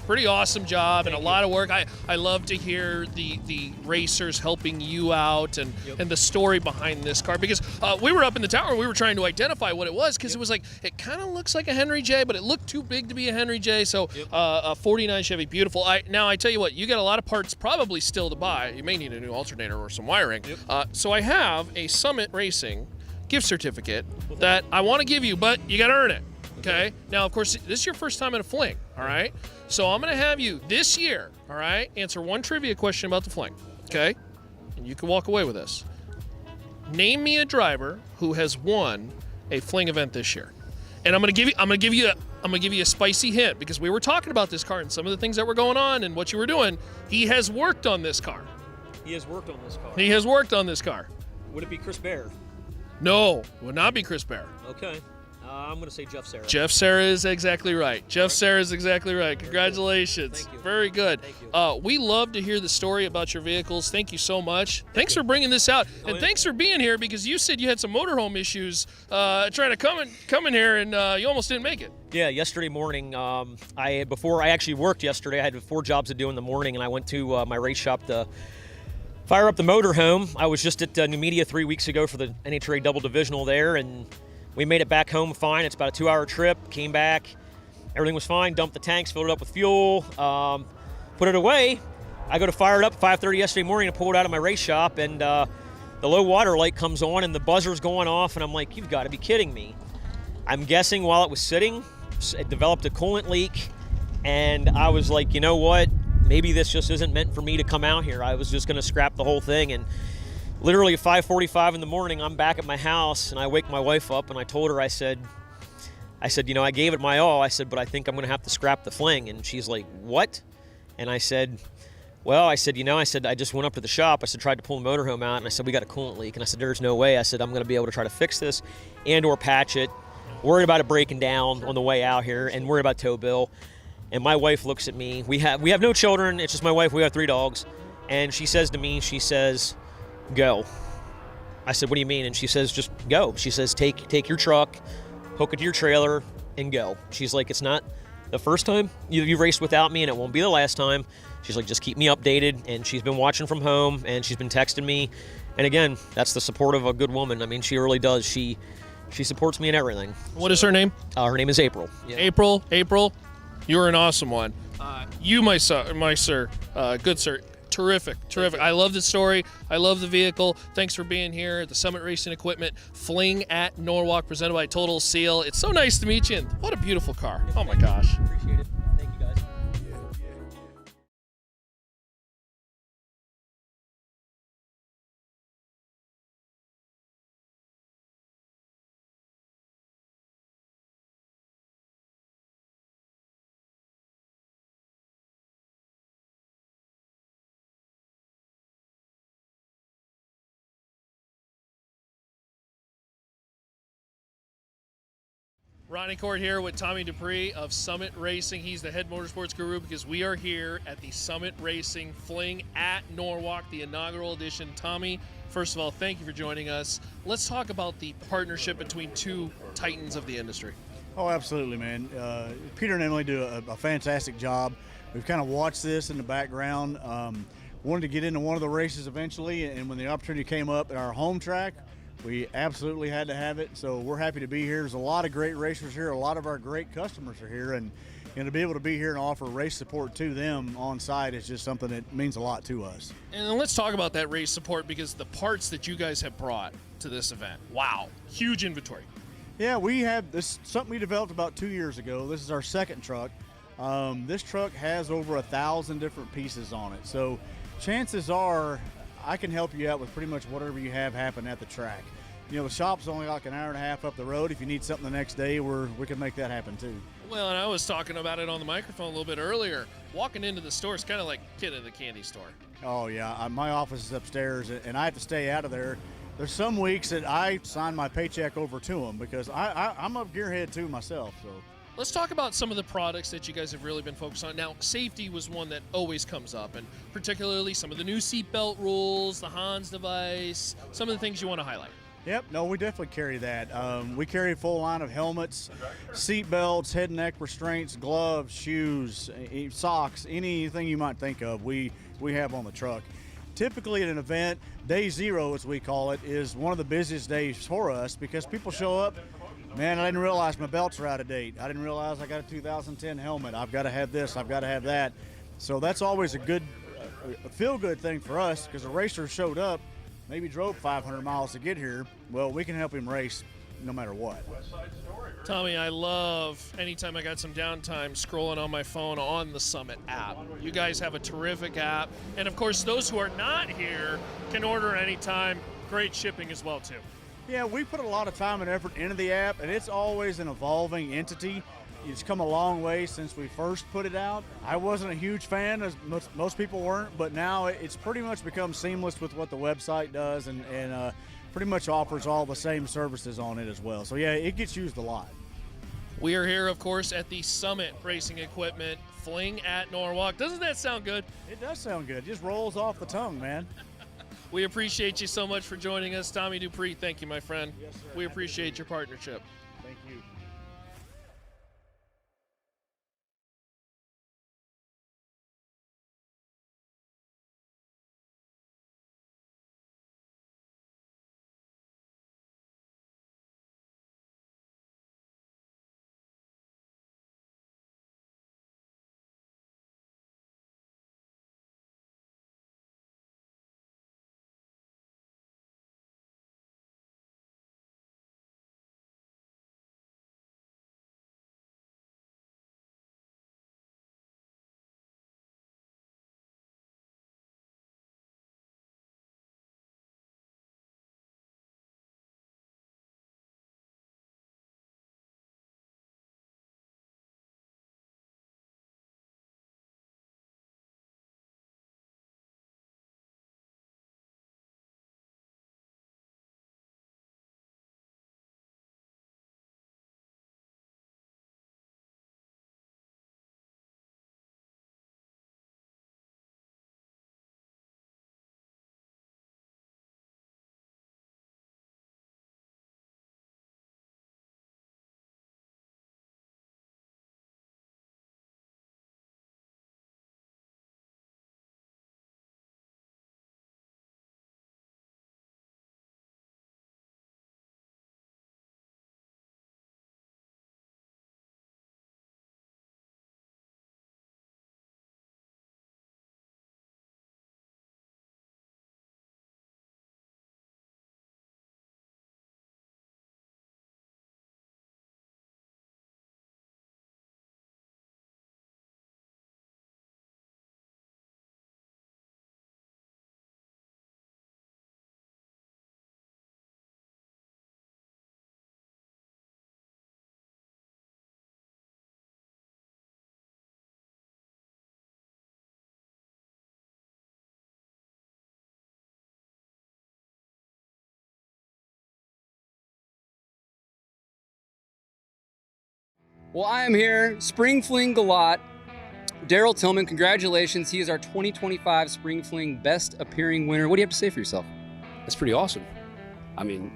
pretty awesome job and a lot of work. I love to hear the racers helping you out and the story behind this car, because we were up in the tower, we were trying to identify what it was, because it was like, it kind of looks like a Henry J, but it looked too big to be a Henry J. So a 49 Chevy, beautiful. Now I tell you what, you got a lot of parts probably still to buy. You may need a new alternator or some wiring. So I have a Summit Racing gift certificate that I want to give you, but you got to earn it. Okay. Now, of course, this is your first time at a Fling. All right. So I'm going to have you this year. All right. Answer one trivia question about the Fling. Okay. And you can walk away with this. Name me a driver who has won a Fling event this year. And I'm going to give you a spicy hint, because we were talking about this car and some of the things that were going on and what you were doing. He has worked on this car. He has worked on this car. He has worked on this car. Would it be Chris Bear? No, would not be Chris Bear. Okay. I'm going to say Jeff Serra. Jeff Serra is exactly right. Jeff Serra is exactly right. Congratulations. Thank you. Very good. Thank you. We love to hear the story about your vehicles. Thank you so much. Thanks for bringing this out. And thanks for being here, because you said you had some motorhome issues trying to come in here, and you almost didn't make it. Yeah, yesterday morning, before I actually worked yesterday, I had 4 jobs to do in the morning, and I went to my race shop to fire up the motorhome. I was just at New Media 3 weeks ago for the NHRA double divisional there, and we made it back home fine. It's about a 2-hour trip. Came back, everything was fine. Dumped the tanks, filled it up with fuel, put it away. I go to fire it up at 5:30 yesterday morning to pull it out of my race shop, and the low water light comes on and the buzzer's going off, and I'm like, you've got to be kidding me. I'm guessing while it was sitting, it developed a coolant leak, and I was like, you know what? Maybe this just isn't meant for me to come out here. I was just going to scrap the whole thing. And literally at 5:45 in the morning, I'm back at my house, and I wake my wife up, and I told her, I said, I gave it my all. I said, but I think I'm going to have to scrap the Fling. And she's like, what? And I said, well, I said, I just went up to the shop. I said, tried to pull the motorhome out, and I said, we got a coolant leak. And I said, there's no way. I said, I'm going to be able to try to fix this and or patch it. Worried about it breaking down on the way out here, and worried about tow bill. And my wife looks at me. We have no children. It's just my wife. We have 3 dogs. And she says to me, she says, go. I said, what do you mean? And she says, just go. She says, take your truck, hook it to your trailer, and go. She's like, it's not the first time you've raced without me, and it won't be the last time. She's like, just keep me updated. And she's been watching from home, and she's been texting me. And again, that's the support of a good woman. I mean, she really does. She supports me in everything. What is her name? Her name is April. Yeah. April, you're an awesome one. You, my sir, good sir. Terrific. I love the story. I love the vehicle. Thanks for being here at the Summit Racing Equipment Fling at Norwalk, presented by Total Seal. It's so nice to meet you, and what a beautiful car. Oh my gosh. Appreciate it. Thank you, guys. Ronnie Court here with Tommy Dupree of Summit Racing. He's the head motorsports guru, because we are here at the Summit Racing Fling at Norwalk, the inaugural edition. Tommy, first of all, thank you for joining us. Let's talk about the partnership between 2 titans of the industry. Oh, absolutely, man. Peter and Emily do a fantastic job. We've kind of watched this in the background. Wanted to get into one of the races eventually, and when the opportunity came up at our home track, We absolutely had to have it, so we're happy to be here. There's a lot of great racers here. A lot of our great customers are here, and to be able to be here and offer race support to them on site is just something that means a lot to us. And then let's talk about that race support, because the parts that you guys have brought to this event, wow, huge inventory. Yeah, we have this, something we developed about 2 years ago. This is our second truck. This truck has over 1,000 different pieces on it, so chances are I can help you out with pretty much whatever you have happen at the track. You know, the shop's only like an hour and a half up the road. If you need something the next day, we can make that happen too. Well, and I was talking about it on the microphone a little bit earlier. Walking into the store is kind of like a kid at a candy store. Oh yeah, my office is upstairs, and I have to stay out of there. There's some weeks that I sign my paycheck over to them because I'm a gearhead too myself. So let's talk about some of the products that you guys have really been focused on. Now, safety was one that always comes up, and particularly some of the new seatbelt rules, the Hans device, some of the things you want to highlight. Yep, no, we definitely carry that. We carry a full line of helmets, seat belts, head and neck restraints, gloves, shoes, socks, anything you might think of, we have on the truck. Typically at an event, day zero, as we call it, is one of the busiest days for us because people show up, man, I didn't realize my belts are out of date. I didn't realize I got a 2010 helmet. I've got to have this, I've got to have that. So that's always a good, feel-good thing for us because the racer showed up, maybe drove 500 miles to get here. Well, we can help him race no matter what. Tommy, I love anytime I got some downtime scrolling on my phone on the Summit app. You guys have a terrific app. And of course, those who are not here can order anytime. Great shipping as well, too. Yeah, we put a lot of time and effort into the app, and it's always an evolving entity. It's come a long way since we first put it out. I wasn't a huge fan, as most people weren't, but now it's pretty much become seamless with what the website does and pretty much offers all the same services on it as well. So yeah, it gets used a lot. We are here, of course, at the Summit Racing Equipment Fling at Norwalk. Doesn't that sound good? It does sound good. It just rolls off the tongue, man. We appreciate you so much for joining us. Tommy Dupree, thank you, my friend. Yes, sir. We appreciate your partnership. Thank you. Well, I am here, Spring Fling Galot. Daryl Tillman, congratulations. He is our 2025 Spring Fling Best Appearing winner. What do you have to say for yourself? That's pretty awesome. I mean,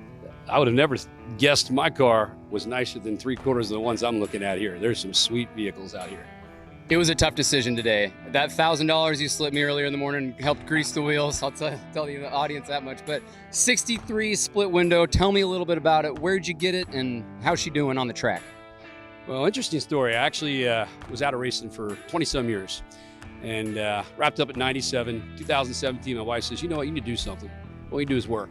I would have never guessed my car was nicer than 3/4 of the ones I'm looking at here. There's some sweet vehicles out here. It was a tough decision today. That $1,000 you slipped me earlier in the morning helped grease the wheels. I'll tell the audience that much. But 63 split window. Tell me a little bit about it. Where'd you get it, and how's she doing on the track? Well, interesting story. I actually was out of racing for 20-some years and wrapped up at 97. 2017, my wife says, you know what, you need to do something. All you do is work.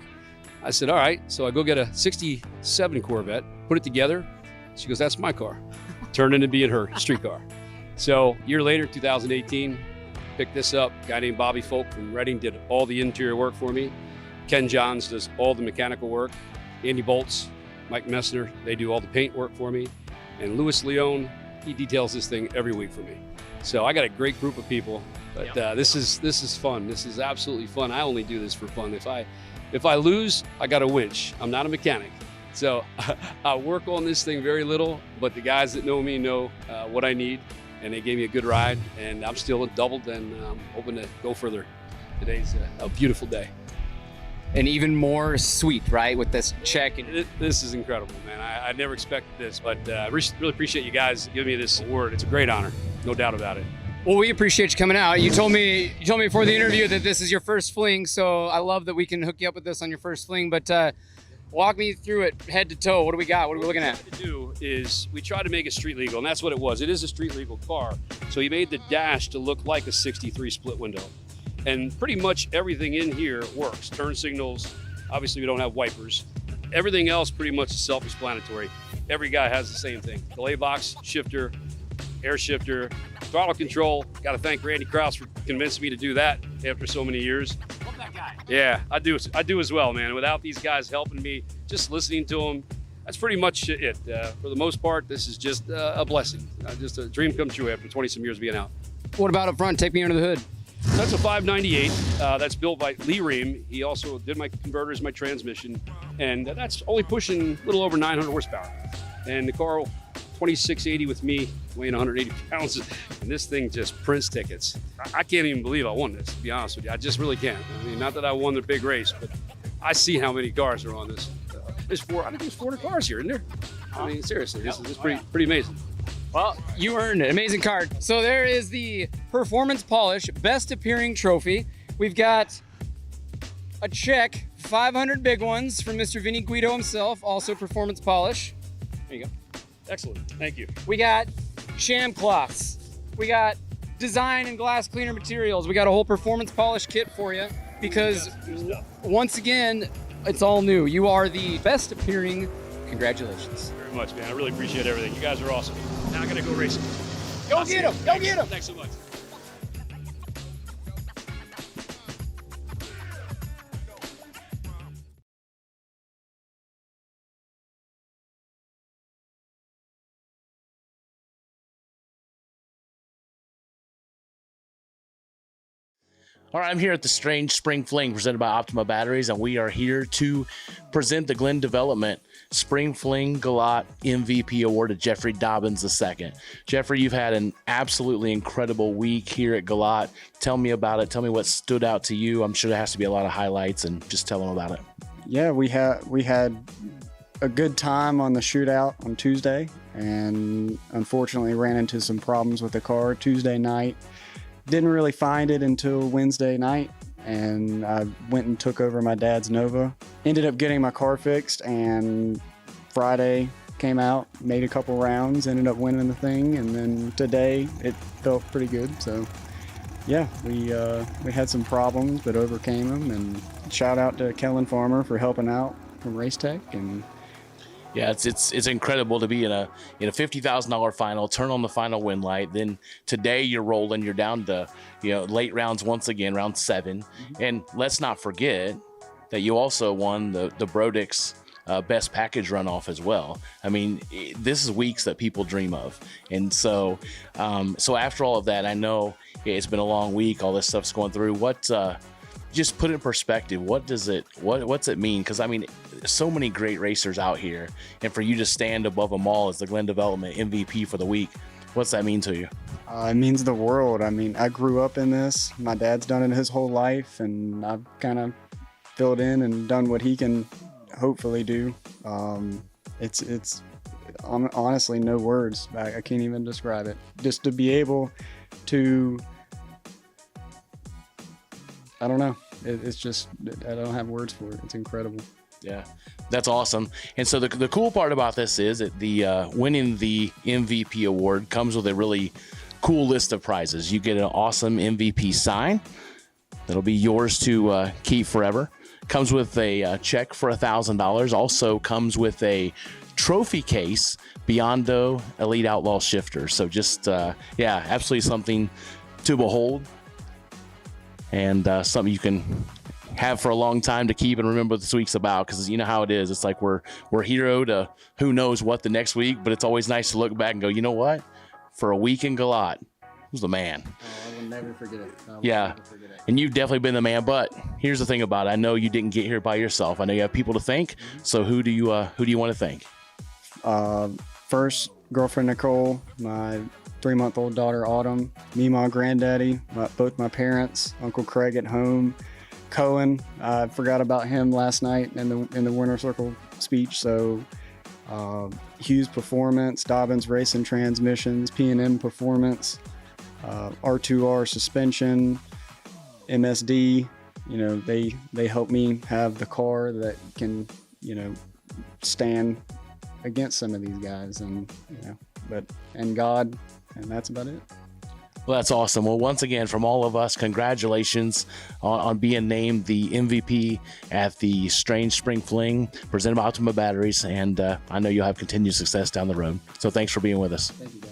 I said, all right. So I go get a 67 Corvette, put it together. She goes, that's my car. Turned into being her street car. So a year later, 2018, picked this up. A guy named Bobby Folk from Reading did all the interior work for me. Ken Johns does all the mechanical work. Andy Bolts, Mike Messner, they do all the paint work for me. And Louis Leone, he details this thing every week for me. So I got a great group of people, but this is fun. This is absolutely fun. I only do this for fun. If I lose, I got a winch. I'm not a mechanic. So I work on this thing very little, but the guys that know me know what I need, and they gave me a good ride, and I'm still doubled and hoping to go further. Today's a beautiful day. And even more sweet, right, with this check. This is incredible, man. I never expected this, but I really appreciate you guys giving me this award. It's a great honor, no doubt about it. Well, we appreciate you coming out. You told me before the interview that this is your first Fling, so I love that we can hook you up with this on your first Fling. But walk me through it head to toe. What do we got? What are we looking at? What we tried to do is we tried to make it street legal, and that's what it was. It is a street legal car. So he made the dash to look like a 63 split window. And pretty much everything in here works. Turn signals, obviously we don't have wipers. Everything else pretty much is self-explanatory. Every guy has the same thing. Delay box, shifter, air shifter, throttle control. Got to thank Randy Krause for convincing me to do that after so many years. Love that guy. Yeah, I do as well, man. Without these guys helping me, just listening to them, that's pretty much it. For the most part, this is just a blessing. Just a dream come true after 20-some years being out. What about up front? Take me under the hood. That's a 598. That's built by Lee Ream. He also did my converters, my transmission, and that's only pushing a little over 900 horsepower. And the car, 2680 with me, weighing 180 pounds, and this thing just prints tickets. I can't even believe I won this, to be honest with you. I just really can't. I mean, not that I won the big race, but I see how many cars are on this. I think there's 400 cars here, isn't there? I mean, seriously, this is pretty amazing. Well, you earned it. Amazing card. So there is the Performance Polish Best Appearing Trophy. We've got a check, 500 big ones from Mr. Vinny Guido himself, also Performance Polish. There you go. Excellent. Thank you. We got sham cloths. We got design and glass cleaner materials. We got a whole Performance Polish kit for you because, once again, it's all new. You are the best appearing. Congratulations. Very much, man. I really appreciate everything. You guys are awesome. Now I gotta go racing. Go get him! Go get him! Thanks so much. All right, I'm here at the Strange Spring Fling presented by Optima Batteries, and we are here to present the Glenn Development Spring Fling Galat MVP Award to Jeffrey Dobbins II. Jeffrey, you've had an absolutely incredible week here at Galat. Tell me about it. Tell me what stood out to you. I'm sure there has to be a lot of highlights, and just tell them about it. Yeah, we had a good time on the shootout on Tuesday, and unfortunately ran into some problems with the car Tuesday night. Didn't really find it until Wednesday night, and I went and took over my dad's Nova. Ended up getting my car fixed, and Friday came out, made a couple rounds, ended up winning the thing, and then today it felt pretty good. So yeah, we had some problems but overcame them, and shout out to Kellen Farmer for helping out from Race Tech. And yeah, it's incredible to be in a $50,000 final, turn on the final win light. Then today you're rolling, you're down to late rounds once again, round 7. And let's not forget that you also won the Brodix best package runoff as well. I mean, this is weeks that people dream of. And so after all of that, I know it's been a long week, all this stuff's going through. Just put it in perspective, what's it mean? Because I mean, so many great racers out here, and for you to stand above them all as the Glenn Development MVP for the week, what's that mean to you? It means the world. I mean, I grew up in this. My dad's done it his whole life, and I've kind of filled in and done what he can hopefully do. honestly, no words. I can't even describe it. Just to be able to, I don't know. It's just, I don't have words for it. It's incredible. Yeah, that's awesome. And so the cool part about this is that the winning the MVP award comes with a really cool list of prizes. You get an awesome MVP sign that'll be yours to keep forever. Comes with a check for $1,000. Also comes with a trophy case, Biondo Elite Outlaw shifter. So just, yeah, absolutely something to behold, and something you can have for a long time to keep and remember what this week's about, because you know how it is. It's like we're hero to who knows what the next week, but it's always nice to look back and go, you know what? For a week in Galat, who's the man? I will never forget it. Yeah, and you've definitely been the man. But here's the thing about it: I know you didn't get here by yourself. I know you have people to thank. So who do you want to thank? First, girlfriend Nicole, my 3-month-old daughter Autumn, me, my granddaddy, both my parents, Uncle Craig at home, Cohen. I forgot about him last night in the winner circle speech. So Hughes Performance, Dobbins Racing Transmissions, P&M Performance, R2R Suspension, MSD. You know, they help me have the car that can, you know, stand against some of these guys, and you know, and God, and that's about it. Well, that's awesome. Well, once again, from all of us, congratulations on being named the MVP at the Strange Spring Fling presented by Optima Batteries, and I know you'll have continued success down the road. So thanks for being with us. Thank you, guys.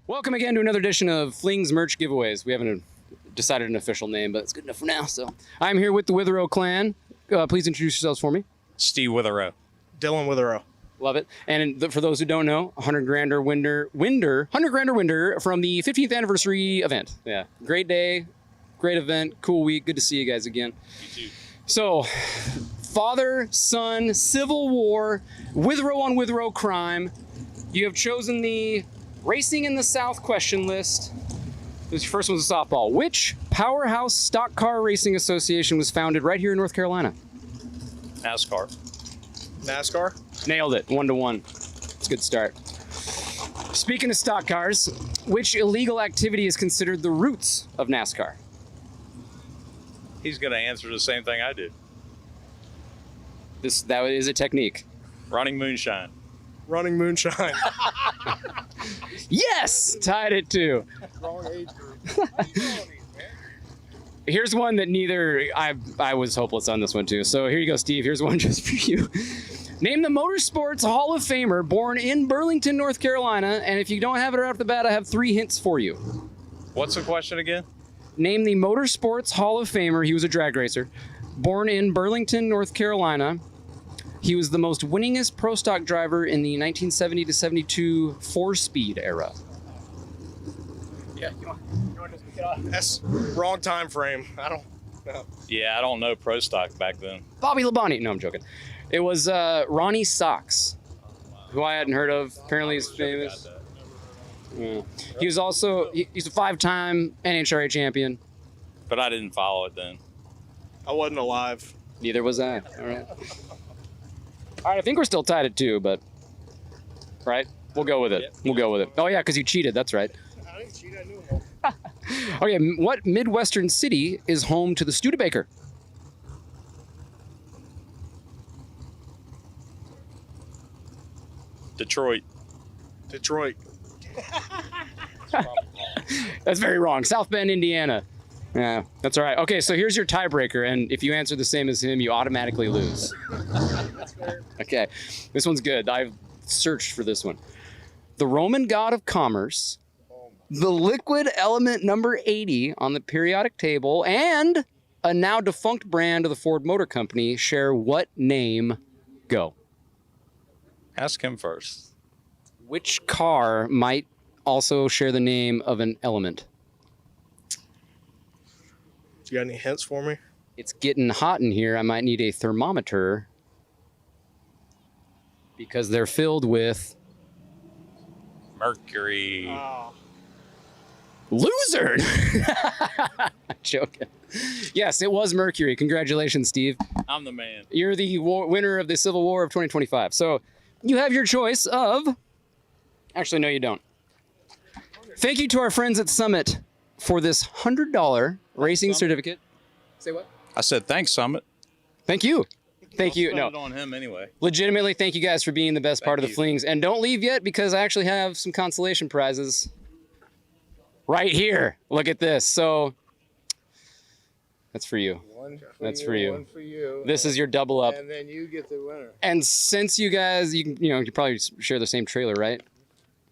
Welcome again to another edition of Fling's Merch Giveaways. We haven't decided an official name, but it's good enough for now. So I'm here with the Witherow clan. Please introduce yourselves for me. Steve Witherow. Dylan Witherow. Love it. And for those who don't know, 100 grander winner from the 15th anniversary event. Yeah, great day, great event, cool week. Good to see you guys again. You too. So, father, son, civil war, Witherow on Witherow crime. You have chosen the Racing in the South question list. This first one's a softball. Which powerhouse stock car racing association was founded right here in North Carolina? NASCAR. NASCAR? Nailed it. 1-1. It's a good start. Speaking of stock cars, which illegal activity is considered the roots of NASCAR? He's going to answer the same thing I did. That is a technique. Running moonshine. Running moonshine. Yes! Tied it too. Wrong age group. Here's one that I was hopeless on this one too. So here you go, Steve. Here's one just for you. Name the Motorsports Hall of Famer born in Burlington, North Carolina. And if you don't have it right off the bat, I have 3 hints for you. What's the question again? Name the Motorsports Hall of Famer. He was a drag racer. Born in Burlington, North Carolina. He was the most winningest pro stock driver in the 1970 to 72 4-speed era. Yeah, you want to pick it off? That's wrong time frame. I don't know. Yeah, I don't know pro stock back then. Bobby Labonte. No, I'm joking. It was Ronnie Sox, who I hadn't heard of. Apparently he's famous. Yeah. He was also, he's a 5-time NHRA champion. But I didn't follow it then. I wasn't alive. Neither was I. All right. All right, I think we're still tied at 2, but right? We'll go with it. Yep. We'll go with it. Oh yeah, because you cheated. That's right. I didn't cheat. I knew him. Okay, what Midwestern city is home to the Studebaker? Detroit. Detroit. That's very wrong. South Bend, Indiana. Yeah, that's all right. Okay, so here's your tiebreaker, and if you answer the same as him, you automatically lose. Okay, this one's good. I've searched for this one. The Roman god of commerce, the liquid element number 80 on the periodic table, and a now defunct brand of the Ford Motor Company share what name? Go. Ask him first. Which car might also share the name of an element? You got any hints for me? It's getting hot in here. I might need a thermometer because they're filled with Mercury. Loser. Joking. Yes, it was Mercury. Congratulations, Steve. I'm the man. You're the winner of the Civil War of 2025. So you have your choice of... Actually, no, you don't. Thank you to our friends at Summit for this $100 racing certificate. Say what? I said thanks, Summit. Thank you. Thank you. Spend No, it on him anyway. legitimately, thank you guys for being the best part of the flings. And don't leave yet because I actually have some consolation prizes right here. Look at this. So that's for you. That's for you. One for you. This is your double up. And then you get the winner. And since you guys, you probably share the same trailer, right?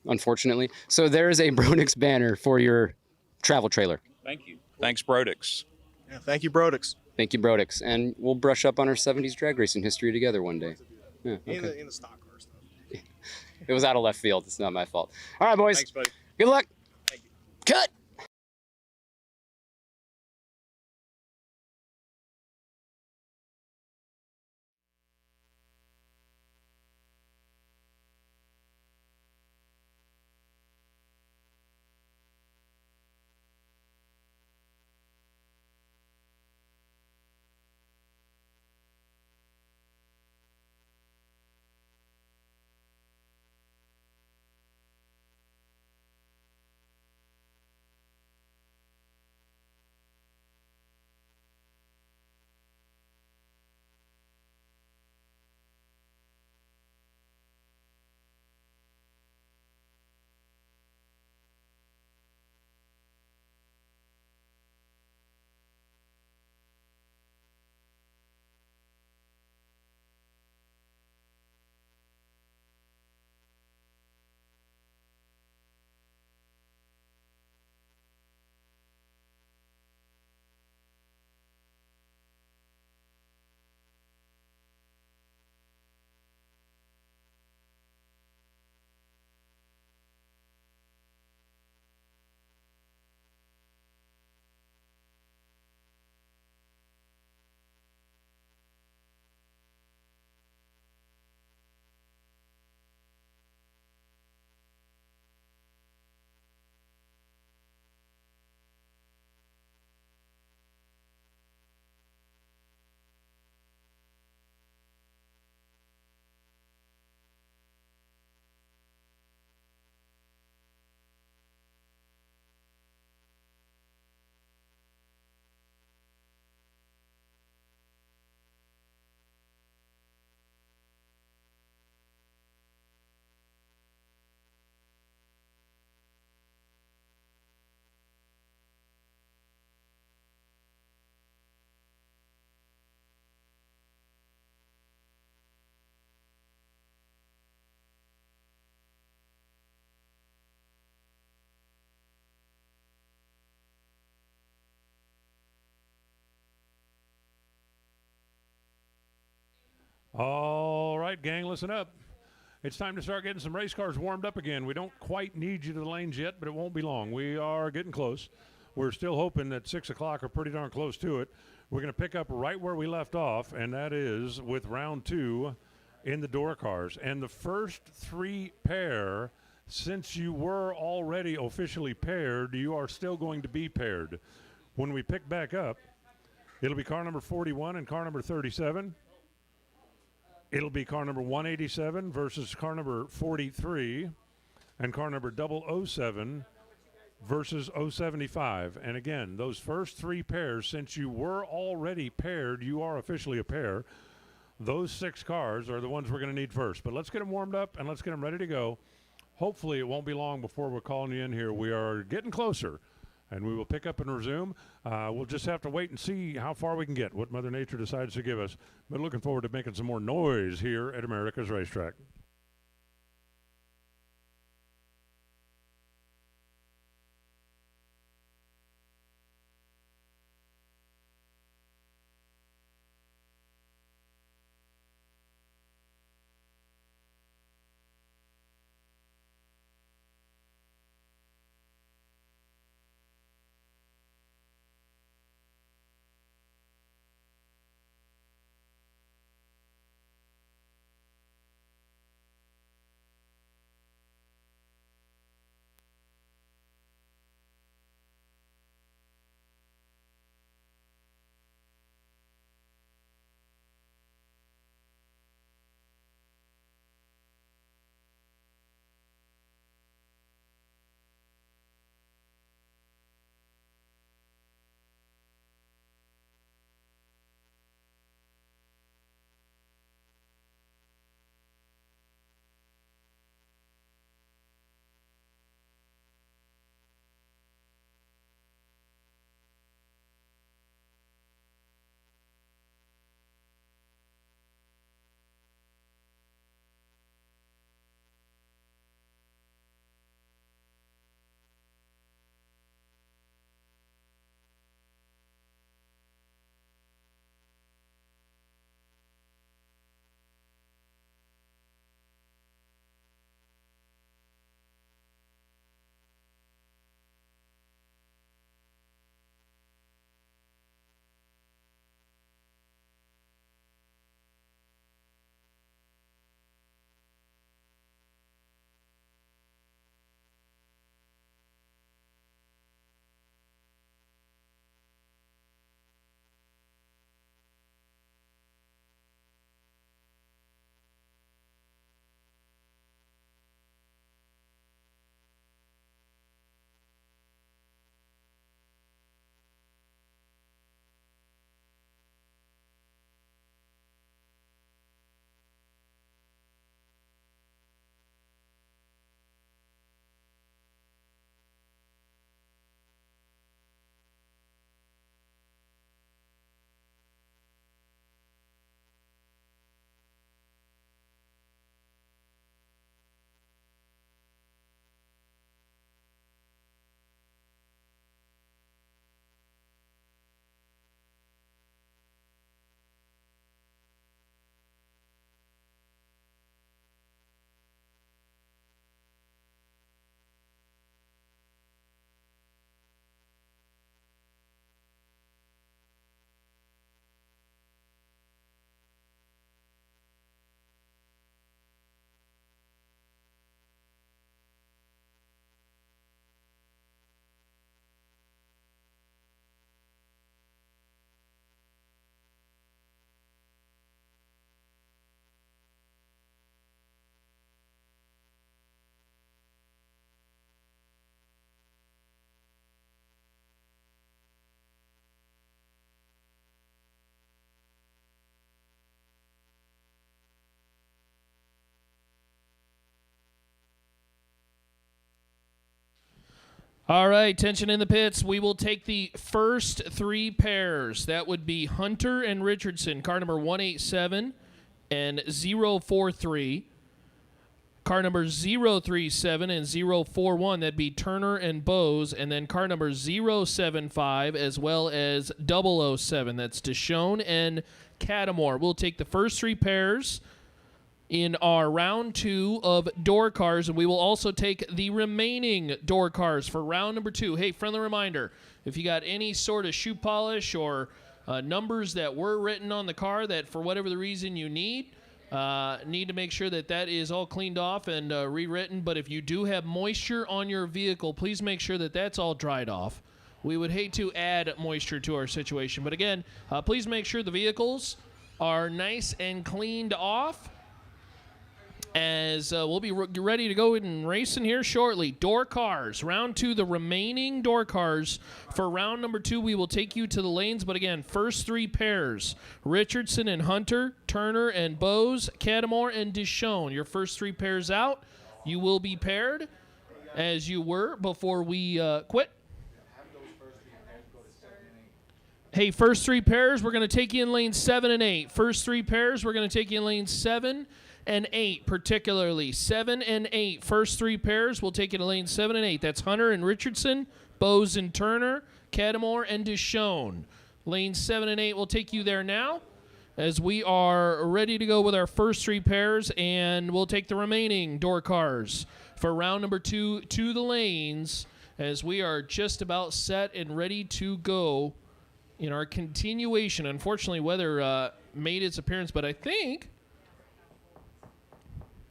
Unfortunately. So there is a Brodix banner for your travel trailer. Thank you. Thanks, Brodix. Yeah, thank you, Brodix. Thank you, Brodix. And we'll brush up on our 70s drag racing history together one day. Yeah, okay. In the stock car stuff. It was out of left field. It's not my fault. All right, boys. Thanks, buddy. Good luck. Thank you. Cut. All right, gang, listen up. It's time to start getting some race cars warmed up again. We don't quite need you to the lanes yet, but it won't be long. We are getting close. We're still hoping that 6 o'clock are pretty darn close to it. We're going to pick up right where we left off, and that is with round 2 in the door cars. And the first 3 pair, since you were already officially paired, you are still going to be paired. When we pick back up, it'll be car number 41 and car number 37. It'll be car number 187 versus car number 43 and car number 007 versus 075. And again, those first 3 pairs, since you were already paired, you are officially a pair. Those 6 cars are the ones we're going to need first. But let's get them warmed up and let's get them ready to go. Hopefully it won't be long before we're calling you in here. We are getting closer. And we will pick up and resume. We'll just have to wait and see how far we can get, what Mother Nature decides to give us. But looking forward to making some more noise here at America's Racetrack. All right, tension in the pits. We will take the first 3 pairs. That would be Hunter and Richardson, car number 187 and 043. Car number 037 and 041, that'd be Turner and Bose. And then car number 075 as well as 007, that's Deshawn and Catamore. We'll take the first 3 pairs in our round 2 of door cars, and we will also take the remaining door cars for round number 2. Hey, friendly reminder, if you got any sort of shoe polish or numbers that were written on the car that for whatever the reason you need to make sure that that is all cleaned off and rewritten. But if you do have moisture on your vehicle, please make sure that that's all dried off. We would hate to add moisture to our situation. But again, please make sure the vehicles are nice and cleaned off, as we'll be ready to go and racing here shortly. Door cars, round 2, the remaining door cars. For round number 2, we will take you to the lanes. But again, first 3 pairs, Richardson and Hunter, Turner and Bose, Catamore and Deshawn. Your first 3 pairs out. You will be paired as you were before we quit. Hey, first 3 pairs, we're going to take you in lanes 7 and 8. First 3 pairs, we're going to take you in lanes 7 and 8, particularly 7 and 8. First 3 pairs, we'll take you to lane 7 and 8. That's Hunter and Richardson, Bose and Turner, Catamore and Deshawn. Lane 7 and 8 will take you there now, as we are ready to go with our first 3 pairs, and we'll take the remaining door cars for round number 2 to the lanes, as we are just about set and ready to go in our continuation. Unfortunately, weather made its appearance, but I think,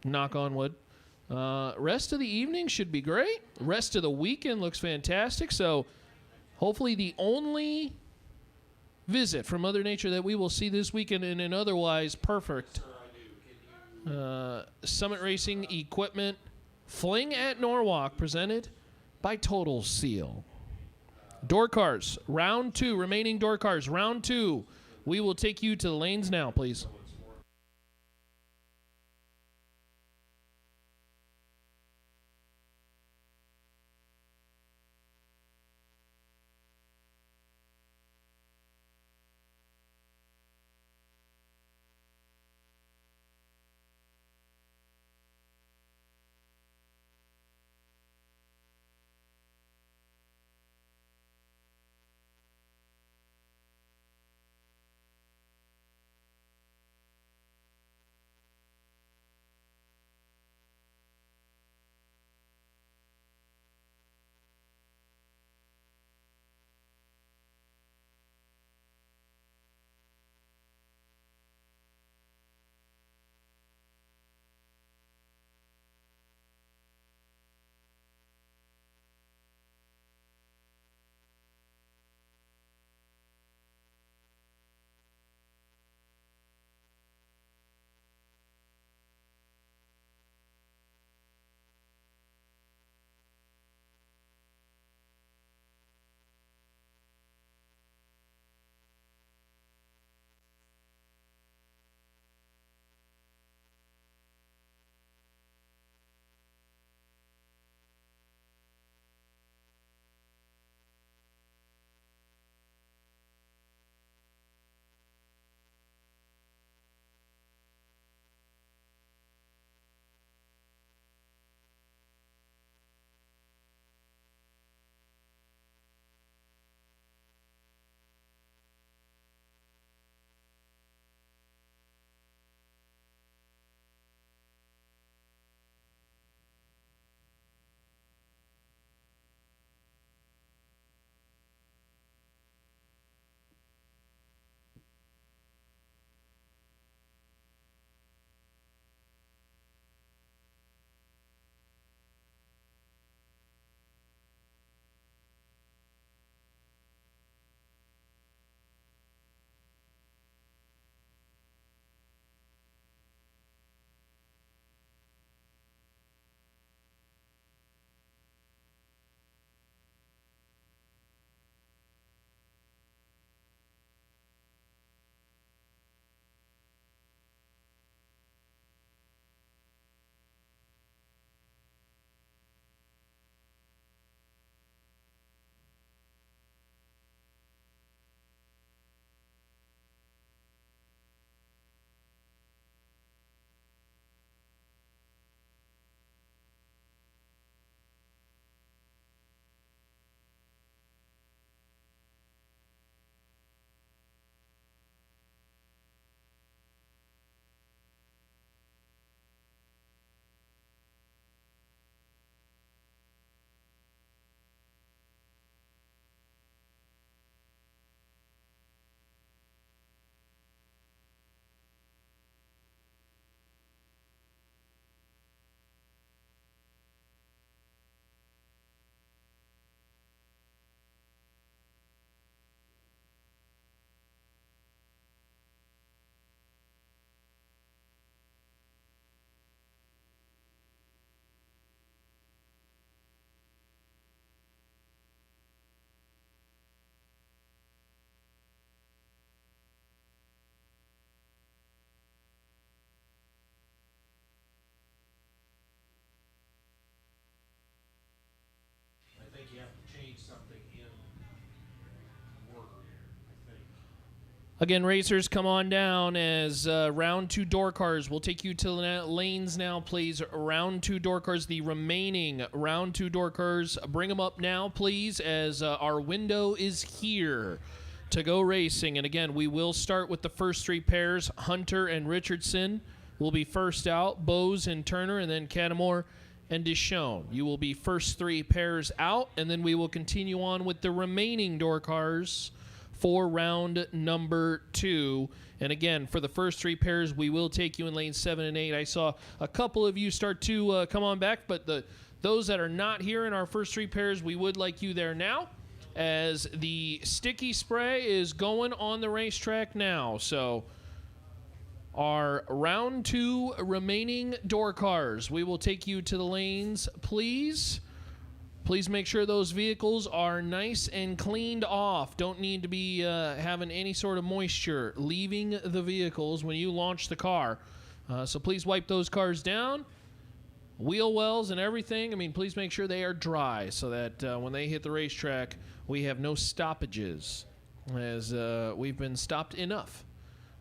knock on wood, rest of the evening should be great. Rest of the weekend looks fantastic. So hopefully the only visit from Mother Nature that we will see this weekend in an otherwise perfect Summit Racing equipment Fling at Norwalk, presented by Total Seal. Door cars, round 2, remaining door cars, round 2. We will take you to the lanes now, please. Again, racers, come on down as round 2 door cars. We'll take you to the lanes now, please. Round 2 door cars, the remaining round 2 door cars. Bring them up now, please, as our window is here to go racing. And again, we will start with the first 3 pairs. Hunter and Richardson will be first out. Bose and Turner, and then Catamore and Deshone. You will be first 3 pairs out, and then we will continue on with the remaining door cars for round number 2. And again, for the first 3 pairs, we will take you in lanes 7 and 8. I saw a couple of you start to come on back, but those that are not here in our first 3 pairs, we would like you there now, as the sticky spray is going on the racetrack now. So our round 2 remaining door cars, we will take you to the lanes, please. Please make sure those vehicles are nice and cleaned off. Don't need to be having any sort of moisture leaving the vehicles when you launch the car. So please wipe those cars down. Wheel wells and everything, I mean, please make sure they are dry so that when they hit the racetrack, we have no stoppages, as we've been stopped enough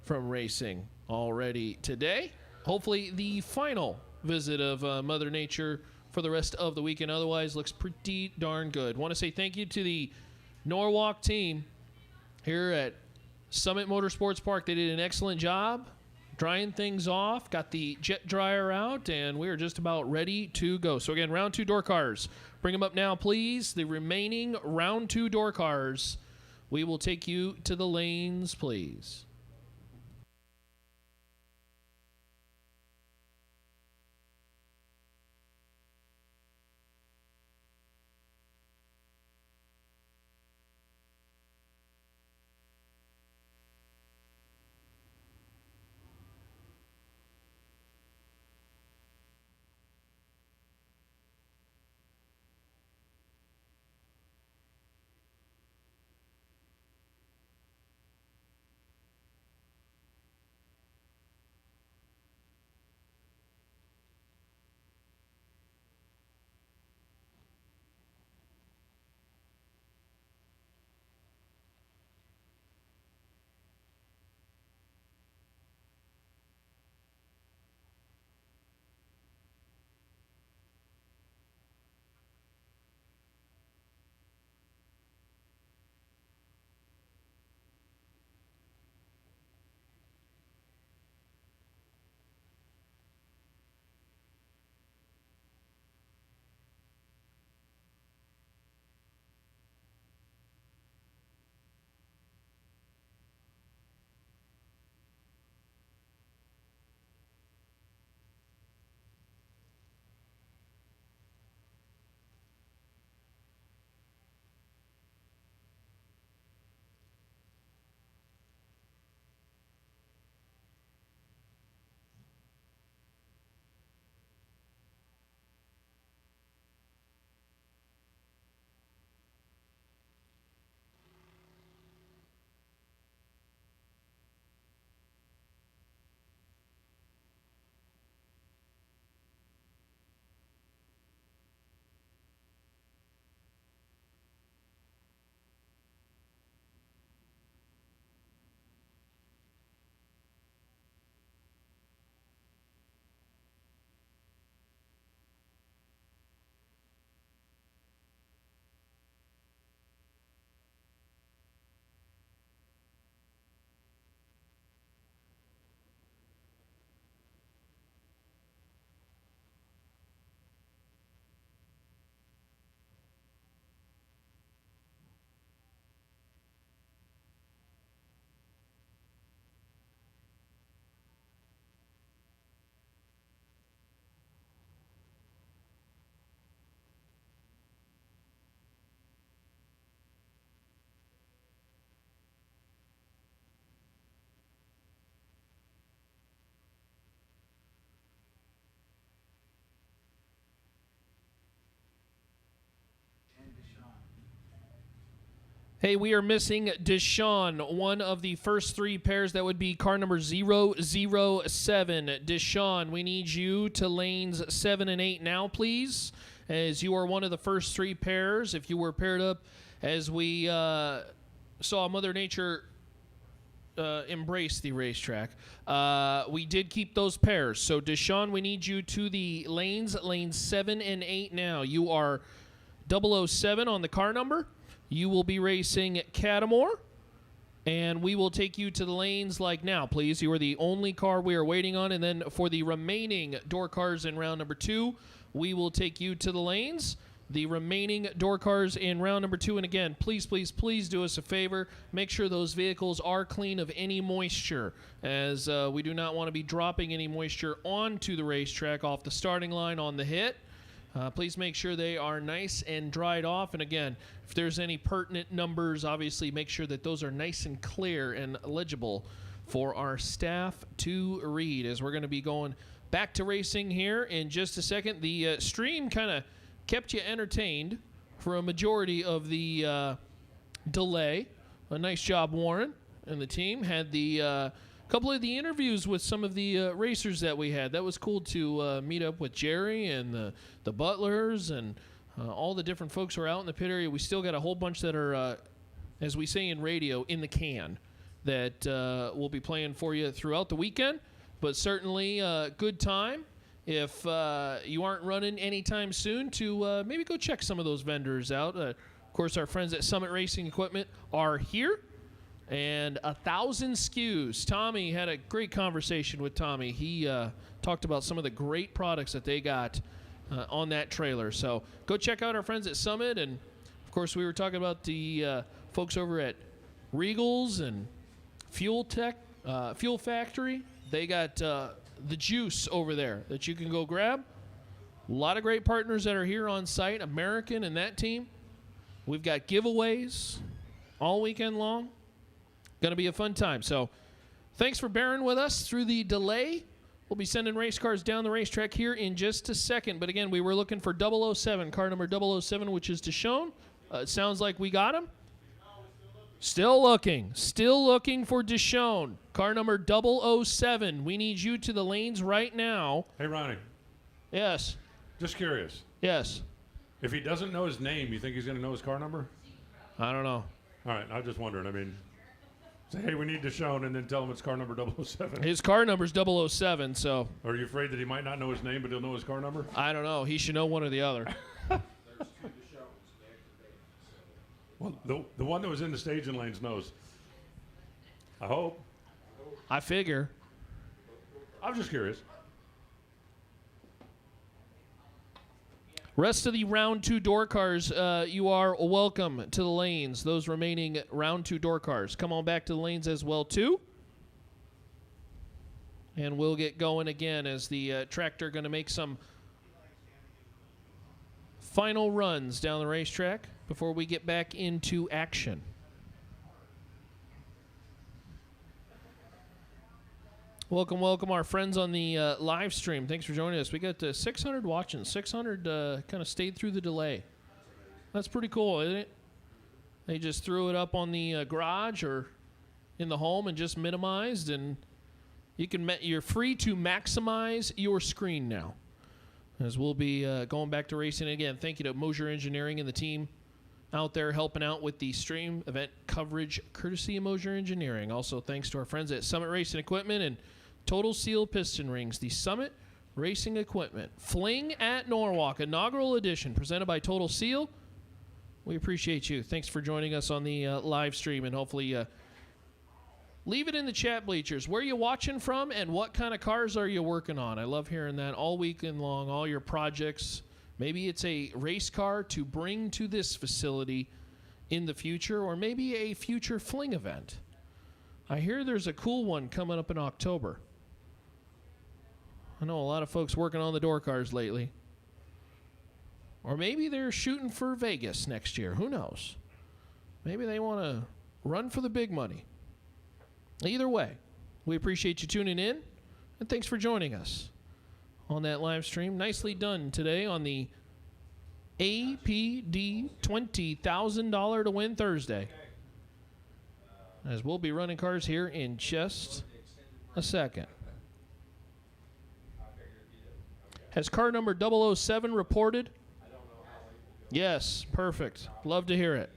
from racing already today. Hopefully the final visit of Mother Nature for the rest of the weekend. Otherwise, looks pretty darn good. Want to say thank you to the Norwalk team here at Summit Motorsports Park. They did an excellent job drying things off, got the jet dryer out, and we are just about ready to go. So again, round 2 door cars. Bring them up now, please. The remaining round 2 door cars. We will take you to the lanes, please. Hey, we are missing Deshaun, one of the first 3 pairs. That would be car number 007. Deshaun, we need you to lanes 7 and 8 now, please, as you are one of the first 3 pairs. If you were paired up, as we saw Mother Nature embrace the racetrack. We did keep those pairs. So, Deshaun, we need you to the lanes 7 and 8 now. You are 007 on the car number. You will be racing Catamore. And we will take you to the lanes like now, please. You are the only car we are waiting on. And then for the remaining door cars in round number 2, we will take you to the lanes. The remaining door cars in round number 2. And again, please, please, please do us a favor. Make sure those vehicles are clean of any moisture, as we do not want to be dropping any moisture onto the racetrack off the starting line on the hit. Please make sure they are nice and dried off. And again, if there's any pertinent numbers, obviously make sure that those are nice and clear and legible for our staff to read, as we're going to be going back to racing here in just a second. The stream kind of kept you entertained for a majority of the delay. A nice job, Warren and the team. Had the couple of the interviews with some of the racers that we had. That was cool to meet up with Jerry and the Butlers and all the different folks who are out in the pit area. We still got a whole bunch that are, as we say in radio, in the can, that we'll be playing for you throughout the weekend. But certainly good time, if you aren't running anytime soon, to maybe go check some of those vendors out. Of course, our friends at Summit Racing Equipment are here. And 1,000 SKUs. Tommy had a great conversation with Tommy. He talked about some of the great products that they got on that trailer. So go check out our friends at Summit. And, of course, we were talking about the folks over at Regals and Fuel Factory. They got the juice over there that you can go grab. A lot of great partners that are here on site, American and that team. We've got giveaways all weekend long. Going to be a fun time. So thanks for bearing with us through the delay. We'll be sending race cars down the racetrack here in just a second. But again, we were looking for 007, car number 007, which is Deshaun. It sounds like we got him. Still looking for Deshaun, car number 007. We need you to the lanes right now. Hey, Ronnie. Yes. Just curious. Yes. If he doesn't know his name, you think he's going to know his car number? I don't know. All right, I was just wondering. I mean, say, hey, we need Deshaun, and then tell him it's car number 007. His car number's 007, so. Are you afraid that he might not know his name, but he'll know his car number? I don't know. He should know one or the other. Well, the one that was in the staging lanes knows. I hope. I figure. I was just curious. Rest of the round 2 door cars, you are welcome to the lanes. Those remaining round 2 door cars, come on back to the lanes as well too. And we'll get going again as the tractor going to make some final runs down the racetrack before we get back into action. Welcome, welcome, our friends on the live stream. Thanks for joining us. We got 600 watching. 600 kind of stayed through the delay. That's pretty cool, isn't it? They just threw it up on the garage or in the home and just minimized, and you're free to maximize your screen now, as we'll be going back to racing again. Thank you to Mosier Engineering and the team out there helping out with the stream event coverage, courtesy of Mosier Engineering. Also, thanks to our friends at Summit Racing Equipment and Total Seal Piston Rings, the Summit Racing Equipment Fling at Norwalk, inaugural edition, presented by Total Seal. We appreciate you. Thanks for joining us on the live stream, and hopefully leave it in the chat bleachers. Where are you watching from, and what kind of cars are you working on? I love hearing that all weekend long, all your projects. Maybe it's a race car to bring to this facility in the future, or maybe a future Fling event. I hear there's a cool one coming up in October. I know a lot of folks working on the door cars lately. Or maybe they're shooting for Vegas next year. Who knows? Maybe they want to run for the big money. Either way, we appreciate you tuning in, and thanks for joining us on that live stream. Nicely done today on the APD $20,000 to win Thursday, as we'll be running cars here in just a second. Has car number 007 reported? Yes, perfect. Love to hear it.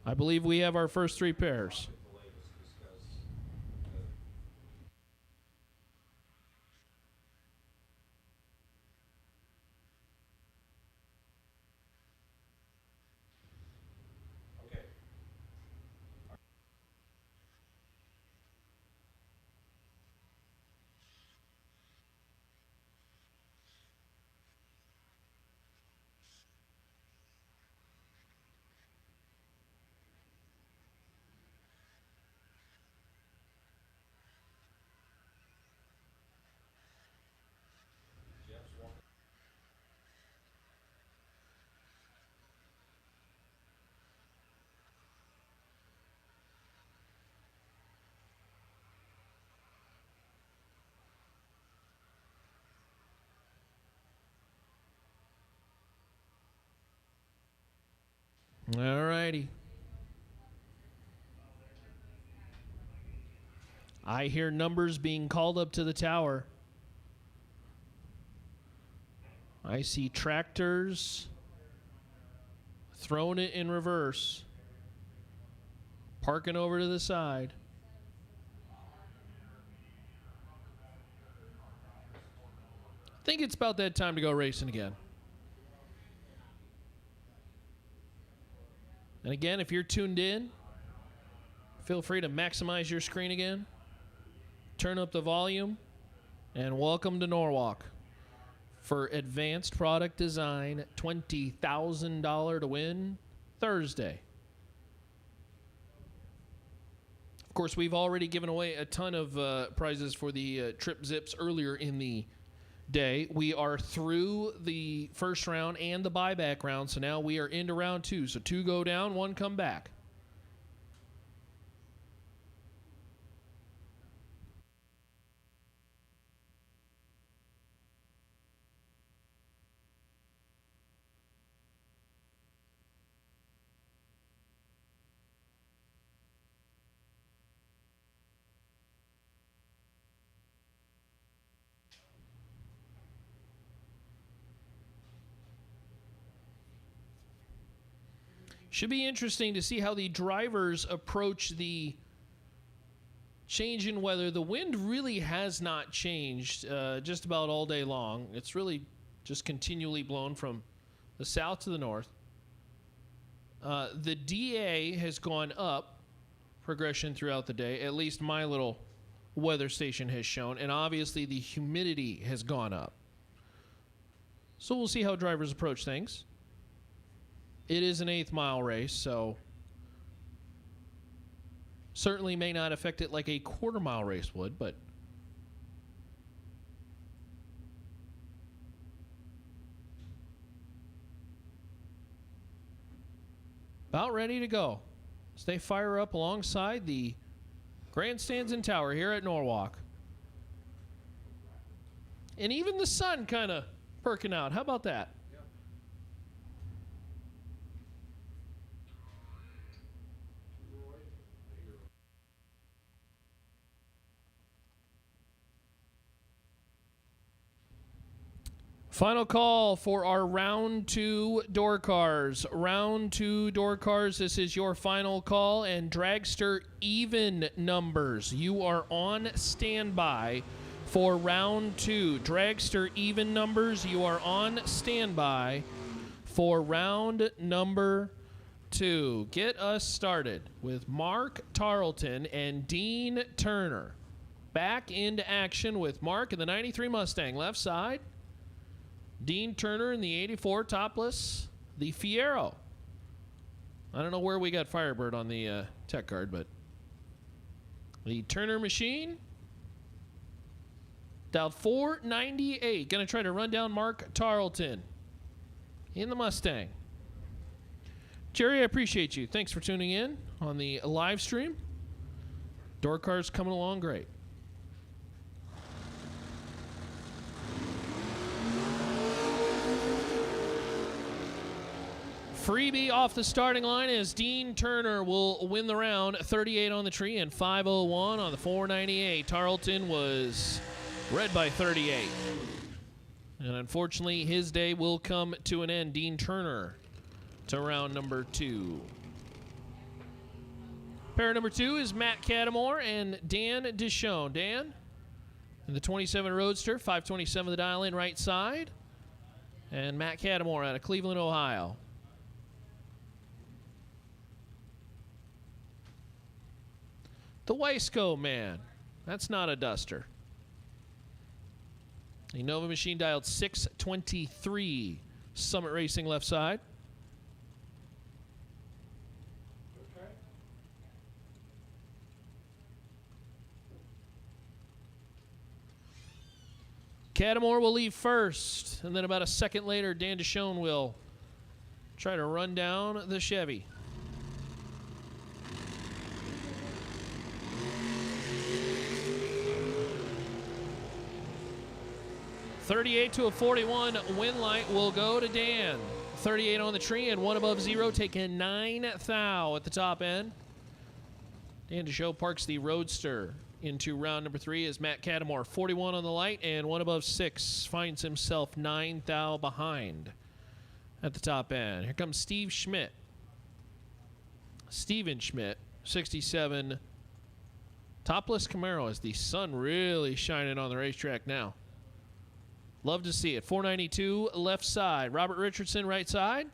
I believe we have our first 3 pairs. All righty. I hear numbers being called up to the tower. I see tractors throwing it in reverse, parking over to the side. I think it's about that time to go racing again. And again, if you're tuned in, feel free to maximize your screen again, turn up the volume, and welcome to Norwalk for Advanced Product Design, $20,000 to win Thursday. Of course, we've already given away a ton of prizes for the Trip Zips earlier in the day. We are through the first round and the buyback round, so now we are into round 2. So 2 go down, 1 come back. Should be interesting to see how the drivers approach the change in weather. The wind really has not changed just about all day long. It's really just continually blown from the south to the north. The DA has gone up progression throughout the day, at least my little weather station has shown, and obviously the humidity has gone up. So we'll see how drivers approach things. It is an 8th mile race, so certainly may not affect it like a quarter-mile race would, but about ready to go as they fire up alongside the grandstands and tower here at Norwalk. And even the sun kind of perking out. How about that? Final call for our round 2 door cars. Round 2 door cars, this is your final call, and Dragster even numbers. You are on standby for round 2. Dragster even numbers, you are on standby for round number 2. Get us started with Mark Tarleton and Dean Turner. Back into action with Mark in the 93 Mustang, left side. Dean Turner in the 84 topless, the Fiero. I don't know where we got Firebird on the tech card, but the Turner machine. Dialed 498. Going to try to run down Mark Tarleton in the Mustang. Jerry, I appreciate you. Thanks for tuning in on the live stream. Door cars coming along great. Freebie off the starting line as Dean Turner will win the round. 38 on the tree and 501 on the 498. Tarleton was red by 38. And unfortunately, his day will come to an end. Dean Turner to round number 2. Pair number 2 is Matt Cattamore and Dan Deshone. Dan in the 27 Roadster, 527 the dial in right side. And Matt Cattamore out of Cleveland, Ohio. The Weisco man. That's not a Duster. The Nova machine dialed 623. Summit Racing left side. Okay. Cattamore will leave first, and then about a second later, Dan Deshone will try to run down the Chevy. .38 to a 41 win light will go to Dan. 38 on the tree and 1 above 0, taking 9 thou at the top end. Dan DeShow parks the Roadster into round number 3 as Matt Cattermore, 41 on the light and 1 above 6, finds himself 9 thou behind at the top end. Here comes Steve Schmidt. Steven Schmidt, 67. Topless Camaro as the sun really shining on the racetrack now. Love to see it. 492 left side. Robert Richardson right side.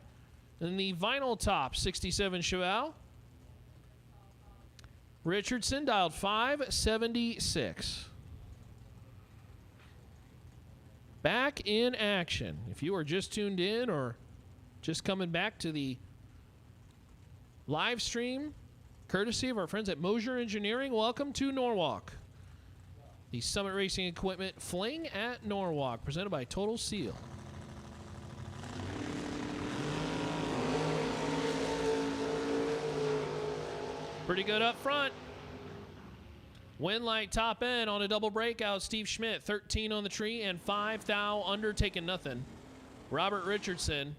And the vinyl top, 67 Chevelle. Richardson dialed 576. Back in action. If you are just tuned in or just coming back to the live stream, courtesy of our friends at Mosier Engineering, welcome to Norwalk. The Summit Racing Equipment Fling at Norwalk, presented by Total Seal. Pretty good up front. Windlight top end on a double breakout. Steve Schmidt, 13 on the tree and 5 thou under, taking nothing. Robert Richardson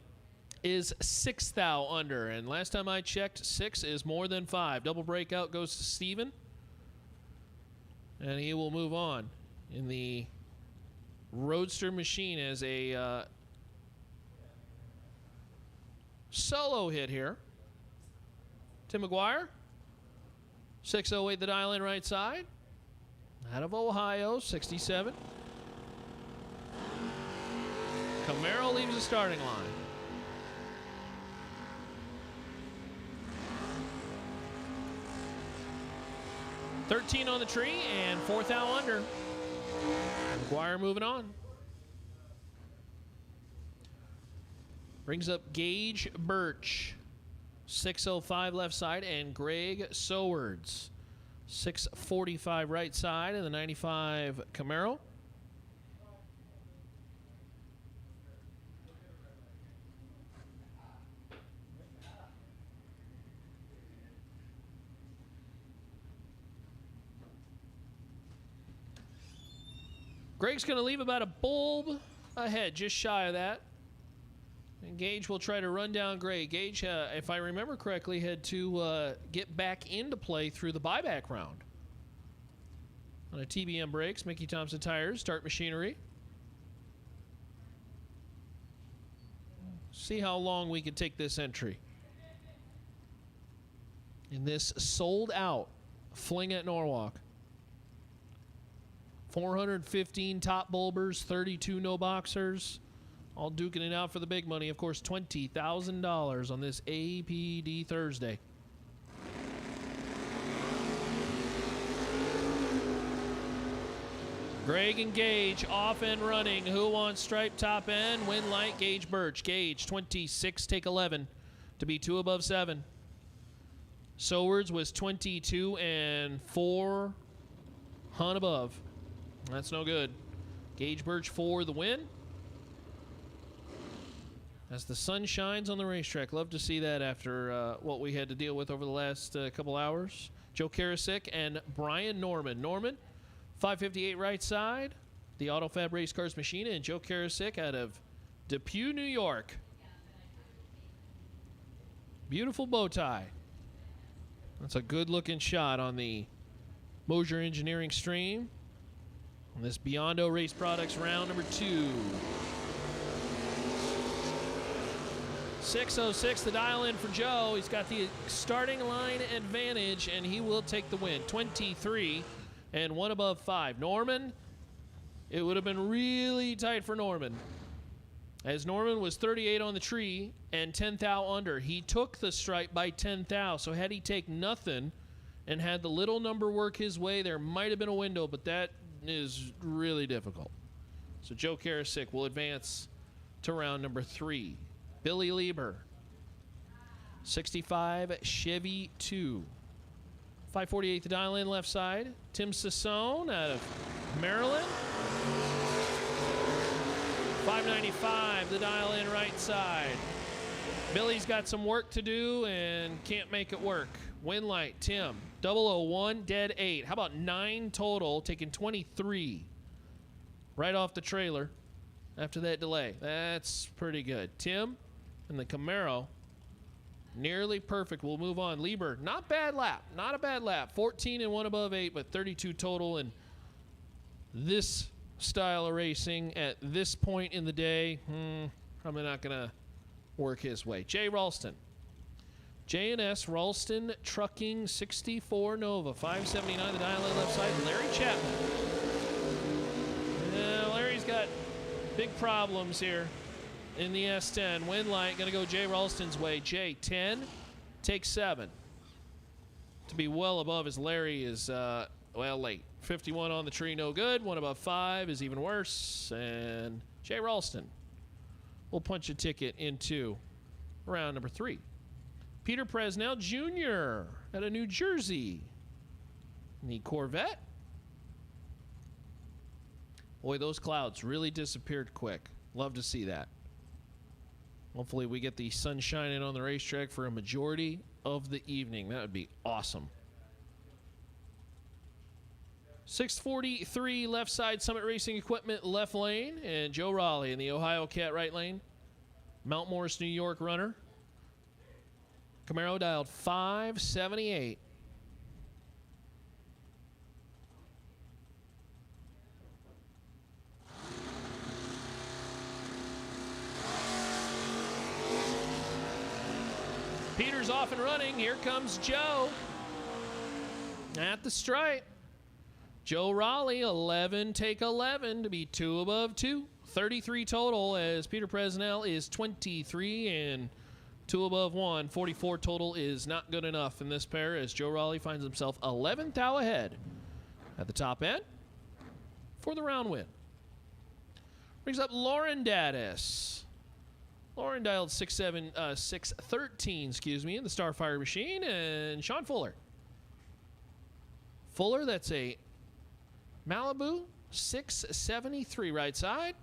is 6 thou under, and last time I checked, 6 is more than 5. Double breakout goes to Steven, and he will move on in the Roadster machine as a solo hit here. Tim McGuire, 608 the dial in right side. Out of Ohio, 67. Camaro leaves the starting line. $13 on the tree and 4 thou under. McGuire moving on. Brings up Gage Birch, 605 left side, and Greg Sowards, 645 right side of the 95 Camaro. Greg's going to leave about a bulb ahead, just shy of that. And Gage will try to run down Greg. Gage, if I remember correctly, had to get back into play through the buyback round. On a TBM brakes, Mickey Thompson tires, start machinery. See how long we can take this entry. In this sold out Fling at Norwalk. 415 top bulbers, 32 no boxers. All duking it out for the big money. Of course, $20,000 on this APD Thursday. Greg and Gage off and running. Who wants striped top end? Win light, Gage Birch. Gage, 26, take 11 to be 2 above 7. Sowards was 22 and 4 hunt above. That's no good. Gage Birch for the win. As the sun shines on the racetrack. Love to see that after what we had to deal with over the last couple hours. Joe Karasik and Brian Norman. Norman, 558 right side. The AutoFab Race Cars Machine, and Joe Karasik out of Depew, New York. Beautiful bow tie. That's a good looking shot on the Mosier Engineering stream. On this Biondo Race Products round number 2. 606 the dial in for Joe. He's got the starting line advantage, and he will take the win. 23 and 1 above 5. Norman, it would have been really tight for Norman, as Norman was 38 on the tree and 10 thou under. He took the stripe by 10 thou, so had he taken nothing and had the little number work his way, there might have been a window, but that is really difficult. So Joe Karasik will advance to round number 3. Billy Lieber, 65 Chevy II. 548 the dial in left side. Tim Sassone out of Maryland. 595 the dial in right side. Billy's got some work to do and can't make it work. Win light, Tim. 001, dead 8. How about 9 total, taking 23 right off the trailer after that delay. That's pretty good. Tim, And the Camaro, nearly perfect. We'll move on. Lieber, not bad lap. Not a bad lap. 14 and 1 above 8, but 32 total. And this style of racing at this point in the day, probably not going to work his way. Jay Ralston. J&S Ralston Trucking 64 Nova. 579 the dial left side. Larry Chapman. Yeah, Larry's got big problems here in the S10. Wind light going to go Jay Ralston's way. Jay 10, take 7. To be well above as Larry is, late. 51 on the tree, no good. 1 above 5 is even worse. And Jay Ralston will punch a ticket into round number 3. Peter Presnell Jr. out of New Jersey. The Corvette. Boy, those clouds really disappeared quick. Love to see that. Hopefully we get the sun shining on the racetrack for a majority of the evening. That would be awesome. 643 left side Summit Racing Equipment left lane. And Joe Raleigh in the Ohio Cat right lane. Mount Morris, New York runner. Camaro dialed 578. Peter's off and running. Here comes Joe at the stripe. Joe Raleigh, 11, take 11 to be 2 above 2. 33 total as Peter Presnell is 23 and 2 above 1. 44 total is not good enough in this pair as Joe Raleigh finds himself 11th thou ahead at the top end for the round win. Brings up Lauren Daddis. Lauren dialed 613, in the Starfire machine, and Sean Fuller. Fuller, that's a Malibu 673 right side.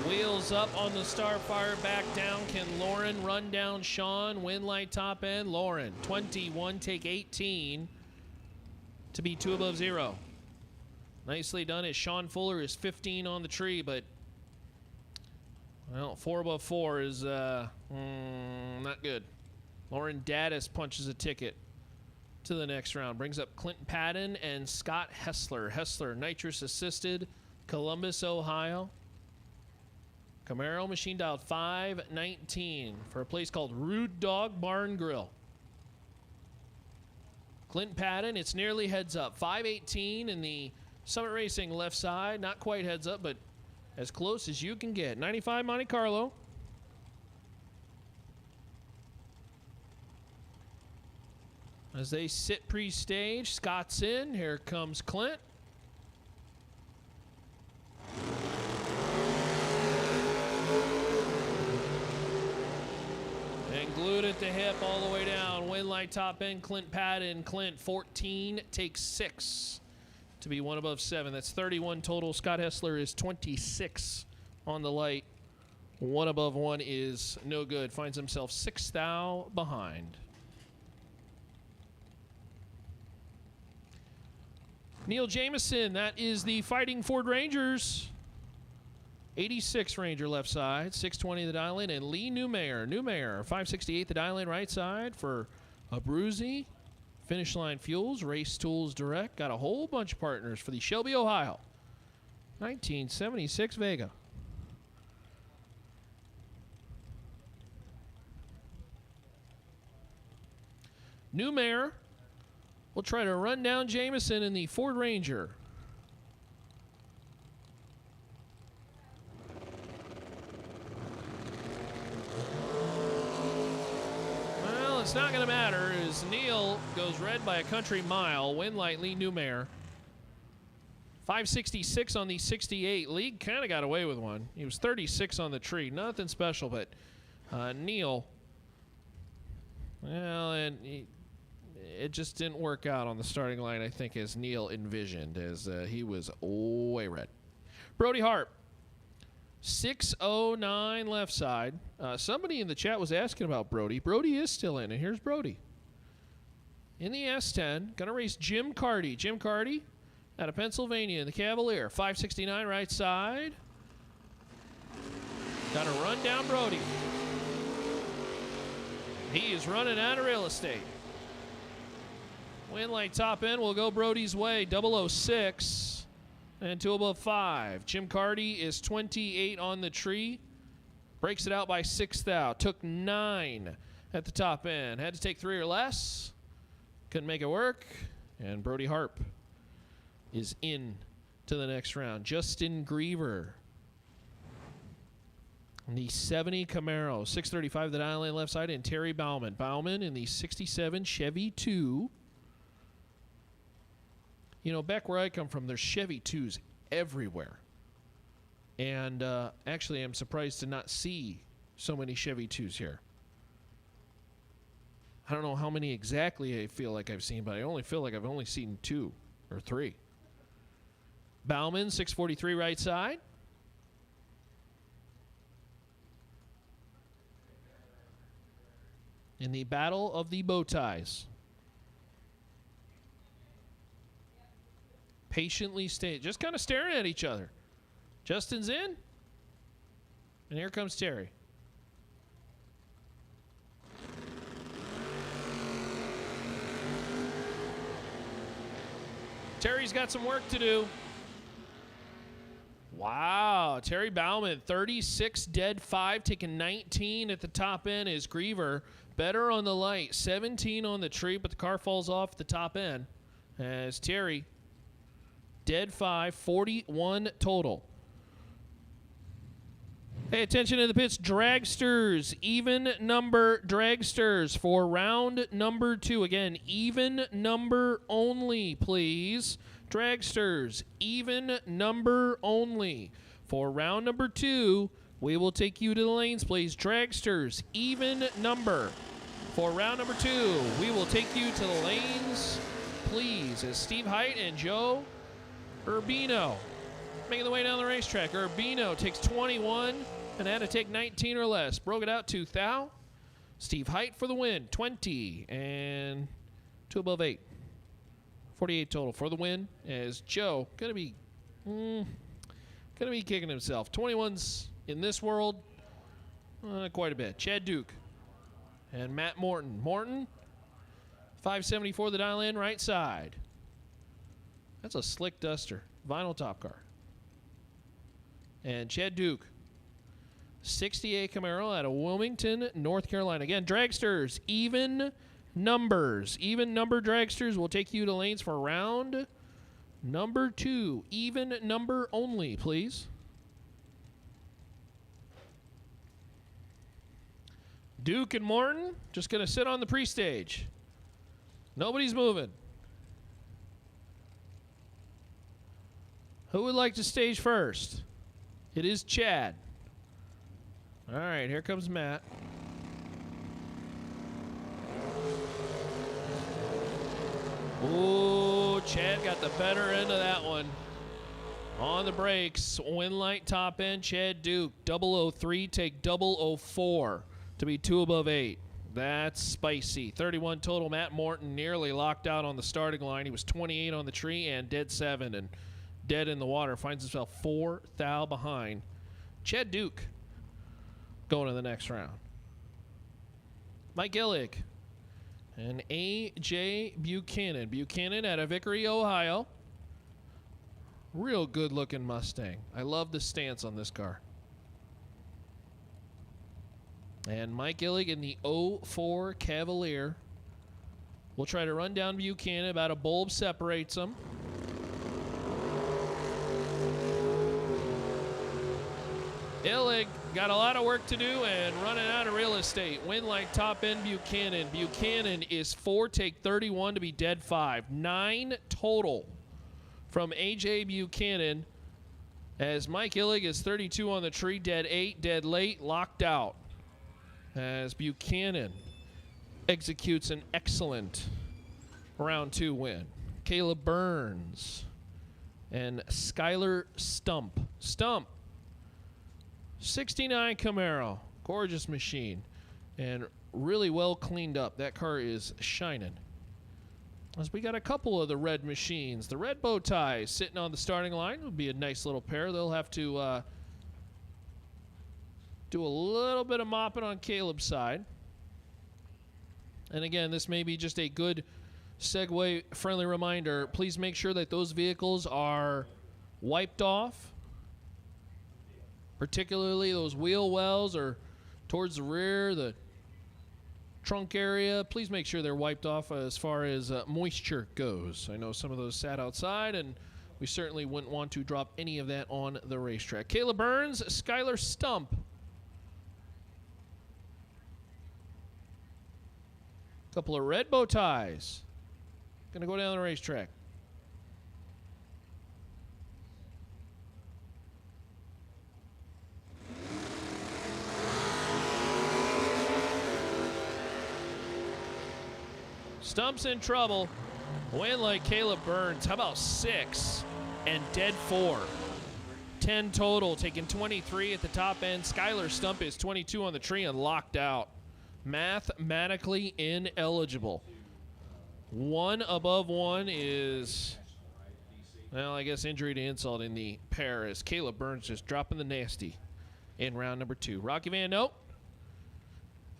Wheels up on the Starfire, back down. Can Lauren run down Sean? Wind light top end. Lauren, 21, take 18 to be 2 above 0. Nicely done as Sean Fuller is 15 on the tree, but, well, 4 above 4 is not good. Lauren Daddis punches a ticket to the next round. Brings up Clinton Patton and Scott Hessler. Hessler, nitrous assisted, Columbus, Ohio. Camaro machine dialed 519 for a place called Rude Dog Barn Grill. Clint Patton, it's nearly heads up. 518 in the Summit Racing left side. Not quite heads up, but as close as you can get. 95 Monte Carlo. As they sit pre-stage, Scott's in. Here comes Clint. And glued at the hip all the way down. Wind light top end, Clint Patton. Clint 14, takes 6 to be 1 above 7. That's 31 total. Scott Hessler is 26 on the light. 1 above 1 is no good. Finds himself 6 thou behind. Neil Jameson, that is the Fighting Ford Rangers. 86 Ranger left side, 620 the dial in, and Lee Newmayer. Newmayer, 568 the dial in right side for Abruzzi. Finish Line Fuels, Race Tools Direct. Got a whole bunch of partners for the Shelby, Ohio. 1976 Vega. Newmayer will try to run down Jameson in the Ford Ranger. It's not going to matter as Neil goes red by a country mile. Wind light, Lee Newmayer. 566 on the 68. Lee kind of got away with one. He was 36 on the tree. Nothing special, but Neil, well, and it just didn't work out on the starting line, I think, as Neil envisioned, as he was way red. Brody Harp. 609 left side. Somebody in the chat was asking about Brody. Brody is still in, and here's Brody. In the S10, going to race Jim Carty. Jim Carty out of Pennsylvania in the Cavalier. 569 right side. Got to run down Brody. He is running out of real estate. Win light top end will go Brody's way. 006 and 2 above 5. Jim Carty is 28 on the tree. Breaks it out by 6 thou. Took 9 at the top end. Had to take 3 or less. Couldn't make it work. And Brody Harp is in to the next round. Justin Griever. The 70 Camaro. 635 the dial lane left side. And Terry Bauman. Bauman in the 67 Chevy II. You know, back where I come from, there's Chevy IIs everywhere. And actually, I'm surprised to not see so many Chevy IIs here. I don't know how many exactly I feel like I've seen, but I only feel like I've only seen 2 or 3. Bauman, 643 right side. In the battle of the bow ties. Patiently stay, just kind of staring at each other. Justin's in. And here comes Terry. Terry's got some work to do. Wow, Terry Bauman, 36 dead 5, taking 19 at the top end is Griever. Better on the light, 17 on the tree, but the car falls off the top end. As Terry, dead 5, 41 total. Pay attention to the pits. Dragsters, even number dragsters for round number 2. Again, even number only, please. Dragsters, even number only. For round number 2, we will take you to the lanes, please. Dragsters, even number. For round number 2, we will take you to the lanes, please. As Steve Height and Joe Urbino making the way down the racetrack. Urbino takes 21 and had to take 19 or less. Broke it out 2 thou. Steve Height for the win, 20 and 2 above 8. 48 total for the win. As Joe gonna be kicking himself. 21's in this world, quite a bit. Chad Duke and Matt Morton. Morton, 574 the dial in right side. That's a slick duster, vinyl top car. And Chad Duke, 68 Camaro out of Wilmington, North Carolina. Again, dragsters, even numbers. Even number dragsters will take you to lanes for round number 2. Even number only, please. Duke and Morton just going to sit on the pre-stage. Nobody's moving. Who would like to stage first? It is Chad. All right, here comes Matt. Ooh, Chad got the better end of that one. On the brakes, win light top end, Chad Duke. 003, take 004 to be 2 above 8. That's spicy. 31 total. Matt Morton nearly locked out on the starting line. He was 28 on the tree and dead 7 and dead in the water. Finds himself 4 thou behind. Chad Duke going to the next round. Mike Gillig and A.J. Buchanan. Buchanan out of Vickery, Ohio. Real good looking Mustang. I love the stance on this car. And Mike Gillig in the 04 Cavalier. We'll try to run down Buchanan. About a bulb separates them. Illig got a lot of work to do and running out of real estate. Win like top end Buchanan. Buchanan is 4, take 31 to be dead 5. 9 total from A.J. Buchanan. As Mike Illig is 32 on the tree, dead 8, dead late, locked out. As Buchanan executes an excellent round 2 win. Caleb Burns and Skylar Stump. Stump 69 Camaro. Gorgeous machine. And really well cleaned up. That car is shining. As we got a couple of the red machines. The red bow ties sitting on the starting line would be a nice little pair. They'll have to do a little bit of mopping on Caleb's side. And again, this may be just a good segue friendly reminder. Please make sure that those vehicles are wiped off, particularly those wheel wells or towards the rear, the trunk area. Please make sure they're wiped off as far as moisture goes. I know some of those sat outside, and we certainly wouldn't want to drop any of that on the racetrack. Caleb Burns, Skylar Stump. Couple of red bow ties. Gonna go down the racetrack. Stump's in trouble. Win like Caleb Burns. How about 6 and dead 4? 10 total, taking 23 at the top end. Skylar Stump is 22 on the tree and locked out. Mathematically ineligible. 1 above 1 is, well, I guess injury to insult in the pair as Caleb Burns just dropping the nasty in round number 2. Rocky Van Note.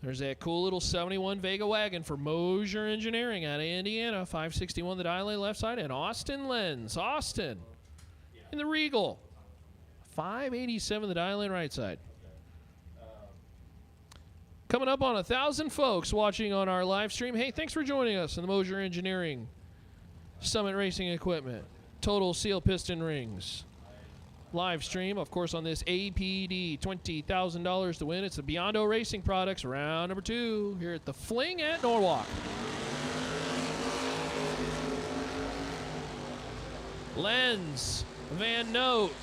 There's that cool little 71 Vega wagon for Mosier Engineering out of Indiana. 561 the dial lane left side. And Austin Lenz. Austin in the Regal. 587 the dial lane right side. Coming up on 1,000 folks watching on our live stream. Hey, thanks for joining us on the Mosier Engineering Summit Racing Equipment Total Seal Piston Rings live stream, of course, on this APD. $20,000 to win. It's the Biondo Racing Products round number 2 here at the Fling at Norwalk. Lenz, Van Note,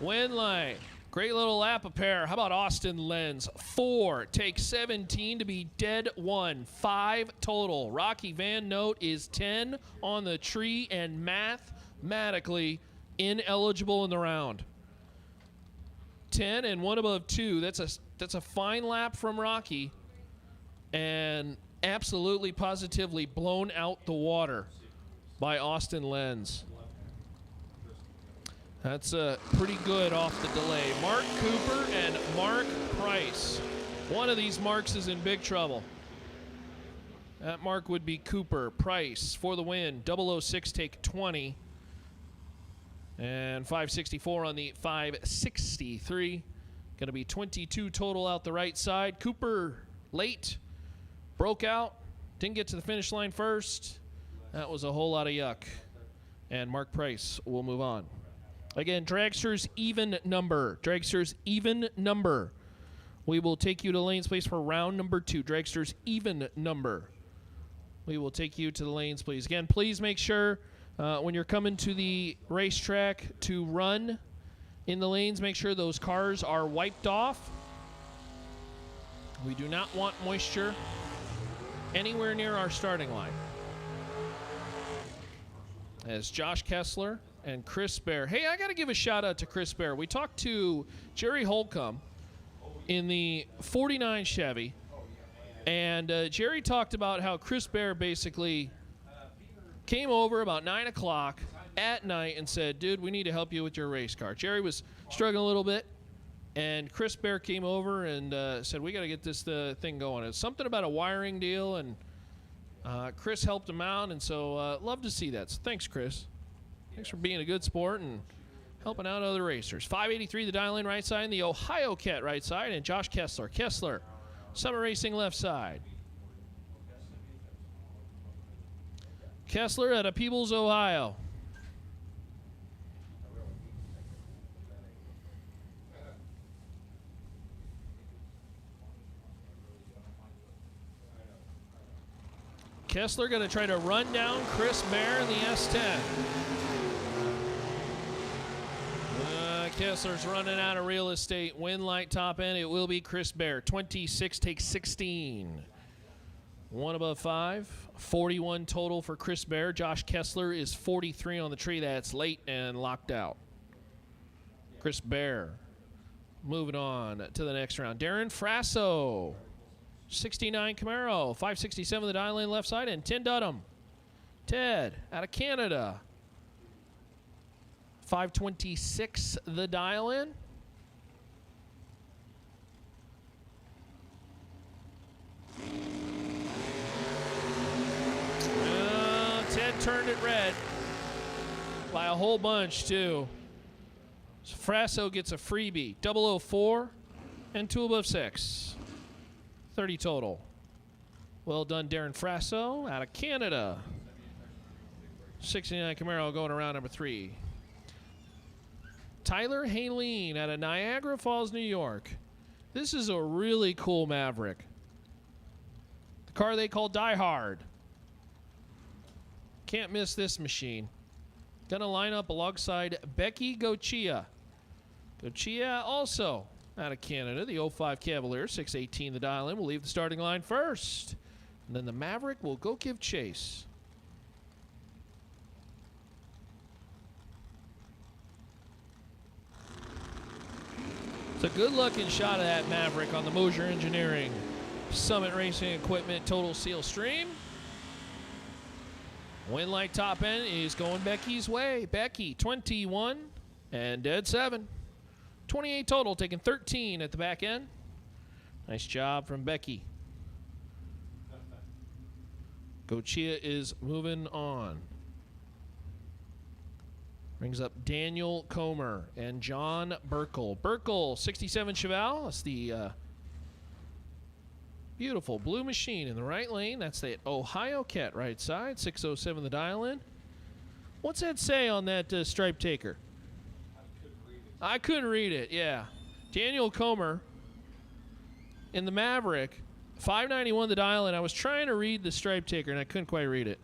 Winlight. Great little lap of pair. How about Austin Lenz? 4, takes 17 to be dead 1. 5 total. Rocky Van Note is 10 on the tree and mathematically ineligible in the round. 10 and 1 above 2. That's a fine lap from Rocky, and absolutely positively blown out the water by Austin Lenz. That's pretty good off the delay. Mark Cooper and Mark Price. One of these Marks is in big trouble. That Mark would be Cooper. Price for the win. 006 take 20. And 564 on the 563. Going to be 22 total out the right side. Cooper late. Broke out. Didn't get to the finish line first. That was a whole lot of yuck. And Mark Price will move on. Again, Dragster's even number. Dragster's even number. We will take you to lanes, please, for round number 2. Dragster's even number. We will take you to the lanes, please. Again, please make sure when you're coming to the racetrack to run in the lanes, make sure those cars are wiped off. We do not want moisture anywhere near our starting line. As Josh Kessler and Chris Bear. Hey, I got to give a shout out to Chris Bear. We talked to Jerry Holcomb in the 49 Chevy, and Jerry talked about how Chris Bear basically came over about 9 o'clock at night and said, dude, we need to help you with your race car. Jerry was struggling a little bit, and Chris Bear came over and said, we got to get this thing going. It's something about a wiring deal, and Chris helped him out, and so love to see that. So thanks, Chris. Thanks for being a good sport and helping out other racers. 583 the dial in right side, and the Ohio Cat right side, and Josh Kessler. Kessler, Summit Racing left side. Kessler out of Peebles, Ohio. Kessler going to try to run down Chris Bear in the S10. Kessler's running out of real estate. Win light top end. It will be Chris Bear. 26 takes 16. 1 above 5. 41 total for Chris Bear. Josh Kessler is 43 on the tree. That's late and locked out. Chris Bear Moving on to the next round. Darren Frasso, 69 Camaro, 567 the dial in left side, and 10 Dudham. Ted out of Canada, 526 the dial in. Ted turned it red by a whole bunch, too. So Frasso gets a freebie. 004 and 2 above 6. 30 total. Well done, Darren Frasso out of Canada. 69 Camaro going around number 3. Tyler Haleen out of Niagara Falls, New York. This is a really cool Maverick. The car they call Die Hard. Can't miss this machine. Gonna line up alongside Becky Gochia. Gochia also out of Canada, the 05 Cavalier, 618 the dial in. Will leave the starting line first. And then the Maverick will go give chase. It's a good looking shot of that Maverick on the Mosier Engineering Summit Racing Equipment Total Seal Stream. Winlight top end is going Becky's way. Becky, 21 and dead 7. 28 total, taking 13 at the back end. Nice job from Becky. Gochia is moving on. Brings up Daniel Comer and John Burkle. Burkle, 67 Cheval. That's the beautiful blue machine in the right lane. That's the Ohio Cat right side. 607 the dial in. What's that say on that stripe taker? I couldn't read it, yeah. Daniel Comer in the Maverick. 591 the dial in. I was trying to read the stripe taker and I couldn't quite read it.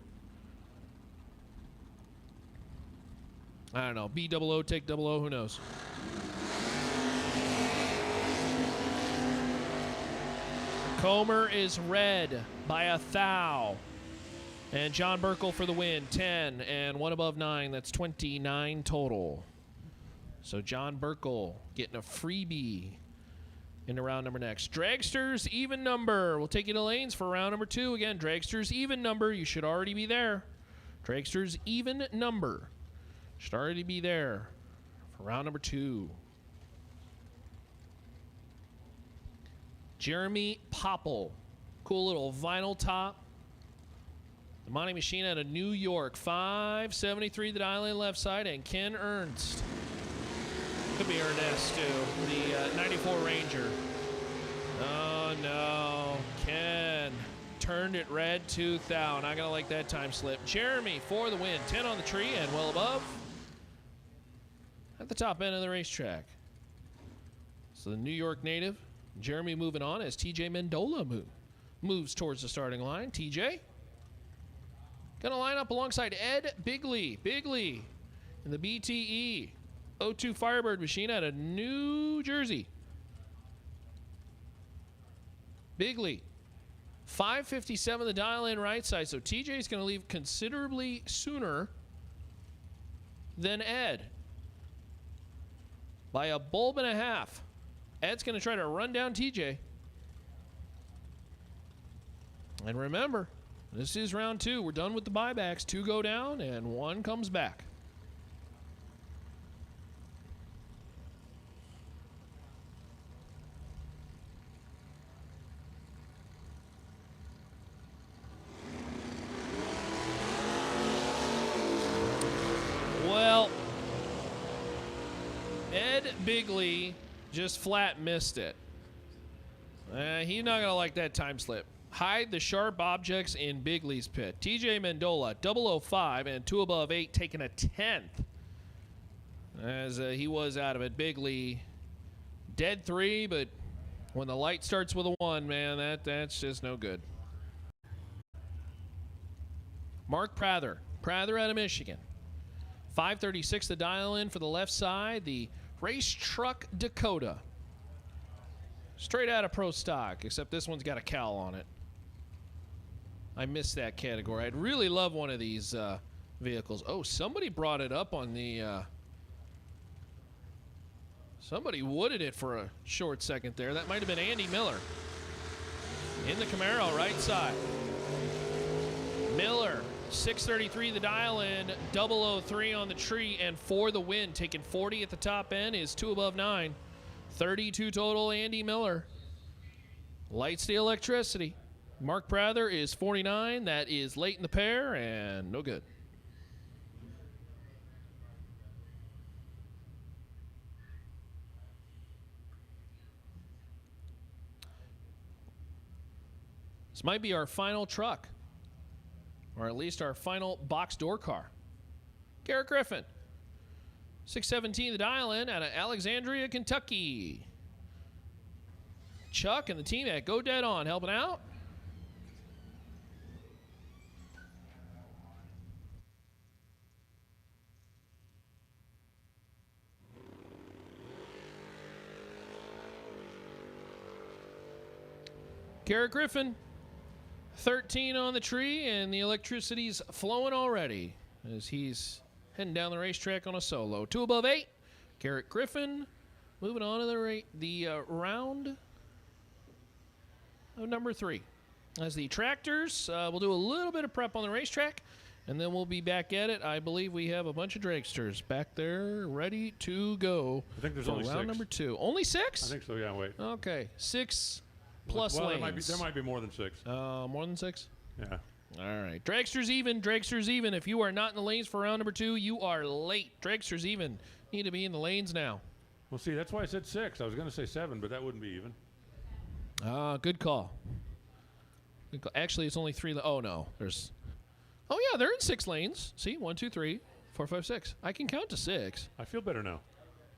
I don't know. B-double-O, take double-O, who knows? Comer is red by a thou. And John Burkle for the win. 10 and 1 above 9. That's 29 total. So John Burkle getting a freebie into round number next. Dragsters even number. We'll take you to lanes for round number 2. Again, Dragsters even number. You should already be there. Dragsters even number. Should already be there for round number 2. Jeremy Popple. Cool little vinyl top. The Monty Machine out of New York. 573 the dial in left side. And Ken Ernst. Could be Ernest too. The 94 Ranger. Oh no. Ken turned it red to thou. Not gonna like that time slip. Jeremy for the win. 10 on the tree and well above. At the top end of the racetrack. So the New York native, Jeremy moving on as TJ Mendola moves towards the starting line. TJ gonna line up alongside Ed Bigley. Bigley in the BTE 02 Firebird machine out of New Jersey. Bigley, 557 the dial in right side. So TJ's gonna leave considerably sooner than Ed. By a bulb and a half. Ed's going to try to run down TJ. And remember, this is round 2. We're done with the buybacks. 2 go down and 1 comes back. Well, Ed Bigley just flat missed it. He's not going to like that time slip. Hide the sharp objects in Bigley's pit. TJ Mendola, 005 and 2 above 8, taking a 10th. As he was out of it. Bigley, dead 3, but when the light starts with a 1, man, that's just no good. Mark Prather. Prather out of Michigan. 536 the dial in for the left side. The Race Truck Dakota. Straight out of Pro Stock, except this one's got a cowl on it. I missed that category. I'd really love one of these vehicles. Oh, somebody brought it up on the Somebody wooded it for a short second there. That might have been Andy Miller. In the Camaro, right side. Miller, 633 the dial in, 003 on the tree, and for the win. Taking 40 at the top end is 2 above 9. 32 total, Andy Miller. Light steel electricity. Mark Prather is 49. That is late in the pair and no good. This might be our final truck, or at least our final box door car. Garrett Griffin, 617 the dial in out of Alexandria, Kentucky. Chuck and the team at Go Dead On helping out. Garrett Griffin, 13 on the tree, and the electricity's flowing already as he's heading down the racetrack on a solo. 2 above 8. Garrett Griffin moving on to the round of number 3. As the tractors, we'll do a little bit of prep on the racetrack, and then we'll be back at it. I believe we have a bunch of dragsters back there ready to go. I think there's for only round 6. number 2. Only 6? I think so, yeah, wait. Okay, 6 plus well, lanes. There might be more than 6. More than 6? Yeah. All right. Dragsters even. Dragsters even. If you are not in the lanes for round number 2, you are late. Dragsters even. Need to be in the lanes now. Well, see, that's why I said 6. I was going to say 7, but that wouldn't be even. Good call. Good call. Actually, it's only 3. Oh, no. There's. Oh, yeah, they're in 6 lanes. See? 1, 2, 3, 4, 5, 6. I can count to 6. I feel better now.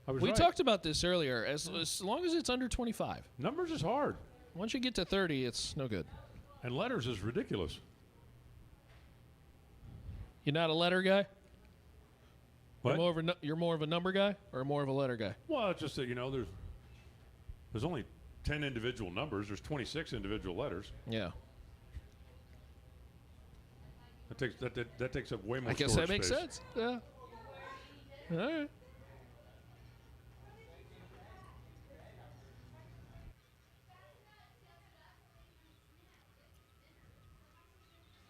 We talked about this earlier. As long as it's under 25. Numbers is hard. Once you get to 30, it's no good. And letters is ridiculous. You're not a letter guy? What? You're more of a number guy or more of a letter guy? Well, it's just that, there's only 10 individual numbers. There's 26 individual letters. Yeah. That takes up way more I guess storage that makes space. sense. Yeah. All right.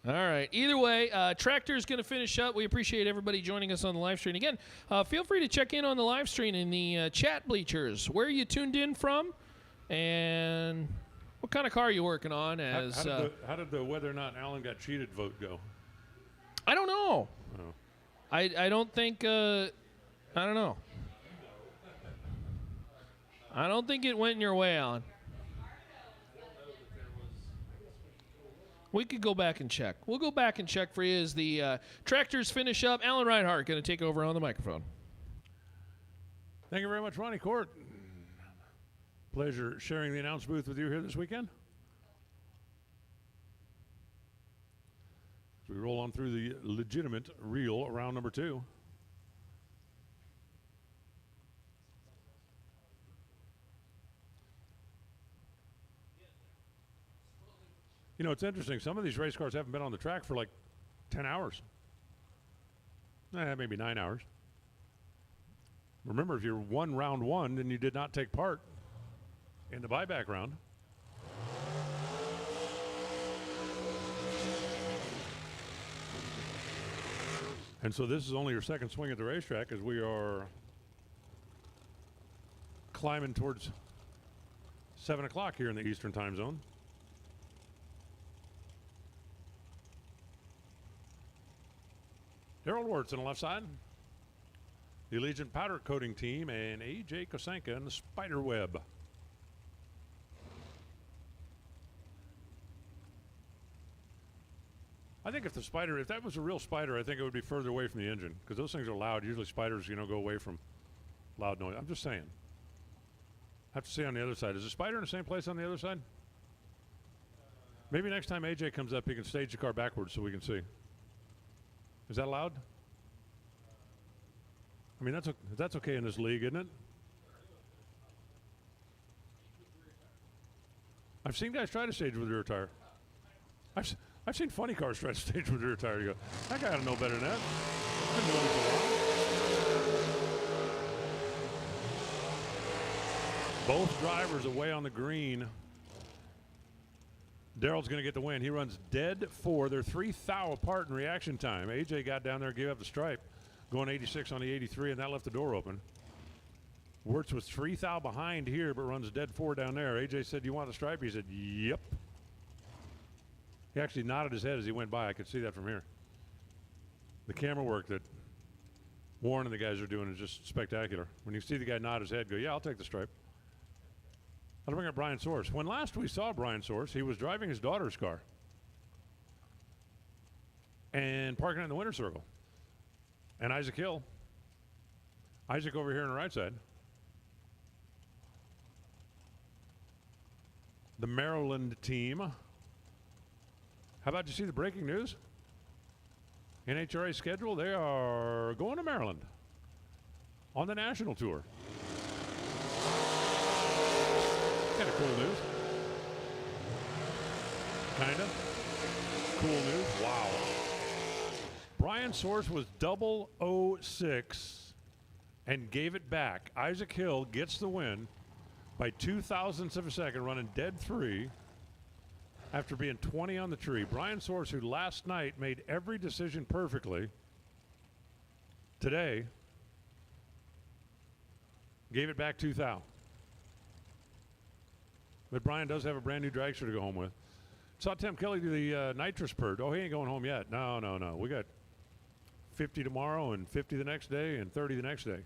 All right. Either way, Tractor's going to finish up. We appreciate everybody joining us on the live stream. Again, feel free to check in on the live stream in the chat bleachers. Where are you tuned in from? And what kind of car are you working on? How did the whether or not Alan got cheated vote go? I don't know. Oh. I don't think, I don't know. I don't think it went your way, Alan. We could go back and check. We'll go back and check for you as the tractors finish up. Alan Reinhart going to take over on the microphone. Thank you very much, Ronnie Court. Pleasure sharing the announce booth with you here this weekend. As we roll on through the legitimate, real round number 2. It's interesting. Some of these race cars haven't been on the track for like 10 hours. Maybe 9 hours. Remember, if you won round 1, then you did not take part in the buyback round. And so this is only your second swing at the racetrack as we are climbing towards 7 o'clock here in the Eastern time zone. Harold Wirtz on the left side. The Allegiant Powder Coating Team and A.J. Kosenka in the Spider Web. I think if that was a real Spider, I think it would be further away from the engine because those things are loud. Usually Spiders, go away from loud noise. I'm just saying. I have to see on the other side. Is the Spider in the same place on the other side? Maybe next time A.J. comes up, he can stage the car backwards so we can see. Is that loud? I mean, that's okay in this league, isn't it? I've seen guys try to stage with the rear tire. I've seen funny cars try to stage with the rear tire. You go, that guy ought to know better than that. I've been doing this a while. Both drivers away on the green. Darrell's going to get the win. He runs dead 4. They're 3 thou apart in reaction time. AJ got down there, gave up the stripe, going 86 on the 83, and that left the door open. Wirtz was 3 thou behind here, but runs dead 4 down there. AJ said, "You want the stripe?" He said, "Yep." He actually nodded his head as he went by. I could see that from here. The camera work that Warren and the guys are doing is just spectacular. When you see the guy nod his head, go, "Yeah, I'll take the stripe." I'll bring up Brian Source. When last we saw Brian Source, he was driving his daughter's car and parking it in the winner's circle. And Isaac Hill. Isaac over here on the right side. The Maryland team. How about you see the breaking news? NHRA schedule, they are going to Maryland on the national tour. Kind of cool news. Kind of. Cool news. Wow. Brian Source was 006 and gave it back. Isaac Hill gets the win by 0.02 of a second, running dead 3 after being 20 on the tree. Brian Source, who last night made every decision perfectly, today gave it back 2 thou. But Brian does have a brand new dragster to go home with. Saw Tim Kelly do the nitrous purge. Oh, he ain't going home yet. No. We got 50 tomorrow and 50 the next day and 30 the next day.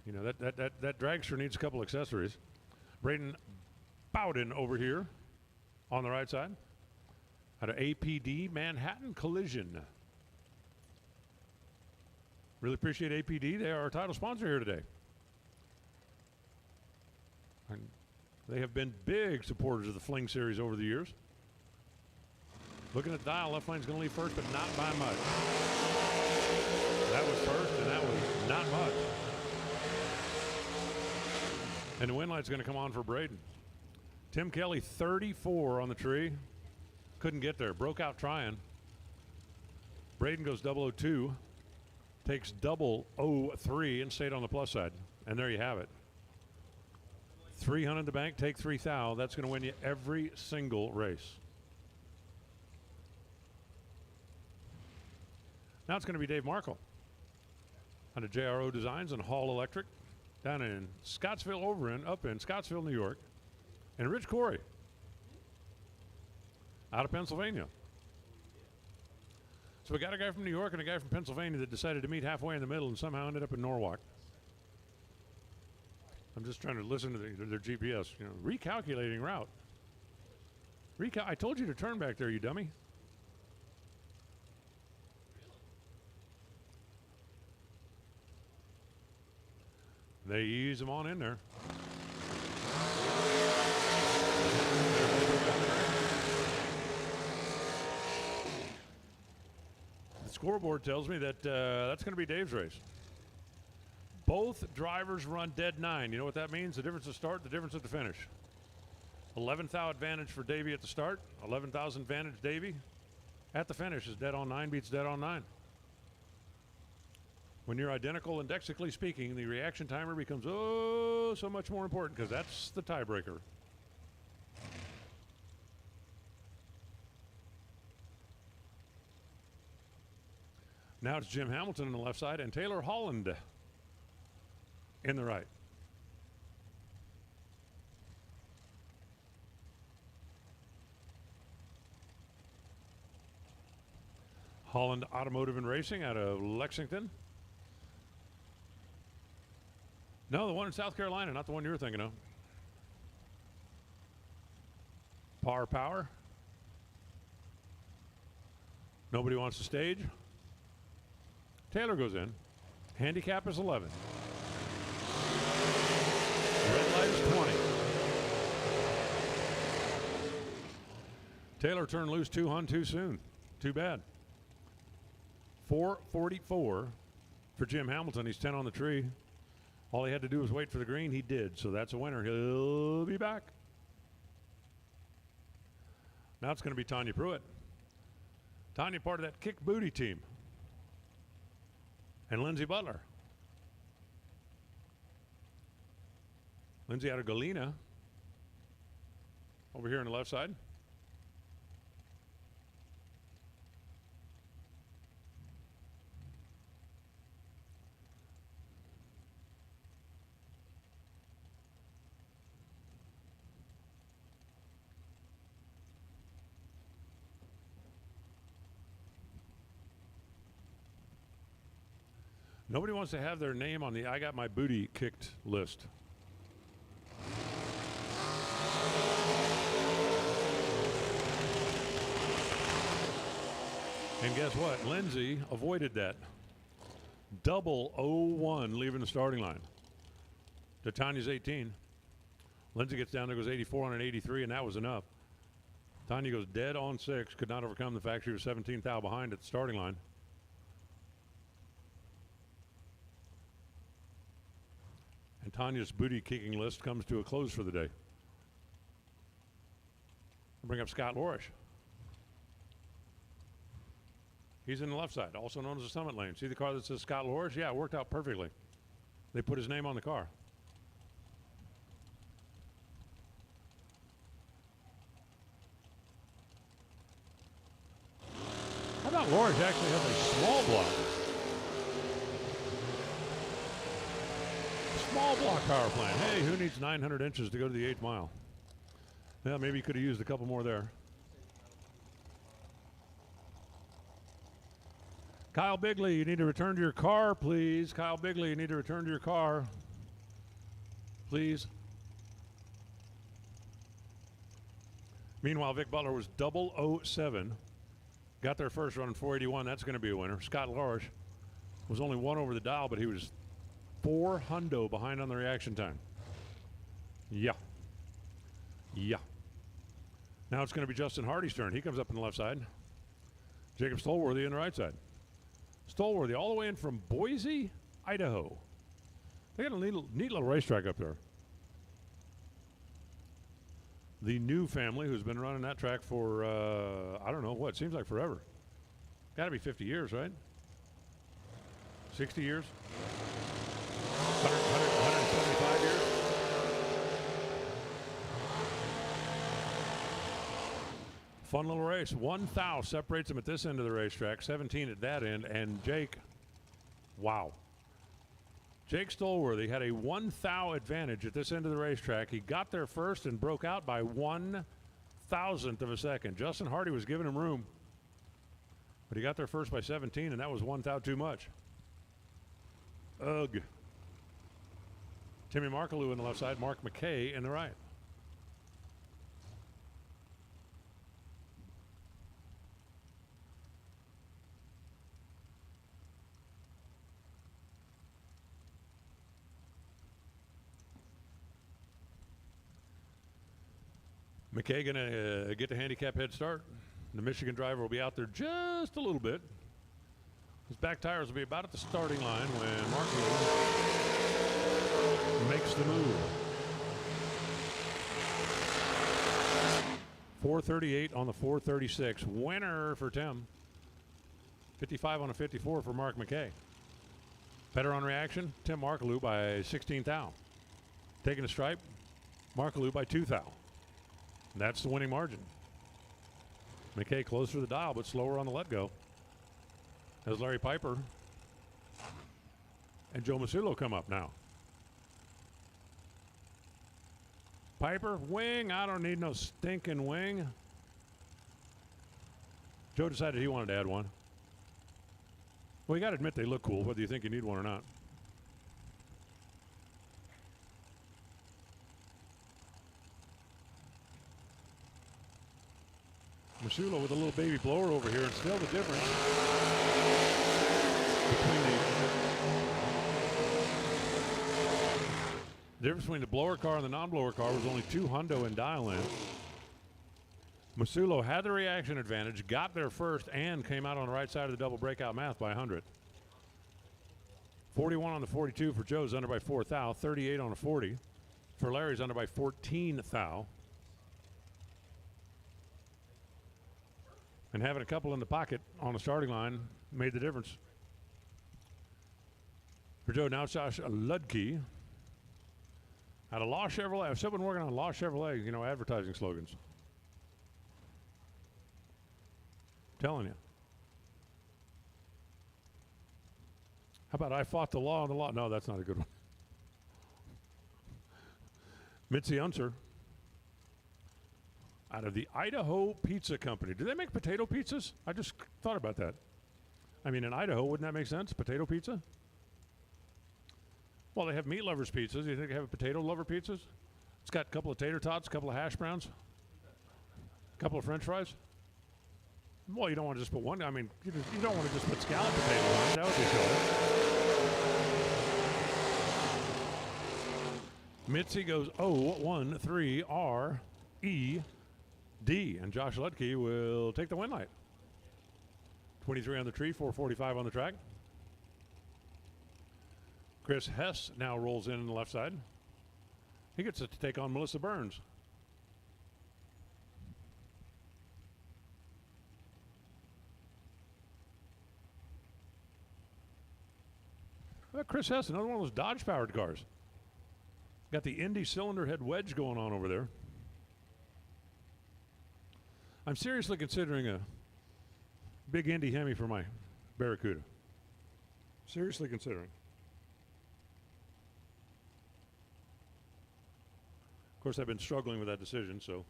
You know, that dragster needs a couple accessories. Braden Bowden over here on the right side. Out of APD Manhattan Collision. Really appreciate APD. They are our title sponsor here today. And they have been big supporters of the Fling series over the years. Looking at the dial, left lane's going to leave first, but not by much. That was first, and that was not much. And the win light's going to come on for Braden. Tim Kelly, 34 on the tree. Couldn't get there. Broke out trying. Braden goes 002. Takes 003 and stayed on the plus side. And there you have it. 300 in the bank, take 3 thou. That's going to win you every single race. Now it's going to be Dave Markle out of JRO Designs and Hall Electric down in Scottsville, up in Scottsville, New York. And Rich Corey out of Pennsylvania. So we got a guy from New York and a guy from Pennsylvania that decided to meet halfway in the middle and somehow ended up in Norwalk. I'm just trying to listen to their GPS, you know, recalculating route. I told you to turn back there, you dummy. They ease them on in there. The scoreboard tells me that that's going to be Dave's race. Both drivers run dead 9. You know what that means? The difference at start, the difference at the finish. 11 thou advantage for Davey at the start. 11,000 advantage Davey at the finish is dead on 9 beats dead on 9. When you're identical indexically speaking, the reaction timer becomes so much more important because that's the tiebreaker. Now it's Jim Hamilton on the left side and Taylor Holland in the right. Holland Automotive and Racing out of Lexington. No, the one in South Carolina, not the one you're thinking of. Power. Nobody wants to stage. Taylor goes in. Handicap is 11. Red light is 20. Taylor turned loose 200 too soon. Too bad. 444 for Jim Hamilton. He's 10 on the tree. All he had to do was wait for the green. He did. So that's a winner. He'll be back. Now it's going to be Tanya Pruitt. Tanya, part of that kick booty team. And Lindsey Butler. Lindsay out of Galena. Over here on the left side. Nobody wants to have their name on the I got my booty kicked list. And guess what? Lindsay avoided that. 001 leaving the starting line. Tanya's 18. Lindsay gets down there, goes 84 on an 83, and that was enough. Tanya goes dead on 6, could not overcome the fact she was 17th out behind at the starting line. And Tanya's booty kicking list comes to a close for the day. I'll bring up Scott Lorish. He's in the left side, also known as the Summit Lane. See the car that says Scott Lorish? Yeah, it worked out perfectly. They put his name on the car. How about Lorish actually has a small block? Small block power plant. Hey, who needs 900 inches to go to the 8th mile? Yeah, maybe you could have used a couple more there. Kyle Bigley, you need to return to your car, please. Kyle Bigley, you need to return to your car, please. Meanwhile, Vic Butler was 007. Got their first run in 481. That's going to be a winner. Scott Lorish was only 1 over the dial, but he was 4 hundo behind on the reaction time. Yeah. Yeah. Now it's going to be Justin Hardy's turn. He comes up on the left side. Jacob Stolworthy on the right side. Stolworthy all the way in from Boise, Idaho. They got a neat little racetrack up there. The New family, who's been running that track for, I don't know, what, seems like forever. Got to be 50 years, right? 60 years? 175 years? Fun little race. 1 thou separates them at this end of the racetrack, 17 at that end, and Jake, wow. Jake Stolworthy had a 1 thou advantage at this end of the racetrack. He got there first and broke out by 1/1000th of a second. Justin Hardy was giving him room, but he got there first by 17, and that was 1 thou too much. Ugh. Timmy Markaloo on the left side, Mark McKay in the right. McKay going to get the handicap head start. The Michigan driver will be out there just a little bit. His back tires will be about at the starting line when Mark makes the move. 438 on the 436. Winner for Tim. 55 on a 54 for Mark McKay. Better on reaction, Tim Markaloo by 16 thou. Taking a stripe, Markaloo by 2 thou. That's the winning margin. McKay closer to the dial, but slower on the let go. As Larry Piper and Joe Masulo come up now. Piper, wing. I don't need no stinking wing. Joe decided he wanted to add one. Well, you got to admit they look cool, whether you think you need one or not. Masulo with a little baby blower over here, and still the difference between the blower car and the non-blower car was only 2 hundo in dial-in. Masulo had the reaction advantage, got there first, and came out on the right side of the double breakout math by 100. 41 on the 42 for Joe's under by 4 thou. 38 on a 40 for Larry's under by 14 thou. And having a couple in the pocket on the starting line made the difference. For Joe, now Josh Ludke, Out of Law Chevrolet. I've still been working on Law Chevrolet, advertising slogans. Telling you. How about I fought the law and the law? No, that's not a good one. Mitzi Unser. Out of the Idaho Pizza Company. Do they make potato pizzas? I just thought about that. I mean, in Idaho, wouldn't that make sense? Potato pizza? Well, they have meat lovers pizzas. You think they have potato lover pizzas? It's got a couple of tater tots, a couple of hash browns, a couple of french fries. Well, you don't want to just put one. I mean, you don't want to just put scalloped potato on it. That would be silly. Mitzi goes 0-1-3-R-E-D. And Josh Lutke will take the win light. 23 on the tree, 445 on the track. Chris Hess now rolls in on the left side. He gets to take on Melissa Burns. How about Chris Hess, another one of those Dodge-powered cars. Got the Indy cylinder head wedge going on over there. I'm seriously considering a big Indy Hemi for my Barracuda. Seriously considering. Of course, I've been struggling with that decision, so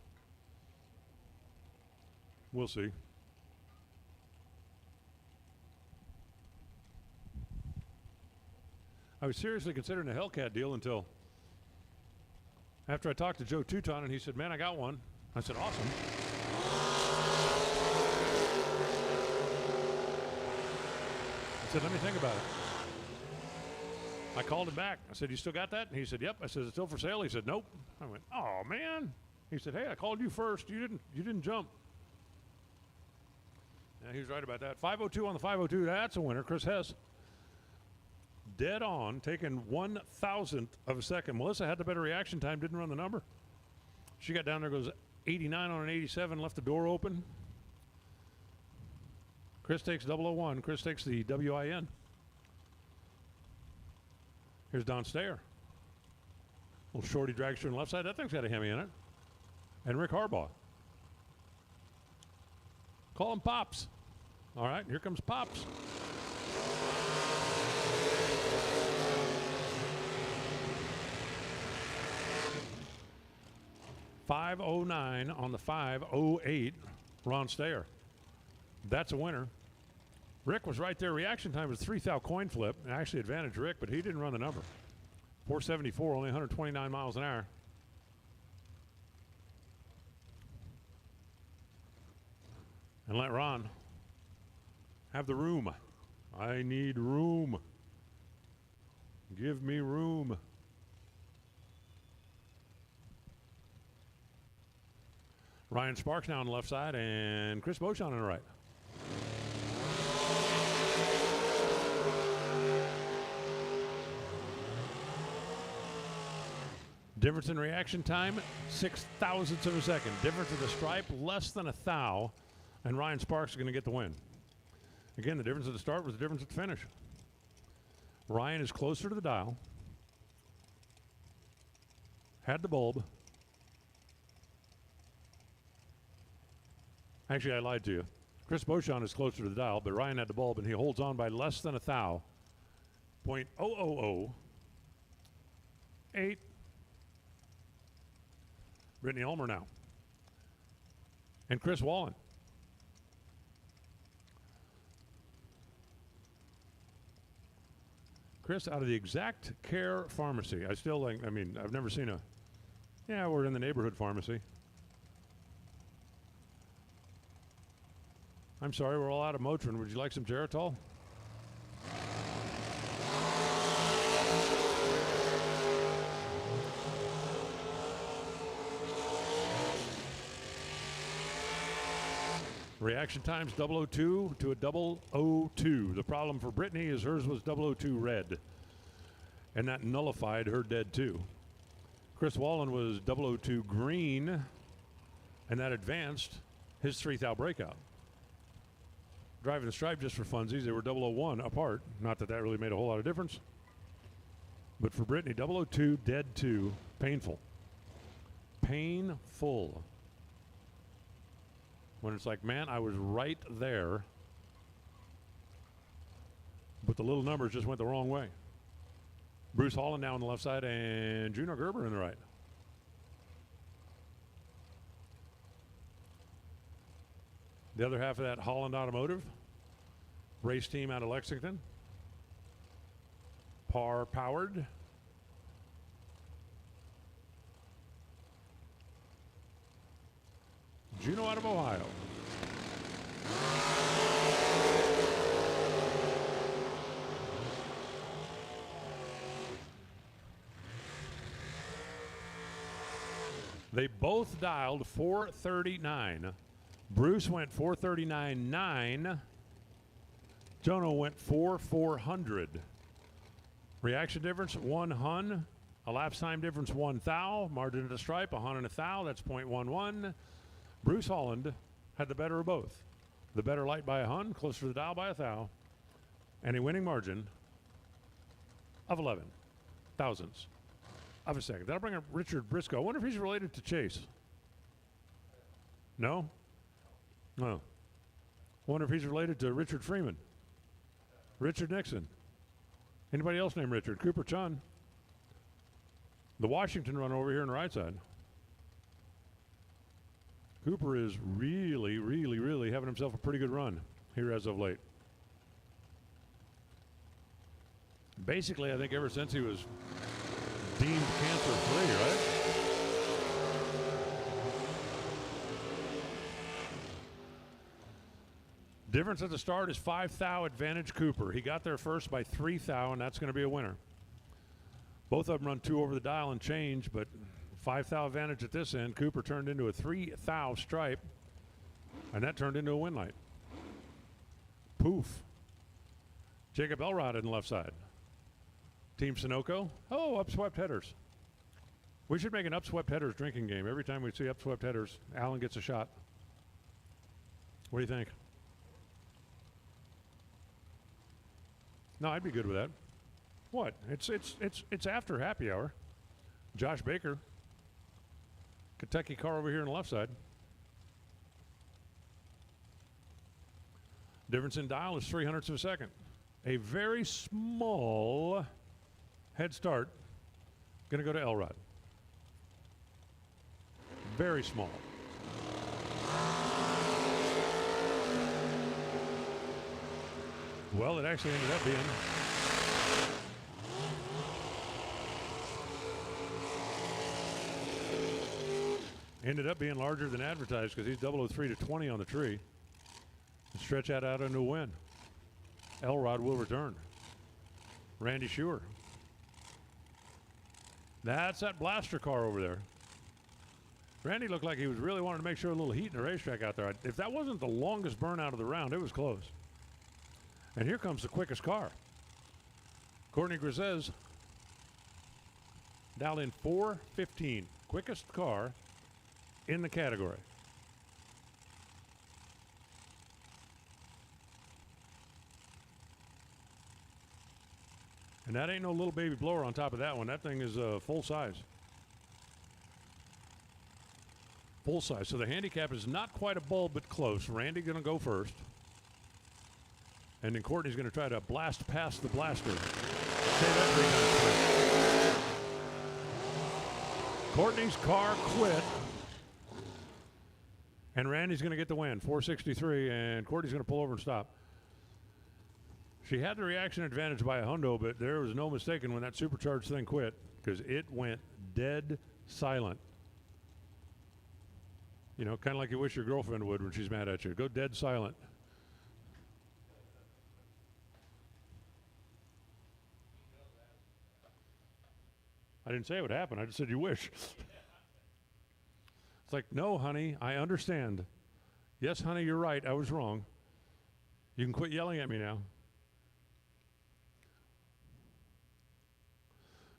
we'll see. I was seriously considering a Hellcat deal until after I talked to Joe Teuton, and he said, man, I got one. I said, awesome. I said, let me think about it. I called him back. I said, you still got that? And he said, yep. I said, it's still for sale? He said, nope. I went, oh, man. He said, hey, I called you first. You didn't jump. Yeah, he was right about that. 502 on the 502. That's a winner. Chris Hess. Dead on, taking 1,000th of a second. Melissa had the better reaction time, didn't run the number. She got down there, goes 89 on an 87, left the door open. Chris takes 001. Chris takes the WIN. Here's Don Stayer. Little shorty dragster on the left side. That thing's got a Hemi in it. And Rick Harbaugh. Call him Pops. All right, here comes Pops. .509 on the 508, Ron Stayer. That's a winner. Rick was right there. Reaction time was 3,000 coin flip. Actually advantaged Rick, but he didn't run the number. 474, only 129 miles an hour. And let Ron have the room. I need room. Give me room. Ryan Sparks now on the left side, and Chris Beauchamp on the right. Difference in reaction time, 0.06 of a second. Difference in the stripe, less than 1,000, and Ryan Sparks is going to get the win. Again, the difference at the start was the difference at the finish. Ryan is closer to the dial. Had the bulb. Actually, I lied to you. Chris Beauchamp is closer to the dial, but Ryan had the bulb, and he holds on by less than 1,000. 0.0008. Brittany Ulmer now. And Chris Wallen. Chris out of the Exact Care Pharmacy. I've never seen a, we're in the neighborhood pharmacy. I'm sorry, we're all out of Motrin. Would you like some Geritol? Reaction times 002 to a 002. The problem for Brittany is hers was 002 red. And that nullified her dead too. Chris Wallen was 002 green. And that advanced his 3,000 breakout. Driving the stripe just for funsies, they were 001 apart. Not that that really made a whole lot of difference. But for Brittany, 002, dead 2, painful. Painful. When it's like, man, I was right there, but the little numbers just went the wrong way. Bruce Holland now on the left side and Juno Gerber in the right. The other half of that Holland Automotive race team out of Lexington. Par powered. Juno out of Ohio. They both dialed 439. Bruce went 439.9. Jono went 4,400. Reaction difference, 1 hun. Elapsed time difference, 1 thou. Margin of the stripe, a hun and a thou. That's 0.11. Bruce Holland had the better of both. The better light by a hun, closer to the dial by a thou. And a winning margin of 11 thousandths of a second. That'll bring up Richard Briscoe. I wonder if he's related to Chase. No? No. Wonder if he's related to Richard Freeman. Richard Nixon. Anybody else named Richard? Cooper Chun. The Washington run over here on the right side. Cooper is really, really, really having himself a pretty good run here as of late. Basically, I think ever since he was deemed cancer-free, right? Difference at the start is 5 thou advantage Cooper. He got there first by 3 thou, and that's going to be a winner. Both of them run 2 over the dial and change, but 5 thou advantage at this end. Cooper turned into a 3 thou stripe, and that turned into a win light. Poof. Jacob Elrod in the left side. Team Sunoco. Oh, upswept headers. We should make an upswept headers drinking game. Every time we see upswept headers, Alan gets a shot. What do you think? No, I'd be good with that. What? It's after happy hour. Josh Baker. Kentucky car over here on the left side. Difference in dial is 0.03 of a second. A very small head start. Going to go to Elrod. Very small. Well, it actually ended up being larger than advertised because he's 003 to 20 on the tree. And stretch that out into a win. Elrod will return. Randy Schuer. That's that blaster car over there. Randy looked like he was really wanting to make sure a little heat in the racetrack out there. If that wasn't the longest burnout of the round, it was close. And here comes the quickest car. Courtney Grisez dialed in 4:15. Quickest car in the category. And that ain't no little baby blower on top of that one. That thing is full size. Full size. So the handicap is not quite a bulb, but close. Randy going to go first. And then Courtney's going to try to blast past the blaster. Say that 3 times. Courtney's car quit. And Randy's going to get the win, 463, and Courtney's going to pull over and stop. She had the reaction advantage by a hundo, but there was no mistaking when that supercharged thing quit because it went dead silent. You know, kind of like you wish your girlfriend would when she's mad at you. Go dead silent. I didn't say it would happen. I just said you wish. It's like, no, honey, I understand. Yes, honey, you're right. I was wrong. You can quit yelling at me now.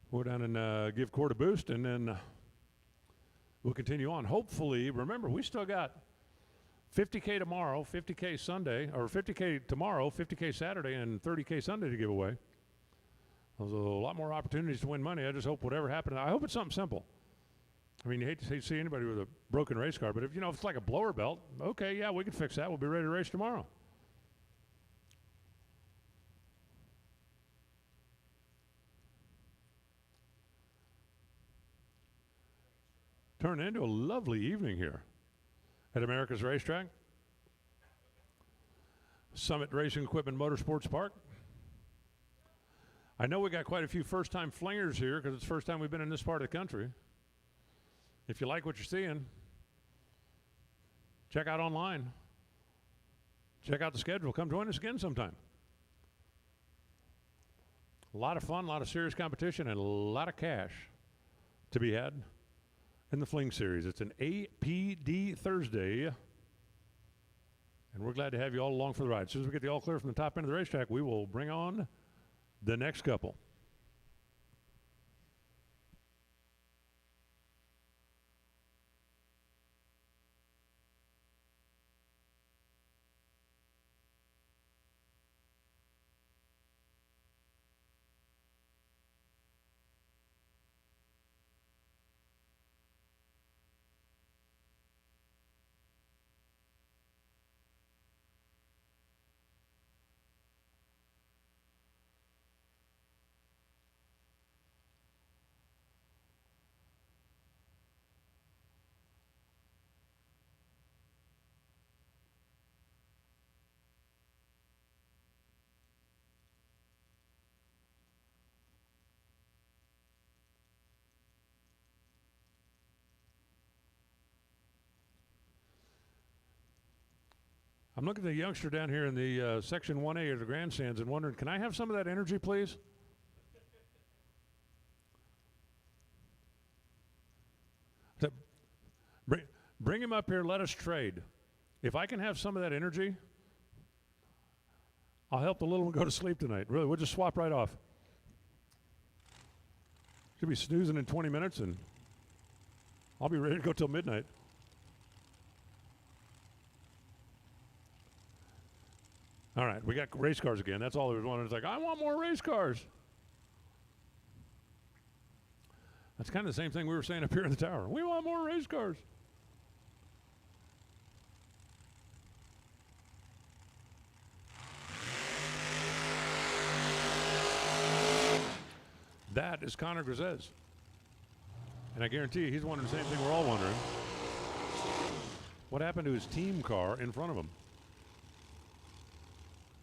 We'll go down and give Court a boost, and then we'll continue on. Hopefully, remember, we still got 50K tomorrow, 50K Sunday, or 50K tomorrow, 50K Saturday, and 30K Sunday to give away. There's a lot more opportunities to win money. I just hope whatever happens, I hope it's something simple. I mean, you hate to see anybody with a broken race car, but if it's like a blower belt, okay, yeah, we can fix that. We'll be ready to race tomorrow. Turned into a lovely evening here at America's Racetrack. Summit Racing Equipment Motorsports Park. I know we got quite a few first-time flingers here because it's the first time we've been in this part of the country. If you like what you're seeing, check out online. Check out the schedule. Come join us again sometime. A lot of fun, a lot of serious competition, and a lot of cash to be had in the Fling Series. It's an APD Thursday, and we're glad to have you all along for the ride. As soon as we get the all clear from the top end of the racetrack, we will bring on the next couple. I'm looking at the youngster down here in the Section 1A of the grandstands and wondering, can I have some of that energy, please? Bring him up here, let us trade. If I can have some of that energy, I'll help the little one go to sleep tonight. Really, we'll just swap right off. She'll be snoozing in 20 minutes, and I'll be ready to go till midnight. All right, we got race cars again. That's all there was one. It's like, I want more race cars. That's kind of the same thing we were saying up here in the tower. We want more race cars. That is Connor Grisez. And I guarantee you, he's wondering the same thing we're all wondering. What happened to his team car in front of him?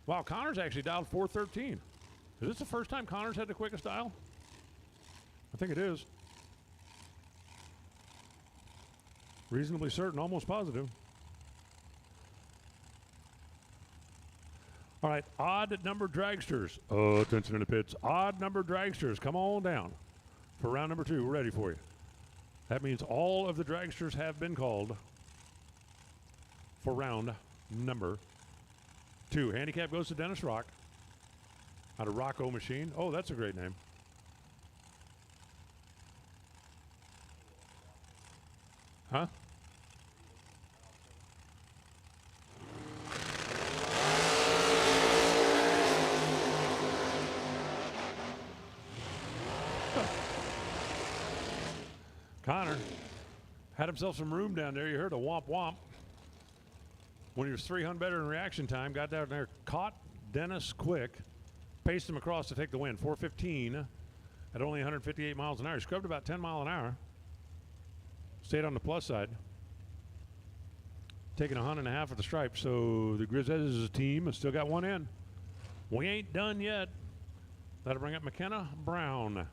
Wow, Connor's actually dialed 413. Is this the first time Connor's had the quickest dial? I think it is. Reasonably certain, almost positive. All right, odd number dragsters. Oh, attention in the pits. Odd number dragsters, come on down for round number 2. We're ready for you. That means all of the dragsters have been called for round number 2. Handicap goes to Dennis Rock out of Rocco Machine. Oh, that's a great name. Huh? Connor had himself some room down there. You heard a womp womp. When he was 300 better in reaction time, got down there, caught Dennis quick, paced him across to take the win. 4:15 at only 158 miles an hour. He scrubbed about 10 miles an hour. Stayed on the plus side. Taking 100.5 at the stripe. So the Grizzlies' team has still got one in. We ain't done yet. That'll bring up McKenna Brown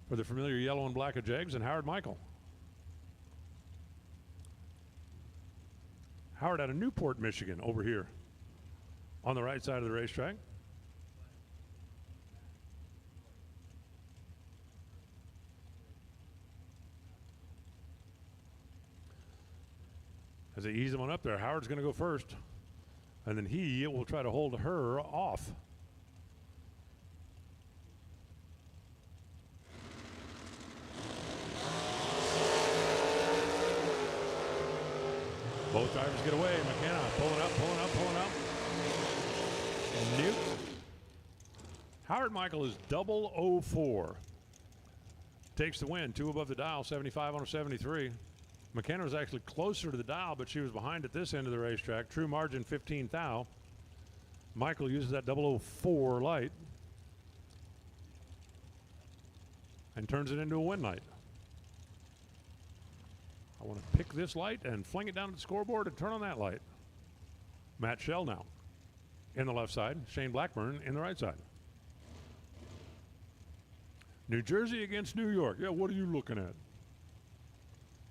for the familiar yellow and black of Jegs and Howard Michael. Howard out of Newport, Michigan, over here on the right side of the racetrack. As they ease him on up there, Howard's going to go first, and then he will try to hold her off. Both drivers get away. McKenna pulling up. Nope. Howard Michael is 004. Takes the win, 2 above the dial, 75 on a 73. McKenna was actually closer to the dial, but she was behind at this end of the racetrack. True margin, 15 thou. Michael uses that 004 light and turns it into a win light. I want to pick this light and fling it down to the scoreboard and turn on that light. Matt Shell now in the left side, Shane Blackburn in the right side. New Jersey against New York. Yeah, what are you looking at?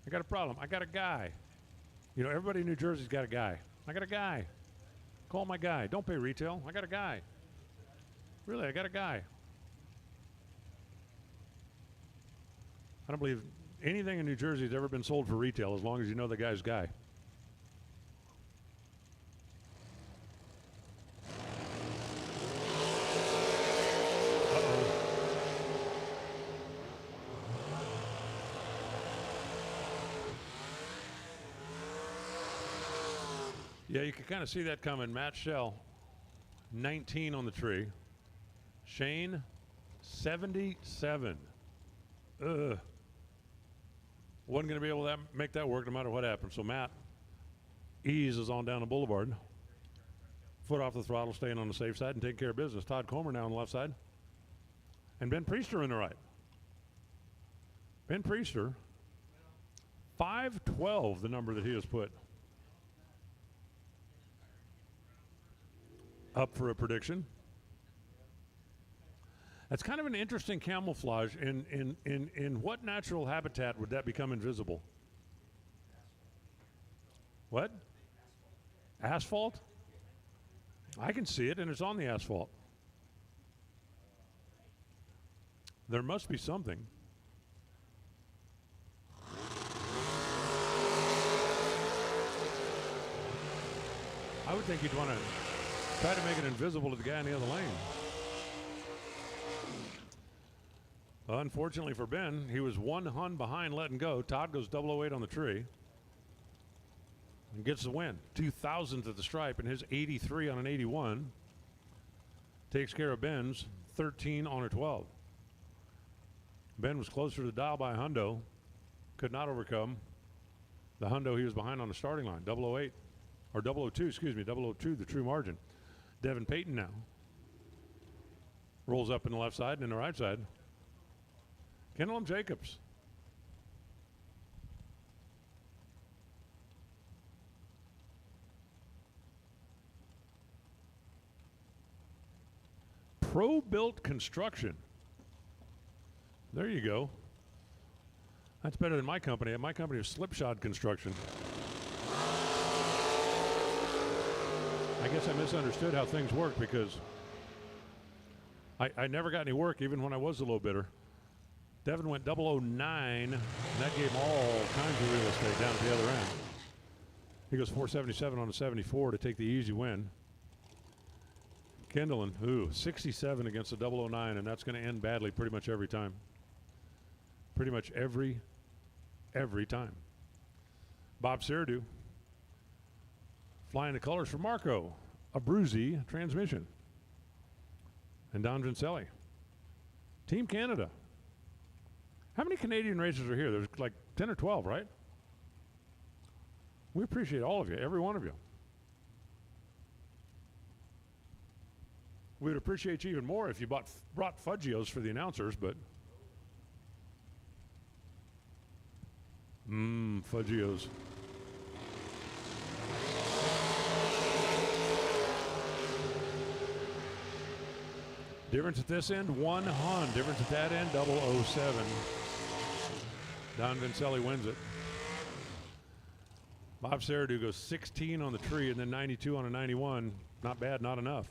I got a problem. I got a guy. You know, everybody in New Jersey's got a guy. I got a guy. Call my guy. Don't pay retail. I got a guy. Really, I got a guy. I don't believe anything in New Jersey has ever been sold for retail as long as you know the guy's guy. Yeah, you can kind of see that coming. Matt Shell, 19 on the tree. Shane, 77. Wasn't going to be able to make that work no matter what happened. So Matt eases on down the boulevard. Foot off the throttle, staying on the safe side and taking care of business. Todd Comer now on the left side. And Ben Priester in the right. Ben Priester, 512, the number that he has put. Up for a prediction. That's kind of an interesting camouflage. In what natural habitat would that become invisible? What? Asphalt? I can see it, and it's on the asphalt. There must be something. I would think you'd want to try to make it invisible to the guy in the other lane. Unfortunately for Ben, he was 1 Hun behind letting go. Todd goes 008 on the tree and gets the win. 2,000th at the stripe and his 83 on an 81. Takes care of Ben's 13 on a 12. Ben was closer to the dial by a hundo. Could not overcome the hundo he was behind on the starting line. 008, or 002, excuse me, 002, the true margin. Devin Payton now rolls up in the left side and in the right side. Kendall M. Jacobs. Pro-Built Construction. There you go. That's better than my company. My company is Slipshod Construction. I guess I misunderstood how things work because I never got any work even when I was a low bidder. Devin went 009, and that gave him all kinds of real estate down at the other end. He goes 477 on a 74 to take the easy win. Kendall, 67 against a 009, and that's going to end badly pretty much every time. Pretty much every time. Bob Seridu flying the colors for Marco, Abruzzi transmission. And Don Vincelli. Team Canada. How many Canadian racers are here? There's like 10 or 12, right? We appreciate all of you, every one of you. We would appreciate you even more if you brought Fudgios for the announcers, but Fudgios. Difference at this end, 1 Hun. Difference at that end, 007. Don Vincelli wins it. Bob Seridu goes 16 on the tree and then 92 on a 91. Not bad, not enough.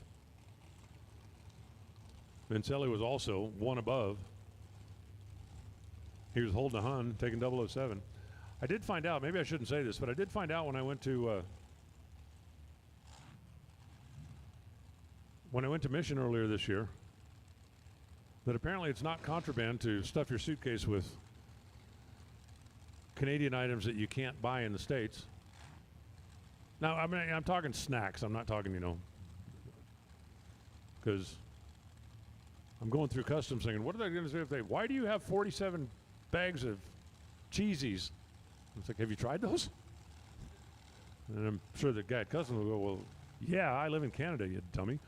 Vincelli was also 1 above. He was holding a Hun, taking 007. I did find out, maybe I shouldn't say this, but I did find out when I went to Mission earlier this year that apparently it's not contraband to stuff your suitcase with Canadian items that you can't buy in the States. Now, I mean, I'm talking snacks. I'm not talking, because I'm going through customs thinking, what are they going to do if why do you have 47 bags of cheesies? It's like, have you tried those? And I'm sure the guy at customs will go, well, yeah, I live in Canada, you dummy.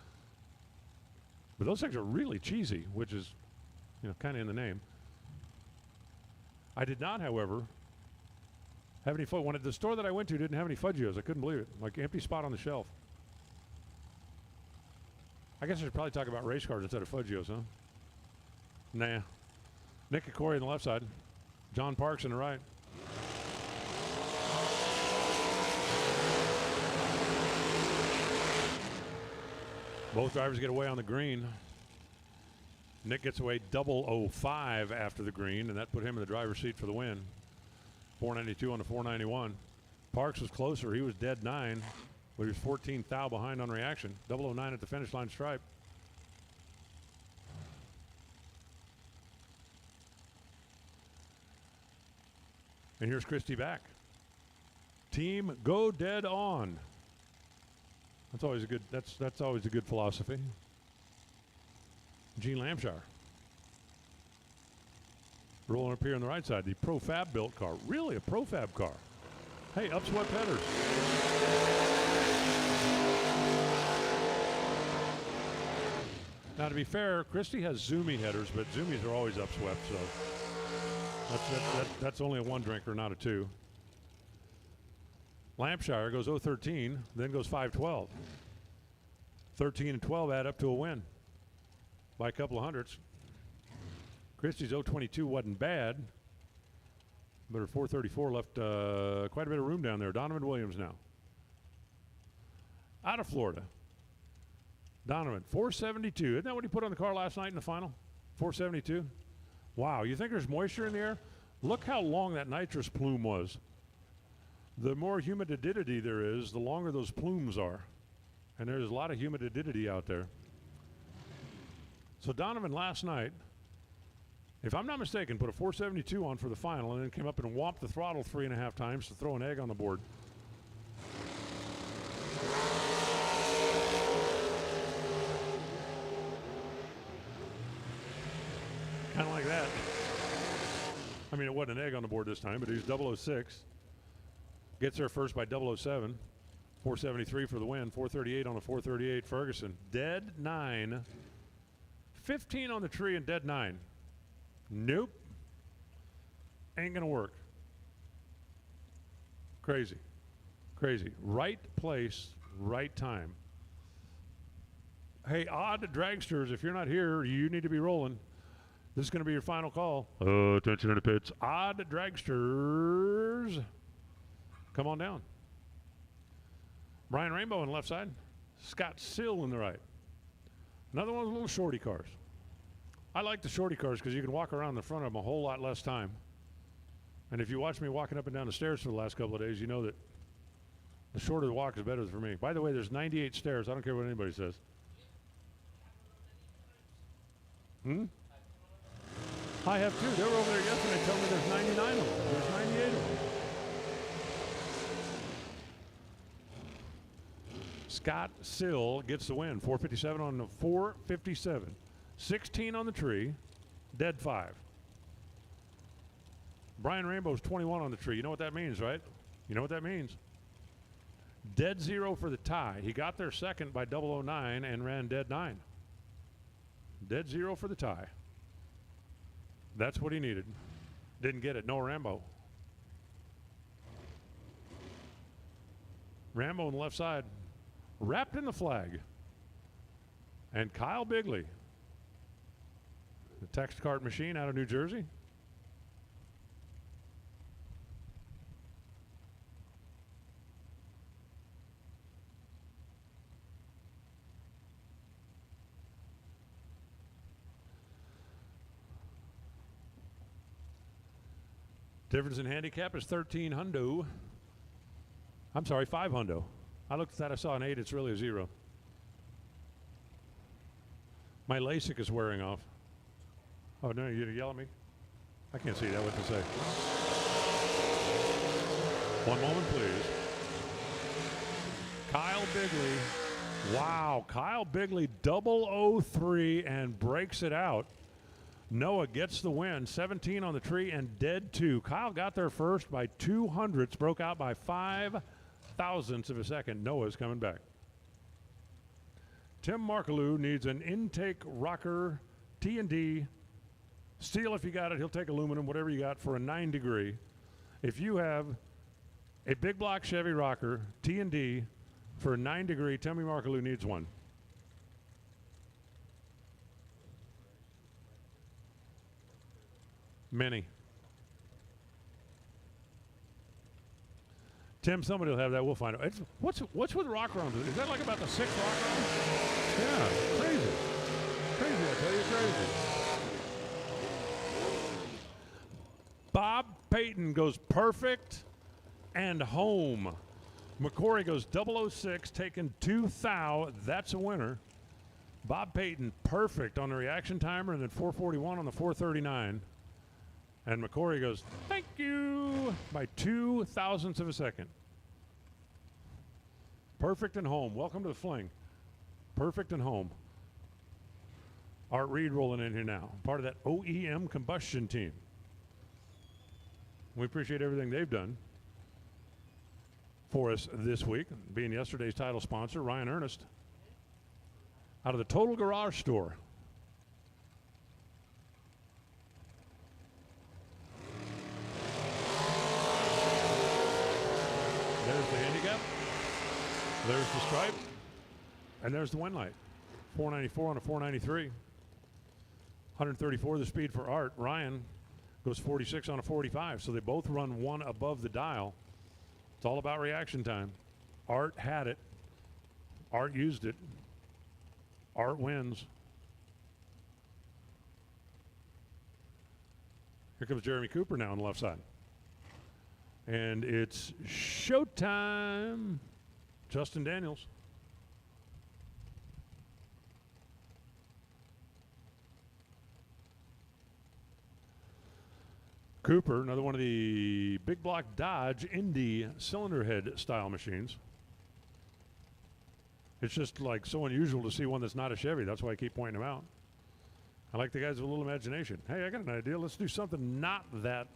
But those things are really cheesy, which is, kind of in the name. I did not, however, have any fudge. The store that I went to didn't have any Fudgios. I couldn't believe it. Like, empty spot on the shelf. I guess I should probably talk about race cars instead of Fudgios, huh? Nah. Nick and Corey on the left side. John Parks on the right. Both drivers get away on the green. Nick gets away 005 after the green, and that put him in the driver's seat for the win. 492 on the 491. Parks was closer. He was dead 9, but he was 14 thou behind on reaction. 009 at the finish line stripe. And here's Christy back. Team go dead on. That's always a good. That's always a good philosophy. Gene Lampshire rolling up here on the right side. The Profab built car. Really a Profab car. Hey, upswept headers. Now to be fair, Christy has Zoomy headers, but Zoomies are always upswept, so that's only a 1 drinker, not a 2. Lampshire goes 013, then goes 512. 13 and 12 add up to a win by a couple of hundredths. Christie's 022 wasn't bad, but her 434 left quite a bit of room down there. Donovan Williams now. Out of Florida. Donovan, 472. Isn't that what he put on the car last night in the final? 472? Wow, you think there's moisture in the air? Look how long that nitrous plume was. The more humidity there is, the longer those plumes are. And there's a lot of humidity out there. So Donovan last night, if I'm not mistaken, put a 472 on for the final and then came up and whomped the throttle 3.5 times to throw an egg on the board. Kind of like that. I mean, it wasn't an egg on the board this time, but he was 006. Gets there first by 007. 473 for the win. 438 on the 438 Ferguson. Dead 9. 15 on the tree and dead 9. Nope. Ain't going to work. Crazy. Crazy. Right place, right time. Hey, odd dragsters, if you're not here, you need to be rolling. This is going to be your final call. Attention in the pits. Odd dragsters. Come on down. Brian Rainbow on the left side. Scott Sill on the right. Another one of those little shorty cars. I like the shorty cars because you can walk around the front of them a whole lot less time. And if you watch me walking up and down the stairs for the last couple of days, you know that the shorter the walk is better for me. By the way, there's 98 stairs. I don't care what anybody says. I have too. They were over there yesterday telling me there's 99 of them. There's 98 of them. Scott Sill gets the win. 457 on the 457. 16 on the tree. Dead 5. Brian Rainbow's 21 on the tree. You know what that means, right? You know what that means. Dead 0 for the tie. He got there second by 009 and ran dead 9. Dead 0 for the tie. That's what he needed. Didn't get it. No Rambo. Rambo on the left side. Wrapped in the flag. And Kyle Bigley. The text card machine out of New Jersey. Difference in handicap is 13 hundo. I'm sorry, 5 hundo. I looked at that, I saw an 8, it's really a 0. My LASIK is wearing off. Oh, no, you're gonna yell at me? I can't see that, what to say. One moment, please. Kyle Bigley Wow, Kyle Bigley 003 and breaks it out. Noah gets the win, 17 on the tree and dead 2. Kyle got there first by 200ths, broke out by 5,000ths of a second. Noah's coming back. Tim Markaloo needs an intake rocker T&D. Steel if you got it. He'll take aluminum, whatever you got, for a 9 degree. If you have a big block Chevy rocker T&D for a 9 degree, Timmy Markaloo needs one. Many. Tim, somebody will have that. We'll find out. What's with rock rounds? Is that like about the 6th rock round? Yeah, crazy. Crazy, I tell you, crazy. Bob Payton goes perfect and home. McCory goes 006, taking 2 thou. That's a winner. Bob Payton perfect on the reaction timer, and then 441 on the 439. And McCory goes, thank you, by 2,000ths of a second. Perfect and home. Welcome to the Fling. Perfect and home. Art Reed rolling in here now, part of that OEM combustion team. We appreciate everything they've done for us this week, being yesterday's title sponsor, Ryan Ernest, out of the Total Garage Store. There's the handicap. There's the stripe. And there's the win light. 494 on a 493. 134 the speed for Art. Ryan goes 46 on a 45. So they both run one above the dial. It's all about reaction time. Art had it. Art used it. Art wins. Here comes Jeremy Cooper now on the left side. And it's showtime. Justin Daniels. Cooper, another one of the big block Dodge Indy cylinder head style machines. It's just like so unusual to see one that's not a Chevy. That's why I keep pointing them out. I like the guys with a little imagination. Hey, I got an idea. Let's do something not that.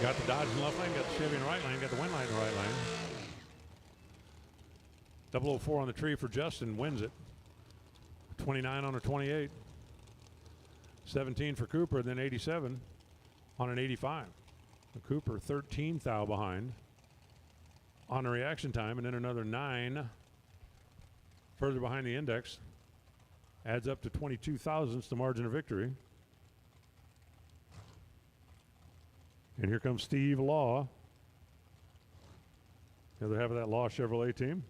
Got the Dodge in the left lane, got the Chevy in the right lane, got the wind light in the right lane. 004 on the tree for Justin, wins it. 29 on a 28. 17 for Cooper, then 87 on an 85. Cooper 13 thou behind on the reaction time, and then another 9 further behind the index. Adds up to 22 thousandths, the margin of victory. And here comes Steve Law, the other half of that Law Chevrolet team.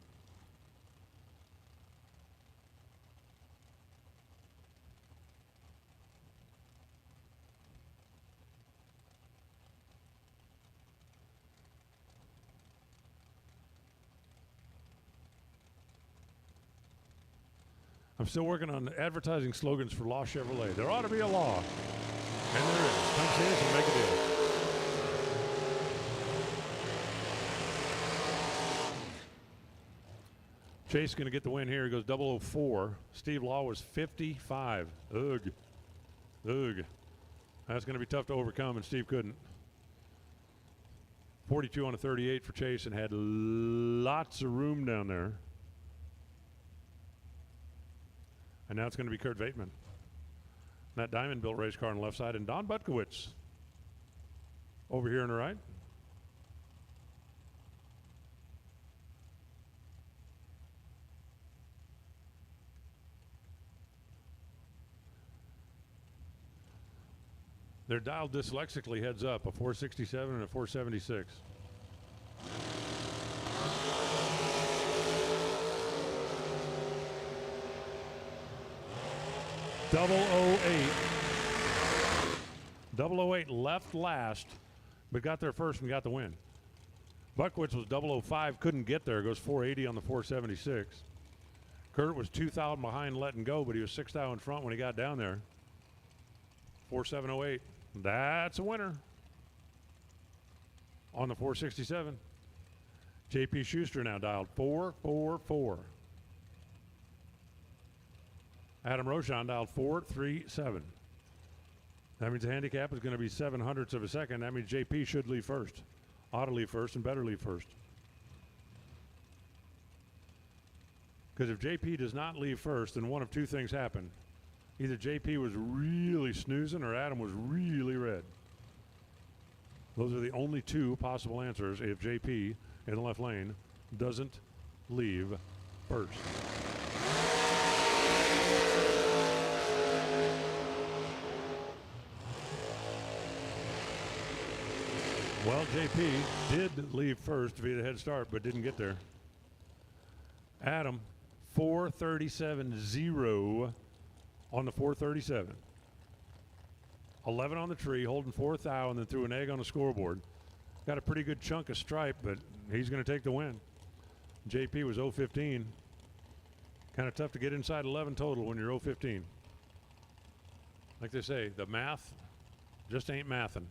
I'm still working on advertising slogans for Law Chevrolet. There ought to be a law. And there is. Come see us and make a deal. Chase going to get the win here. He goes 004. Steve Law was 55. Ugh. Ugh. That's going to be tough to overcome, and Steve couldn't. 42 on a 38 for Chase, and had lots of room down there. And now it's going to be Kurt Vateman. That Diamond built race car on the left side, and Don Butkowitz over here on the right. They're dialed dyslexically heads up, a 467 and a 476. .008 left last, but got there first and got the win. Buckwitz was 005, couldn't get there, goes 480 on the 476. Kurt was 2 thou behind letting go, but he was 6 thou in front when he got down there. 4708. That's a winner. On the 467, JP Schuster now dialed 444. Adam Rochon dialed 437. That means the handicap is going to be 7/100ths of a second. That means JP should leave first. Ought to leave first and better leave first. Because if JP does not leave first, then one of two things happen. Either JP was really snoozing or Adam was really red. Those are the only two possible answers if JP in the left lane doesn't leave first. Well, JP did leave first via the head start, but didn't get there. Adam, 437.0 on the 437. 11 on the tree, holding 4th thou, and then threw an egg on the scoreboard. Got a pretty good chunk of stripe, but he's going to take the win. JP was 0-15. Kind of tough to get inside 11 total when you're 0-15. Like they say, the math just ain't mathin'.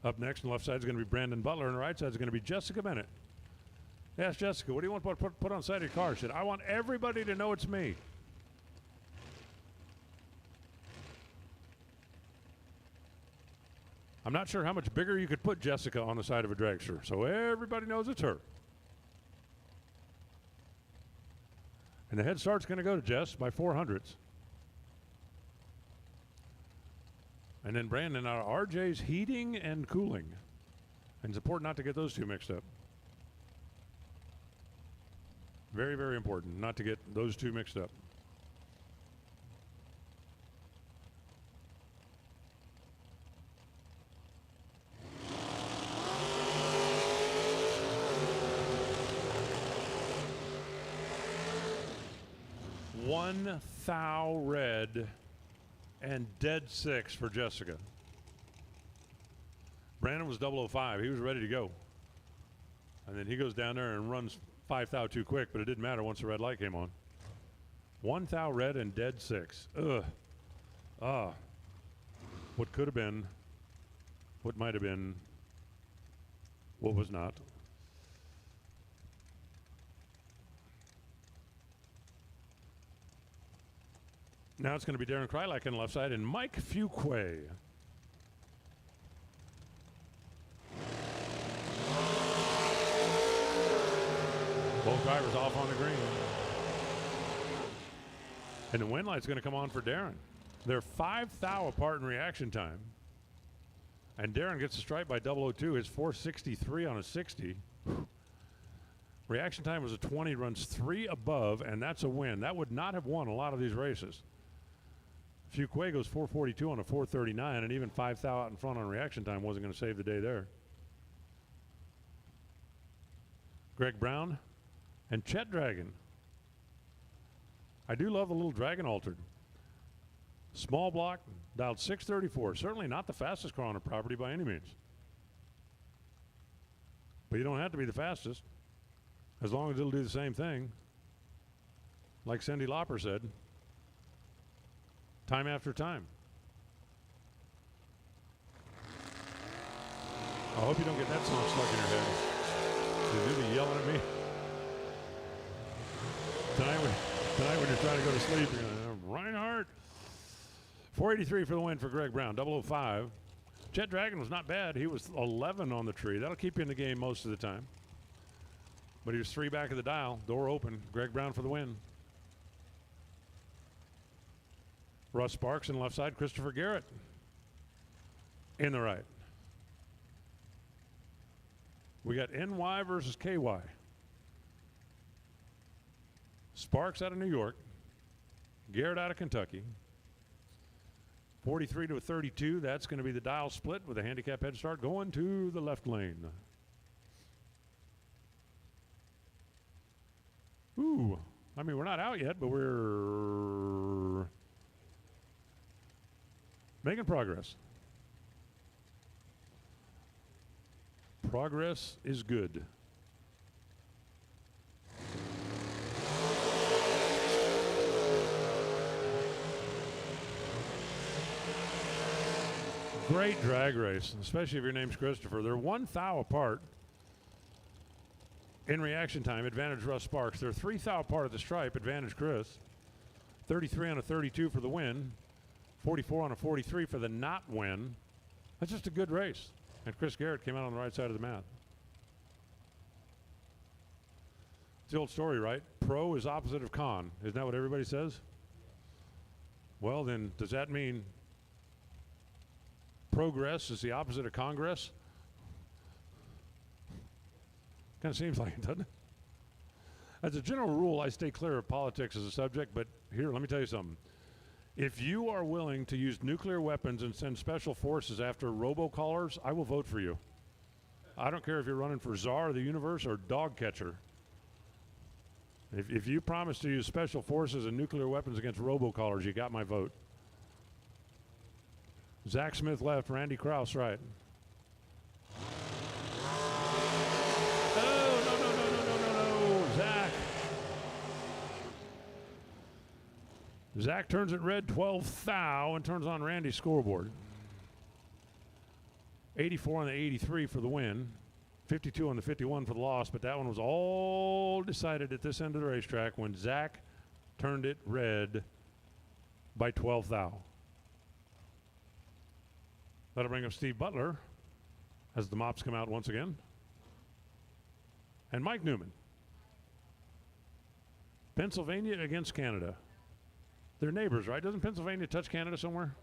Up next on the left side is going to be Brandon Butler, and the right side is going to be Jessica Bennett. Yes, Jessica, what do you want to put on the side of your car? She said, I want everybody to know it's me. I'm not sure how much bigger you could put Jessica on the side of a dragster, so everybody knows it's her. And the head start's going to go to Jess by 400ths. And then Brandon, RJ's heating and cooling. And it's important not to get those two mixed up. Very, very important not to get those two mixed up. One thou red and dead 6 for Jessica. Brandon was 005. He was ready to go. And then he goes down there and runs 5 thou too quick, but it didn't matter once the red light came on. 1 thou red and dead 6. Ugh. What could have been, what might have been, what was not. Now it's going to be Darren Krylak on the left side and Mike Fuqua. Both drivers off on the green. And the wind light's going to come on for Darren. They're 5 thou apart in reaction time. And Darren gets a stripe by 002. His 463 on a 60. Reaction time was a 20, runs 3 above, and that's a win. That would not have won a lot of these races. Fuqua goes 442 on a 439, and even 5 thou out in front on reaction time wasn't going to save the day there. Greg Brown and Chet Dragon. I do love the little Dragon altered. Small block, dialed 634. Certainly not the fastest car on the property by any means. But you don't have to be the fastest, as long as it'll do the same thing. Like Cindy Lauper said, time after time. I hope you don't get that song stuck in your head. You'll be yelling at me. Tonight when you're trying to go to sleep, you're going, Reinhardt. 483 for the win for Greg Brown, 005. Chet Dragon was not bad. He was 11 on the tree. That'll keep you in the game most of the time. But he was 3 back of the dial, door open. Greg Brown for the win. Russ Sparks in the left side, Christopher Garrett in the right. We got NY versus KY. Sparks out of New York, Garrett out of Kentucky. 43 to a 32, that's going to be the dial split with a handicap head start going to the left lane. Ooh, I mean, we're not out yet, but we're making progress. Progress is good. Great drag race, especially if your name's Christopher. They're 1 thou apart in reaction time. Advantage Russ Sparks. They're 3 thou apart at the stripe. Advantage Chris. 33 on a 32 for the win. 44 on a 43 for the not win. That's just a good race. And Chris Garrett came out on the right side of the mat. It's the old story, right? Pro is opposite of con. Isn't that what everybody says? Well, then, does that mean progress is the opposite of congress? Kind of seems like it, doesn't it? As a general rule, I stay clear of politics as a subject, but here, let me tell you something. If you are willing to use nuclear weapons and send special forces after robocallers, I will vote for you. I don't care if you're running for czar of the universe or dog catcher. If you promise to use special forces and nuclear weapons against robocallers, you got my vote. Zach Smith left, Randy Krause right. Oh, no, Zach. Zach turns it red 12 thou and turns on Randy's scoreboard. 84 on the 83 for the win. 52 on the 51 for the loss, but that one was all decided at this end of the racetrack when Zach turned it red by 12 thou. That'll bring up Steve Butler as the mops come out once again. And Mike Newman. Pennsylvania against Canada. They're neighbors, right? Doesn't Pennsylvania touch Canada somewhere?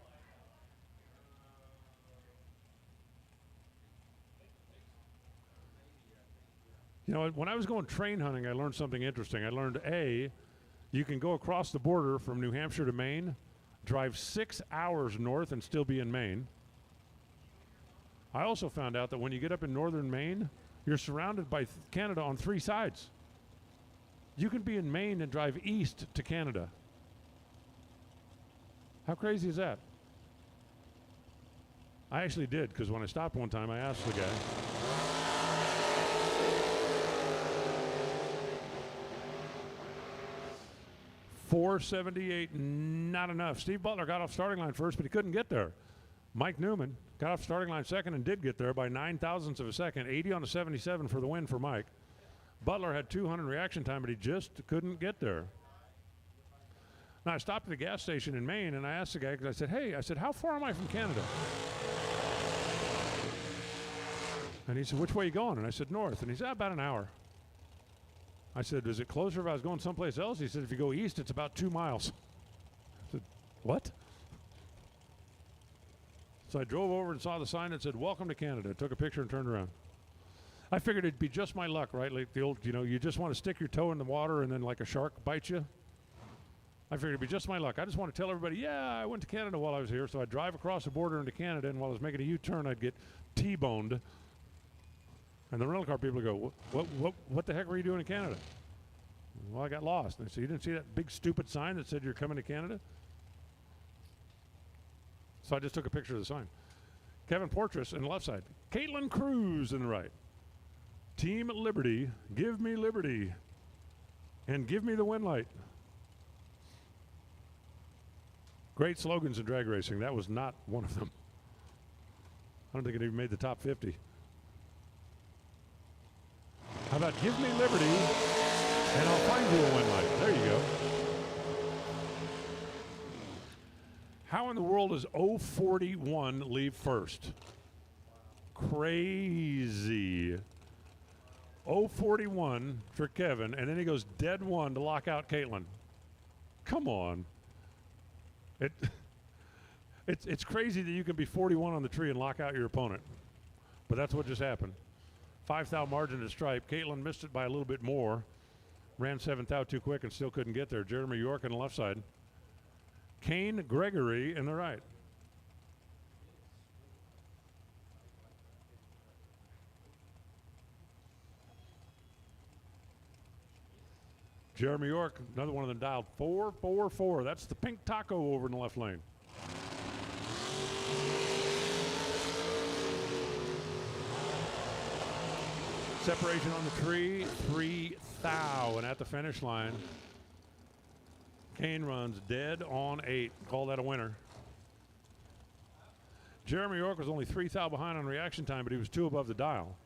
You know, when I was going train hunting, I learned something interesting. I learned, A, you can go across the border from New Hampshire to Maine, drive 6 hours north and still be in Maine. I also found out that when you get up in northern Maine, you're surrounded by Canada on 3 sides. You can be in Maine and drive east to Canada. How crazy is that? I actually did, because when I stopped one time, I asked the guy. .478, not enough. Steve Butler got off starting line first, but he couldn't get there. Mike Newman got off starting line second and did get there by 9 thousandths of a second. 80 on a 77 for the win for Mike. Butler had 200 reaction time, but he just couldn't get there. Now, I stopped at a gas station in Maine, and I asked the guy, because I said, hey, how far am I from Canada? And he said, which way are you going? And I said, north. And he said, about an hour. I said, is it closer if I was going someplace else? He said, if you go east, it's about 2 miles. I said, what? So I drove over and saw the sign that said, welcome to Canada. Took a picture and turned around. I figured it'd be just my luck, right? Like the old, you just want to stick your toe in the water and then like a shark bites you. I figured it'd be just my luck. I just want to tell everybody, yeah, I went to Canada while I was here. So I'd drive across the border into Canada, and while I was making a U-turn, I'd get T-boned. And the rental car people would go, what the heck were you doing in Canada? Well, I got lost. And I said, you didn't see that big stupid sign that said you're coming to Canada? So I just took a picture of the sign. Kevin Portress in the left side. Caitlin Cruz in the right. Team Liberty, give me liberty. And give me the win light. Great slogans in drag racing. That was not one of them. I don't think it even made the top 50. How about give me liberty and I'll find you a win light. There you go. How in the world does 041 leave first? Crazy. 041 for Kevin, and then he goes dead one to lock out Caitlin. Come on. It's crazy that you can be 41 on the tree and lock out your opponent. But that's what just happened. 5 thou margin to stripe. Caitlin missed it by a little bit more. Ran 7 thou too quick and still couldn't get there. Jeremy York on the left side. Kane Gregory in the right. Jeremy York, another one of them dialed 444. That's the pink taco over in the left lane. Separation on the tree, 3 thou, and at the finish line, Kane runs dead on 8. Call that a winner. Jeremy York was only 3 thou behind on reaction time, but he was 2 above the dial.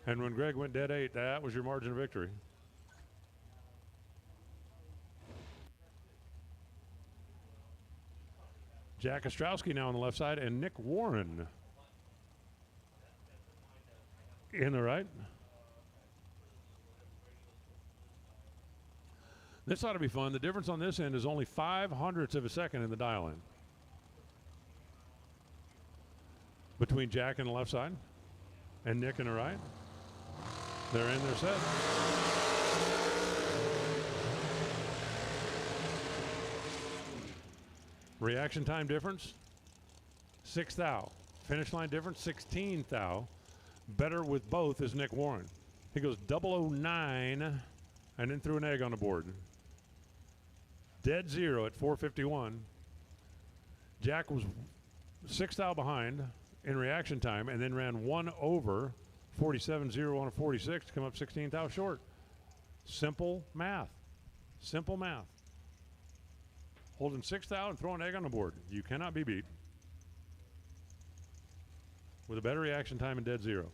And when Greg went dead 8, that was your margin of victory. Jack Ostrowski now on the left side, and Nick Warren in the right. This ought to be fun. The difference on this end is only 0.05 of a second in the dial-in between Jack on the left side and Nick in the right. They're in their set. Reaction time difference, 6 thou. Finish line difference, 16 thou. Better with both is Nick Warren. He goes 009 and then threw an egg on the board. Dead zero at 4:51. Jack was 6 thou behind in reaction time and then ran 1 over 47.0 on a 46 to come up 16 thou short. Simple math. Simple math. Holding 6 thou and throwing an egg on the board. You cannot be beat with a better reaction time and dead zero.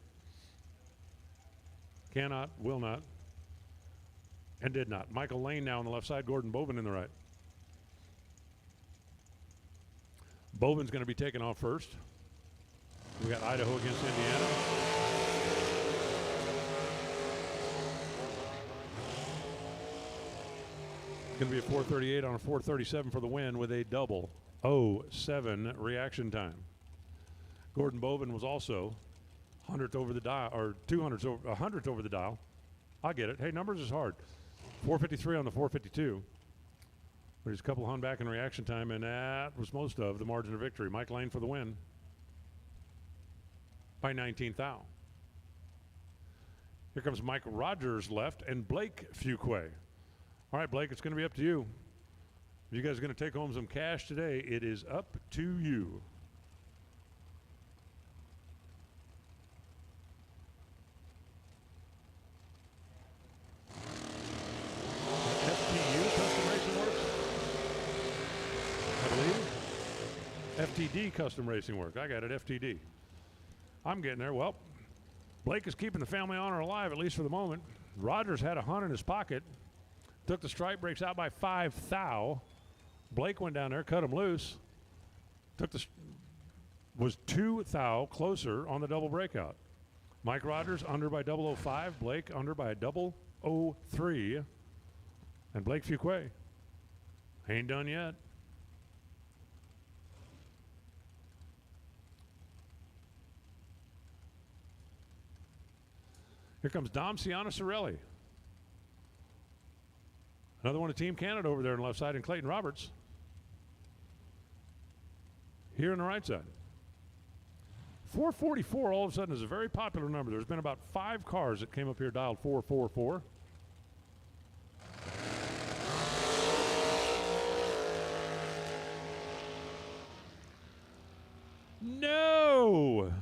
Cannot, will not, and did not. Michael Lane now on the left side, Gordon Bovin in the right. Bovin's going to be taken off first. We got Idaho against Indiana. It's going to be a 4:38 on a 4:37 for the win with a 007 reaction time. Gordon Bovin was also 100th over the dial, or 100th over the dial. I get it. Hey, numbers is hard. 4:53 on the 4:52. But he's a couple hung back in reaction time, and that was most of the margin of victory. Mike Lane for the win by 19 thou. Here comes Mike Rogers left and Blake Fuquay. All right, Blake, it's going to be up to you. If you guys are going to take home some cash today, it is up to you. FTD Custom Racing Work. I got it, FTD. I'm getting there. Well, Blake is keeping the family honor alive, at least for the moment. Rogers had a hunt in his pocket. Took the stripe breaks out by 5 thou. Blake went down there, cut him loose. Was 2 thou closer on the double breakout. Mike Rogers under by 005. Blake under by 003. And Blake Fuquay ain't done yet. Here comes Dom Ciano Sorelli. Another one of Team Canada over there on the left side, and Clayton Roberts here on the right side. 444 all of a sudden is a very popular number. There's been about 5 cars that came up here dialed 444. No!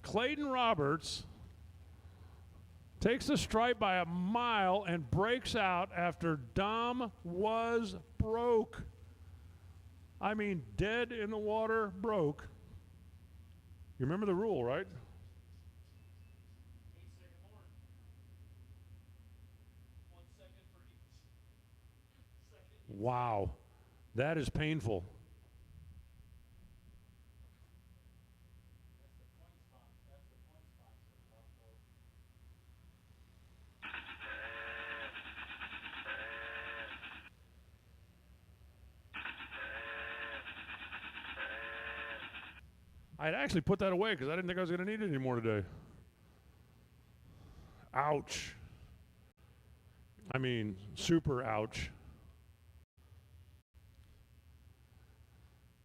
Clayton Roberts takes the stripe by a mile and breaks out after Dom was broke. I mean, dead in the water, broke. You remember the rule, right? Wow, that is painful. I'd actually put that away because I didn't think I was going to need it anymore today. Ouch. I mean, super ouch.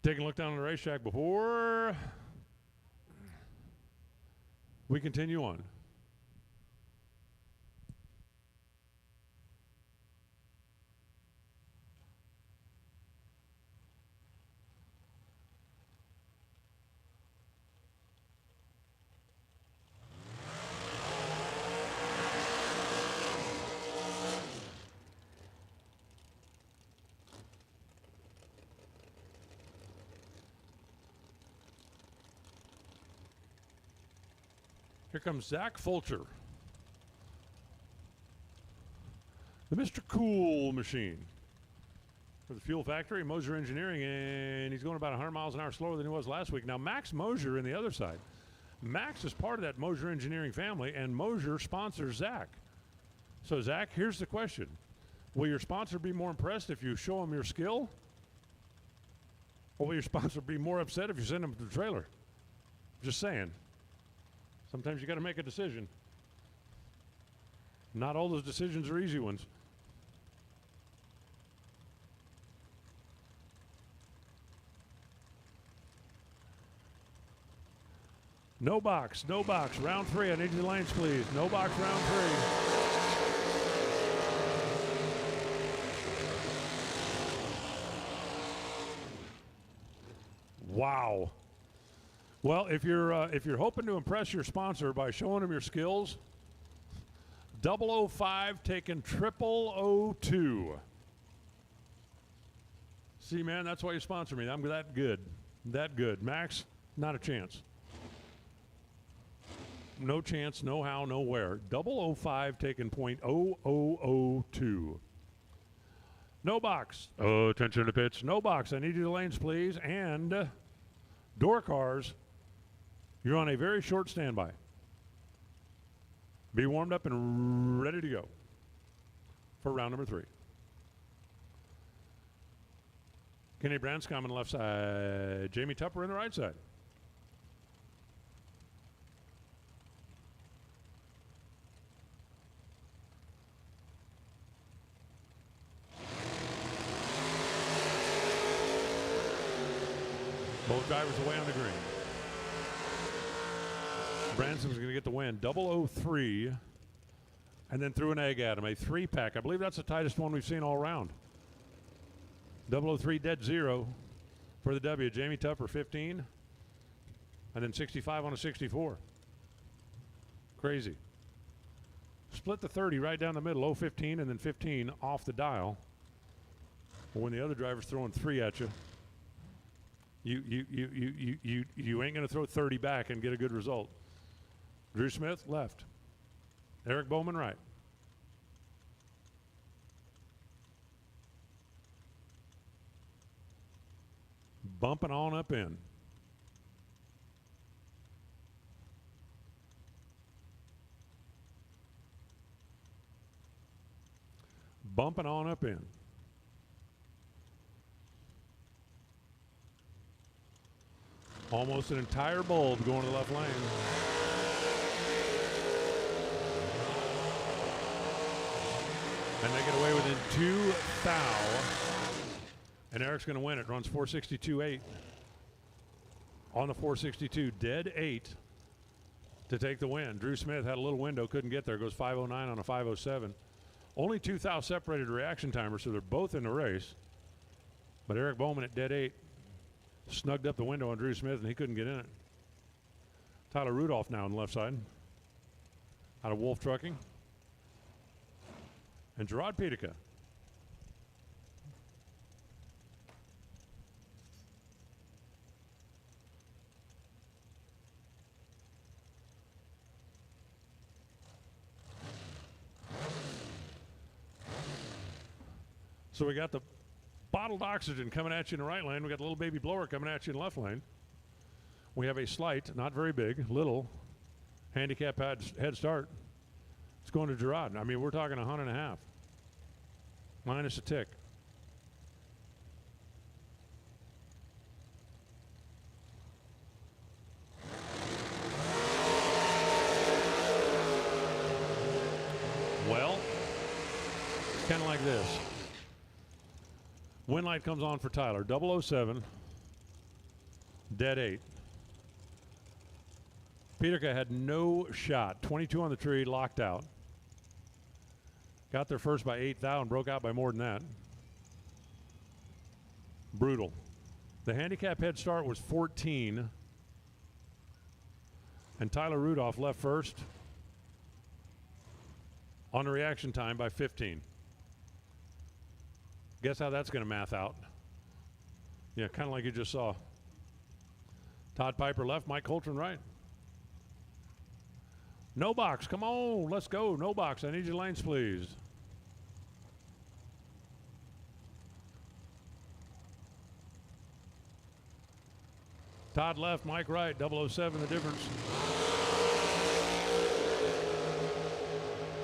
Taking a look down on the racetrack before we continue on. Here comes Zach Fulcher. The Mr. Cool machine. For the Fuel Factory, Mosier Engineering, and he's going about 100 miles an hour slower than he was last week. Now, Max Mosier in the other side. Max is part of that Mosier Engineering family, and Mosier sponsors Zach. So, Zach, here's the question. Will your sponsor be more impressed if you show him your skill? Or will your sponsor be more upset if you send him to the trailer? Just saying. Sometimes you got to make a decision. Not all those decisions are easy ones. No box, no box. Round 3, I need your lanes, please. No box, round 3. Wow. Well, if you're hoping to impress your sponsor by showing him your skills, 005 taking 0002. See, man, that's why you sponsor me. I'm that good. That good. Max, not a chance. No chance, no how, no where. 005 taking .0002. No box. Oh, attention to pits. No box. I need you to lanes, please. And door cars, you're on a very short standby. Be warmed up and ready to go for round number 3. Kenny Branscom on the left side. Jamie Tupper on the right side. Both drivers away on the green. Branson's going to get the win. 003, and then threw an egg at him. A 3-pack. I believe that's the tightest one we've seen all round. 003 dead 0 for the W. Jamie Tupper 15, and then 65 on a 64. Crazy. Split the 30 right down the middle. 015 and then 15 off the dial. But when the other driver's throwing 3 at you, you ain't going to throw 30 back and get a good result. Drew Smith, left. Eric Bowman, right. Bumping on up in. Bumping on up in. Almost an entire bulb going to the left lane. And they get away within 2 thou. And Eric's going to win it. Runs 462.8 on the 462. Dead 8 to take the win. Drew Smith had a little window, couldn't get there. Goes 509 on a 507. Only 2 thou separated reaction timers, so they're both in the race. But Eric Bowman at dead 8 snugged up the window on Drew Smith, and he couldn't get in it. Tyler Rudolph now on the left side, out of Wolf Trucking. And Gerard Pietica. So we got the bottled oxygen coming at you in the right lane. We got the little baby blower coming at you in the left lane. We have a slight, not very big, little handicap head start. It's going to Gerard. I mean, we're talking 100.5. Minus a tick. Well, kind of like this. Win light comes on for Tyler. 007. Dead 8. Pietica had no shot. 22 on the tree, locked out. Got there first by 8 thou and broke out by more than that. Brutal. The handicap head start was 14. And Tyler Rudolph left first on the reaction time by 15. Guess how that's going to math out? Yeah, kind of like you just saw. Todd Piper left, Mike Coltrane right. No box, come on, let's go. No box, I need your lanes, please. Todd left, Mike right, 007, the difference.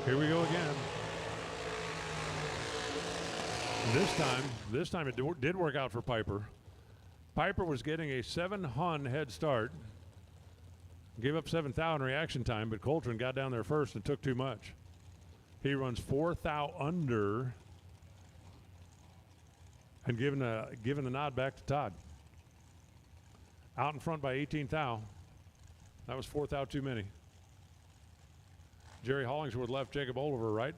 Here we go again. This time it did work out for Piper. Piper was getting a 7 head start. Gave up 7 thou in reaction time, but Coltrane got down there first and took too much. He runs 4 thou under and giving the nod back to Todd. Out in front by 18 thou. That was 4 thou too many. Jerry Hollingsworth left, Jacob Oliver right.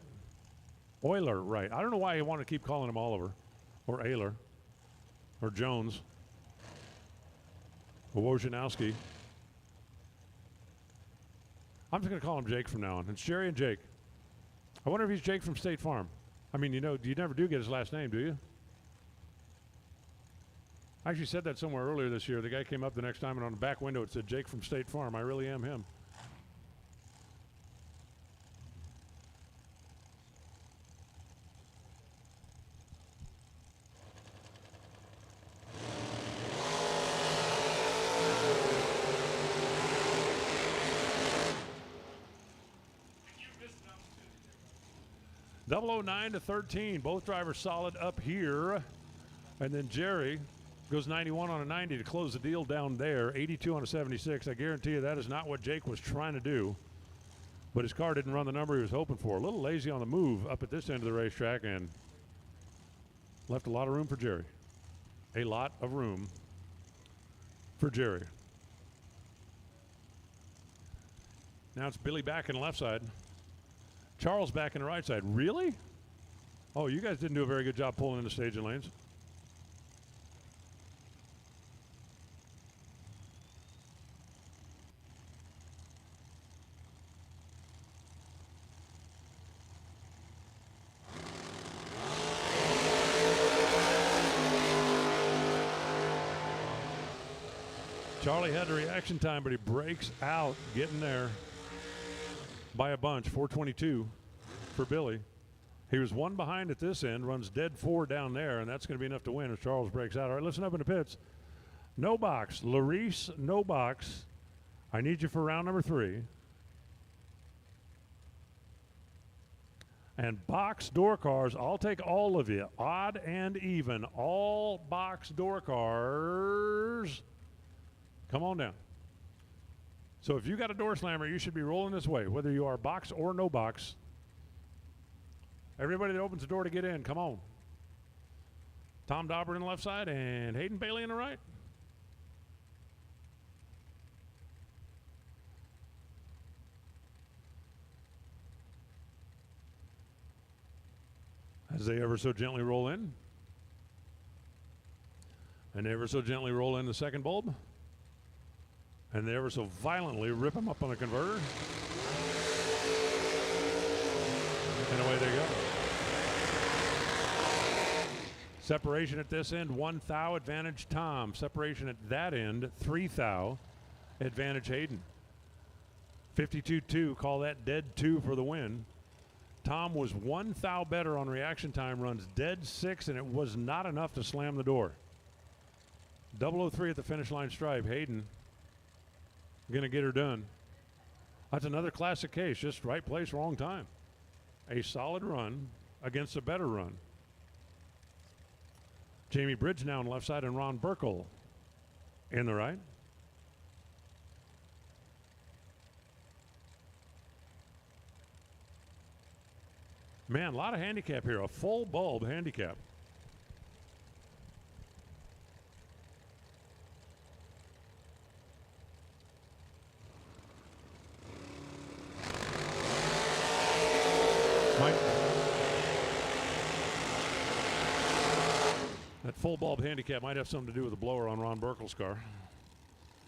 Euler right. I don't know why you want to keep calling him Oliver or Ayler or Jones or Wojciechowski. I'm just going to call him Jake from now on. It's Jerry and Jake. I wonder if he's Jake from State Farm. I mean, you never do get his last name, do you? I actually said that somewhere earlier this year. The guy came up the next time and on the back window it said Jake from State Farm. I really am him. Double 09 to 13. Both drivers solid up here. And then Jerry goes 91 on a 90 to close the deal down there. 82 on a 76. I guarantee you that is not what Jake was trying to do. But his car didn't run the number he was hoping for. A little lazy on the move up at this end of the racetrack and left a lot of room for Jerry. A lot of room for Jerry. Now it's Billy back in the left side. Charles back in the right side. Really? Oh, you guys didn't do a very good job pulling into staging lanes. Charlie had the reaction time, but he breaks out getting there by a bunch. 422 for Billy. He was 1 behind at this end, runs dead 4 down there, and that's going to be enough to win if Charles breaks out. All right, listen up in the pits. No box. Larice, no box. I need you for round number 3. And box door cars, I'll take all of you. Odd and even. All box door cars. Come on down. So if you got a door slammer, you should be rolling this way, whether you are box or no box. Everybody that opens the door to get in, come on. Tom Dauber in the left side and Hayden Bailey in the right. As they ever so gently roll in. And they ever so gently roll in the second bulb. And they ever so violently rip them up on the converter. And away they go. Separation at this end, 1 thou advantage Tom. Separation at that end, 3 thou advantage Hayden. 52-2, call that dead 2 for the win. Tom was 1 thou better on reaction time, runs dead 6, and it was not enough to slam the door. 003 at the finish line stripe. Hayden going to get her done. That's another classic case, just right place, wrong time. A solid run against a better run. Jamie Bridge now on the left side and Ron Burkle in the right. Man, a lot of handicap here, a full bulb handicap. That full bulb handicap might have something to do with the blower on Ron Burkle's car.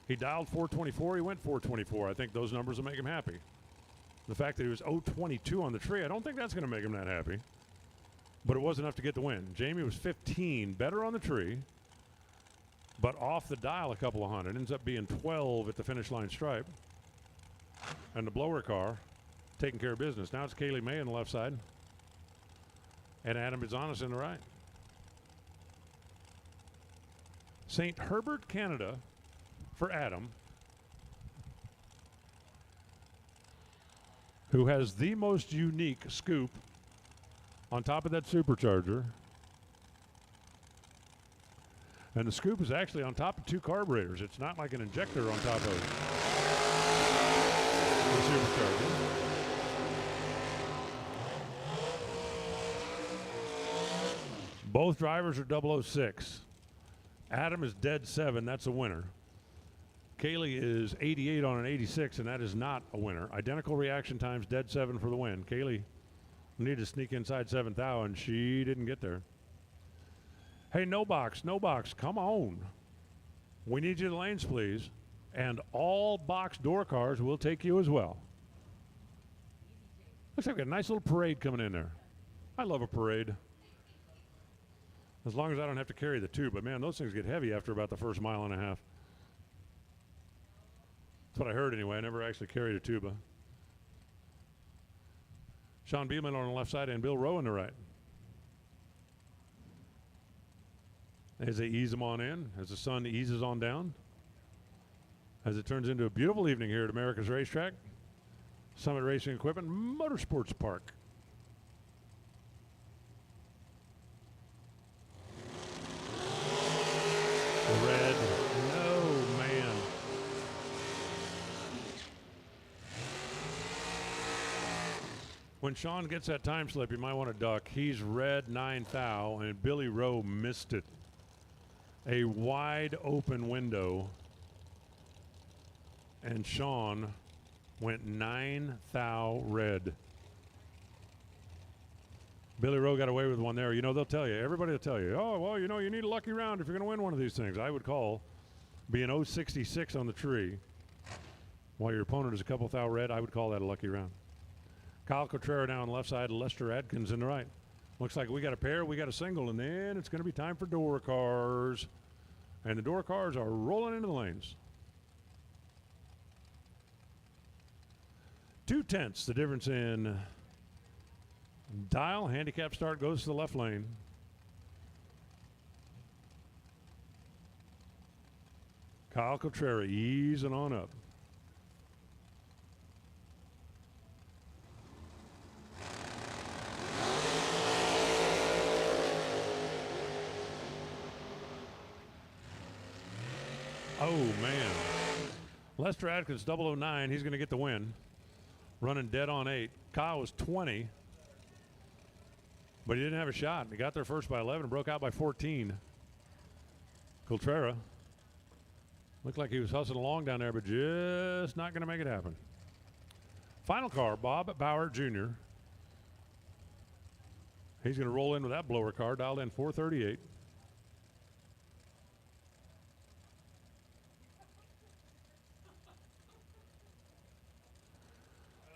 He dialed 424, he went 424. I think those numbers will make him happy. The fact that he was 022 on the tree, I don't think that's going to make him that happy. But it was enough to get the win. Jamie was 15, better on the tree, but off the dial a couple of hundred. Ends up being 12 at the finish line stripe. and the blower car taking care of business. Now it's Kaylee May on the left side, and Adam Bizanis in the right. St. Herbert, Canada for Adam, who has the most unique scoop on top of that supercharger. And the scoop is actually on top of 2 carburetors. It's not like an injector on top of the supercharger. Both drivers are 006. Adam is dead 7. That's a winner. Kaylee is 88 on an 86, and that is not a winner. Identical reaction times, dead 7 for the win. Kaylee needed to sneak inside 7th out, and she didn't get there. Hey, no box, come on. We need you to lanes, please. And all box door cars will take you as well. Looks like we got a nice little parade coming in there. I love a parade. As long as I don't have to carry the 2, but man, those things get heavy after about the first mile and a half. That's what I heard anyway. I never actually carried a tuba. Sean Beeman on the left side and Bill Rowe on the right. As they ease them on in, as the sun eases on down, as it turns into a beautiful evening here at America's Racetrack, Summit Racing Equipment Motorsports Park. Red, no man. When Sean gets that time slip, you might want to duck. He's red 9 thou, and Billy Rowe missed it. A wide open window, and Sean went 9 thou red. Billy Rowe got away with one there. You know, they'll tell you, everybody will tell you, oh, well, you know, you need a lucky round if you're going to win one of these things. I would call being 066 on the tree while your opponent is a couple thou red. I would call that a lucky round. Kyle Cotrera now on the left side, Lester Adkins in the right. Looks like we got a pair, we got a single, and then it's going to be time for door cars. And the door cars are rolling into the lanes. 2/10, the difference in dial. Handicap start goes to the left lane. Kyle Cotrera easing on up. Oh, man. Lester Adkins, 009. He's going to get the win. Running dead on 8. Kyle was 20. But he didn't have a shot. He got there first by 11 and broke out by 14. Cotrera looked like he was hustling along down there, but just not going to make it happen. Final car, Bob Bauer Jr. He's going to roll in with that blower car, dialed in 438.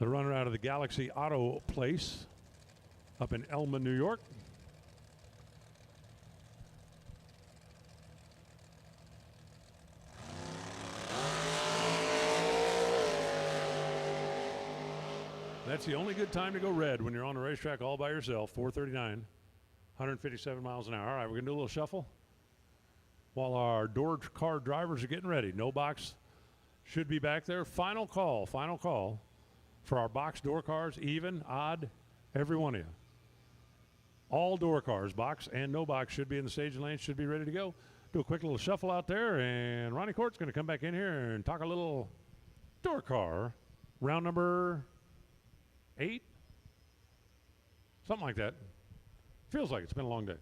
The runner out of the Galaxy Auto Place up in Elma, New York. That's the only good time to go red when you're on the racetrack all by yourself. 439, 157 miles an hour. All right, we're going to do a little shuffle while our door car drivers are getting ready. No box should be back there. Final call for our box door cars, even, odd, every one of you. All door cars, box and no box, should be in the staging lane, should be ready to go. Do a quick little shuffle out there, and Ronnie Court's going to come back in here and talk a little door car. Round number 8? Something like that. Feels like it's been a long day.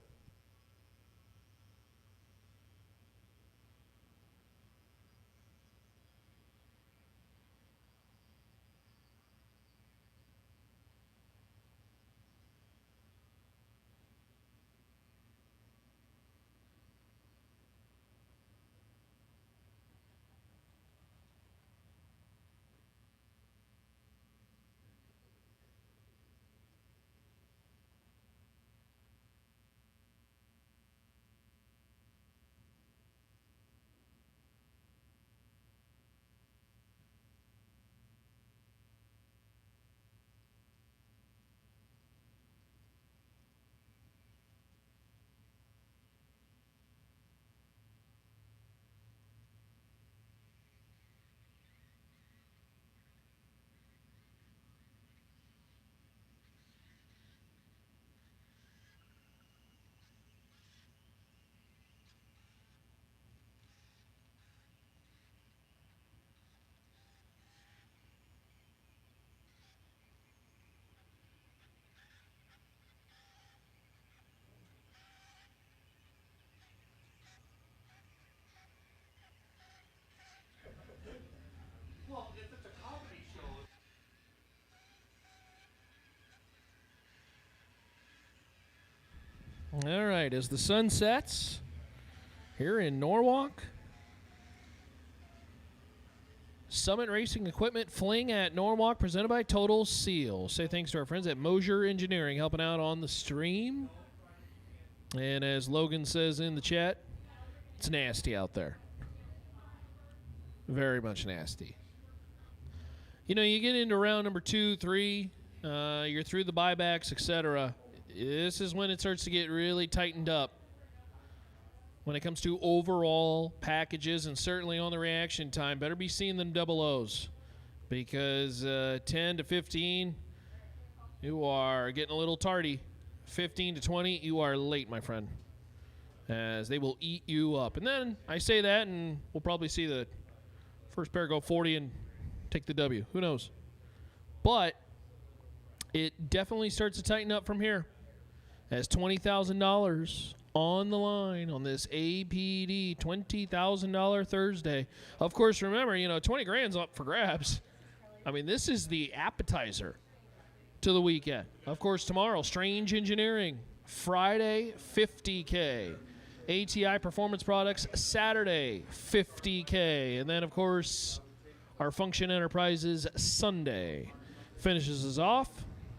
All right, as the sun sets here in Norwalk, Summit Racing Equipment Fling at Norwalk, presented by Total Seal. Say thanks to our friends at Mosier Engineering helping out on the stream. And as Logan says in the chat, it's nasty out there. Very much nasty. You know, you get into round number 2, 3, you're through the buybacks, etc. This is when it starts to get really tightened up when it comes to overall packages, and certainly on the reaction time. Better be seeing them double O's, because 10 to 15, you are getting a little tardy. 15 to 20, you are late, my friend, as they will eat you up. And then I say that, and we'll probably see the first pair go 40 and take the W. Who knows? But it definitely starts to tighten up from here, as $20,000 on the line on this APD $20,000 Thursday. Of course, remember, you know, 20 grand's up for grabs. I mean, this is the appetizer to the weekend. Of course, tomorrow, Strange Engineering. Friday, $50K. ATI Performance Products, Saturday, $50K. And then, of course, our Function Enterprises Sunday finishes us off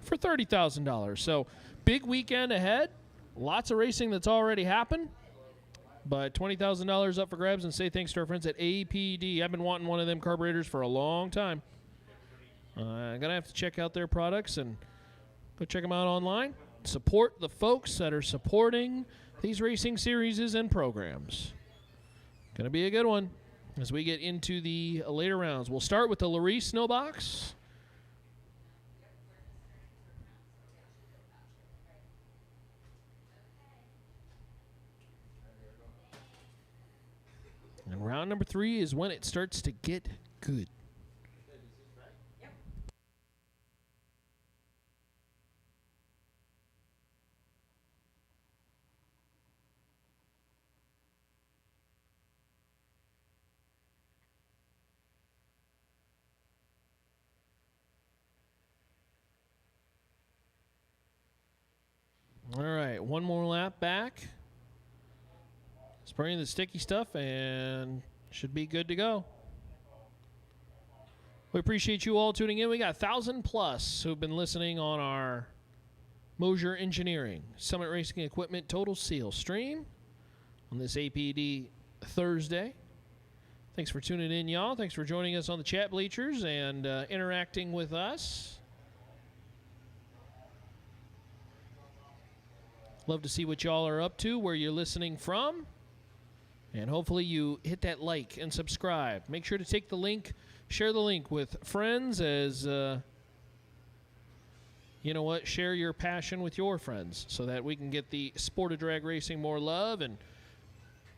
for $30,000. So, big weekend ahead. Lots of racing that's already happened, but $20,000 up for grabs. And say thanks to our friends at APD. I've been wanting one of them carburetors for a long time. I'm going to have to check out their products and go check them out online. Support the folks that are supporting these racing series and programs. Going to be a good one as we get into the later rounds. We'll start with the Larice Snow Box. And round number 3 is when it starts to get good. All right, one more lap back. Spraying the sticky stuff and should be good to go. We appreciate you all tuning in. We got 1,000+ who've been listening on our Mosier Engineering Summit Racing Equipment Total Seal stream on this APD Thursday. Thanks for tuning in, y'all. Thanks for joining us on the chat bleachers and interacting with us. Love to see what y'all are up to, where you're listening from. And hopefully you hit that like and subscribe. Make sure to take the link, share the link with friends, as, you know what, share your passion with your friends so that we can get the sport of drag racing more love. And,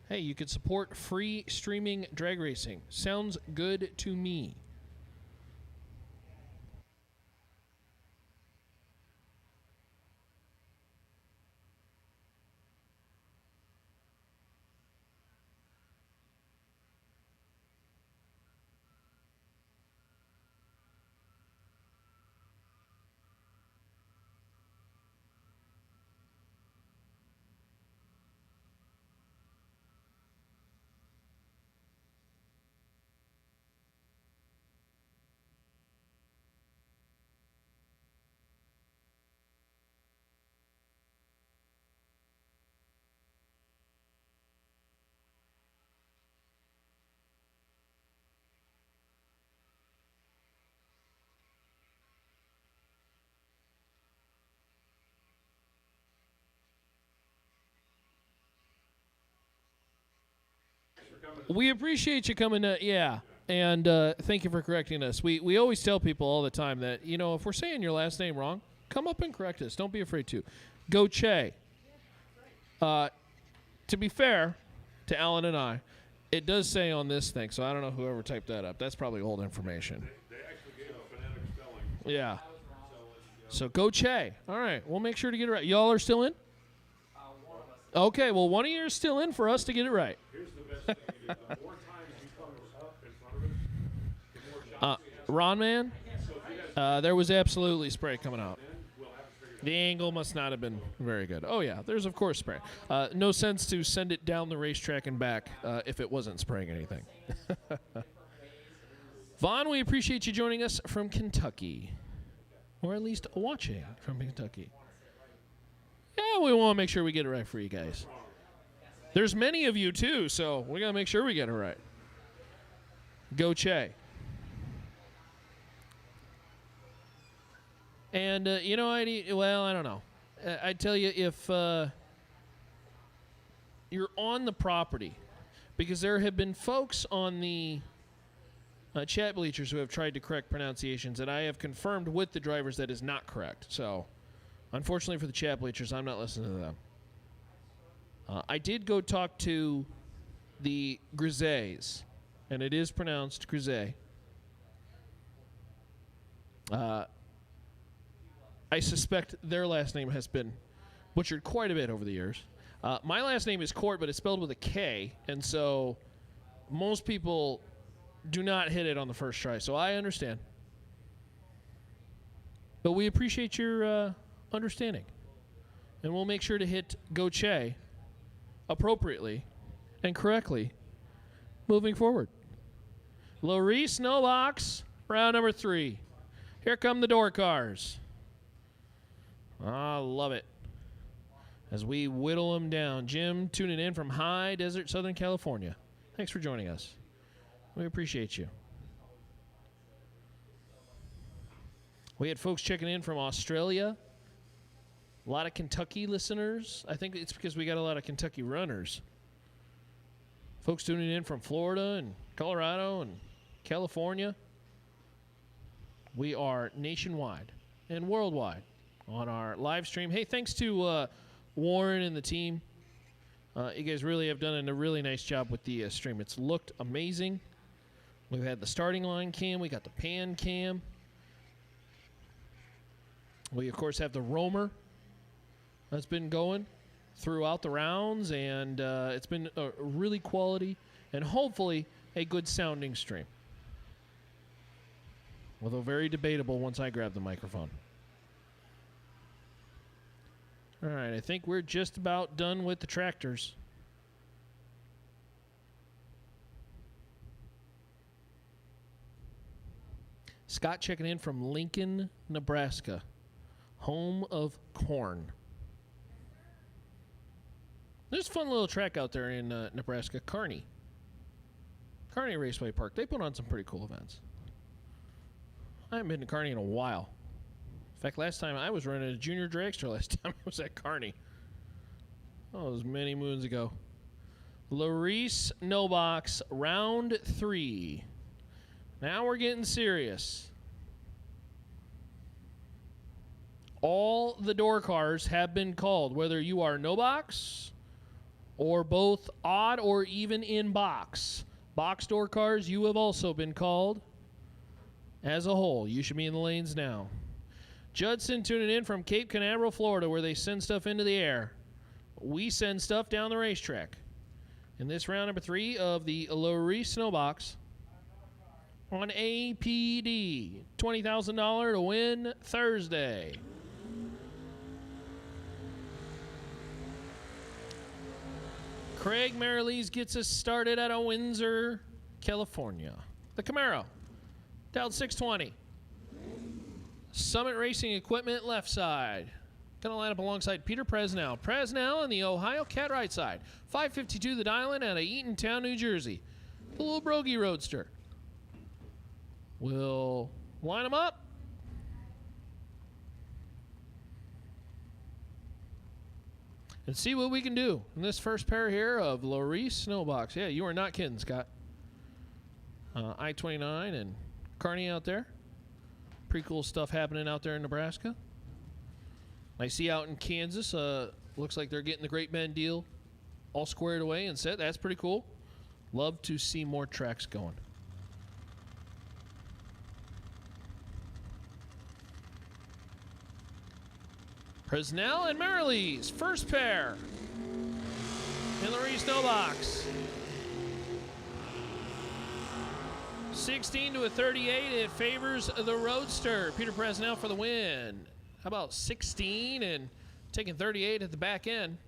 hey, you can support free streaming drag racing. Sounds good to me. We appreciate you coming to, yeah, and thank you for correcting us. We always tell people all the time that, you know, if we're saying your last name wrong, come up and correct us. Don't be afraid to. Go Che. To be fair to Alan and I, it does say on this thing, so I don't know whoever typed that up. That's probably old information. They actually gave a phonetic spelling. Yeah. So Go Che. All right, we'll make sure to get it right. Y'all are still in? Okay, well, one of you is still in for us to get it right. Here's the best thing you do. The more times you come up in front of it, the more shots Ron Man, there was absolutely spray coming out. The angle must not have been very good. Oh, yeah, there's, of course, spray. No sense to send it down the racetrack and back if it wasn't spraying anything. Vaughn, we appreciate you joining us from Kentucky, or at least watching from Kentucky. Yeah, we want to make sure we get it right for you guys. There's many of you, too, so we got to make sure we get it right. Go Che. And, I don't know. I'd tell you if you're on the property, because there have been folks on the chat bleachers who have tried to correct pronunciations, and I have confirmed with the drivers that is not correct. So, unfortunately for the chat bleachers, I'm not listening to them. I did go talk to the Grizzes, and it is pronounced Grise. I suspect their last name has been butchered quite a bit over the years. My last name is Court, but it's spelled with a K, and so most people do not hit it on the first try, so I understand. But we appreciate your understanding, and we'll make sure to hit Go Che appropriately and correctly moving forward. Larice Nobox, round number 3. Here come the door cars. I love it. As we whittle them down. Jim tuning in from High Desert, Southern California. Thanks for joining us. We appreciate you. We had folks checking in from Australia. A lot of Kentucky listeners. I think it's because we got a lot of Kentucky runners. Folks tuning in from Florida and Colorado and California. We are nationwide and worldwide on our live stream. Hey, thanks to Warren and the team. You guys really have done a really nice job with the stream. It's looked amazing. We've had the starting line cam. We got the pan cam. We, of course, have the roamer that's been going throughout the rounds, and it's been a really quality and hopefully a good sounding stream. Although very debatable once I grab the microphone. All right, I think we're just about done with the tractors. Scott checking in from Lincoln, Nebraska, home of corn. There's a fun little track out there in Nebraska, Kearney. Kearney Raceway Park. They put on some pretty cool events. I haven't been to Kearney in a while. In fact, last time I was running a junior dragster last time I was at Kearney. Oh, it was many moons ago. Larice Nobox, round 3. Now we're getting serious. All the door cars have been called, whether you are no box or both odd or even in box. Box door cars, you have also been called. As a whole, you should be in the lanes now. Judson tuning in from Cape Canaveral, Florida, where they send stuff into the air. We send stuff down the racetrack. In this round number 3 of the Larice Snowbox on APD. $20,000 to win Thursday. Craig Marilees gets us started out of Windsor, California. The Camaro, dialed 620. Summit Racing Equipment, left side. Gonna line up alongside Peter Presnell. Presnell on the Ohio Cat right side. 552 the dial-in out of Eatontown, New Jersey. The little Brogy Roadster. We'll line them up. And see what we can do in this first pair here of Larice Snowbox. Yeah, you are not kidding, Scott. I-29 and Kearney out there. Pretty cool stuff happening out there in Nebraska. I see out in Kansas, looks like they're getting the Great Bend deal all squared away and set. That's pretty cool. Love to see more tracks going. Presnell and Marilees, first pair. In Larice Snowbox. 16 to a 38, it favors the Roadster. Peter Presnell for the win. How about 16 and taking 38 at the back end?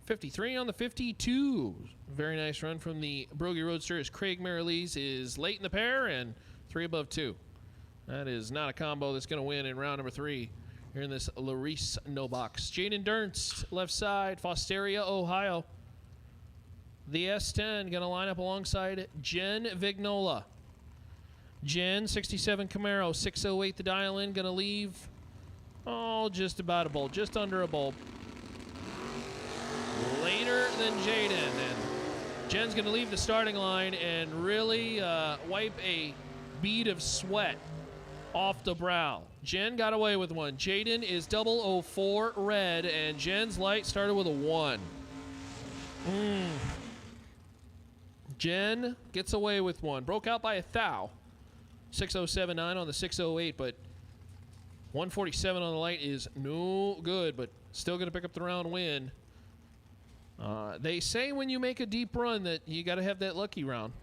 53 on the 52. Very nice run from the Brogy Roadster as Craig Marilees is late in the pair and 3 above 2. That is not a combo that's going to win in round number 3 here in this Larice no box. Jaden Dernst, left side, Fosteria, Ohio. The S10 going to line up alongside Jen Vignola. Jen, 67 Camaro, 608 the dial in, going to leave, just about a bulb, just under a bulb. Later than Jaden, and Jen's going to leave the starting line and really wipe a bead of sweat off the brow. Jen got away with one. Jaden is 004 red, and Jen's light started with a 1. Jen gets away with one. Broke out by a thou. 6079 on the 608, but 147 on the light is no good, but still going to pick up the round win. They say when you make a deep run that you got to have that lucky round.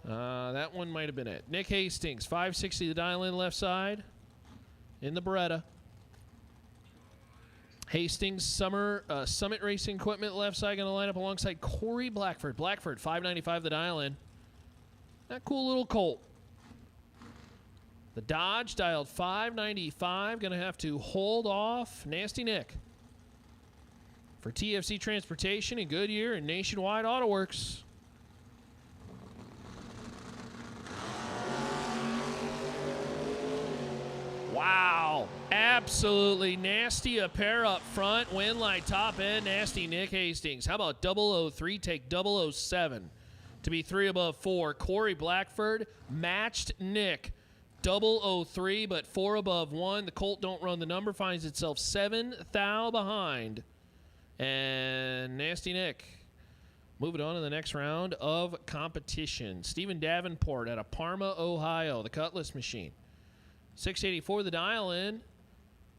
That one might have been it. Nick Hastings, 560 the dial in left side in the Beretta. Hastings Summit Racing Equipment left side going to line up alongside Corey Blackford. Blackford, 595 the dial in. That cool little Colt. The Dodge dialed 595. Going to have to hold off Nasty Nick. For TFC Transportation and Goodyear and Nationwide Auto Works. Wow. Absolutely nasty. A pair up front. Win light top end. Nasty Nick Hastings. How about 003 take 007 to be 3 above 4. Corey Blackford matched Nick. 003 but 4 above 1. The Colt don't run the number. Finds itself 7 thou behind. And Nasty Nick moving on to the next round of competition. Stephen Davenport out of Parma, Ohio, the Cutlass machine. 684 the dial in.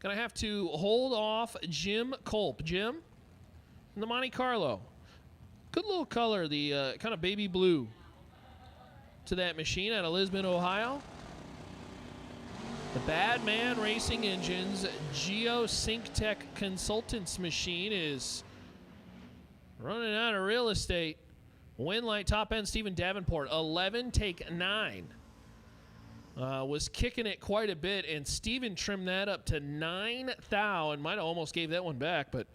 Gonna have to hold off Jim Culp. Jim in the Monte Carlo. Good little color, the kind of baby blue to that machine out of Lisbon, Ohio. The Bad Man Racing Engines GeoSync Tech Consultants machine is running out of real estate. Winlight top end Stephen Davenport, 11 take 9. Was kicking it quite a bit, and Stephen trimmed that up to 9 thou and might have almost gave that one back, but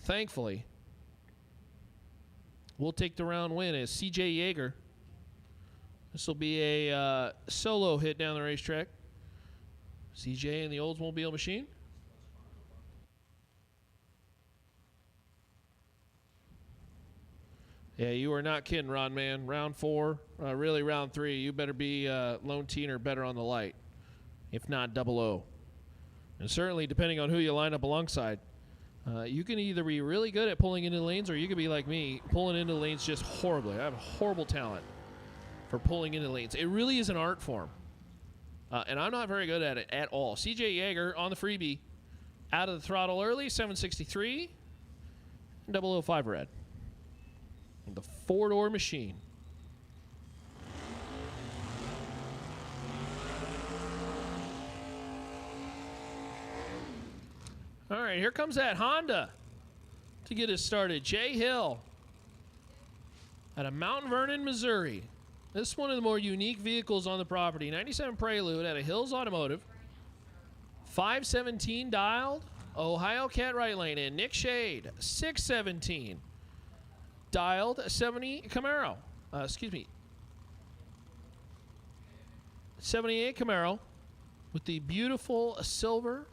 thankfully we'll take the round win as CJ Yeager. This will be a solo hit down the racetrack. CJ in the Oldsmobile machine. Yeah, you are not kidding, Ron, man. Round 4, really round 3. You better be lone teen or better on the light, if not 00. And certainly, depending on who you line up alongside, you can either be really good at pulling into lanes or you could be like me, pulling into lanes just horribly. I have horrible talent for pulling into lanes. It really is an art form. And I'm not very good at it at all. CJ Yeager on the freebie. Out of the throttle early, 763. 005 red. The 4-door machine. All right, here comes that Honda to get us started. Jay Hill out of Mount Vernon, Missouri. This is one of the more unique vehicles on the property. 97 Prelude out of Hills Automotive. 517 dialed. Ohio Cat right lane in. Nick Shade, 617. Dialed 70 Camaro. 78 Camaro with the beautiful silver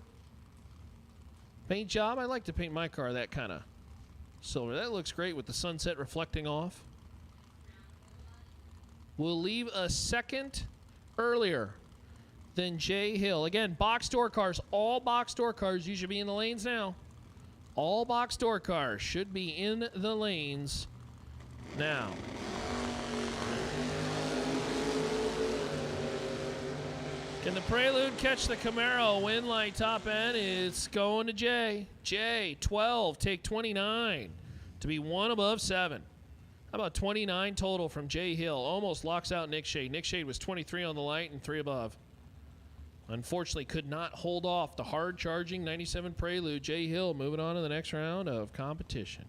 paint job. I like to paint my car that kind of silver. That looks great with the sunset reflecting off. Will leave a second earlier than Jay Hill. Again, box door cars, all box door cars. You should be in the lanes now. All box door cars should be in the lanes now. Can the Prelude catch the Camaro? Win light top end. It's going to Jay. Jay, 12, take 29 to be 1 above 7. How about 29 total from Jay Hill? Almost locks out Nick Shade. Nick Shade was 23 on the light and 3 above. Unfortunately, could not hold off the hard-charging 97 Prelude. Jay Hill moving on to the next round of competition.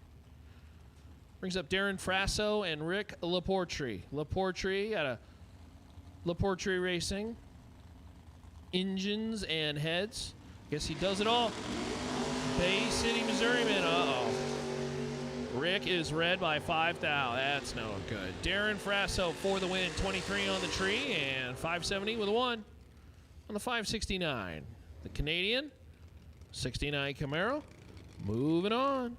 Brings up Darren Frasso and Rick Laportre. Laportre out of Laportre Racing. Engines and heads. Guess he does it all. Bay City, Missouri man. Uh-oh. Rick is red by 5,000. That's no good. Darren Frasso for the win. 23 on the tree and 570 with a 1 on the 569. The Canadian, 69 Camaro. Moving on.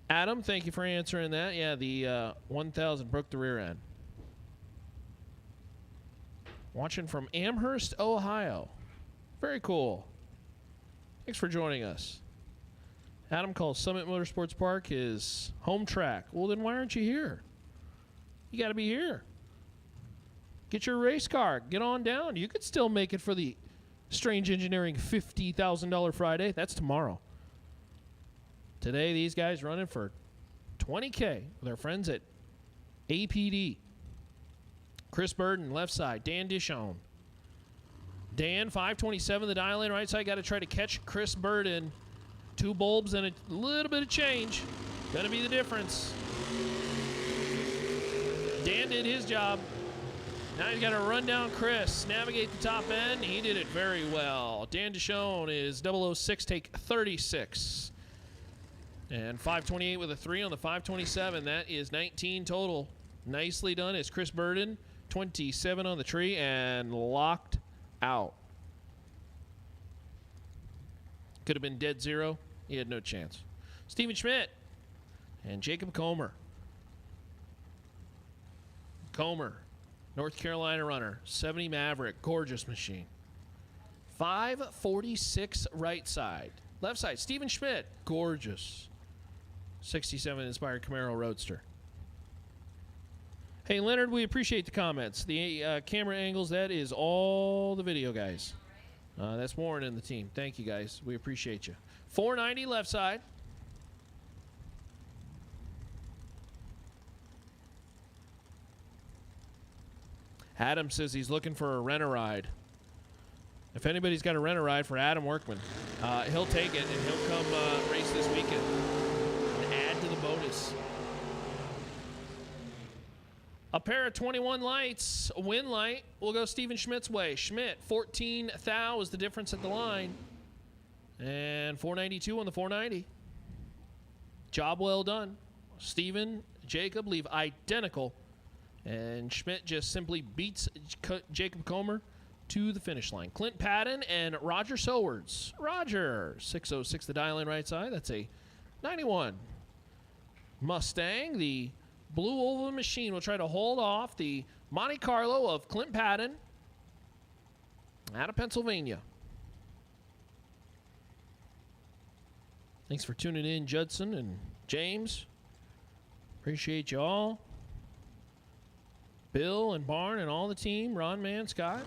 Adam, thank you for answering that. Yeah, the 1,000 broke the rear end. Watching from Amherst, Ohio. Very cool. Thanks for joining us. Adam calls Summit Motorsports Park his home track. Well, then why aren't you here? You got to be here. Get your race car. Get on down. You could still make it for the Strange Engineering $50,000 Friday. That's tomorrow. Today, these guys running for $20K with our friends at APD. Chris Burden, left side. Dan Dishon. Dan, 527, the dial in right side. Got to try to catch Chris Burden. 2 bulbs and a little bit of change. Gonna be the difference. Dan did his job. Now he's got to run down Chris, navigate the top end. He did it very well. Dan Dishon is 006, take 36. And 528 with a 3 on the 527. That is 19 total. Nicely done. It's Chris Burden, 27 on the tree and locked out. Could have been dead zero. He had no chance. Steven Schmidt and Jacob Comer. Comer, North Carolina runner, 70 Maverick, gorgeous machine. 546 right side. Left side, Steven Schmidt, gorgeous. 67 inspired Camaro Roadster. Hey, Leonard, we appreciate the comments. The camera angles, that is all the video, guys. That's Warren and the team. Thank you, guys. We appreciate you. 490 left side. Adam says he's looking for a rent-a-ride. If anybody's got a rent-a-ride for Adam Workman, he'll take it and he'll come race this weekend and add to the bonus. A pair of 21 lights, a win light, will go Steven Schmidt's way. Schmidt, 14,000 is the difference at the line. And 492 on the 490. Job well done. Steven, Jacob leave identical. And Schmidt just simply beats Jacob Comer to the finish line. Clint Patton and Roger Sowards. Roger, 606 the dial in right side. That's a 91. Mustang, the blue oval machine, will try to hold off the Monte Carlo of Clint Patton out of Pennsylvania. Thanks for tuning in, Judson and James. Appreciate you all. Bill and Barn and all the team. Ron, Man, Scott.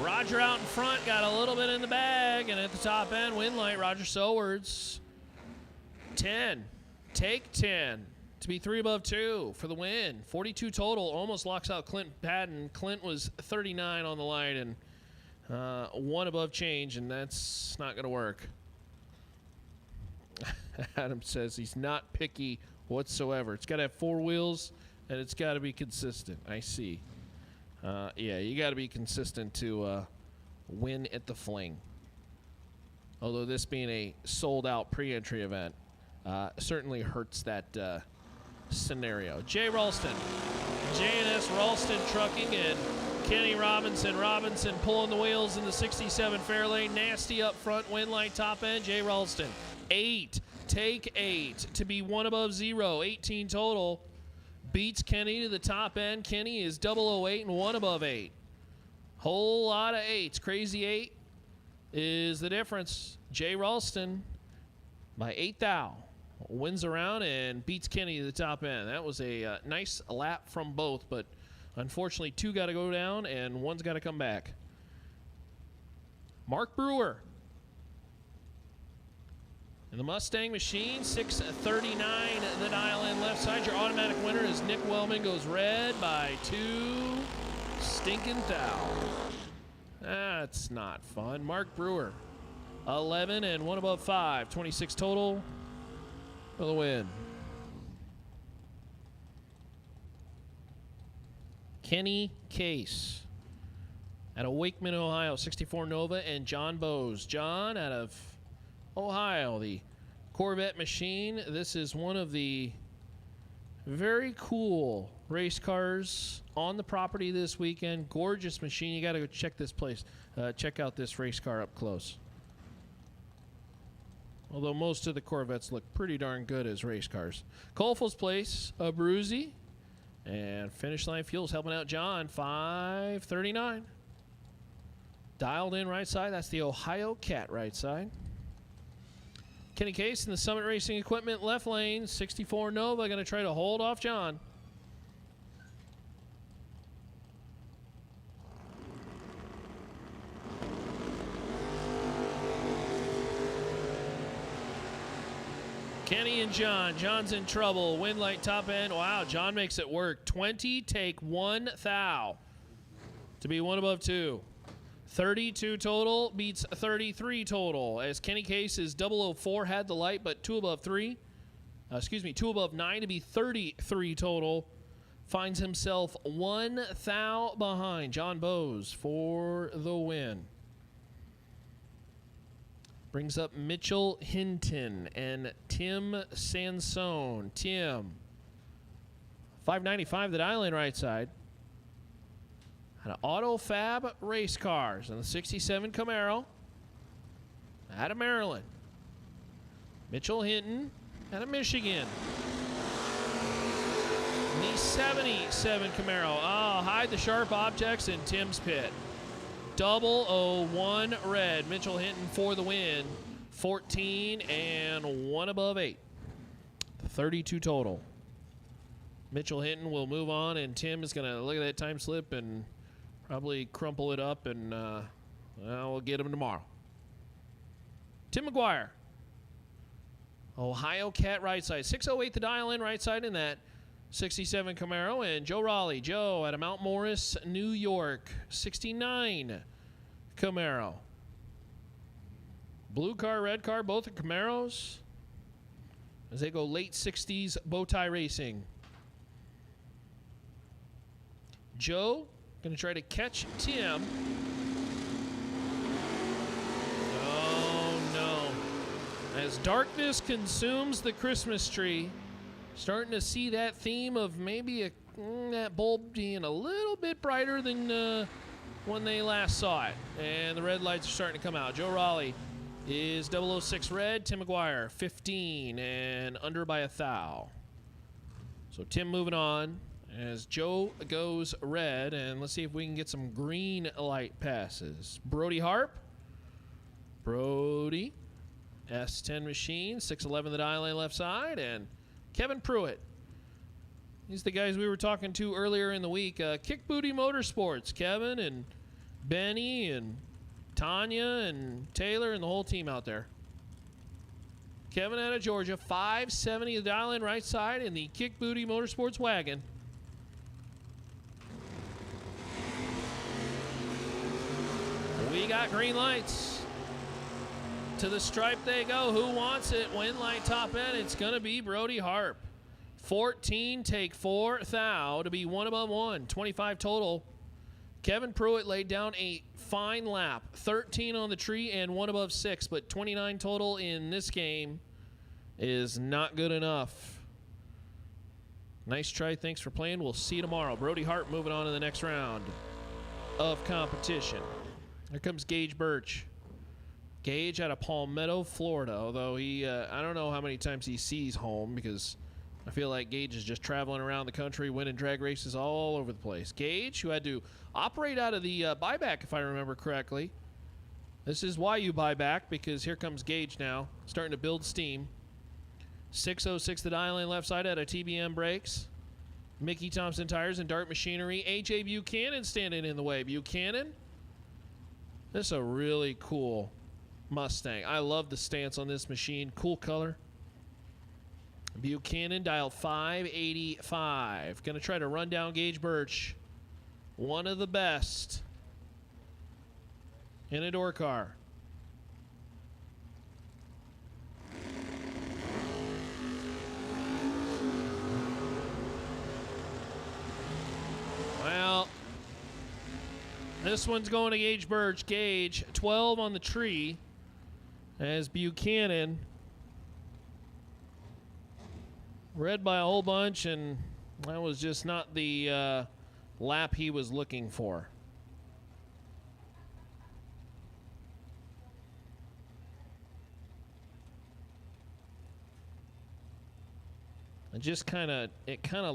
Roger out in front, got a little bit in the bag, and at the top end, win light, Roger Sowards. 10. Take 10 to be 3 above 2 for the win. 42 total, almost locks out Clint Patton. Clint was 39 on the light and 1 above change, and that's not going to work. Adam says he's not picky whatsoever. It's got to have 4 wheels, and it's got to be consistent. I see. Yeah, you got to be consistent to win at the Fling. Although this being a sold-out pre-entry event certainly hurts that scenario. Jay Ralston, J&S Ralston Trucking, and Kenny Robinson. Robinson pulling the wheels in the 67 Fairlane. Nasty up front, win light top end. Jay Ralston, 8. Take 8 to be 1 above 0. 18 total. Beats Kenny to the top end. Kenny is 008 and 1 above 8. Whole lot of 8s. Crazy 8 is the difference. Jay Ralston by 8,000 wins around and beats Kenny to the top end. That was a nice lap from both, but unfortunately 2 got to go down and 1's got to come back. Mark Brewer. And the Mustang machine, 6:39 the dial in left side. Your automatic winner is Nick Wellman, goes red by 2 stinking thou. That's not fun. Mark Brewer, 11 and 1 above 5, 26 total for the win. Kenny Case out of Wakeman, Ohio, 64 Nova, and John Bowes. John out of Ohio, the Corvette machine. This is one of the very cool race cars on the property this weekend. Gorgeous machine. You got to go check this place. Check out this race car up close. Although most of the Corvettes look pretty darn good as race cars. Coleful's place, Abruzzi. And Finish Line Fuels helping out John, 539. Dialed in right side. That's the Ohio Cat right side. Kenny Case in the Summit Racing Equipment left lane. 64 Nova going to try to hold off John. Kenny and John. John's in trouble. Wind light top end. Wow, John makes it work. 20, take 1 thou to be 1 above 2. 32 total beats 33 total. As Kenny Case is 004, had the light, but 2 above 3. 2 above 9 to be 33 total. Finds himself 1 thou behind. John Bowes for the win. Brings up Mitchell Hinton and Tim Sansone. Tim, 595 the dial in right side. Out of Auto Fab Race Cars and the 67 Camaro. Out of Maryland. Mitchell Hinton out of Michigan. The 77 Camaro. Oh, hide the sharp objects in Tim's pit. 001 red. Mitchell Hinton for the win. 14 and 1 above 8. 32 total. Mitchell Hinton will move on, and Tim is going to look at that time slip and probably crumple it up, and we'll get him tomorrow. Tim McGuire. Ohio Cat right side. 608 the dial in right side in that 67 Camaro. And Joe Raleigh. Joe out of Mount Morris, New York. 69 Camaro. Blue car, red car, both are Camaros. As they go late 60s bow tie racing. Joe going to try to catch Tim. Oh, no. As darkness consumes the Christmas tree, starting to see that theme of maybe that bulb being a little bit brighter than when they last saw it. And the red lights are starting to come out. Joe Raleigh is 006 red. Tim McGuire, 15 and under by 1 thou. So Tim moving on as Joe goes red. And let's see if we can get some green light passes. Brody Harp. Brody. S10 machine. 611 the dial lane left side. And Kevin Pruitt. These are the guys we were talking to earlier in the week. Kick Booty Motorsports. Kevin and Benny and Tanya and Taylor and the whole team out there. Kevin out of Georgia. 570 the dial in right side in the Kick Booty Motorsports wagon. We got green lights. To the stripe they go. Who wants it? Wind light top end. It's going to be Brody Harp. 14, take 4 thou to be 1 above 1. 25 total. Kevin Pruitt laid down a fine lap. 13 on the tree and 1 above 6. But 29 total in this game is not good enough. Nice try. Thanks for playing. We'll see you tomorrow. Brody Harp moving on to the next round of competition. Here comes Gage Birch. Gage out of Palmetto, Florida. Although he, I don't know how many times he sees home because I feel like Gage is just traveling around the country, winning drag races all over the place. Gage, who had to operate out of the buyback, if I remember correctly. This is why you buy back, because here comes Gage now, starting to build steam. 606 the dial in left side out of TBM Brakes. Mickey Thompson Tires and Dart Machinery. AJ Buchanan standing in the way. Buchanan. This is a really cool Mustang. I love the stance on this machine. Cool color. Buchanan, dial 585. Going to try to run down Gage Birch. One of the best in a door car. Well, this one's going to Gage Birch. Gage, 12 on the tree as Buchanan read by a whole bunch, and that was just not the lap he was looking for. It just kind of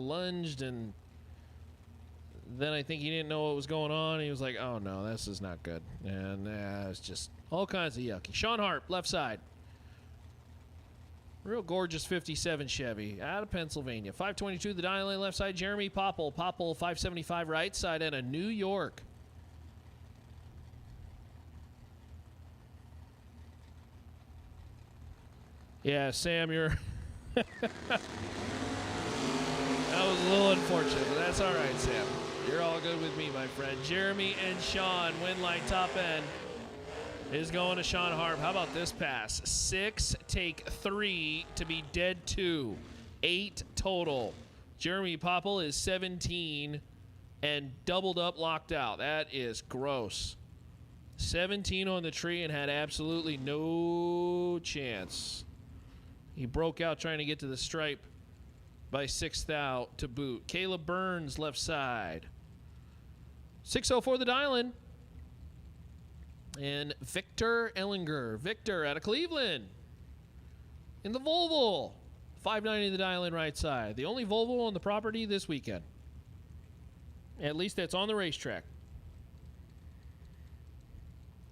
lunged, and then I think he didn't know what was going on. He was like, oh no, this is not good. And it's just all kinds of yucky. Sean Harp, left side. Real gorgeous 57 Chevy out of Pennsylvania. 522 the dial lane left side. Jeremy Popple. Popple 575 right side out of New York. Yeah, Sam, you're... That was a little unfortunate, but that's all right, Sam. You're all good with me, my friend. Jeremy and Sean, win line top end is going to Sean Harp. How about this pass? 6, take 3 to be dead 2. 8 total. Jeremy Popple is 17 and doubled up, locked out. That is gross. 17 on the tree and had absolutely no chance. He broke out trying to get to the stripe by 6th out to boot. Caleb Burns, left side. 604 the dial-in. And Victor Ellinger. Victor out of Cleveland. In the Volvo. 590 the dial-in right side. The only Volvo on the property this weekend. At least that's on the racetrack.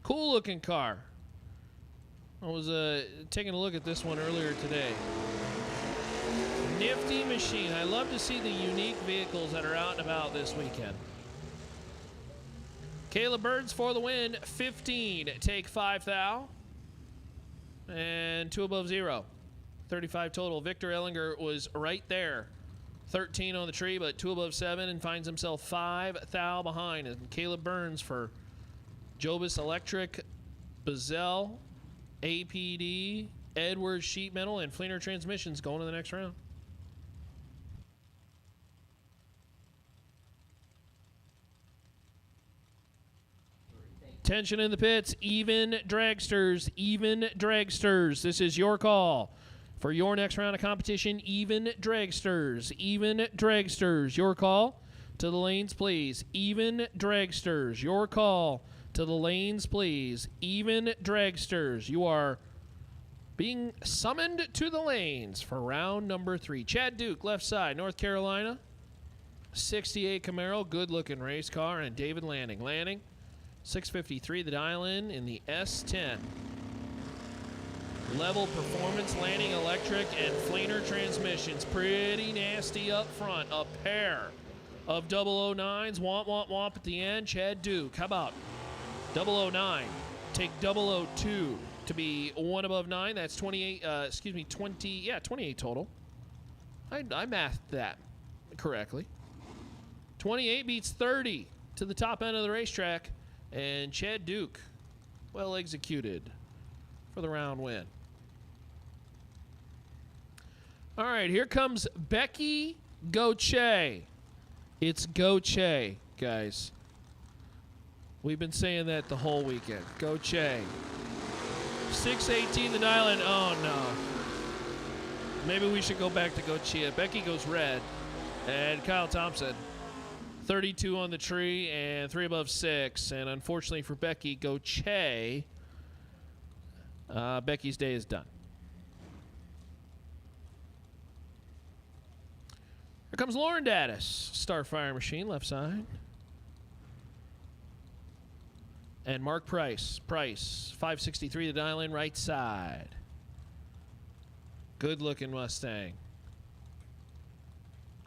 Cool looking car. I was taking a look at this one earlier today. Nifty machine. I love to see the unique vehicles that are out and about this weekend. Caleb Burns for the win. 15. Take 5 thou. And 2 above 0. 35 total. Victor Ellinger was right there. 13 on the tree, but 2 above 7 and finds himself 5 thou behind. And Caleb Burns for Jobis Electric, Bazell, APD, Edwards Sheet Metal, and Flinger Transmissions going to the next round. Tension in the pits. Even dragsters. Even dragsters. This is your call for your next round of competition. Even dragsters. Even dragsters. Your call to the lanes, please. Even dragsters. Your call to the lanes, please. Even dragsters. You are being summoned to the lanes for round number 3. Chad Duke, left side, North Carolina. 68 Camaro, good-looking race car, and David Lanning. Lanning, 653 the dial-in the S10. Level performance, Lanning Electric, and Flinger Transmissions. Pretty nasty up front. A pair of 009s. Womp at the end. Chad Duke, how about 009? Take 002 to be 1 above 9. That's 28, 28 total. I mathed that correctly. 28 beats 30 to the top end of the racetrack. And Chad Duke, well executed for the round win. All right, here comes Becky Goche. It's Goche, guys. We've been saying that the whole weekend. Goche. 618 the dial-in. Oh, no. Maybe we should go back to Goche. Becky goes red. And Kyle Thompson, 32 on the tree and 3 above 6. And unfortunately for Becky Goche, Becky's day is done. Here comes Lauren Daddis. Starfire Machine, left side. And Mark Price. 563 the dial-in, right side. Good looking Mustang.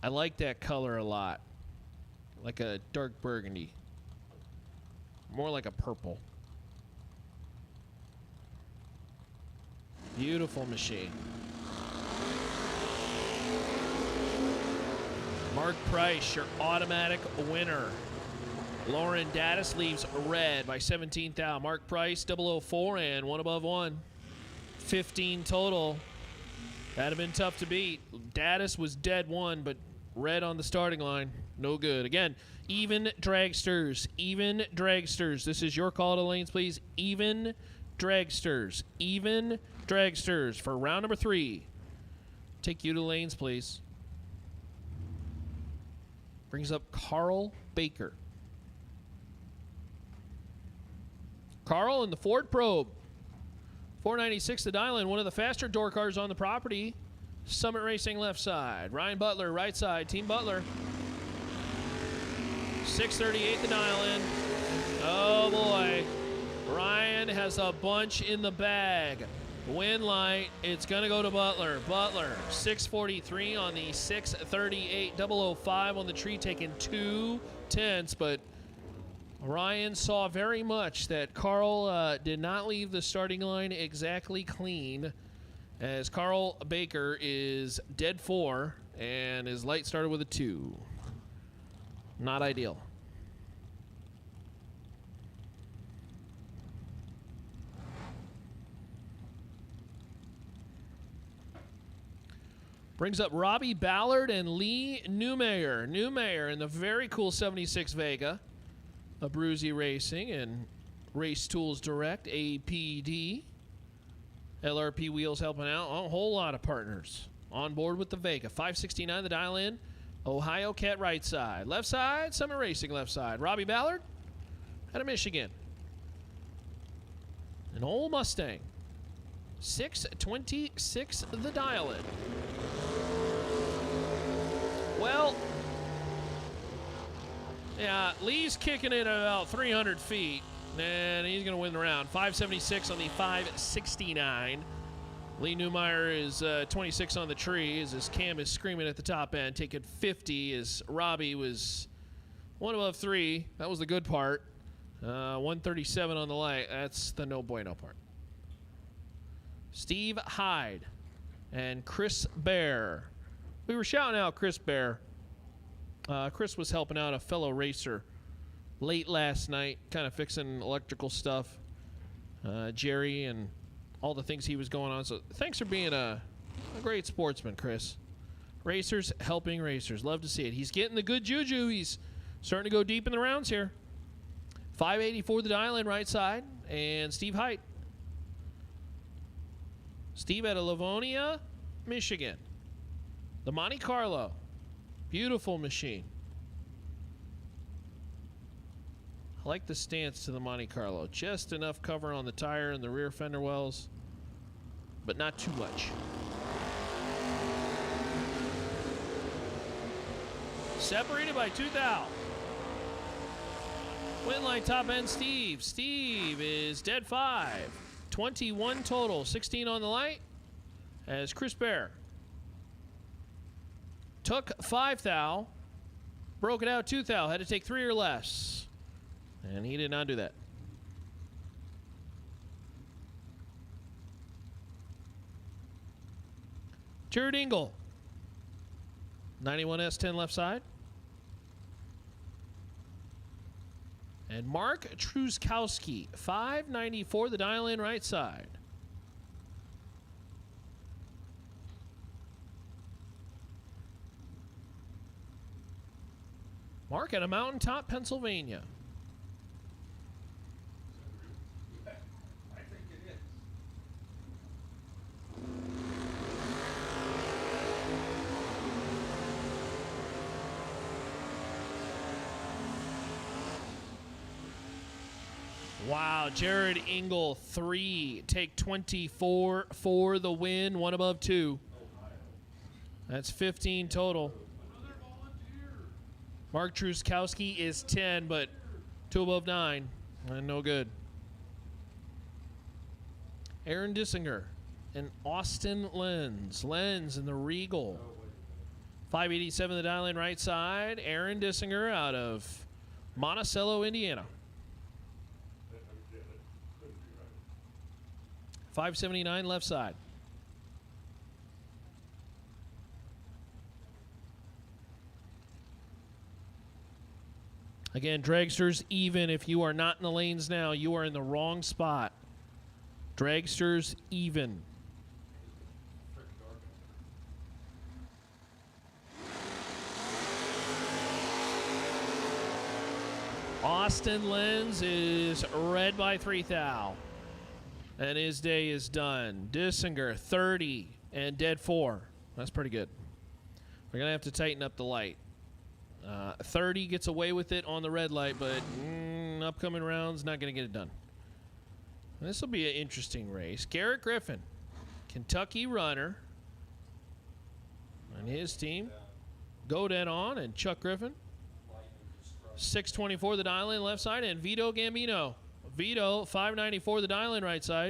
I like that color a lot. Like a dark burgundy. More like a purple. Beautiful machine. Mark Price, your automatic winner. Lauren Daddis leaves red by 17 thou. Mark Price, 004, and one above one. 15 total. That'd have been tough to beat. Daddis was dead one, but red on the starting line. No good. Again, even dragsters. Even dragsters. This is your call to lanes, please. Even dragsters. Even dragsters for round number 3. Take you to lanes, please. Brings up Carl Baker. Carl in the Ford Probe. 496 the dial in. One of the faster door cars on the property. Summit Racing left side. Ryan Butler right side. Team Butler. 638 the dial in. Oh boy. Ryan has a bunch in the bag. Win light. It's going to go to Butler. Butler, 643 on the 638. 005 on the tree, taking 2 tenths. But Ryan saw very much that Carl did not leave the starting line exactly clean, as Carl Baker is dead 4 and his light started with a 2. Not ideal. Brings up Robbie Ballard and Lee Newmayer. Newmayer in the very cool 76 Vega. Abruzzi Racing and Race Tools Direct, APD. LRP Wheels helping out. A whole lot of partners on board with the Vega. 569 the dial in. Ohio Cat right side. Left side, Summit Racing left side. Robbie Ballard out of Michigan. An old Mustang. 626 the dial in. Well, yeah, Lee's kicking it at about 300 feet, and he's going to win the round. 576 on the 569. Lee Newmeyer is 26 on the tree as his cam is screaming at the top end, taking 50 as Robbie was 1 above 3. That was the good part. 137 on the light. That's the no bueno part. Steve Hyde and Chris Bear. We were shouting out Chris Bear. Chris was helping out a fellow racer late last night, kind of fixing electrical stuff. Jerry and all the things he was going on. So thanks for being a great sportsman, Chris. Racers helping racers. Love to see it. He's getting the good juju. He's starting to go deep in the rounds here. 584 the dial in right side. And Steve Hyde. Steve out of Livonia, Michigan. The Monte Carlo. Beautiful machine. I like the stance to the Monte Carlo. Just enough cover on the tire and the rear fender wells, but not too much. Separated by 2 thou. Win line top end Steve. Steve is dead 5. 21 total. 16 on the light as Chris Bear took 5 thou, broke it out 2 thou, had to take 3 or less, and he did not do that. Jared Engel, 91 S10 left side. And Mark Truskowski, 594 the dial in right side. Mark at a mountaintop, Pennsylvania. Wow, Jared Engel, 3. Take 24 for the win, 1 above 2. That's 15 total. Mark Truskowski is 10, but 2 above 9. And no good. Aaron Dissinger and Austin Lenz. Lenz in the Regal. 587 the dial in right side. Aaron Dissinger out of Monticello, Indiana. 579 left side. Again, dragsters even. If you are not in the lanes now, you are in the wrong spot. Dragsters even. Austin Lenz is red by 3 thou. And his day is done. Dissinger 30 and dead 4. That's pretty good. We're going to have to tighten up the light. 30 gets away with it on the red light, but upcoming rounds, not going to get it done. This will be an interesting race. Garrett Griffin, Kentucky runner, and his team. Go Dead On and Chuck Griffin. 624 the dial in left side, and Vito Gambino. Vito 594 the dial in right side.